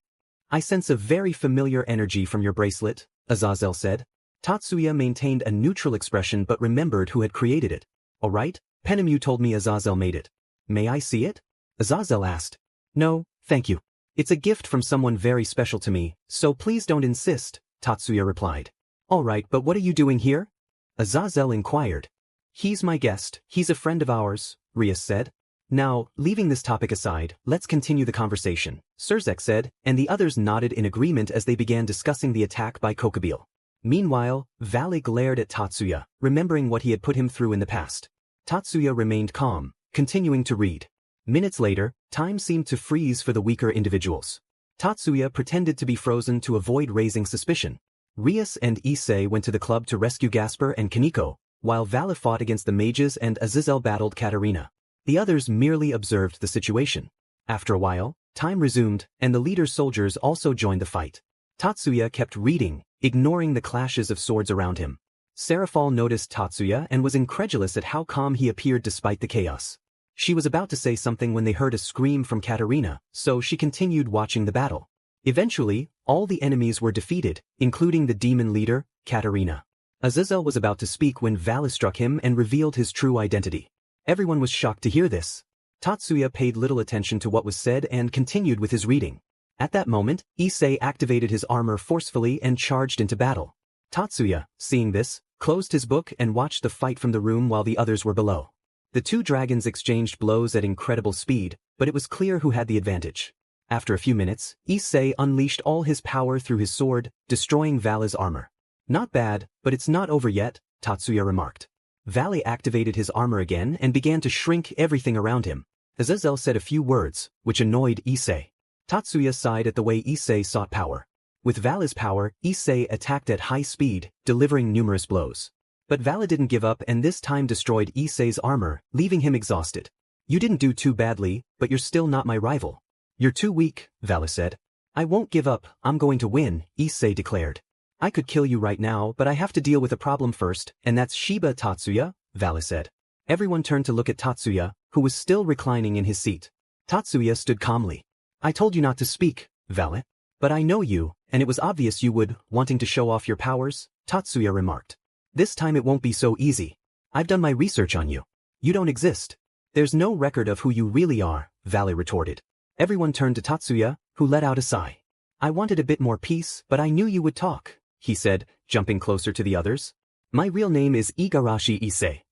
"I sense a very familiar energy from your bracelet," Azazel said. Tatsuya maintained a neutral expression but remembered who had created it. "All right, Penemu told me Azazel made it. May I see it?" Azazel asked. "No, thank you. It's a gift from someone very special to me, so please don't insist," Tatsuya replied. "All right, but what are you doing here?" Azazel inquired. "He's my guest, he's a friend of ours," Rias said. "Now, leaving this topic aside, let's continue the conversation," Surzek said, and the others nodded in agreement as they began discussing the attack by Kokobile. Meanwhile, Valley glared at Tatsuya, remembering what he had put him through in the past. Tatsuya remained calm, continuing to read. Minutes later, time seemed to freeze for the weaker individuals. Tatsuya pretended to be frozen to avoid raising suspicion. Rias and Issei went to the club to rescue Gasper and Kaneko, while Valley fought against the mages and Azazel battled Katarina. The others merely observed the situation. After a while, time resumed, and the leader's soldiers also joined the fight. Tatsuya kept reading, ignoring the clashes of swords around him. Serafal noticed Tatsuya and was incredulous at how calm he appeared despite the chaos. She was about to say something when they heard a scream from Katarina, so she continued watching the battle. Eventually, all the enemies were defeated, including the demon leader, Katarina. Azazel was about to speak when Valley struck him and revealed his true identity. Everyone was shocked to hear this. Tatsuya paid little attention to what was said and continued with his reading. At that moment, Issei activated his armor forcefully and charged into battle. Tatsuya, seeing this, closed his book and watched the fight from the room while the others were below. The two dragons exchanged blows at incredible speed, but it was clear who had the advantage. After a few minutes, Issei unleashed all his power through his sword, destroying Valley's armor. "Not bad, but it's not over yet," Tatsuya remarked. Valley activated his armor again and began to shrink everything around him. Azazel said a few words, which annoyed Issei. Tatsuya sighed at the way Issei sought power. With Valley's power, Issei attacked at high speed, delivering numerous blows. But Valley didn't give up and this time destroyed Issei's armor, leaving him exhausted. "You didn't do too badly, but you're still not my rival." "You're too weak," Valley said. "I won't give up, I'm going to win," Issei declared. "I could kill you right now, but I have to deal with a problem first, and that's Shiba Tatsuya," Valley said. Everyone turned to look at Tatsuya, who was still reclining in his seat. Tatsuya stood calmly. "I told you not to speak," Valet? But I know you, and it was obvious you would, wanting to show off your powers, Tatsuya remarked. This time it won't be so easy. I've done my research on you. You don't exist. There's no record of who you really are, Valet retorted. Everyone turned to Tatsuya, who let out a sigh. I wanted a bit more peace, but I knew you would talk, he said, jumping closer to the others. My real name is Igarashi Issei.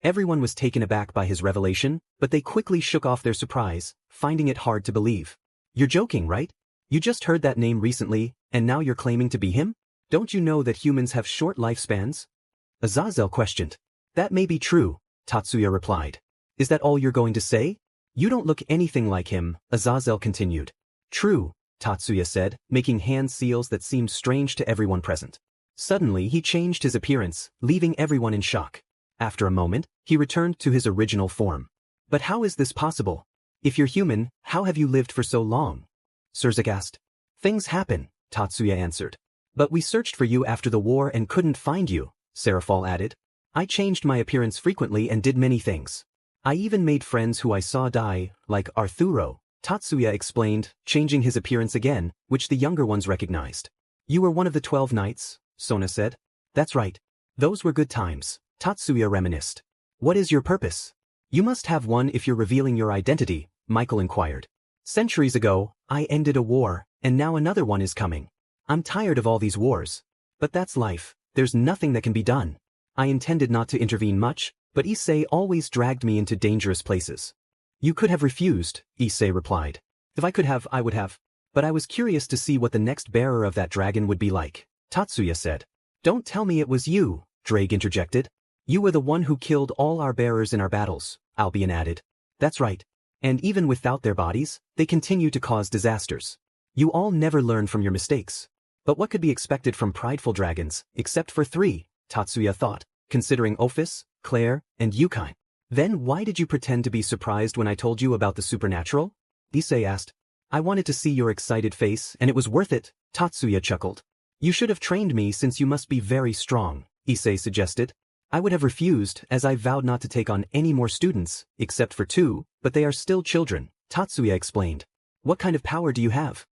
Everyone was taken aback by his revelation, but they quickly shook off their surprise, finding it hard to believe. You're joking, right? You just heard that name recently, and now you're claiming to be him? Don't you know that humans have short lifespans? Azazel questioned. That may be true, Tatsuya replied. Is that all you're going to say? You don't look anything like him, Azazel continued. True, Tatsuya said, making hand seals that seemed strange to everyone present. Suddenly he changed his appearance, leaving everyone in shock. After a moment, he returned to his original form. But how is this possible? If you're human, how have you lived for so long? Surzak asked. Things happen, Tatsuya answered. But we searched for you after the war and couldn't find you, Serafal added. I changed my appearance frequently and did many things. I even made friends who I saw die, like Arturo, Tatsuya explained, changing his appearance again, which the younger ones recognized. You were one of the 12 knights, Sona said. That's right. Those were good times, Tatsuya reminisced. What is your purpose? You must have one if you're revealing your identity, Michael inquired. Centuries ago, I ended a war, and now another one is coming. I'm tired of all these wars. But that's life, there's nothing that can be done. I intended not to intervene much, but Issei always dragged me into dangerous places. You could have refused, Issei replied. If I could have, I would have. But I was curious to see what the next bearer of that dragon would be like, Tatsuya said. Don't tell me it was you, Drake interjected. You were the one who killed all our bearers in our battles, Albion added. That's right. And even without their bodies, they continue to cause disasters. You all never learn from your mistakes. But what could be expected from prideful dragons, except for 3, Tatsuya thought, considering Ophis, Claire, and Yukine. Then why did you pretend to be surprised when I told you about the supernatural? Issei asked. I wanted to see your excited face and it was worth it, Tatsuya chuckled. You should have trained me since you must be very strong, Issei suggested. I would have refused as I vowed not to take on any more students, except for 2, but they are still children, Tatsuya explained. What kind of power do you have?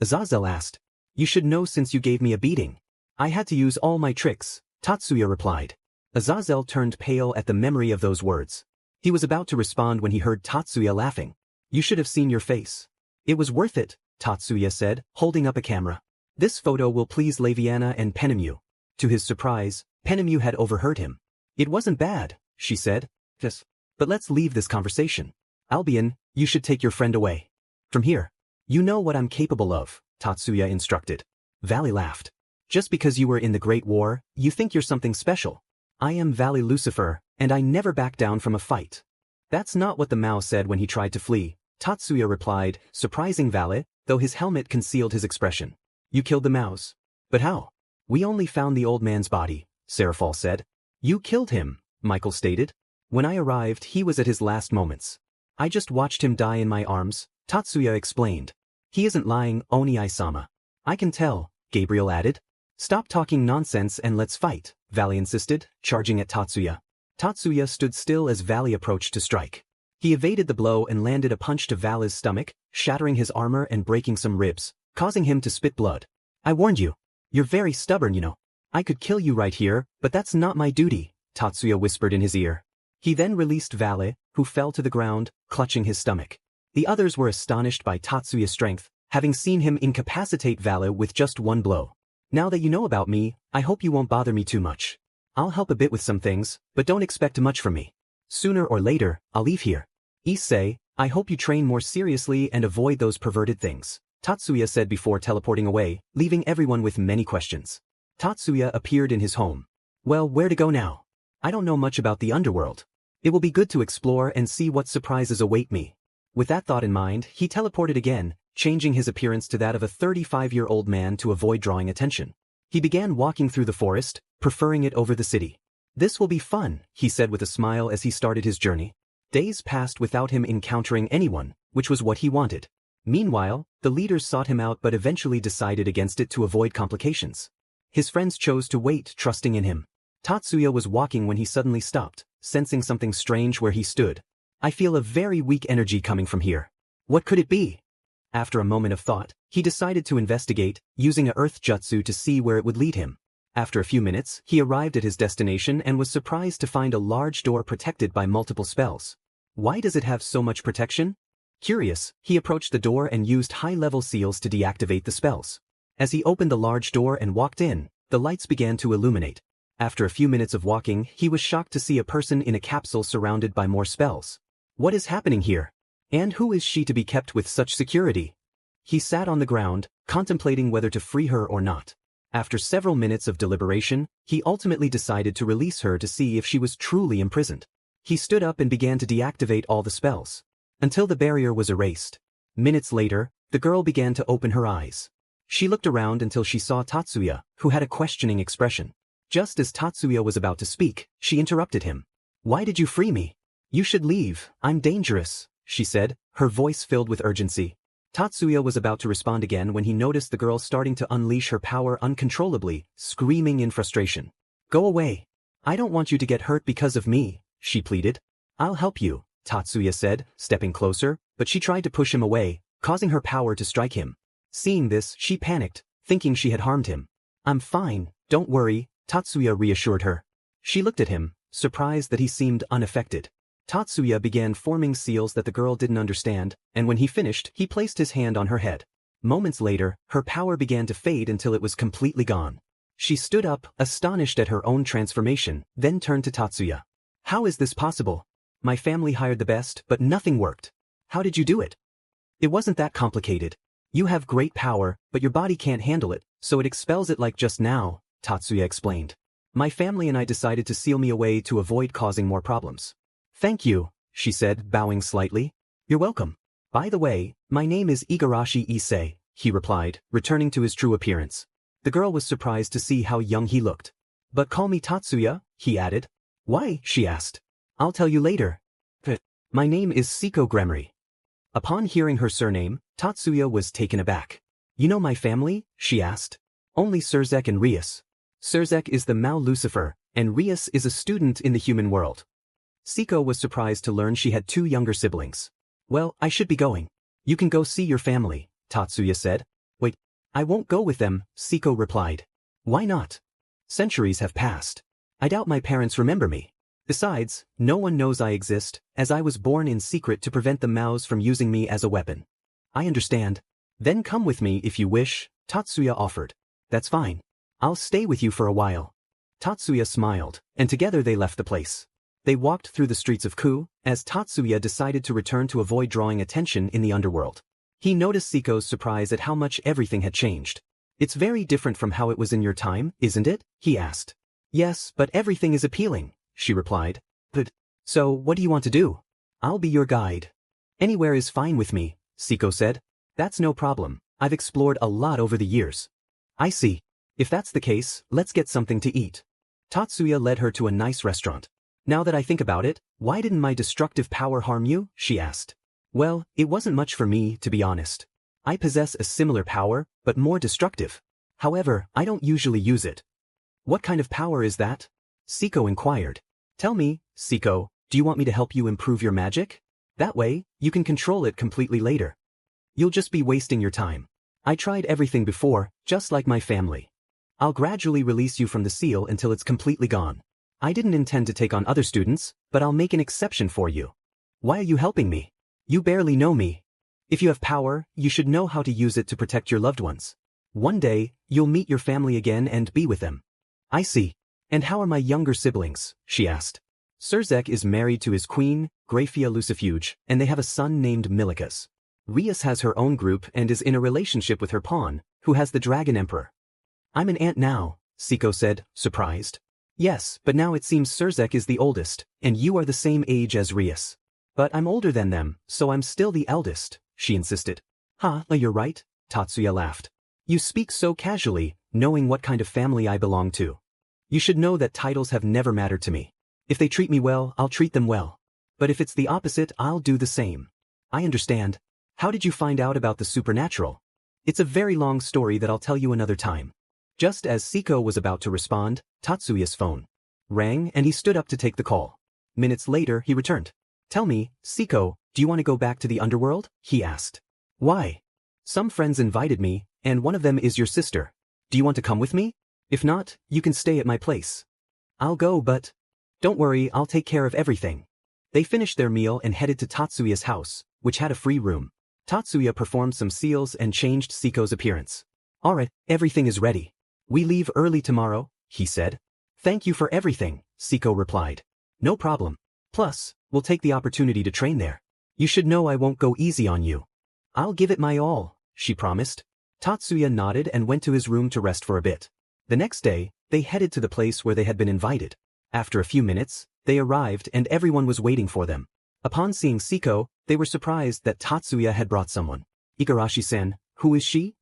Azazel asked. You should know since you gave me a beating. I had to use all my tricks, Tatsuya replied. Azazel turned pale at the memory of those words. He was about to respond when he heard Tatsuya laughing. You should have seen your face. It was worth it, Tatsuya said, holding up a camera. This photo will please Laviana and Penemu. To his surprise, Penemu had overheard him. It wasn't bad, she said. Yes. But let's leave this conversation. Albion, you should take your friend away. From here. You know what I'm capable of, Tatsuya instructed. Valley laughed. Just because you were in the Great War, you think you're something special. I am Valley Lucifer, and I never back down from a fight. That's not what the Mao said when he tried to flee, Tatsuya replied, surprising Valley, though his helmet concealed his expression. You killed the Maos. But how? We only found the old man's body, Serafal said. You killed him, Michael stated. When I arrived, he was at his last moments. I just watched him die in my arms, Tatsuya explained. He isn't lying, Oni-sama. I can tell, Gabriel added. Stop talking nonsense and let's fight, Valley insisted, charging at Tatsuya. Tatsuya stood still as Valley approached to strike. He evaded the blow and landed a punch to Valley's stomach, shattering his armor and breaking some ribs, causing him to spit blood. I warned you. You're very stubborn, you know. I could kill you right here, but that's not my duty, Tatsuya whispered in his ear. He then released Valley, who fell to the ground, clutching his stomach. The others were astonished by Tatsuya's strength, having seen him incapacitate Valley with just one blow. Now that you know about me, I hope you won't bother me too much. I'll help a bit with some things, but don't expect much from me. Sooner or later, I'll leave here. Issei, I hope you train more seriously and avoid those perverted things, Tatsuya said before teleporting away, leaving everyone with many questions. Tatsuya appeared in his home. Well, where to go now? I don't know much about the Underworld. It will be good to explore and see what surprises await me. With that thought in mind, he teleported again, changing his appearance to that of a 35-year-old man to avoid drawing attention. He began walking through the forest, preferring it over the city. This will be fun, he said with a smile as he started his journey. Days passed without him encountering anyone, which was what he wanted. Meanwhile, the leaders sought him out but eventually decided against it to avoid complications. His friends chose to wait, trusting in him. Tatsuya was walking when he suddenly stopped, sensing something strange where he stood. I feel a very weak energy coming from here. What could it be? After a moment of thought, he decided to investigate, using a earth jutsu to see where it would lead him. After a few minutes, he arrived at his destination and was surprised to find a large door protected by multiple spells. Why does it have so much protection? Curious, he approached the door and used high-level seals to deactivate the spells. As he opened the large door and walked in, the lights began to illuminate. After a few minutes of walking, he was shocked to see a person in a capsule surrounded by more spells. What is happening here? And who is she to be kept with such security? He sat on the ground, contemplating whether to free her or not. After several minutes of deliberation, he ultimately decided to release her to see if she was truly imprisoned. He stood up and began to deactivate all the spells, until the barrier was erased. Minutes later, the girl began to open her eyes. She looked around until she saw Tatsuya, who had a questioning expression. Just as Tatsuya was about to speak, she interrupted him. "Why did you free me? You should leave, I'm dangerous," she said, her voice filled with urgency. Tatsuya was about to respond again when he noticed the girl starting to unleash her power uncontrollably, screaming in frustration. "Go away. I don't want you to get hurt because of me," she pleaded. "I'll help you," Tatsuya said, stepping closer, but she tried to push him away, causing her power to strike him. Seeing this, she panicked, thinking she had harmed him. "I'm fine, don't worry," Tatsuya reassured her. She looked at him, surprised that he seemed unaffected. Tatsuya began forming seals that the girl didn't understand, and when he finished, he placed his hand on her head. Moments later, her power began to fade until it was completely gone. She stood up, astonished at her own transformation, then turned to Tatsuya. "How is this possible? My family hired the best, but nothing worked. How did you do it?" "It wasn't that complicated. You have great power, but your body can't handle it, so it expels it like just now," Tatsuya explained. "My family and I decided to seal me away to avoid causing more problems." "Thank you," she said, bowing slightly. "You're welcome. By the way, my name is Igarashi Issei," he replied, returning to his true appearance. The girl was surprised to see how young he looked. "But call me Tatsuya," he added. "Why?" she asked. "I'll tell you later. But my name is Siko Gremory." Upon hearing her surname, Tatsuya was taken aback. "You know my family?" she asked. "Only Surzek and Rias. Surzek is the Mao Lucifer, and Rias is a student in the human world." Siko was surprised to learn she had 2 younger siblings. "Well, I should be going. You can go see your family," Tatsuya said. "Wait, I won't go with them," Siko replied. "Why not? Centuries have passed. I doubt my parents remember me. Besides, no one knows I exist, as I was born in secret to prevent the Maos from using me as a weapon." "I understand. Then come with me if you wish," Tatsuya offered. "That's fine. I'll stay with you for a while." Tatsuya smiled, and together they left the place. They walked through the streets of Ku, as Tatsuya decided to return to avoid drawing attention in the underworld. He noticed Siko's surprise at how much everything had changed. "It's very different from how it was in your time, isn't it?" he asked. "Yes, but everything is appealing," she replied. "But, so what do you want to do?" "I'll be your guide." "Anywhere is fine with me," Siko said. "That's no problem. I've explored a lot over the years." "I see. If that's the case, let's get something to eat." Tatsuya led her to a nice restaurant. "Now that I think about it, why didn't my destructive power harm you?" she asked. "Well, it wasn't much for me, to be honest. I possess a similar power, but more destructive. However, I don't usually use it." "What kind of power is that?" Siko inquired. "Tell me, Siko, do you want me to help you improve your magic? That way, you can control it completely later. You'll just be wasting your time. I tried everything before, just like my family. I'll gradually release you from the seal until it's completely gone. I didn't intend to take on other students, but I'll make an exception for you." "Why are you helping me? You barely know me. If you have power, you should know how to use it to protect your loved ones. One day, you'll meet your family again and be with them." "I see. And how are my younger siblings?" she asked. "Surzek is married to his queen, Graphia Lucifuge, and they have a son named Milikas. Rias has her own group and is in a relationship with her pawn, who has the Dragon Emperor." "I'm an aunt now," Siko said, surprised. "Yes, but now it seems Surzek is the oldest, and you are the same age as Rias." "But I'm older than them, so I'm still the eldest," she insisted. You're right," Tatsuya laughed. "You speak so casually, knowing what kind of family I belong to. You should know that titles have never mattered to me. If they treat me well, I'll treat them well. But if it's the opposite, I'll do the same." "I understand. How did you find out about the supernatural?" "It's a very long story that I'll tell you another time." Just as Siko was about to respond, Tatsuya's phone rang and he stood up to take the call. Minutes later, he returned. "Tell me, Siko, do you want to go back to the underworld?" he asked. "Why?" Some friends invited me, and one of them is your sister. Do you want to come with me? If not, you can stay at my place. I'll go, but... Don't worry, I'll take care of everything. They finished their meal and headed to Tatsuya's house, which had a free room. Tatsuya performed some seals and changed Siko's appearance. Alright, everything is ready. We leave early tomorrow, he said. Thank you for everything, Siko replied. No problem. Plus, we'll take the opportunity to train there. You should know I won't go easy on you. I'll give it my all, she promised. Tatsuya nodded and went to his room to rest for a bit. The next day, they headed to the place where they had been invited. After a few minutes, they arrived and everyone was waiting for them. Upon seeing Siko, they were surprised that Tatsuya had brought someone. Igarashi-san, who is she?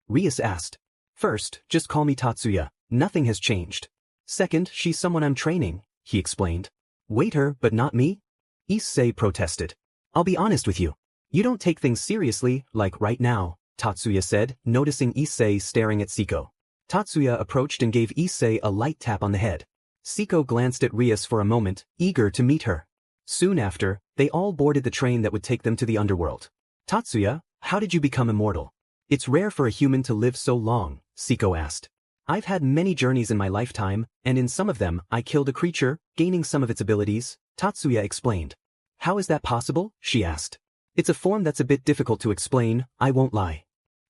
Rias asked. First, just call me Tatsuya, nothing has changed. Second, she's someone I'm training, he explained. Wait her, but not me? Issei protested. I'll be honest with you. You don't take things seriously, like right now, Tatsuya said, noticing Issei staring at Siko. Tatsuya approached and gave Issei a light tap on the head. Siko glanced at Rias for a moment, eager to meet her. Soon after, they all boarded the train that would take them to the Underworld. Tatsuya, how did you become immortal? It's rare for a human to live so long, Siko asked. I've had many journeys in my lifetime, and in some of them I killed a creature, gaining some of its abilities, Tatsuya explained. How is that possible? She asked. It's a form that's a bit difficult to explain, I won't lie.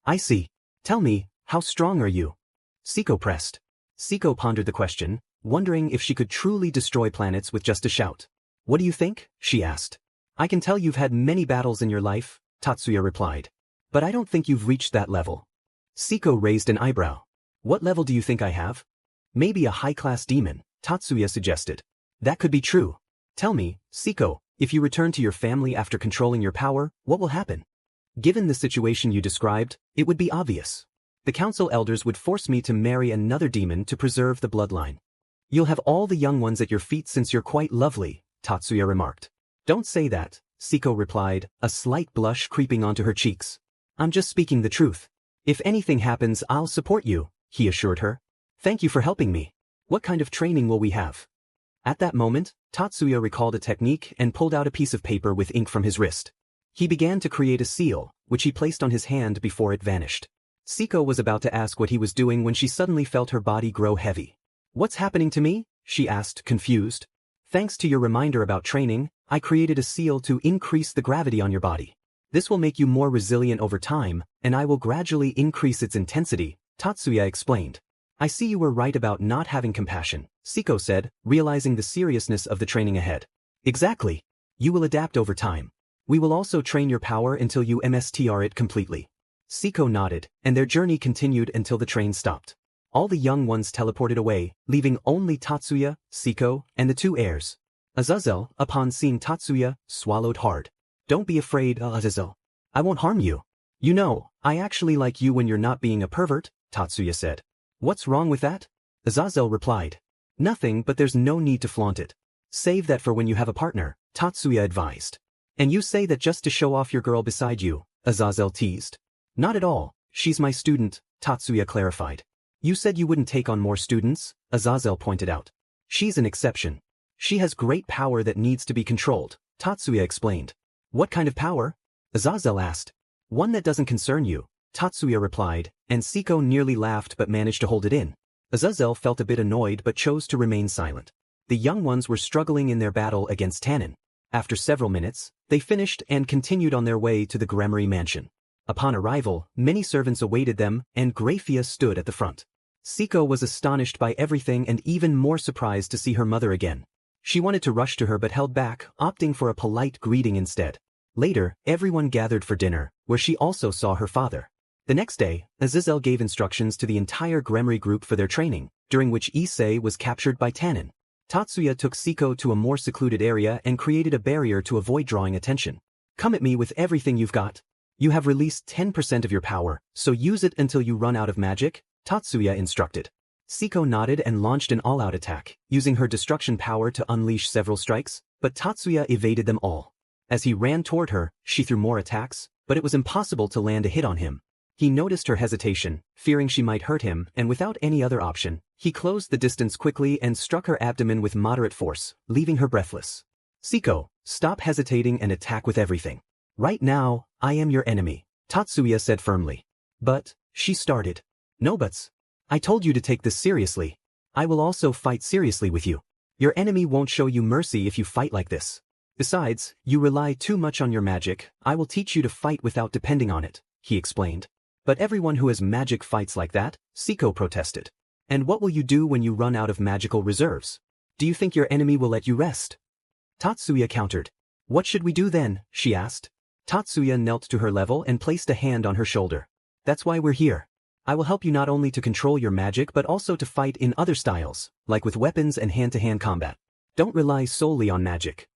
I see. Tell me, how strong are you? Siko pressed. Siko pondered the question, wondering if she could truly destroy planets with just a shout. What do you think? She asked. I can tell you've had many battles in your life, Tatsuya replied. But I don't think you've reached that level. Siko raised an eyebrow. What level do you think I have? Maybe a high-class demon, Tatsuya suggested. That could be true. Tell me, Siko, if you return to your family after controlling your power, what will happen? Given the situation you described, it would be obvious. The council elders would force me to marry another demon to preserve the bloodline. You'll have all the young ones at your feet since you're quite lovely, Tatsuya remarked. Don't say that, Siko replied, a slight blush creeping onto her cheeks. I'm just speaking the truth. If anything happens, I'll support you, he assured her. Thank you for helping me. What kind of training will we have? At that moment, Tatsuya recalled a technique and pulled out a piece of paper with ink from his wrist. He began to create a seal, which he placed on his hand before it vanished. Siko was about to ask what he was doing when she suddenly felt her body grow heavy. What's happening to me? She asked, confused. Thanks to your reminder about training, I created a seal to increase the gravity on your body. This will make you more resilient over time, and I will gradually increase its intensity, Tatsuya explained. I see you were right about not having compassion, Siko said, realizing the seriousness of the training ahead. Exactly. You will adapt over time. We will also train your power until you MSTR it completely. Siko nodded, and their journey continued until the train stopped. All the young ones teleported away, leaving only Tatsuya, Siko, and the two heirs. Azazel, upon seeing Tatsuya, swallowed hard. Don't be afraid, Azazel. I won't harm you. You know, I actually like you when you're not being a pervert, Tatsuya said. What's wrong with that? Azazel replied. Nothing, but there's no need to flaunt it. Save that for when you have a partner, Tatsuya advised. And you say that just to show off your girl beside you, Azazel teased. Not at all, she's my student, Tatsuya clarified. You said you wouldn't take on more students, Azazel pointed out. She's an exception. She has great power that needs to be controlled, Tatsuya explained. What kind of power? Azazel asked. One that doesn't concern you, Tatsuya replied, and Siko nearly laughed but managed to hold it in. Azazel felt a bit annoyed but chose to remain silent. The young ones were struggling in their battle against Tannen. After several minutes, they finished and continued on their way to the Gremory mansion. Upon arrival, many servants awaited them, and Graphia stood at the front. Siko was astonished by everything and even more surprised to see her mother again. She wanted to rush to her but held back, opting for a polite greeting instead. Later, everyone gathered for dinner, where she also saw her father. The next day, Azazel gave instructions to the entire Gremory group for their training, during which Issei was captured by Tannen. Tatsuya took Siko to a more secluded area and created a barrier to avoid drawing attention. Come at me with everything you've got. You have released 10% of your power, so use it until you run out of magic, Tatsuya instructed. Siko nodded and launched an all-out attack, using her destruction power to unleash several strikes, but Tatsuya evaded them all. As he ran toward her, she threw more attacks, but it was impossible to land a hit on him. He noticed her hesitation, fearing she might hurt him, and without any other option, he closed the distance quickly and struck her abdomen with moderate force, leaving her breathless. Siko, stop hesitating and attack with everything. Right now, I am your enemy, Tatsuya said firmly. But, she started. No buts. I told you to take this seriously. I will also fight seriously with you. Your enemy won't show you mercy if you fight like this. Besides, you rely too much on your magic. I will teach you to fight without depending on it, he explained. But everyone who has magic fights like that, Siko protested. And what will you do when you run out of magical reserves? Do you think your enemy will let you rest? Tatsuya countered. What should we do then, she asked. Tatsuya knelt to her level and placed a hand on her shoulder. That's why we're here. I will help you not only to control your magic but also to fight in other styles, like with weapons and hand-to-hand combat. Don't rely solely on magic.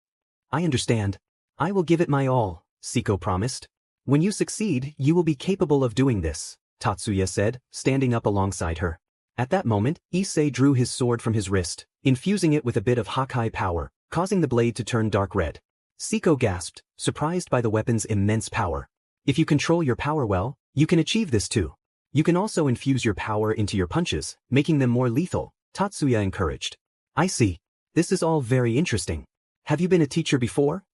I understand. I will give it my all, Siko promised. When you succeed, you will be capable of doing this, Tatsuya said, standing up alongside her. At that moment, Issei drew his sword from his wrist, infusing it with a bit of Hakai power, causing the blade to turn dark red. Siko gasped, surprised by the weapon's immense power. If you control your power well, you can achieve this too. You can also infuse your power into your punches, making them more lethal, Tatsuya encouraged. I see. This is all very interesting. Have you been a teacher before?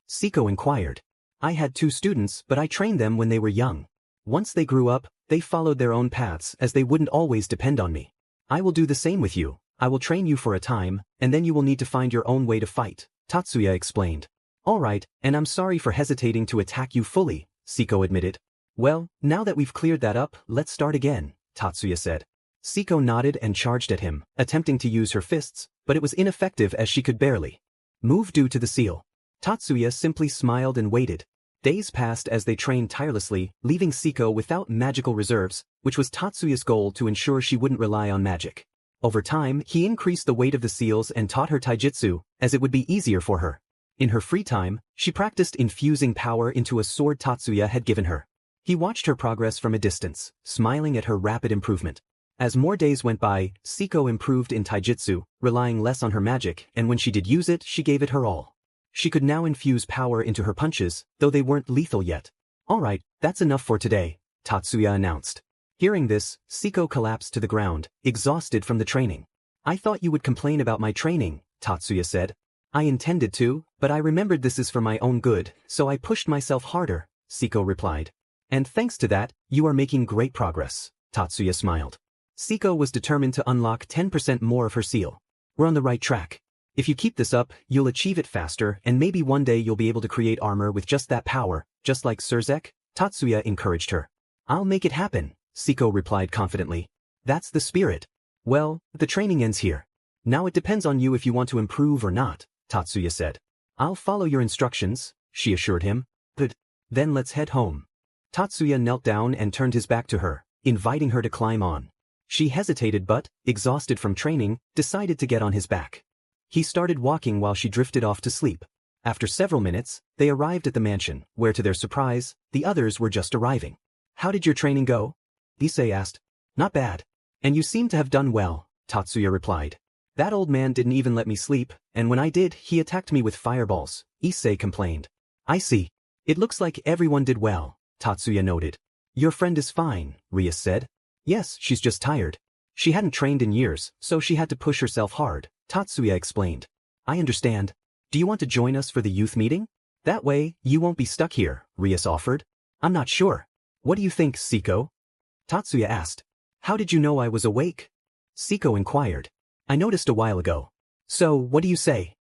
Siko inquired. I had 2 students, but I trained them when they were young. Once they grew up, they followed their own paths as they wouldn't always depend on me. I will do the same with you. I will train you for a time, and then you will need to find your own way to fight, Tatsuya explained. All right, and I'm sorry for hesitating to attack you fully, Siko admitted. Well, now that we've cleared that up, let's start again, Tatsuya said. Siko nodded and charged at him, attempting to use her fists, but it was ineffective as she could barely move due to the seal. Tatsuya simply smiled and waited. Days passed as they trained tirelessly, leaving Siko without magical reserves, which was Tatsuya's goal to ensure she wouldn't rely on magic. Over time, he increased the weight of the seals and taught her taijutsu, as it would be easier for her. In her free time, she practiced infusing power into a sword Tatsuya had given her. He watched her progress from a distance, smiling at her rapid improvement. As more days went by, Siko improved in taijutsu, relying less on her magic, and when she did use it, she gave it her all. She could now infuse power into her punches, though they weren't lethal yet. All right, that's enough for today, Tatsuya announced. Hearing this, Siko collapsed to the ground, exhausted from the training. I thought you would complain about my training, Tatsuya said. I intended to, but I remembered this is for my own good, so I pushed myself harder, Siko replied. And thanks to that, you are making great progress, Tatsuya smiled. Siko was determined to unlock 10% more of her seal. We're on the right track. If you keep this up, you'll achieve it faster and maybe one day you'll be able to create armor with just that power, just like Surzek, Tatsuya encouraged her. I'll make it happen, Siko replied confidently. That's the spirit. Well, the training ends here. Now it depends on you if you want to improve or not, Tatsuya said. I'll follow your instructions, she assured him. Good. Then let's head home. Tatsuya knelt down and turned his back to her, inviting her to climb on. She hesitated but, exhausted from training, decided to get on his back. He started walking while she drifted off to sleep. After several minutes, they arrived at the mansion, where to their surprise, the others were just arriving. How did your training go? Issei asked. Not bad. And you seem to have done well, Tatsuya replied. That old man didn't even let me sleep, and when I did, he attacked me with fireballs, Issei complained. I see. It looks like everyone did well, Tatsuya noted. Your friend is fine, Rias said. Yes, she's just tired. She hadn't trained in years, so she had to push herself hard, Tatsuya explained. I understand. Do you want to join us for the youth meeting? That way, you won't be stuck here, Rias offered. I'm not sure. What do you think, Siko? Tatsuya asked. How did you know I was awake? Siko inquired. I noticed a while ago. So, what do you say?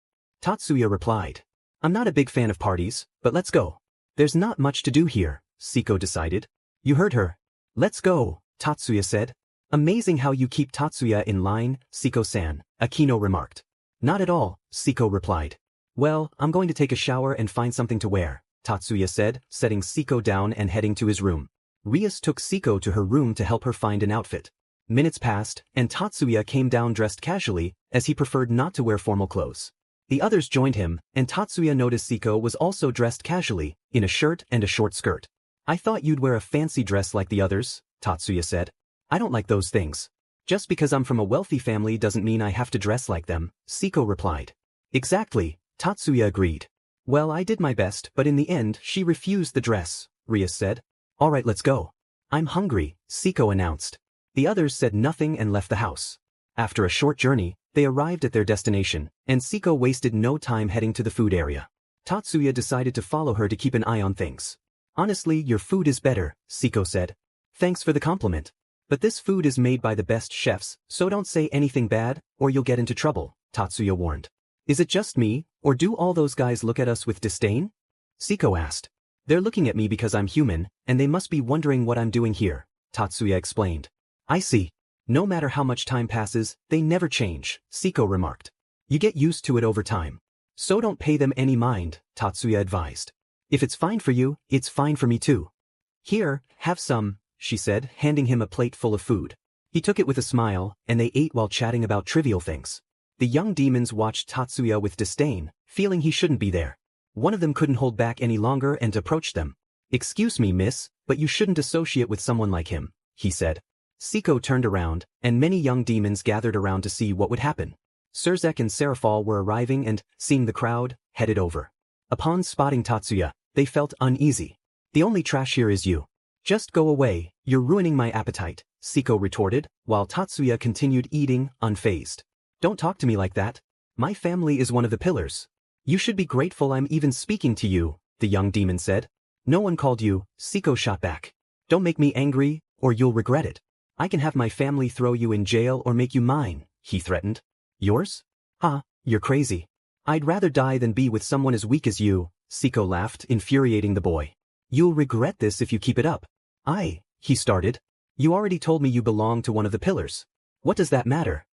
Tatsuya replied. I'm not a big fan of parties, but let's go. There's not much to do here, Siko decided. You heard her. Let's go, Tatsuya said. Amazing how you keep Tatsuya in line, Siko-san, Akino remarked. Not at all, Siko replied. Well, I'm going to take a shower and find something to wear, Tatsuya said, setting Siko down and heading to his room. Rias took Siko to her room to help her find an outfit. Minutes passed, and Tatsuya came down dressed casually, as he preferred not to wear formal clothes. The others joined him, and Tatsuya noticed Siko was also dressed casually, in a shirt and a short skirt. I thought you'd wear a fancy dress like the others, Tatsuya said. I don't like those things. Just because I'm from a wealthy family doesn't mean I have to dress like them, Siko replied. Exactly, Tatsuya agreed. Well, I did my best, but in the end, she refused the dress, Rias said. All right, let's go. I'm hungry, Siko announced. The others said nothing and left the house. After a short journey, they arrived at their destination, and Siko wasted no time heading to the food area. Tatsuya decided to follow her to keep an eye on things. Honestly, your food is better, Siko said. Thanks for the compliment. But this food is made by the best chefs, so don't say anything bad, or you'll get into trouble, Tatsuya warned. Is it just me, or do all those guys look at us with disdain? Siko asked. They're looking at me because I'm human, and they must be wondering what I'm doing here, Tatsuya explained. I see. No matter how much time passes, they never change, Siko remarked. You get used to it over time. So don't pay them any mind, Tatsuya advised. If it's fine for you, it's fine for me too. Here, have some, she said, handing him a plate full of food. He took it with a smile, and they ate while chatting about trivial things. The young demons watched Tatsuya with disdain, feeling he shouldn't be there. One of them couldn't hold back any longer and approached them. Excuse me, miss, but you shouldn't associate with someone like him, he said. Siko turned around, and many young demons gathered around to see what would happen. Surzek and Serafal were arriving and, seeing the crowd, headed over. Upon spotting Tatsuya, they felt uneasy. The only trash here is you. Just go away, you're ruining my appetite, Siko retorted, while Tatsuya continued eating, unfazed. Don't talk to me like that. My family is one of the pillars. You should be grateful I'm even speaking to you, the young demon said. No one called you, Siko shot back. Don't make me angry, or you'll regret it. I can have my family throw you in jail or make you mine, he threatened. Yours? You're crazy. I'd rather die than be with someone as weak as you, Siko laughed, infuriating the boy. You'll regret this if you keep it up. He started. You already told me you belong to one of the pillars. What does that matter?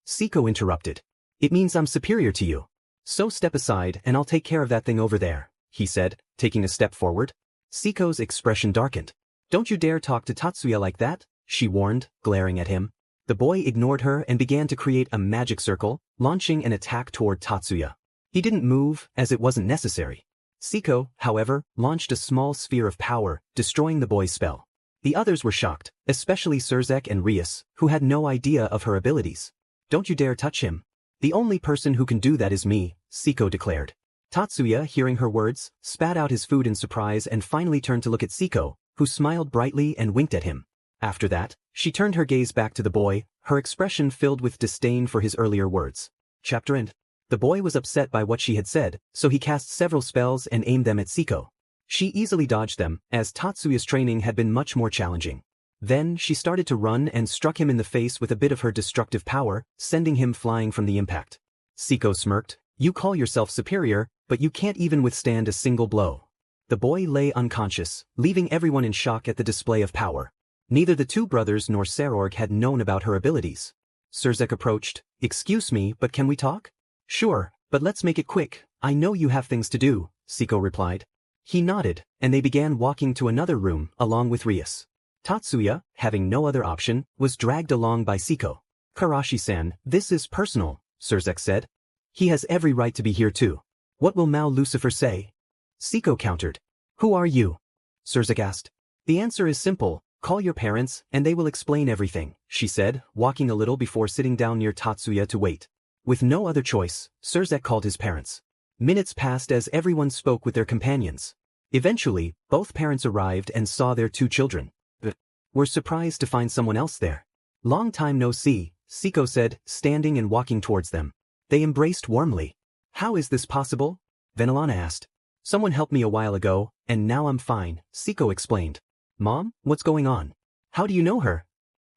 Siko interrupted. It means I'm superior to you. So step aside and I'll take care of that thing over there, he said, taking a step forward. Siko's expression darkened. Don't you dare talk to Tatsuya like that, she warned, glaring at him. The boy ignored her and began to create a magic circle, launching an attack toward Tatsuya. He didn't move, as it wasn't necessary. Siko, however, launched a small sphere of power, destroying the boy's spell. The others were shocked, especially Surzek and Rias, who had no idea of her abilities. Don't you dare touch him. The only person who can do that is me, Siko declared. Tatsuya, hearing her words, spat out his food in surprise and finally turned to look at Siko, who smiled brightly and winked at him. After that, she turned her gaze back to the boy, her expression filled with disdain for his earlier words. Chapter end. The boy was upset by what she had said, so he cast several spells and aimed them at Siko. She easily dodged them, as Tatsuya's training had been much more challenging. Then she started to run and struck him in the face with a bit of her destructive power, sending him flying from the impact. Siko smirked. You call yourself superior, but you can't even withstand a single blow. The boy lay unconscious, leaving everyone in shock at the display of power. Neither the two brothers nor Sarorg had known about her abilities. Surzek approached. Excuse me, but can we talk? Sure, but let's make it quick. I know you have things to do, Siko replied. He nodded, and they began walking to another room, along with Rias. Tatsuya, having no other option, was dragged along by Siko. Karashi-san, this is personal, Surzek said. He has every right to be here too. What will Mao Lucifer say? Siko countered. Who are you? Surzek asked. The answer is simple. Call your parents, and they will explain everything, she said, walking a little before sitting down near Tatsuya to wait. With no other choice, Surzek called his parents. Minutes passed as everyone spoke with their companions. Eventually, both parents arrived and saw their two children. But were surprised to find someone else there. Long time no see, Siko said, standing and walking towards them. They embraced warmly. How is this possible? Venelana asked. Someone helped me a while ago, and now I'm fine, Siko explained. Mom, what's going on? How do you know her?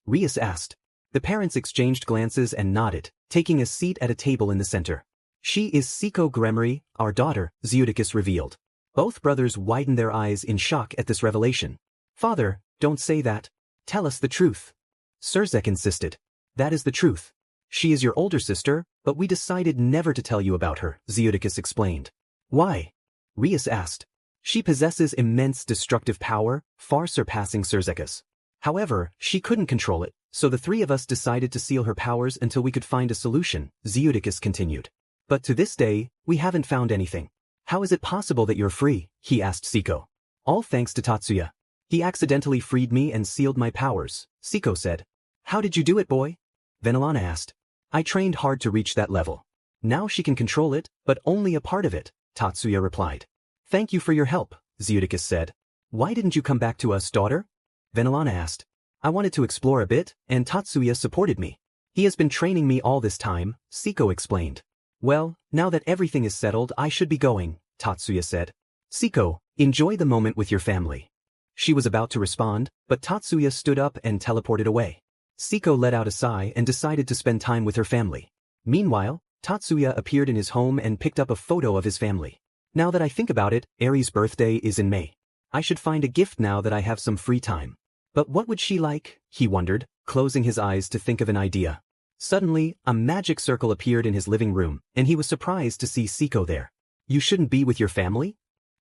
Rias asked. The parents exchanged glances and nodded, taking a seat at a table in the center. She is Siko Gremory, our daughter, Zeudicus revealed. Both brothers widened their eyes in shock at this revelation. Father, don't say that. Tell us the truth. Surzek insisted. That is the truth. She is your older sister, but we decided never to tell you about her, Zeudicus explained. Why? Rias asked. She possesses immense destructive power, far surpassing Surzek's. However, she couldn't control it, so the three of us decided to seal her powers until we could find a solution, Zeudicus continued. But to this day, we haven't found anything. How is it possible that you're free? He asked Siko. All thanks to Tatsuya. He accidentally freed me and sealed my powers, Siko said. How did you do it, boy? Venelana asked. I trained hard to reach that level. Now she can control it, but only a part of it, Tatsuya replied. Thank you for your help, Zeudicus said. Why didn't you come back to us, daughter? Venelana asked. I wanted to explore a bit, and Tatsuya supported me. He has been training me all this time, Siko explained. Well, now that everything is settled I should be going, Tatsuya said. Siko, Enjoy the moment with your family. She was about to respond, but Tatsuya stood up and teleported away. Siko let out a sigh and decided to spend time with her family. Meanwhile, Tatsuya appeared in his home and picked up a photo of his family. Now that I think about it, Eri's birthday is in May. I should find a gift now that I have some free time. But what would she like? He wondered, closing his eyes to think of an idea. Suddenly, a magic circle appeared in his living room, and he was surprised to see Siko there. You shouldn't be with your family?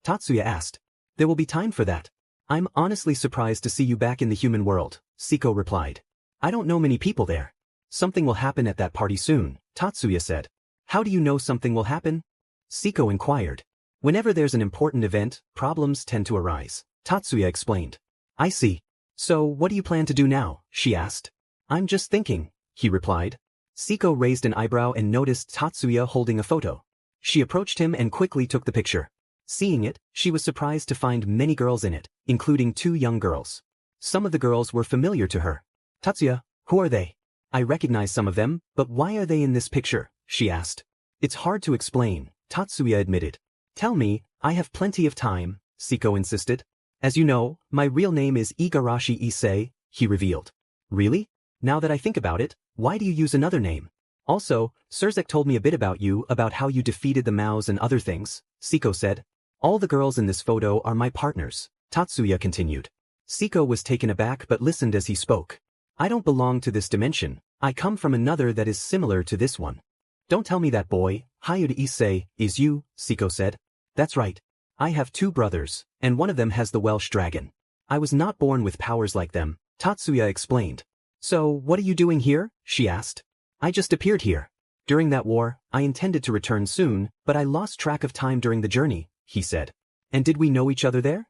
Tatsuya asked. There will be time for that. I'm honestly surprised to see you back in the human world, Siko replied. I don't know many people there. Something will happen at that party soon, Tatsuya said. How do you know something will happen? Siko inquired. Whenever there's an important event, problems tend to arise, Tatsuya explained. I see. So what do you plan to do now? She asked. I'm just thinking, he replied. Siko raised an eyebrow and noticed Tatsuya holding a photo. She approached him and quickly took the picture. Seeing it, she was surprised to find many girls in it, including 2 young girls. Some of the girls were familiar to her. Tatsuya, who are they? I recognize some of them, but why are they in this picture? She asked. It's hard to explain, Tatsuya admitted. Tell me, I have plenty of time, Siko insisted. As you know, my real name is Igarashi Issei, he revealed. Really? Now that I think about it, why do you use another name? Also, Surzek told me a bit about you, about how you defeated the Maos and other things, Siko said. All the girls in this photo are my partners, Tatsuya continued. Siko was taken aback but listened as he spoke. I don't belong to this dimension, I come from another that is similar to this one. Don't tell me that boy, Hayudu Issei, is you, Siko said. That's right. I have 2 brothers, and one of them has the Welsh dragon. I was not born with powers like them, Tatsuya explained. So, what are you doing here? She asked. I just appeared here. During that war, I intended to return soon, but I lost track of time during the journey, he said. And did we know each other there?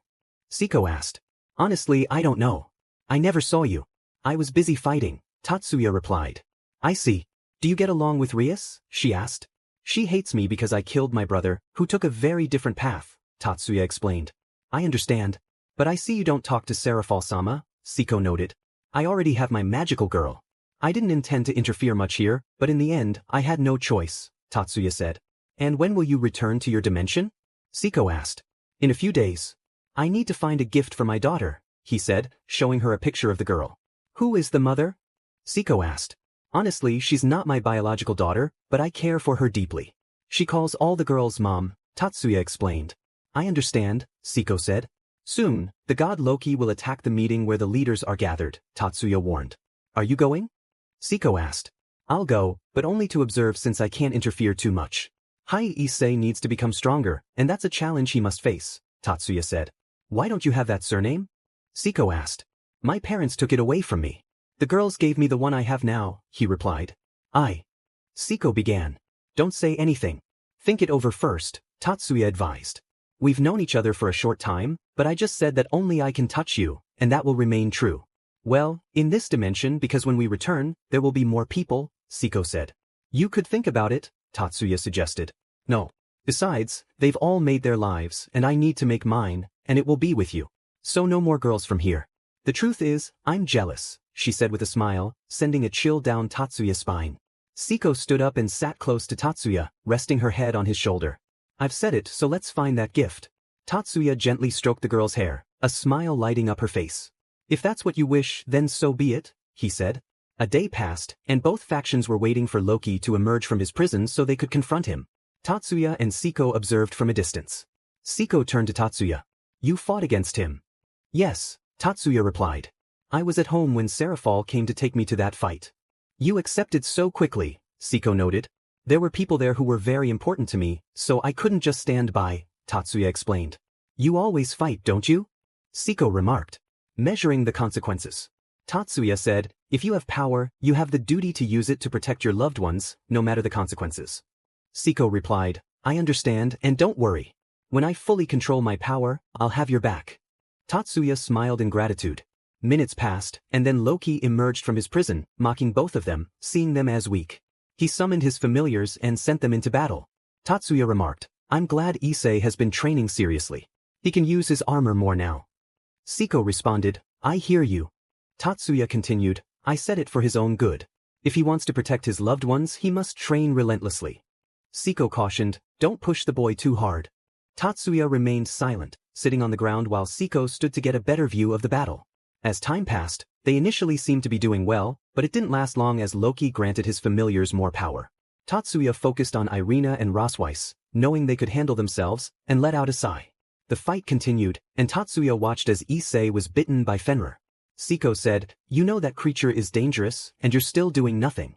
Siko asked. Honestly, I don't know. I never saw you. I was busy fighting, Tatsuya replied. I see. Do you get along with Rias? She asked. She hates me because I killed my brother, who took a very different path, Tatsuya explained. I understand. But I see you don't talk to Serafal-sama, Siko noted. I already have my magical girl. I didn't intend to interfere much here, but in the end, I had no choice, Tatsuya said. And when will you return to your dimension? Siko asked. In a few days. I need to find a gift for my daughter, he said, showing her a picture of the girl. Who is the mother? Siko asked. Honestly, she's not my biological daughter, but I care for her deeply. She calls all the girls mom, Tatsuya explained. I understand, Siko said. Soon, the god Loki will attack the meeting where the leaders are gathered, Tatsuya warned. Are you going? Siko asked. I'll go, but only to observe since I can't interfere too much. Issei needs to become stronger, and that's a challenge he must face, Tatsuya said. Why don't you have that surname? Siko asked. My parents took it away from me. The girls gave me the one I have now, he replied. Siko began. Don't say anything. Think it over first, Tatsuya advised. We've known each other for a short time, but I just said that only I can touch you, and that will remain true. Well, in this dimension because when we return, there will be more people, Siko said. You could think about it, Tatsuya suggested. No. Besides, they've all made their lives, and I need to make mine, and it will be with you. So no more girls from here. The truth is, I'm jealous, she said with a smile, sending a chill down Tatsuya's spine. Siko stood up and sat close to Tatsuya, resting her head on his shoulder. I've said it, so let's find that gift. Tatsuya gently stroked the girl's hair, a smile lighting up her face. If that's what you wish, then so be it, he said. A day passed, and both factions were waiting for Loki to emerge from his prison so they could confront him. Tatsuya and Siko observed from a distance. Siko turned to Tatsuya. You fought against him. Yes, Tatsuya replied. I was at home when Serafal came to take me to that fight. You accepted so quickly, Siko noted. There were people there who were very important to me, so I couldn't just stand by, Tatsuya explained. You always fight, don't you? Siko remarked. Measuring the consequences. Tatsuya said, if you have power, you have the duty to use it to protect your loved ones, no matter the consequences. Siko replied, I understand and don't worry. When I fully control my power, I'll have your back. Tatsuya smiled in gratitude. Minutes passed, and then Loki emerged from his prison, mocking both of them, seeing them as weak. He summoned his familiars and sent them into battle. Tatsuya remarked, I'm glad Issei has been training seriously. He can use his armor more now. Siko responded, I hear you. Tatsuya continued, I said it for his own good. If he wants to protect his loved ones, he must train relentlessly. Siko cautioned, don't push the boy too hard. Tatsuya remained silent, sitting on the ground while Siko stood to get a better view of the battle. As time passed, they initially seemed to be doing well, but it didn't last long as Loki granted his familiars more power. Tatsuya focused on Irina and Rosweiss, knowing they could handle themselves, and let out a sigh. The fight continued, and Tatsuya watched as Issei was bitten by Fenrir. Siko said, "You know that creature is dangerous, and you're still doing nothing."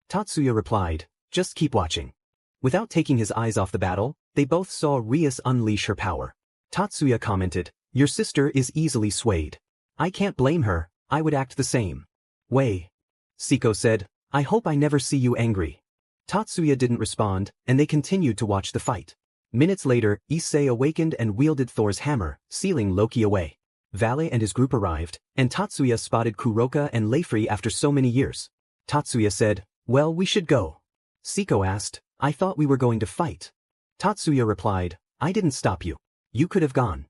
Tatsuya replied, "Just keep watching." Without taking his eyes off the battle, they both saw Rias unleash her power. Tatsuya commented, "Your sister is easily swayed. I can't blame her, I would act the same." "Wei." Siko said, "I hope I never see you angry." Tatsuya didn't respond, and they continued to watch the fight. Minutes later, Issei awakened and wielded Thor's hammer, sealing Loki away. Valet and his group arrived, and Tatsuya spotted Kuroka and Leifri after so many years. Tatsuya said, "Well, we should go." Siko asked, "I thought we were going to fight." Tatsuya replied, "I didn't stop you. You could have gone."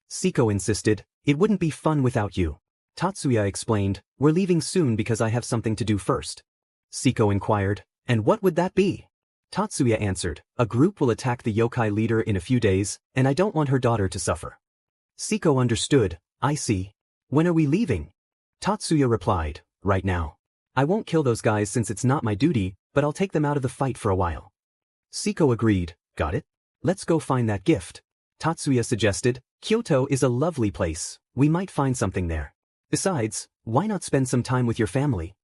Siko insisted, "It wouldn't be fun without you." Tatsuya explained, "We're leaving soon because I have something to do first." Siko inquired, "And what would that be?" Tatsuya answered, "A group will attack the yokai leader in a few days, and I don't want her daughter to suffer." Siko understood, "I see. When are we leaving?" Tatsuya replied, "Right now. I won't kill those guys since it's not my duty, but I'll take them out of the fight for a while." Siko agreed, "Got it? Let's go find that gift." Tatsuya suggested, "Kyoto is a lovely place, we might find something there. Besides, why not spend some time with your family?"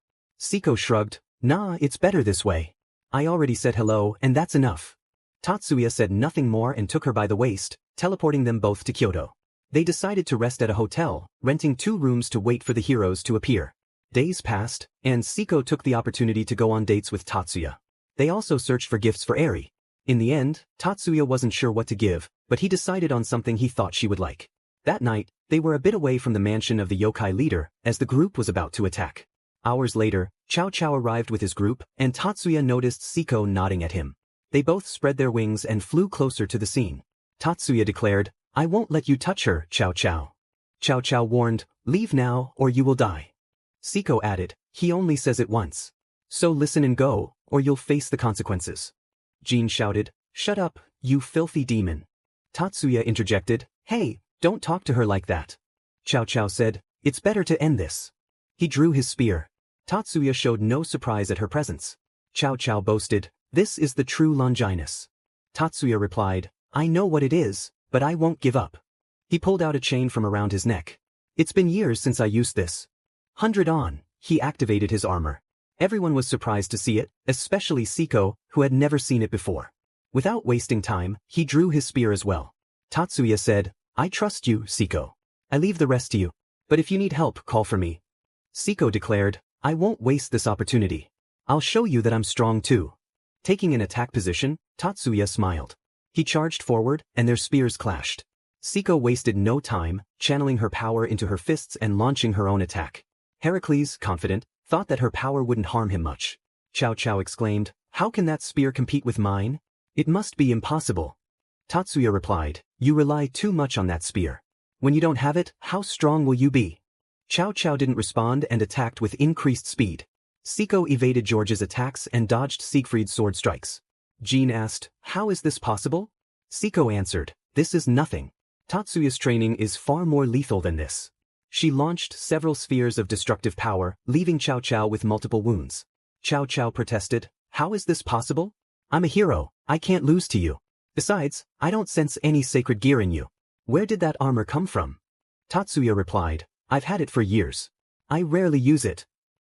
Siko shrugged, "Nah, it's better this way. I already said hello and that's enough." Tatsuya said nothing more and took her by the waist, teleporting them both to Kyoto. They decided to rest at a hotel, renting 2 rooms to wait for the heroes to appear. Days passed, and Siko took the opportunity to go on dates with Tatsuya. They also searched for gifts for Eri. In the end, Tatsuya wasn't sure what to give, but he decided on something he thought she would like. That night, they were a bit away from the mansion of the yokai leader, as the group was about to attack. Hours later, Cao Cao arrived with his group, and Tatsuya noticed Siko nodding at him. They both spread their wings and flew closer to the scene. Tatsuya declared, "I won't let you touch her, Cao Cao." Cao Cao warned, "Leave now, or you will die." Siko added, "He only says it once. So listen and go, or you'll face the consequences." Jean shouted, "Shut up, you filthy demon." Tatsuya interjected, "Hey, don't talk to her like that." Cao Cao said, "It's better to end this." He drew his spear. Tatsuya showed no surprise at her presence. Cao Cao boasted, "This is the true Longinus." Tatsuya replied, "I know what it is, but I won't give up." He pulled out a chain from around his neck. "It's been years since I used this." 100 on, he activated his armor. Everyone was surprised to see it, especially Siko, who had never seen it before. Without wasting time, he drew his spear as well. Tatsuya said, "I trust you, Siko. I leave the rest to you. But if you need help, call for me." Siko declared, "I won't waste this opportunity. I'll show you that I'm strong too." Taking an attack position, Tatsuya smiled. He charged forward, and their spears clashed. Siko wasted no time, channeling her power into her fists and launching her own attack. Heracles, confident, thought that her power wouldn't harm him much. Cao Cao exclaimed, "How can that spear compete with mine? It must be impossible." Tatsuya replied, "You rely too much on that spear. When you don't have it, how strong will you be?" Cao Cao didn't respond and attacked with increased speed. Siko evaded George's attacks and dodged Siegfried's sword strikes. Jean asked, "How is this possible?" Siko answered, "This is nothing. Tatsuya's training is far more lethal than this." She launched several spheres of destructive power, leaving Cao Cao with multiple wounds. Cao Cao protested, "How is this possible? I'm a hero, I can't lose to you. Besides, I don't sense any sacred gear in you. Where did that armor come from?" Tatsuya replied, "I've had it for years. I rarely use it."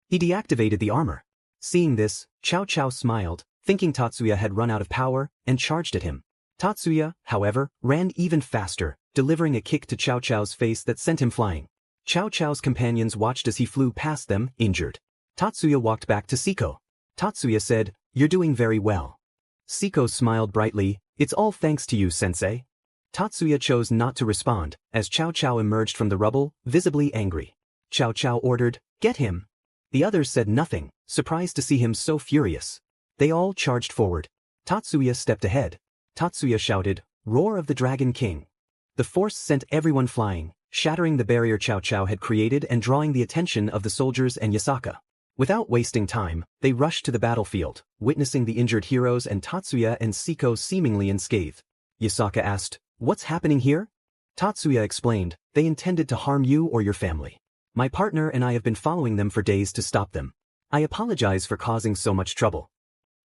He deactivated the armor. Seeing this, Cao Cao smiled, thinking Tatsuya had run out of power, and charged at him. Tatsuya, however, ran even faster, delivering a kick to Cao Cao's face that sent him flying. Cao Cao's companions watched as he flew past them, injured. Tatsuya walked back to Siko. Tatsuya said, "You're doing very well." Siko smiled brightly, "It's all thanks to you, sensei." Tatsuya chose not to respond, as Cao Cao emerged from the rubble, visibly angry. Cao Cao ordered, "Get him." The others said nothing, surprised to see him so furious. They all charged forward. Tatsuya stepped ahead. Tatsuya shouted, "Roar of the Dragon King." The force sent everyone flying, shattering the barrier Cao Cao had created and drawing the attention of the soldiers and Yasaka. Without wasting time, they rushed to the battlefield, witnessing the injured heroes and Tatsuya and Siko seemingly unscathed. Yasaka asked, "What's happening here?" Tatsuya explained, they intended to harm you or your family. My partner and I have been following them for days to stop them. I apologize for causing so much trouble.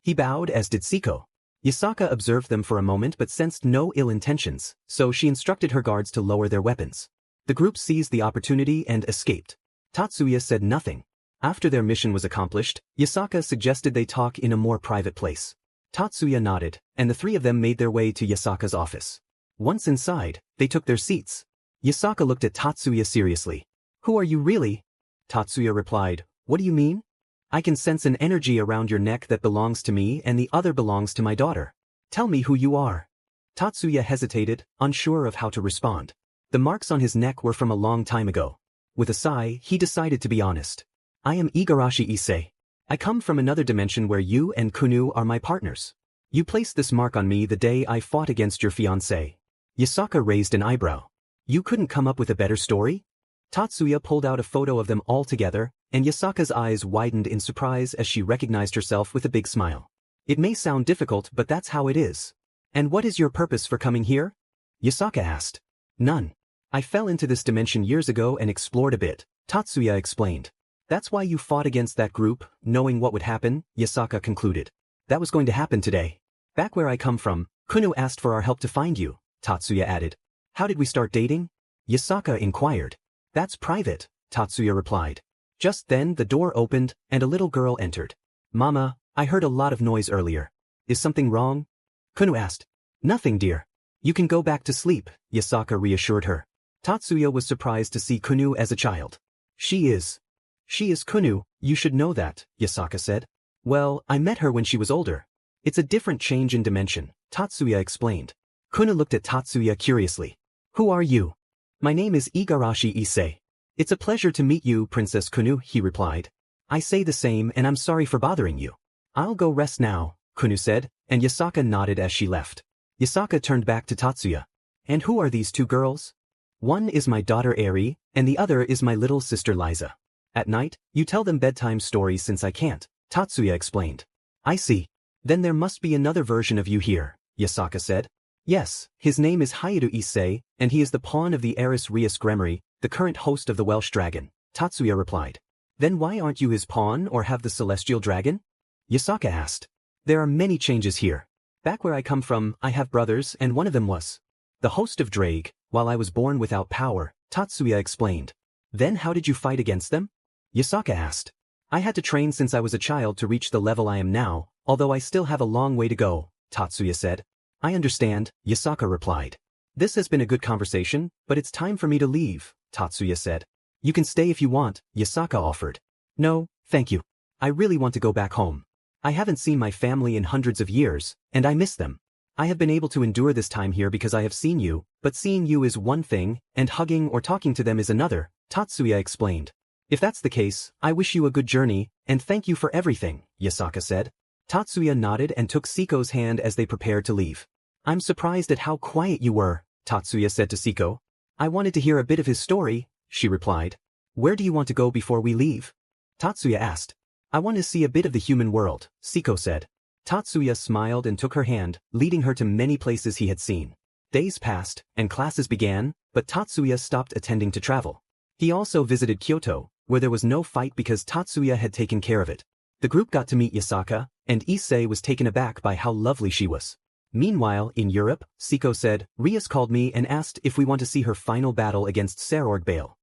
He bowed, as did Siko. Yasaka observed them for a moment but sensed no ill intentions, so she instructed her guards to lower their weapons. The group seized the opportunity and escaped. Tatsuya said nothing. After their mission was accomplished, Yasaka suggested they talk in a more private place. Tatsuya nodded, and the three of them made their way to Yasaka's office. Once inside, they took their seats. Yasaka looked at Tatsuya seriously. Who are you really? Tatsuya replied, what do you mean? I can sense an energy around your neck that belongs to me and the other belongs to my daughter. Tell me who you are. Tatsuya hesitated, unsure of how to respond. The marks on his neck were from a long time ago. With a sigh, he decided to be honest. I am Igarashi Issei. I come from another dimension where you and Kunu are my partners. You placed this mark on me the day I fought against your fiancé. Yasaka raised an eyebrow. You couldn't come up with a better story? Tatsuya pulled out a photo of them all together, and Yasaka's eyes widened in surprise as she recognized herself with a big smile. It may sound difficult, but that's how it is. And what is your purpose for coming here? Yasaka asked. None. I fell into this dimension years ago and explored a bit, Tatsuya explained. That's why you fought against that group, knowing what would happen, Yasaka concluded. That was going to happen today. Back where I come from, Kunu asked for our help to find you, Tatsuya added. How did we start dating? Yasaka inquired. That's private, Tatsuya replied. Just then the door opened, and a little girl entered. Mama, I heard a lot of noise earlier. Is something wrong? Kunu asked. Nothing, dear. You can go back to sleep, Yasaka reassured her. Tatsuya was surprised to see Kunu as a child. She is Kunu, you should know that, Yasaka said. Well, I met her when she was older. It's a different change in dimension, Tatsuya explained. Kunu looked at Tatsuya curiously. Who are you? My name is Igarashi Issei. It's a pleasure to meet you, Princess Kunu, he replied. I say the same and I'm sorry for bothering you. I'll go rest now, Kunu said, and Yasaka nodded as she left. Yasaka turned back to Tatsuya. And who are these two girls? One is my daughter Eri, and the other is my little sister Liza. At night, you tell them bedtime stories since I can't, Tatsuya explained. I see. Then there must be another version of you here, Yasaka said. Yes, his name is Hayudu Issei, and he is the pawn of the heiress Rias Gremory, the current host of the Welsh Dragon, Tatsuya replied. Then why aren't you his pawn or have the Celestial Dragon? Yasaka asked. There are many changes here. Back where I come from, I have brothers and one of them was the host of Drake, while I was born without power, Tatsuya explained. Then how did you fight against them? Yasaka asked. I had to train since I was a child to reach the level I am now, although I still have a long way to go, Tatsuya said. I understand, Yasaka replied. This has been a good conversation, but it's time for me to leave, Tatsuya said. You can stay if you want, Yasaka offered. No, thank you. I really want to go back home. I haven't seen my family in hundreds of years, and I miss them. I have been able to endure this time here because I have seen you, but seeing you is one thing, and hugging or talking to them is another, Tatsuya explained. If that's the case, I wish you a good journey, and thank you for everything, Yasaka said. Tatsuya nodded and took Siko's hand as they prepared to leave. I'm surprised at how quiet you were, Tatsuya said to Siko. I wanted to hear a bit of his story, she replied. Where do you want to go before we leave? Tatsuya asked. I want to see a bit of the human world, Siko said. Tatsuya smiled and took her hand, leading her to many places he had seen. Days passed, and classes began, but Tatsuya stopped attending to travel. He also visited Kyoto, where there was no fight because Tatsuya had taken care of it. The group got to meet Yasaka, and Issei was taken aback by how lovely she was. Meanwhile, in Europe, Siko said, Rias called me and asked if we want to see her final battle against Sarorg Bale.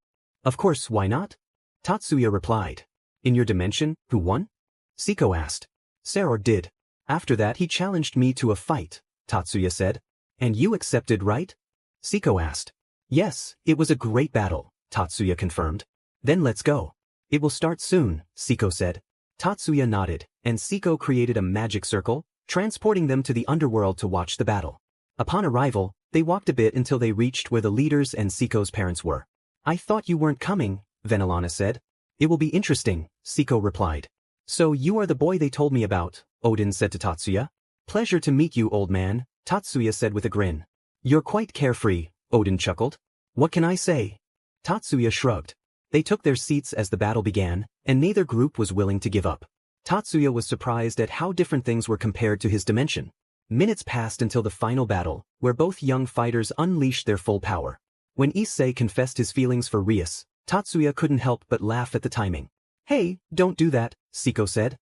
Of course, why not? Tatsuya replied. In your dimension, who won? Siko asked. Sarorg did. After that he challenged me to a fight, Tatsuya said. And you accepted, right? Siko asked. Yes, it was a great battle, Tatsuya confirmed. Then let's go. It will start soon, Siko said. Tatsuya nodded, and Siko created a magic circle, transporting them to the Underworld to watch the battle. Upon arrival, they walked a bit until they reached where the leaders and Siko's parents were. I thought you weren't coming, Venelana said. It will be interesting, Siko replied. So you are the boy they told me about, Odin said to Tatsuya. Pleasure to meet you, old man, Tatsuya said with a grin. You're quite carefree, Odin chuckled. What can I say? Tatsuya shrugged. They took their seats as the battle began, and neither group was willing to give up. Tatsuya was surprised at how different things were compared to his dimension. Minutes passed until the final battle, where both young fighters unleashed their full power. When Issei confessed his feelings for Rias, Tatsuya couldn't help but laugh at the timing. Hey, don't do that, Siko said.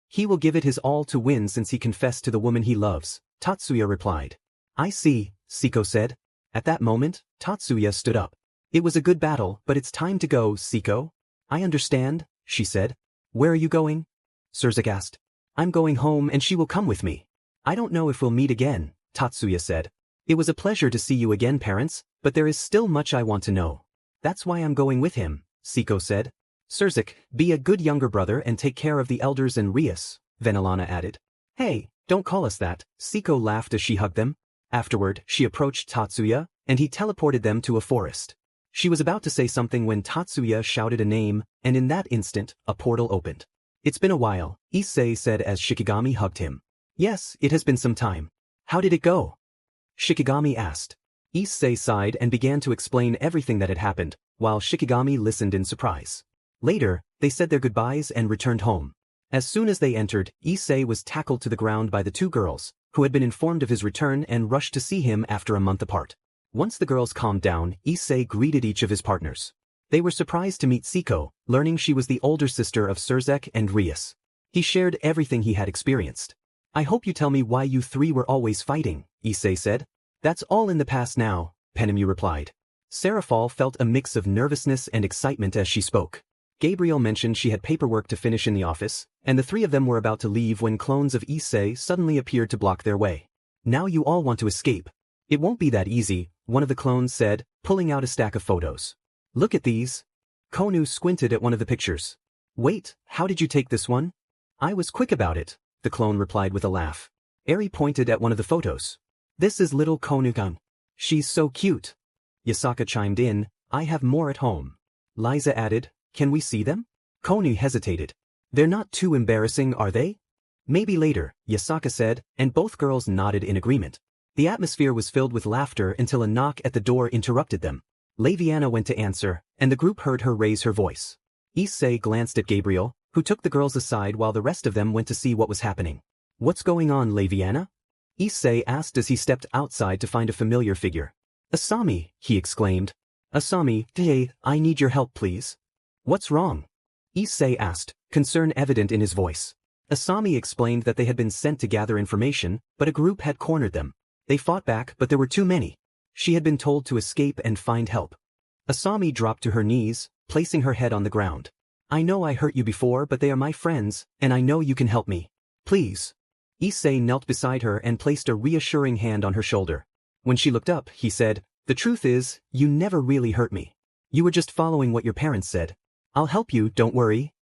He will give it his all to win since he confessed to the woman he loves, Tatsuya replied. I see, Siko said. At that moment, Tatsuya stood up. It was a good battle, but it's time to go, Siko. I understand, she said. Where are you going? Surzik asked. I'm going home and she will come with me. I don't know if we'll meet again, Tatsuya said. It was a pleasure to see you again, parents, but there is still much I want to know. That's why I'm going with him, Siko said. Surzik, be a good younger brother and take care of the elders and Rias, Venelana added. Hey, don't call us that, Siko laughed as she hugged them. Afterward, she approached Tatsuya, and he teleported them to a forest. She was about to say something when Tatsuya shouted a name, and in that instant, a portal opened. It's been a while, Issei said as Shikigami hugged him. Yes, it has been some time. How did it go? Shikigami asked. Issei sighed and began to explain everything that had happened, while Shikigami listened in surprise. Later, they said their goodbyes and returned home. As soon as they entered, Issei was tackled to the ground by the two girls, who had been informed of his return and rushed to see him after a month apart. Once the girls calmed down, Issei greeted each of his partners. They were surprised to meet Siko, learning she was the older sister of Surzik and Rias. He shared everything he had experienced. I hope you tell me why you three were always fighting, Issei said. That's all in the past now, Penemu replied. Serafal felt a mix of nervousness and excitement as she spoke. Gabriel mentioned she had paperwork to finish in the office, and the three of them were about to leave when clones of Issei suddenly appeared to block their way. Now you all want to escape. It won't be that easy, one of the clones said, pulling out a stack of photos. Look at these. Konu squinted at one of the pictures. Wait, how did you take this one? I was quick about it, the clone replied with a laugh. Eri pointed at one of the photos. This is little Konu-gun. She's so cute. Yasaka chimed in, I have more at home. Liza added, can we see them? Konu hesitated. They're not too embarrassing, are they? Maybe later, Yasaka said, and both girls nodded in agreement. The atmosphere was filled with laughter until a knock at the door interrupted them. Laviana went to answer, and the group heard her raise her voice. Issei glanced at Gabriel, who took the girls aside while the rest of them went to see what was happening. What's going on, Laviana? Issei asked as he stepped outside to find a familiar figure. Asami, he exclaimed. Asami, hey, I need your help please. What's wrong? Issei asked, concern evident in his voice. Asami explained that they had been sent to gather information, but a group had cornered them. They fought back, but there were too many. She had been told to escape and find help. Asami dropped to her knees, placing her head on the ground. I know I hurt you before, but they are my friends, and I know you can help me. Please. Issei knelt beside her and placed a reassuring hand on her shoulder. When she looked up, he said, the truth is, you never really hurt me. You were just following what your parents said. I'll help you, don't worry.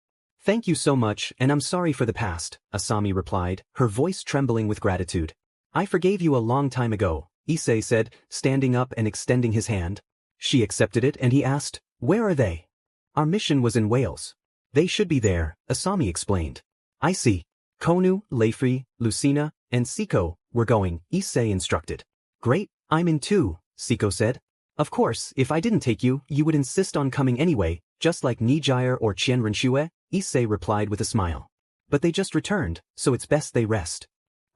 Thank you so much, and I'm sorry for the past, Asami replied, her voice trembling with gratitude. I forgave you a long time ago, Issei said, standing up and extending his hand. She accepted it and he asked, where are they? Our mission was in Wales. They should be there, Asami explained. I see. Konu, Leifri, Lucina, and Siko were going, Issei instructed. Great, I'm in too, Siko said. Of course, if I didn't take you, you would insist on coming anyway, just like Nijire or Qianrenshue, Issei replied with a smile. But they just returned, so it's best they rest.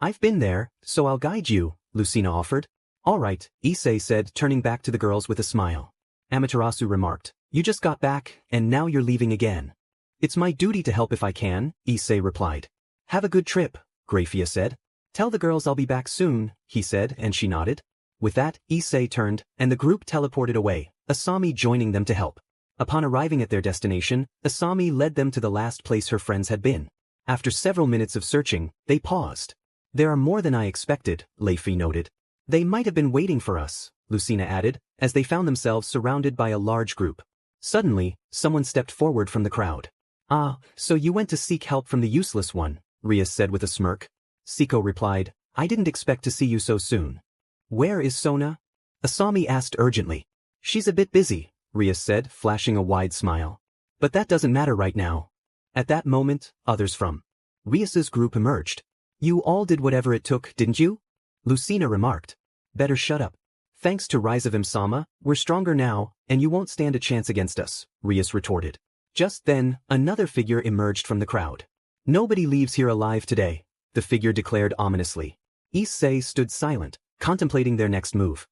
I've been there, so I'll guide you, Lucina offered. All right, Issei said, turning back to the girls with a smile. Amaterasu remarked, you just got back, and now you're leaving again. It's my duty to help if I can, Issei replied. Have a good trip, Grafia said. Tell the girls I'll be back soon, he said, and she nodded. With that, Issei turned, and the group teleported away, Asami joining them to help. Upon arriving at their destination, Asami led them to the last place her friends had been. After several minutes of searching, they paused. There are more than I expected, Leifri noted. They might have been waiting for us, Lucina added, as they found themselves surrounded by a large group. Suddenly, someone stepped forward from the crowd. Ah, so you went to seek help from the useless one, Rias said with a smirk. Siko replied, I didn't expect to see you so soon. Where is Sona? Asami asked urgently. She's a bit busy, Rias said, flashing a wide smile. But that doesn't matter right now. At that moment, others from Rias's group emerged. You all did whatever it took, didn't you? Lucina remarked. Better shut up. Thanks to Rise of Imsama, we're stronger now, and you won't stand a chance against us, Rias retorted. Just then, another figure emerged from the crowd. Nobody leaves here alive today, the figure declared ominously. Issei stood silent, contemplating their next move.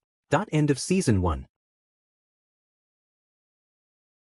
End of Season 1.